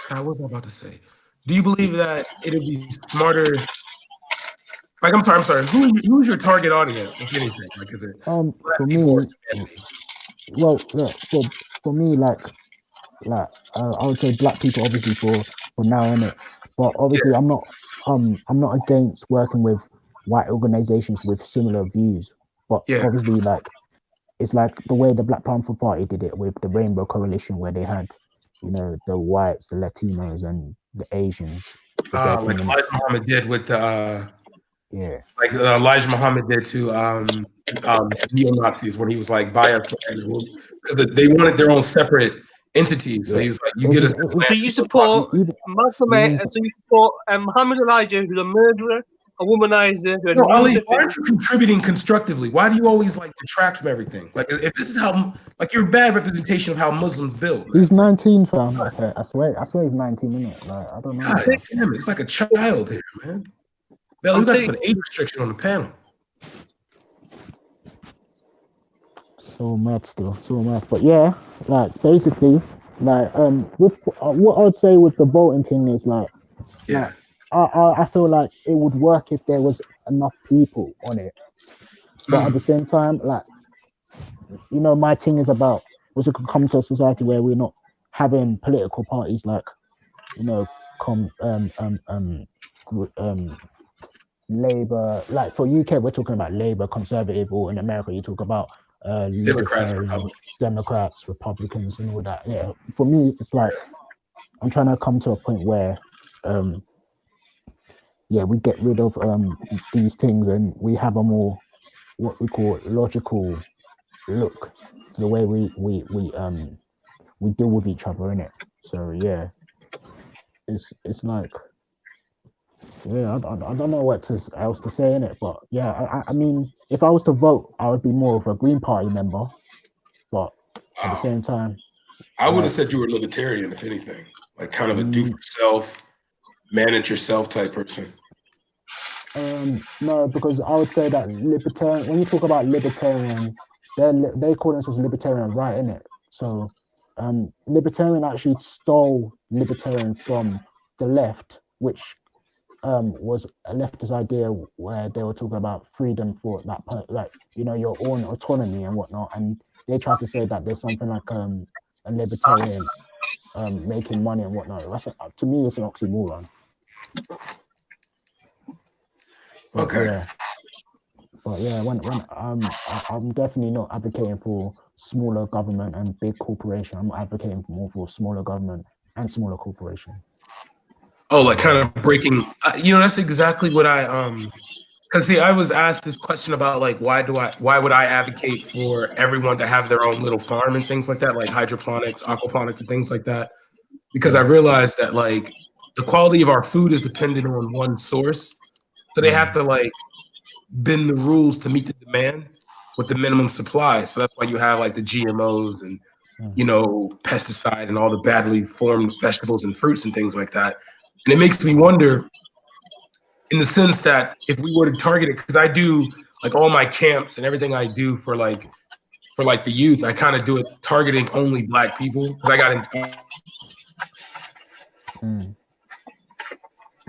what was I about to say? Do you believe that it'd be smarter? Like, I'm sorry. Who's your target audience? If anything, like, is it for me? Well, for me, like I would say black people, obviously for now, innit? But obviously, I'm not against working with white organizations with similar views. But obviously, like it's like the way the Black Panther Party did it with the Rainbow Coalition, where they had, the whites, the Latinos, and the Asians. Like Elijah Muhammad did with the like Elijah Muhammad did to neo-Nazis when he was like buy us because they wanted their own separate entities. So he was like, you get us. So you support Malcolm X, and so you support Muhammad Elijah, who's a murderer, a womanizer. Ali, why aren't you contributing constructively? Why do you always like detract from everything? Like if this is how, like you're a bad representation of how Muslims build. Man. He's 19, fam. Okay, I swear he's 19, innit? Like I don't know. God damn it, it's like a child here, man. Bell, you got to put an age restriction on the panel. So mad, but yeah, like basically, like with what I would say with the voting thing is like, I feel like it would work if there was enough people on it, but at the same time, like, my thing is about we should come to a society where we're not having political parties like, Labour, like for UK we're talking about Labour, Conservative, or in America you talk about Democrats, Republicans, and all that. Yeah, for me it's like I'm trying to come to a point where we get rid of these things and we have a more what we call logical look to the way we deal with each other, innit? So yeah, it's like. Yeah, I don't know what else to say in it, but yeah, I mean, if I was to vote, I would be more of a Green Party member, but at the same time, I would have said you were a libertarian, if anything, like kind of a do for self, manage yourself type person. No, because I would say that libertarian. When you talk about libertarian, they call themselves libertarian, right? Innit? So, libertarian actually stole libertarian from the left, which was a leftist idea where they were talking about freedom for your own autonomy and whatnot, and they tried to say that there's something like a libertarian making money and whatnot. To me, it's an oxymoron. Okay. But yeah, when I'm definitely not advocating for smaller government and big corporation. I'm advocating more for smaller government and smaller corporation. Oh, like kind of breaking, that's exactly what because see, I was asked this question about like, why would I advocate for everyone to have their own little farm and things like that, like hydroponics, aquaponics and things like that? Because I realized that like the quality of our food is dependent on one source. So they have to like bend the rules to meet the demand with the minimum supply. So that's why you have like the GMOs and, pesticide and all the badly formed vegetables and fruits and things like that. And it makes me wonder, in the sense that if we were to target it, because I do like all my camps and everything I do for the youth, I kind of do it targeting only Black people. Because I got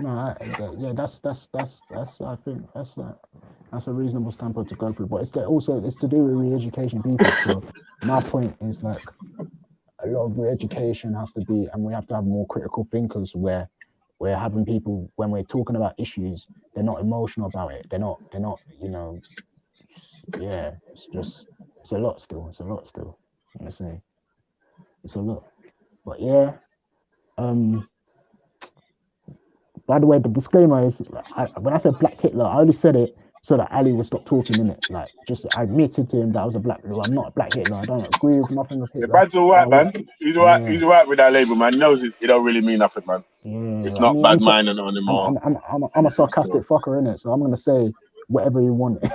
No, yeah, that's I think that's a reasonable standpoint to go through. But it's to do with re-education people. So my point is like a lot of re-education has to be, and we have to have more critical thinkers where we're having people when we're talking about issues, they're not emotional about it. They're not, you know, yeah, it's a lot still. It's a lot still. I say it's a lot. But yeah, by the way, the disclaimer is when I said Black Hitler, I only said it so that Ali would stop talking in it. Like, just I admitted to him that I was a Black Hitler. I'm not a Black Hitler. I don't agree with nothing with Hitler. Brad's all right, man. He's all right. Yeah. He's all right with that label, man. He knows it don't really mean nothing, man. Yeah, it's not bad minding on him. I'm a sarcastic fucker, innit? So I'm gonna say whatever you want. To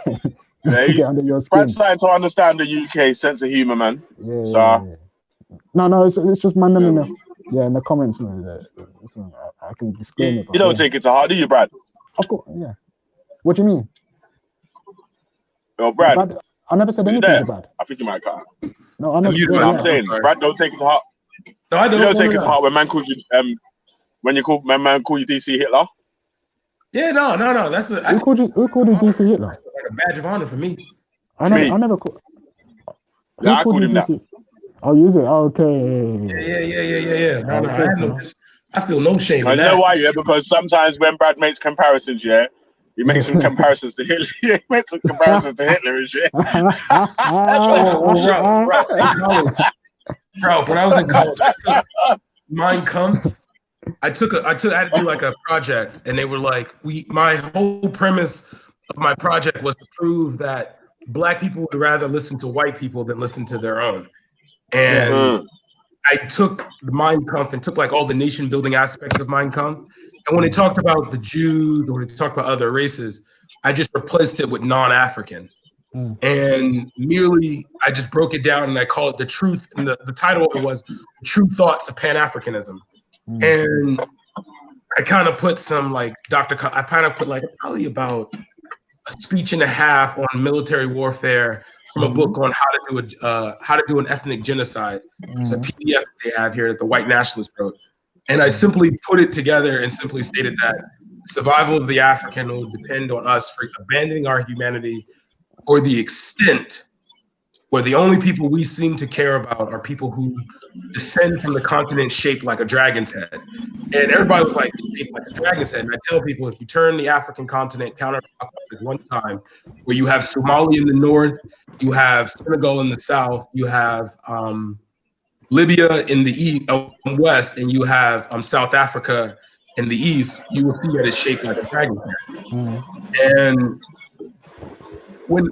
get under your skin. Brad's starting to understand the UK sense of humor, man. Yeah. So. Yeah. No, it's just man. In the comments, I can disclaim it. You don't take it to heart, do you, Brad? Of course, yeah. What do you mean? Yo, Brad. I never said anything to Brad. I think you might cut. No, I never. I'm saying, Brad, don't take it to heart. No, I don't. You don't take it to heart when man calls you when man call you DC Hitler. Yeah, no. That's who called you DC Hitler? That's like a badge of honor for me. I never called. Yeah, I called him that. Oh, use it. Okay. Yeah. No, I feel no shame. I know why, yeah, because sometimes when Brad makes comparisons, yeah, he makes some comparisons to Hitler. He makes some comparisons to Hitler and shit. Bro, when I was in college, I took Mein Kampf. I had to do like a project, and they were like, my whole premise of my project was to prove that Black people would rather listen to white people than listen to their own. And I took Mein Kampf and took like all the nation building aspects of Mein Kampf. And when they talked about the Jews or when they talked about other races, I just replaced it with non-African. And merely, I just broke it down and I call it the truth. And the title of it was True Thoughts of Pan-Africanism. And I kind of put some like I kind of put like probably about a speech and a half on military warfare from a book on how to do an ethnic genocide. It's a PDF they have here that the white nationalists wrote. And I simply put it together and simply stated that survival of the African will depend on us for abandoning our humanity or the extent where the only people we seem to care about are people who descend from the continent shaped like a dragon's head. And everybody was like, shaped like a dragon's head. And I tell people, if you turn the African continent counterclockwise one time, where you have Somalia in the north, you have Senegal in the south, you have Libya in the west, and you have South Africa in the east, you will see that it's shaped like a dragon's head. And when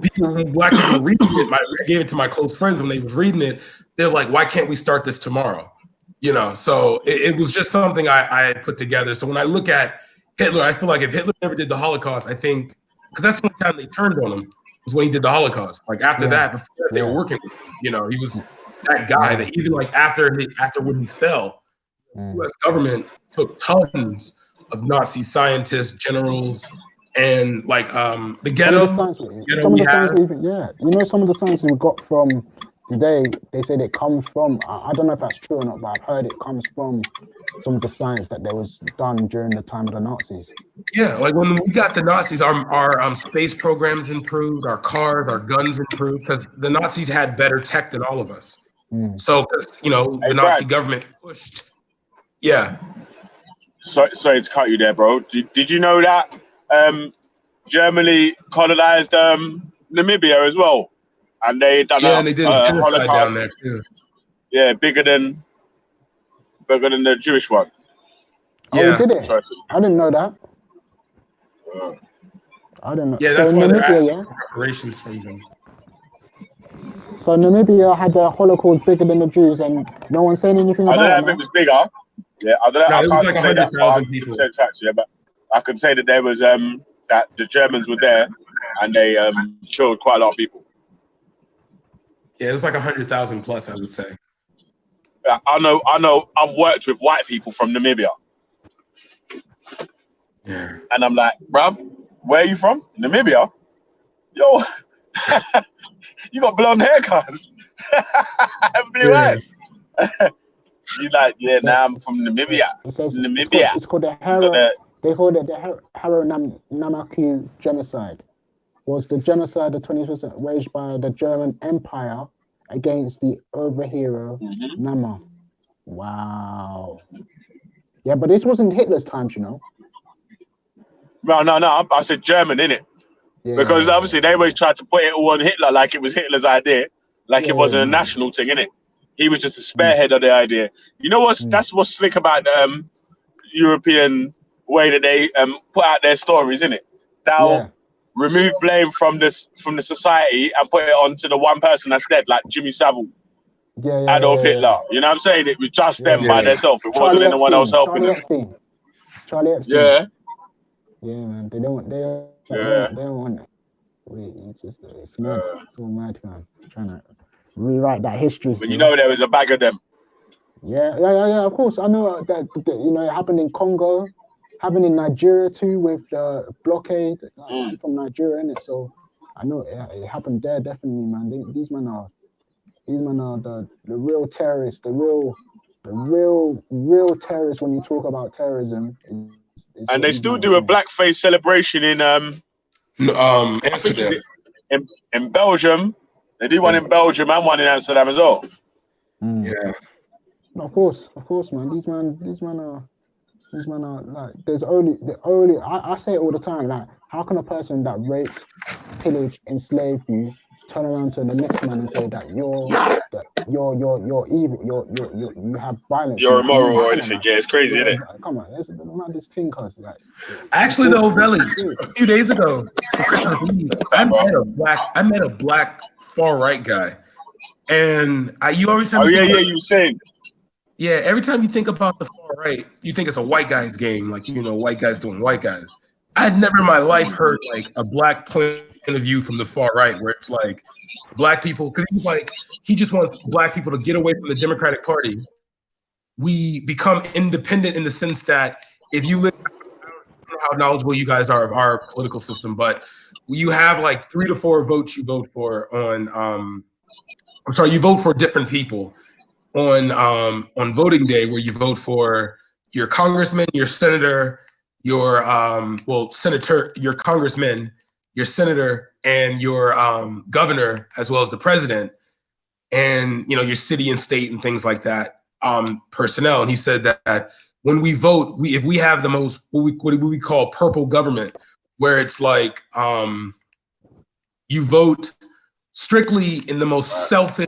Black people reading it, I gave it to my close friends when they was reading it, they're like, why can't we start this tomorrow? You know, so it was just something I put together. So when I look at Hitler, I feel like if Hitler never did the Holocaust, I think, because that's the only time they turned on him, was when he did the Holocaust. Like after that, before that, they were working with him. You know, he was that guy that even like after when he fell, the U.S. government took tons of Nazi scientists, generals, and like the ghetto. Some of the science we got from today, they said it comes from, I don't know if that's true or not, but I've heard it comes from some of the science that was done during the time of the Nazis. Yeah, like when we got the Nazis, our space programs improved, our cars, our guns improved, because the Nazis had better tech than all of us. So, you know, the Nazi government pushed. Yeah. Sorry to cut you there, bro. Did you know that Germany colonized Namibia as well? And they done and they did a Holocaust down there too. Yeah, bigger than the Jewish one. Oh, did it? I didn't know that. I didn't know. Yeah, that's why they're asking for reparations from them. So Namibia had the Holocaust bigger than the Jews, and no one saying anything about it. I don't know if it was bigger. Yeah, I don't know. No, it was like 100,000 people. Facts, yeah, but I can say that there was that the Germans were there and they killed quite a lot of people. Yeah, it was like 100,000 plus, I would say. Yeah, I know. I've worked with white people from Namibia. Yeah. And I'm like, bruv, where are you from? Namibia? Yo, you got blonde hair, cuz. And blue eyes. He's like, yeah, now I'm from Namibia. It's called the They called it the Harro-Namakyu genocide. Was the genocide of 20% waged by the German Empire against the overhero Nama. Wow. Yeah, but this wasn't Hitler's times, you know. No. I said German, innit? Yeah. Because obviously they always tried to put it all on Hitler, like it was Hitler's idea, like it wasn't a national thing, innit? He was just a spearhead of the idea. You know what's that's what's slick about the European way that they put out their stories, innit? They'll remove blame from the society and put it onto the one person that's dead, like Jimmy Savile, Adolf Hitler. You know what I'm saying? It was just them by themselves. It wasn't anyone else helping them. Charlie Epstein. Yeah. Yeah, man. They don't want it. It's mad. It's all mad, man. Trying to rewrite that history. But you know there was a bag of them. Yeah. Of course, I know that. You know, it happened in Congo, happened in Nigeria too with the blockade from Nigeria, innit? So I know it happened there definitely, man. These men are the real terrorists, the real terrorists when you talk about terrorism. And they still do a blackface celebration in Amsterdam. In Belgium. They do one in Belgium and one in Amsterdam as well. Yeah. Of course, man. These men are like there's only I say it all the time, like how can a person that raped, pillaged, enslaved you turn around to the next man and say that you're evil, you have violence, you're immoral or anything? Yeah, it's crazy, isn't it? Come on, this thing cause like actually though, Belly, a few days ago, I met a black far right guy, and you every time you were saying. Yeah, every time you think about the far right, you think it's a white guy's game, like, you know, white guys doing white guys. I had never in my life heard like a black point of view from the far right, where it's like black people, because he's like, he just wants black people to get away from the Democratic Party. We become independent in the sense that if you live, I don't know how knowledgeable you guys are of our political system, but you have like 3 to 4 votes you vote for on, you vote for different people on voting day, where you vote for your congressman, your senator, your senator, your congressman, your senator, and your governor, as well as the president, and you know, your city and state and things like that, personnel. And he said that when we vote, if we have the most what we call purple government, where it's like you vote strictly in the most selfish,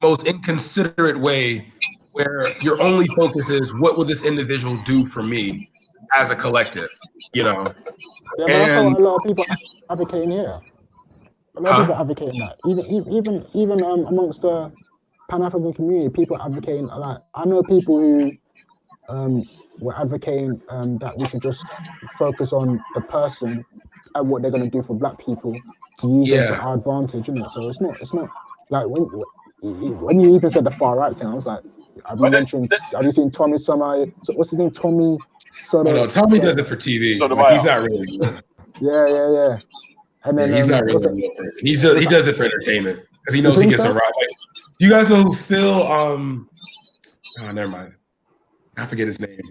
most inconsiderate way, where your only focus is what will this individual do for me as a collective, you know? Yeah, but that's what a lot of people advocating here. A lot of people advocating that. Even amongst the Pan-African community, people advocating, like, I know people who were advocating that we should just focus on the person and what they're going to do for black people to use it to our advantage, isn't it? So it's not like when you even said the far right thing, I was like, have you seen Tommy Summer? So what's his name? Tommy Soto. No, Tommy does it for TV. Like, he's not really. Yeah. And then he's not really a real person. He does it for entertainment because he knows he gets a ride. Like, do you guys know who Phil? Oh, never mind. I forget his name.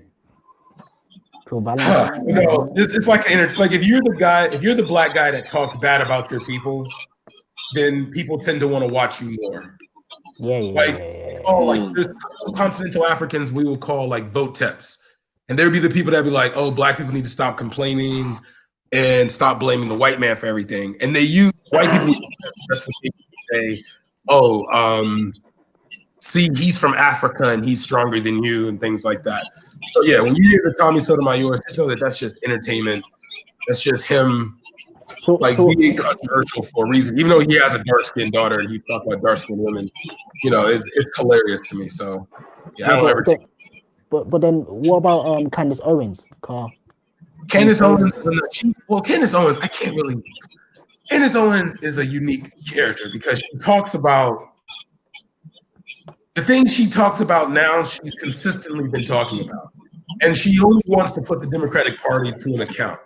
No, it's like if you're the black guy that talks bad about your people, then people tend to want to watch you more. Like there's continental Africans we will call like vote tips, and there'd be the people that be like, oh, black people need to stop complaining and stop blaming the white man for everything, and they use white people to say, oh, see, he's from Africa and he's stronger than you and things like that. So yeah, when you hear the Tommy Sotomayor, just know that that's just entertainment. That's just him being controversial for a reason, even though he has a dark-skinned daughter and he talks about dark-skinned women. You know, it's hilarious to me. So yeah, I don't ever take. But then what about Candace Owens, Carl? Candace Owens I can't really. Candace Owens is a unique character because she talks about the things she talks about now. She's consistently been talking about, and she only wants to put the Democratic Party to an account.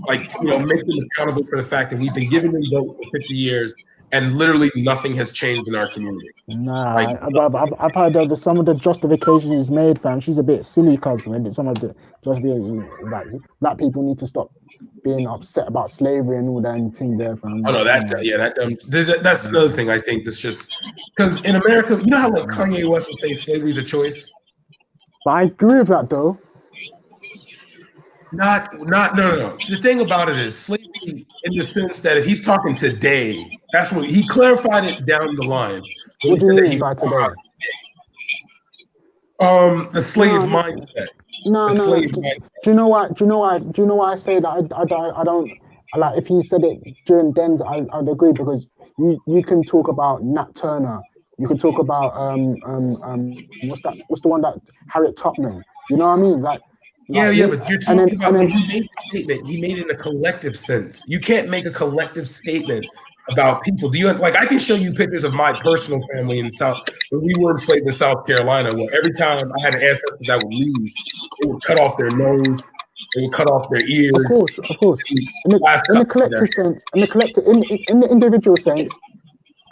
Like, you know, make them accountable for the fact that we've been giving them votes for 50 years and literally nothing has changed in our community. Nah, I've heard that some of the justifications made, fam. She's a bit silly, cuz when some of the like black people need to stop being upset about slavery and all that and thing there, fam. Oh no, that's another thing I think that's just because in America, you know how like Kanye West would say slavery's a choice. But I agree with that though. No. So the thing about it is slavery in the sense that if he's talking today, that's what he clarified it down the line. What do you mean by today? The slave mindset. No. Do you know why I say that I don't like if he said it during then I'd agree because you can talk about Nat Turner, you can talk about what's the one that Harriet Tubman, you know what I mean? Like but you're talking about when he made the statement, he made it in a collective sense. You can't make a collective statement about people. Do you like? I can show you pictures of my personal family in South when we were enslaved in South Carolina. Where every time I had an ancestor that would leave, they would cut off their nose, they would cut off their ears. Of course. In the collective sense, in the individual sense,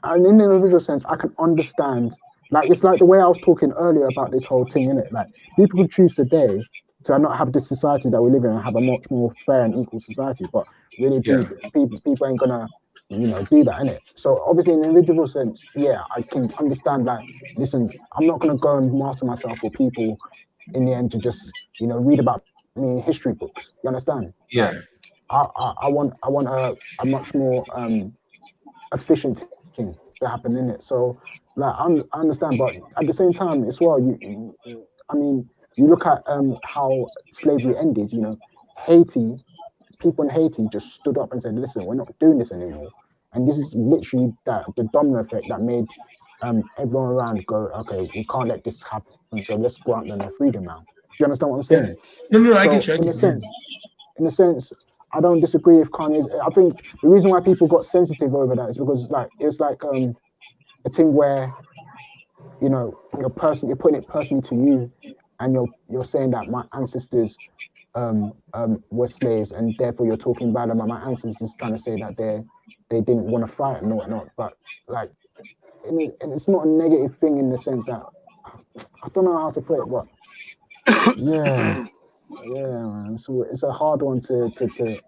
I can understand. Like it's like the way I was talking earlier about this whole thing, innit? Like people could choose today to not have this society that we live in and have a much more fair and equal society. But really, people ain't gonna, do that, innit? So obviously, in an individual sense, I can understand. Like, listen, I'm not gonna go and martyr myself for people in the end to just, read about me in history books. You understand? Yeah. I want a much more efficient thing to happen in it. So, like, I understand, but at the same time as well, you look at how slavery ended. Haiti, people in Haiti just stood up and said, "Listen, we're not doing this anymore." And this is literally the domino effect that made everyone around go, "Okay, we can't let this happen. So let's grant them their freedom now." Do you understand what I'm saying? No, I get you. In a sense, I don't disagree with Kanye's. I think the reason why people got sensitive over that is because it's like a thing where you're putting it personally to you, and you're saying that my ancestors were slaves, and therefore you're talking bad about my ancestors, trying to say that they didn't want to fight and whatnot. But like, and it's not a negative thing in the sense that I don't know how to put it, but yeah, man. So it's a hard one to say,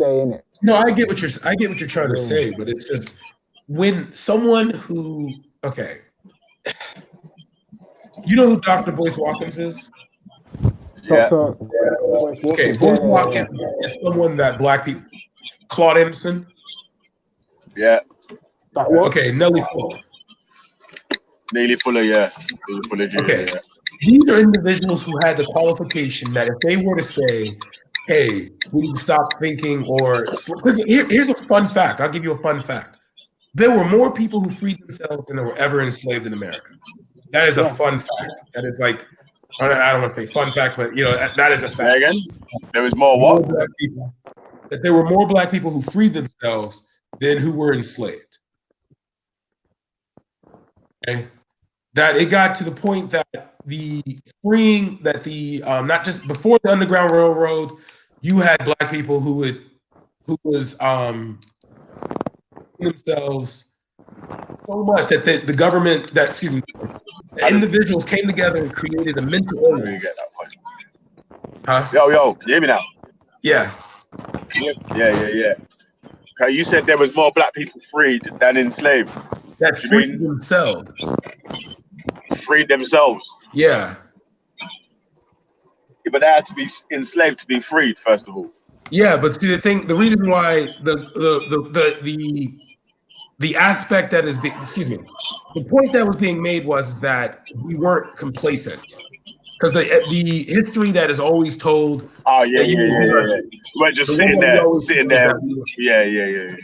innit? No, I get what you're trying to say, but it's just when someone who you know who Dr. Boyce Watkins is? Yeah. Boyce Watkins is someone that black people. Claude Anderson. Yeah. Okay, Nelly Fuller. Nelly Fuller, yeah. Nelly Fuller Jr. Okay. Yeah. These are individuals who had the qualification that if they were to say, "Hey, we need to stop thinking," or here's a fun fact. I'll give you a fun fact. There were more people who freed themselves than there were ever enslaved in America. That is a fun fact. That is like, I don't want to say fun fact, but that is a fact. Say again? There was more what? That there were more black people who freed themselves than who were enslaved. Okay, that it got to the point that not just before the Underground Railroad, you had black people who was themselves so much that the government, the individuals came together and created a mental illness. Huh? Yo, you hear me now? Yeah. Yeah. Okay, you said there was more black people freed than enslaved. That freed themselves. Freed themselves. Yeah. But they had to be enslaved to be freed, first of all. Yeah, but see the reason why the aspect that is the point that was being made was that we weren't complacent. Because the history that is always told. Oh yeah. We're just sitting there. Yeah.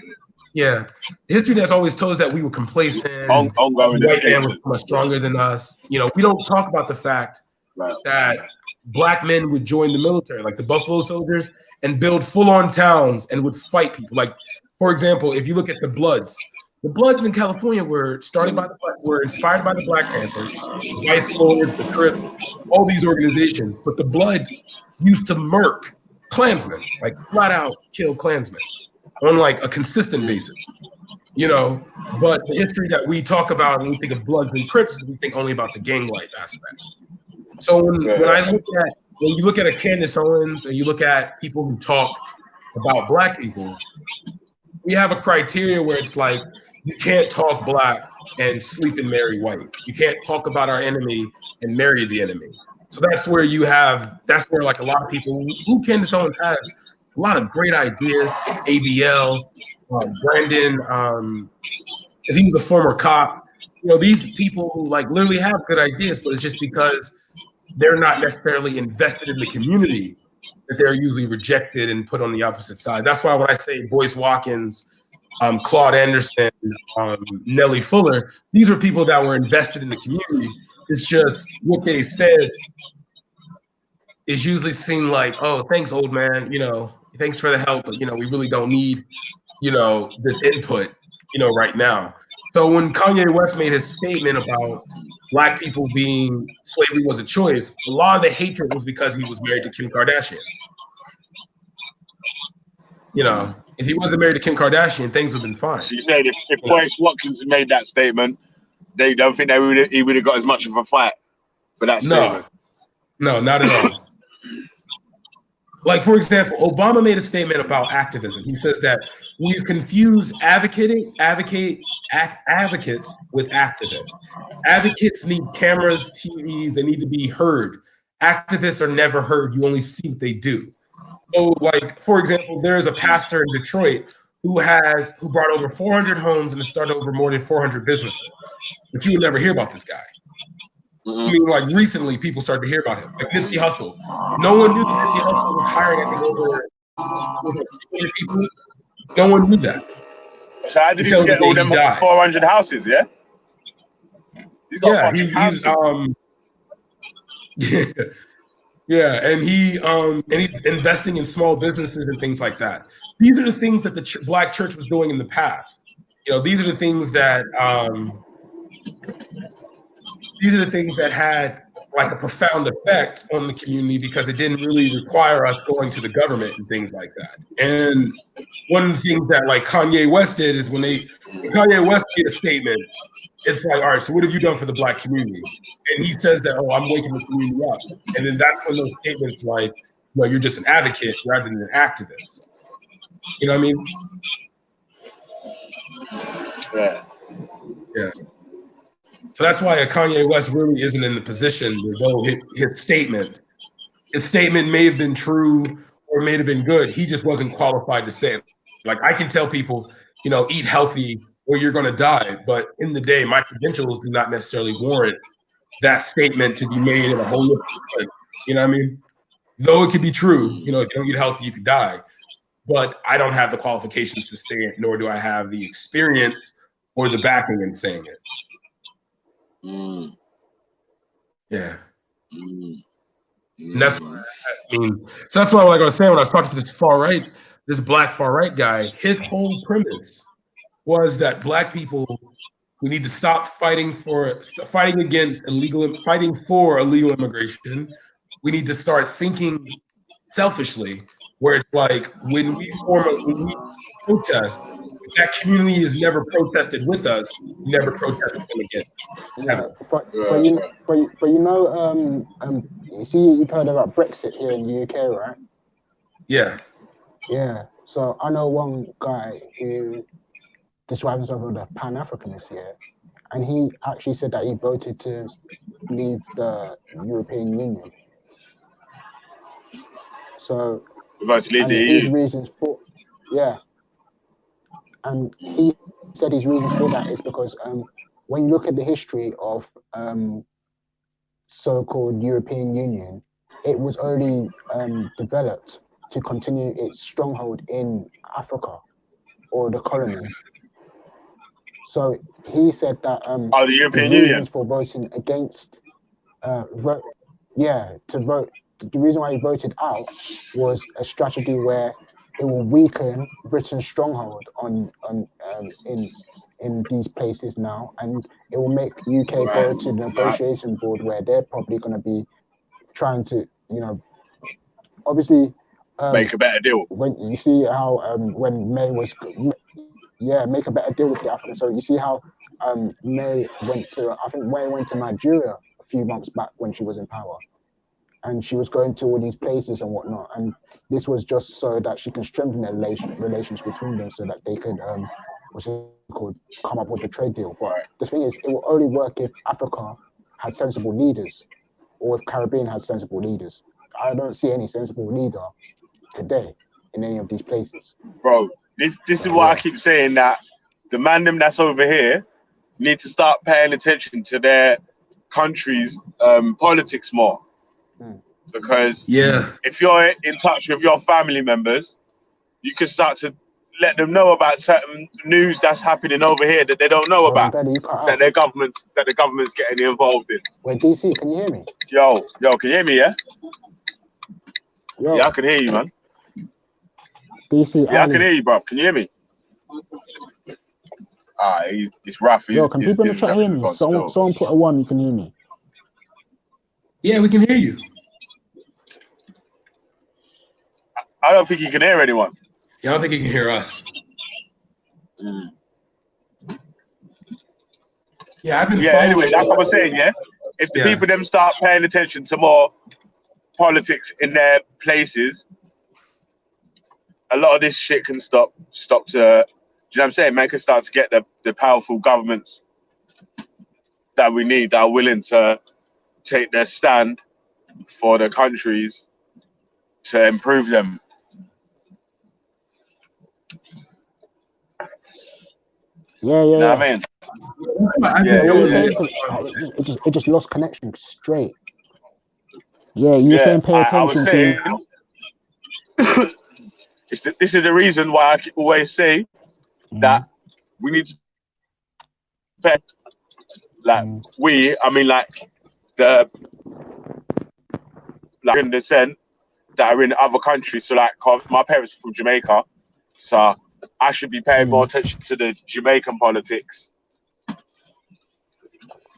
Yeah, the history that's always told us that we were complacent. Ongoing. White man was much stronger than us. We don't talk about the fact that black men would join the military, like the Buffalo Soldiers, and build full-on towns and would fight people. Like, for example, if you look at the Bloods in California were inspired by the Black Panthers, the Vice Lords, the Crips, all these organizations. But the Blood used to murk Klansmen, like flat out kill Klansmen on like a consistent basis. you know. But the history that we talk about when we think of Bloods and Crips, we think only about the gang life aspect. So when you look at a Candace Owens and you look at people who talk about Black people, we have a criteria where it's like you can't talk Black and sleep and marry white. You can't talk about our enemy and marry the enemy. So that's where like a lot of people who Candace Owens has a lot of great ideas. ABL, Brandon, because he was a former cop. You know, these people who like literally have good ideas, but it's just because they're not necessarily invested in the community that they're usually rejected and put on the opposite side. That's why when I say Boyce Watkins, Claude Anderson, Nellie Fuller, these are people that were invested in the community. It's just what they said is usually seen like, oh, thanks, old man, you know, thanks for the help, but, you know, we really don't need, you know, this input, you know, right now. So when Kanye West made his statement about Black people being slavery was a choice, a lot of the hatred was because he was married to Kim Kardashian. You know, if he wasn't married to Kim Kardashian, things would have been fine. So you said if Boyce Watkins made that statement, they don't think he would have got as much of a fight for that statement? No, not at all. Like, for example, Obama made a statement about activism. He says that we've confused advocates with activists. Advocates need cameras, TVs, they need to be heard. Activists are never heard. You only see what they do. So, like, for example, there's a pastor in Detroit who brought over 400 homes and has started over more than 400 businesses. But you would never hear about this guy. I mean, like recently, people started to hear about him. Like Nipsey Hussle. No one knew that Nipsey Hussle was hiring I think over 200 people. No one knew that. So how did he get all them 400 houses? Yeah. And he's investing in small businesses and things like that. These are the things that the Black church was doing in the past. You know, these are the things that had like a profound effect on the community because it didn't really require us going to the government and things like that. And one of the things that like Kanye West did is when Kanye West made a statement, it's like, all right, so what have you done for the Black community? And he says that, oh, I'm waking the community up. And then that's when those statements like, no, you're just an advocate rather than an activist. You know what I mean? Yeah. So that's why Kanye West really isn't in the position to go his statement. His statement may have been true or may have been good. He just wasn't qualified to say it. Like I can tell people, you know, eat healthy or you're going to die. But in the day, my credentials do not necessarily warrant that statement to be made in a whole different, you know what I mean? Though it could be true, you know, if you don't eat healthy, you could die. But I don't have the qualifications to say it, nor do I have the experience or the backing in saying it. Yeah. And that's what I mean. So that's why, like I was saying, when I was talking to this Black far right guy, his whole premise was that Black people, we need to stop fighting for illegal immigration. We need to start thinking selfishly, where it's like when we protest, if that community is never protested with us, we never protest with them again. Yeah, but you know, you see, you've heard about Brexit here in the UK, right? Yeah. Yeah. So I know one guy who describes himself as a Pan-Africanist here, and he actually said that he voted to leave the European Union. So his reasons for and he said his reasons for that is because when you look at the history of so-called European Union, it was only developed to continue its stronghold in Africa or the colonies. So he said that the European Union for voting against the reason why he voted out was a strategy where it will weaken Britain's stronghold in these places now, and it will make UK go to the negotiation board where they're probably going to be trying to, you know, obviously make a better deal. When you see how when May was, make a better deal with the Africans. So you see how May went to Nigeria a few months back when she was in power, and she was going to all these places and whatnot. And this was just so that she can strengthen the relations between them, so that they could come up with a trade deal. But the thing is, it will only work if Africa had sensible leaders, or if Caribbean had sensible leaders. I don't see any sensible leader today in any of these places. Bro, this is why I keep saying that the man them that's over here need to start paying attention to their country's politics more. Because if you're in touch with your family members, you can start to let them know about certain news that's happening over here that they don't know about, that the government's getting involved in. Wait, DC, can you hear me? Yo, can you hear me? Yeah. Yo. Yeah, I can hear you, man. DC, yeah, I can hear you, bro. Can you hear me? It's rough. Yo, can people in the chat hear me? Someone put a 1. You can hear me. Yeah, we can hear you. I don't think you can hear anyone. Yeah, I don't think you can hear us. Yeah, I've been. Yeah. Anyway, like I was saying, if the people them start paying attention to more politics in their places, a lot of this shit can stop to. Do you know what I'm saying? Man can start to get the powerful governments that we need, that are willing to take their stand for the countries to improve them. Yeah. You know what I mean? It just lost connection straight. Yeah, you were saying pay attention I was saying, this is the reason why I always say that we need to pay, in the sense that are in other countries. So my parents are from Jamaica, so I should be paying more attention to the Jamaican politics. Do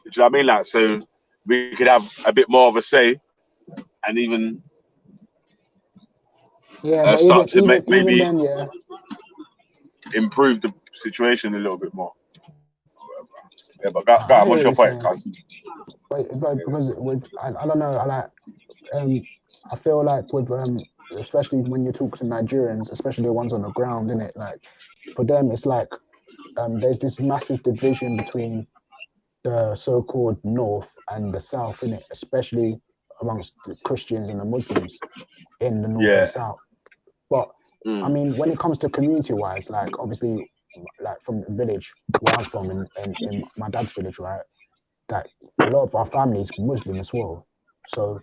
you know what I mean? So we could have a bit more of a say, and even start to maybe improve the situation a little bit more. Yeah, but go on, what's your point, cuz? Because I don't know, I feel like with especially when you talk to Nigerians, especially the ones on the ground, innit? Like for them, it's like there's this massive division between the so-called North and the South, innit? Especially amongst the Christians and the Muslims in the North and South. But I mean, when it comes to community-wise, like obviously, like from the village where I'm from, in my dad's village, right? That a lot of our family is Muslim as well. So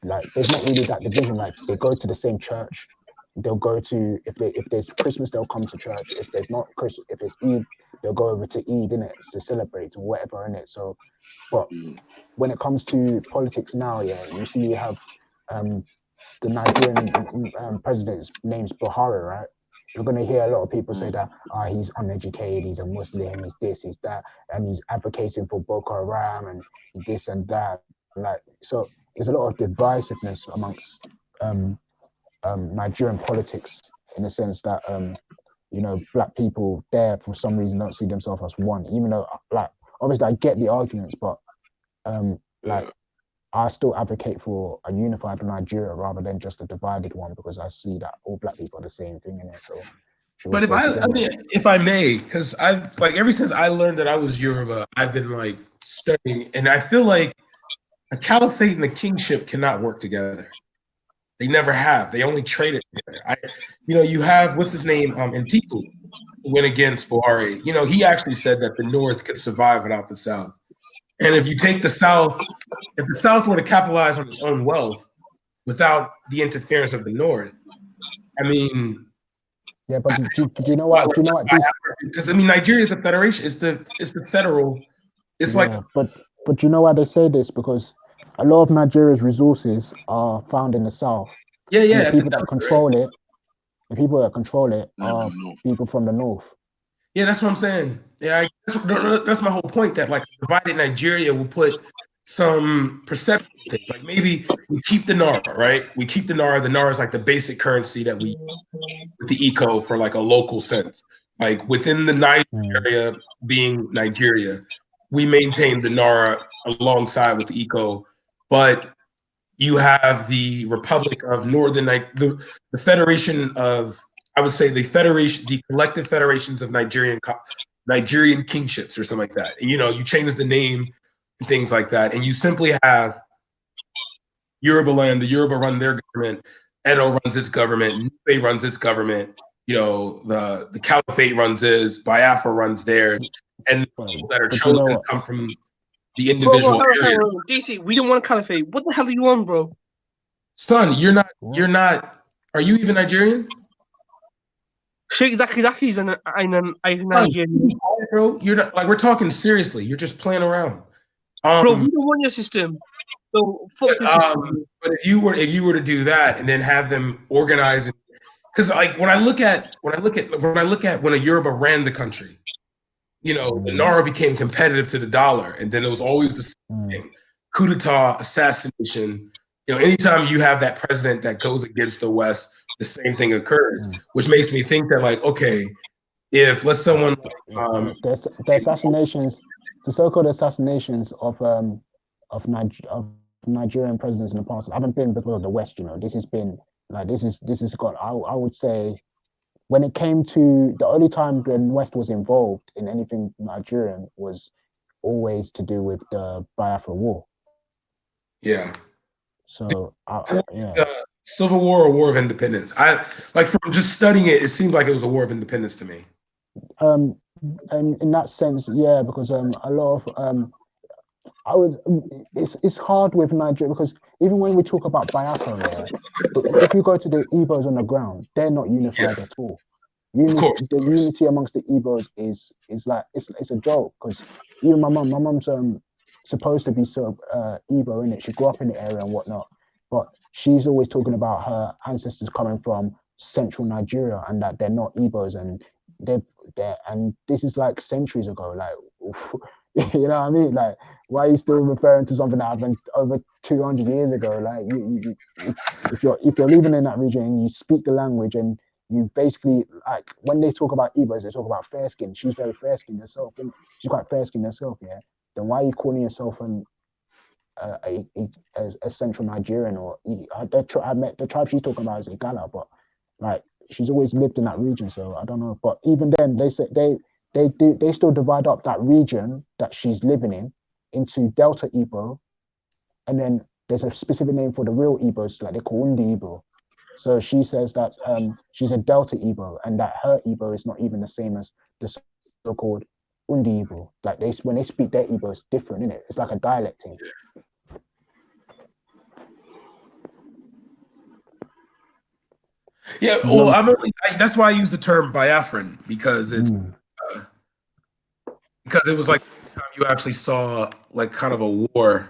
like there's not really that division. Like they go to the same church. They'll go to if there's Christmas, they'll come to church. If there's not Christmas, if it's Eid, they'll go over to Eid, innit, to celebrate or whatever, innit. So, but when it comes to politics now, you see you have the Nigerian president's name's Buhari, right? You're gonna hear a lot of people say that he's uneducated, he's a Muslim, he's this, he's that, and he's advocating for Boko Haram and this and that. Like, so there's a lot of divisiveness amongst Nigerian politics, in the sense that black people there for some reason don't see themselves as one, even though like obviously I get the arguments, but like I still advocate for a unified Nigeria rather than just a divided one, because I see that all black people are the same thing in it. So but if I may, because I've like ever since I learned that I was Yoruba, I've been like studying, and I feel like a caliphate and a kingship cannot work together. They never have. They only traded together. You have, what's his name, Ntiku, who went against Buhari. He actually said that the North could survive without the South. And if you take the South, if the South were to capitalize on its own wealth without the interference of the North, I mean, yeah, but do you know what? Because I mean, Nigeria is a federation. It's the federal. It's like, but you know why they say this? Because a lot of Nigeria's resources are found in the South. Yeah. And the people that control it, are people from the North. Yeah, that's what I'm saying. Yeah, that's my whole point. That like divided Nigeria will put some perception things. Like maybe we keep the Naira, right? We keep the Naira. The Naira is like the basic currency that we with the eco for like a local sense. Like within the Nigeria being Nigeria, we maintain the NARA alongside with the ECO, but you have the Republic of Northern the Federation of, I would say the collective federations of Nigerian kingships or something like that. And you change the name and things like that, and you simply have Yoruba land. The Yoruba run their government. Edo runs its government. Nupe runs its government. The Caliphate runs his. Biafra runs theirs. And the people that are chosen come from the individual area. DC, we don't want a caliphate. What the hell are you on, bro? Son, you're not. Are you even Nigerian? Sheikh Zaki is a Nigerian. Bro, you're not. Like, we're talking seriously. You're just playing around. Bro, we don't want your system. So fuck your system. But if you were to do that and then have them organize, because like when I look at when a Yoruba ran the country, the Naira became competitive to the dollar, and then it was always the same thing: coup d'état, assassination. Anytime you have that president that goes against the West, the same thing occurs, which makes me think that, like, okay, if let's someone the assassinations, the so-called assassinations of Nigerian presidents in the past haven't been because of the West. This has been like this is got. I would say, when it came to the only time the West was involved in anything Nigerian was always to do with the Biafra War. Yeah. So Civil War or War of Independence? I like, from just studying it, it seemed like it was a War of Independence to me. And in that sense, yeah, because a lot of it's hard with Nigeria, because even when we talk about Biafra, if you go to the Igbos on the ground, they're not unified at all. The unity amongst the Igbos is like it's a joke, because even my mum's supposed to be Igbo, innit? She grew up in the area and whatnot, but she's always talking about her ancestors coming from central Nigeria and that they're not Igbos, and and this is like centuries ago. Like, you know what I mean? Like, why are you still referring to something that happened over 200 years ago? Like, if you're living in that region and you speak the language, and you basically, like, when they talk about Igbos, they talk about fair skin. She's very fair skinned herself, and she's quite fair skinned herself, yeah. Then why are you calling yourself a central Nigerian? Or the tribe she's talking about is Igala, but like, she's always lived in that region, so I don't know. But even then, they say they still divide up that region that she's living in into Delta Igbo, and then there's a specific name for the real Igbos, like they call Undi Igbo. So she says that she's a Delta Igbo, and that her Igbo is not even the same as the so-called Undi Igbo. Like, when they speak their Igbo, it's different, isn't it? It's like a dialect thing. Yeah, well, that's why I use the term Biafran, because it's because it was like the time you actually saw like kind of a war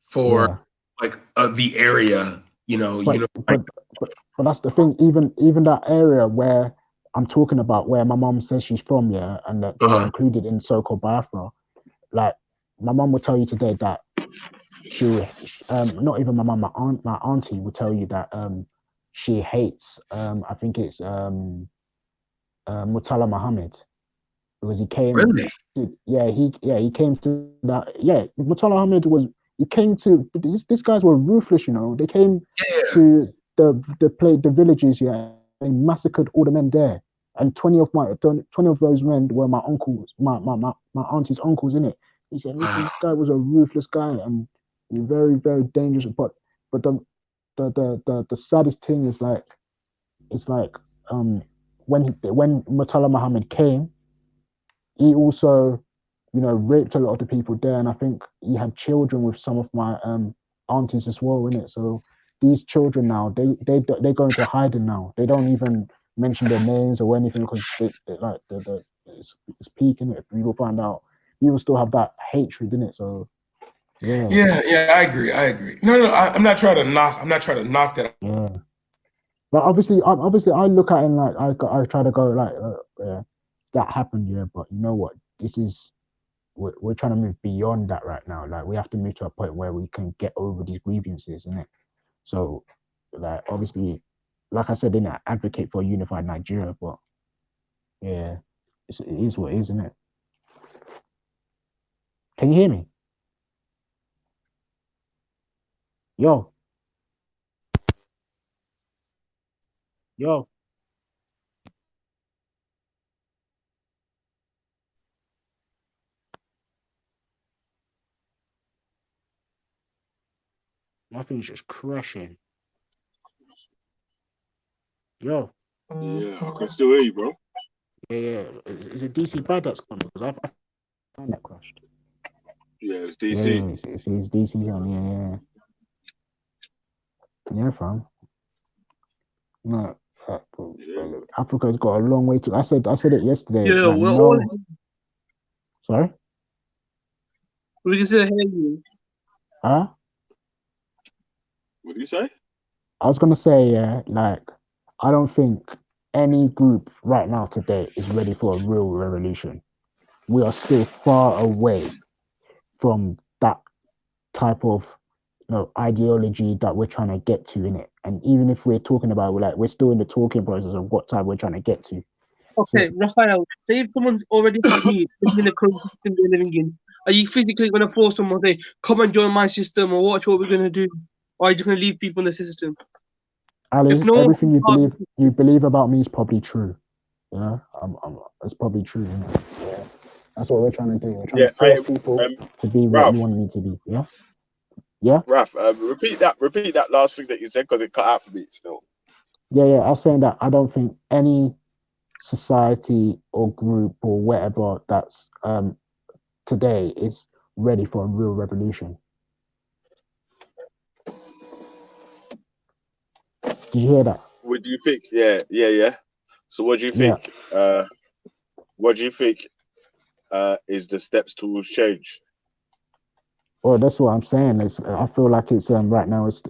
for the area, But that's the thing. Even that area where I'm talking about, where my mom says she's from, yeah, and that they're included in so-called Biafra. Like, my mom will tell you today that she, not even my mom, my auntie will tell you that she hates, I think it's Murtala Muhammad, because he came. Really? He came to that. Yeah, Murtala Muhammad he came to. These guys were ruthless, They came to the villages, yeah. They massacred all the men there, and 20 of those men were my uncles, my auntie's uncles, innit? He said this guy was a ruthless guy and very, very dangerous. But the saddest thing is, like, it's like when Murtala Muhammad came, he also, raped a lot of the people there, and I think he had children with some of my aunties as well, innit? So these children now, they go into hiding now. They don't even mention their names or anything, because it's peaking. If people find out, people still have that hatred in it. So yeah, I agree. No, I'm not trying to knock that. Yeah, but obviously I look at it and, like, I try to go like, that happened, yeah. But you know what? We're trying to move beyond that right now. Like, we have to move to a point where we can get over these grievances, innit? So, like, obviously, like I said, I advocate for a unified Nigeria, but Yeah, it is what it is, isn't it? Can you hear me? Yo. My thing's just crashing. Yo. Yeah, I can still hear you, bro. Yeah. Is it DC bad that's gone? Because I found that crashed. Yeah, it's DC. Yeah, it's DC on. Yeah, fam. No, Africa's got a long way to. I said it yesterday. Yeah, like, we're no. all. Sorry. We can still hear you. Huh? What do you say? I was gonna say, like, I don't think any group right now today is ready for a real revolution. We are still far away from that type of ideology that we're trying to get to in it. And even if we're talking about, we're still in the talking process of what type we're trying to get to. Okay, Raphael, say if someone's already happy in the current system they're living in, are you physically going to force someone to say, come and join my system or watch what we're going to do? Or are you just going to leave people in the system? Ali, If no everything you believe about me is probably true. Yeah, it's probably true. You know? Yeah, that's what we're trying to do. We're trying to force people to be what Ralph, you want me to be. Yeah, yeah. Ralph, repeat that last thing that you said because it cut out for me still. Yeah. I was saying that I don't think any society or group or whatever that's today is ready for a real revolution. Did you hear that? What do you think? Yeah. So what do you think? What do you think is the steps towards change? Well, that's what I'm saying. I feel like it's right now is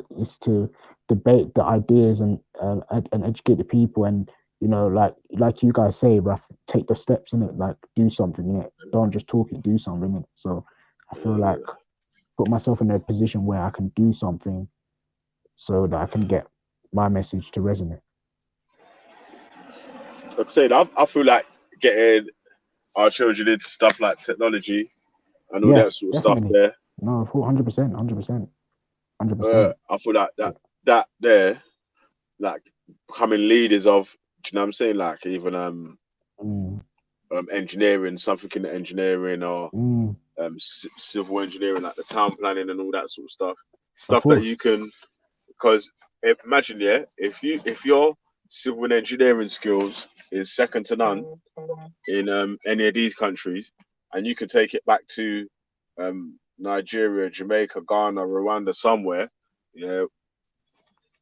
to debate the ideas and educate the people, and like you guys say, Raf, take the steps in it, like do something in it. Don't just talk it, do something in it. So I feel like put myself in a position where I can do something so that I can get my message to resonate. Like I said, I feel like getting our children into stuff like technology and all that sort of stuff there. No, 100%. I feel like that there, like becoming leaders of, do you know what I'm saying? Like even engineering, something in the engineering or civil engineering, like the town planning and all that sort of stuff. Stuff that you can, because imagine, if your civil and engineering skills is second to none in any of these countries, and you could take it back to Nigeria, Jamaica, Ghana, Rwanda, somewhere,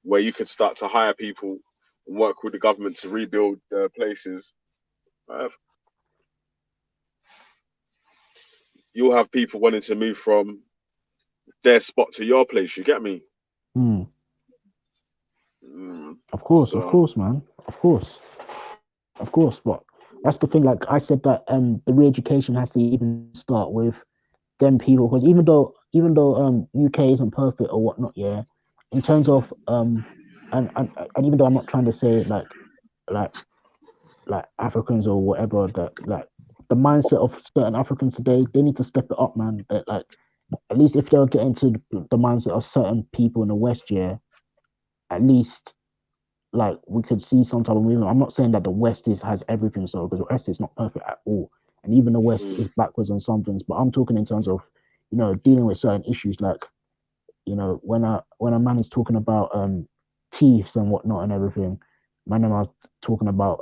where you could start to hire people and work with the government to rebuild places. You'll have people wanting to move from their spot to your place. You get me? Of course, man. Of course. But that's the thing. Like I said, that the re-education has to even start with them people, because even though UK isn't perfect or whatnot, in terms of and even though I'm not trying to say like Africans or whatever, that like the mindset of certain Africans today, they need to step it up, man. That, like, at least if they'll get into the mindset of certain people in the West, at least like we could see some type of movement. I'm not saying that the West has everything, so because the West is not perfect at all, and even the West is backwards on some things. But I'm talking in terms of dealing with certain issues, like when a man is talking about thieves and whatnot and everything, man, I'm talking about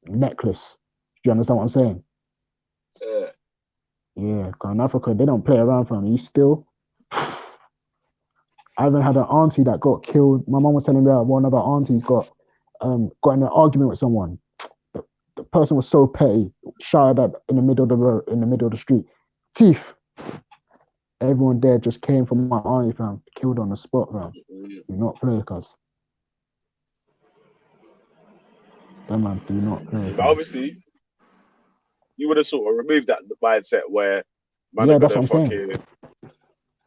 necklace. Do you understand what I'm saying? Yeah, because in Africa they don't play around for me. Still, I even had an auntie that got killed. My mom was telling me that one of our aunties got in an argument with someone. The person was so petty, shouted at in the middle of the road, in the middle of the street, thief. Everyone there just came from my auntie, fam, killed on the spot, fam. Do not play, cuz. That man, do not play. But obviously, you would have sort of removed that mindset where man that's what I'm saying.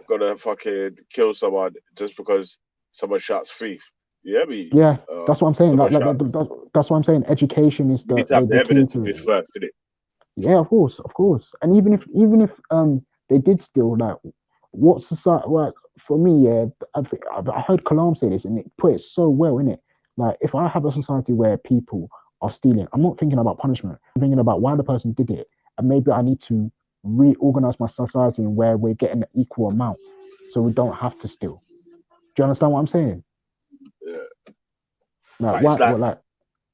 Gonna fucking kill someone just because someone shouts thief. Yeah, me. Yeah, that's what I'm saying. someone Like, shouts. that's what I'm saying. Education is You the need to have the the key evidence of to this it. first, didn't it? Yeah, of course. And even if they did steal, like, what society, like, for me, yeah, I heard Kalam say this and it put it so well in it. Like, if I have a society where people are stealing, I'm not thinking about punishment. I'm thinking about why the person did it, and maybe I need to reorganize my society in where we're getting an equal amount, so we don't have to steal. Do you understand what I'm saying? Yeah. Like, But why? it's like, What, like,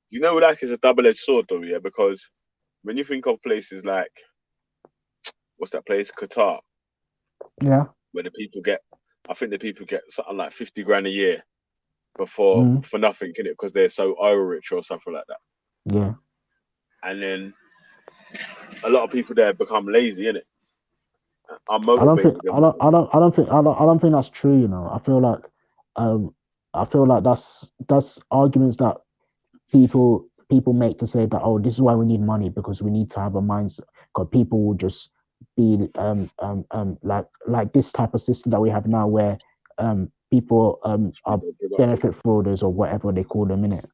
you know, like it's a double-edged sword, though, yeah. Because when you think of places like, what's that place, Qatar, yeah, where I think the people get something like 50 grand a year for nothing, innit? Because they're so oil rich or something like that. yeah. And then a lot of people there become lazy, innit? I don't think that's true. You know, I feel like that's arguments that people make to say that, oh, this is why we need money, because we need to have a mindset, because people will just be like this type of system that we have now, where people are benefit frauders or whatever they call them, innit?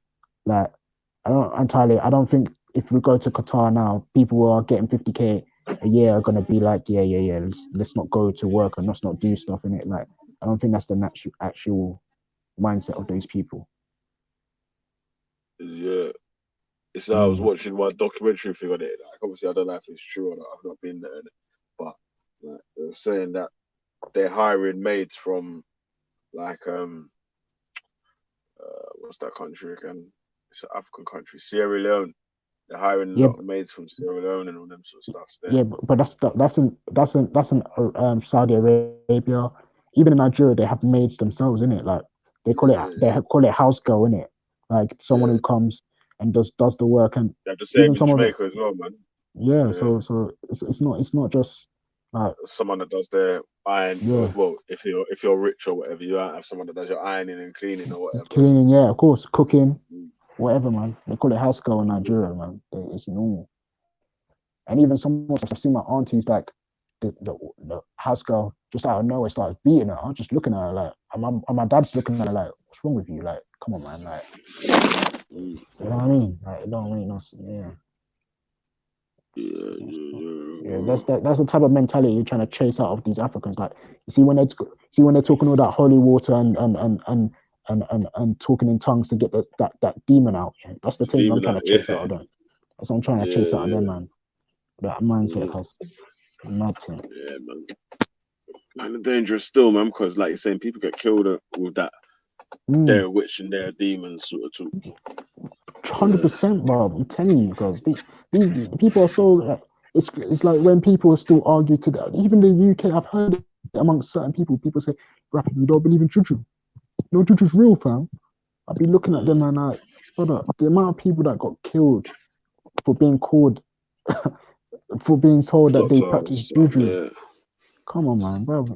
Like, I don't think if we go to Qatar now, people who are getting 50k a year are gonna be like, yeah, let's not go to work and let's not do stuff in it. Like, I don't think that's the actual mindset of those people. Yeah. It's I was watching one documentary thing on it. Like, obviously, I don't know if it's true or not. I've not been there, innit? But like, they were saying that they're hiring maids from like what's that country again? It's an African country, Sierra Leone. They're hiring a lot of maids from Sierra Leone and all them sort of stuff. Yeah, but that's in Saudi Arabia. Even in Nigeria, they have maids themselves, innit? Like, they call it house girl, innit? Like, someone who comes and does the work, and they have the same even in some of Jamaica as well, man. Yeah, so it's not just like someone that does their iron. Yeah. Well, if you're rich or whatever, you have someone that does your ironing and cleaning or whatever. cleaning, yeah, of course, cooking, whatever, man. They call it house girl in Nigeria, man. It's normal. And even sometimes I've seen my aunties, like the house girl, just out of nowhere starts beating her. I'm just looking at her like, and my dad's looking at her like, what's wrong with you? Like, come on, man. Like, you know what I mean? Like, it don't make no sense. Yeah. Yeah, that's the type of mentality you're trying to chase out of these Africans. Like, you see when they're talking all that holy water and talking in tongues to get that demon out. Yeah? That's the thing I'm trying to chase out of them. That's what I'm trying to chase out of them, man. That mindset has mad thing. Yeah, man. And dangerous still, man, because like you're saying, people get killed with that. They're a witch and they're a demon sort of talk. 100%, bro. I'm telling you, because these people are so. It's like when people still argue today. Even the UK, I've heard it amongst certain people. People say, "Rapper, you don't believe in juju? No, juju's real, fam." I'll be looking at them and like, brother, the amount of people that got killed for being called, for being told that they practice juju. Yeah. Come on, man, bro.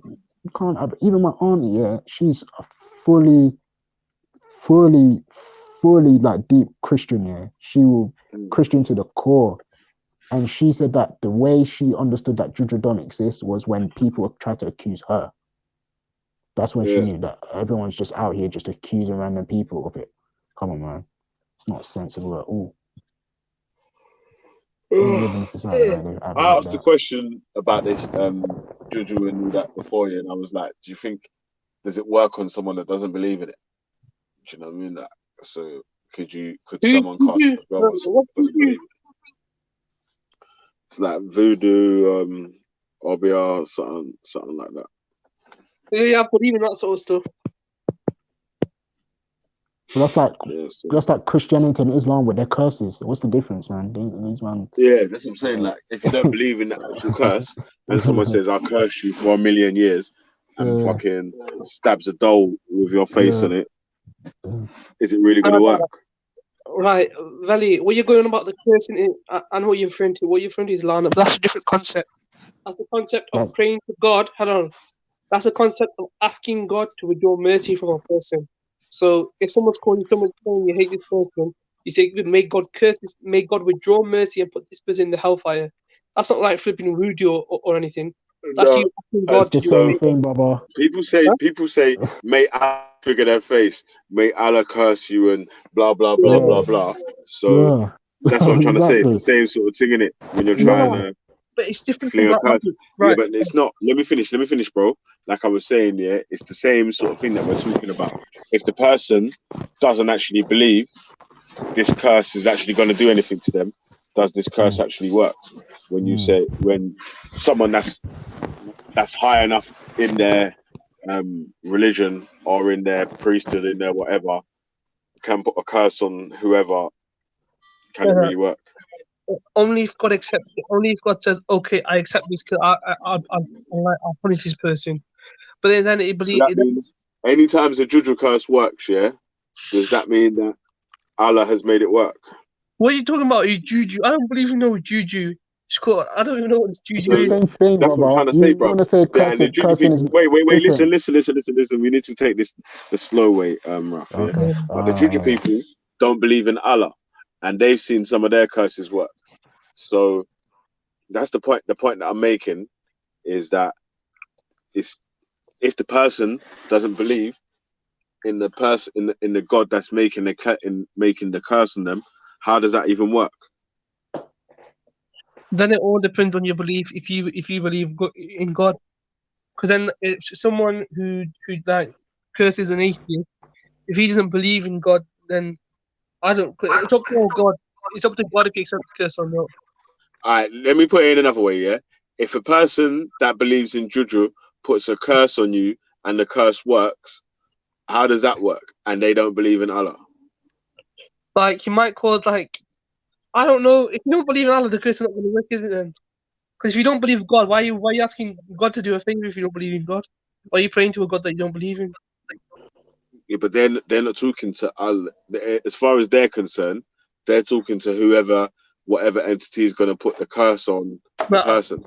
You can't. Even my auntie, yeah, she's a fully like deep Christian. Yeah, she will Christian to the core. And she said that the way she understood that juju don't exist was when people tried to accuse her. That's when she knew that everyone's just out here just accusing random people of it. Come on, man. It's not sensible at all. I asked a question about this juju and all that before you, and I was like, do you think, does it work on someone that doesn't believe in it? Do you know what I mean? That so could someone cast a spell on someone that doesn't believe it? It's like voodoo, OBR, something like that. Yeah, I believe in that sort of stuff. So that's like Christianity and Islam with their curses. What's the difference, man? These man. Yeah, that's what I'm saying. Like, if you don't believe in that actual curse, and someone says, "I'll curse you for 1,000,000 years," and fucking stabs a doll with your face on it, is it really gonna work? Right, Valley, what you're going about the cursing, I know what you're referring to. What you're referring to is Lana, but that's a different concept. That's the concept of praying to God. Hold on. That's the concept of asking God to withdraw mercy from a person. So if someone's saying you hate this person, you say, may God curse this, may God withdraw mercy and put this person in the hellfire. That's not like flipping voodoo or anything. That's No, you asking God It's the to do a same favor. thing, Baba. people say, may Allah figure their face, may Allah curse you, and blah blah blah Yeah. blah blah. So Yeah. that's what I'm trying to say. It's the Exactly. same sort of thing in it when you're No, trying no, to but it's different fling from a that curse. logic. Yeah, Right. but it's not. Let me finish, bro. Like I was saying, yeah, it's the same sort of thing that we're talking about. If the person doesn't actually believe this curse is actually going to do anything to them, does this curse actually work? When you say, when someone that's high enough in their religion or in their priesthood, in their whatever, can put a curse on whoever, can it really work? Only if God accepts it. Only if God says, "Okay, I accept this because I'll punish this person." But then it So believe. that means anytime the Juju curse works, yeah, does that mean that Allah has made it work? What are you talking about? Is juju? I don't believe in no juju. It's called. I don't even know what juju It's the is. same thing, That's what I'm trying Baba. to say, You bro. want to say Yeah, and the Juju cursing is people. Wait, different. listen. We need to take this the slow way, Raf. Yeah? Okay. But the Juju people don't believe in Allah, and they've seen some of their curses work. So that's the point. The point that I'm making is that it's if the person doesn't believe in the person in the God that's making the curse on them, how does that even work? Then it all depends on your belief. If you believe in God, because then if someone who like curses an atheist, if he doesn't believe in God, then I don't. It's up to God. It's up to God if he accepts the curse or not. All right, let me put it in another way. Yeah, if a person that believes in Juju puts a curse on you and the curse works, how does that work? And they don't believe in Allah. Like he might cause like, I don't know. If you don't believe in Allah, the curse is not going to work, is it then? Because if you don't believe God, why are you asking God to do a favor if you don't believe in God? Why are you praying to a God that you don't believe in? Yeah, but they're not talking to Allah. As far as they're concerned, they're talking to whatever entity is going to put the curse on the person.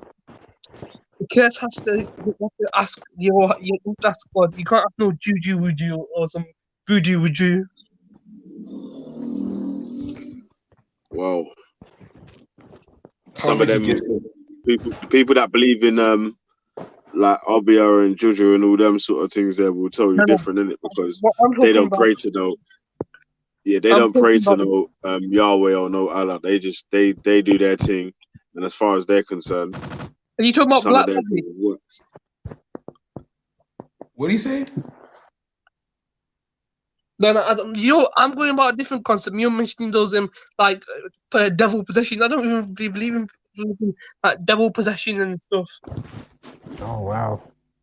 The curse has to, you have to ask you have to ask God. You can't have no juju voodoo or some voodoo voodoo. Well, some of them people that believe in like Obia and Juju and all them sort of things there will tell you different, innit? Because they don't pray to no don't pray to no Yahweh or no Allah. They just they do their thing, and as far as they're concerned, are you talking about black things works. What do you say? Then I'm going about a different concept. You're mentioning those like devil possession. I don't even believe in like devil possession and stuff. Oh wow,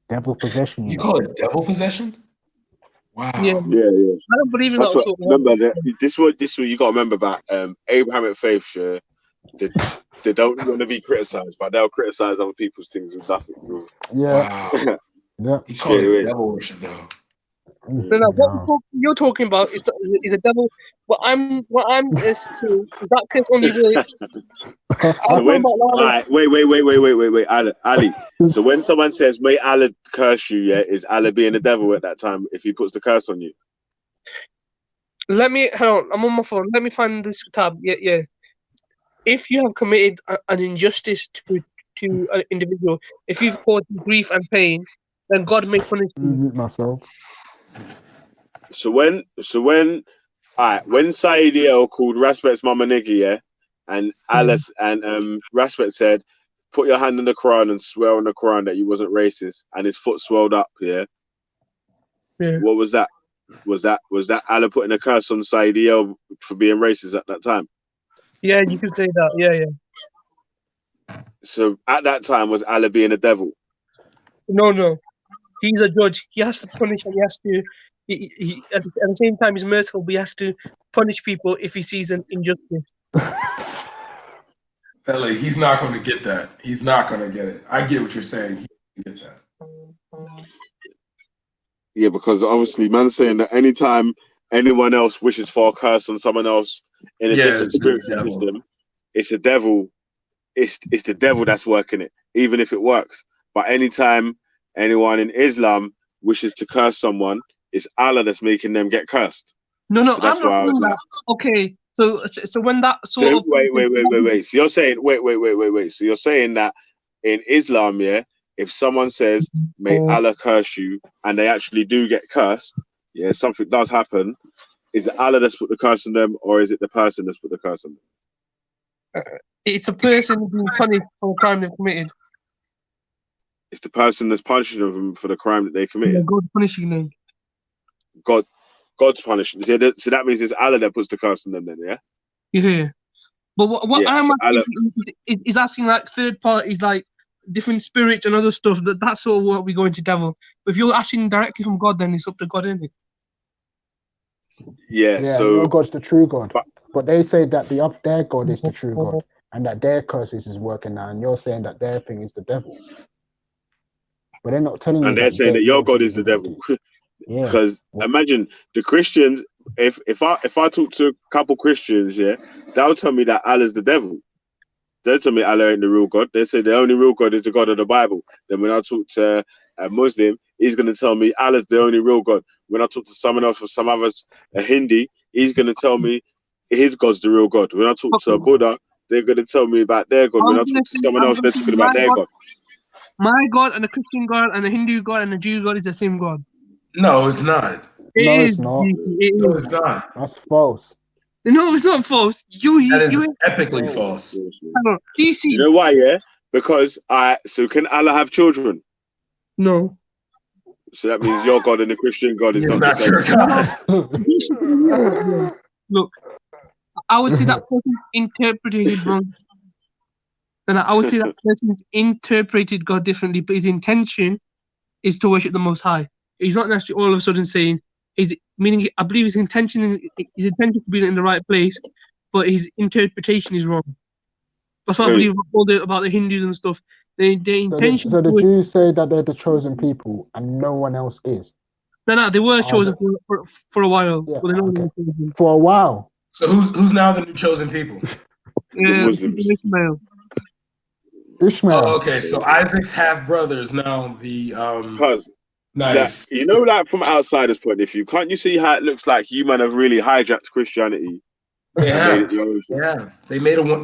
devil possession. You call it devil possession? Wow. Yeah. I don't believe in That's that what. sort of Remember this what you got to remember about Abrahamic faith. Sure, they don't want to be criticized, but they'll criticize other people's things with nothing. Yeah. Wow. Yeah. He called it devil worship though. No, what you're talking about is a devil. What I'm saying is that curse only works. So when wait, Ali. So when someone says, "May Allah curse you," yeah, is Allah being the devil at that time if he puts the curse on you? Let me hold on. I'm on my phone. Let me find this tab. Yeah. If you have committed an injustice to an individual, if you've caused grief and pain, then God may punish you. Myself. So when Saidiel called Raspet's mama nigga, yeah, and Alice and Raspet said, "Put your hand in the Quran and swear on the Quran that you wasn't racist," and his foot swelled up, yeah. What was that? Was that Allah putting a curse on Saidiel for being racist at that time? Yeah, you could say that. Yeah. So at that time, was Allah being a devil? No. He's a judge. He has to punish, and he has to. He at the same time, he's merciful, but he has to punish people if he sees an injustice. Like, he's not going to get that. He's not going to get it. I get what you're saying. He doesn't get that. Yeah, because obviously, man's saying that anytime anyone else wishes for a curse on someone else in a different spiritual system, it's a devil. It's the devil that's working it, even if it works. But anytime anyone in Islam wishes to curse someone, it's Allah that's making them get cursed. No, so that's I'm not doing that. Okay, so when that sort of wait. So you're saying wait. So you're saying that in Islam, yeah, if someone says, "May Allah curse you," and they actually do get cursed, yeah, something does happen. Is it Allah that's put the curse on them, or is it the person that's put the curse on them? It's a person being punished for a crime they've committed. It's the person that's punishing them for the crime that they committed. Yeah, God punishing them. God's punishing. So that means it's Allah that puts the curse on them, then, yeah. Yeah. But what Yeah, I'm so asking is asking like third parties, like different spirits and other stuff. That's sort of what we go into devil. But if you're asking directly from God, then it's up to God, isn't it? Yeah. Yeah, So your God's the true God. But they say that their God is the true God and that their curses is working now, and you're saying that their thing is the devil. But they're not telling you. And they're saying that your God is the devil. Yeah. Because imagine the Christians. If I talk to a couple Christians, yeah, they'll tell me that Allah's the devil. They'll tell me Allah ain't the real God. They say the only real God is the God of the Bible. Then when I talk to a Muslim, he's going to tell me Allah's the only real God. When I talk to someone else or some others, a Hindi, he's going to tell me his God's the real God. When I talk to a Buddha, they're going to tell me about their God. When I talk to someone else, they're talking about their God. My God and the Christian God and the Hindu God and the Jew God is the same God. No, it's not. It's not. No, it's not. That's false. No, it's not false. That is epically false. Do you see? You know why? Yeah, because so can Allah have children? No. So that means your God and the Christian God is not the same. your God. Look, I would say that person interpreted it wrong. And I would say that person interpreted God differently, but his intention is to worship the Most High. He's not necessarily all of a sudden saying, meaning I believe his intention to be in the right place, but his interpretation is wrong. That's what I believe about the Hindus and stuff. The intention. So the Jews say that they're the chosen people and no one else is. No, they were chosen for a while. Yeah, but okay. For a while. So who's now the new chosen people? Ishmael. Oh, okay, so Isaac's half brothers now the nice. You know, like from outsider's point of view, can't you see how it looks like you man have really hijacked Christianity? They have. Yeah, they made because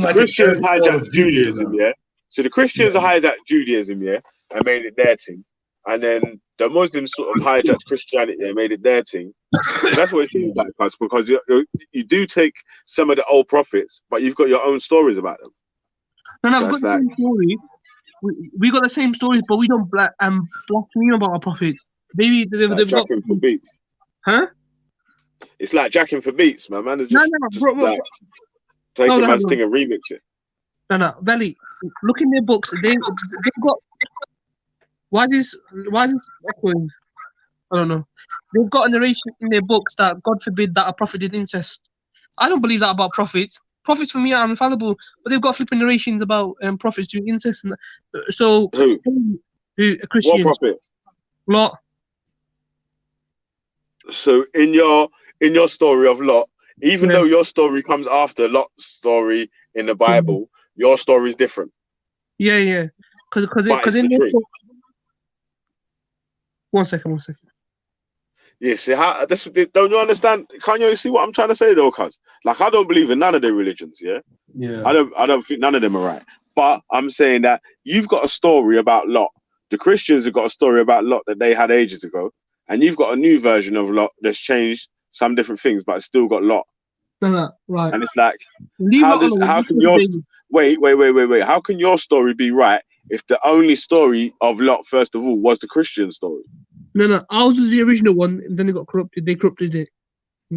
the Christians hijacked Judaism, yeah. So the Christians hijacked Judaism, yeah, and made it their thing, and then the Muslims sort of hijacked Christianity and made it their thing. And that's what it seems like, because you do take some of the old prophets, but you've got your own stories about them. No, so we've got the same story. We got the same stories, but we don't blaspheme about our prophets. They've got jacking for beats. Huh? It's like jacking for beats, man. Man is just taking man's thing and remix it. No, Belly. Look in their books. They've got. Why is this echoing? I don't know. They've got a narration in their books that God forbid that a prophet did incest. I don't believe that about prophets. Prophets for me are infallible, but they've got flipping narrations about prophets doing incest. And so who? Christians. What prophet? Lot. So in your story of Lot, even though your story comes after Lot's story in the Bible, your story is different. Yeah. Because in their book. One second. Yeah, see how this? Don't you understand? Can't you see what I'm trying to say though? Cause like I don't believe in none of their religions. Yeah. I don't think none of them are right. But I'm saying that you've got a story about Lot. The Christians have got a story about Lot that they had ages ago, and you've got a new version of Lot that's changed some different things, but it's still got Lot. No, right. And it's like, how can your story be right if the only story of Lot, first of all, was the Christian story? No. Ours was the original one, and then it got corrupted. They corrupted it.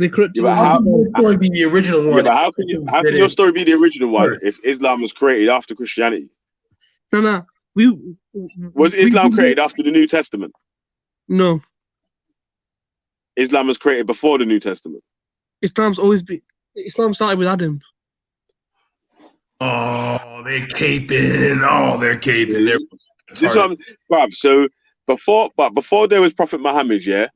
How can your story be the original one? Yeah, but how can your story be the original one if Islam was created after Christianity? No. Was Islam created after the New Testament? No. Islam was created before the New Testament. Islam started with Adam. Oh, they're caping. They're caping. This one, bruv. So before there was Prophet Muhammad, yeah.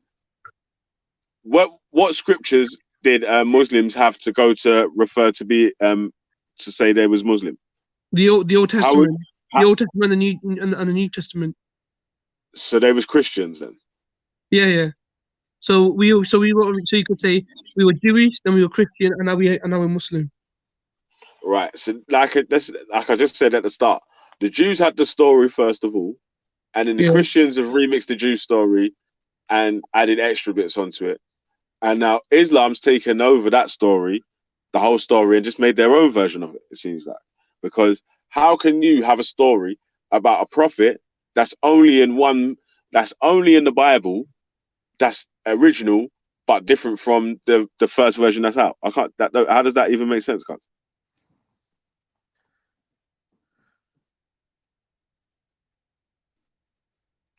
What scriptures did Muslims have to go to refer to be to say they was Muslim? The Old Testament, the Old Testament, and the New Testament. So they was Christians then. Yeah. So you could say we were Jewish, then we were Christian, and now we're Muslim. Right. So like I just said at the start, The Jews had the story first of all, and then the Christians have remixed the Jew story and added extra bits onto it. And now Islam's taken over that story, the whole story, and just made their own version of it, it seems like. Because how can you have a story about a prophet that's only in the Bible, that's original, but different from the first version that's out? How does that even make sense, guys?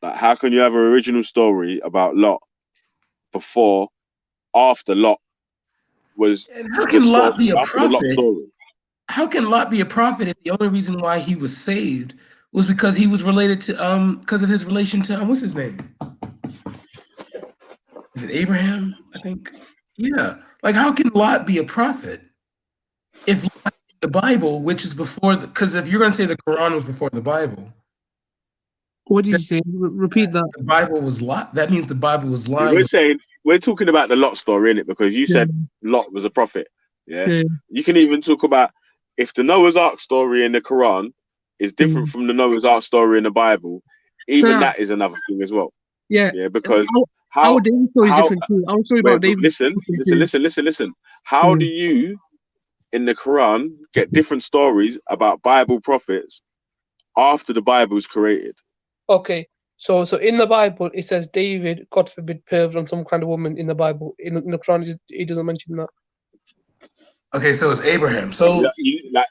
Like, how can you have an original story about Lot after Lot was? And how can Lot be a prophet? How can Lot be a prophet if the only reason why he was saved was because he was related to because of his relation to what's his name? Is it Abraham? I think. Yeah. Like, how can Lot be a prophet if the Bible, which is before, because if you're going to say the Quran was before the Bible. What did you say? Repeat that. The Bible was Lot. That means the Bible was lying. We're talking about the Lot story, innit? Because you said Lot was a prophet. Yeah. You can even talk about if the Noah's Ark story in the Quran is different from the Noah's Ark story in the Bible. Even that is another thing as well. Yeah. Yeah. Because our David story is different too. Our story about David. Listen. How do you in the Quran get different stories about Bible prophets after the Bible's created? Okay, so in the Bible it says David, God forbid, perved on some kind of woman in the Bible. In the Quran, it doesn't mention that. Okay, so it's Abraham. So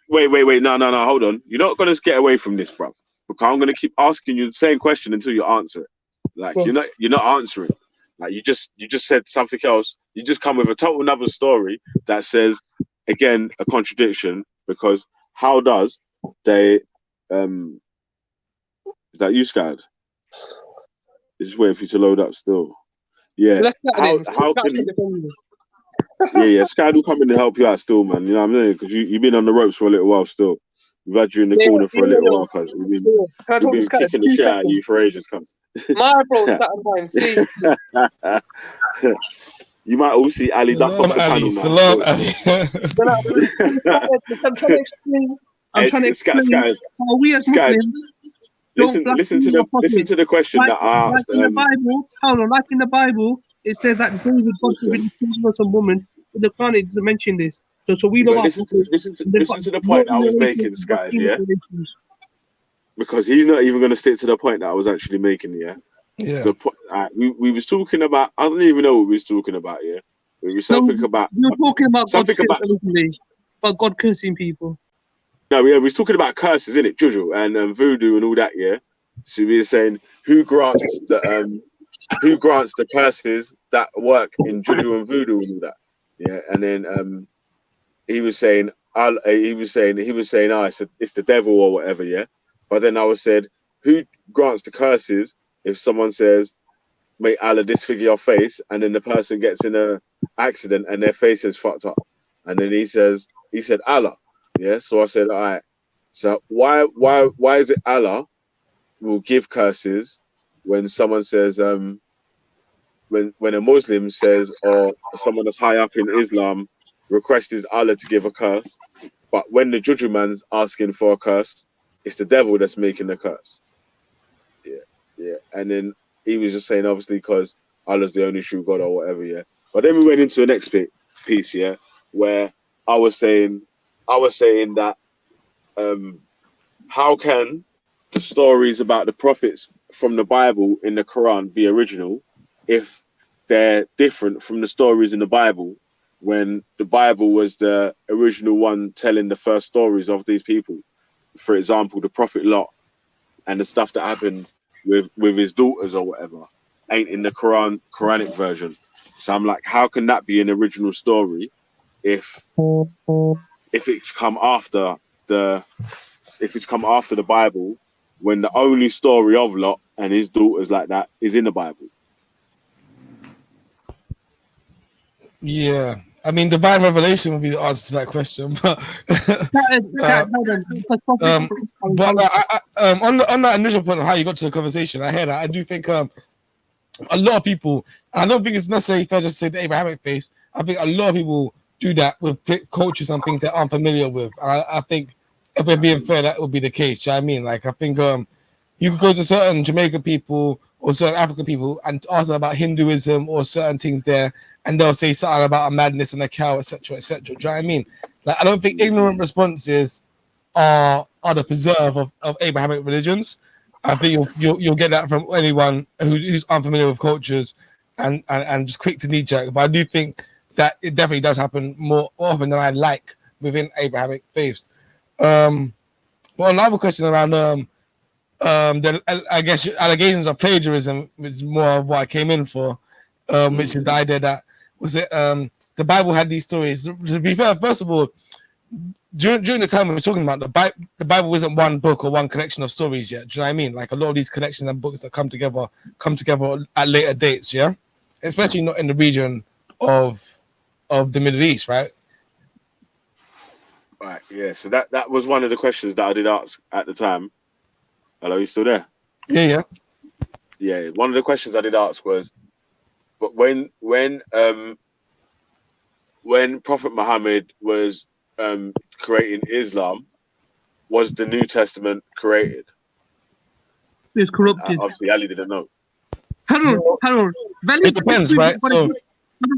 wait, no, hold on. You're not gonna get away from this, bro. Because I'm gonna keep asking you the same question until you answer it. Like you're not answering. Like you just said something else. You just come with a total another story that says again a contradiction. Because how does they Is that you, Scad? It's just waiting for you to load up still. Yeah. How can Scad will come in to help you out still, man. You know what I'm saying? Because you've been on the ropes for a little while still. We've had you in the corner for a little while, cuz. We've been kicking the shit out of you for ages, cuz. My bro, that see. You might all see Ali duck off the panel now. I'm trying to explain how we as Muslims Listen to the question that I asked. In the Bible, in the Bible, it says that David God forbid on some woman. In the Quran, it doesn't mention this. So we don't. Listen to the point I was making, Sky. Yeah. Because he's not even going to stick to the point that I was actually making. Yeah. Yeah. We was talking about. I don't even know what we was talking about. Yeah. We were something about. We were talking about God cursing people. No, we was talking about curses, innit? Juju and voodoo and all that, yeah. So we were saying who grants the curses that work in juju and voodoo and all that, yeah. And then he was saying, I said it's the devil or whatever, yeah. But then I said, who grants the curses if someone says, "May Allah disfigure your face," and then the person gets in a accident and their face is fucked up, and then he said Allah. Yeah, so I said, all right. So why is it Allah will give curses when someone says when a Muslim says or someone that's high up in Islam requests Allah to give a curse, but when the juju man's asking for a curse, it's the devil that's making the curse. Yeah. And then he was just saying obviously because Allah's the only true God or whatever, yeah. But then we went into the next piece, yeah, where I was saying that how can the stories about the prophets from the Bible in the Quran be original if they're different from the stories in the Bible when the Bible was the original one telling the first stories of these people? For example, the Prophet Lot and the stuff that happened with his daughters or whatever ain't in the Quranic version. So I'm like, how can that be an original story if it's come after the Bible when the only story of Lot and his daughters like that is in the Bible? Yeah, I mean, divine revelation would be the answer to that question, but on that initial point of how you got to the conversation, I hear that. I do think a lot of people, I don't think it's necessarily fair just to say the Abrahamic faith. I think a lot of people do that with cultures and things they aren't familiar with. I think if we're being fair, that would be the case. Do you know what I mean? Like, I think you could go to certain Jamaican people or certain African people and ask them about Hinduism or certain things there, and they'll say something about a madness and a cow, etc., etc. Do you know what I mean? Like, I don't think ignorant responses are the preserve of Abrahamic religions. I think you'll get that from anyone who's unfamiliar with cultures and just quick to knee jerk. But I do think that it definitely does happen more often than I like within Abrahamic faiths. Well, another question around I guess allegations of plagiarism, which is more of what I came in for, which is the idea that the Bible had these stories. To be fair, first of all, during the time we were talking about the Bible isn't one book or one collection of stories yet. Do you know what I mean? Like, a lot of these collections and books that come together at later dates, yeah, especially not in the region of the Middle East, right? Right, yeah. So that was one of the questions that I did ask at the time. Hello, you still there? Yeah. Yeah, one of the questions I did ask was, but when Prophet Muhammad was creating Islam, was the New Testament created? It was corrupted. Obviously, Ali didn't know. Harold. It depends, right? So,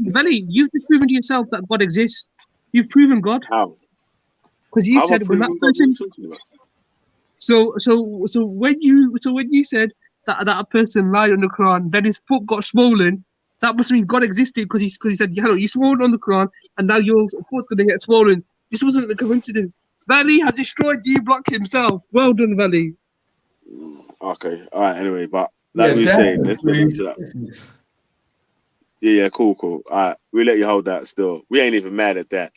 Valley, you've just proven to yourself that God exists. You've proven God. How? Because you said when that person. So when you said that a person lied on the Quran, then his foot got swollen, that must mean God existed because he said, you swollen on the Quran, and now your foot's gonna get swollen. This wasn't a coincidence. Valley has destroyed D-Block himself. Well done, Valley. Okay, all right. Anyway, but like we were saying, let's get into that. Yeah, cool. All right, we let you hold that. Still, we ain't even mad at that.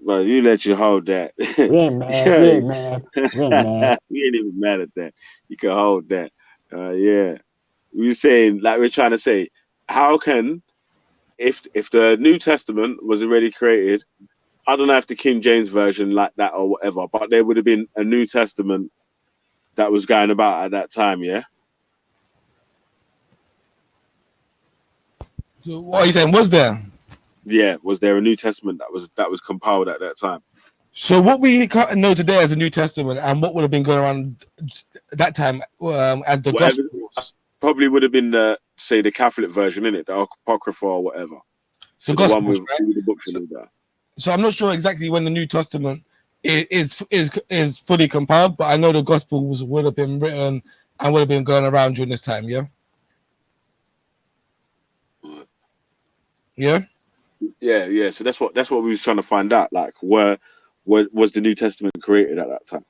But you let you hold that. We ain't mad. We ain't even mad at that. You can hold that. Yeah. We were saying, like we're trying to say, how can, if the New Testament was already created, I don't know if the King James version like that or whatever, but there would have been a New Testament that was going about at that time, yeah? So what are you saying? Was there? Yeah, was there a New Testament that was compiled at that time? So what we know today as the New Testament and what would have been going around at that time as the Gospels? Probably would have been the Catholic version, innit? The Apocrypha or whatever. So the one with all the books and all that. So I'm not sure exactly when the New Testament is fully compiled, but I know the Gospels would have been written and would have been going around during this time, yeah? Yeah? Yeah. So that's what we was trying to find out. Like, where was the New Testament created at that time,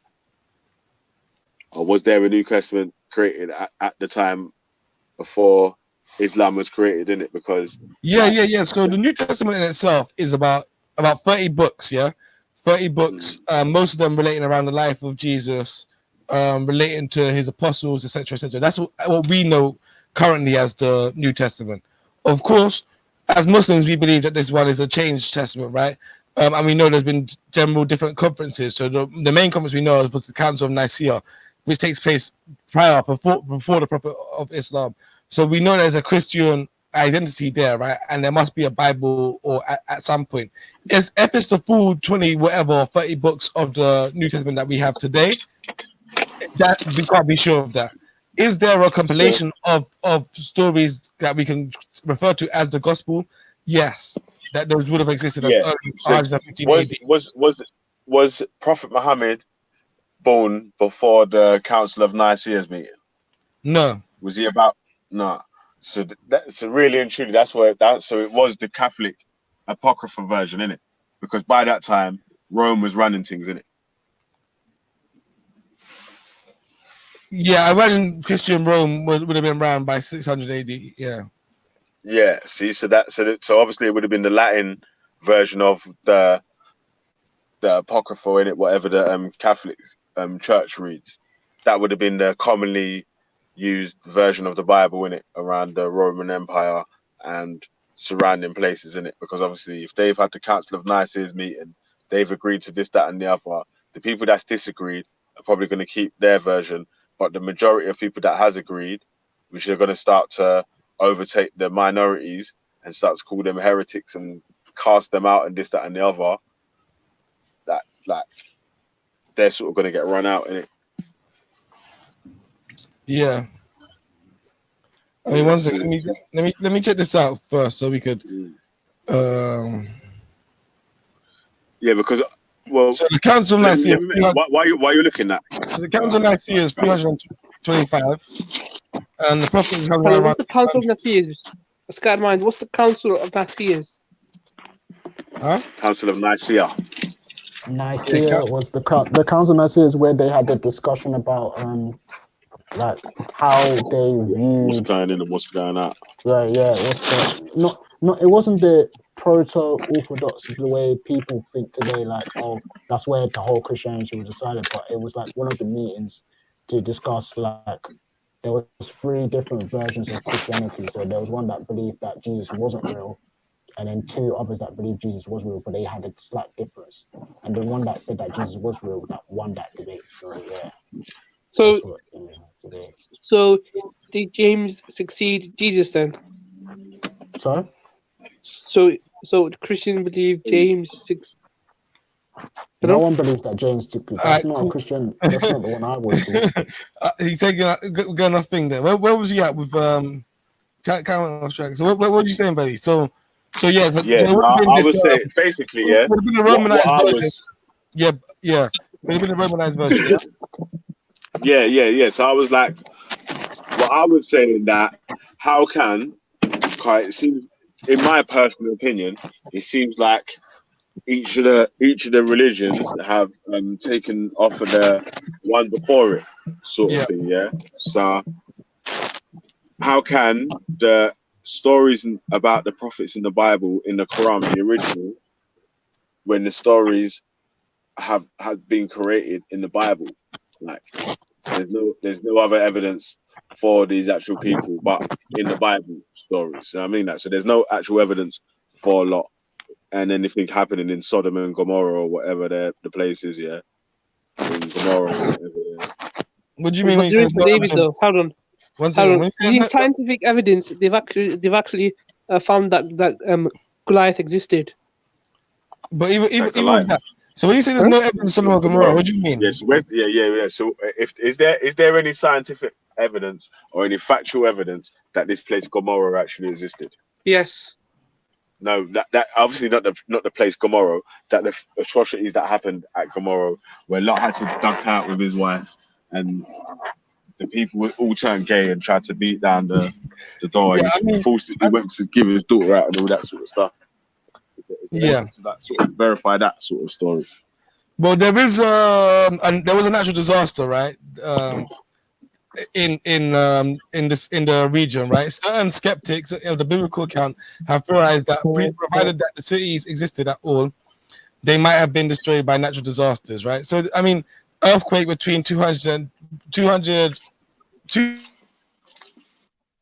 or was there a New Testament created at the time before Islam was created? In it, because yeah. So the New Testament in itself is about 30 books. Yeah, 30 books. Most of them relating around the life of Jesus, relating to his apostles, etc., etc. That's what we know currently as the New Testament. Of course, as Muslims, we believe that this one is a changed testament, right? And we know there's been general different conferences. So the main conference we know was the Council of Nicaea, which takes place before the Prophet of Islam. So we know there's a Christian identity there, right? And there must be a Bible or at some point. If it's the full 20, whatever, 30 books of the New Testament that we have today, that we can't be sure of that. Is there a compilation of stories that we can refer to as the gospel? Yes, that those would have existed as early as 115 AD. Was Prophet Muhammad born before the Council of Nicaea's meeting? No. Was he about? No. So that's really and truly so it was the Catholic Apocrypha version, innit? Because by that time Rome was running things, innit? Yeah, I imagine Christian Rome would have been around by 600 AD. Yeah. Yeah. See, so obviously it would have been the Latin version of the Apocrypha, in it, whatever the Catholic Church reads. That would have been the commonly used version of the Bible, in it, around the Roman Empire and surrounding places, in it. Because obviously, if they've had the Council of Nicaea's meeting, they've agreed to this, that, and the other. The people that's disagreed are probably going to keep their version. But the majority of people that has agreed, which are going to start to overtake the minorities and start to call them heretics and cast them out and this, that, and the other, they're sort of going to get run out in it. Yeah. I mean, one second. Let me check this out first, so we could. Yeah, because so the Council of Nicaea. Why are you looking at? So the Council of Nicaea is 325, and the Prophet is What's the Council of Nicaea? Scared mind. What's the Council of Nicaea? Huh? Council of Nicaea. Nicaea was the Council of Nicaea is where they had the discussion about like how they viewed what's going in and what's going out. Right, yeah. It wasn't the proto-orthodox the way people think today, like, oh, that's where the whole Christianity was decided, but it was like one of the meetings to discuss, like, there was 3 different versions of Christianity. So there was one that believed that Jesus wasn't real, and then 2 others that believed Jesus was real, but they had a slight difference. And the one that said that Jesus was real, that won that debate. So yeah. So did James succeed Jesus then? Sorry? So the Christians believe James No one believes that James took it. That's not a Christian. That's not the one I would do. He's taking going off thing there. Where was he at with can't off track. So what were you saying, buddy? So yeah. So I would say basically, yeah. Would have been a Romanized version. Yeah. Would have been a Romanized version. Yeah. So I was like, well, I was saying that how can, it seems, in my personal opinion, it seems like each of the religions have taken off of the one before it, sort of thing. Yeah. So how can the stories about the prophets in the Bible, in the Quran, the original, when the stories have been created in the Bible? Like, there's no other evidence for these actual people but in the Bible stories. So I mean that. So there's no actual evidence for Lot and anything happening in Sodom and Gomorrah or whatever the place is, yeah. In Gomorrah or whatever, yeah. What do you mean when you say David though? Hold on. Using scientific evidence, they've actually found that Goliath existed. But even with that. So when you say there's no evidence of Sodom and Gomorrah, what do you mean? Yes, yeah. So is there any scientific evidence or any factual evidence that this place Gomorrah actually existed? Yes. No, that obviously not the place Gomorrah. That the atrocities that happened at Gomorrah, where Lot had to duck out with his wife, and the people all turned gay and tried to beat down the door. He went to give his daughter out and all that sort of stuff. Yeah, to that sort of verify that sort of story. Well, there is and there was a natural disaster, right? In the region, right? Certain skeptics of the biblical account have theorized that provided that the cities existed at all, they might have been destroyed by natural disasters, right? So I mean, earthquake between 200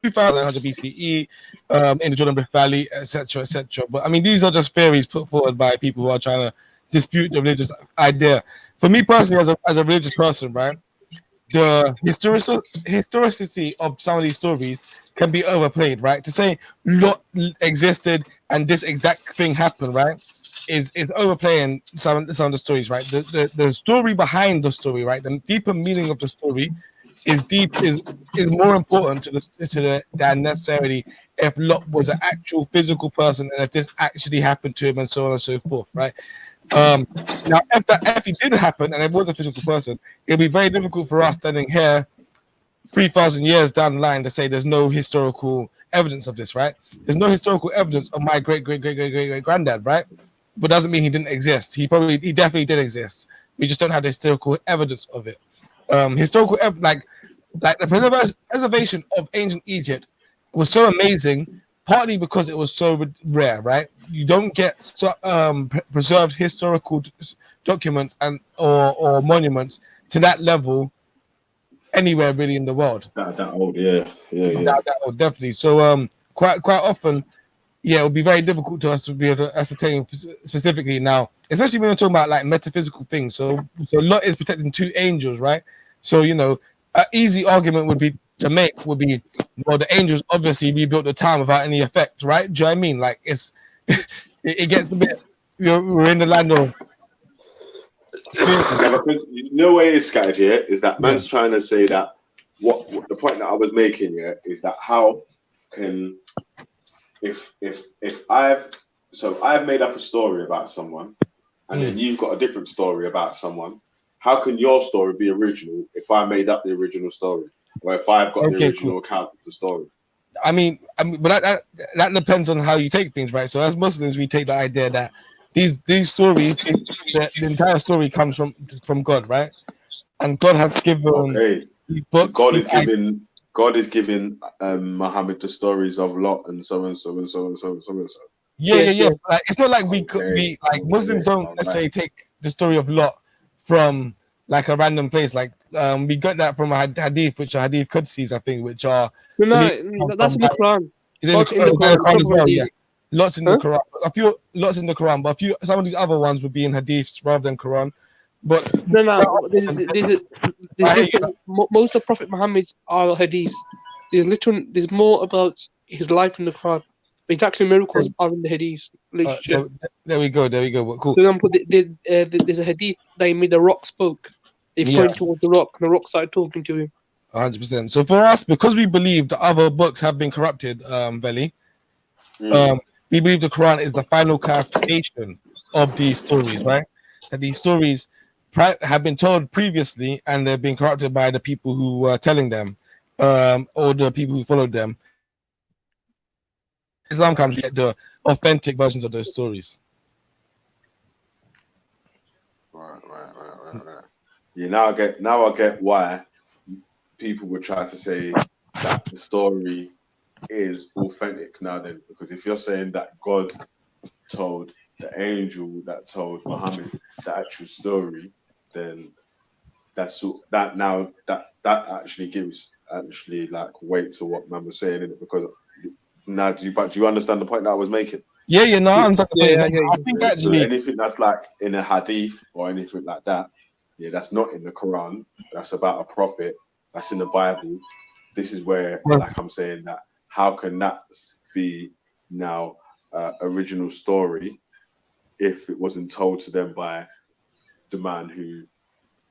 BCE in the Jordan Rift Valley, etc. But I mean, these are just theories put forward by people who are trying to dispute the religious idea. For me personally, as a religious person, right, the historicity of some of these stories can be overplayed, right? To say Lot existed and this exact thing happened, right, is overplaying some of the stories, right? The story behind the story, right, the deeper meaning of the story is more important than necessarily if Lot was an actual physical person and if this actually happened to him and so on and so forth, right? Now, if it did happen and it was a physical person, it'd be very difficult for us standing here 3,000 years down the line to say there's no historical evidence of this, right? There's no historical evidence of my great granddad, right? But doesn't mean he didn't exist. He definitely did exist. We just don't have the historical evidence of it. Like the preservation of ancient Egypt was so amazing, partly because it was so rare, right? You don't get preserved historical documents or monuments to that level anywhere really in the world. That old, yeah. That old, definitely. So quite often, yeah, it would be very difficult to us to be able to ascertain specifically now, especially when we're talking about like metaphysical things. So Lot is protecting 2 angels, right? So an easy argument would be well, the angels obviously rebuilt the town without any effect, right? Do you know what I mean? Like it gets a bit. We're in the land of. Yeah, because you know where it is scattered here is that man's trying to say that what the point that I was making here is that how can if I've made up a story about someone and then you've got a different story about someone, how can your story be original if I made up the original story or if I've got the original account of the story? I mean, but that depends on how you take things, right? So as Muslims, we take the idea that these stories, the entire story comes from God, right? And God has given these books. So God is giving Muhammad the stories of Lot and so and so and so and so and so and so. Yeah. Like, it's not like we like Muslims don't necessarily take the story of Lot from like a random place. Like we got that from a hadith, which are hadith Qudsis, I think, which are that's in the Quran. Is in the Quran as well, yeah. Lots in the Quran. A few lots in the Quran, but some of these other ones would be in hadiths rather than Quran. But most of Prophet Muhammad's are hadiths. There's more about his life in the Quran. But his actual miracles are in the hadiths. There we go. Cool. For example, there's a hadith that he made the rock spoke. He pointed towards the rock, and the rock started talking to him. 100%. So for us, because we believe the other books have been corrupted, Veli, we believe the Quran is the final clarification of these stories, right? That these stories have been told previously, and they've been corrupted by the people who were telling them, or the people who followed them. Islam comes to get the authentic versions of those stories. Right. Yeah, now I get why people would try to say that the story is authentic now then, because if you're saying that God told the angel that told Muhammad the actual story, then that actually gives like weight to what man was saying in it, because now do you understand the point that I was making? No, I understand the point. I think actually anything that's like in a hadith or anything like that, that's not in the Quran. That's about a prophet. That's in the Bible. This is where, like I'm saying, that how can that be now original story if it wasn't told to them by the man who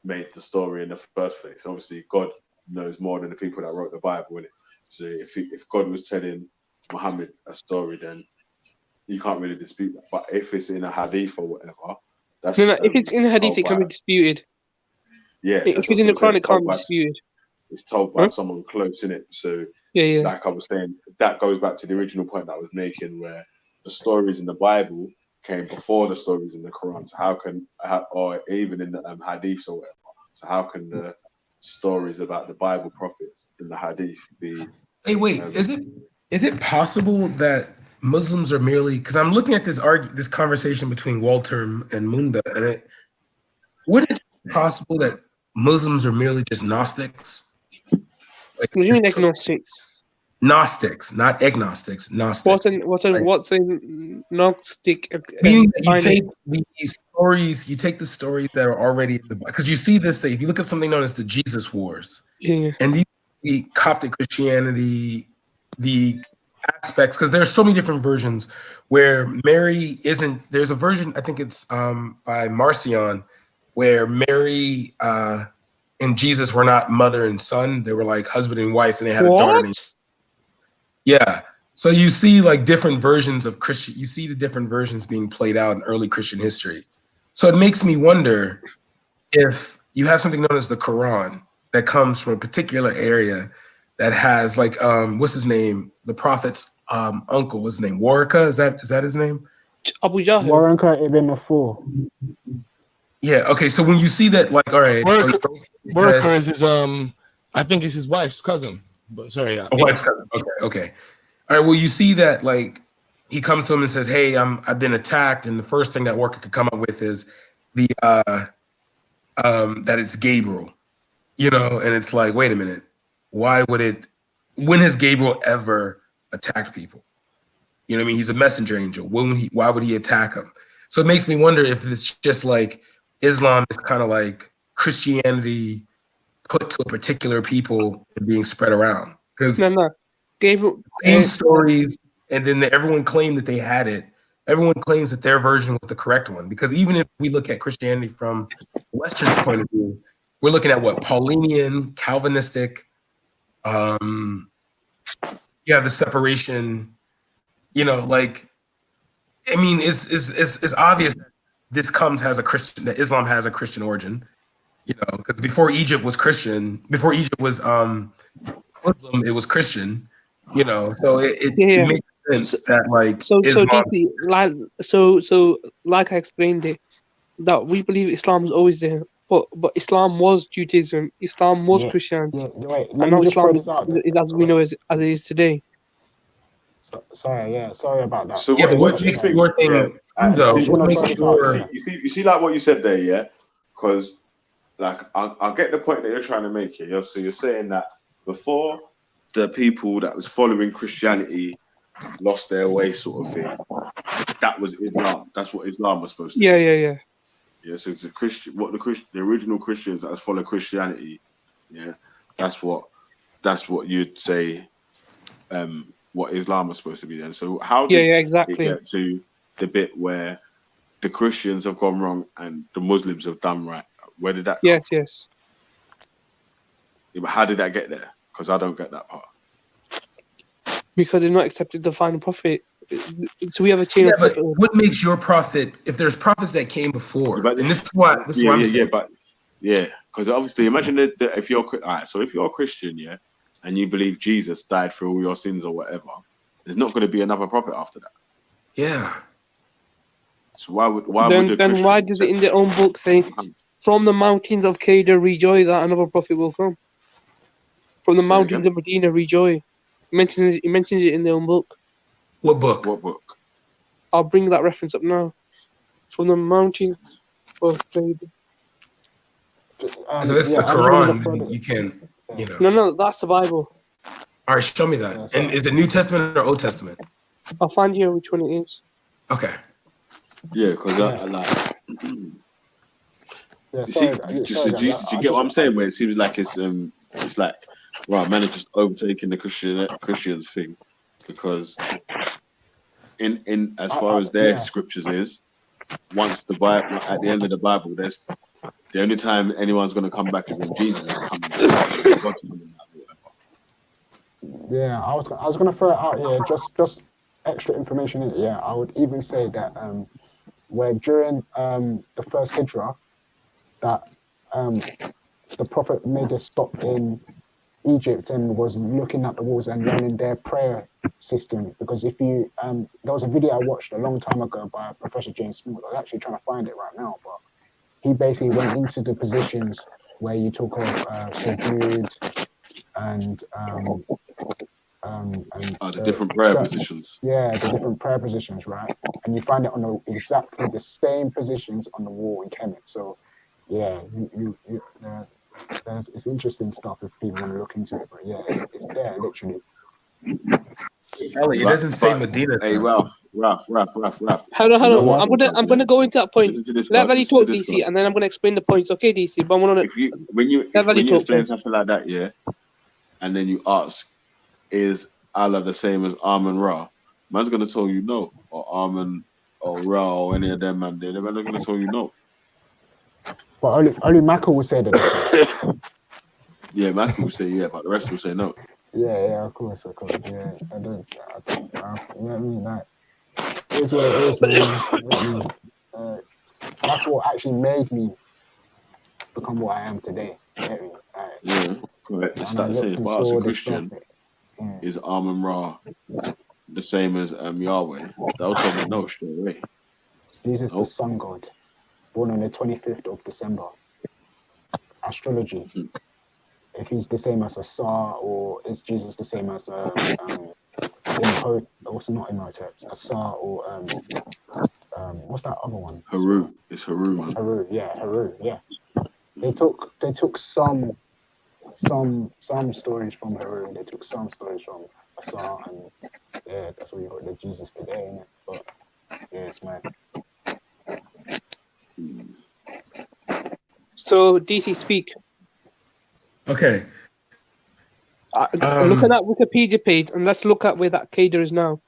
made the story in the first place? Obviously, God knows more than the people that wrote the Bible, innit? So if God was telling Muhammad a story, then you can't really dispute that. But if it's in a hadith or whatever, that's if it's in a hadith, it can be disputed. Yeah, if it's in the Quran, it can't be disputed. It's told by someone close, in it. So like I was saying, that goes back to the original point that I was making, where the stories in the Bible came before the stories in the Quran. So or even in the hadiths or whatever. So how can the stories about the Bible prophets in the hadith be? Hey, wait, is it possible that Muslims are merely, because I'm looking at this conversation between Walter and Munda, and would it be possible that Muslims are merely just Gnostics? What do you mean agnostics? Gnostics, not agnostics. Gnostics. What's a Gnostic? Meaning that you take these stories, you take the stories that are already in the Bible, because you see this thing. If you look up something known as the Jesus Wars, and the Coptic Christianity, the aspects, because there's so many different versions where Mary isn't. There's a version, I think it's by Marcion, where Mary and Jesus were not mother and son; they were like husband and wife, and they had a daughter named. Yeah, so you see like different versions of Christian. You see the different versions being played out in early Christian history. So it makes me wonder if you have something known as the Quran that comes from a particular area that has like what's his name? The prophet's uncle. What's his name? Waraka? Is that his name? Abu Jahl. Waraka ibn Nafur. Yeah. Okay. So when you see that, like, all right, Waraka is his I think it's his wife's cousin. But sorry, wife's cousin. Okay. All right. Well, you see that, like, he comes to him and says, "Hey, I've been attacked," and the first thing that Waraka could come up with is the that it's Gabriel, and it's like, wait a minute, why would it? When has Gabriel ever attacked people? You know what I mean? He's a messenger angel. Why would he attack him? So it makes me wonder if it's just like Islam is kind of like Christianity put to a particular people and being spread around. Because Gabriel same stories, and then everyone claimed that they had it, everyone claims that their version was the correct one. Because even if we look at Christianity from Western's point of view, we're looking at what? Paulinian, Calvinistic. You have the separation. You know, like, I mean, it's obvious that this has a Christian, that Islam has a Christian origin. You know, because before Egypt was Christian, before Egypt was Muslim, it was Christian. You know, so it makes sense that like Islam, DC, like I explained it, that we believe Islam was always there, but Islam was Judaism, Islam was Christianity, and now Islam is as we know as it is today. Sorry about that. So Yeah, what but do you think? You see, like what you said there, yeah. Because, like, I'll get the point that you're trying to make here. So you're saying that before the people that was following Christianity lost their way, sort of thing, that was Islam. That's what Islam was supposed to be. Yeah. Yeah, so the original Christians that followed Christianity, yeah, that's what you'd say, what Islam was supposed to be then. So how did it get to the bit where the Christians have gone wrong and the Muslims have done right? Where did that come from? Yes. Yeah, but how did that get there? Because I don't get that part. Because they've not accepted the final prophet. So we have a chain of but what makes your prophet, if there's prophets that came before, and this is what I'm saying. Because obviously imagine that if you're if you're a Christian, yeah, and you believe Jesus died for all your sins or whatever, there's not going to be another prophet after that. Yeah. So why does it in their own book say, from the mountains of Kedar rejoice that another prophet will come? From the mountains of Medina rejoice. He mentions it in their own book. What book? I'll bring that reference up now. From the mountains of Kedar. So this is the Quran, and you can, you know. No, that's the Bible. All right, show me that. And is it New Testament or Old Testament? I'll find you which one it is. Okay. Yeah, because do you get what I'm saying? Where it seems like it's like, right, man, is just overtaking the Christians thing, because in as far as their scriptures is, once the Bible, at the end of the Bible, there's the only time anyone's going to come back is when Jesus is coming. Yeah, I was going to throw it out here, just extra information in it. Yeah, I would even say that where during the first Hijrah, that the Prophet made a stop in Egypt and was looking at the walls and learning their prayer system. Because if you there was a video I watched a long time ago by Professor James Smith. I was actually trying to find it right now, but he basically went into the positions where you talk of sujood and the different prayer positions. Yeah, the different prayer positions, right? And you find it on exactly the same positions on the wall in Kemet. So, yeah, it's interesting stuff if people want to look into it. But yeah, it's there literally. Ellie, it doesn't say Medina. Hey, Ralph. Hold on. I'm gonna go into that point. Let Valley talk, DC, and then I'm gonna explain the points. Okay, DC. But when you explain something like that, yeah, and then you ask, is Allah the same as Amun Ra? Man's gonna tell you no, or Amun or Ra or any of them, man. They're not gonna tell you no. But only Michael will say that. Yeah, Michael will say yeah, but the rest will say no. Yeah, of course. Yeah, I don't. You know what I mean? Like, it's what it is, man. You know what I mean? That's what actually made me become what I am today. You know what I mean? Yeah, correct. It's that same. But as a Christian, is Amun Ra the same as Yahweh? They'll tell me no straight away. Jesus, the sun god, born on the 25th of December. Astrology. If he's the same as Asar, or is Jesus the same as Imhotep? What's not Imhotep? Asar, or what's that other one? Haru. It's Haru, man. Haru, yeah. They took some stories from Haru. They took some stories from Asar, and yeah, that's what you got the Jesus today, innit? But yeah, it's mad. So DC, speak. Okay. Look at that Wikipedia page, and let's look at where that Kedar is now.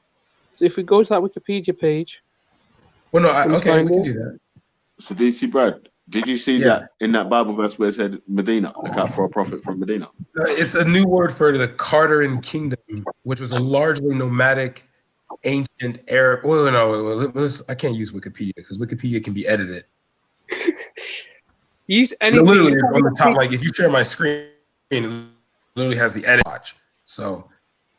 So if we go to that Wikipedia page, Well, no, okay, we can do that. So DC Brad, did you see that in that Bible verse where it said Medina, look out for a prophet from Medina? It's a new word for the Carteret Kingdom, which was a largely nomadic, ancient Arab. Well, no, I can't use Wikipedia because Wikipedia can be edited. Use any. Literally on the top, like if you share my screen, it literally has the edit watch. So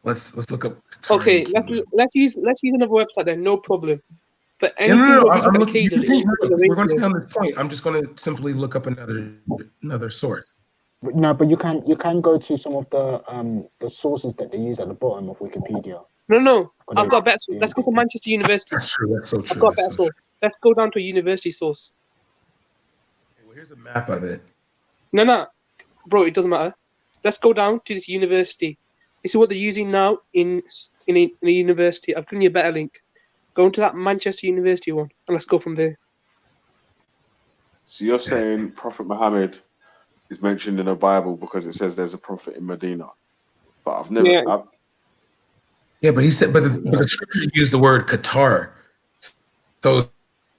let's look up. Okay, let's use another website then. No problem. But anything No. we're going to stay on this point. I'm just going to simply look up another source. No, but you can go to some of the sources that they use at the bottom of Wikipedia. No. I've got a better source. Let's go to Manchester University. That's true. That's so true. I've got a better source. Let's go down to a university source. Well, here's a map of it. No, bro, it doesn't matter. Let's go down to this university. This is what they're using now in a university. I've given you a better link. Go into that Manchester University one, and let's go from there. So you're saying Prophet Muhammad is mentioned in the Bible because it says there's a prophet in Medina, but I've never. Yeah, but he said, but the scripture used the word Qatar. So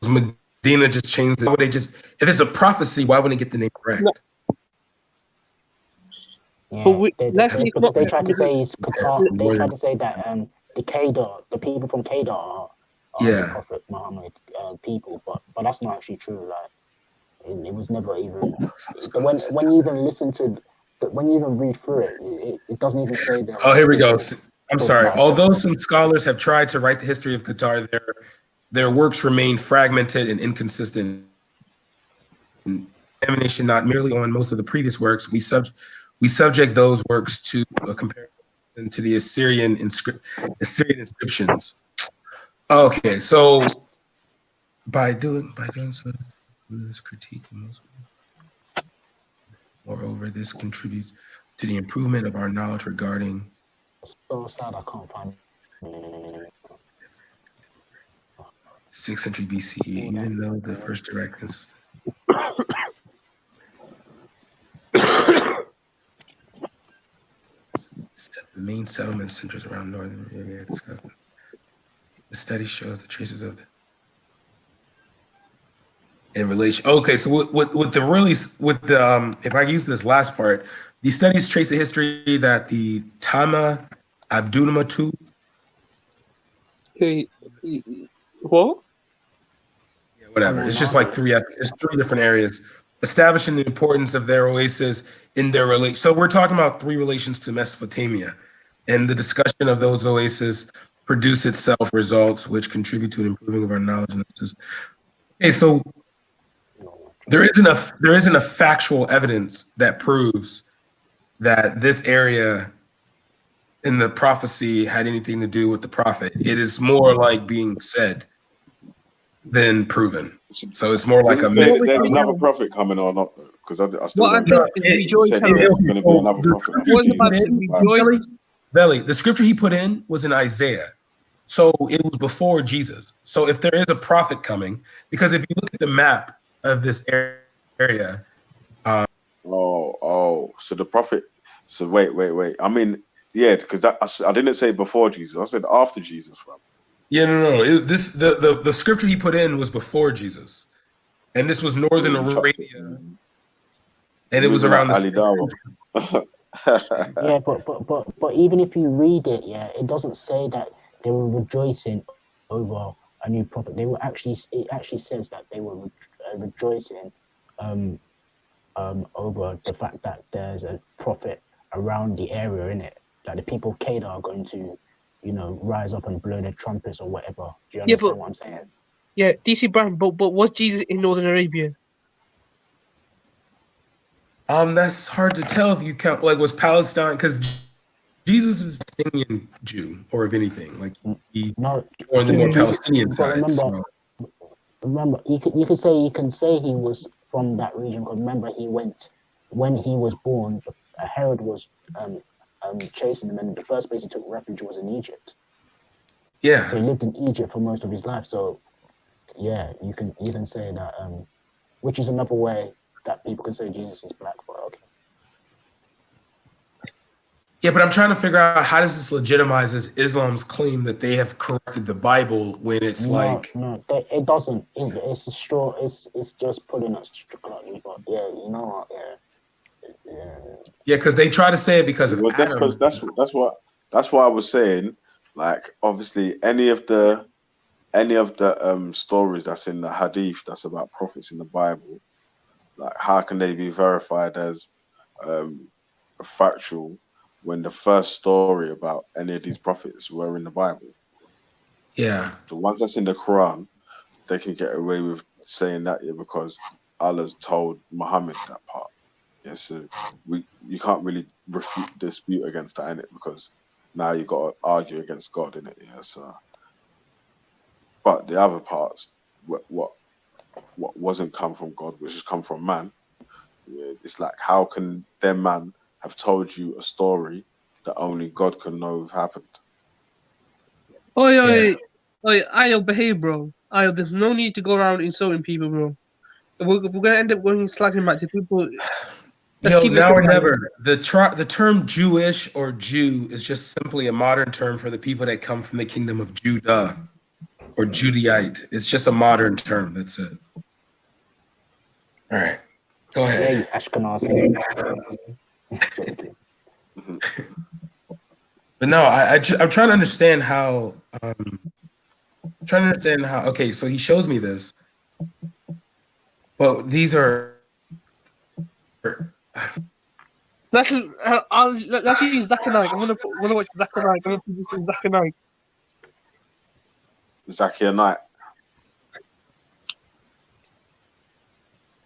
Medina just changed it. Why would they just? If it's a prophecy, why wouldn't they get the name correct? No. Yeah, they tried to say it's Qatar. They tried to say that the Kedar, the people from Kedar are the Prophet Muhammad people, but that's not actually true. Like it was never even. When you even listen to, when you even read through it doesn't even say that. Oh, here we go. I'm sorry. Although some scholars have tried to write the history of Qatar, their works remain fragmented and inconsistent. Examination not merely on most of the previous works, we subject those works to a comparison to the Assyrian inscriptions. Okay, so by doing so, this critique most. Moreover, this contributes to the improvement of our knowledge regarding. So sad I can't find 6th century BCE, even though the first direct consistent. The main settlement centers around northern area discussed. The study shows the traces of in relation. Okay, so with the if I use this last part, these studies trace the history that the Tama Abdulmatu. Okay, what? Yeah, whatever. It's just like three different areas establishing the importance of their oasis in their relation. So we're talking about three relations to Mesopotamia, and the discussion of those oases produce itself results which contribute to an improving of our knowledge. Okay, so there isn't a factual evidence that proves that this area in the prophecy had anything to do with the prophet. It is more like being said than proven. So it's more like a myth. There's another prophet coming or not? Because I still what don't know. Belly, the scripture he put in was in Isaiah. So it was before Jesus. So if there is a prophet coming, because if you look at the map of this area. So the prophet. So wait. I mean, yeah, because I didn't say before Jesus. I said after Jesus, bro. Yeah, no. The scripture he put in was before Jesus, and this was Northern Arabia, and it was around the. Yeah, but even if you read it, it doesn't say that they were rejoicing over a new prophet. They were it actually says that they were rejoicing over the fact that there's a prophet around the area, innit? Like the people of Kedar are going to, rise up and blow their trumpets or whatever. Do you understand what I'm saying? Yeah, DC Brown, but was Jesus in Northern Arabia? That's hard to tell if you count. Like, was Palestine, because Jesus is a Palestinian Jew, or if anything, like or the more Palestinian side. Remember, you can say he was from that region. Because remember, when he was born, Herod was chasing him, and the first place he took refuge was in Egypt. Yeah. So he lived in Egypt for most of his life. So yeah, you can say that, which is another way that people can say Jesus is black. But okay. Yeah, but I'm trying to figure out how does this legitimize as Islam's claim that they have corrected the Bible when it's like it doesn't. It's a straw. It's just putting it strictly. But yeah, you know what? yeah, because they try to say it because of Well, that's Adam. because that's what I was saying. Like, obviously, any of the stories that's in the Hadith that's about prophets in the Bible, like, how can they be verified as factual when the first story about any of these prophets were in the Bible? Yeah. The ones that's in the Quran, they can get away with saying that, yeah, because Allah's told Muhammad that part. Yeah, so you can't really dispute against that, innit? Because now you got to argue against God, innit? Yeah, so. But the other parts, what wasn't come from God, which has come from man, yeah, it's like, how can them man have told you a story that only God can know have happened? Oi, I'll behave, bro. There's no need to go around insulting people, bro. We're gonna end up going slagging back to people. Yo, now or never. The term Jewish or Jew is just simply a modern term for the people that come from the kingdom of Judah or Judaite. It's just a modern term. That's it. All right, go ahead. Yeah, Ashkenazi. But no, I'm trying to understand how. Okay, so he shows me this, but these are. Let's use Zakir. I'm gonna watch Zakir. I'm gonna put this in Zakir. Zakir Knight.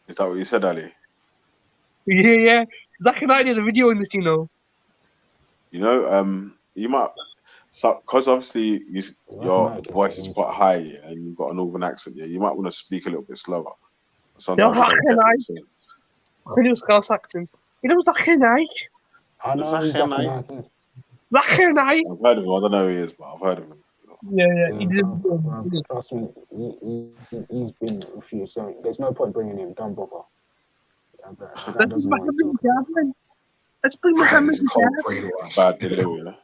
Is that what you said, Ali? Yeah. Zakir Knight did a video in this, you know. You know, you might, because obviously your voice is quite high, yeah, and you've got a northern accent, yeah, you might want to speak a little bit slower. Sometimes you don't get what you're saying. I knew Scouse accent. You know Zakir Knight? I know Zakir Knight. Zakir Knight. I've heard of him. I don't know who he is, but I've heard of him. Yeah. Trust me, he's been with you, so there's no point bringing him. Don't bother. Let's bring Muhammad. Bad delivery.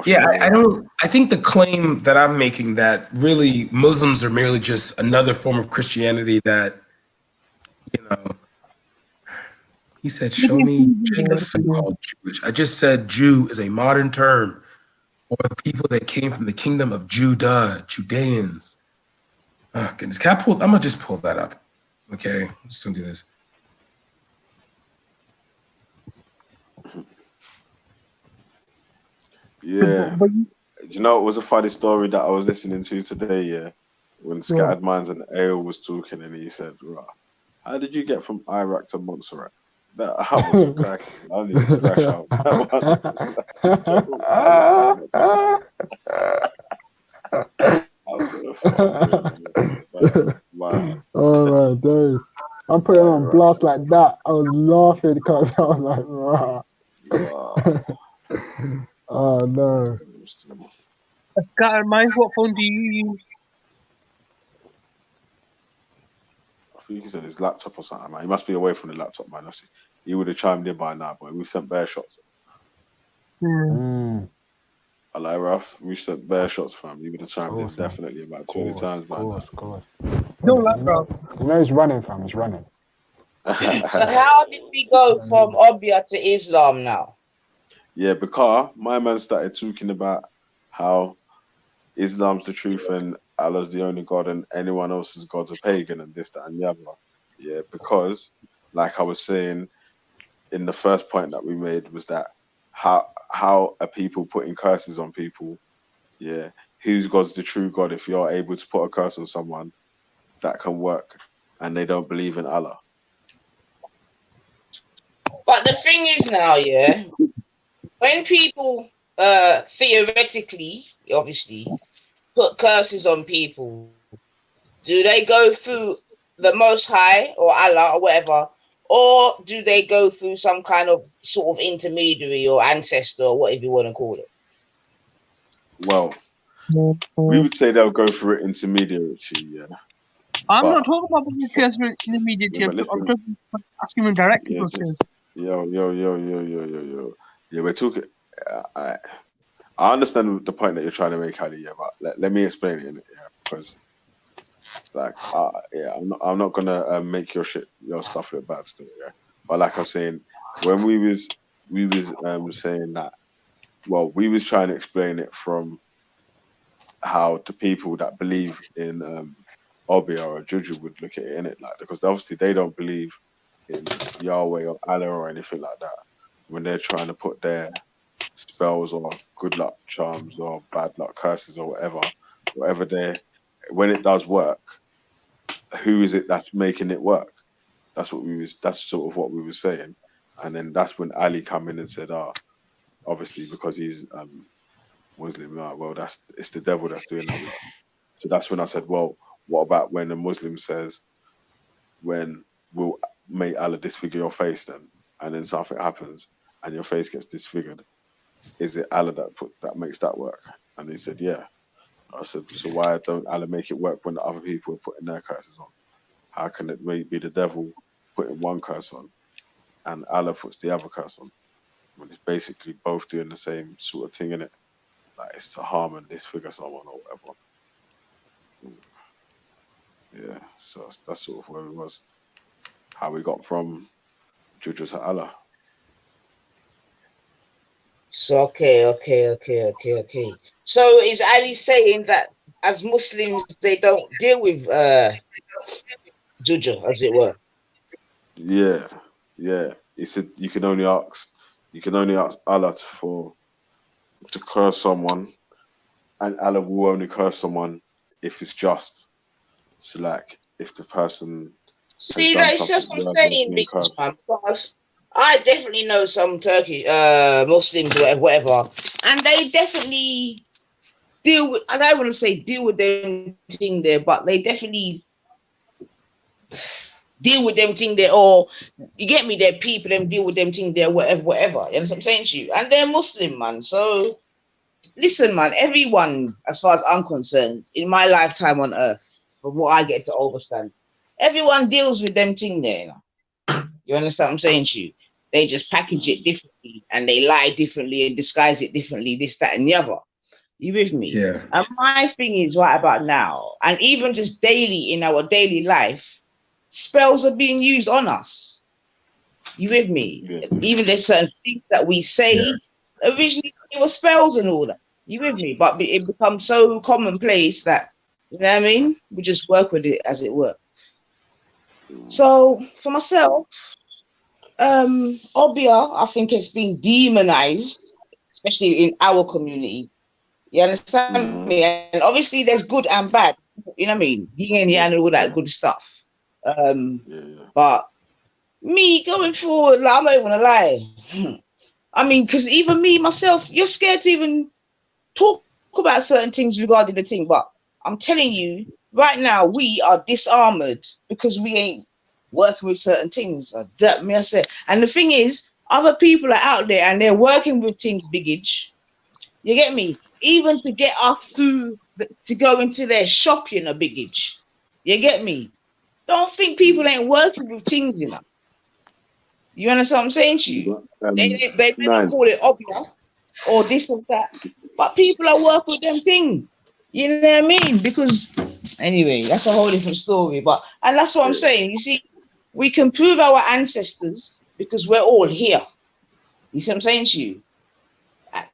Yeah, I don't. I think the claim that I'm making that really Muslims are merely just another form of Christianity that, you know. He said, "Show me Jacob's called Jewish." I just said Jew is a modern term for the people that came from the kingdom of Judah, Judeans. Oh goodness, can I pull? I'm gonna just pull that up. Okay, I'm just gonna do this. Yeah. You know, it was a funny story that I was listening to today, yeah, when Scattered Minds and Ale was talking, and he said, "Right, how did you get from Iraq to Montserrat?" That I was cracking. I need to crash out. Wow. Oh my days. I'm putting on blast like that. I was laughing because I was like, rah. Oh no. Scattered Minds, what phone do you use? I think he's on his laptop or something, man. He must be away from the laptop, man. He would have chimed in by now, but we sent bear shots. I like Ralph. We sent bear shots, fam. He would have chimed in definitely about 20 times by now. Of course. Don't like Ralph. You know he's running, fam. He's running. So how did we go from Obia to Islam now? Yeah, because my man started talking about how Islam's the truth and Allah's the only God and anyone else's God's a pagan and this, that, and the other. Yeah, because, like I was saying in the first point that we made, was that how are people putting curses on people? Yeah, whose God's the true God if you're able to put a curse on someone that can work and they don't believe in Allah? But the thing is now, yeah, when people theoretically, obviously, put curses on people, do they go through the Most High or Allah or whatever, or do they go through some kind of sort of intermediary or ancestor or whatever you want to call it? Well, we would say they'll go through an intermediary, yeah. I'm not talking about the curse for intermediary. I'm just asking them directly. Yo. Yeah, we're talking. I understand the point that you're trying to make, Ali. Yeah, but let me explain it. Yeah, because like, yeah, I'm not gonna make your stuff look bad still. Yeah, but like I was saying, when we was saying that, well, we was trying to explain it from how the people that believe in Obia or Juju would look at it, in it, like, because obviously they don't believe in Yahweh or Allah or anything like that when they're trying to put their spells or good luck charms or bad luck curses or whatever they, when it does work, who is it that's making it work? That's sort of what we were saying. And then that's when Ali come in and said, obviously because he's Muslim, well, it's the devil that's doing that. So that's when I said, well, what about when a Muslim says, when we'll make Allah disfigure your face then, and then something happens and your face gets disfigured, is it Allah that makes that work? And he said, yeah. I said, so why don't Allah make it work when the other people are putting their curses on? How can it be the devil putting one curse on and Allah puts the other curse on? When it's basically both doing the same sort of thing, innit? Like, it's to harm and disfigure someone or whatever. Yeah, so that's sort of where it was. How we got from Juju to Allah. So okay. So is Ali saying that as Muslims they don't deal with Juju, as it were? Yeah. He said you can only ask Allah to curse someone, and Allah will only curse someone if it's just. So like if the person See, that's just what I'm saying, because I definitely know some Turkish Muslims, whatever, and they definitely deal with, and I wouldn't say deal with them thing there, but they definitely deal with them thing there, or you get me, they're people, them deal with them thing there, whatever. You know what I'm saying to you? And they're Muslim, man. So listen, man, everyone, as far as I'm concerned, in my lifetime on earth, from what I get to understand, everyone deals with them thing there, you know? You understand what I'm saying to you? They just package it differently and they lie differently and disguise it differently, this, that, and the other. You with me? Yeah. And my thing is right about now, and even just daily in our daily life, spells are being used on us. You with me? Yeah. Even there's certain things that we say, originally it was spells and all that. You with me? But it becomes so commonplace that, you know what I mean? We just work with it as it were. So for myself, Obia, I think it's been demonized, especially in our community. You understand me? And obviously there's good and bad, you know what I mean? Yin and yang and all that good stuff. But me going forward, like, I'm not even gonna lie. I mean, because even me myself, you're scared to even talk about certain things regarding the thing. But I'm telling you, right now we are disarmored because we ain't working with certain things. That me I say. And the thing is, other people are out there and they're working with things, biggage. You get me? Even to get us to go into their shop, you know, biggage. You get me? Don't think people ain't working with things, you know. You understand what I'm saying to you? They don't call it Obia or this or that, but people are working with them things. You know what I mean? Because anyway, that's a whole different story. And that's what I'm saying. You see, we can prove our ancestors because we're all here. You see what I'm saying to you?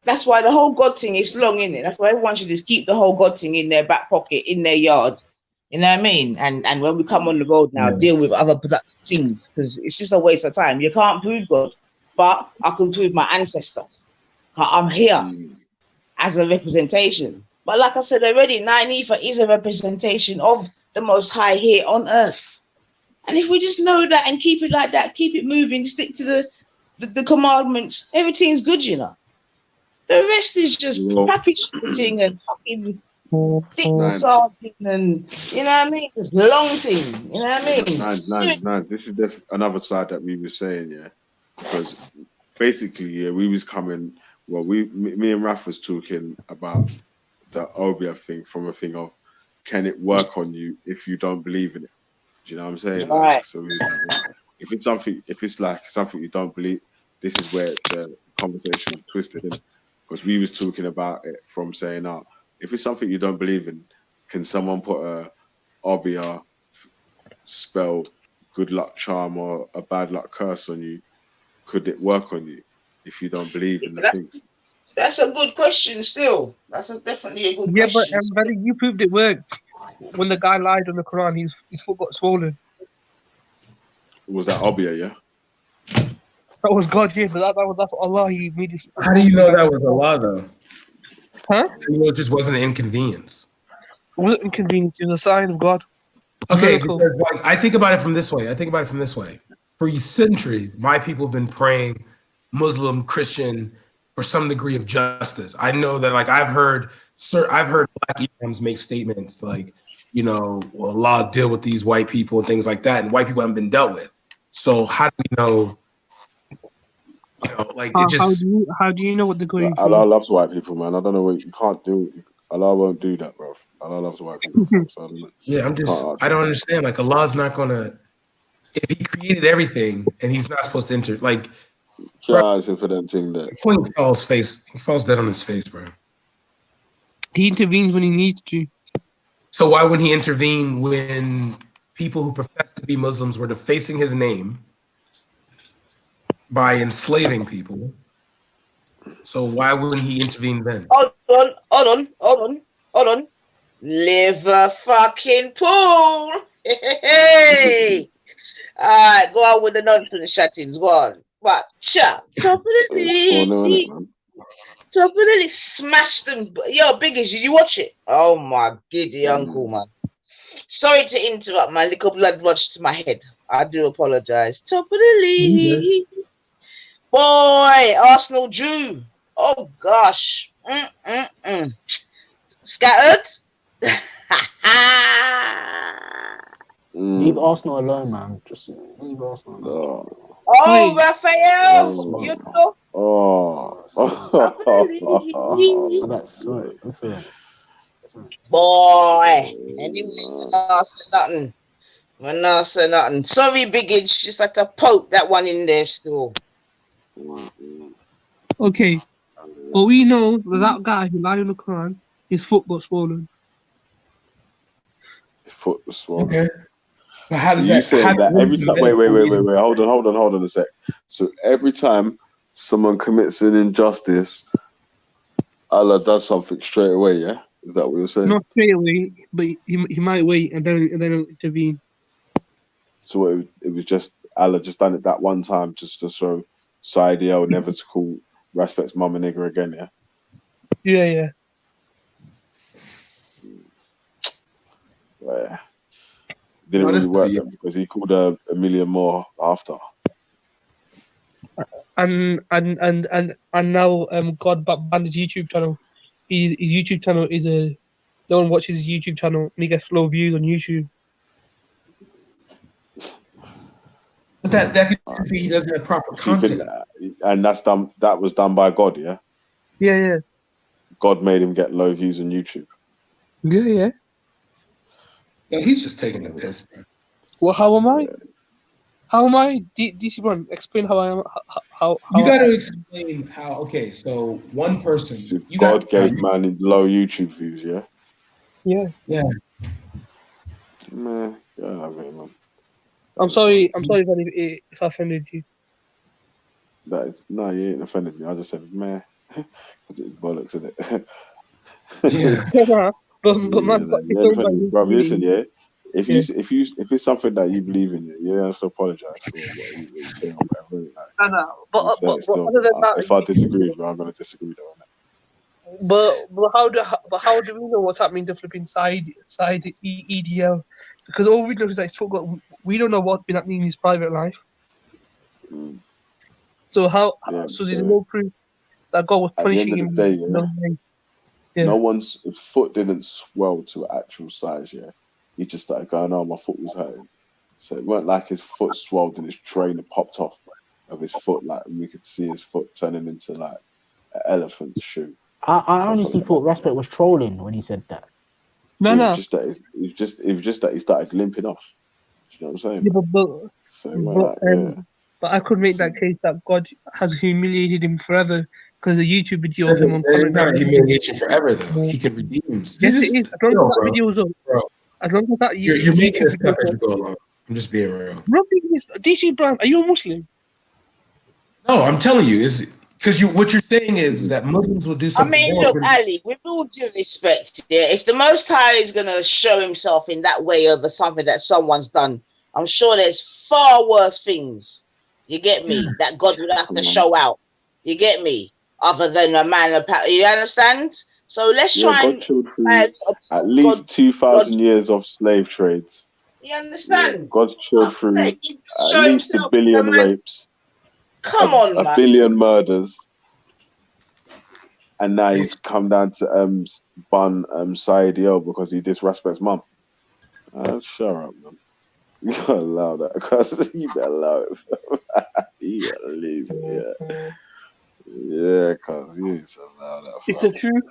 That's why the whole God thing is long, innit? That's why everyone should just keep the whole God thing in their back pocket, in their yard. You know what I mean? And when we come on the road now, deal with other productive things, because it's just a waste of time. You can't prove God, but I can prove my ancestors. I'm here as a representation. But like I said already, Nyanifa is a representation of the Most High here on earth. And if we just know that and keep it like that, keep it moving, stick to the commandments, everything's good, you know. The rest is just packaging and fucking thick salting and, you know what I mean? It's long thing, you know what I mean? No, this is another side that we were saying, yeah. Because basically, yeah, we was coming, well, me and Raf was talking about the Obia thing from a thing of, can it work on you if you don't believe in it? Do you know what I'm saying? Like, so it's like, if it's something you don't believe, this is where the conversation was twisted, because we was talking about it from saying, if it's something you don't believe in, can someone put a obia spell good luck charm or a bad luck curse on you? Could it work on you if you don't believe in the things? That's a good question still. That's definitely a good Yeah, question. but Buddy, you proved it worked. When the guy lied on the Quran, his foot got swollen. Was that obia, yeah? That was God, yeah, but that's Allah. He made his. How do you know that was Allah though? Huh? You know, it just wasn't an inconvenience. It wasn't inconvenience. It was a sign of God. Okay, because like I think about it from this way. For centuries, my people have been praying Muslim, Christian, for some degree of justice. I know that, like, I've heard black imams make statements like, you know, well, Allah deal with these white people and things like that, and white people haven't been dealt with. So how do we know? You know, like it just. How do you know what they're going through? Allah loves white people, man. I don't know what you can't do. Allah won't do that, bro. Allah loves white people. So I don't understand. Like, Allah's not gonna. If He created everything and He's not supposed to enter, like. For them thing there. When he falls dead on his face, bro. He intervenes when he needs to. So why wouldn't He intervene when people who profess to be Muslims were defacing His name by enslaving people? So why wouldn't He intervene then? Hold on. Live a fucking pool. Hey. All right, go on with the nonsense shattings. Go on. But top of the league. Top of the league. Smash them. Yo, Biggies, did you watch it? Oh my giddy uncle, man. Sorry to interrupt, my little blood rushed to my head. I do apologize. Top of the league. Boy, Arsenal drew. Oh gosh. Scattered. Leave Arsenal alone, man. Just leave Arsenal alone. Oh, Raphael! You know. That's it. Boy, and you not say nothing. When not say nothing. Sorry, Biggage, just like to poke that one in there still. Okay, but we know that guy who lied on the Quran, his foot got swollen. His foot was swollen. Okay. But how does so that? You say that every time? Wait. Hold on a sec. So every time someone commits an injustice, Allah does something straight away. Yeah, is that what you're saying? Not straight away, but he might wait and then intervene. So it was just Allah just done it that one time just to show Saidiel never to call Respect's mum a nigger again. Yeah. Yeah. Didn't really work because he called her a million more after. And now God banned his YouTube channel. His YouTube channel is no one watches his YouTube channel and he gets low views on YouTube. But that could be he doesn't have proper content. And that was done by God, yeah? Yeah. God made him get low views on YouTube. Yeah. Yeah, he's just taking the piss, bro. Well, how am I? How am I? DC Run, explain how I am. How you got to explain how. Okay, so one person. So God gave man low YouTube views, yeah? Yeah. Man, man. I'm sorry if I offended you. No, you ain't offended me. I just said, man, it's bollocks, isn't it? Yeah. But man, bro, listen, yeah. If it's something that you believe in, you don't have to apologize for what you say or whatever. But other than that, if I disagree, bro, I'm gonna disagree though. But how do we know what's happening to flipping side EDL? Because all we know is that we don't know what's been happening in his private life. So so there's no proof that God was punishing him. His foot didn't swell to actual size, yeah. He just started going, my foot was hurting. So it weren't like his foot swelled and his trainer popped off of his foot, like we could see his foot turning into like an elephant shoe. I honestly thought Respect was trolling when he said that. No. It was just that he started limping off. Do you know what I'm saying? Yeah, but I could make that case that God has humiliated him forever because a YouTube video of him on It's not comment. humiliation forever, though. He can redeem himself. Yes, it is. As long as that video is up. Bro. As long as that You're making this video up as you go along. I'm just being real. Bro, DC Brown, are you a Muslim? No, I'm telling you, is because what you're saying is that Muslims will do I something mean, more look, than- Ali, with all due respect, yeah, if the Most High is going to show himself in that way over something that someone's done, I'm sure there's far worse things, you get me, that God would have to show out, you get me, other than a man of power, you understand? So let's try God and... chilled through at least 2,000 years of slave trades. You understand? Yeah, God's chilled through at show least a himself billion the man- rapes. Come on, a man. billion murders. And now he's come down to bun Saidio because he disrespects mum. Shut up, man. You gotta allow that, cause you better allow it. You gotta leave it, yeah. Yeah, cause you need to allow that. It's the truth.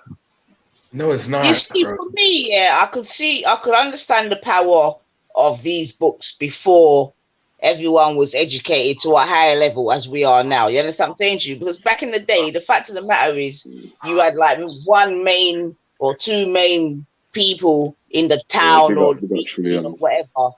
No, it's not. You see, for me, yeah, I could understand the power of these books before everyone was educated to a higher level as we are now. You understand what I'm saying to you? Because back in the day, the fact of the matter is you had like one main or two main people in the town or the region or whatever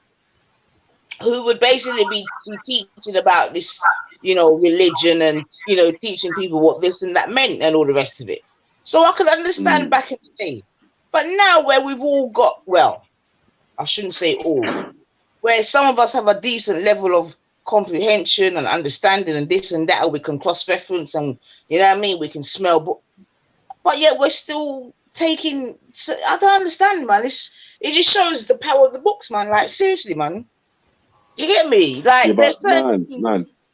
who would basically be teaching about this, you know, religion and, you know, teaching people what this and that meant and all the rest of it. So I could understand back in the day. But now where we've all got, well, I shouldn't say all, where some of us have a decent level of comprehension and understanding and this and that, or we can cross-reference and, you know what I mean, we can smell, but yet we're still taking, I don't understand, man. It just shows the power of the books, man. Like, seriously, man. You get me? Like, yeah, but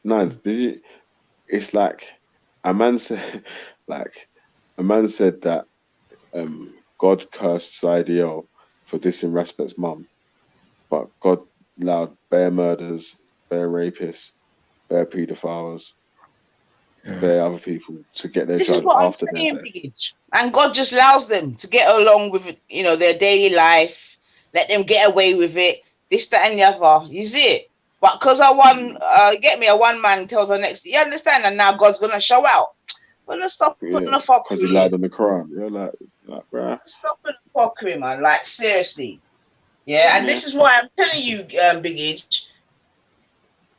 Nines, did you, it's like, a man said that God cursed Saidio for dissing Respect's mum, but God allowed bare murders, bare rapists, bare paedophiles, bare other people to get their judge after their death. And God just allows them to get along with, you know, their daily life, let them get away with it, this, that, and the other. You see it? But because a one man tells the next, you understand? And now God's gonna show out. Well, let's stop putting the fuckery. Because he lied on the Quran. You're like, bruh. Stop the fuckery, man. Like, seriously. Yeah, and this is why I'm telling you, Big Age,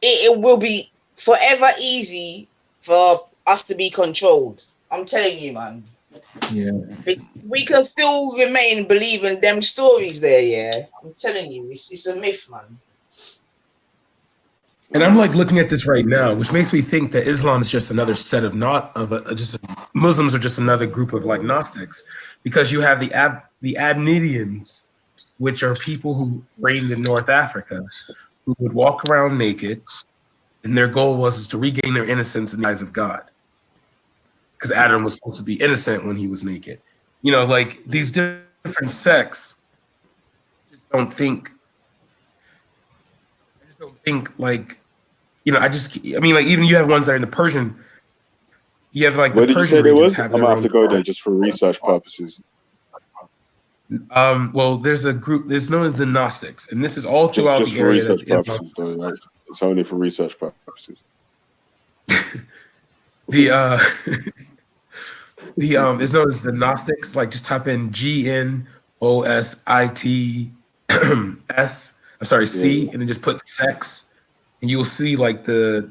it will be forever easy for us to be controlled. I'm telling you, man. Yeah. We can still remain believing them stories there, yeah. I'm telling you, it's a myth, man. And I'm like looking at this right now, which makes me think that Islam is just another set of Muslims are just another group of like Gnostics, because you have the Abnedians, which are people who reigned in North Africa, who would walk around naked, and their goal was to regain their innocence in the eyes of God, because Adam was supposed to be innocent when he was naked. You know, like these different sects just don't think like, you know, I mean, like even you have ones that are in the Persian. You have like Where the did you Persian say they regions was? have I'm their gonna have own. to go there just for research purposes. Well, there's a group. There's known as the Gnostics, and this is all throughout Just the for area. research purposes, though. Like, it's only for research purposes. Is known as the Gnostics. Like just type in GNOSITS. C, and then just put sex, and you will see like the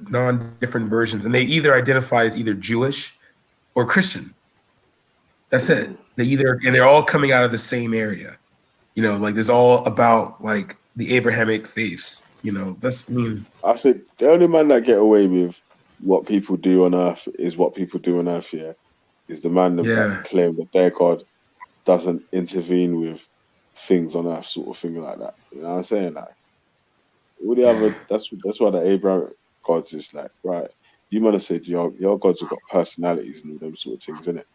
different versions, and they either identify as either Jewish or Christian. That's it. And they're all coming out of the same area. You know, like there's all about like the Abrahamic faiths. You know, I think the only man that get away with what people do on earth is what people do on earth, yeah. Is the man that claim that their God doesn't intervene with things on earth, sort of thing like that. You know what I'm saying? Like all the other, that's why the Abraham gods is like, right, you might have said your gods have got personalities and all them sort of things, innit?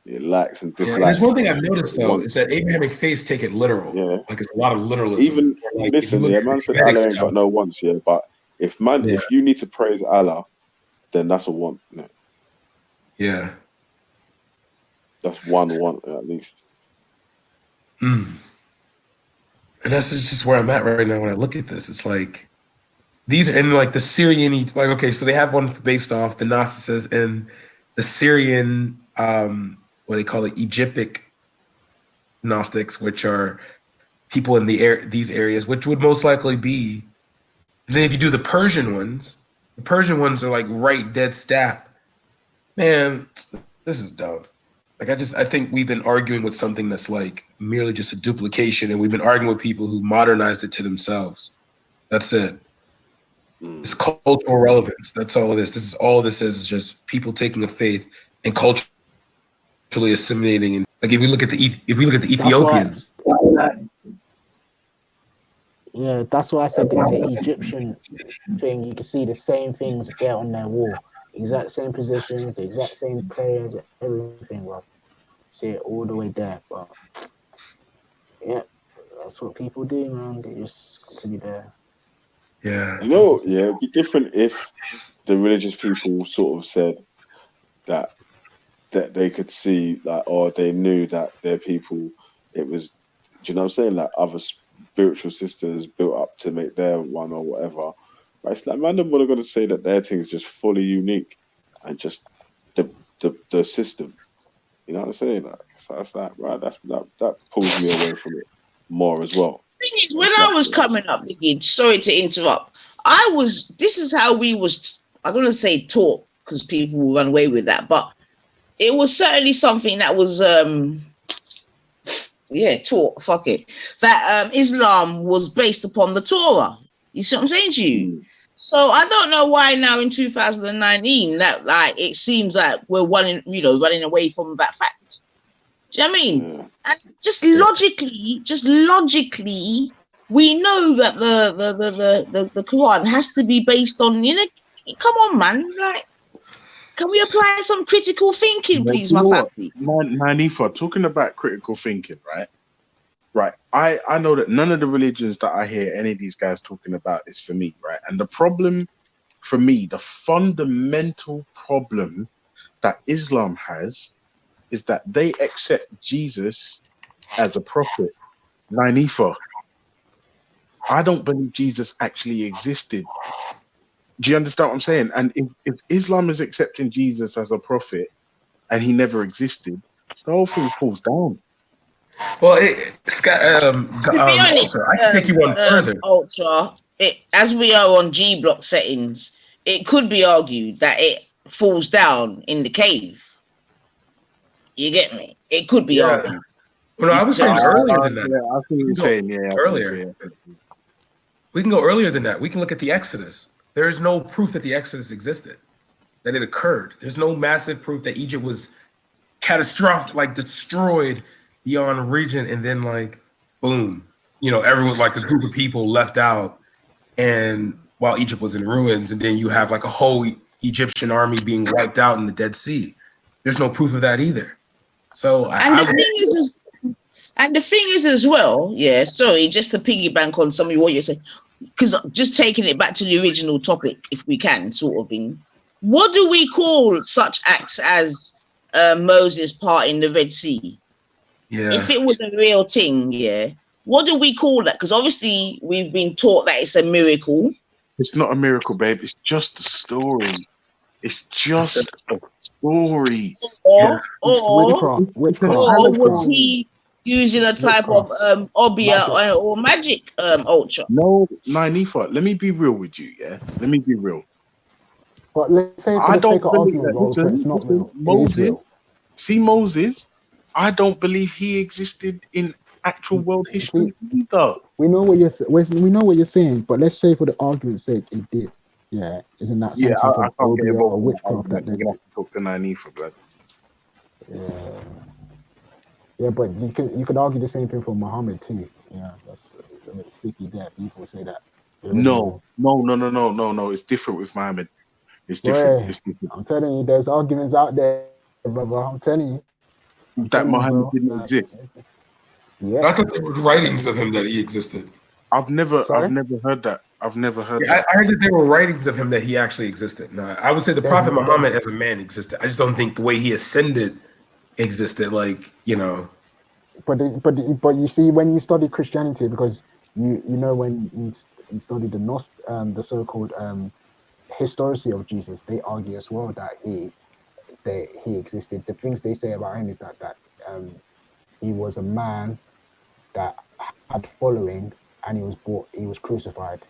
It likes and dislikes. There's one thing I've noticed though is that Abrahamic faiths take it literal. Yeah. Like it's a lot of literalism. Even like, listen, man said Allah ain't got no wants, yeah. But if you need to praise Allah, then that's a want, innit? Yeah. That's one want at least. And that's just where I'm at right now when I look at this. It's like these are in like the Syrian, like, okay, so they have one based off the Gnostics and the Syrian, what they call it, Egyptic Gnostics, which are people in these areas, which would most likely be. And then if you do the Persian ones are like right dead stat. Man, this is dumb. Like I think we've been arguing with something that's like merely just a duplication, and we've been arguing with people who modernized it to themselves. That's it. It's cultural relevance. That's all it is. This is all this is just people taking a faith and culturally assimilating. And like if we look at the Ethiopians. Yeah, that's why I said the Egyptian thing. You can see the same things there on their wall. Exact same positions, the exact same players, everything, bro. See it all the way there, but yeah, that's what people do, man. They just continue there. Yeah. You know, yeah, it'd be different if the religious people sort of said that they could see that, or they knew that their people, it was, do you know what I'm saying? Like other spiritual sisters built up to make their one or whatever. But it's like, man, they're going to say that their thing is just fully unique and just the system. You know what I'm saying? Like, so it's like, right, that pulls me away from it more as well. Thing is, when I was coming up, sorry to interrupt, this is how we was, I don't want to say taught, because people will run away with that, but it was certainly something that was, taught, fuck it, that Islam was based upon the Torah. You see what I'm saying to you? So I don't know why now in 2019 that like it seems like we're running away from that fact. Do you know what I mean? And just logically, we know that the Quran has to be based on, come on, man, like, can we apply some critical thinking, please, my family? Nanifa, talking about critical thinking, right? Right. I know that none of the religions that I hear any of these guys talking about is for me, right? And the problem for me, the fundamental problem that Islam has is that they accept Jesus as a prophet. Nanifa, I don't believe Jesus actually existed. Do you understand what I'm saying? And if Islam is accepting Jesus as a prophet and he never existed, the whole thing falls down. Well, Scott, I can take you one further. Ultra, as we are on G block settings, it could be argued that it falls down in the cave. You get me? It could be argued. Well, no, I was saying earlier than that. Yeah, I think you were saying earlier. We can go earlier than that. We can look at the Exodus. There is no proof that the Exodus existed, that it occurred. There's no massive proof that Egypt was catastrophic, like destroyed beyond region, and then like boom, everyone, like a group of people left out, and while Egypt was in ruins, and then you have like a whole Egyptian army being wiped out in the Dead Sea. There's no proof of that either. So and the thing is as well, sorry, just to piggyback on some of what you're saying, because just taking it back to the original topic, if we can, sort of thing. What do we call such acts as Moses parting the Red Sea? Yeah. If it was a real thing, what do we call that? Because obviously we've been taught that it's a miracle. It's not a miracle, babe. It's just a story. It's just a story. Or was he using a type of obia or magic ultra? No, Nanifa, let me be real with you, Let me be real. But let's say I don't believe that it's not real. Moses, I don't believe he existed in actual world history either. We know what you're saying, but let's say for the argument's sake, it did. Yeah, isn't that some type of obia or witchcraft that they have to talk to Nanifa, blood? Yeah, but you could argue the same thing for Muhammad too. Yeah, that's a bit sticky there. People say that. No. It's different with Muhammad. It's different. It's different. I'm telling you, there's arguments out there, brother. I'm telling you. That Muhammad didn't exist. Yeah. I thought there were writings of him that he existed. I've never heard that. I've never heard that. I heard that there were writings of him that he actually existed. No, I would say the Prophet Muhammad as a man existed. I just don't think the way he ascended existed. Like, But you see, when you study Christianity, because you know when study the so-called historicity of Jesus, they argue as well that he existed. The things they say about him is that he was a man that had following, and he was crucified.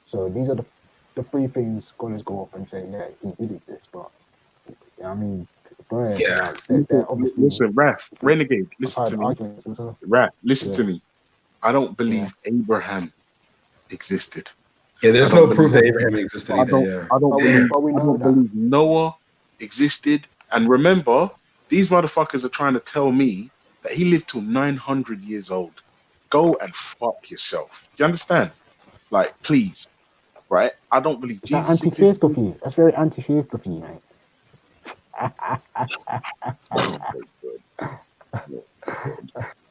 So these are the three things scholars go up and say, yeah, he did this. But I mean, bro, Yeah. they're obviously Listen, Raph, Renegade, listen to me. arguments and stuff. Raph, listen Yeah. to me. I don't believe Abraham existed. Yeah, there's I don't no proof that believe- Abraham existed I either. don't, Yeah. I don't But believe, we I know don't that. believe Noah existed. And remember, these motherfuckers are trying to tell me that he lived till 900 years old. Go and fuck yourself. Do you understand? Like, please, right? I don't believe Is that Jesus anti-theist existed. of you? That's very anti-theist of you, mate.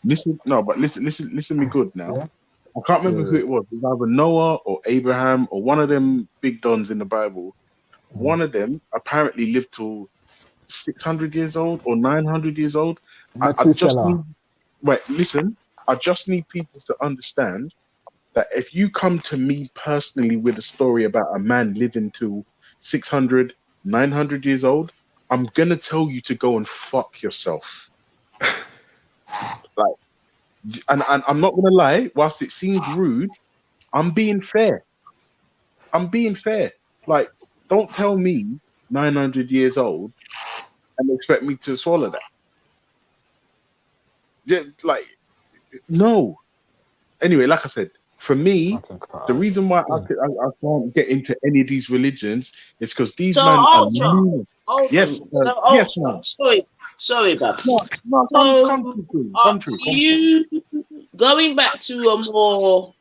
Listen, no, but listen me good now. Yeah. I can't remember who Yeah. it was. It was either Noah or Abraham or one of them big dons in the Bible. One of them apparently lived till 600 years old or 900 years old. I just Methuselah. need, wait, listen, I just need people to understand that if you come to me personally with a story about a man living to 600, 900 years old, I'm going to tell you to go and fuck yourself. Like, and I'm not going to lie, whilst it seems rude, I'm being fair. I'm being fair. Like, don't tell me 900 years old and expect me to swallow that. Yeah, like, no. Anyway, like I said, for me, the reason why I can't get into any of these religions is because these So, men are Ultra, mean. Yes, yes, man. Sorry, Bob. No, So, come through. you going back to a more.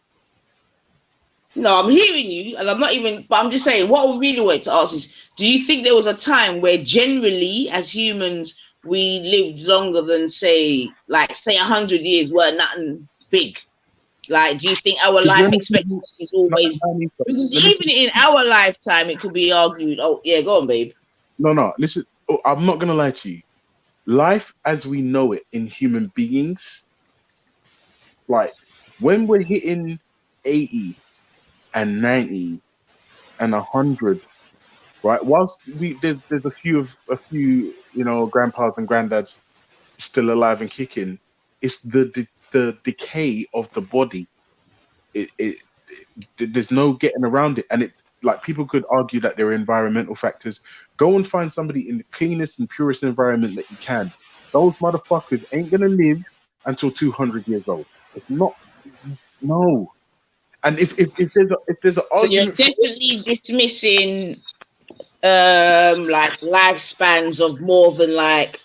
No, I'm hearing you, and I'm not even. But I'm just saying, what I really wanted to ask is: do you think there was a time where, generally, as humans, we lived longer than, say 100 years? Were nothing big. Like, do you think our life expectancy is always? Because even in our lifetime, it could be argued. Oh, yeah, go on, babe. No, listen. Oh, I'm not gonna lie to you. Life as we know it in human beings, like when we're hitting 80 and 90 and 100, right? Whilst there's a few grandpas and granddads still alive and kicking, it's the decay of the body. There's no getting around it, and it, like, people could argue that there are environmental factors. Go and find somebody in the cleanest and purest environment that you can. Those motherfuckers ain't gonna live until 200 years old. It's not, no. And if there's an So you're argument, definitely dismissing like lifespans of more than like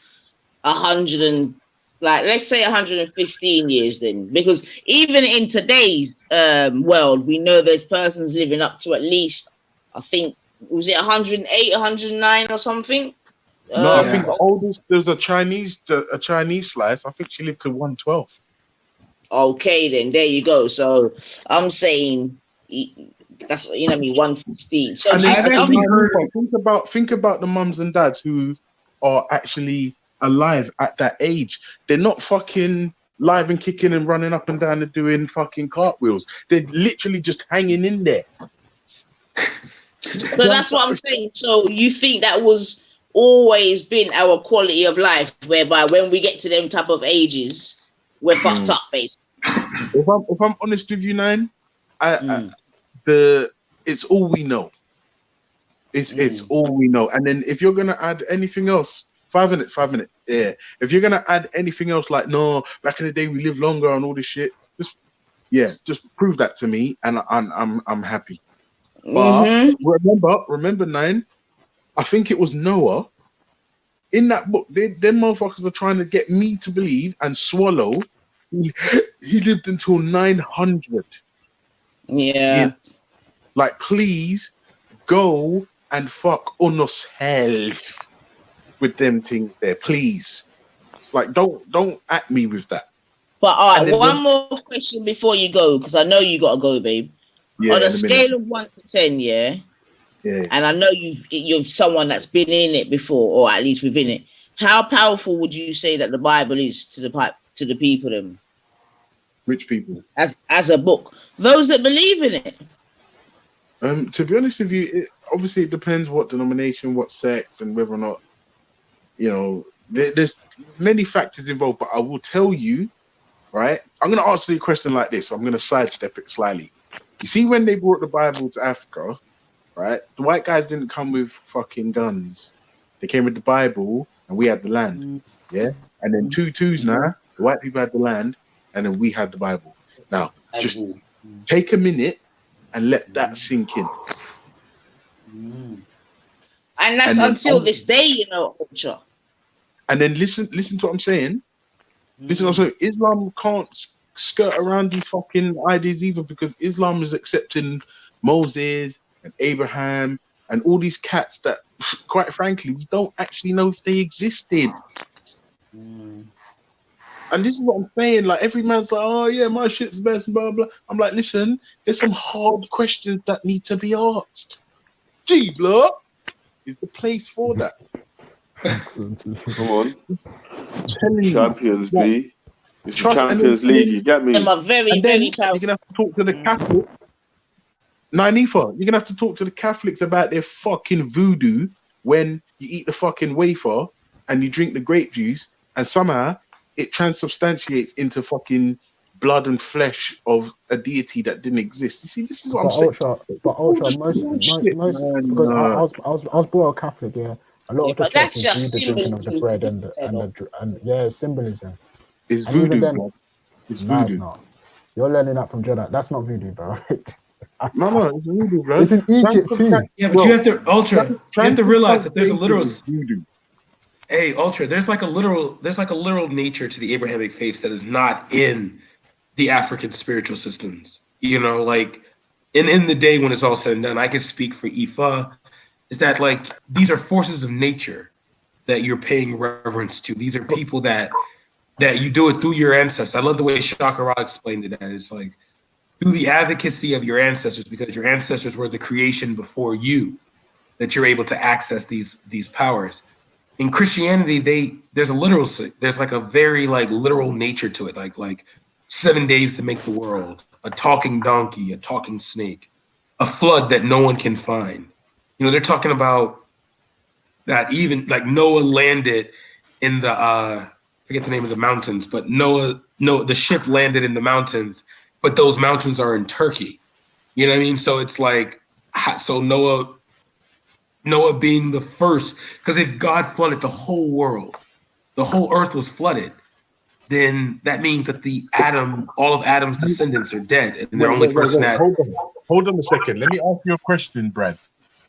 100 and let's say 115 years then, because even in today's world we know there's persons living up to at least, I think, was it 108, 109 or something? no, I think the oldest, there's a Chinese slice. I think she lived to 112. Okay, then there you go. So I'm saying that's 115. So And then think about the mums and dads who are actually alive at that age. They're not fucking live and kicking and running up and down and doing fucking cartwheels. They're literally just hanging in there. So that's what I'm saying. So you think that was always been our quality of life, whereby when we get to them type of ages, we're fucked up, basically. If I'm honest with you, Nine, it's all we know. It's all we know. And then if you're gonna add anything else, 5 minutes. Yeah. If you're gonna add anything else, like, no, back in the day we lived longer and all this shit, just prove that to me, and I'm happy. But remember, Nine, I think it was Noah. In that book, them motherfuckers are trying to get me to believe and swallow he lived until 900. Yeah. Like, please go and fuck on yourself with them things there, please. Like, don't at me with that. But all right, one more question before you go, because I know you gotta go, babe. Yeah, on a scale of 1 to 10, yeah. And I know you're someone that's been in it before, or at least within it. How powerful would you say that the Bible is to the people? Them. Which people? As a book, those that believe in it. To be honest with you, obviously it depends what denomination, what sect, and whether or not, you know, there's many factors involved. But I will tell you, right? I'm going to answer your question like this. I'm going to sidestep it slightly. You see, when they brought the Bible to Africa, right? The white guys didn't come with fucking guns. They came with the Bible, and we had the land. Yeah, and then 2-2s now. The white people had the land, and then we had the Bible. Now, just take a minute and let that sink in. And that's until this day, you know, Ultra. And then listen to what I'm saying. Listen, also, Islam can't skirt around these fucking ideas either, because Islam is accepting Moses and Abraham and all these cats that, quite frankly, we don't actually know if they existed. And this is what I'm saying. Like, every man's like, oh yeah, my shit's best, blah blah. I'm like, listen, there's some hard questions that need to be asked. G Block is the place for that. Come on, Champions B. It's Champions League. You get me? Them are very, very powerful. You're gonna have to talk to the Catholics. Nifa, you're gonna have to talk to the Catholics about their fucking voodoo when you eat the fucking wafer and you drink the grape juice, and somehow it transubstantiates into fucking blood and flesh of a deity that didn't exist. You see, this is what I'm saying. Most because I was brought up Catholic, yeah. A lot of the that's church just do the drinking of the bread and yeah, symbolism. It's And voodoo, even then, bro. It's no, it's voodoo. not. You're learning that from Jedi. That's not voodoo, bro. No, it's voodoo, bro. It's in Egypt too. Yeah, but you have to you have to realize that there's a literal voodoo. Hey, Ultra, there's like a literal nature to the Abrahamic faiths that is not in the African spiritual systems. You know, like in the day when it's all said and done, I can speak for Ifa, is that like these are forces of nature that you're paying reverence to. These are people that you do it through your ancestors. I love the way Shakara explained it. That it's like through the advocacy of your ancestors, because your ancestors were the creation before you, that you're able to access these powers. In Christianity, there's like a very like literal nature to it, like 7 days to make the world, a talking donkey, a talking snake, a flood that no one can find. You know, they're talking about that even like Noah landed in the forget the name of the mountains, but the ship landed in the mountains, but those mountains are in Turkey. You know what I mean? So it's like, so Noah being the first, because if God flooded the whole world, the whole earth was flooded, then that means that all of Adam's descendants are dead, and the only person that. Hold on a second. Let me ask you a question, Brad.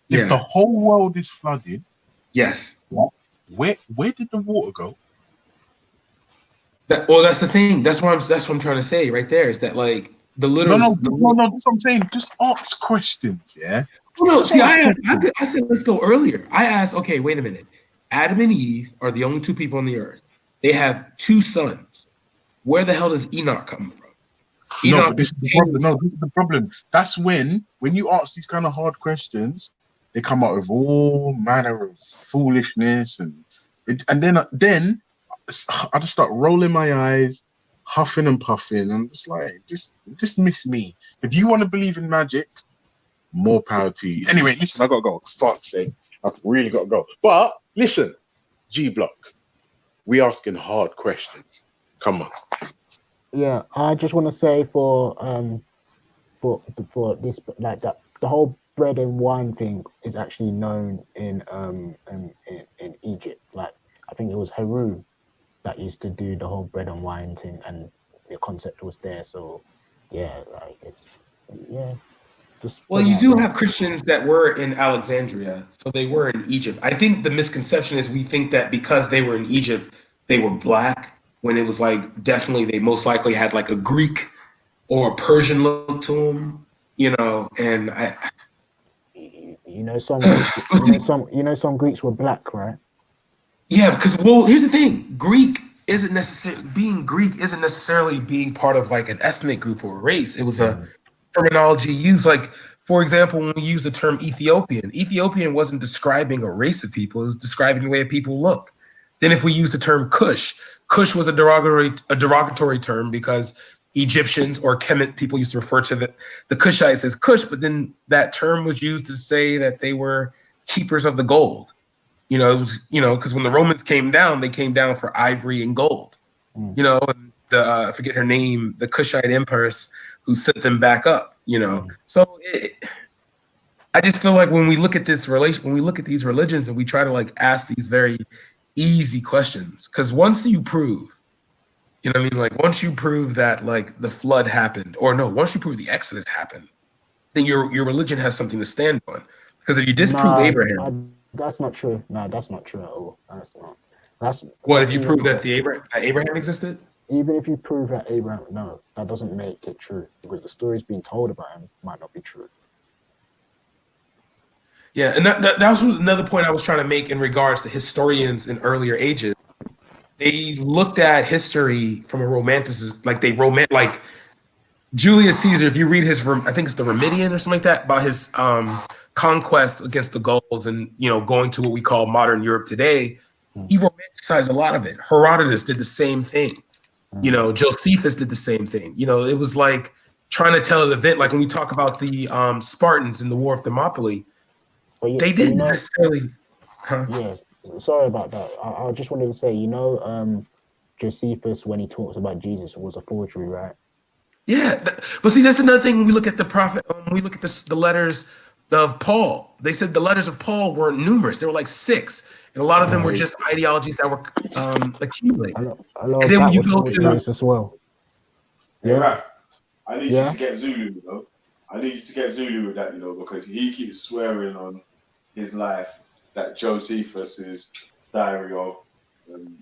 If the whole world is flooded, yes, where did the water go? Well, that's the thing. That's what I'm trying to say right there. Is that like the literal? No. That's what I'm saying. Just ask questions, yeah. No. See, I said let's go earlier. I asked, okay, wait a minute. Adam and Eve are the only two people on the earth. They have 2 sons. Where the hell does Enoch come from? No, this is the problem. No, this is the problem. That's when you ask these kind of hard questions, they come out with all manner of foolishness, and then I just start rolling my eyes, huffing and puffing, and just like, just miss me. If you want to believe in magic, more power to you. Anyway, listen, I gotta go. Fuck's sake, I've really gotta go. But listen, G Block, we asking hard questions. Come on. Yeah, I just want to say for this, like that, the whole bread and wine thing is actually known in Egypt. Like, I think it was Heru that used to do the whole bread and wine thing, and the concept was there. So yeah, like well, you do have Christians that were in Alexandria, so they were in Egypt. I think the misconception is we think that because they were in Egypt, they were black, when it was like definitely they most likely had like a Greek or a Persian look to them, you know. And some Greeks were black, right? Yeah, because here's the thing: Greek isn't necessarily being part of like an ethnic group or a race. It was a terminology used. Like, for example, when we use the term Ethiopian wasn't describing a race of people; it was describing the way people look. Then, if we use the term Kush was a derogatory term because Egyptians or Kemet, people used to refer to the Cushites as Cush, but then that term was used to say that they were keepers of the gold. You know, it was, you know, because when the Romans came down, they came down for ivory and gold. You know, and I forget her name, the Cushite empress who sent them back up. You know, so I just feel like when we look at this when we look at these religions and we try to like ask these very easy questions, because once you prove, you know what I mean, like once you prove that like the flood happened, or no, once you prove the Exodus happened, then your religion has something to stand on. Because if you disprove Abraham, that's not true. No, that's not true at all. That's not. That's what if you prove that Abraham existed? Even if you prove that Abraham, no, that doesn't make it true, because the stories being told about him might not be true. Yeah, and that was another point I was trying to make in regards to historians in earlier ages. They looked at history from a romanticist, like Julius Caesar. If you read his, I think it's the Remedian or something like that, about his conquest against the Gauls and, you know, going to what we call modern Europe today, he romanticized a lot of it. Herodotus did the same thing. You know, Josephus did the same thing. You know, it was like trying to tell an event, like when we talk about the Spartans in the War of Thermopylae, they didn't necessarily. Huh? Yeah, sorry about that. I just wanted to say, you know, Josephus, when he talks about Jesus, was a forgery, right? Yeah, but see, that's another thing when we look at the prophet, when we look at the letters of Paul. They said the letters of Paul weren't numerous. There were like 6. And a lot of them were just ideologies that were accumulated. And then when you go to as well. Yeah, right. I need you to get Zulu, you know. I need you to get Zulu with that, you know, because he keeps swearing on his life that Josephus's diary of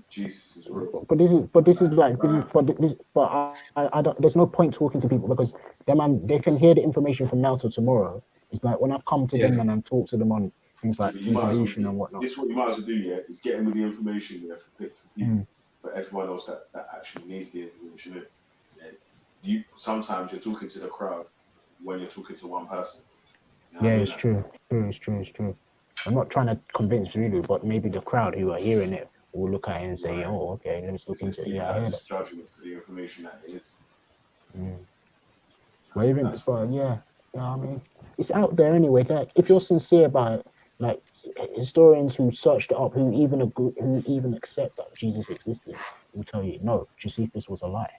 Jesus is real. But this is like, I don't. There's no point talking to people, because they can hear the information from now till tomorrow. It's like when I've come to them and I talk to them on things like evolution and whatnot. This is what you might as well do, yeah, is get them with the information there for people, for everyone else that actually needs the information. Yeah. Sometimes you're talking to the crowd when you're talking to one person. You know it's true. It's true. I'm not trying to convince Zulu, but maybe the crowd who are hearing it will look at it and say, "Oh, okay, let's look into it." Yeah, I heard it. Judgment for the information that it is. But yeah, I mean, it's out there anyway. Like, if you're sincere about it, like historians who searched it up, who even accept that Jesus existed, will tell you, no, Josephus was a lie.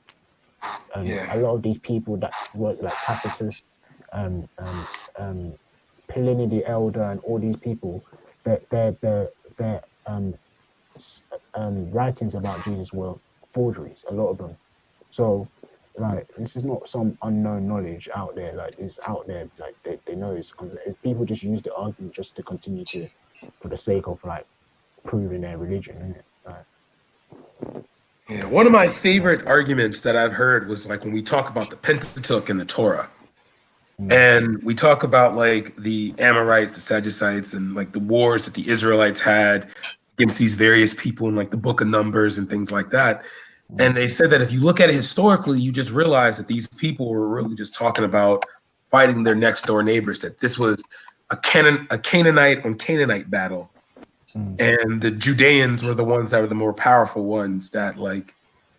A lot of these people that were like Tacitus, Pliny the Elder, and all these people, their writings about Jesus were forgeries, a lot of them. So, like, this is not some unknown knowledge out there. Like, it's out there. Like, they know it's. People just use the argument just to continue to, for the sake of like proving their religion, isn't it? Like, yeah, one of my favorite arguments that I've heard was like when we talk about the Pentateuch and the Torah, and we talk about like the Amorites, the Sadducites, and like the wars that the Israelites had against these various people in like the Book of Numbers and things like that. And they said that if you look at it historically, you just realize that these people were really just talking about fighting their next door neighbors, that this was a Canaanite on Canaanite battle. And the Judeans were the ones that were the more powerful ones that like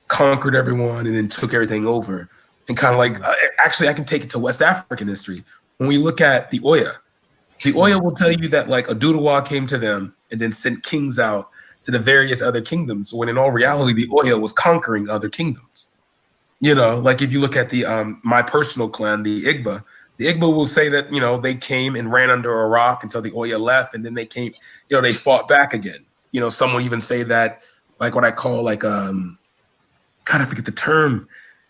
conquered everyone and then took everything over. And kind of like, actually, I can take it to West African history. When we look at the Oya will tell you that like Oduduwa came to them and then sent kings out to the various other kingdoms, when in all reality, the Oya was conquering other kingdoms. You know, like if you look at the my personal clan, the Igba will say that, you know, they came and ran under a rock until the Oya left, and then they came, you know, they fought back again. You know, some will even say that, like what I call like, God, I forget the term.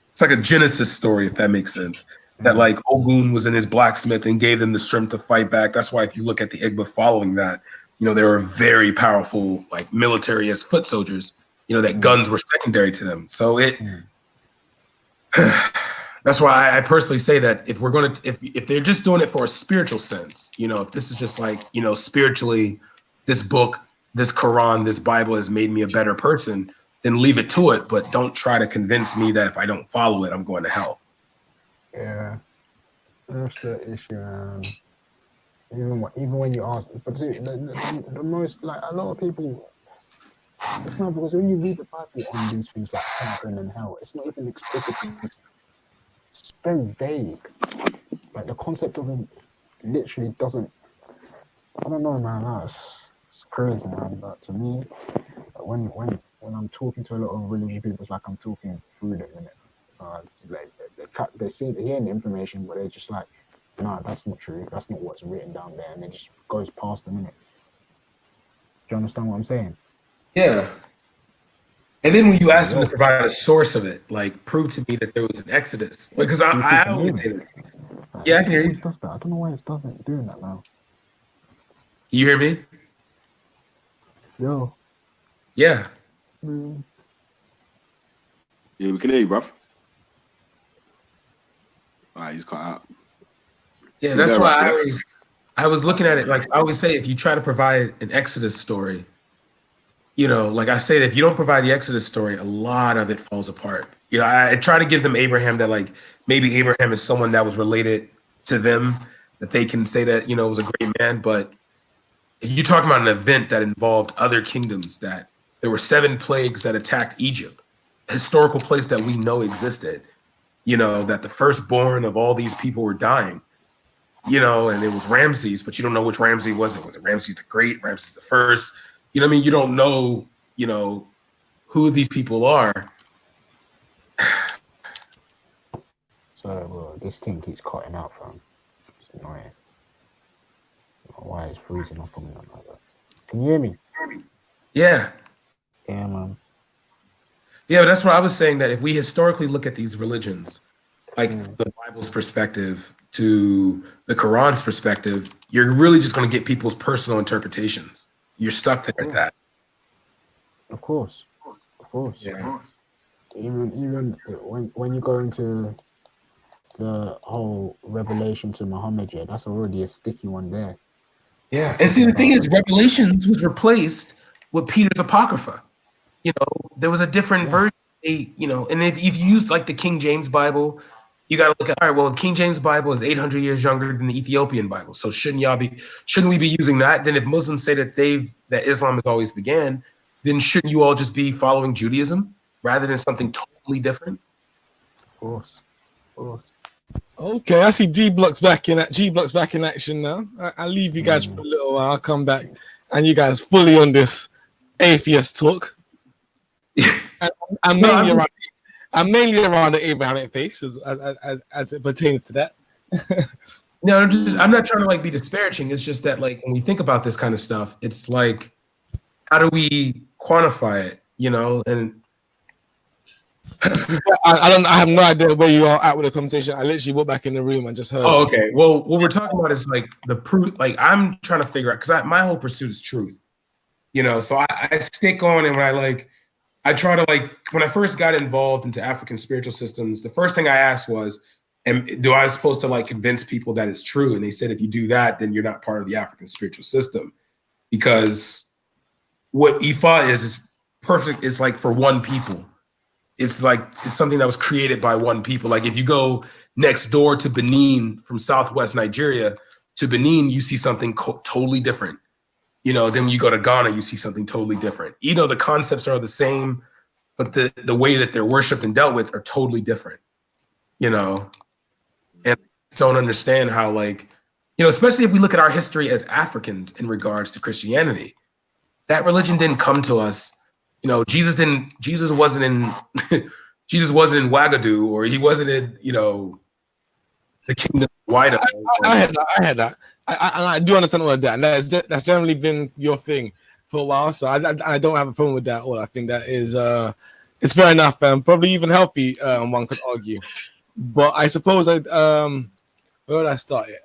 It's like a Genesis story, if that makes sense. That like Ogun was in his blacksmith and gave them the strength to fight back. That's why if you look at the Igba following that, you know, they were very powerful, like military as foot soldiers, you know, that guns were secondary to them. So that's why I personally say that if we're going to, if they're just doing it for a spiritual sense, you know, if this is just like, you know, spiritually, this book, this Quran, this Bible has made me a better person, then leave it to it. But don't try to convince me that if I don't follow it, I'm going to hell. Yeah, that's the issue. Even when you ask, but the most, like, a lot of people, it's not, because when you read the Bible on these things like heaven and hell, it's not even explicitly it's very vague. Like the concept of him literally doesn't. I don't know, man. It's crazy, man. But to me, when I'm talking to a lot of religious people, it's like I'm talking through them, innit? It's like they see they hear the information, but they're just like, nah, that's not true. That's not what's written down there, and it just goes past them, innit? Do you understand what I'm saying? Yeah. And then when you ask them to provide a source of it, like prove to me that there was an Exodus, because I always say this. Yeah, I can hear you. Does that? I don't know why it doesn't doing that now. You hear me? Yo. Yeah. Yeah, we can hear you, bruv. Alright, he's cut out. Yeah, that's why I was looking at it like I always say, if you try to provide an Exodus story, you know, like I say, if you don't provide the Exodus story, a lot of it falls apart. You know, I try to give them Abraham, that like maybe Abraham is someone that was related to them, that they can say that, you know, was a great man. But if you're talking about an event that involved other kingdoms, that there were 7 plagues that attacked Egypt, a historical place that we know existed, you know, that the firstborn of all these people were dying, you know, and it was Ramses, but you don't know which Ramses was it. Was it Ramses the Great, Ramses the First? You know what I mean? You don't know, you know, who these people are. So this thing keeps cutting out, fam. It's annoying. Why is freezing off on me like that? Can you hear me? Yeah. Yeah, man. Yeah, but that's what I was saying, that if we historically look at these religions, like the Bible's perspective to the Quran's perspective, you're really just going to get people's personal interpretations. You're stuck there at that. Of course. Yeah. Even when you go into the whole revelation to Muhammad, yeah, that's already a sticky one there. Yeah, and see, the thing is, Revelations was replaced with Peter's Apocrypha. You know, there was a different version. You know, and if you've used like the King James Bible, you got to look at, all right, well, the King James Bible is 800 years younger than the Ethiopian Bible. So shouldn't we be using that? Then if Muslims say that that Islam has always began, then shouldn't you all just be following Judaism rather than something totally different? Of course. Okay, I see G Block's back in action now. I'll leave you guys for a little while. I'll come back and you guys fully on this atheist talk. I'm mainly around the Abrahamic faith as it pertains to that. No, I'm not trying to like be disparaging. It's just that like when we think about this kind of stuff, it's like, how do we quantify it? You know, and I have no idea where you are at with the conversation. I literally walked back in the room and just heard. Oh, okay. Well, what we're talking about is like the proof. Like I'm trying to figure out, because my whole pursuit is truth. You know, so I stick on, and I try to like, when I first got involved into African spiritual systems, the first thing I asked was, do I supposed to like convince people that it's true? And they said, if you do that, then you're not part of the African spiritual system, because what Ifa is perfect. It's like for one people. It's something that was created by one people. Like if you go next door to Benin from Southwest Nigeria to Benin, you see something totally different. You know, then when you go to Ghana, you see something totally different. You know, the concepts are the same, but the way that they're worshipped and dealt with are totally different. You know, and I don't understand how, like, you know, especially if we look at our history as Africans in regards to Christianity, that religion didn't come to us. You know, Jesus wasn't in Ouagadougou, or he wasn't in, you know, the kingdom of White. I had that. I do understand all of that, and that's generally been your thing for a while. So I don't have a problem with that at all. I think that is it's fair enough, and probably even healthy. One could argue, but I suppose where would I start it?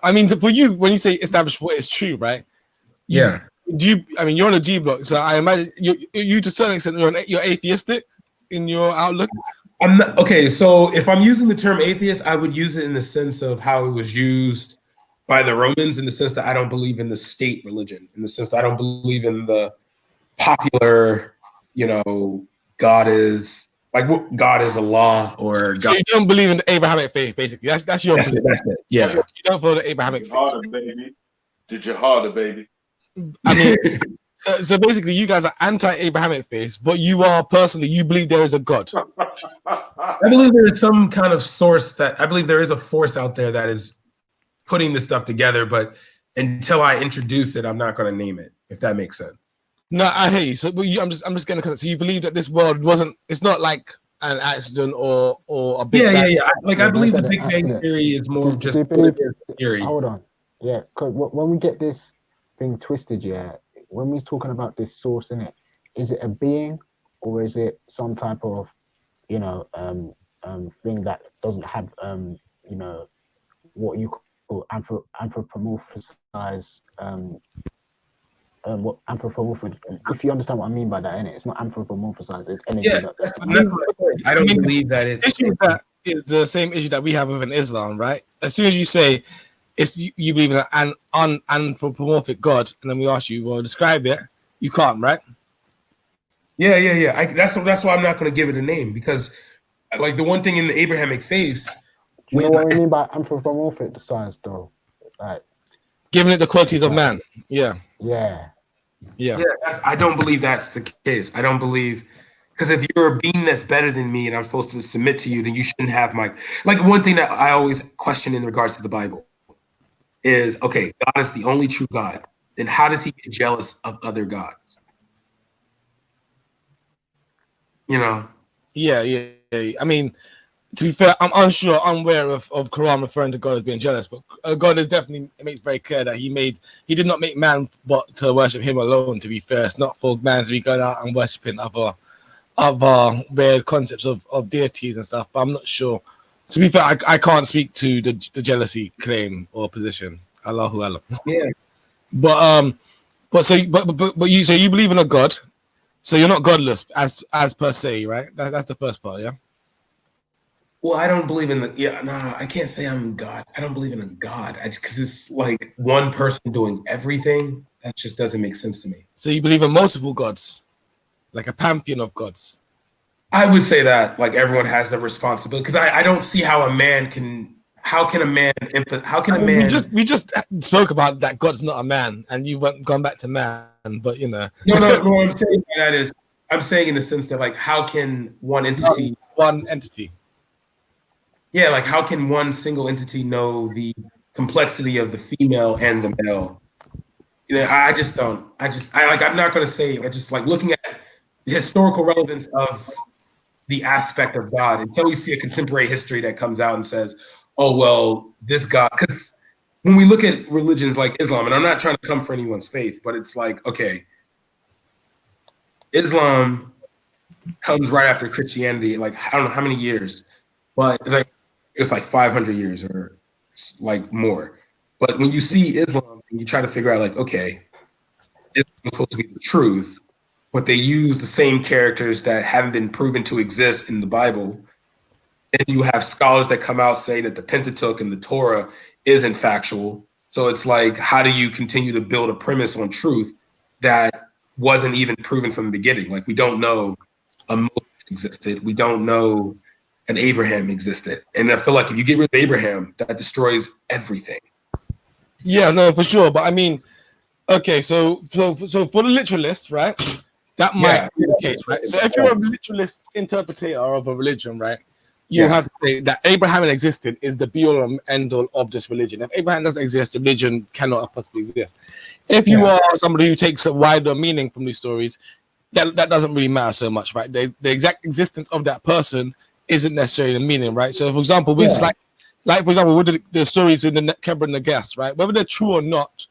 I mean, for you, when you say establish what is true, right? Yeah. You're on a G Block, so I imagine you to a certain extent you're atheistic in your outlook. I'm not, okay, so if I'm using the term atheist, I would use it in the sense of how it was used by the Romans, in the sense that I don't believe in the state religion, in the sense that I don't believe in the popular, you know, God is Allah, or God. So you don't believe in the Abrahamic faith, basically. That's your That's it. Yeah. You don't follow the Abrahamic faith. The Jihad, baby. I mean, so basically, you guys are anti-Abrahamic faith, but you are personally, you believe there is a God. I believe there is some kind of source that I believe there is a force out there that is putting this stuff together, but until I introduce it, I'm not going to name it, if that makes sense. No, I hear you. So I'm just going to. So you believe that this world wasn't? It's not like an accident or a big bang. Yeah. I believe the Big Bang Theory is more of just a theory. Hold on. Yeah, because when we get this thing twisted, when we're talking about this source in it, is it a being or is it some type of, thing that doesn't have, what you call anthropomorphize, what anthropomorphic? If you understand what I mean by that, innit? It's not anthropomorphized. It's anything. I don't believe that it's. Issue that is the same issue that we have within Islam, right? As soon as you say you believe in an anthropomorphic God, and then we ask you, well, describe it. You can't, right? Yeah. That's why I'm not going to give it a name, because, like, the one thing in the Abrahamic faiths. You know what I mean by anthropomorphic size, though? Like giving it the qualities of man. Yeah. I don't believe that's the case. I don't believe, because if you're a being that's better than me and I'm supposed to submit to you, then you shouldn't have my. Like, one thing that I always question in regards to the Bible is, okay, God is the only true God. Then how does he get jealous of other gods? Yeah. I mean, to be fair, I'm unaware of Quran referring to God as being jealous, but God is definitely makes very clear that he did not make man but to worship him alone. To be fair, it's not for man to be going out and worshiping other weird concepts of deities and stuff. But I'm not sure. To be fair, I can't speak to the jealousy claim or position. Allahu Alam. Yeah. But you believe in a God, so you're not godless as per se, right? That's the first part, yeah. Well, I don't believe in I can't say I'm God. I don't believe in a God. Because it's like one person doing everything. That just doesn't make sense to me. So you believe in multiple gods, like a pantheon of gods? I would say that, like, everyone has the responsibility, because I don't see how a man can. How can a man? We just spoke about that God's not a man, and you gone back to man, but you know. No. I'm saying that is. I'm saying in the sense that, like, how can one entity? Yeah, like, how can one single entity know the complexity of the female and the male? I just don't. I'm not going to say. I just like looking at the historical relevance of the aspect of God until we see a contemporary history that comes out and says, "Oh well, this God." Because when we look at religions like Islam, and I'm not trying to come for anyone's faith, but it's like, okay, Islam comes right after Christianity. Like, I don't know how many years, but like. It's like 500 years or like more. But when you see Islam and you try to figure out, like, okay, Islam is supposed to be the truth, but they use the same characters that haven't been proven to exist in the Bible. And you have scholars that come out saying that the Pentateuch and the Torah isn't factual. So it's like, how do you continue to build a premise on truth that wasn't even proven from the beginning? Like, we don't know a Moses existed. We don't know and Abraham existed. And I feel like if you get rid of Abraham, that destroys everything. Yeah, no, for sure. But I mean, okay, so for the literalist, right? That might be the case, right? So if you're a literalist interpreter of a religion, right? You have to say that Abraham existed is the be all and end all of this religion. If Abraham doesn't exist, the religion cannot possibly exist. If you are somebody who takes a wider meaning from these stories, that doesn't really matter so much, right? The exact existence of that person isn't necessarily the meaning, right? So, for example, it's like for example, with the stories in the Kebra and the Gas, right? Whether they're true or not,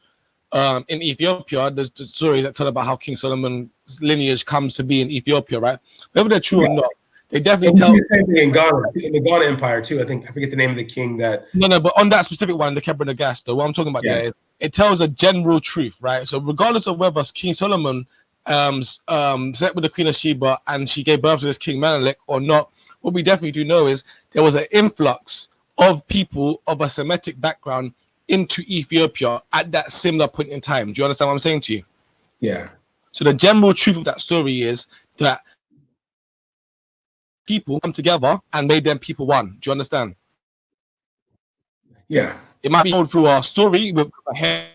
in Ethiopia, there's the story that tell about how King Solomon's lineage comes to be in Ethiopia, right? Whether they're true or not, they definitely tell. The same thing in Ghana, in the Ghana Empire too. I forget the name of the king that. No, but on that specific one, the Kebra and the Gas, though, what I'm talking about there, it tells a general truth, right? So, regardless of whether King Solomon slept with the Queen of Sheba and she gave birth to this King Menelik or not. What we definitely do know is there was an influx of people of a Semitic background into Ethiopia at that similar point in time. Do you understand what I'm saying to you? Yeah. So the general truth of that story is that people come together and made them people one. Do you understand? Yeah. It might be told through a story with a head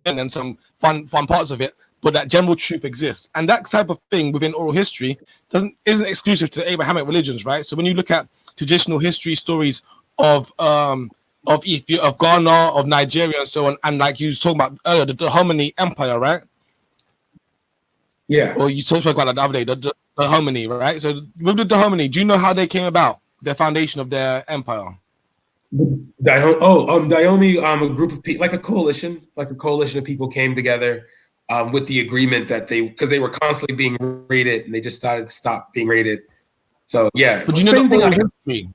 and some fun parts of it, but that general truth exists. And that type of thing within oral history isn't exclusive to the Abrahamic religions, right? So when you look at traditional history stories of Ethiopia, of Ghana, of Nigeria, and so on, and like you was talking about earlier, the Dahomey Empire, right? Yeah. Or you talked about that the other day, the Dahomey, right? So with the Dahomey, do you know how they came about, the foundation of their empire? Dahomey, a group of people, like a coalition of people came together with the agreement that because they were constantly being raided, and they just started to stop being raided. So yeah, but you know the oral history.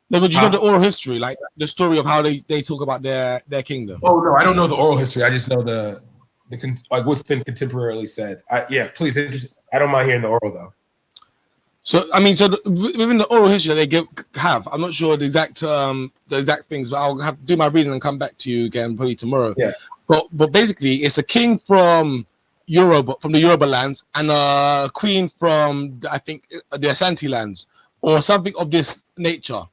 No, but you know the oral history, like the story of how they talk about their kingdom. Oh no, I don't know the oral history. I just know the like what's been contemporarily said. Please, I don't mind hearing the oral though. So I mean, within the oral history that they have, I'm not sure the exact things, but I'll have to do my reading and come back to you again probably tomorrow. Yeah. But basically, it's a king from the Yoruba lands and a queen from I think the Ashanti lands or something of this nature.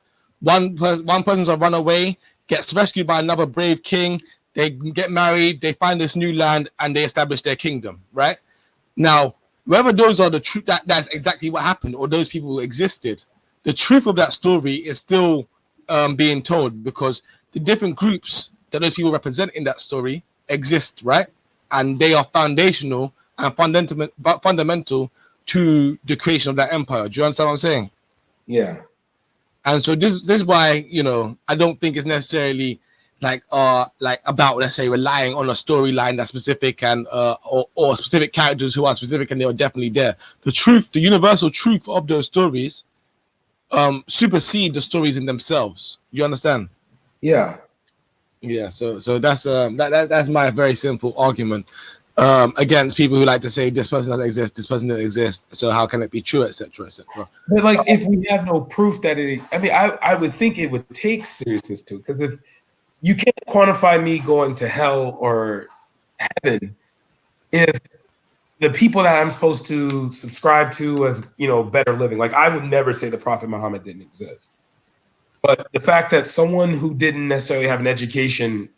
One person's a runaway, gets rescued by another brave king. They get married, they find this new land, and they establish their kingdom. Right now, whether those are the truth, that's exactly what happened, or those people existed. The truth of that story is still being told because the different groups that those people represent in that story exist, right? And they are foundational and fundamental to the creation of that empire. Do you understand what I'm saying? Yeah. And so this is why, I don't think it's necessarily like about, let's say, relying on a storyline that's specific and or specific characters who are specific and they are definitely there. The truth, the universal truth of those stories supersede the stories in themselves. You understand? Yeah. Yeah, so that's that's my very simple argument against people who like to say this person doesn't exist, this person doesn't exist, so how can it be true, etc., etc. But like, if we have no proof that I would think it would take seriousness to it, because if you can't quantify me going to hell or heaven, if the people that I'm supposed to subscribe to as better living, like I would never say the Prophet Muhammad didn't exist. But the fact that someone who didn't necessarily have an education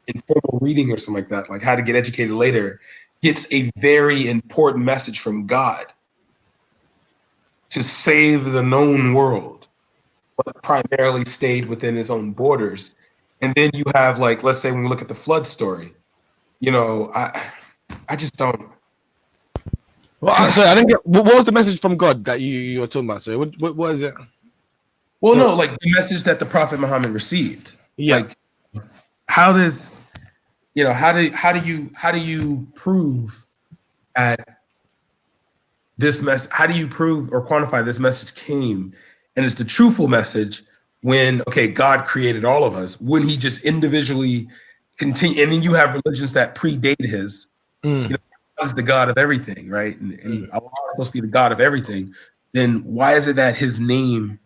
in formal reading or something like that, like how to get educated later, gets a very important message from God to save the known world, but primarily stayed within his own borders. And then you have, like, let's say when we look at the flood story, I just don't. Well, sorry, I didn't get. What was the message from God that you were talking about? Sorry, what is it? Well, no, like the message that the Prophet Muhammad received. Yeah. Like, how does, how do you prove at this mess? How do you prove or quantify this message came, and it's the truthful message when God created all of us? Wouldn't he just individually continue? And then you have religions that predate his. God is the God of everything, right? And Allah is supposed to be the God of everything. Then why is it that his name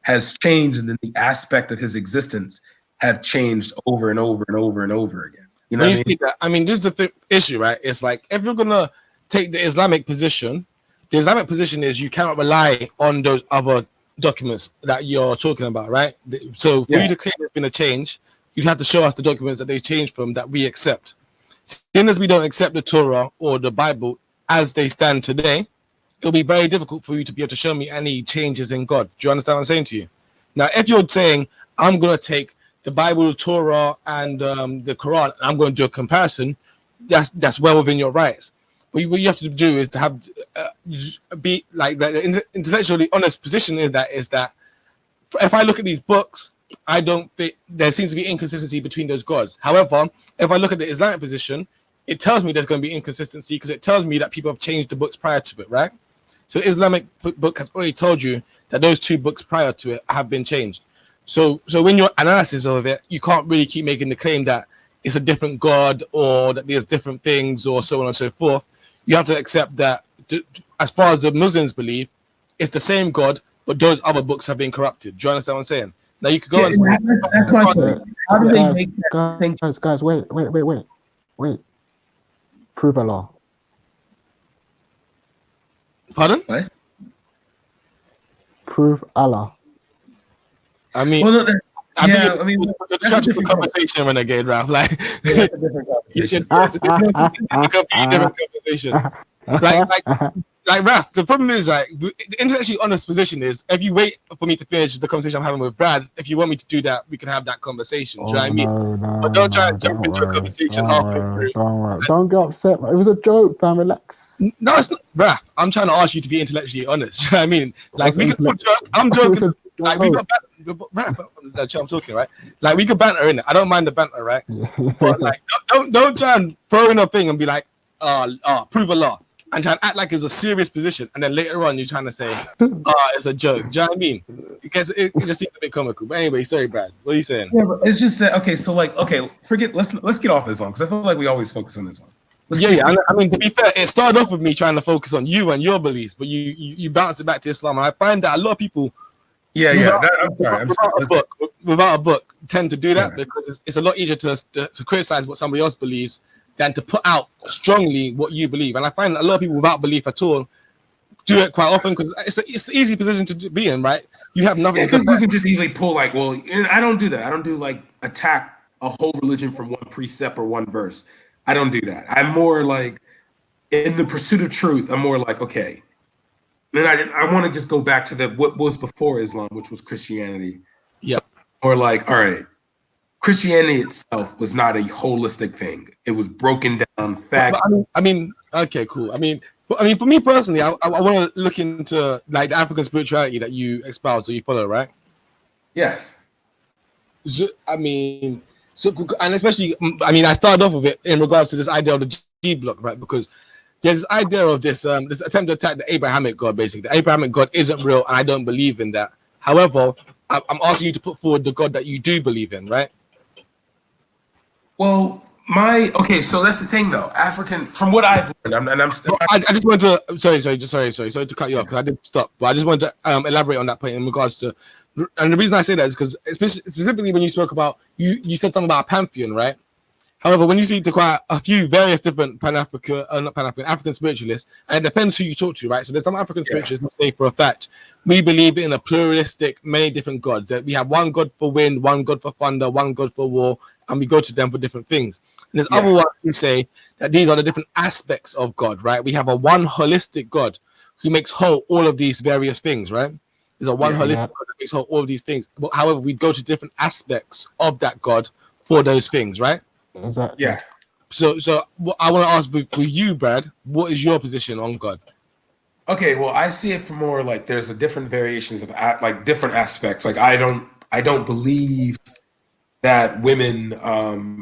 has changed, and then the aspect of his existence have changed over and over and over and over again? You know what I mean? I mean, this is the issue, right? It's like, if you're gonna take the Islamic position is you cannot rely on those other documents that you're talking about, right? So for you to claim there's been a change, you'd have to show us the documents that they changed from that we accept. Seeing as we don't accept the Torah or the Bible as they stand today, it'll be very difficult for you to be able to show me any changes in God. Do you understand what I'm saying to you? Now, if you're saying, I'm going to take the Bible, the Torah, and the Quran, and I'm going to do a comparison, that's well within your rights. But what you have to do is to have be like the intellectually honest position is that if I look at these books, I don't think there seems to be inconsistency between those gods. However, if I look at the Islamic position, it tells me there's going to be inconsistency because it tells me that people have changed the books prior to it, right? So the Islamic book has already told you that those two books prior to it have been changed. So when your analysis of it, you can't really keep making the claim that it's a different God or that there's different things or so on and so forth. You have to accept that, as far as the Muslims believe, it's the same God, but those other books have been corrupted. Do you understand what I'm saying? Now you could go and say, that's my point. How do they make that distinction? Guys, wait. Prove Allah. Pardon? What? Prove Allah. I mean, well, no, Yeah, I mean, you're trying to conversation, renegade, Ralph. Like, yeah, that's a different conversation. It's a completely different conversation. Like Raf, the problem is, like, the intellectually honest position is, if you wait for me to finish the conversation I'm having with Brad, if you want me to do that, we can have that conversation. Do you know what I mean? But don't try and jump into a conversation halfway through. Don't get upset. It was a joke, man. Relax. No, it's not, Raf. I'm trying to ask you to be intellectually honest. You know what I mean? Like, we can joke. I'm joking. Like, we got Raf, I'm talking, right? Like, we could banter in it. I don't mind the banter, right? But like, don't try and throw in a thing and be like, prove a law. And try and act like it's a serious position, and then later on you're trying to say, it's a joke. Do you know what I mean? Because it just seems a bit comical. But anyway, sorry, Brad. What are you saying? Yeah, but it's just that forget. Let's get off this one because I feel like we always focus on this one. I mean, to be fair, it started off with me trying to focus on you and your beliefs, but you bounced it back to Islam, and I find that a lot of people, without a book, tend to do that because it's a lot easier to criticize what somebody else believes than to put out strongly what you believe. And I find that a lot of people without belief at all do it quite often because it's the easy position to be in, right? You have nothing. Because you can just easily pull like, well, I don't do that. I don't do like attack a whole religion from one precept or one verse. I don't do that. I'm more like in the pursuit of truth. I'm more like, okay. Then I want to just go back to what was before Islam, which was Christianity. Yeah. So, or like, all right. Christianity itself was not a holistic thing. It was broken down fact. I mean, okay, cool. I mean, for me personally, I want to look into like the African spirituality that you espouse or you follow, right? Yes. So, and especially, I started off with it in regards to this idea of the G block, right? Because there's this idea of this attempt to attack the Abrahamic God, basically. The Abrahamic God isn't real, and I don't believe in that. However, I'm asking you to put forward the God that you do believe in, right? Well, so that's the thing though. African, from what I've learned, I'm still. I just want to sorry to cut you off because I did stop, but I just wanted to elaborate on that point in regards to, and the reason I say that is because specifically when you spoke about you said something about a pantheon, right? However, when you speak to quite a few various different African spiritualists, and it depends who you talk to, right? So there's some African spiritualists who say for a fact, we believe in a pluralistic, many different gods. That we have one God for wind, one God for thunder, one God for war, and we go to them for different things. And there's other ones who say that these are the different aspects of God, right? We have a one holistic God who makes whole all of these various things, right? There's a one holistic God that makes whole all of these things. But however, we go to different aspects of that God for those things, right? Exactly. Yeah. So what I want to ask for you, Brad, what is your position on God? Okay, well, I see it from more like there's a different variations of like different aspects. Like I don't believe that women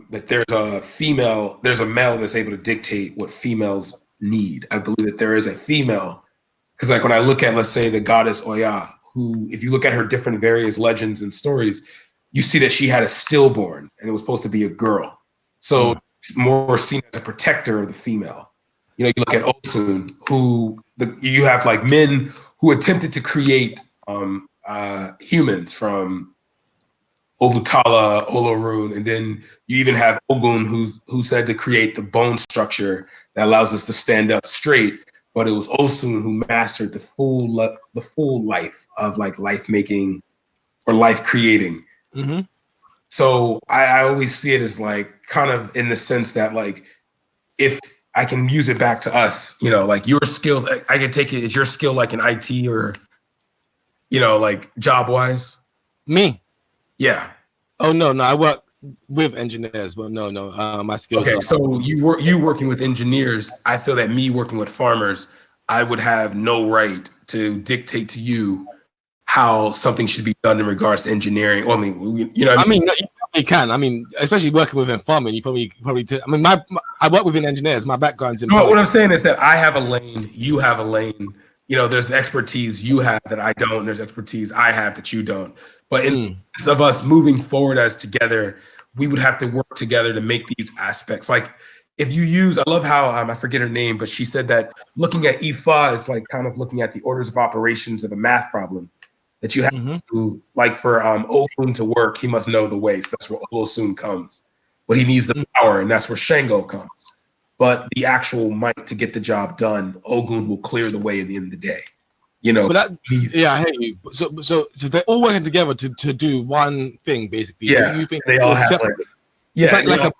that there's a male that's able to dictate what females need. I believe that there is a female because like when I look at, let's say, the goddess Oya, who if you look at her different various legends and stories, you see that she had a stillborn and it was supposed to be a girl. So it's more seen as a protector of the female. You know, you look at Osun, you have like men who attempted to create humans from Obutala, Olorun, and then you even have Ogun who said to create the bone structure that allows us to stand up straight. But it was Osun who mastered the full life of like life making or life creating. Mm-hmm. So I always see it as like kind of in the sense that like if I can use it back to us, you know, like your skills, I can take it as your skill like in IT or, you know, like job wise. Me? Yeah. Oh no, I work with engineers, but no, my skills. Okay, so you working with engineers. I feel that me working with farmers, I would have no right to dictate to you how something should be done in regards to engineering. Well, I mean, you know, you can. I mean, especially working within farming, you probably. I mean, I work within engineers. My background's in. What I'm saying is that I have a lane, you have a lane. You know, there's expertise you have that I don't. And there's expertise I have that you don't. But in terms of us moving forward as together, we would have to work together to make these aspects. Like if you use, I love how I forget her name, but she said that looking at Ifa is like kind of looking at the orders of operations of a math problem. That you have to, like for Ogun to work, he must know the way. So that's where Olosun comes. But he needs the power, and that's where Shango comes. But the actual might to get the job done, Ogun will clear the way at the end of the day. you know. But that, I hear you. So they're all working together to do one thing, basically. Yeah, you think they all have separate? It's like a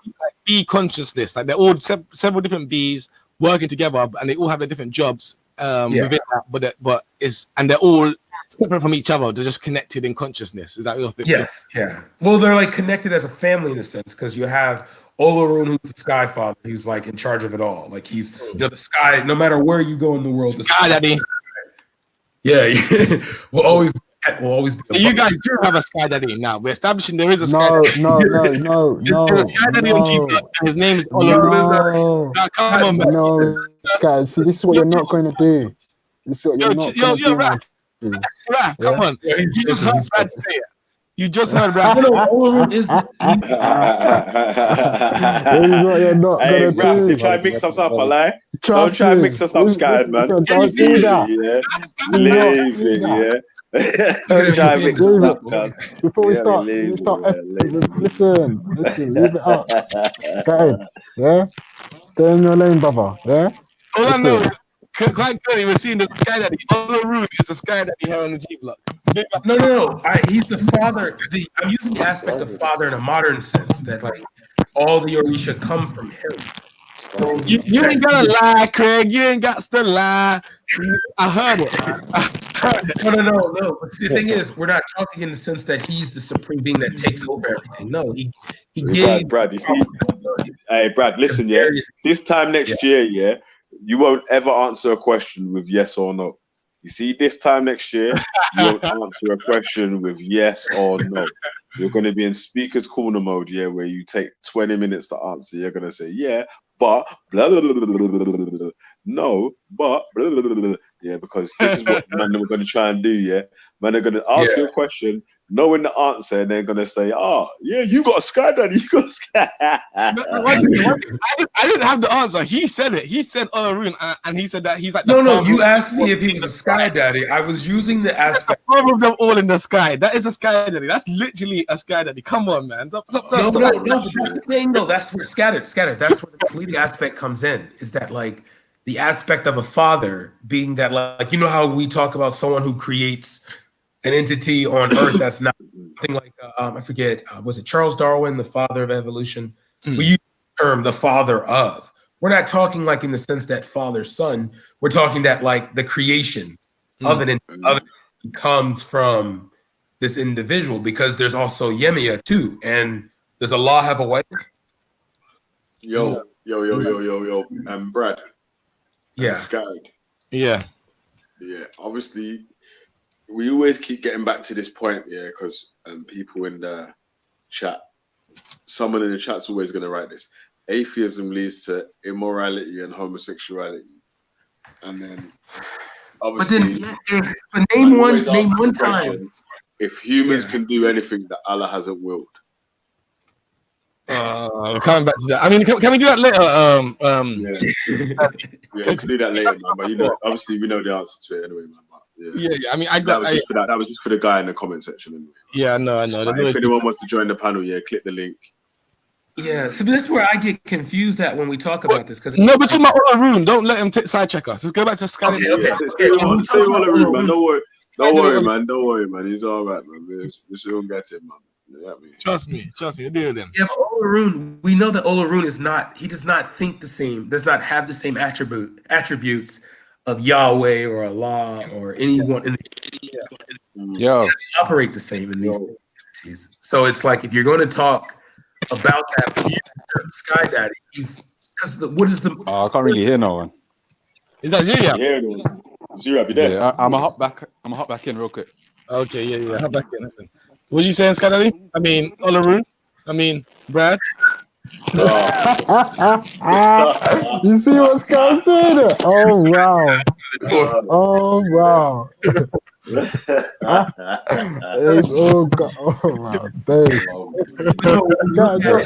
bee consciousness. Like they're all several different bees working together, and they all have their different jobs within that. And they're all separate from each other. They're just connected in consciousness. Is that your thing? Yes, yeah. Well, they're like connected as a family in a sense, because you have Olorun, who's the Sky Father, who's like in charge of it all. Like he's, the Sky. No matter where you go in the world, the Sky Daddy. Yeah, will always be. So you guys do have a Sky Daddy now. We're establishing there is a Sky Daddy. No. There's a Sky Daddy on G-Block, and his name is Olorun. Come on, man. No, guys. See, this is what you're not going to do. This is what you're not going to do. Raph, come on. You just heard Brad say it. You just heard Brad say it. Hey, Raph, they try to mix us up, I lie. Don't try to mix us up, Sky, man. Don't do that. Leave it, yeah. Don't try to mix us up, guys. Before we start, listen, leave it up. Guys, yeah? Stay in your lane, brother, yeah? All I know is, quite clearly, we're seeing the Sky Daddy. Olorun is a Sky Daddy here on the G-Block. No. He's the father. I'm using the aspect of father in a modern sense, that like all the Orisha come from him. So you ain't gotta lie, Craig. You ain't got to lie. I heard it. No. But the thing is, we're not talking in the sense that he's the supreme being that takes over everything. No, he gave Brad, you see? Hey, Brad, listen, yeah. This time next year, yeah, you won't ever answer a question with yes or no. You see, this time next year, you won't answer a question with yes or no. You're going to be in speaker's corner mode, yeah, where you take 20 minutes to answer. You're going to say, yeah, but blah, blah, blah, blah, blah, blah, blah. No, but blah, blah, blah, blah. Yeah, because this is what man we're going to try and do, yeah. Man are going to ask you a question, knowing the answer, and they're going to say, yeah, you got a Sky Daddy, you got a Sky. I didn't have the answer. He said it. He said Olorun, and he said that he's like... No, you asked me if he was a Sky Daddy. I was using the aspect... All of them all in the sky. That is a Sky Daddy. That's literally a Sky Daddy. Come on, man. No, but that's the thing, though. That's where scattered. That's where the fleeting aspect comes in, is that, like, the aspect of a father being that, like, you know how we talk about someone who creates an entity on Earth that's not something like, I forget, was it Charles Darwin, the father of evolution? We use the term the father of. We're not talking like in the sense that father-son. We're talking that like the creation of an entity comes from this individual, because there's also Yemia too. And does Allah have a wife? Yo. Brad. Yeah. Skyed. Yeah. Obviously, we always keep getting back to this point, yeah, because people in the chat, someone in the chat's always going to write this. Atheism leads to immorality and homosexuality, and then obviously, but name one time if humans can do anything that Allah hasn't willed. Coming back to that. I mean, can we do that later? We can do that later, man. But you know, obviously, we know the answer to it anyway, man. But, yeah. I mean, that was just for the guy in the comment section. Anyway. Yeah, I know. Like, if anyone wants to join the panel, click the link. Yeah, so that's where I get confused at when we talk about this. Because no, but talking about Olorun, don't let him sidetrack us. Let's go back to Sky. Okay. Stay Olorun, man. Don't worry, man. He's all right, man. We shouldn't get him, man. Yeah, Trust me, you deal with him. Yeah, but Olorun, we know that Olorun does not think the same, does not have the same attributes of Yahweh or Allah or anyone in the operate the same in these entities. So it's like, if you're going to talk about that Sky Daddy, what is the I can't really hear no one. Is that Zira? Yeah, Zira, be there. Yeah, I'm gonna hop back in real quick. Okay, yeah, hop back in. What you saying, Sky Daddy? I mean, Olorun? I mean, Brad? You see what Sky said? Oh wow! Oh wow! Can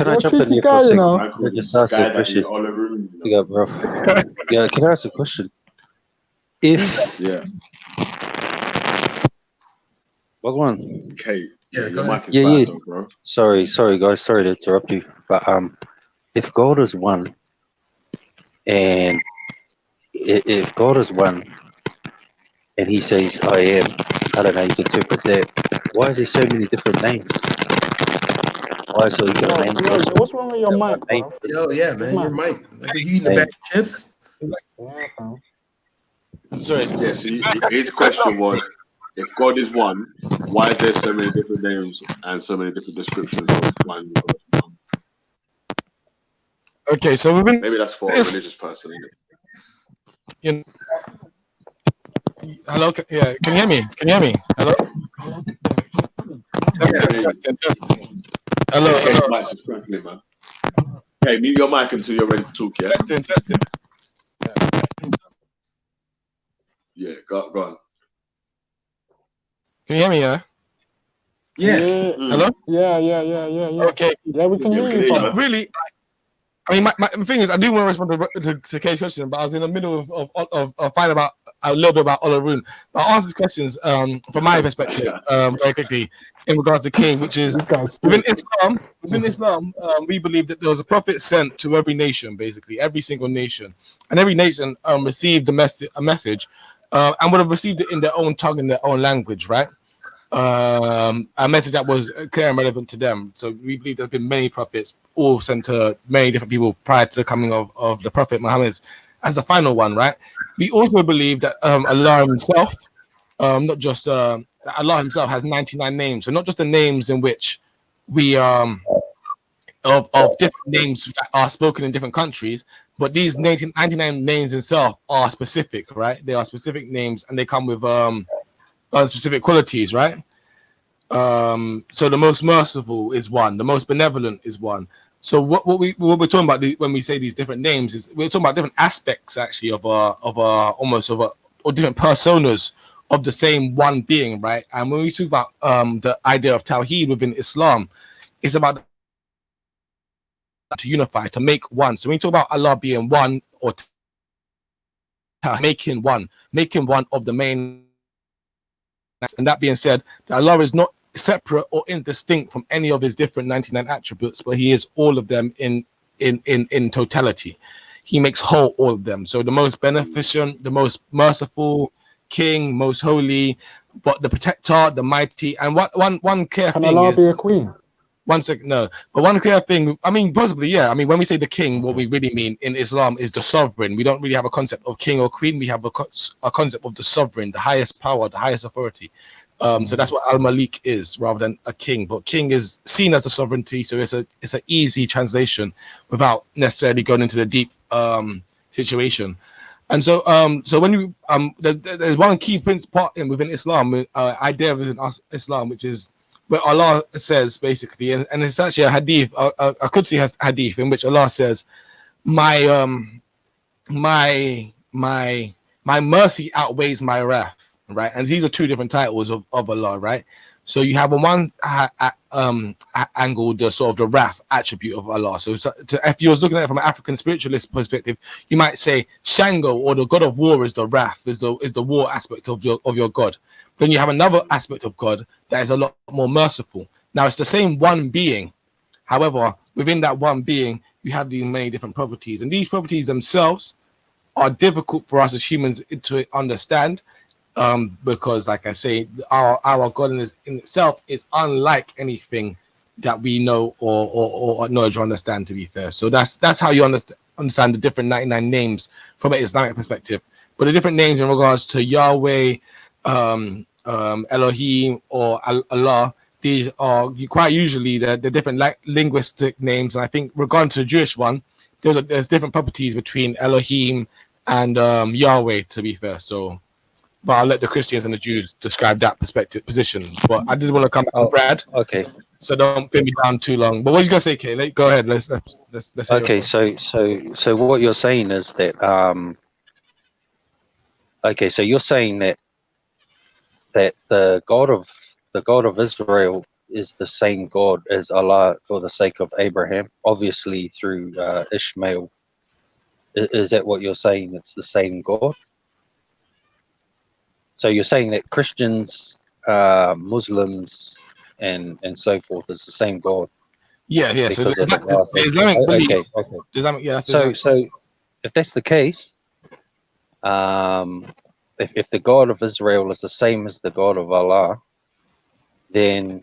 I jump in here for a second? I just ask a question. Yeah, bro. Yeah, can I ask a question? Wagwan. Okay. Yeah. Bro. Sorry, guys. Sorry to interrupt you. But if God is one, and if God is one, and he says, I am. I don't know, you can interpret that. Why is there so many different names? Why is he got a name? What's wrong with your mic, bro? Yo, yeah, man, your mic. Like, are you eating a bag of chips? Sorry. Yeah, so his question was, if God is one, why is there so many different names and so many different descriptions of one? Okay, so we've been... Maybe that's for a religious person, isn't it? Hello, yeah, can you hear me? Can you hear me? Hello? Hello. Okay, mic's just crackling, man. Hey, mute your mic until you're ready to talk, yeah? Testing. Yeah, go on. Can you hear me, yeah? Yeah. Hello? Yeah. Okay. Yeah, we can hear you. So really, I mean, my thing is, I do want to respond to Kay's question, but I was in the middle of finding about a little bit about Olaroon. But I'll answer these questions from my perspective very quickly in regards to king, which is within Islam, we believe that there was a prophet sent to every nation, basically every single nation, and every nation received a message and would have received it in their own tongue, in their own language, right? A message that was clear and relevant to them. So we believe there's been many prophets, all sent to many different people prior to the coming of the Prophet Muhammad as the final one, right? We also believe that Allah himself, not just that Allah himself has 99 names, so not just the names in which we of different names that are spoken in different countries, but these 99 names themselves are specific, right? They are specific names and they come with specific qualities, right? So the most merciful is one, the most benevolent is one. So what we're talking about when we say these different names is we're talking about different aspects actually of different personas of the same one being, right? And when we talk about the idea of Tawheed within Islam, it's about to unify, to make one. So when you talk about Allah being one or making one of the main. And that being said, Allah is not separate or indistinct from any of his different 99 attributes, but he is all of them in totality. He makes whole all of them. So the most beneficent, the most merciful, king, most holy, but the protector, the mighty. And one clear thing Allah is, be a queen? One second, no. But one clear thing, I mean, possibly, yeah. I mean, when we say the king, what we really mean in Islam is the sovereign. We don't really have a concept of king or queen. We have a concept of the sovereign, the highest power, the highest authority. So that's what Al-Malik is rather than a king. But king is seen as a sovereignty, so it's an easy translation without necessarily going into the deep situation. And so when you there's one key part within Islam, idea within Islam, which is where Allah says basically, and it's actually a hadith, a Qudsi hadith in which Allah says, my mercy outweighs my wrath, right? And these are two different titles of Allah, right? So you have on one angle the sort of the wrath attribute of Allah. So if you was looking at it from an African spiritualist perspective, you might say Shango or the god of war is the wrath, is the war aspect of your God. Then you have another aspect of God that is a lot more merciful. Now it's the same one being. However, within that one being, you have these many different properties, and these properties themselves are difficult for us as humans to understand. Because, like I say, our God in itself is unlike anything that we know or acknowledge or understand. To be fair, so that's how you understand the different 99 names from an Islamic perspective. But the different names in regards to Yahweh, Elohim, or Allah, these are quite usually the different linguistic names. And I think, regarding to the Jewish one, there's different properties between Elohim and Yahweh. To be fair, so. But I'll let the Christians and the Jews describe that position. But I did want to come back to Brad. Okay. So don't pin me down too long. But what are you gonna say, Kay? Go ahead. Let's. Okay. So what you're saying is that okay. So you're saying that the God of Israel is the same God as Allah for the sake of Abraham, obviously through Ishmael. Is that what you're saying? It's the same God. So you're saying that Christians, Muslims, and so forth is the same God. Yeah. So So if that's the case, if the God of Israel is the same as the God of Allah, then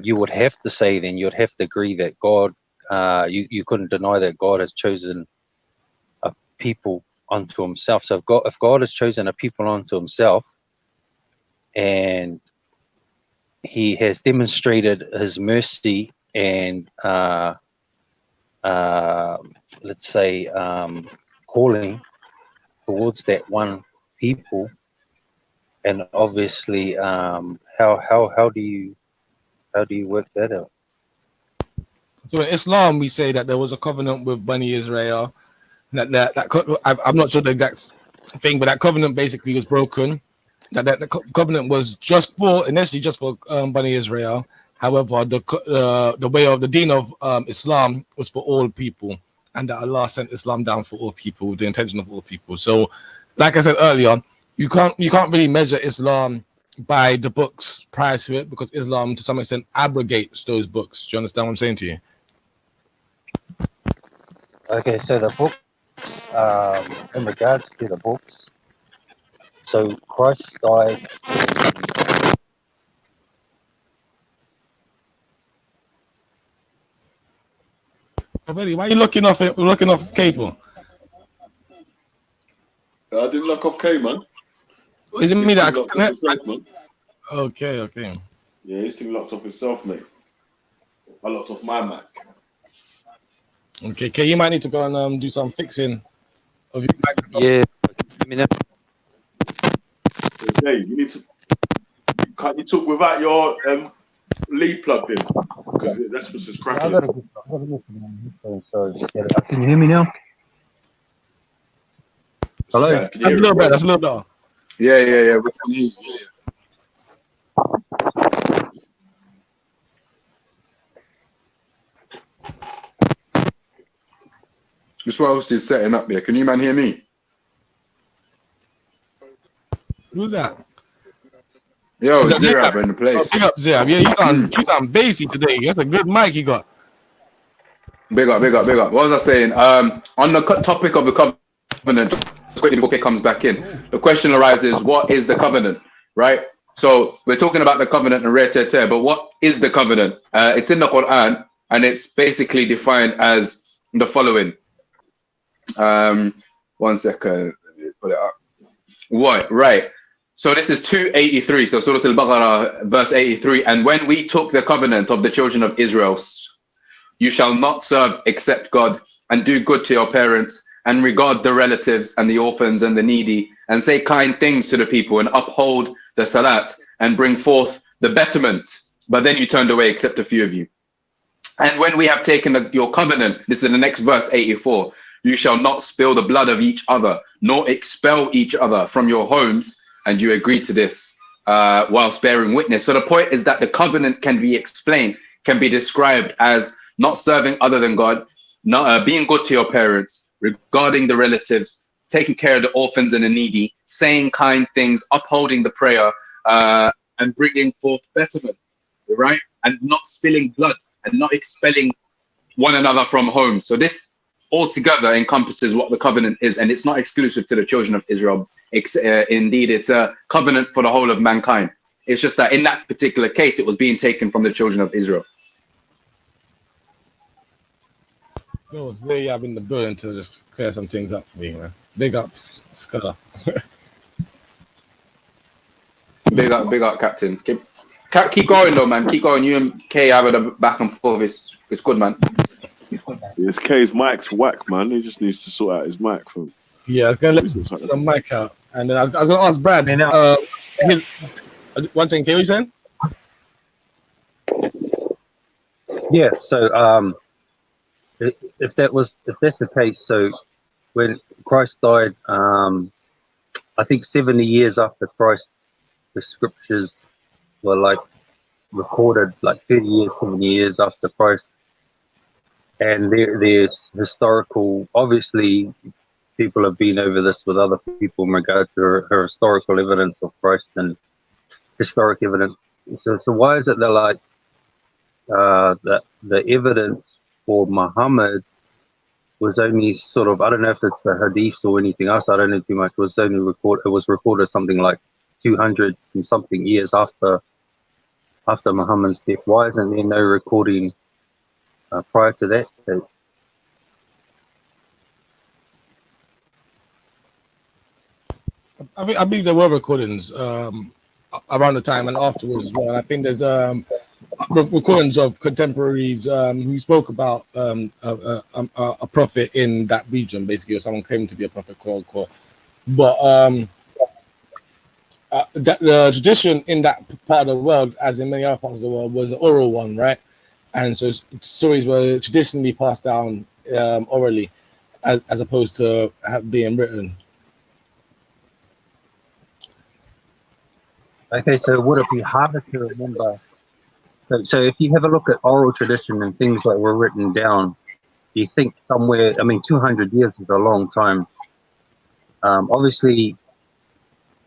you would have to say, then you'd have to agree that God, you couldn't deny that God has chosen a people unto himself. So if God has chosen a people unto himself, and he has demonstrated his mercy and let's say calling towards that one people, and obviously how do you work that out? So in Islam, we say that there was a covenant with Bani Israel. I'm not sure the exact thing, but that covenant basically was broken. That the covenant was initially just for Bani Israel. However, the way of the deen of Islam was for all people, and that Allah sent Islam down for all people, with the intention of all people. So, like I said earlier, you can't really measure Islam by the books prior to it, because Islam to some extent abrogates those books. Do you understand what I'm saying to you? Okay, so the books, in regards to the books, so Christ died. Already, why are you looking off K for? I didn't look off K, man. Is it me that locked off himself, man? Okay. Yeah, his thing locked off himself, mate. I locked off my Mac. Okay, K, you might need to go and do some fixing of your microphone. Yeah, I mean, Okay, you need to. Can't you talk without your lead plugged in? Because that's what's just cracking. Can you hear me now? Hello? Yeah, That's a little better. That's a little better. Yeah. We can hear you. This what else is setting up there. Can you man hear me? Who's that? Yo, Zirab in the place. Big up, Zirab. Yeah, you sound bassy today. That's a good mic you got. Big up. What was I saying? On the topic of the covenant, before it comes back in, the question arises: what is the covenant, right? So we're talking about the covenant and re-te-te, but what is the covenant? It's in the Quran, and it's basically defined as the following. 1 second, let me pull it up. What? Right. So this is 283. So Surah Al-Baqarah, verse 83. And when we took the covenant of the children of Israel, you shall not serve except God, and do good to your parents, and regard the relatives and the orphans and the needy, and say kind things to the people, and uphold the salat, and bring forth the betterment. But then you turned away except a few of you. And when we have taken your covenant, this is the next verse, 84, you shall not spill the blood of each other, nor expel each other from your homes, and you agree to this whilst bearing witness. So the point is that the covenant can be explained, can be described as not serving other than God, not being good to your parents, regarding the relatives, taking care of the orphans and the needy, saying kind things, upholding the prayer, and bringing forth betterment, right? And not spilling blood and not expelling one another from home. So this altogether encompasses what the covenant is, and it's not exclusive to the children of Israel. Indeed, it's a covenant for the whole of mankind. It's just that in that particular case, it was being taken from the children of Israel. No, today I've been in the building to just clear some things up for me, man. Big up, Scudder. Big up, Captain. Keep going though, man. Keep going. You and Kay having a back and forth. It's good, man. Yes, K's mic's whack, man. He just needs to sort out his mic. Yeah, I was gonna let the mic out, and then I was gonna ask Brad. One thing, Kay, what you saying? Yeah. So, if that's the case, so when Christ died, I think 70 years after Christ, the scriptures were like recorded, like 30 years, 70 years after Christ. And there's historical, obviously, people have been over this with other people in regards to her historical evidence of Christ and historic evidence. So why is it that like the evidence for Muhammad was only sort of, I don't know if it's the hadiths or anything else, I don't know too much, it was recorded something like 200 and something years after Muhammad's death. Why isn't there no recording prior to that? I believe there were recordings around the time and afterwards as well. And I think there's recordings of contemporaries who spoke about a prophet in that region, basically, or someone claiming to be a prophet, quote unquote. But the tradition in that part of the world, as in many other parts of the world, was the oral one, right? And so stories were traditionally passed down orally, as opposed to being written. Okay, so would it be harder to remember? So if you have a look at oral tradition and things that were written down, do you think somewhere, I mean, 200 years is a long time. Obviously,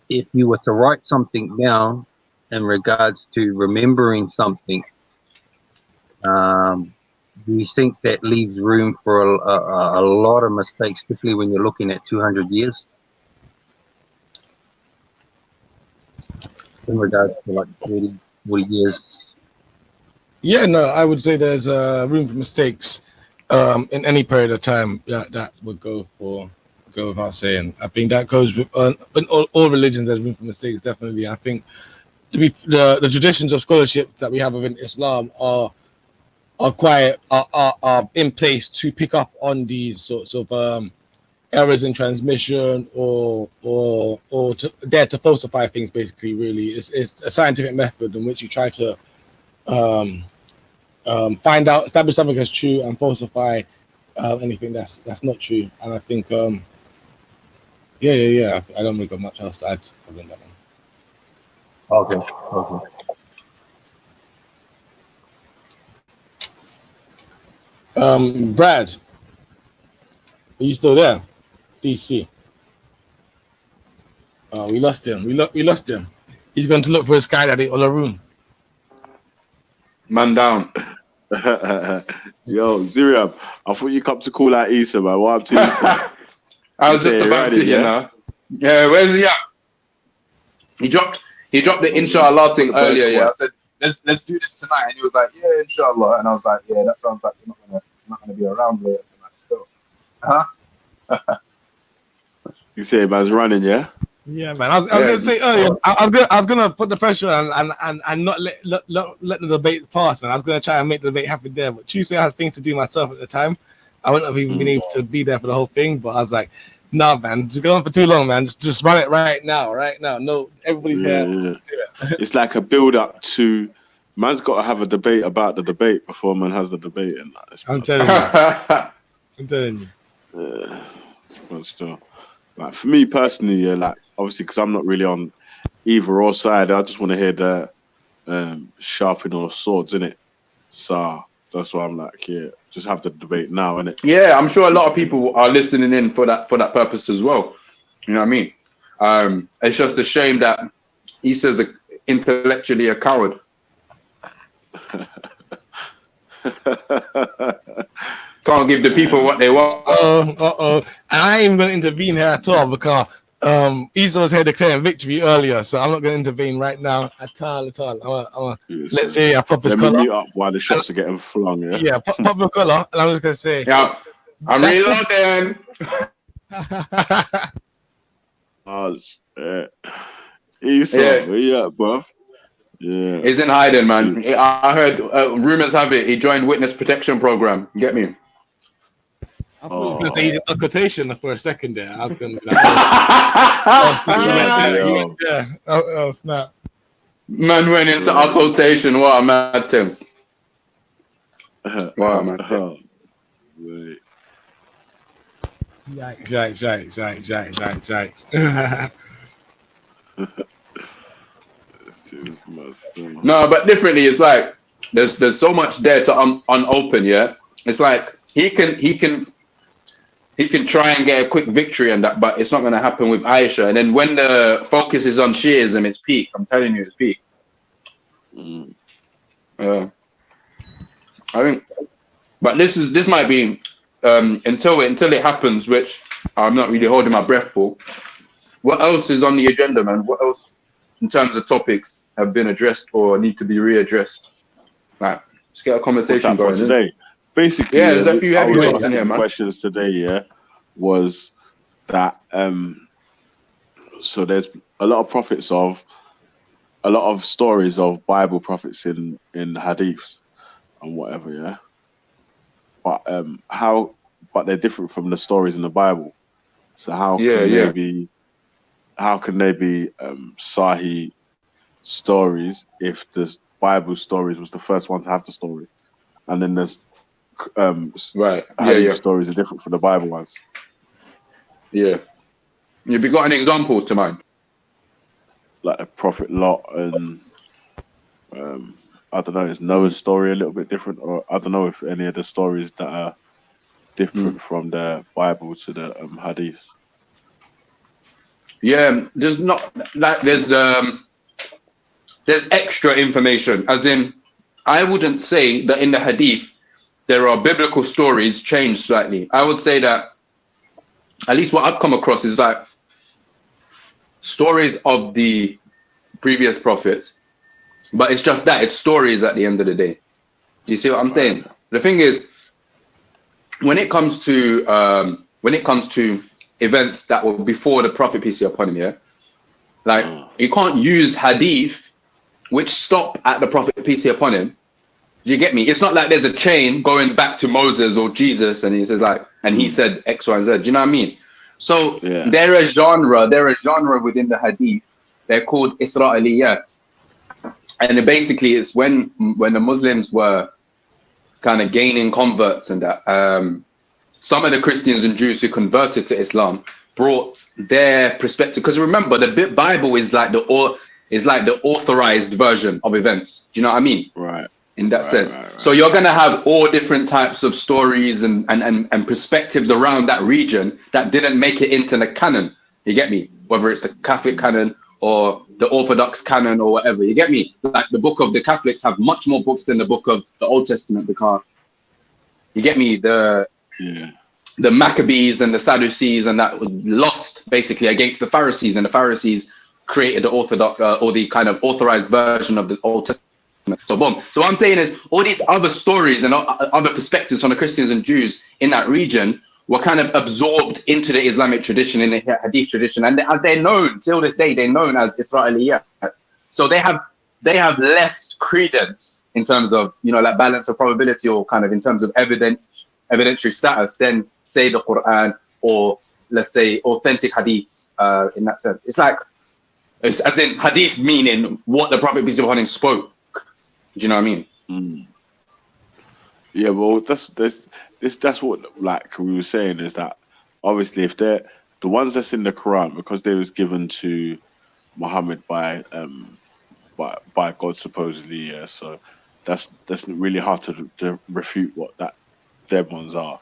if you were to write something down in regards to remembering something, do you think that leaves room for a lot of mistakes, especially when you're looking at 200 years? In regards to like 40 years? Yeah, no, I would say there's room for mistakes in any period of time that would go without saying. I think that goes with in all religions. There's room for mistakes, definitely. I think the traditions of scholarship that we have within Islam are in place to pick up on these sorts of errors in transmission or dare to falsify things. Basically, really, it's a scientific method in which you try to find out, establish something as true, and falsify anything that's not true. And I think, yeah. I don't really got much else to add on that one. Okay. Brad, are you still there? DC. Oh, we lost him. We lost him. He's going to look for his guy that ate all the room. Man down. Yo, Ziriam, I thought you come to call out Issa, man. What up to Issa? I was just about to, you know. Yeah, where's he at? He dropped the inshallah thing earlier. Yeah, I said let's do this tonight, and he was like, yeah, inshallah, and I was like, yeah, that sounds like you're not gonna be around later tonight still. You say man's running, yeah? Yeah, man. I was gonna say earlier. I was gonna put the pressure on and not let the debate pass, man. I was gonna try and make the debate happen there, but Tuesday I had things to do myself at the time. I wouldn't have even been able to be there for the whole thing, but I was like, nah, man, just go on for too long, man. Just run it right now. No, everybody's here. Just do it. It's like a build up to. Man's got to have a debate about the debate before man has the debate, and I'm telling you. I'm telling you. But still, like for me personally, yeah, like obviously because I'm not really on either or side. I just want to hear the sharpening of swords, innit? So that's why I'm like, yeah, just have the debate now, innit? Yeah, I'm sure a lot of people are listening in for that purpose as well. You know what I mean? It's just a shame that Issa's intellectually a coward. Can't give the people what they want. And I ain't even going to intervene here at all because Issa was here declaring victory earlier, so I'm not going to intervene right now at all. Let's say I pop his collar. Let me mute up while the shots are getting flung. Yeah, pop your collar, and I'm just going to say, yeah, I'm reloading. Oh shit, Issa, where you at, bro? Yeah, he's in hiding, man. I heard rumors have it he joined witness protection program. You get me? I thought you were going to say a quotation for a second there. I was going to be like, oh, snap. Man went into occultation. What a mad thing. What a mad thing. Yikes. No, but differently, it's like there's so much there to unopen. Yeah, it's like he can try and get a quick victory and that, but it's not going to happen with Aisha. And then when the focus is on Shiism, it's peak. I'm telling you, it's peak. I think, but this might be until it happens, which I'm not really holding my breath for. What else is on the agenda, man? What else in terms of topics have been addressed or need to be readdressed? Right, let's get a conversation going today. Basically, yeah, there's a few I heavy was weights in here, asking man. questions today. Yeah, was that so there's a lot of stories of Bible prophets in hadiths and whatever. Yeah, but but they're different from the stories in the Bible. So how can they be Sahih stories if the Bible stories was the first one to have the story, and then there's hadith stories are different from the Bible ones. Yeah. Have you got an example to mind? Like the Prophet Lot and I don't know, is Noah's story a little bit different, or I don't know if any of the stories that are different from the Bible to the hadiths. Yeah, there's not like there's extra information, as in I wouldn't say that in the hadith there are biblical stories changed slightly. I would say that at least what I've come across is like stories of the previous prophets, but it's just that it's stories at the end of the day. You see what I'm saying? The thing is, when it comes to events that were before the Prophet, peace be upon him, yeah, like you can't use hadith which stop at the Prophet, peace be upon him. You get me? It's not like there's a chain going back to Moses or Jesus, and he says like, and he said X, Y, and Z. Do you know what I mean? So they're a genre within the hadith. They're called Isra'iliyat, and basically it's when the Muslims were kind of gaining converts and that. Some of the Christians and Jews who converted to Islam brought their perspective, because remember the Bible is like the authorized version of events. Do you know what I mean? Right. In that sense. So you're gonna have all different types of stories and perspectives around that region that didn't make it into the canon. You get me? Whether it's the Catholic canon or the Orthodox canon or whatever. You get me? Like the book of the Catholics have much more books than the book of the Old Testament, because you get me, the Maccabees and the Sadducees and that lost basically against the Pharisees, and the Pharisees created the Orthodox or the kind of authorized version of the Old Testament. So boom. So what I'm saying is all these other stories and other perspectives from the Christians and Jews in that region were kind of absorbed into the Islamic tradition, in the Hadith tradition, and they're known till this day. They're known as Isra'iliyat. So they have less credence in terms of, you know, like balance of probability, or kind of in terms of evidentiary status, than say the Quran or let's say authentic hadiths. In that sense, it's like it's as in hadith meaning what the Prophet peace be upon him spoke. Do you know what I mean? Yeah, well, that's what, like we were saying, is that obviously if they're the ones that's in the Quran, because they was given to Muhammad by God supposedly, yeah. So that's really hard to refute what them ones are,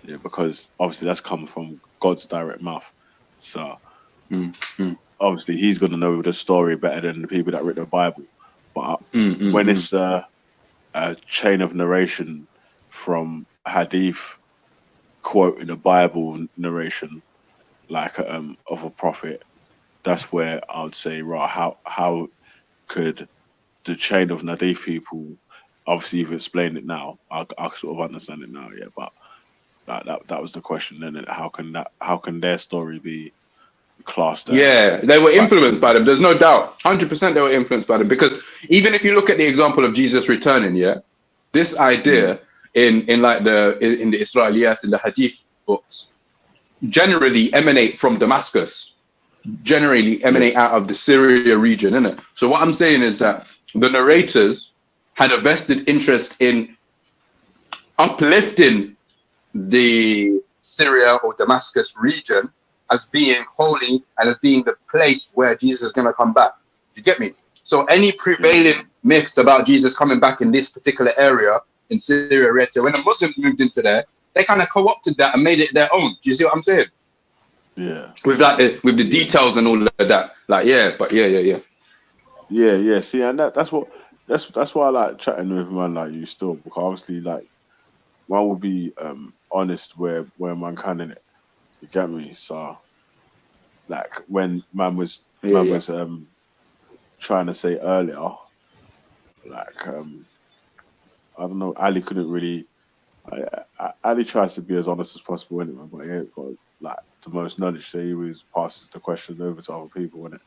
yeah, because obviously that's come from God's direct mouth. So obviously he's gonna know the story better than the people that wrote the Bible. But when it's a chain of narration from hadith quoting a Bible narration, like of a prophet, that's where I would say, right, how could the chain of hadith people, obviously you've explained it now, I sort of understand it now, yeah, but that was the question. Then how can their story be classed? Yeah, they were influenced by them. There's no doubt. 100% they were influenced by them, because even if you look at the example of Jesus returning, yeah, this idea in the Isra'iliyat, in the Hadith books, generally emanate from Damascus, generally emanate out of the Syria region, innit? So what I'm saying is that the narrators had a vested interest in uplifting the Syria or Damascus region as being holy and as being the place where Jesus is going to come back. You get me? So any prevailing myths about Jesus coming back in this particular area in Syria, when the Muslims moved into there, they kind of co-opted that and made it their own. Do you see what I'm saying? Yeah. With the details and all of that. Like, yeah. See, and that's why I like chatting with man like you still, because obviously like one would be honest where man can in it. You get me? So like when man was trying to say earlier, like I don't know, Ali couldn't really. Ali tries to be as honest as possible anyway, but he ain't got like the most knowledge, so he always passes the question over to other people, innit?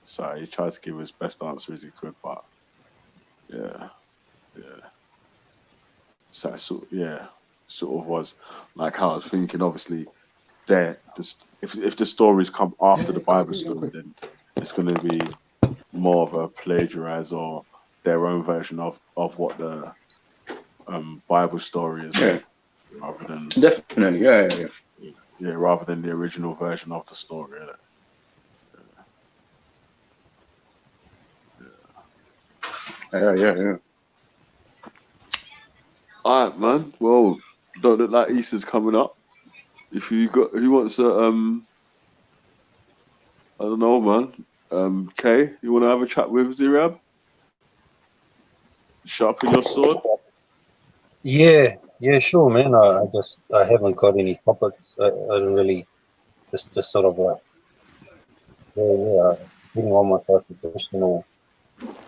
So he tried to give his best answer as he could, but yeah. So sort of was like how I was thinking. Obviously, if the stories come after the Bible story, then it's going to be more of a plagiarize or their own version of what the Bible story is, rather than definitely, rather than the original version of the story. Yeah. All right, man. Well, don't look like Easter's coming up. If you got who wants to, I don't know, man. Kay, you want to have a chat with Zirab? Sharpen your sword. Yeah, sure, man. I haven't got any topics. I don't really just sort of like getting on myself a question or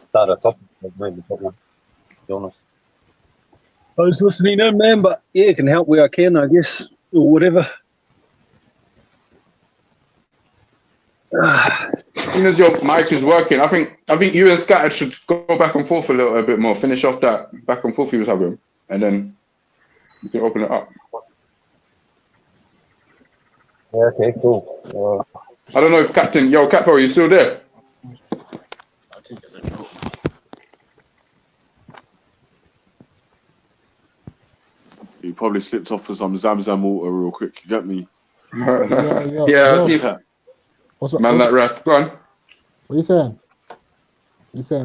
start a topic. I've really got one, to be honest. I was listening in, man, but yeah, can help where I can, I guess, or whatever. As soon as your mic is working, I think you and Scattered should go back and forth a bit more. Finish off that back and forth he was having, and then you can open it up. Yeah, okay, cool. I don't know if Capo, are you still there? He probably slipped off for some Zamzam water real quick. You get me? Yeah, I see that. Man, that ref. Go on. What are you saying?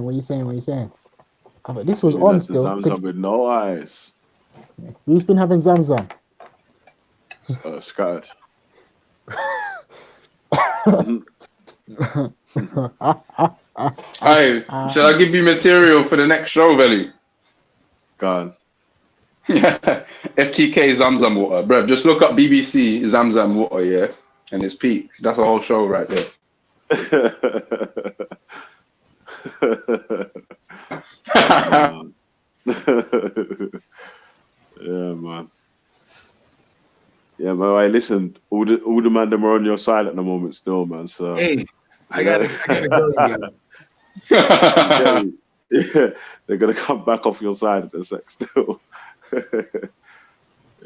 What are you saying? But this was on still. Zamzam with no eyes. Who's been having Zamzam? Scattered. Hey, shall I give you material for the next show, Veli? Go on. FTK Zamzam water, bruv. Just look up BBC Zamzam water, yeah, and it's peak. That's a whole show right there. Yeah, man. Hey, listen, all the man them are on your side at the moment still, man. So hey, I gotta go. Yeah, they're gonna come back off your side at the sec still.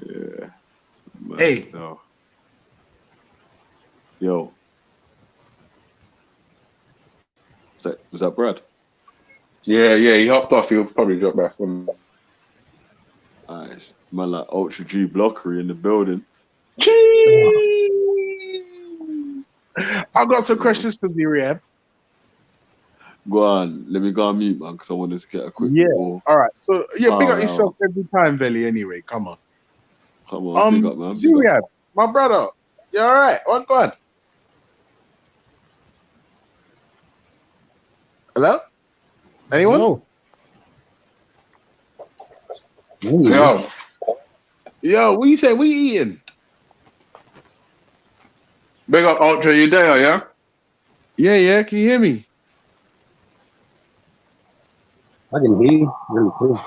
Yeah. Man, hey. No. Yo. Was that Brad? Yeah, he hopped off. He'll probably drop back on. Nice. Man, like Ultra G Blockery in the building. I've got some questions for Ziriab. Go on, let me go on mute, man, because I wanted to get a quick All right. So big up yourself every time, Veli. Anyway, come on, big up, man. Ziriab, my brother, you all right? What going? Hello? Anyone? No. Yo, what you say? What you eating? Big up Ultra, you there, yeah? Yeah. Can you hear me? I can hear you really cool.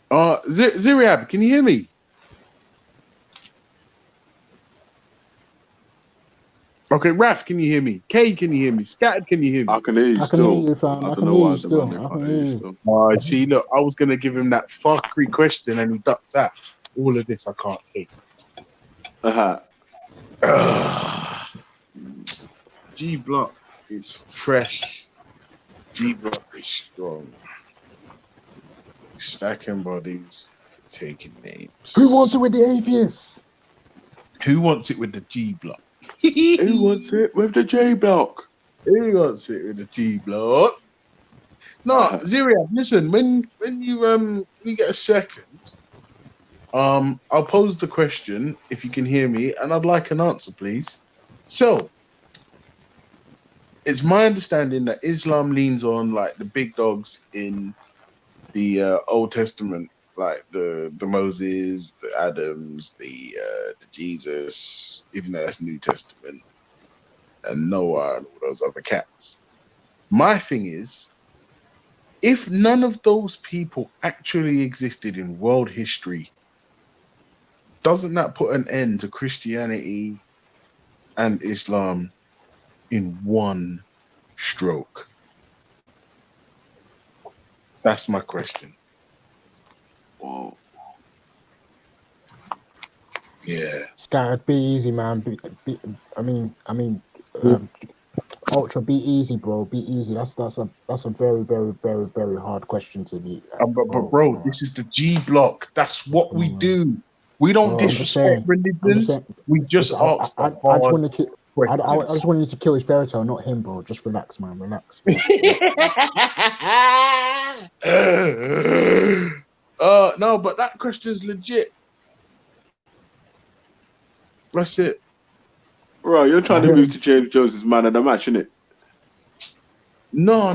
Ziriab, can you hear me? Okay, Raf, can you hear me? Kay, can you hear me? Scattered, can you hear me? I can hear you still. I can hear you, fam. I can hear you still. Oh, see, look, I was gonna give him that fuckery question and he ducked that. All of this I can't take. G Block is fresh. G Block is strong. Stacking bodies, taking names. Who wants it with the atheists? Who wants it with the G Block? Who wants it with the J Block? Who wants it with the G Block? No, Ziriab, listen, when you get a second, I'll pose the question if you can hear me, and I'd like an answer, please. So, it's my understanding that Islam leans on like the big dogs in the Old Testament like the Moses, the Adams, the Jesus, even though that's New Testament, and Noah and all those other cats. My thing is, if none of those people actually existed in world history, doesn't that put an end to Christianity and Islam in one stroke? That's my question. Well, yeah. Scattered, be easy, man. Ultra, be easy, bro. Be easy. That's a very, very, very, very hard question to be. But bro, this is the G block. That's what we do. We don't disrespect religions. We just ask I just wanted to. I just wanted to kill his fairy tale, not him, bro. Just relax, man. Relax. No, but that question's legit. That's it. Right, you're trying to move to James Jones' man of the match, innit? No.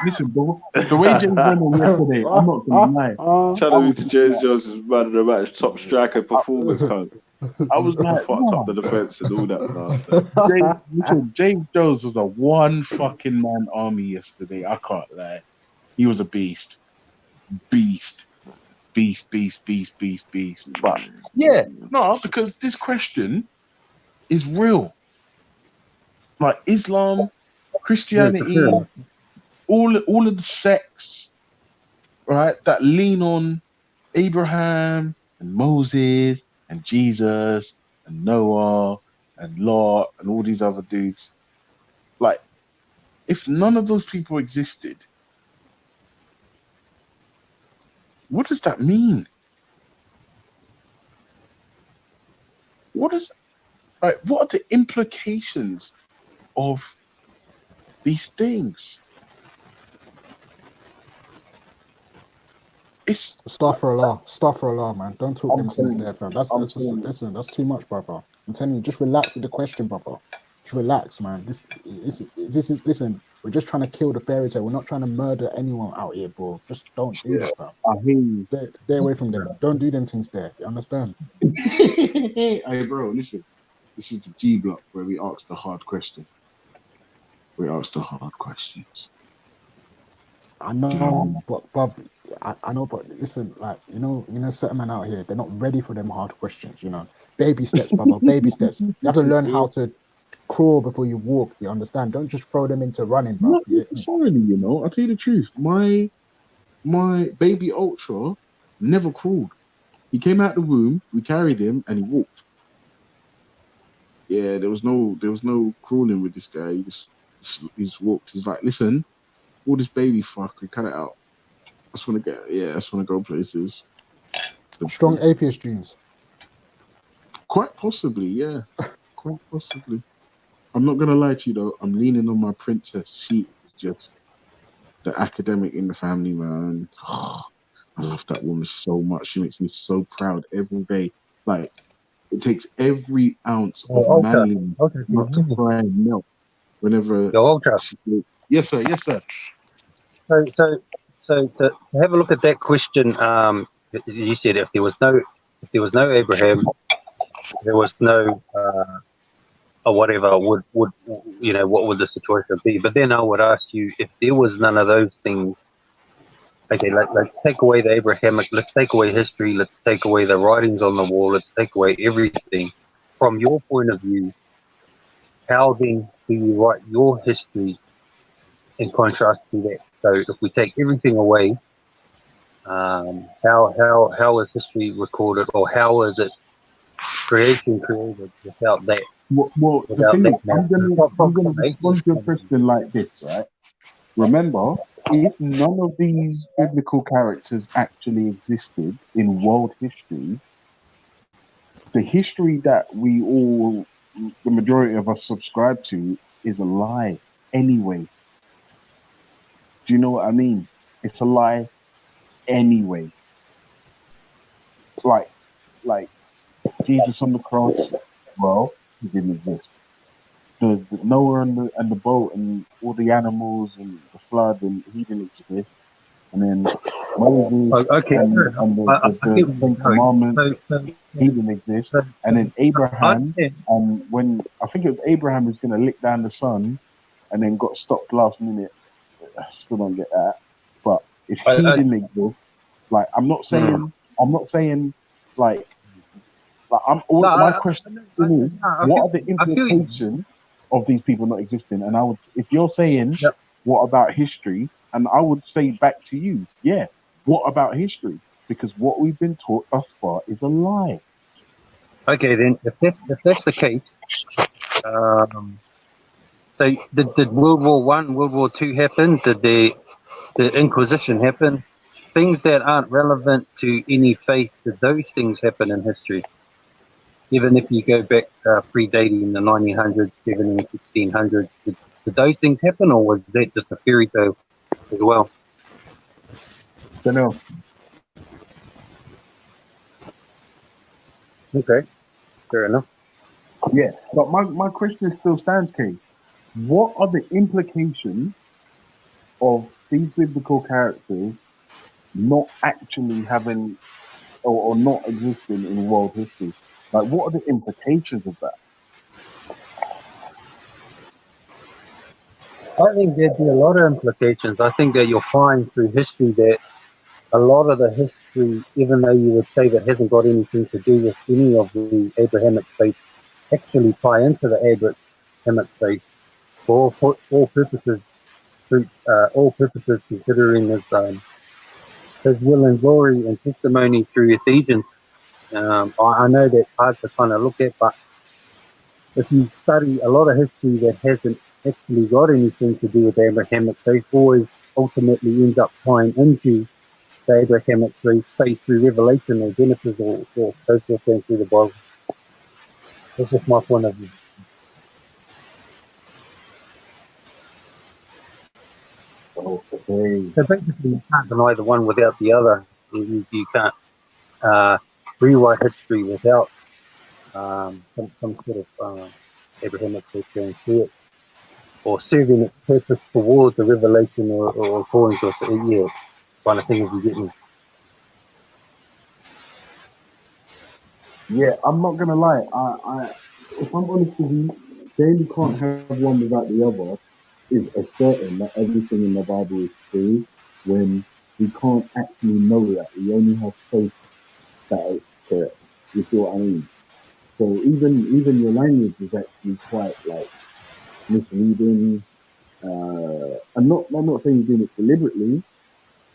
Listen, bro. The way James went on yesterday, I'm not gonna lie. Trying to move to James Jones' man of the match, top striker performance card. I was like, fucked up the defense and all that stuff. James Jones was a one fucking man army yesterday. I can't lie. He was a beast. Beast. But yeah, no, because this question is real. Like Islam, Christianity, all of the sects, right, that lean on Abraham and Moses and Jesus and Noah and Lot and all these other dudes. Like, if none of those people existed, what does that mean? What are the implications of these things? It's Astaghfirullah, man. Don't talk them things there, fam. Listen, that's too much, brother. I'm telling you, just relax with the question, brother. Just relax, man. This is listen. We're just trying to kill the fairy tale. We're not trying to murder anyone out here, bro. Just don't do that, fam. I hear you. Stay away from them. Don't do them things there. You understand? Hey, bro, listen. This is the G block where we ask the hard question. We ask the hard questions. I know, but I know, but listen, like you know, certain men out here, they're not ready for them hard questions. You know, baby steps, brother, baby steps. You have to learn how to crawl before you walk. You understand? Don't just throw them into running, bro. Not necessarily, you know. I'll tell you the truth. My baby Ultra never crawled. He came out the womb, we carried him, and he walked. Yeah, there was no crawling with this guy. He just walked. He's like, listen, all this baby fuck, we cut it out. I just want to go places. Strong atheist genes. Quite possibly, yeah. Quite possibly. I'm not gonna lie to you though. I'm leaning on my princess. She is just the academic in the family, man. Oh, I love that woman so much. She makes me so proud every day. Like, it takes every ounce of manliness not to cry and melt whenever. Yes, sir. Yes, sir. So to have a look at that question, you said if there was no Abraham, there was no or whatever, would you know, what would the situation be? But then I would ask you, if there was none of those things, okay, let's take away the Abrahamic, let's take away history, let's take away the writings on the wall, let's take away everything. From your point of view, how then do you write your history in contrast to that? So if we take everything away, how is history recorded, or how is it creation created without that? Well, the thing is, I'm going to respond to your question like this, right? Remember, if none of these biblical characters actually existed in world history, the history that we all, the majority of us subscribe to, is a lie anyway. Do you know what I mean? It's a lie anyway. Like Jesus on the cross, well, he didn't exist. The Noah and the boat and all the animals and the flood, and he didn't exist. and then Moses Okay, and fair enough. the I get where Ten you're going. Commandments, he didn't exist. so, And then I Abraham, understand. and when I think it was Abraham who's going to lick down the sun, and then got stopped last minute. I still don't get that. But if he didn't exist, like I'm not saying like I'm all No, my question is I what feel, are the I feel you. implications of these people not existing? And I would, if you're saying what about history, and I would say back to you, yeah, what about history? Because what we've been taught thus far is a lie. Okay, then if that's the case, so did World War One, World War Two happen? Did the Inquisition happen? Things that aren't relevant to any faith, did those things happen in history? Even if you go back predating the 1900s, 1600s, did those things happen, or was that just a fairy tale as well? Don't know. Okay, fair enough. Yes, but my question still stands, Kate. What are the implications of these biblical characters not actually having or not existing in world history? Like, what are the implications of that? I think there'd be a lot of implications. I think that you'll find through history that a lot of the history, even though you would say that hasn't got anything to do with any of the Abrahamic faith, actually tie into the Abrahamic faith for all purposes. All purposes, considering his will and glory and testimony through Ephesians. I know that's hard to kind of look at, but if you study a lot of history that hasn't actually got anything to do with the Abrahamic faith, always ultimately ends up tying into the Abrahamic faith through Revelation or Genesis or so forth going through the Bible. That's just my point of view. Okay. So basically, you can't deny the one without the other. You can't rewrite history without some sort of Abrahamic faith going through it, or serving its purpose towards the revelation or according to a year kind of thing, if you get me. Yeah, I'm not gonna lie. I if I'm honest with you, saying you can't have one without the other is asserting that everything in the Bible is true when we can't actually know that. We only have faith that it's correct. You see what I mean? So even your language is actually quite like misleading. I'm not saying you're doing it deliberately.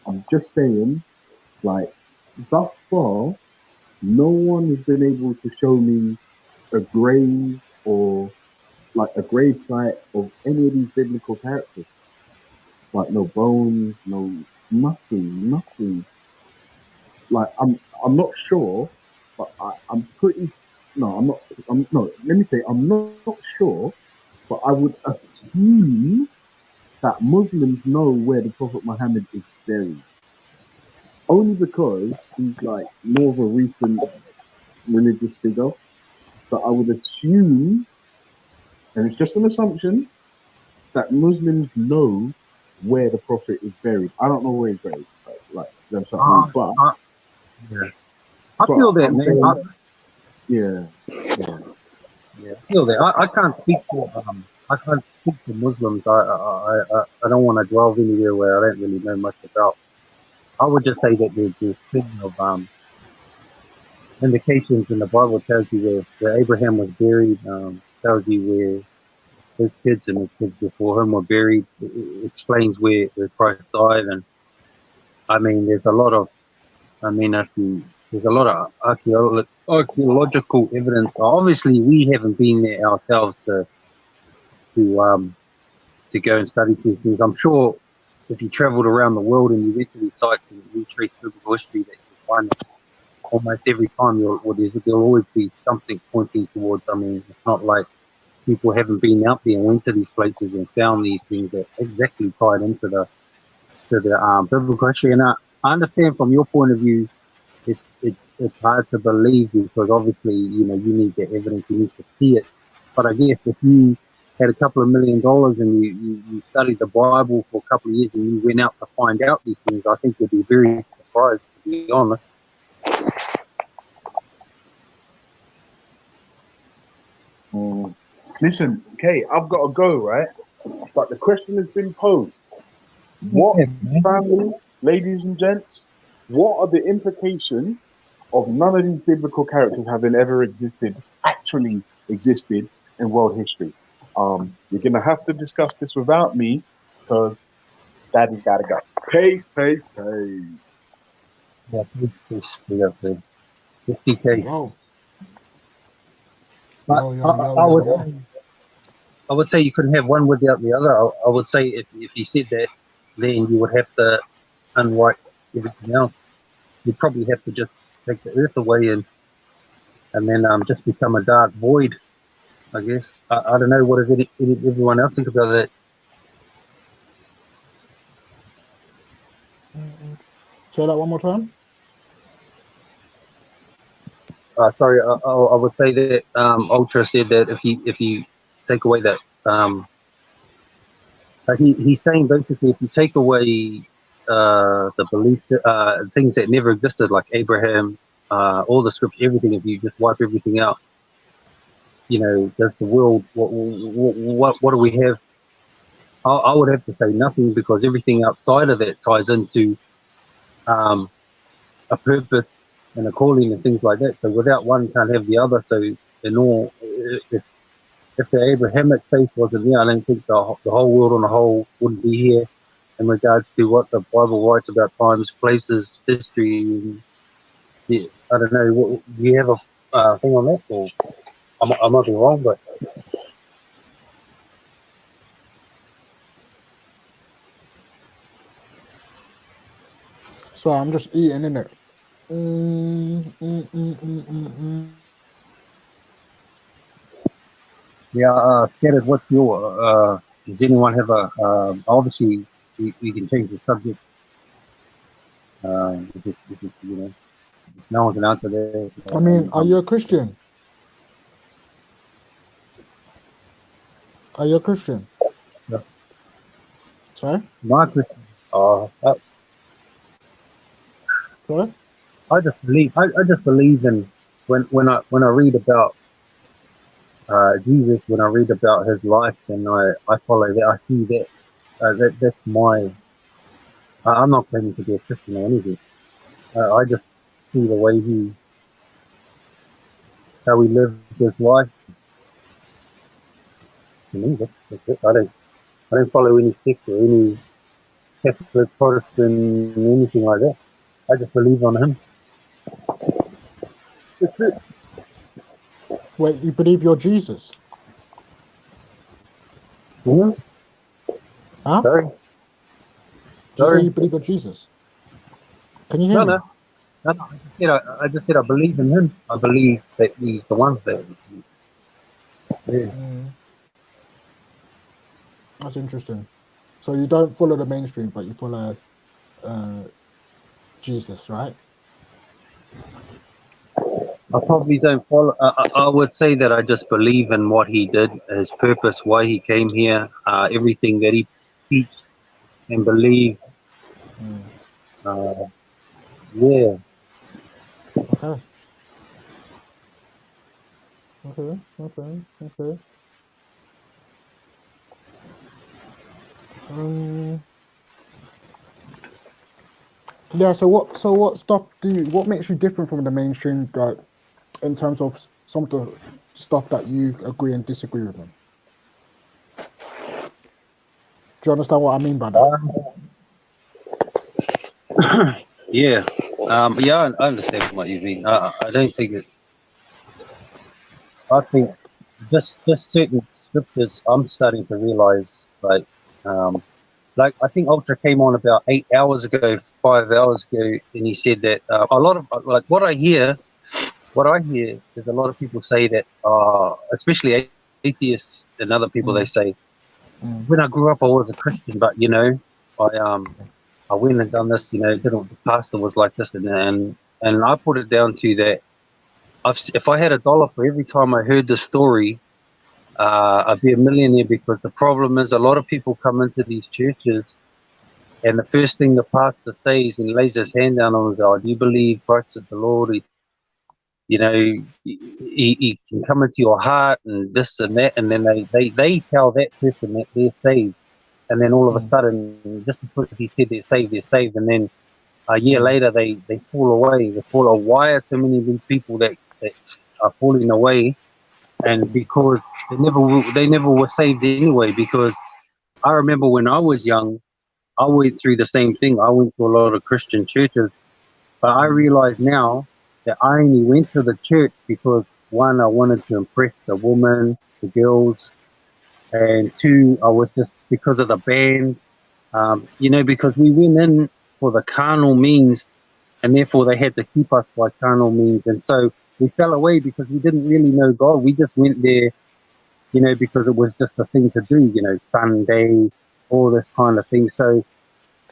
I'm just saying, like, thus far, no one has been able to show me a grave or like a grave site of any of these biblical characters. Like no bones, no nothing. Like I'm not sure, but I'm pretty. No, I'm not. No. Let me say I'm not sure, but I would assume that Muslims know where the Prophet Muhammad is buried. Only because he's like more of a recent religious figure. So I would assume, and it's just an assumption, that Muslims know where the Prophet is buried. I don't know where he's buried. Like that's something, but yeah. I feel that, man. Yeah. I feel that. I can't speak to Muslims. I don't want to delve anywhere where I don't really know much about. I would just say that there's plenty of indications in the Bible tells you where Abraham was buried, tells you where his kids and his kids before him were buried. It explains where Christ died, and I mean, there's a lot of archaeological evidence. Obviously, we haven't been there ourselves to go and study these things. I'm sure if you travelled around the world and you went to these sites and you trace biblical history, that you find almost every time there'll always be something pointing towards. I mean, it's not like people haven't been out there and went to these places and found these things that exactly tied into the biblical history. And I understand from your point of view, it's hard to believe because obviously you need the evidence, you need to see it. But I guess if you had a couple of $1 million and you studied the Bible for a couple of years and you went out to find out these things, I think you'd be very surprised, to be honest. Listen, okay, I've got to go, right? But the question has been posed. What, family, ladies and gents, what are the implications of none of these biblical characters having ever actually existed in world history? You're going to have to discuss this without me because Daddy's got to go. Peace. Yeah, peace. We got the 50K. Wow. But I would say you couldn't have one without the other. I would say if you said that, then you would have to unwrite everything else. You'd probably have to just take the earth away and then just become a dark void, I guess. I don't know. What does everyone else think about that? Say that one more time. Sorry, I would say that Ultra said that if you take away that, he's saying basically if you take away the belief, things that never existed, like Abraham, all the scripture, everything, if you just wipe everything out, does the world, what do we have? I would have to say nothing, because everything outside of that ties into a purpose and a calling and things like that. So without one, can't have the other. So in all, if the Abrahamic faith wasn't there, I don't think the whole world on the whole wouldn't be here in regards to what the Bible writes about times, places, history. And, yeah, I don't know. Do you have a thing on that? Or I might be wrong, but... So I'm just eating, innit? Yeah, Scattered, what's your, does anyone have obviously we can change the subject. If no one can answer that. I mean, are you a Christian? Are you a Christian? No. Sorry? Not Christian. Sorry? I just believe in when I read about Jesus, when I read about his life, and I follow that, I see that that's my. I'm not claiming to be a Christian or anything. I just see the way how he lived his life. To me, that's it. I don't follow any sect or any Catholic, Protestant, anything like that. I just believe on him. That's it. Wait, you believe you're Jesus? Hmm? Huh? Sorry. Did you say you believe you're Jesus? Can you hear me? No. I just said I believe in him. I believe that he's the one that. Yeah. That's interesting. So you don't follow the mainstream, but you follow Jesus, right? I probably don't follow. I would say that I just believe in what he did, his purpose, why he came here, everything that he teach and believe. Yeah. Okay. Yeah. So what stuff what makes you different from the mainstream, like, in terms of some of the stuff that you agree and disagree with them? Do you understand what I mean by that? Yeah. Yeah, I understand what you mean. I don't think it. I think just certain scriptures I'm starting to realize, like I think Ultra came on about 8 hours ago, 5 hours ago, and he said that a lot of, like, what I hear is a lot of people say that, especially atheists and other people, they say, when I grew up, I was a Christian, but I went and done this, the pastor was like this, and I put it down to that. If I had $1 for every time I heard the story I'd be a millionaire, because the problem is a lot of people come into these churches, and the first thing the pastor says and lays his hand down on is, "Oh, do you believe Christ is the Lord? You know, he can come into your heart and this and that," and then they tell that person that they're saved, and then all of a sudden, just because he said they're saved, and then a year later they fall away. Why are so many of these people that are falling away? And because they never were saved anyway. Because I remember when I was young, I went through the same thing. I went to a lot of Christian churches, but I realize now that I only went to the church because, one, I wanted to impress the woman, the girls, and two, I was just because of the band, because we went in for the carnal means, and therefore they had to keep us by carnal means. And so we fell away because we didn't really know God. We just went there, because it was just a thing to do, Sunday, all this kind of thing. So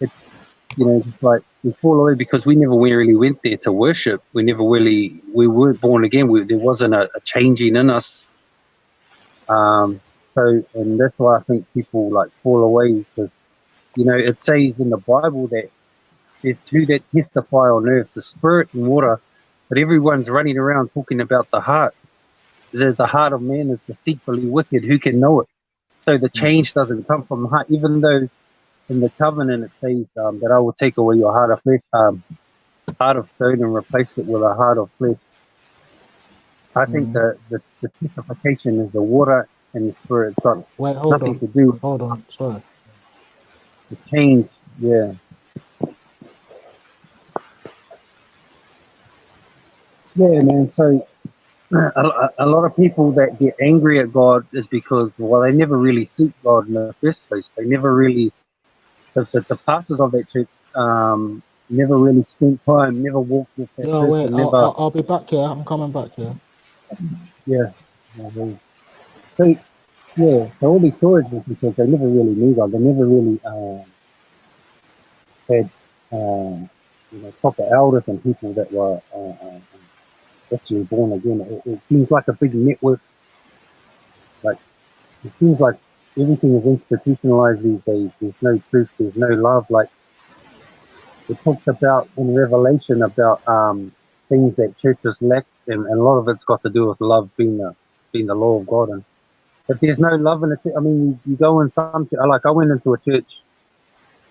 it's, just like we fall away because we never really went there to worship. We weren't born again. There wasn't a changing in us. And that's why I think people fall away, because, it says in the Bible that there's two that testify on earth, the spirit and water, but everyone's running around talking about the heart. It says the heart of man is deceitfully wicked, who can know it? So the change doesn't come from the heart, even though in the covenant it says that I will take away your heart of flesh, heart of stone, and replace it with a heart of flesh. I think the testification is the water and the spirit. It's got nothing to do. Hold on, sorry. The change, yeah. Yeah, man. So a lot of people that get angry at God is because, well, they never really seek God in the first place. They never really, the pastors of that church never really spent time, never walked with that person. Wait, never, I'll be back here. I'm coming back here. Yeah. So, yeah, so all these stories was because they never really knew God. They never really had proper elders and people that were actually born again. It seems like a big network. Like, it seems like everything is institutionalized these days. There's no truth. There's no love. Like, it talks about in Revelation about things that churches lack, and a lot of it's got to do with love being the law of God. And but there's no love in it. I mean, you go in some, like I went into a church.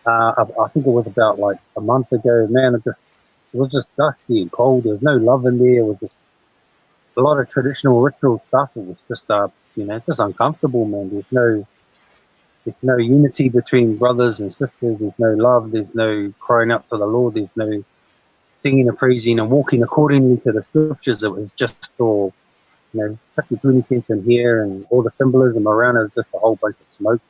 I think it was about like a month ago. Man, it was just dusty and cold. There was no love in there. It was just a lot of traditional ritual stuff. It was just just uncomfortable, man. There's no unity between brothers and sisters. There's no love. There's no crying out to the Lord. There's no singing and praising and walking accordingly to the scriptures. It was just all, 50, 20 cents in here, and all the symbolism around it is just a whole bunch of smoke.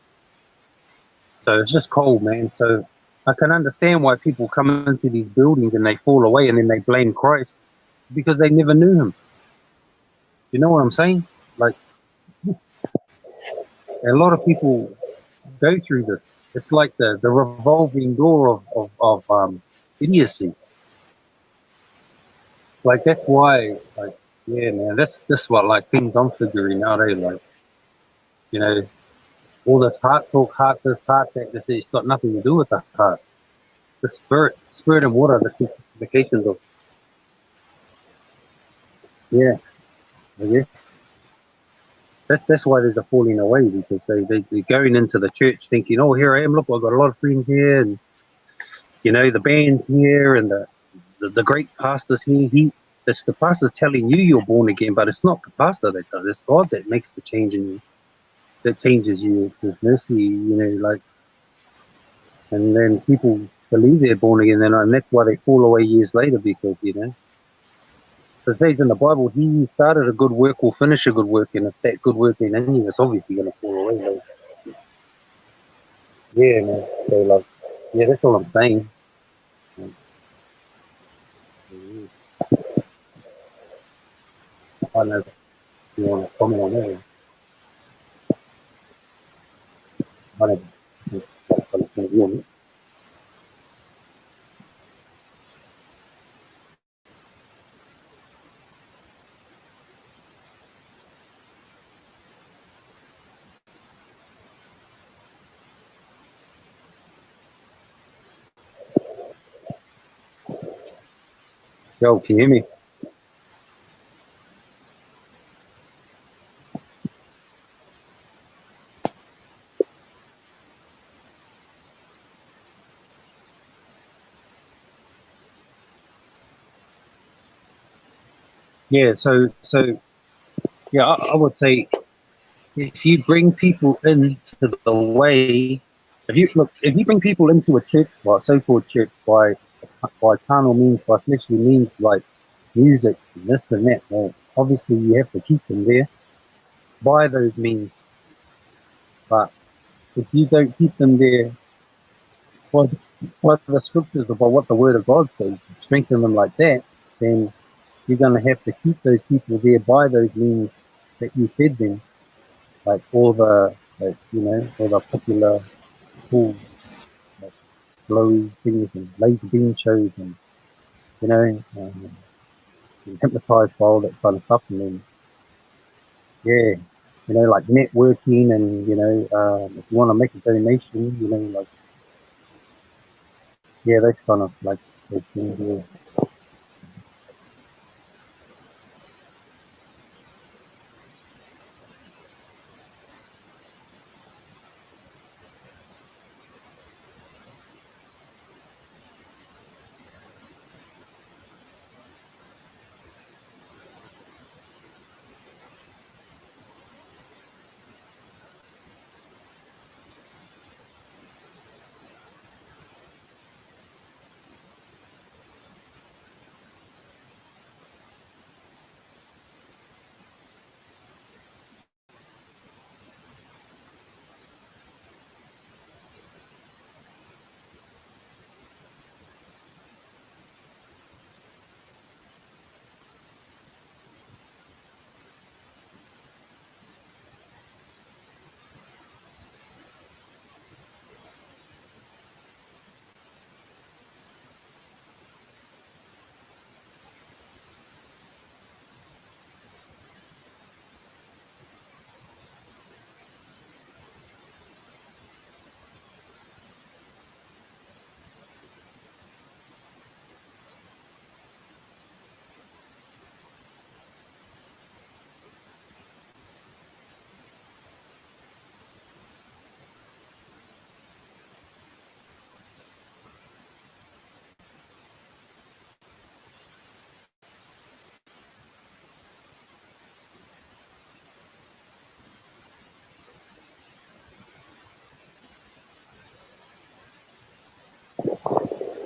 So it's just cold, man. So I can understand why people come into these buildings and they fall away, and then they blame Christ because they never knew him. You know what I'm saying? Like, a lot of people go through this. It's like the revolving door of idiocy. Like, that's why, like, yeah, man, that's what, like, things I'm figuring out, like, all this heart talk, heart this, heart that, it's got nothing to do with the heart. The spirit and water are the two specifications of, yeah, I guess. That's why there's a falling away, because they're going into the church thinking, oh, here I am, look, I've got a lot of friends here, and, the band's here, and the great pastor's here. It's the pastor's telling you you're born again, but it's not the pastor that does. It's God that makes the change in you, that changes you. His mercy, like, and then people believe they're born again, and that's why they fall away years later, because, it says in the Bible, he who started a good work will finish a good work, and if that good work ain't in you, it's obviously going to fall away. Like, yeah, man. So, like, yeah, that's all I'm saying. I don't know if you want to comment on that. I don't know. Yo, can you hear me? Yeah, so yeah, I would say if you bring people into the way, if you bring people into a church, well, so-called church, by carnal means, by fleshly means, like music, and this and that, well, obviously you have to keep them there by those means. But if you don't keep them there, by the scriptures or by what the Word of God says, strengthen them like that, then you're going to have to keep those people there by those means that you fed them, like all the, like, you know, all the popular, cool, like, glowy things and laser beam shows, and you know, hypnotized by all that kind of stuff, and then yeah, you know, like networking, and you know, if you want to make a donation, you know, like yeah, those kind of like those things. Yeah.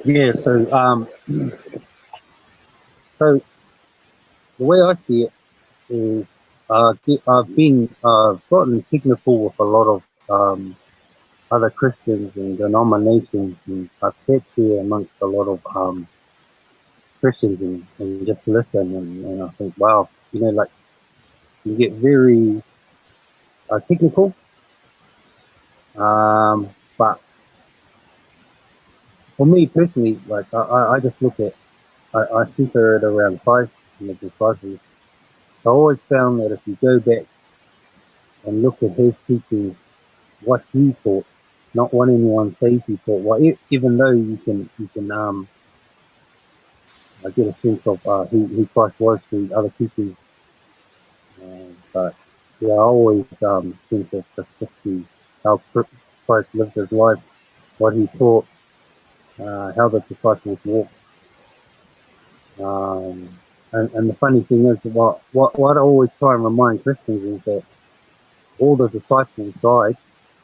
Yeah, so the way I see it is, I've gotten technical with a lot of other Christians and denominations, and I've sat there amongst a lot of Christians and just listen, and I think, wow, you know, like you get very technical, but for me personally, like I just look at, I center it around Christ and the disciples. I always found that if you go back and look at his teachings, what he taught, not what anyone says he taught. Well, even though you can I get a sense of who Christ was through other teachings, but yeah, I always think of the how Christ lived his life, what he taught, how the disciples walked. And the funny thing is, what I always try and remind Christians is that all the disciples died.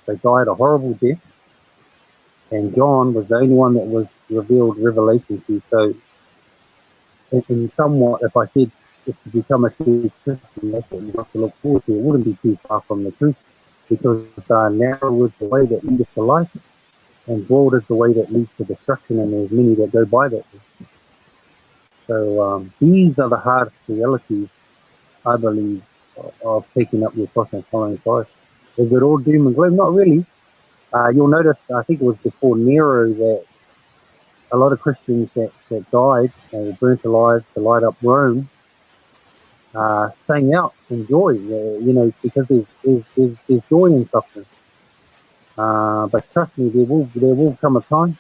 They died a horrible death, and John was the only one that was revealed revelation to. So, in somewhat, if I said if to become a true Christian, that's what you have to look forward to, it wouldn't be too far from the truth, because narrow is the way that leads to life, and broad is the way that leads to destruction, and there's many that go by that. So these are the hardest realities, I believe, of taking up your cross and following Christ. Is it all doom and gloom? Not really. You'll notice, I think it was before Nero, that a lot of Christians that died and burnt alive to light up Rome sang out in joy, you know, because there's joy in suffering. But trust me, there will come a time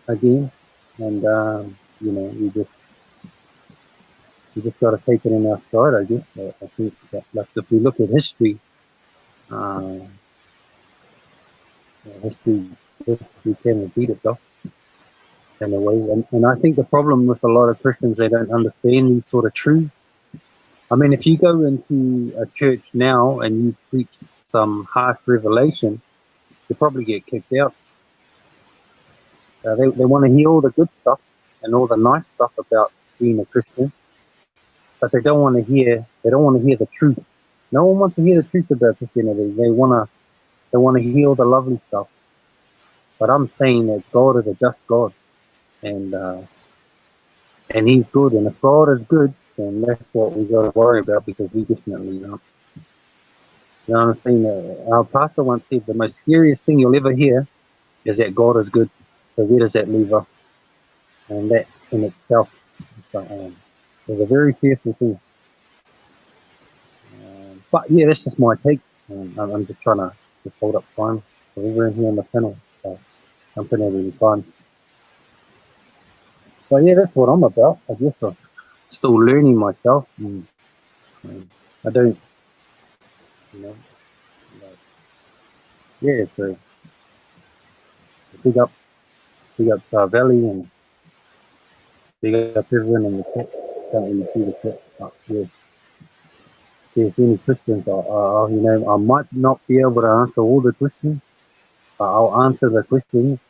again, and you know, you just we just got to take it in our stride, I guess. I think that, like, if we look at history, history can repeat itself in a way. And I think the problem with a lot of Christians, they don't understand these sort of truths. I mean, if you go into a church now and you preach some harsh revelation, you probably get kicked out. They want to hear all the good stuff and all the nice stuff about being a Christian, but they don't want to hear the truth. No one wants to hear the truth about Christianity. They want to hear all the lovely stuff. But I'm saying that God is a just God, and He's good. And if God is good, then that's what we got to worry about, because we definitely aren't. You know what I'm saying? Our pastor once said the most scariest thing you'll ever hear is that God is good. So where does that leave us? And that in itself is a very fearful thing. But yeah, that's just my take. I'm just trying to just hold up time for everyone here on the panel. So I'm pretty really fun. But yeah, that's what I'm about. I guess I'm still learning myself. And I don't, you know, like, yeah, so big up Valley, and big up everyone in the chat. Can't really see the chat, but yeah. If there's any questions, you know, I might not be able to answer all the questions, but I'll answer the questions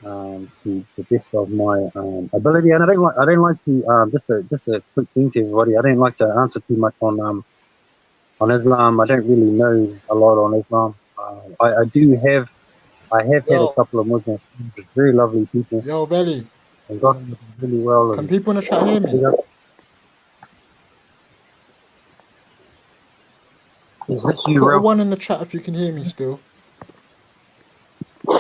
to the best of my ability. And I don't like to just a quick thing to everybody. I don't like to answer too much on Islam. I don't really know a lot on Islam. I have had a couple of Muslim friends, very lovely people. Yo, Belly. And got on really well. Can people in the chat hear me? Is this you, Put a Ralph? one in the chat if you can hear me still. I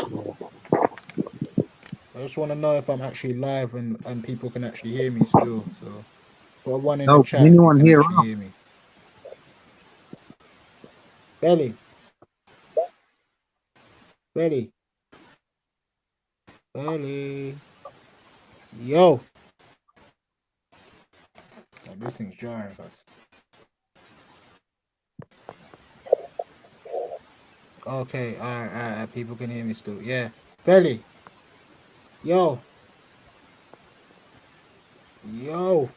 just want to know if I'm actually live and people can actually hear me still. So put a one in the chat. Anyone here? Hear me? Belly. Belly. Belly. Yo. Oh, this thing's jarring, guys. Okay, alright, people can hear me still. Yeah. Belly. Yo. Yo.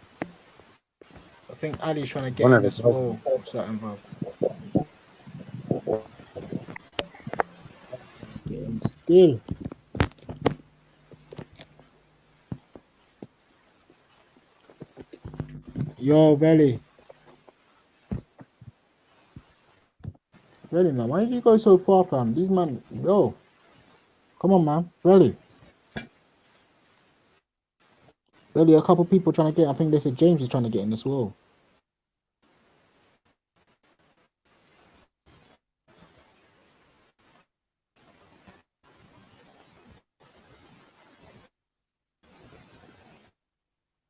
I think Ali's trying to get in this wall or something, bro. Getting still. Yo, Belly. Belly, man, why did you go so far, fam? These man, yo. Come on, man. Belly. Belly, a couple people trying to get, I think they said James is trying to get in this wall.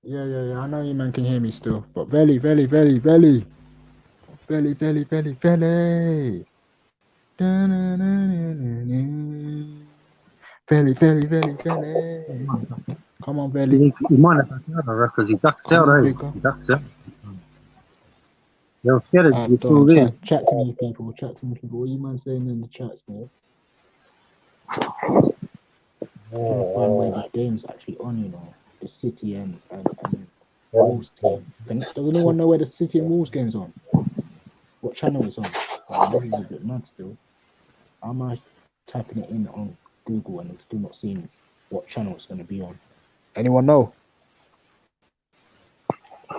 Yeah, I know you man can hear me still. But Belly. Belly. Belly. Come on, Belly. He might have ducked out, because he ducks out, eh? He ducks out. Yo, Scattered, you're still there. Chat to me, people. What you man saying in the chats, man? Trying to find where this game's actually on, you know. The City and Wolves game. Does anyone know where the City and Wolves game's on? What channel it's on? This is a bit mad still. Am I typing it in on Google and I'm still not seeing what channel it's going to be on? Anyone know?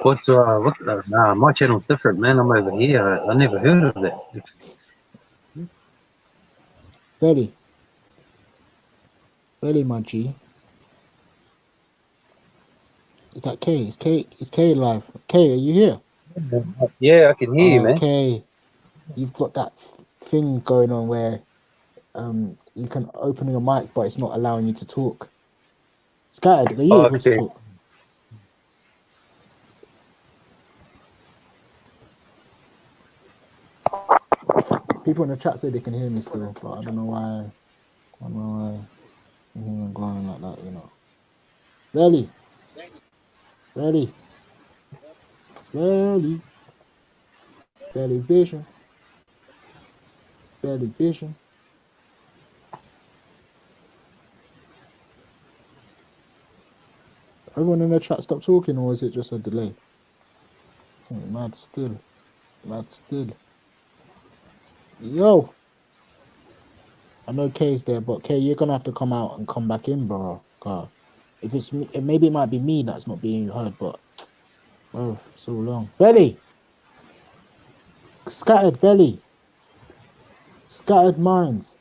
Nah, my channel's different, man. I'm over here. I never heard of that. Belly, my G. Is that K? Is K live? K, are you here? Yeah, I can hear you, man. Okay. You've got that thing going on where you can open your mic, but it's not allowing you to talk. Scattered, are you able to talk? People in the chat say they can hear me still, but I don't know why. I'm going like that, you know. Belly. Belly. Belly vision. Belly vision. Everyone in the chat stop talking, or is it just a delay? Mad still. Mad still. Yo! I know K's there, but K, you're gonna have to come out and come back in, bro. God. If it's me, maybe it might be me that's not being heard, but bro, so long. Belly! Scattered belly. Scattered minds.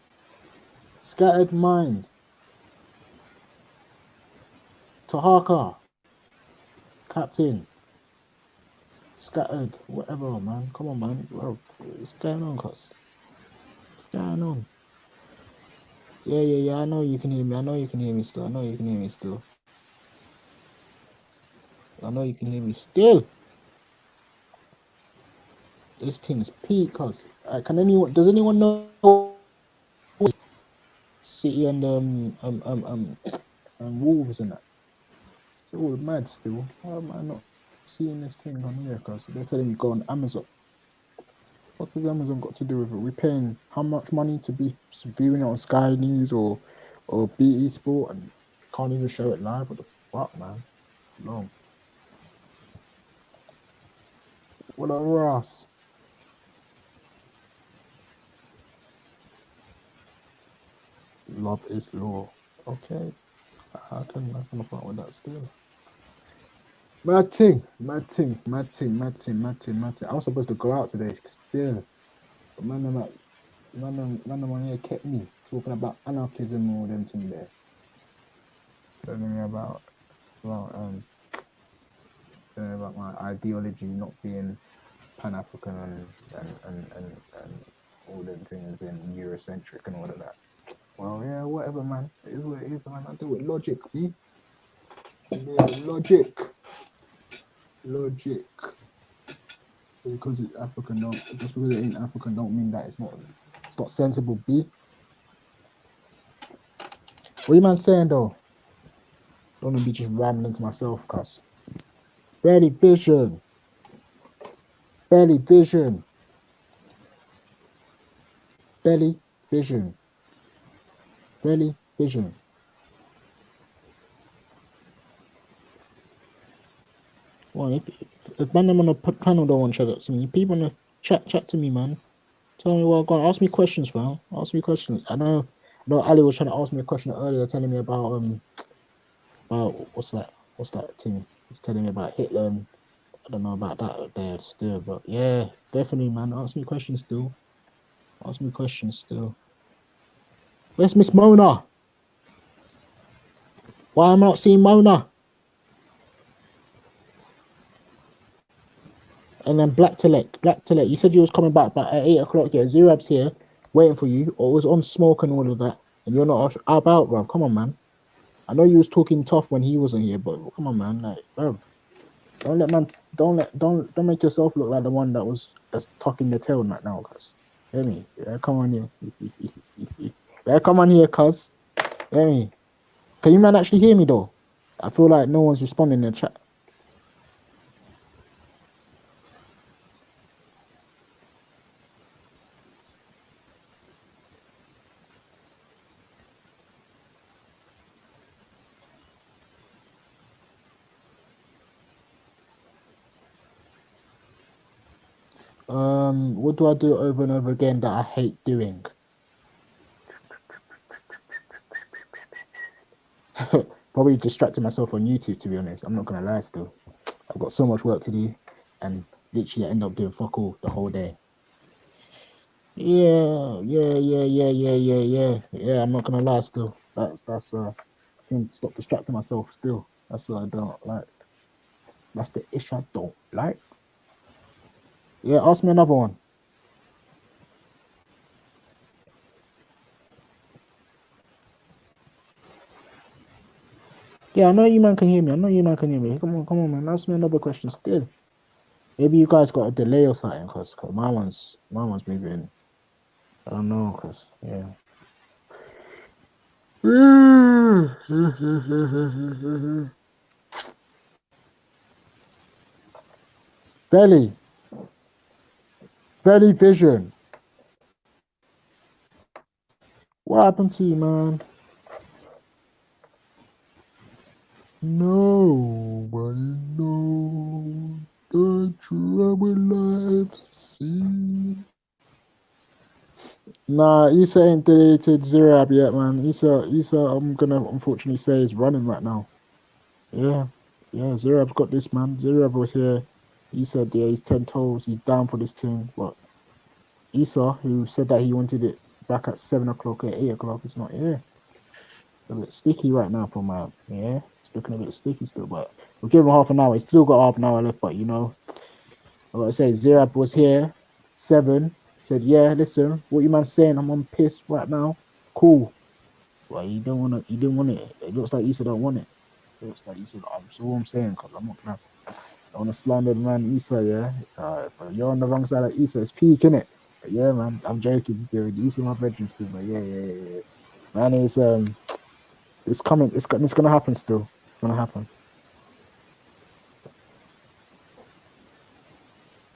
Scattered minds. Tahaka. Captain. Scattered. Whatever, man. Come on, man. Bro, what's going on, cuz? What's going on? Yeah. I know you can hear me. I know you can hear me still. I know you can hear me still. I know you can hear me still. This thing's peak, cuz. Can anyone? Does anyone know City and Wolves and that? It's all mad still. How am I not seeing this thing on here? Cuz they're telling me go on Amazon. What has Amazon got to do with it? We're paying how much money to be viewing it on Sky News or BT Sport and can't even show it live? What the fuck, man? No. What a Ross. Love is law. Okay. I can fight with that still. Mad thing. I was supposed to go out today still. But man, one here kept me talking about anarchism and all them things there. Telling me about my ideology not being Pan-African and all them things and Eurocentric and all of that. Well, yeah, whatever, man. It is what it is, man. I do it logic, me. Yeah, logic. Because it's African, just because it ain't African, don't mean that it's not sensible, B. What you man saying though? Don't want to be just rambling to myself, cuz. Belly vision. Belly vision. Belly vision. Belly vision. Well, if man on the panel don't want to chat to me, people in the chat to me, man. Tell me what I'm going. Ask me questions, man. Ask me questions. I know Ali was trying to ask me a question earlier, telling me about what's that thing? He's telling me about Hitler. And I don't know about that there still, but yeah, definitely, man. Ask me questions still. Where's Miss Mona? Why am I not seeing Mona? And then Black Tilek. You said you was coming back at 8 o'clock. Yeah, Zerab's here, waiting for you. Or was on smoke and all of that, and you're not about, bro. Come on, man. I know you was talking tough when he wasn't here, but come on, man. Like, bro, don't make yourself look like the one that's tucking the tail right now, cuz. Hear me? Yeah, come on here. Yeah, come on here, cuz. Hear me? Can you man actually hear me though? I feel like no one's responding in the chat. What do I do over and over again that I hate doing? Probably distracting myself on YouTube, to be honest. I'm not gonna lie still. I've got so much work to do and literally I end up doing fuck all the whole day. Yeah, I'm not gonna lie still. That's I can stop distracting myself still. That's what I don't like. That's the issue I don't like. Yeah, ask me another one. Yeah, I know you man can hear me. Come on, man. Ask me another question still. Maybe you guys got a delay or something, cause my one's moving. I don't know, cause yeah. Belly Vision. What happened to you, man? Nobody knows the trouble life see. Nah, Issa ain't deleted Zerab yet, man. Issa, I'm gonna unfortunately say is running right now. Yeah, Zerab's got this, man. Zerab was here. He said, yeah, he's 10 toes. He's down for this thing. But Issa, who said that he wanted it back at 7 o'clock or 8 o'clock, it's not here. A bit sticky right now for my, yeah. It's looking a bit sticky still, but we'll give him half an hour. He's still got half an hour left, but you know, like I say, Zerab was here, 7. Said, yeah, listen, what you man saying? I'm on piss right now. Cool. Well, you didn't want it. It looks like Issa don't want it. It looks like Issa, that's all I'm saying, because I'm not gonna, I want to slander the man Issa, yeah. But you're on the wrong side of Issa. It's peak, innit? But yeah, man, I'm joking. Dude. Issa my bedroom still, but yeah. Man, it's coming. It's gonna happen still. It's gonna happen.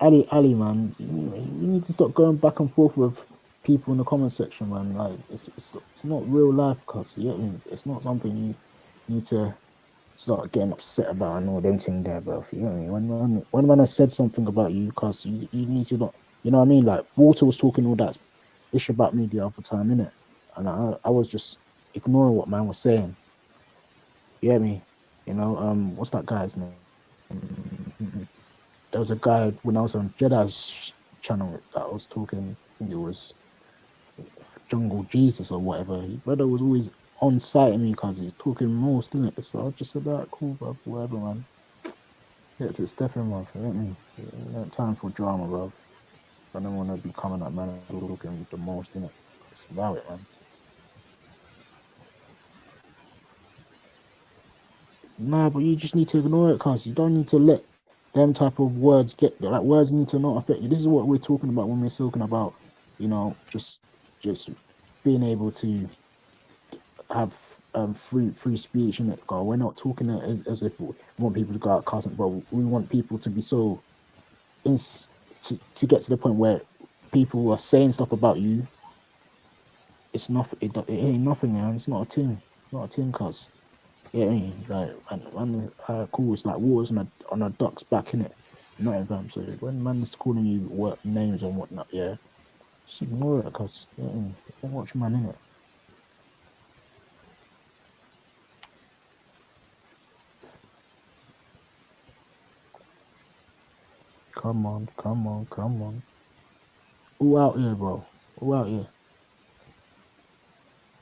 Ali, man, you need to stop going back and forth with people in the comment section, man. Like it's not real life, cuz you get me. It's not something you need to start getting upset about and all them things there, bro. You know what I mean? When man has said something about you, cuz you need to not, you know what I mean? Like Walter was talking all that ish about me the other time, innit? And I was just ignoring what man was saying. You get me? You know, what's that guy's name? There was a guy when I was on Jedi's channel that I was talking, I think it was Jungle Jesus or whatever. His brother was always on sighting me because he's talking most, didn't it? So I just said, that cool, bro, whatever, man. Yeah, it's Stephen, man, you know what I mean? No time for drama, bro. I don't want to be coming at man talking with the most, innit? It's about it, man. Nah, but you just need to ignore it, cuz you don't need to let them type of words get there. Like words need to not affect you. This is what we're talking about when we're talking about, you know, just being able to have free speech in it. God, we're not talking as if we want people to go out cussing, but we want people to be so to get to the point where people are saying stuff about you. It's not. It ain't nothing, man. It's not a thing. It's not a thing, cuz. Yeah, I mean, like, when cool, it's like water's on a duck's back, innit? Not in them. So when man is calling you names and whatnot, yeah, just ignore it, cause yeah, don't watch man, innit? Come on. All out here, bro. All out here.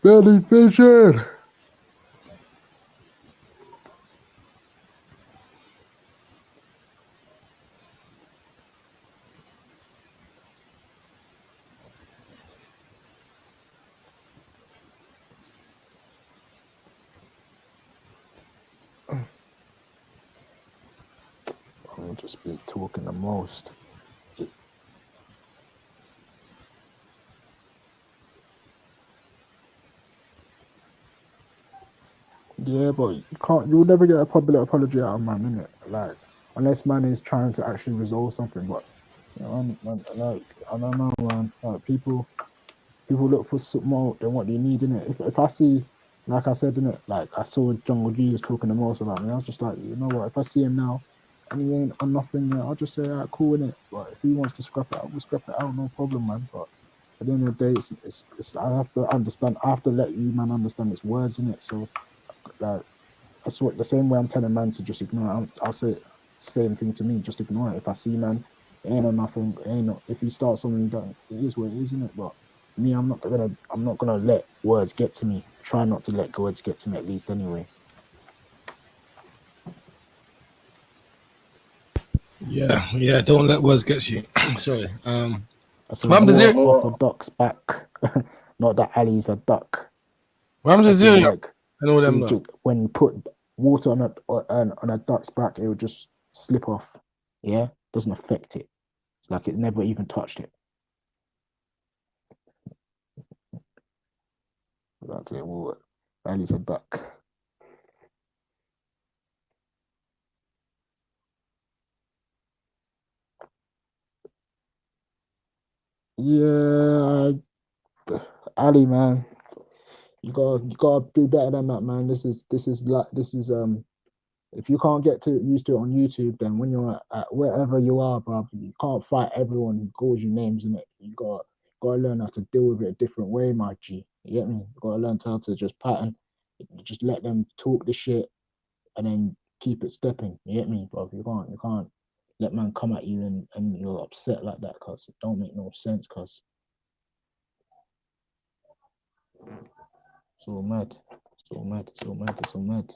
Belly Vision. I'll just be talking the most. Yeah, but you'll never get a public apology out of man, innit? Like, unless man is trying to actually resolve something, but, you know, man, like, I don't know, man, like, people look for more than what they need, innit? If I see, like I said, innit, like, I saw Jungle Jesus talking the most about me, I was just like, you know what, if I see him now, and he ain't on nothing, yeah, I'll just say, alright, cool, innit? But if he wants to scrap it out, we'll scrap it out, no problem, man, but at the end of the day, it's I have to understand, I have to let you, man, understand it's words, innit? So, like, that's what the same way I'm telling man to just ignore it. I'll say the same thing to me. Just ignore it. If I see man, it ain't on nothing. It ain't. If he starts something, done. It is what it is, isn't it? But me, I'm not gonna let words get to me. Try not to let words get to me, at least anyway. Yeah. Don't let words get you. Sorry. That's off the duck's back. Not that Ali's a duck. What happens to Zero? Like, I know them. When you put water on a duck's back, it will just slip off. Yeah, doesn't affect it. It's like it never even touched it. That's it. Water. Ali's a duck. Yeah, Ali, man, you gotta do better than that, man. This is if you can't get used to it on YouTube, then when you're at wherever you are, bruv, you can't fight everyone who calls you names, innit? You gotta learn how to deal with it a different way, my G. You get me? You gotta learn how to just pattern, just let them talk the shit, and then keep it stepping. You get me, bruv? You can't let man come at you and you're upset like that, cause it don't make no sense, cause so mad, so mad, so mad, so mad.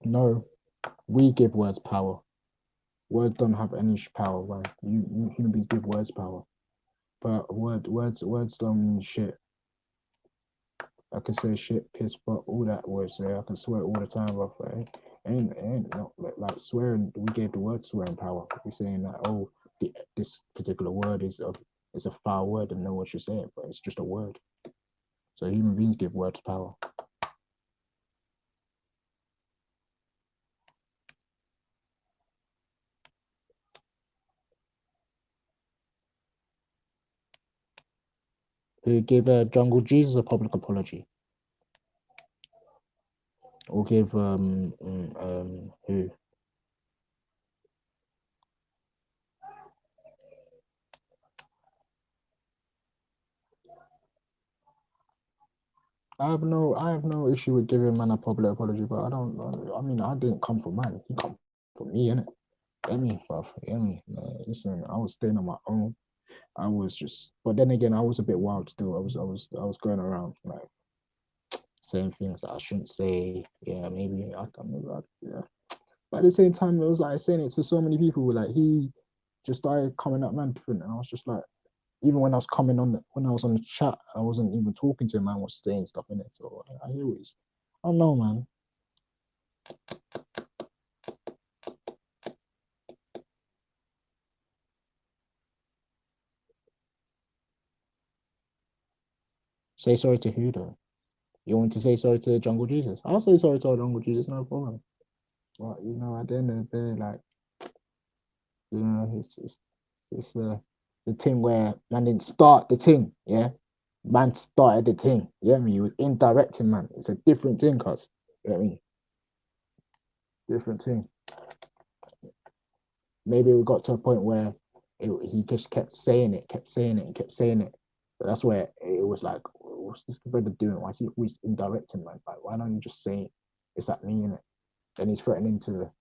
No, we give words power. Words don't have any power, right? You human beings give words power, but words don't mean shit. I can say shit, piss, fuck, all that words there. I can swear all the time, but ain't not like swearing. We gave the word swearing power. We're saying that this particular word is a foul word and know what you're saying, but it's just a word. So human beings give words power. Who gave Jungle Jesus a public apology? Or give who? I have no issue with giving man a public apology, but I mean I didn't come for man. He come for me, innit? Get me, bruv. Get me. Listen, I was staying on my own. I was just, but then again, I was a bit wild still. I was going around like saying things that I shouldn't say. Yeah, maybe I can maybe yeah. But at the same time, it was like saying it to so many people. Like he just started coming at man different, and I was just like, even when I was when I was on the chat, I wasn't even talking to him. I was saying stuff in it. So I hear what he's. I don't know, man. Say sorry to who though? You want to say sorry to Jungle Jesus? I'll say sorry to Jungle Jesus, no problem. But you know, at the end of the day, like, you know, it's the thing where man didn't start the thing, yeah. Man started the thing. You know what I mean? He was indirecting, man. It's a different thing, cuz. You know what I mean? Different thing. Maybe we got to a point where he just kept saying it. So that's where it was like, what's this brother doing? Why is he always indirecting, man? Like, why don't you just say it's at me, innit? Then he's threatening to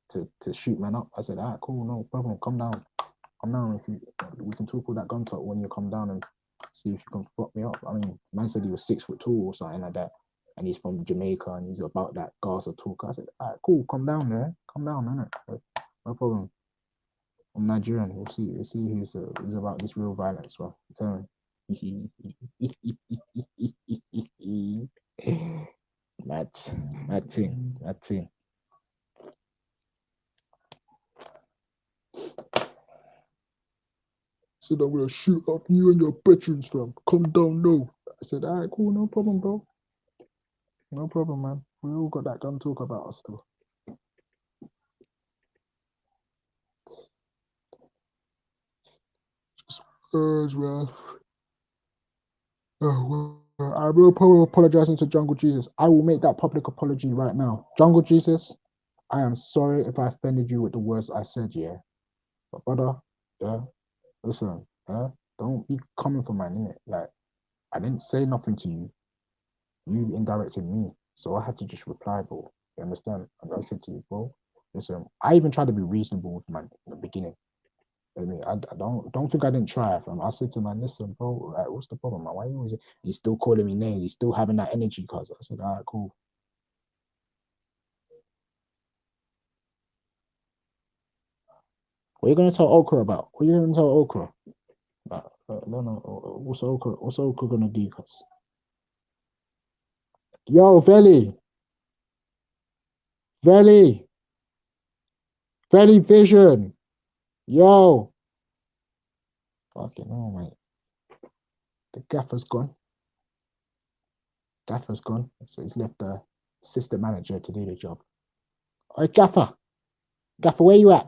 shoot man up. I said, all right, cool, no problem. Come down. If we can talk all that gun talk when you come down and see if you can fuck me up. I mean, man said he was 6'2" or something like that, and he's from Jamaica and he's about that Gaza talk. I said, all right, cool, come down there, innit? No problem. I'm Nigerian. We'll see who's about this real violence, bro. I'm telling you. Mad thing. So I'm gonna shoot up you and your veterans, fam. Come down, no. I said, all right, cool, no problem, bro. No problem, man. We all got that gun talk about us still. Just words, man. Oh, well, I will apologizing to Jungle Jesus. I will make that public apology right now. Jungle Jesus, I am sorry if I offended you with the words I said, yeah. But brother, yeah, listen, yeah, don't be coming for my name. Like, I didn't say nothing to you. You indirected me. So I had to just reply, bro. You understand? And I said to you, bro, listen, I even tried to be reasonable with man in the beginning. I mean, I don't think I didn't try, fam. I said to man, listen, bro, like, what's the problem, man? Why you always he's still calling me names? He's still having that energy, cuz. I said, all right, cool. What are you gonna tell Okra about? What are you gonna tell Okra? No. What's Okra gonna do, cuz? Yo, Veli Vision. Yo. Fucking hell, mate. The gaffer's gone. So he's left the assistant manager to do the job. All right, Gaffer, where you at?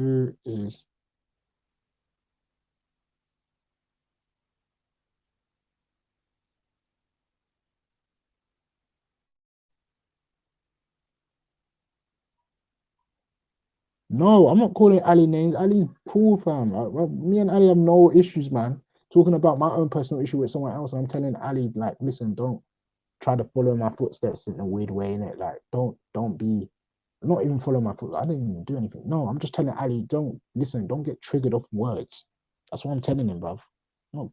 Who is? No, I'm not calling Ali names. Ali's cool, fam. Me and Ali have no issues, man. Talking about my own personal issue with someone else, and I'm telling Ali, like, listen, don't try to follow my footsteps in a weird way, innit? Like, don't be, not even follow my footsteps. I didn't even do anything. No, I'm just telling Ali, don't listen, don't get triggered off words. That's what I'm telling him, bruv. No.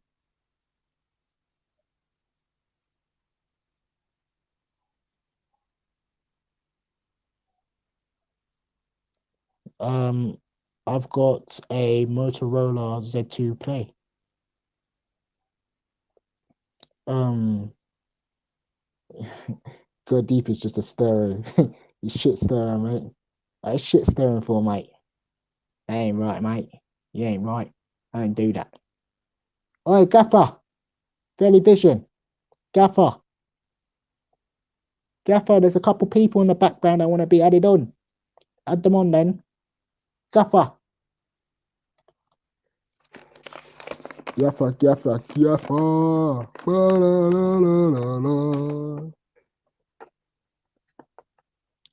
I've got a Motorola Z2 Play. Go Deep is just a stereo. You shit stereo, mate. That's shit stereo for, mate. That ain't right, mate. You ain't right. I don't do that. Oi, Gaffer. Fairly Vision. Gaffer. Gaffer, there's a couple people in the background that want to be added on. Add them on then. Gaffer. Gaffer, Gaffer, Gaffer. La, la, la, la, la.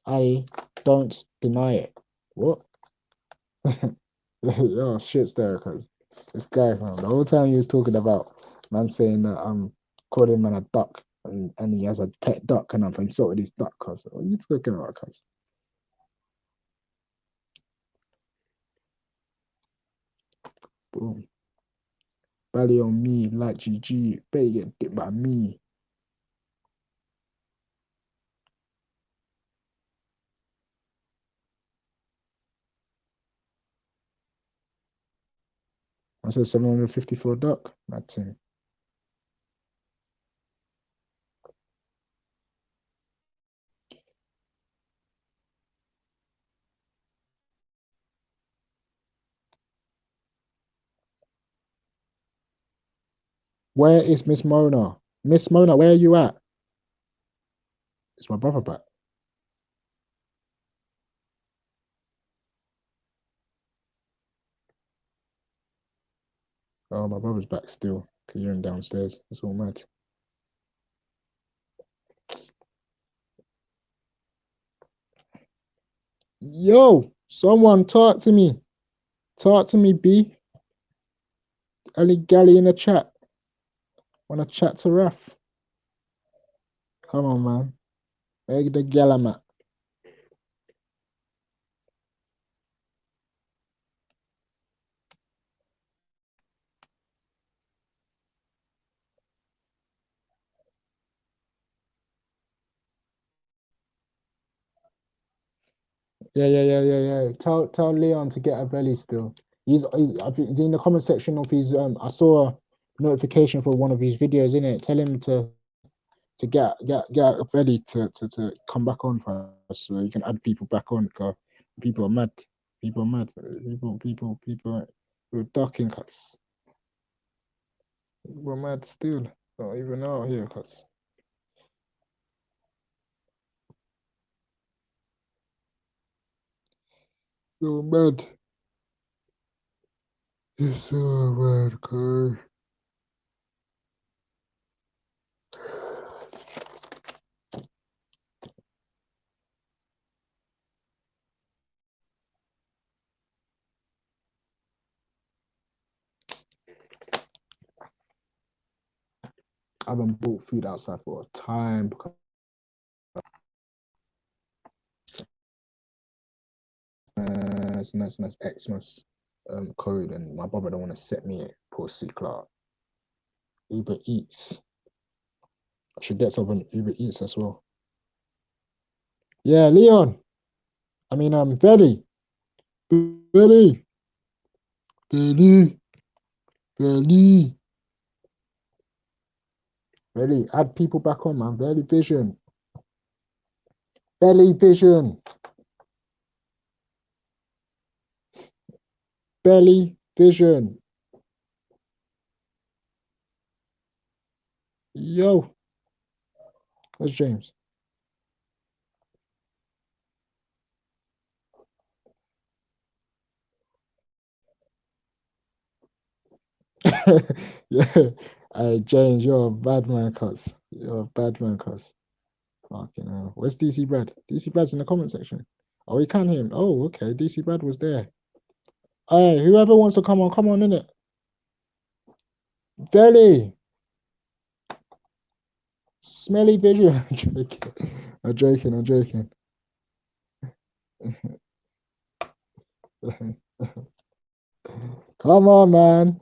Ali, don't deny it. What? Yo, shit's there, cause this guy, man, the whole time he was talking about man saying that calling man a duck and he has a pet duck and I've insulted his duck, cuz what are you talking about, cuz? Boom. Belly on me like GG, better get dipped by me. I said 754 duck, that thing. Where is Miss Mona? Miss Mona, where are you at? It's my brother back. Oh, my brother's back still. Cause you're in downstairs. It's all mad. Yo, someone talk to me. Talk to me, B. Ali Gally in the chat. Wanna chat to Raf? Come on, man. Where the gal I'm at? Yeah. Tell Leon to get a belly still. I think he's in the comment section of his I saw a notification for one of his videos in it. Tell him to get a belly to come back on for us so you can add people back on, because people are mad. People are mad. People are ducking cuts. People are mad still. Not even out here, cuts. So mad. It's so mad, cuz. I haven't bought food outside for a time because nice Xmas code, and my brother don't want to set me it. Poor C Clark. Uber Eats. I should get something Uber Eats as well. Yeah, Leon. I mean, Belly. Add people back on, man. Belly Vision. Belly Vision. Belly Vision. Yo. Where's James? Yeah. James, you're a bad man, cuz. You're a bad man, cuz. Fucking hell. Where's DC Brad? DC Brad's in the comment section. Oh, you can hear him. Oh, okay. DC Brad was there. Hey, whoever wants to come on, innit? Belly. Smelly vision. I'm joking. Come on, man.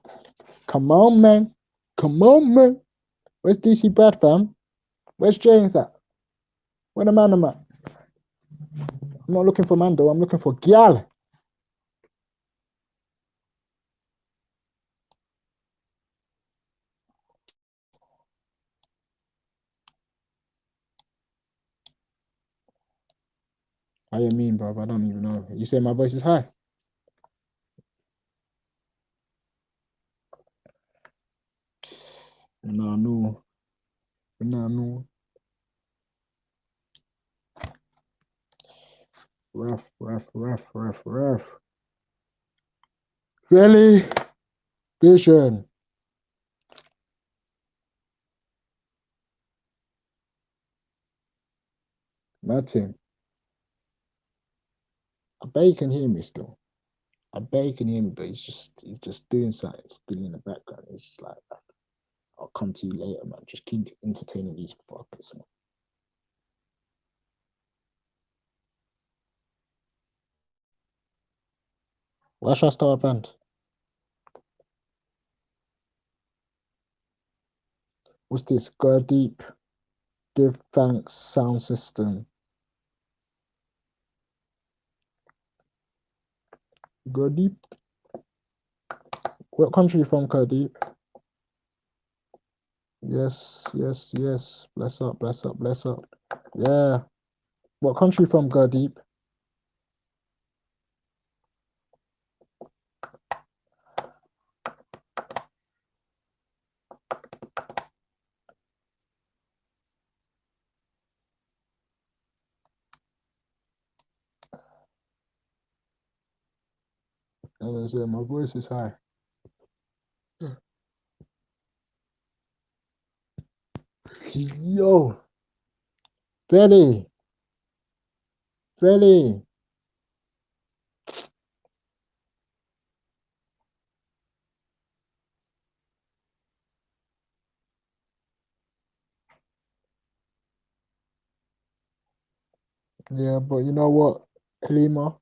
Come on, man. Where's DC Brad, fam? Where's James at? Where the man am at? I'm not looking for Mando. I'm looking for Gyal. How you mean, bro? I don't even know. You say my voice is high? No. Rough. Really? Vision. Nothing. I bet you can hear me still. I bet you can hear me, but he's just doing something still in the background. It's just like, I'll come to you later, man. Just keep entertaining these fuckers, man. Why should I start a band? What's this? Go deep. Give thanks. Sound system. Go deep. What country you from, Gurdeep? Yes. Bless up. Yeah. What country from, Gurdeep? My voice is high. Yo. Belly. Yeah, but you know what, Halima?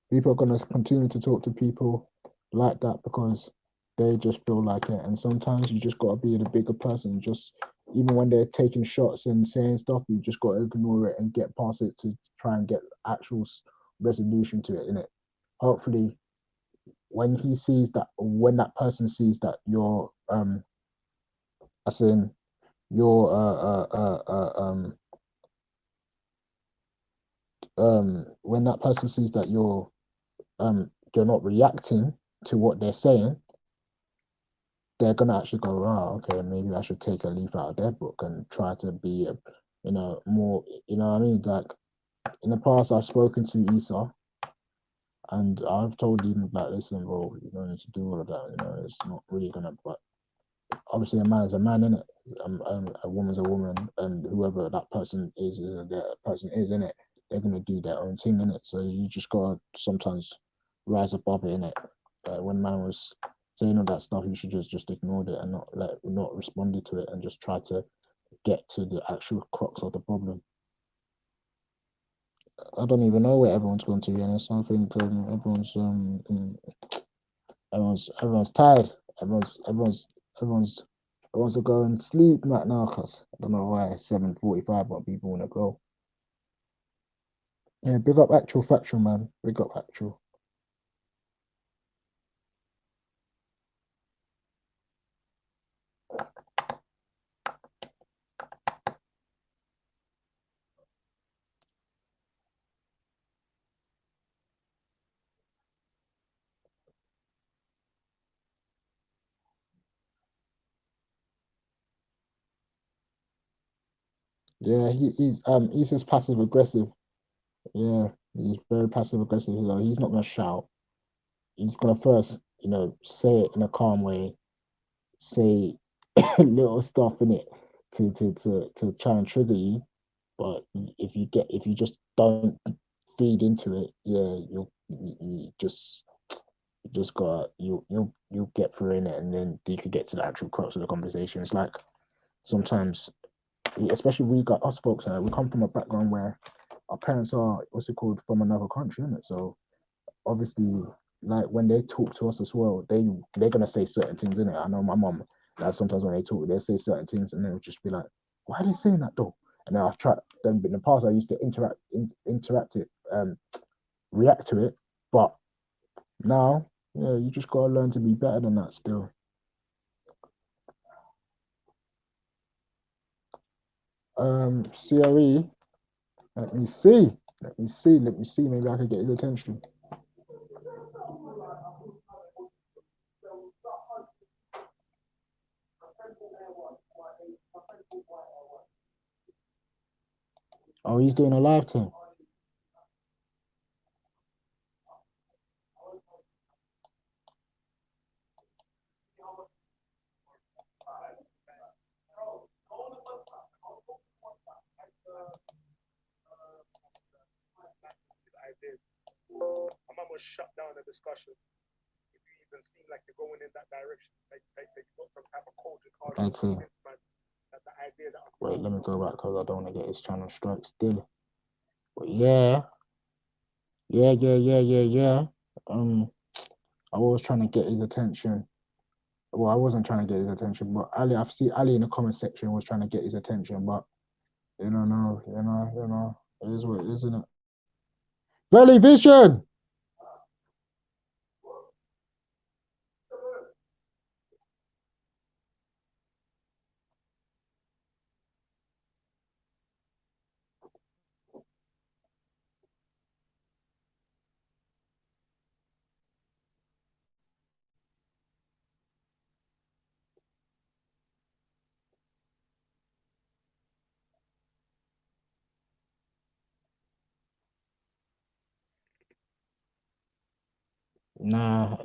People are going to continue to talk to people like that because they just feel like it. And sometimes you just got to be the bigger person. Just even when they're taking shots and saying stuff, you just got to ignore it and get past it to try and get actual resolution to it, innit? Hopefully, when that person sees that you're, as in, you're, when that person sees that you're not reacting to what they're saying, they're gonna actually go, oh, okay, maybe I should take a leaf out of their book and try to be, more, you know what I mean? Like in the past, I've spoken to Isa, and I've told him like, listen, bro, you don't need to do all of that. You know, it's not really gonna. But obviously, a man's a man, innit? A woman's a woman, and whoever that person is that person is, innit? They're gonna do their own thing, innit? So you just gotta sometimes rise above it, innit? When man was saying all that stuff, you should just ignored it and not responded to it and just try to get to the actual crux of the problem. I don't even know where everyone's gone to, be honest. I think everyone's tired. Everyone's to go and sleep right now, cause I don't know why it's 7:45, but people want to go. Yeah, big up actual factual, man. Big up actual. Yeah, he's just passive aggressive. Yeah, he's very passive aggressive. He's not gonna shout. He's gonna first, say it in a calm way, say little stuff in it to try and trigger you. But if you just don't feed into it, yeah, you just got you'll get through in it, and then you could get to the actual crux of the conversation. It's like sometimes, especially we got us folks, we come from a background where our parents are what's it called, from another country, isn't it? So obviously, like when they talk to us as well, they're gonna say certain things, innit? I know my mom, like sometimes when they talk, they say certain things, and they'll just be like, "Why are they saying that though?" And then I've tried. Then in the past, I used to interact it, react to it, but now, yeah, you just gotta learn to be better than that. Still, CRE. Let me see. Let me see. Let me see. Maybe I could get his attention. Oh, he's doing a live thing. I'm almost shut down the discussion if you even seem like you're going in that direction. Like you got some type of culture card. Okay. That the idea that Wait, let me go back because I don't want to get his channel strike still. But yeah. I was trying to get his attention. Well, I wasn't trying to get his attention, but I see Ali in the comment section was trying to get his attention, but you know, it is what it is, isn't it? Valley Vision! Nah,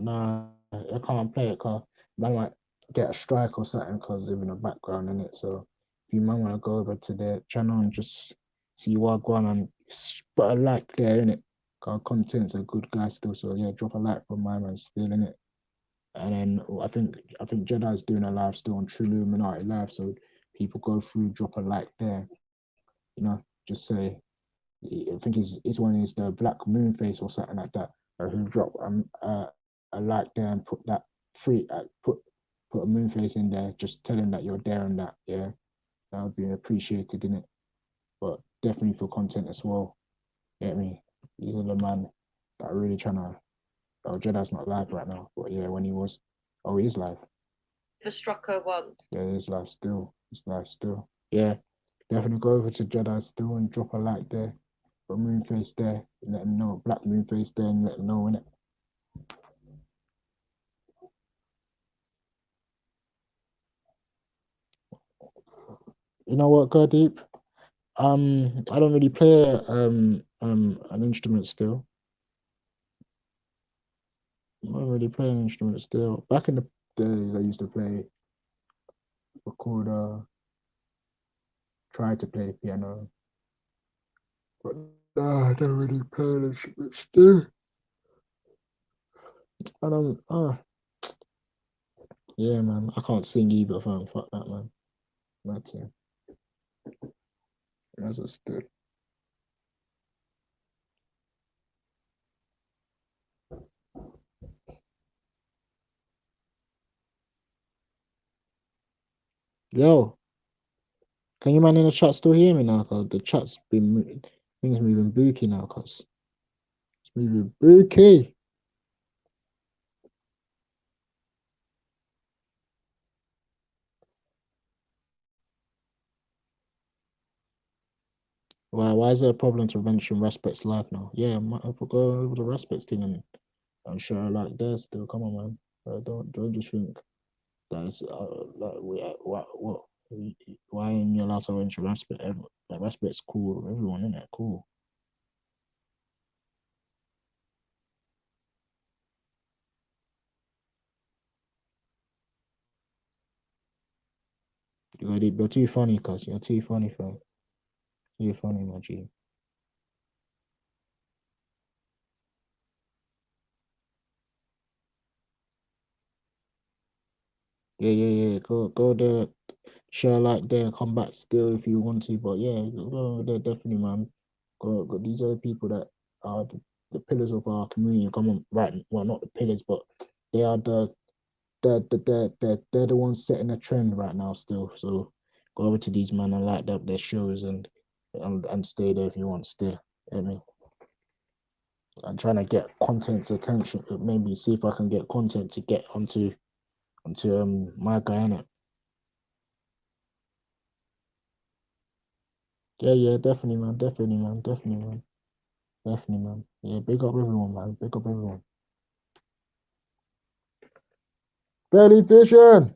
I can't play it because I might get a strike or something because they're in the background in it. So if you might want to go over to their channel and just see what going on, put a like there in it. Cause content's a good guy still. So yeah, drop a like for my man still in it. And then I think Jedi's doing a live still on True Illuminati Live. So people go through, drop a like there. You know, just say I think his one is the Black Moon Face or something like that. Or who drop a like there and put that put a moon face in there, just tell him that you're there and that, yeah. That would be appreciated in it. But definitely for content as well. Get me? These are the man that are really trying to Jedi's not live right now, but yeah, when he was he is live. The Strucker one. Yeah, he is live still. He's live still. Yeah. Definitely go over to Jedi still and drop a like there. Put Moonface there, and let him know. Black Moonface there and let him know, innit? You know what, go deep. I don't really play an instrument still. I don't really play an instrument still. Back in the days, I used to play recorder, try to play piano, but I don't really play an instrument still. I don't. Yeah, man. I can't sing either, fam. Fuck that, man. That's it. That's a still. Yo, can you man in the chat still hear me now? Cause the chat's been things moving booky now, cause it's moving booky. Why is there a problem to mention Respect's life now? Yeah, I might have to go over the Respect's thing and I'm sure I like there still. Come on, man. Don't just think that's like what why ain't you allowed to mention Respect? Like Respect's cool. Everyone in there cool. You're too funny, cuz. You're too funny, fam. Too funny, my G. Yeah. Go there. Share like there. Come back still if you want to. But yeah, go there definitely, man. Go. These are the people that are the pillars of our community. Come on, right? Well, not the pillars, but they are they're the ones setting a trend right now still. So go over to these man and like up their shows and stay there if you want still. I mean, I'm trying to get content's attention. Maybe see if I can get content to get onto my guy, innit? Yeah, definitely, man. Yeah, big up everyone, man. Big up everyone. Belly vision.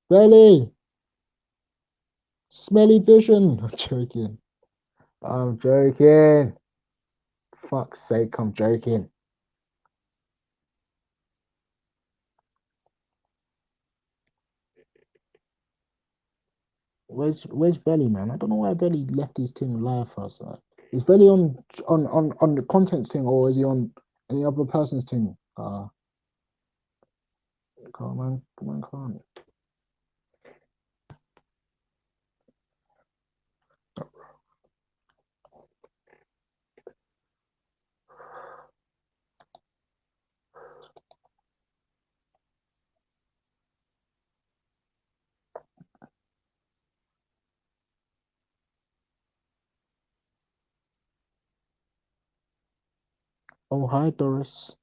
Belly. Smelly vision. I'm joking. Fuck's sake, I'm joking. Where's Belly, man? I don't know why Belly left his thing live for us. Like, is Belly on the content thing, or is he on any other person's thing? Come on. Oh, hi, Doris.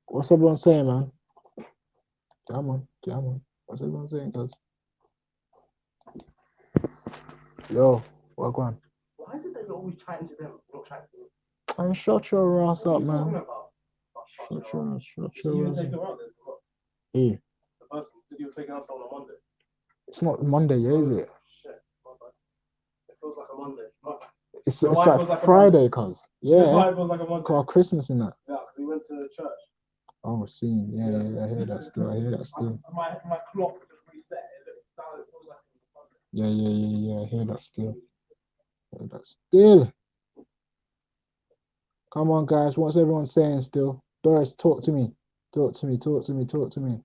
What's everyone saying, man? Come on. What's everyone saying, cuz? Yo, what on? Why is it that you're always chatting to them, not chatting to me? And shut your ass up, man. About? Shut your You ass take up. her out then? What? Hey, The person that you were taking out on a Monday. it's not Monday, yeah, is it? Shit. It feels like a Monday. It's Your wife like was like a Friday, cuz. Your Yeah. wife was like a Monday. Got Christmas in that. Yeah, because we went to church. Oh, scene. Yeah, I hear that still. My clock just reset. It feels like Yeah, I hear that still. Come on, guys. What's everyone saying still? Doris, talk to me. Talk to me.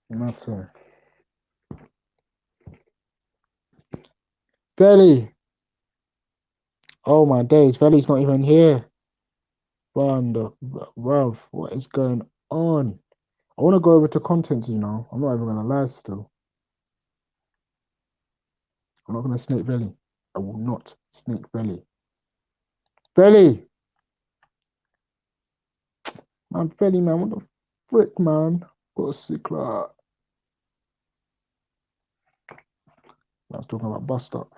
Matter. Belly. Oh my days, Belly's not even here. Bruv, what is going on? I want to go over to contents, I'm not even gonna lie still. I'm not gonna snake Belly. I will not snake Belly. Belly! Man, Belly, man, what the frick, man? Got a sick lot. I was talking about bus stop.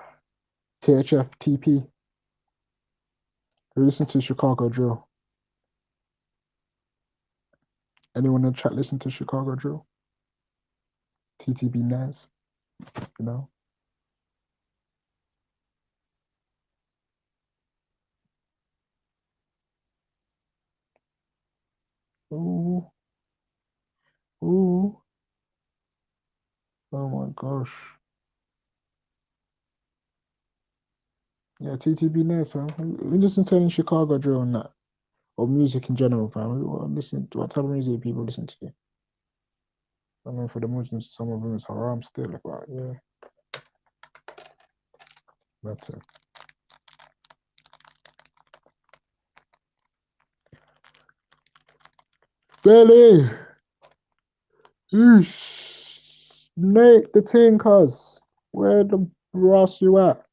THF, TP. Who listen to Chicago Drill? Anyone in the chat listen to Chicago Drill? TTB Naz, Ooh. Oh my gosh. Yeah, TTB Naz, fam. We listen to any Chicago Drill and that. Or music in general, fam. What type of music people listen to? I mean, for the Muslims, some of them is haram still, but yeah. That's it. Belly! Eesh. Nate the Tinkers. Where the brass you at?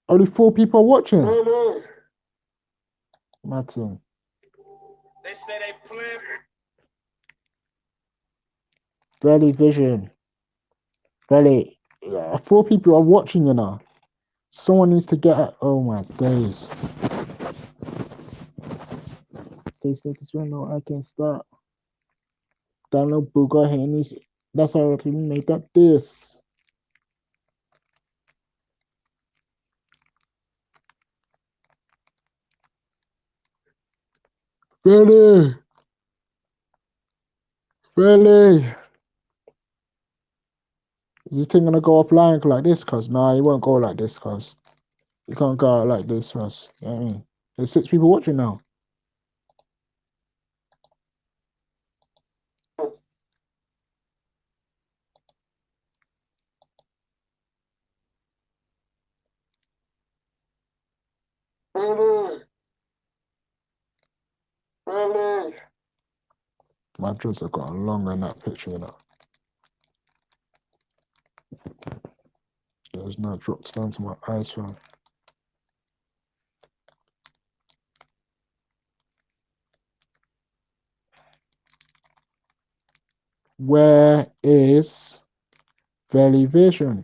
Only 4 people are watching. Martin. They say they play. Belly Vision. Belly. 4 people are watching, you know. Someone needs to get it. Oh my days. They said this one, no, I can start. Download Booga Henny's. That's how we make that this. Belly. Belly. Is this thing gonna go offline like this? Cause nah, it won't go like this. Cause you can't go out like this, Russ. You know what I mean? There's 6 people watching now. My dreads have gotten longer in that picture, you know. There's no dropped down to my eyes, fam. Where is Belly Vision?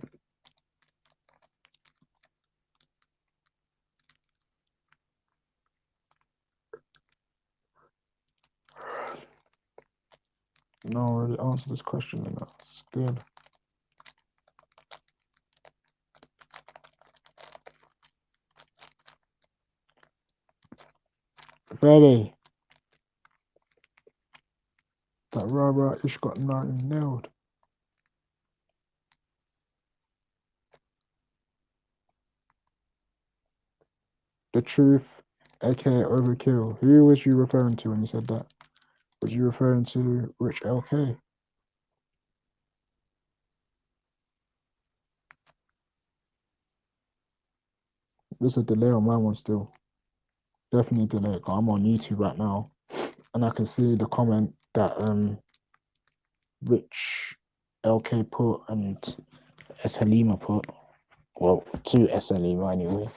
No, I already answered this question enough. Still. Belly. That rah ish got nothing nailed. The Truth, aka Overkill. Who was you referring to when you said that? Was you referring to Rich LK? There's a delay on my one still. Definitely delay. I'm on YouTube right now, and I can see the comment that Rich LK put and S Halima put. Well, to S Halima anyway.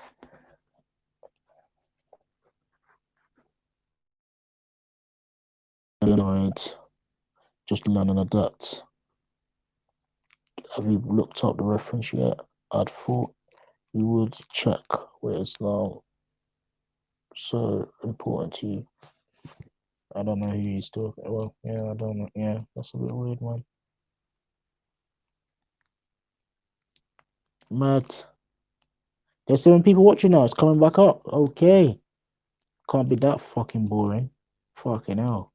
Just learn and adapt. Have you looked up the reference yet? I'd thought you would check where it's now so important to you. I don't know who he's talking. Well, yeah, I don't know. Yeah, that's a bit weird, man. Matt, there's 7 people watching now. It's coming back up. Okay, can't be that fucking boring. Fucking hell.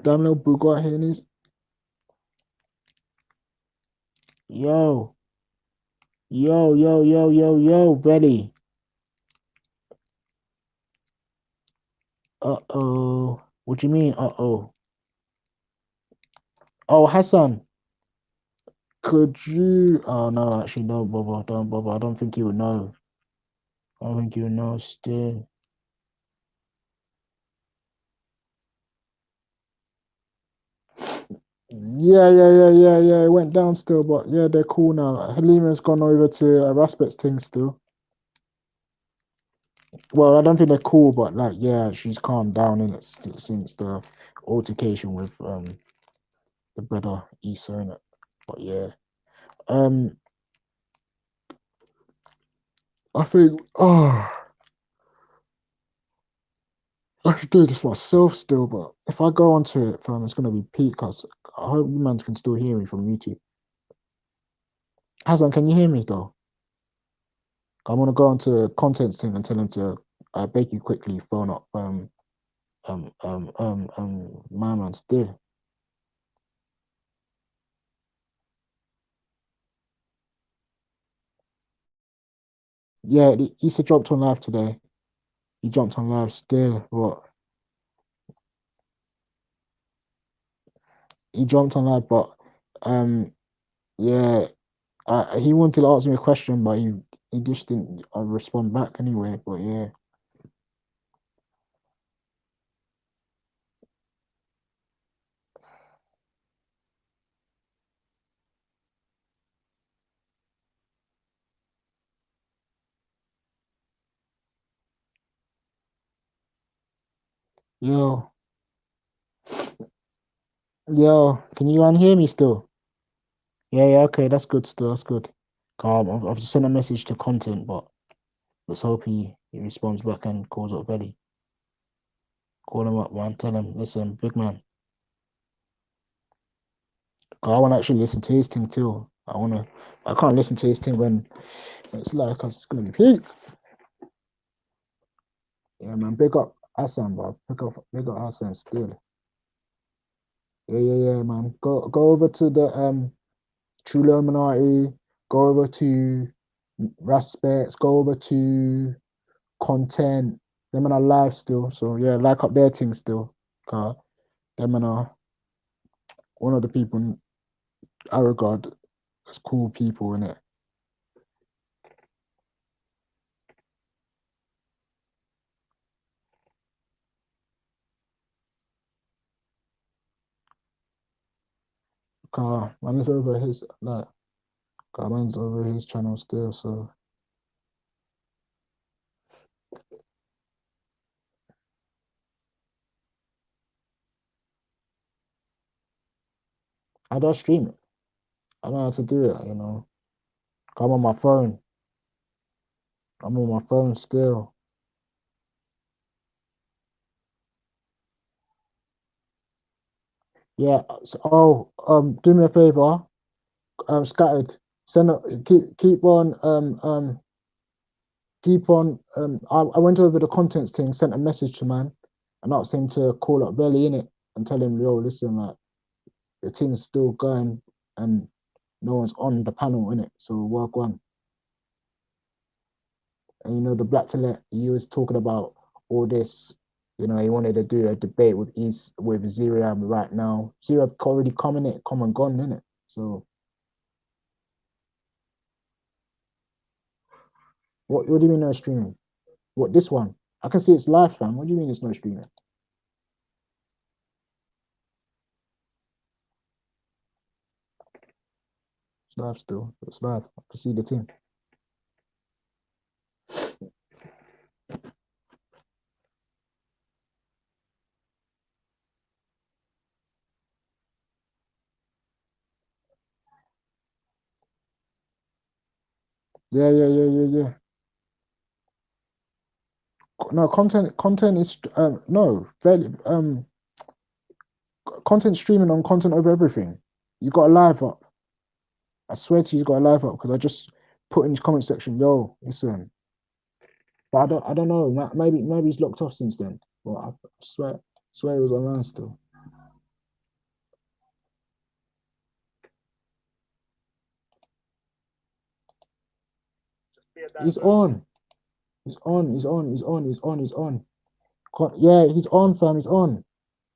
Download Bugatti here, needs. Yo, Betty. Uh-oh. What do you mean, uh-oh? Oh, Hassan. Could you... Oh, no, actually, don't bother. Don't bother. I don't think you would know. I don't think you would know still. Yeah. It went down still, but yeah, they're cool now. Halima's gone over to Raspet's thing still. Well, I don't think they're cool, but like, yeah, she's calmed down in it since the altercation with the brother Issa in it. But yeah, I think I should do this myself still, but if I go onto it, fam, it's gonna be peak. Cause I hope you man can still hear me from YouTube. Hassan, can you hear me though? I'm gonna go onto contents thing and tell him to beg you quickly phone up my man still. Yeah, Issa jumped on live today. He jumped on live still. What? He jumped on live, but yeah, he wanted to ask me a question, but he just didn't respond back anyway. But yeah. Yo, can you unhear me still? Yeah, okay, that's good still, that's good. I've just sent a message to Content, but let's hope he responds back and calls up Belly. Call him up, man. Tell him, listen, big man. I want to actually listen to his thing too. I can't listen to his thing when it's like, cause it's gonna be peak. Yeah, man, big up Hassan, bro. Big up Hassan still. Yeah, man. Go over to the True Illuminati, go over to Raspets, go over to Content. Them and are live still. So yeah, like up their thing still. Them and are one of the people I regard as cool people in it. Man is over his man's over his channel still, so I don't stream it. I don't know how to do it, you know. I'm on my phone. I'm on my phone still. Yeah. So, do me a favor. Scattered. Keep on. I went over the contents thing. Sent a message to man, and asked him to call up Belly in it and tell him, yo, listen, like the thing's still going, and no one's on the panel in it. So work one. And you know, the Black Talent, he was talking about all this. You know, he wanted to do a debate with Ziriam right now. Ziriam already come and gone, innit? So what do you mean no streaming? What, this one? I can see it's live, fam. What do you mean it's no streaming? It's live still. It's live. I can see the team. Yeah. No, content is no fairly content streaming on Content Over Everything. You got a live up. I swear to you, got a live up because I just put in his comment section, yo, listen. But I don't know. Maybe he's locked off since then. But I swear he was online still. He's on. He's on. Yeah, he's on, fam. He's on.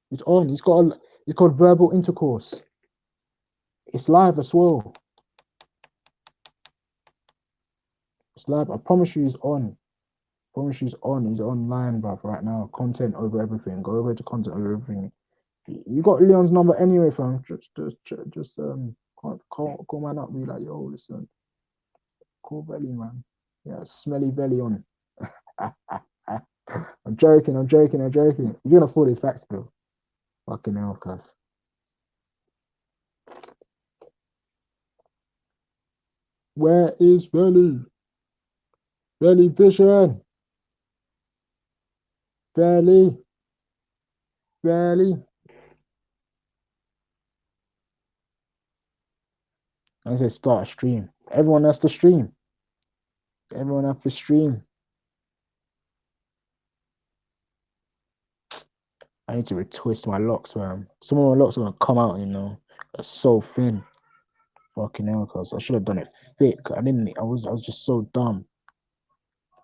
He's called Verbal Intercourse. It's live as well. It's live. I promise you he's on. He's online, bruv, right now. Content Over Everything. Go over to Content Over Everything. You got Leon's number anyway, fam. Just call man up. Be like, yo, listen. Call Belly, man. Yeah, smelly belly on. I'm joking. He's gonna fall his back still. Fucking hell, cuz. Where is Belly? Belly Vision. Belly. I said start a stream. Everyone has to stream. I need to retwist my locks, man. Some of my locks are gonna come out, you know. They're so thin. Fucking hell, cuz I should have done it thick. I was just so dumb.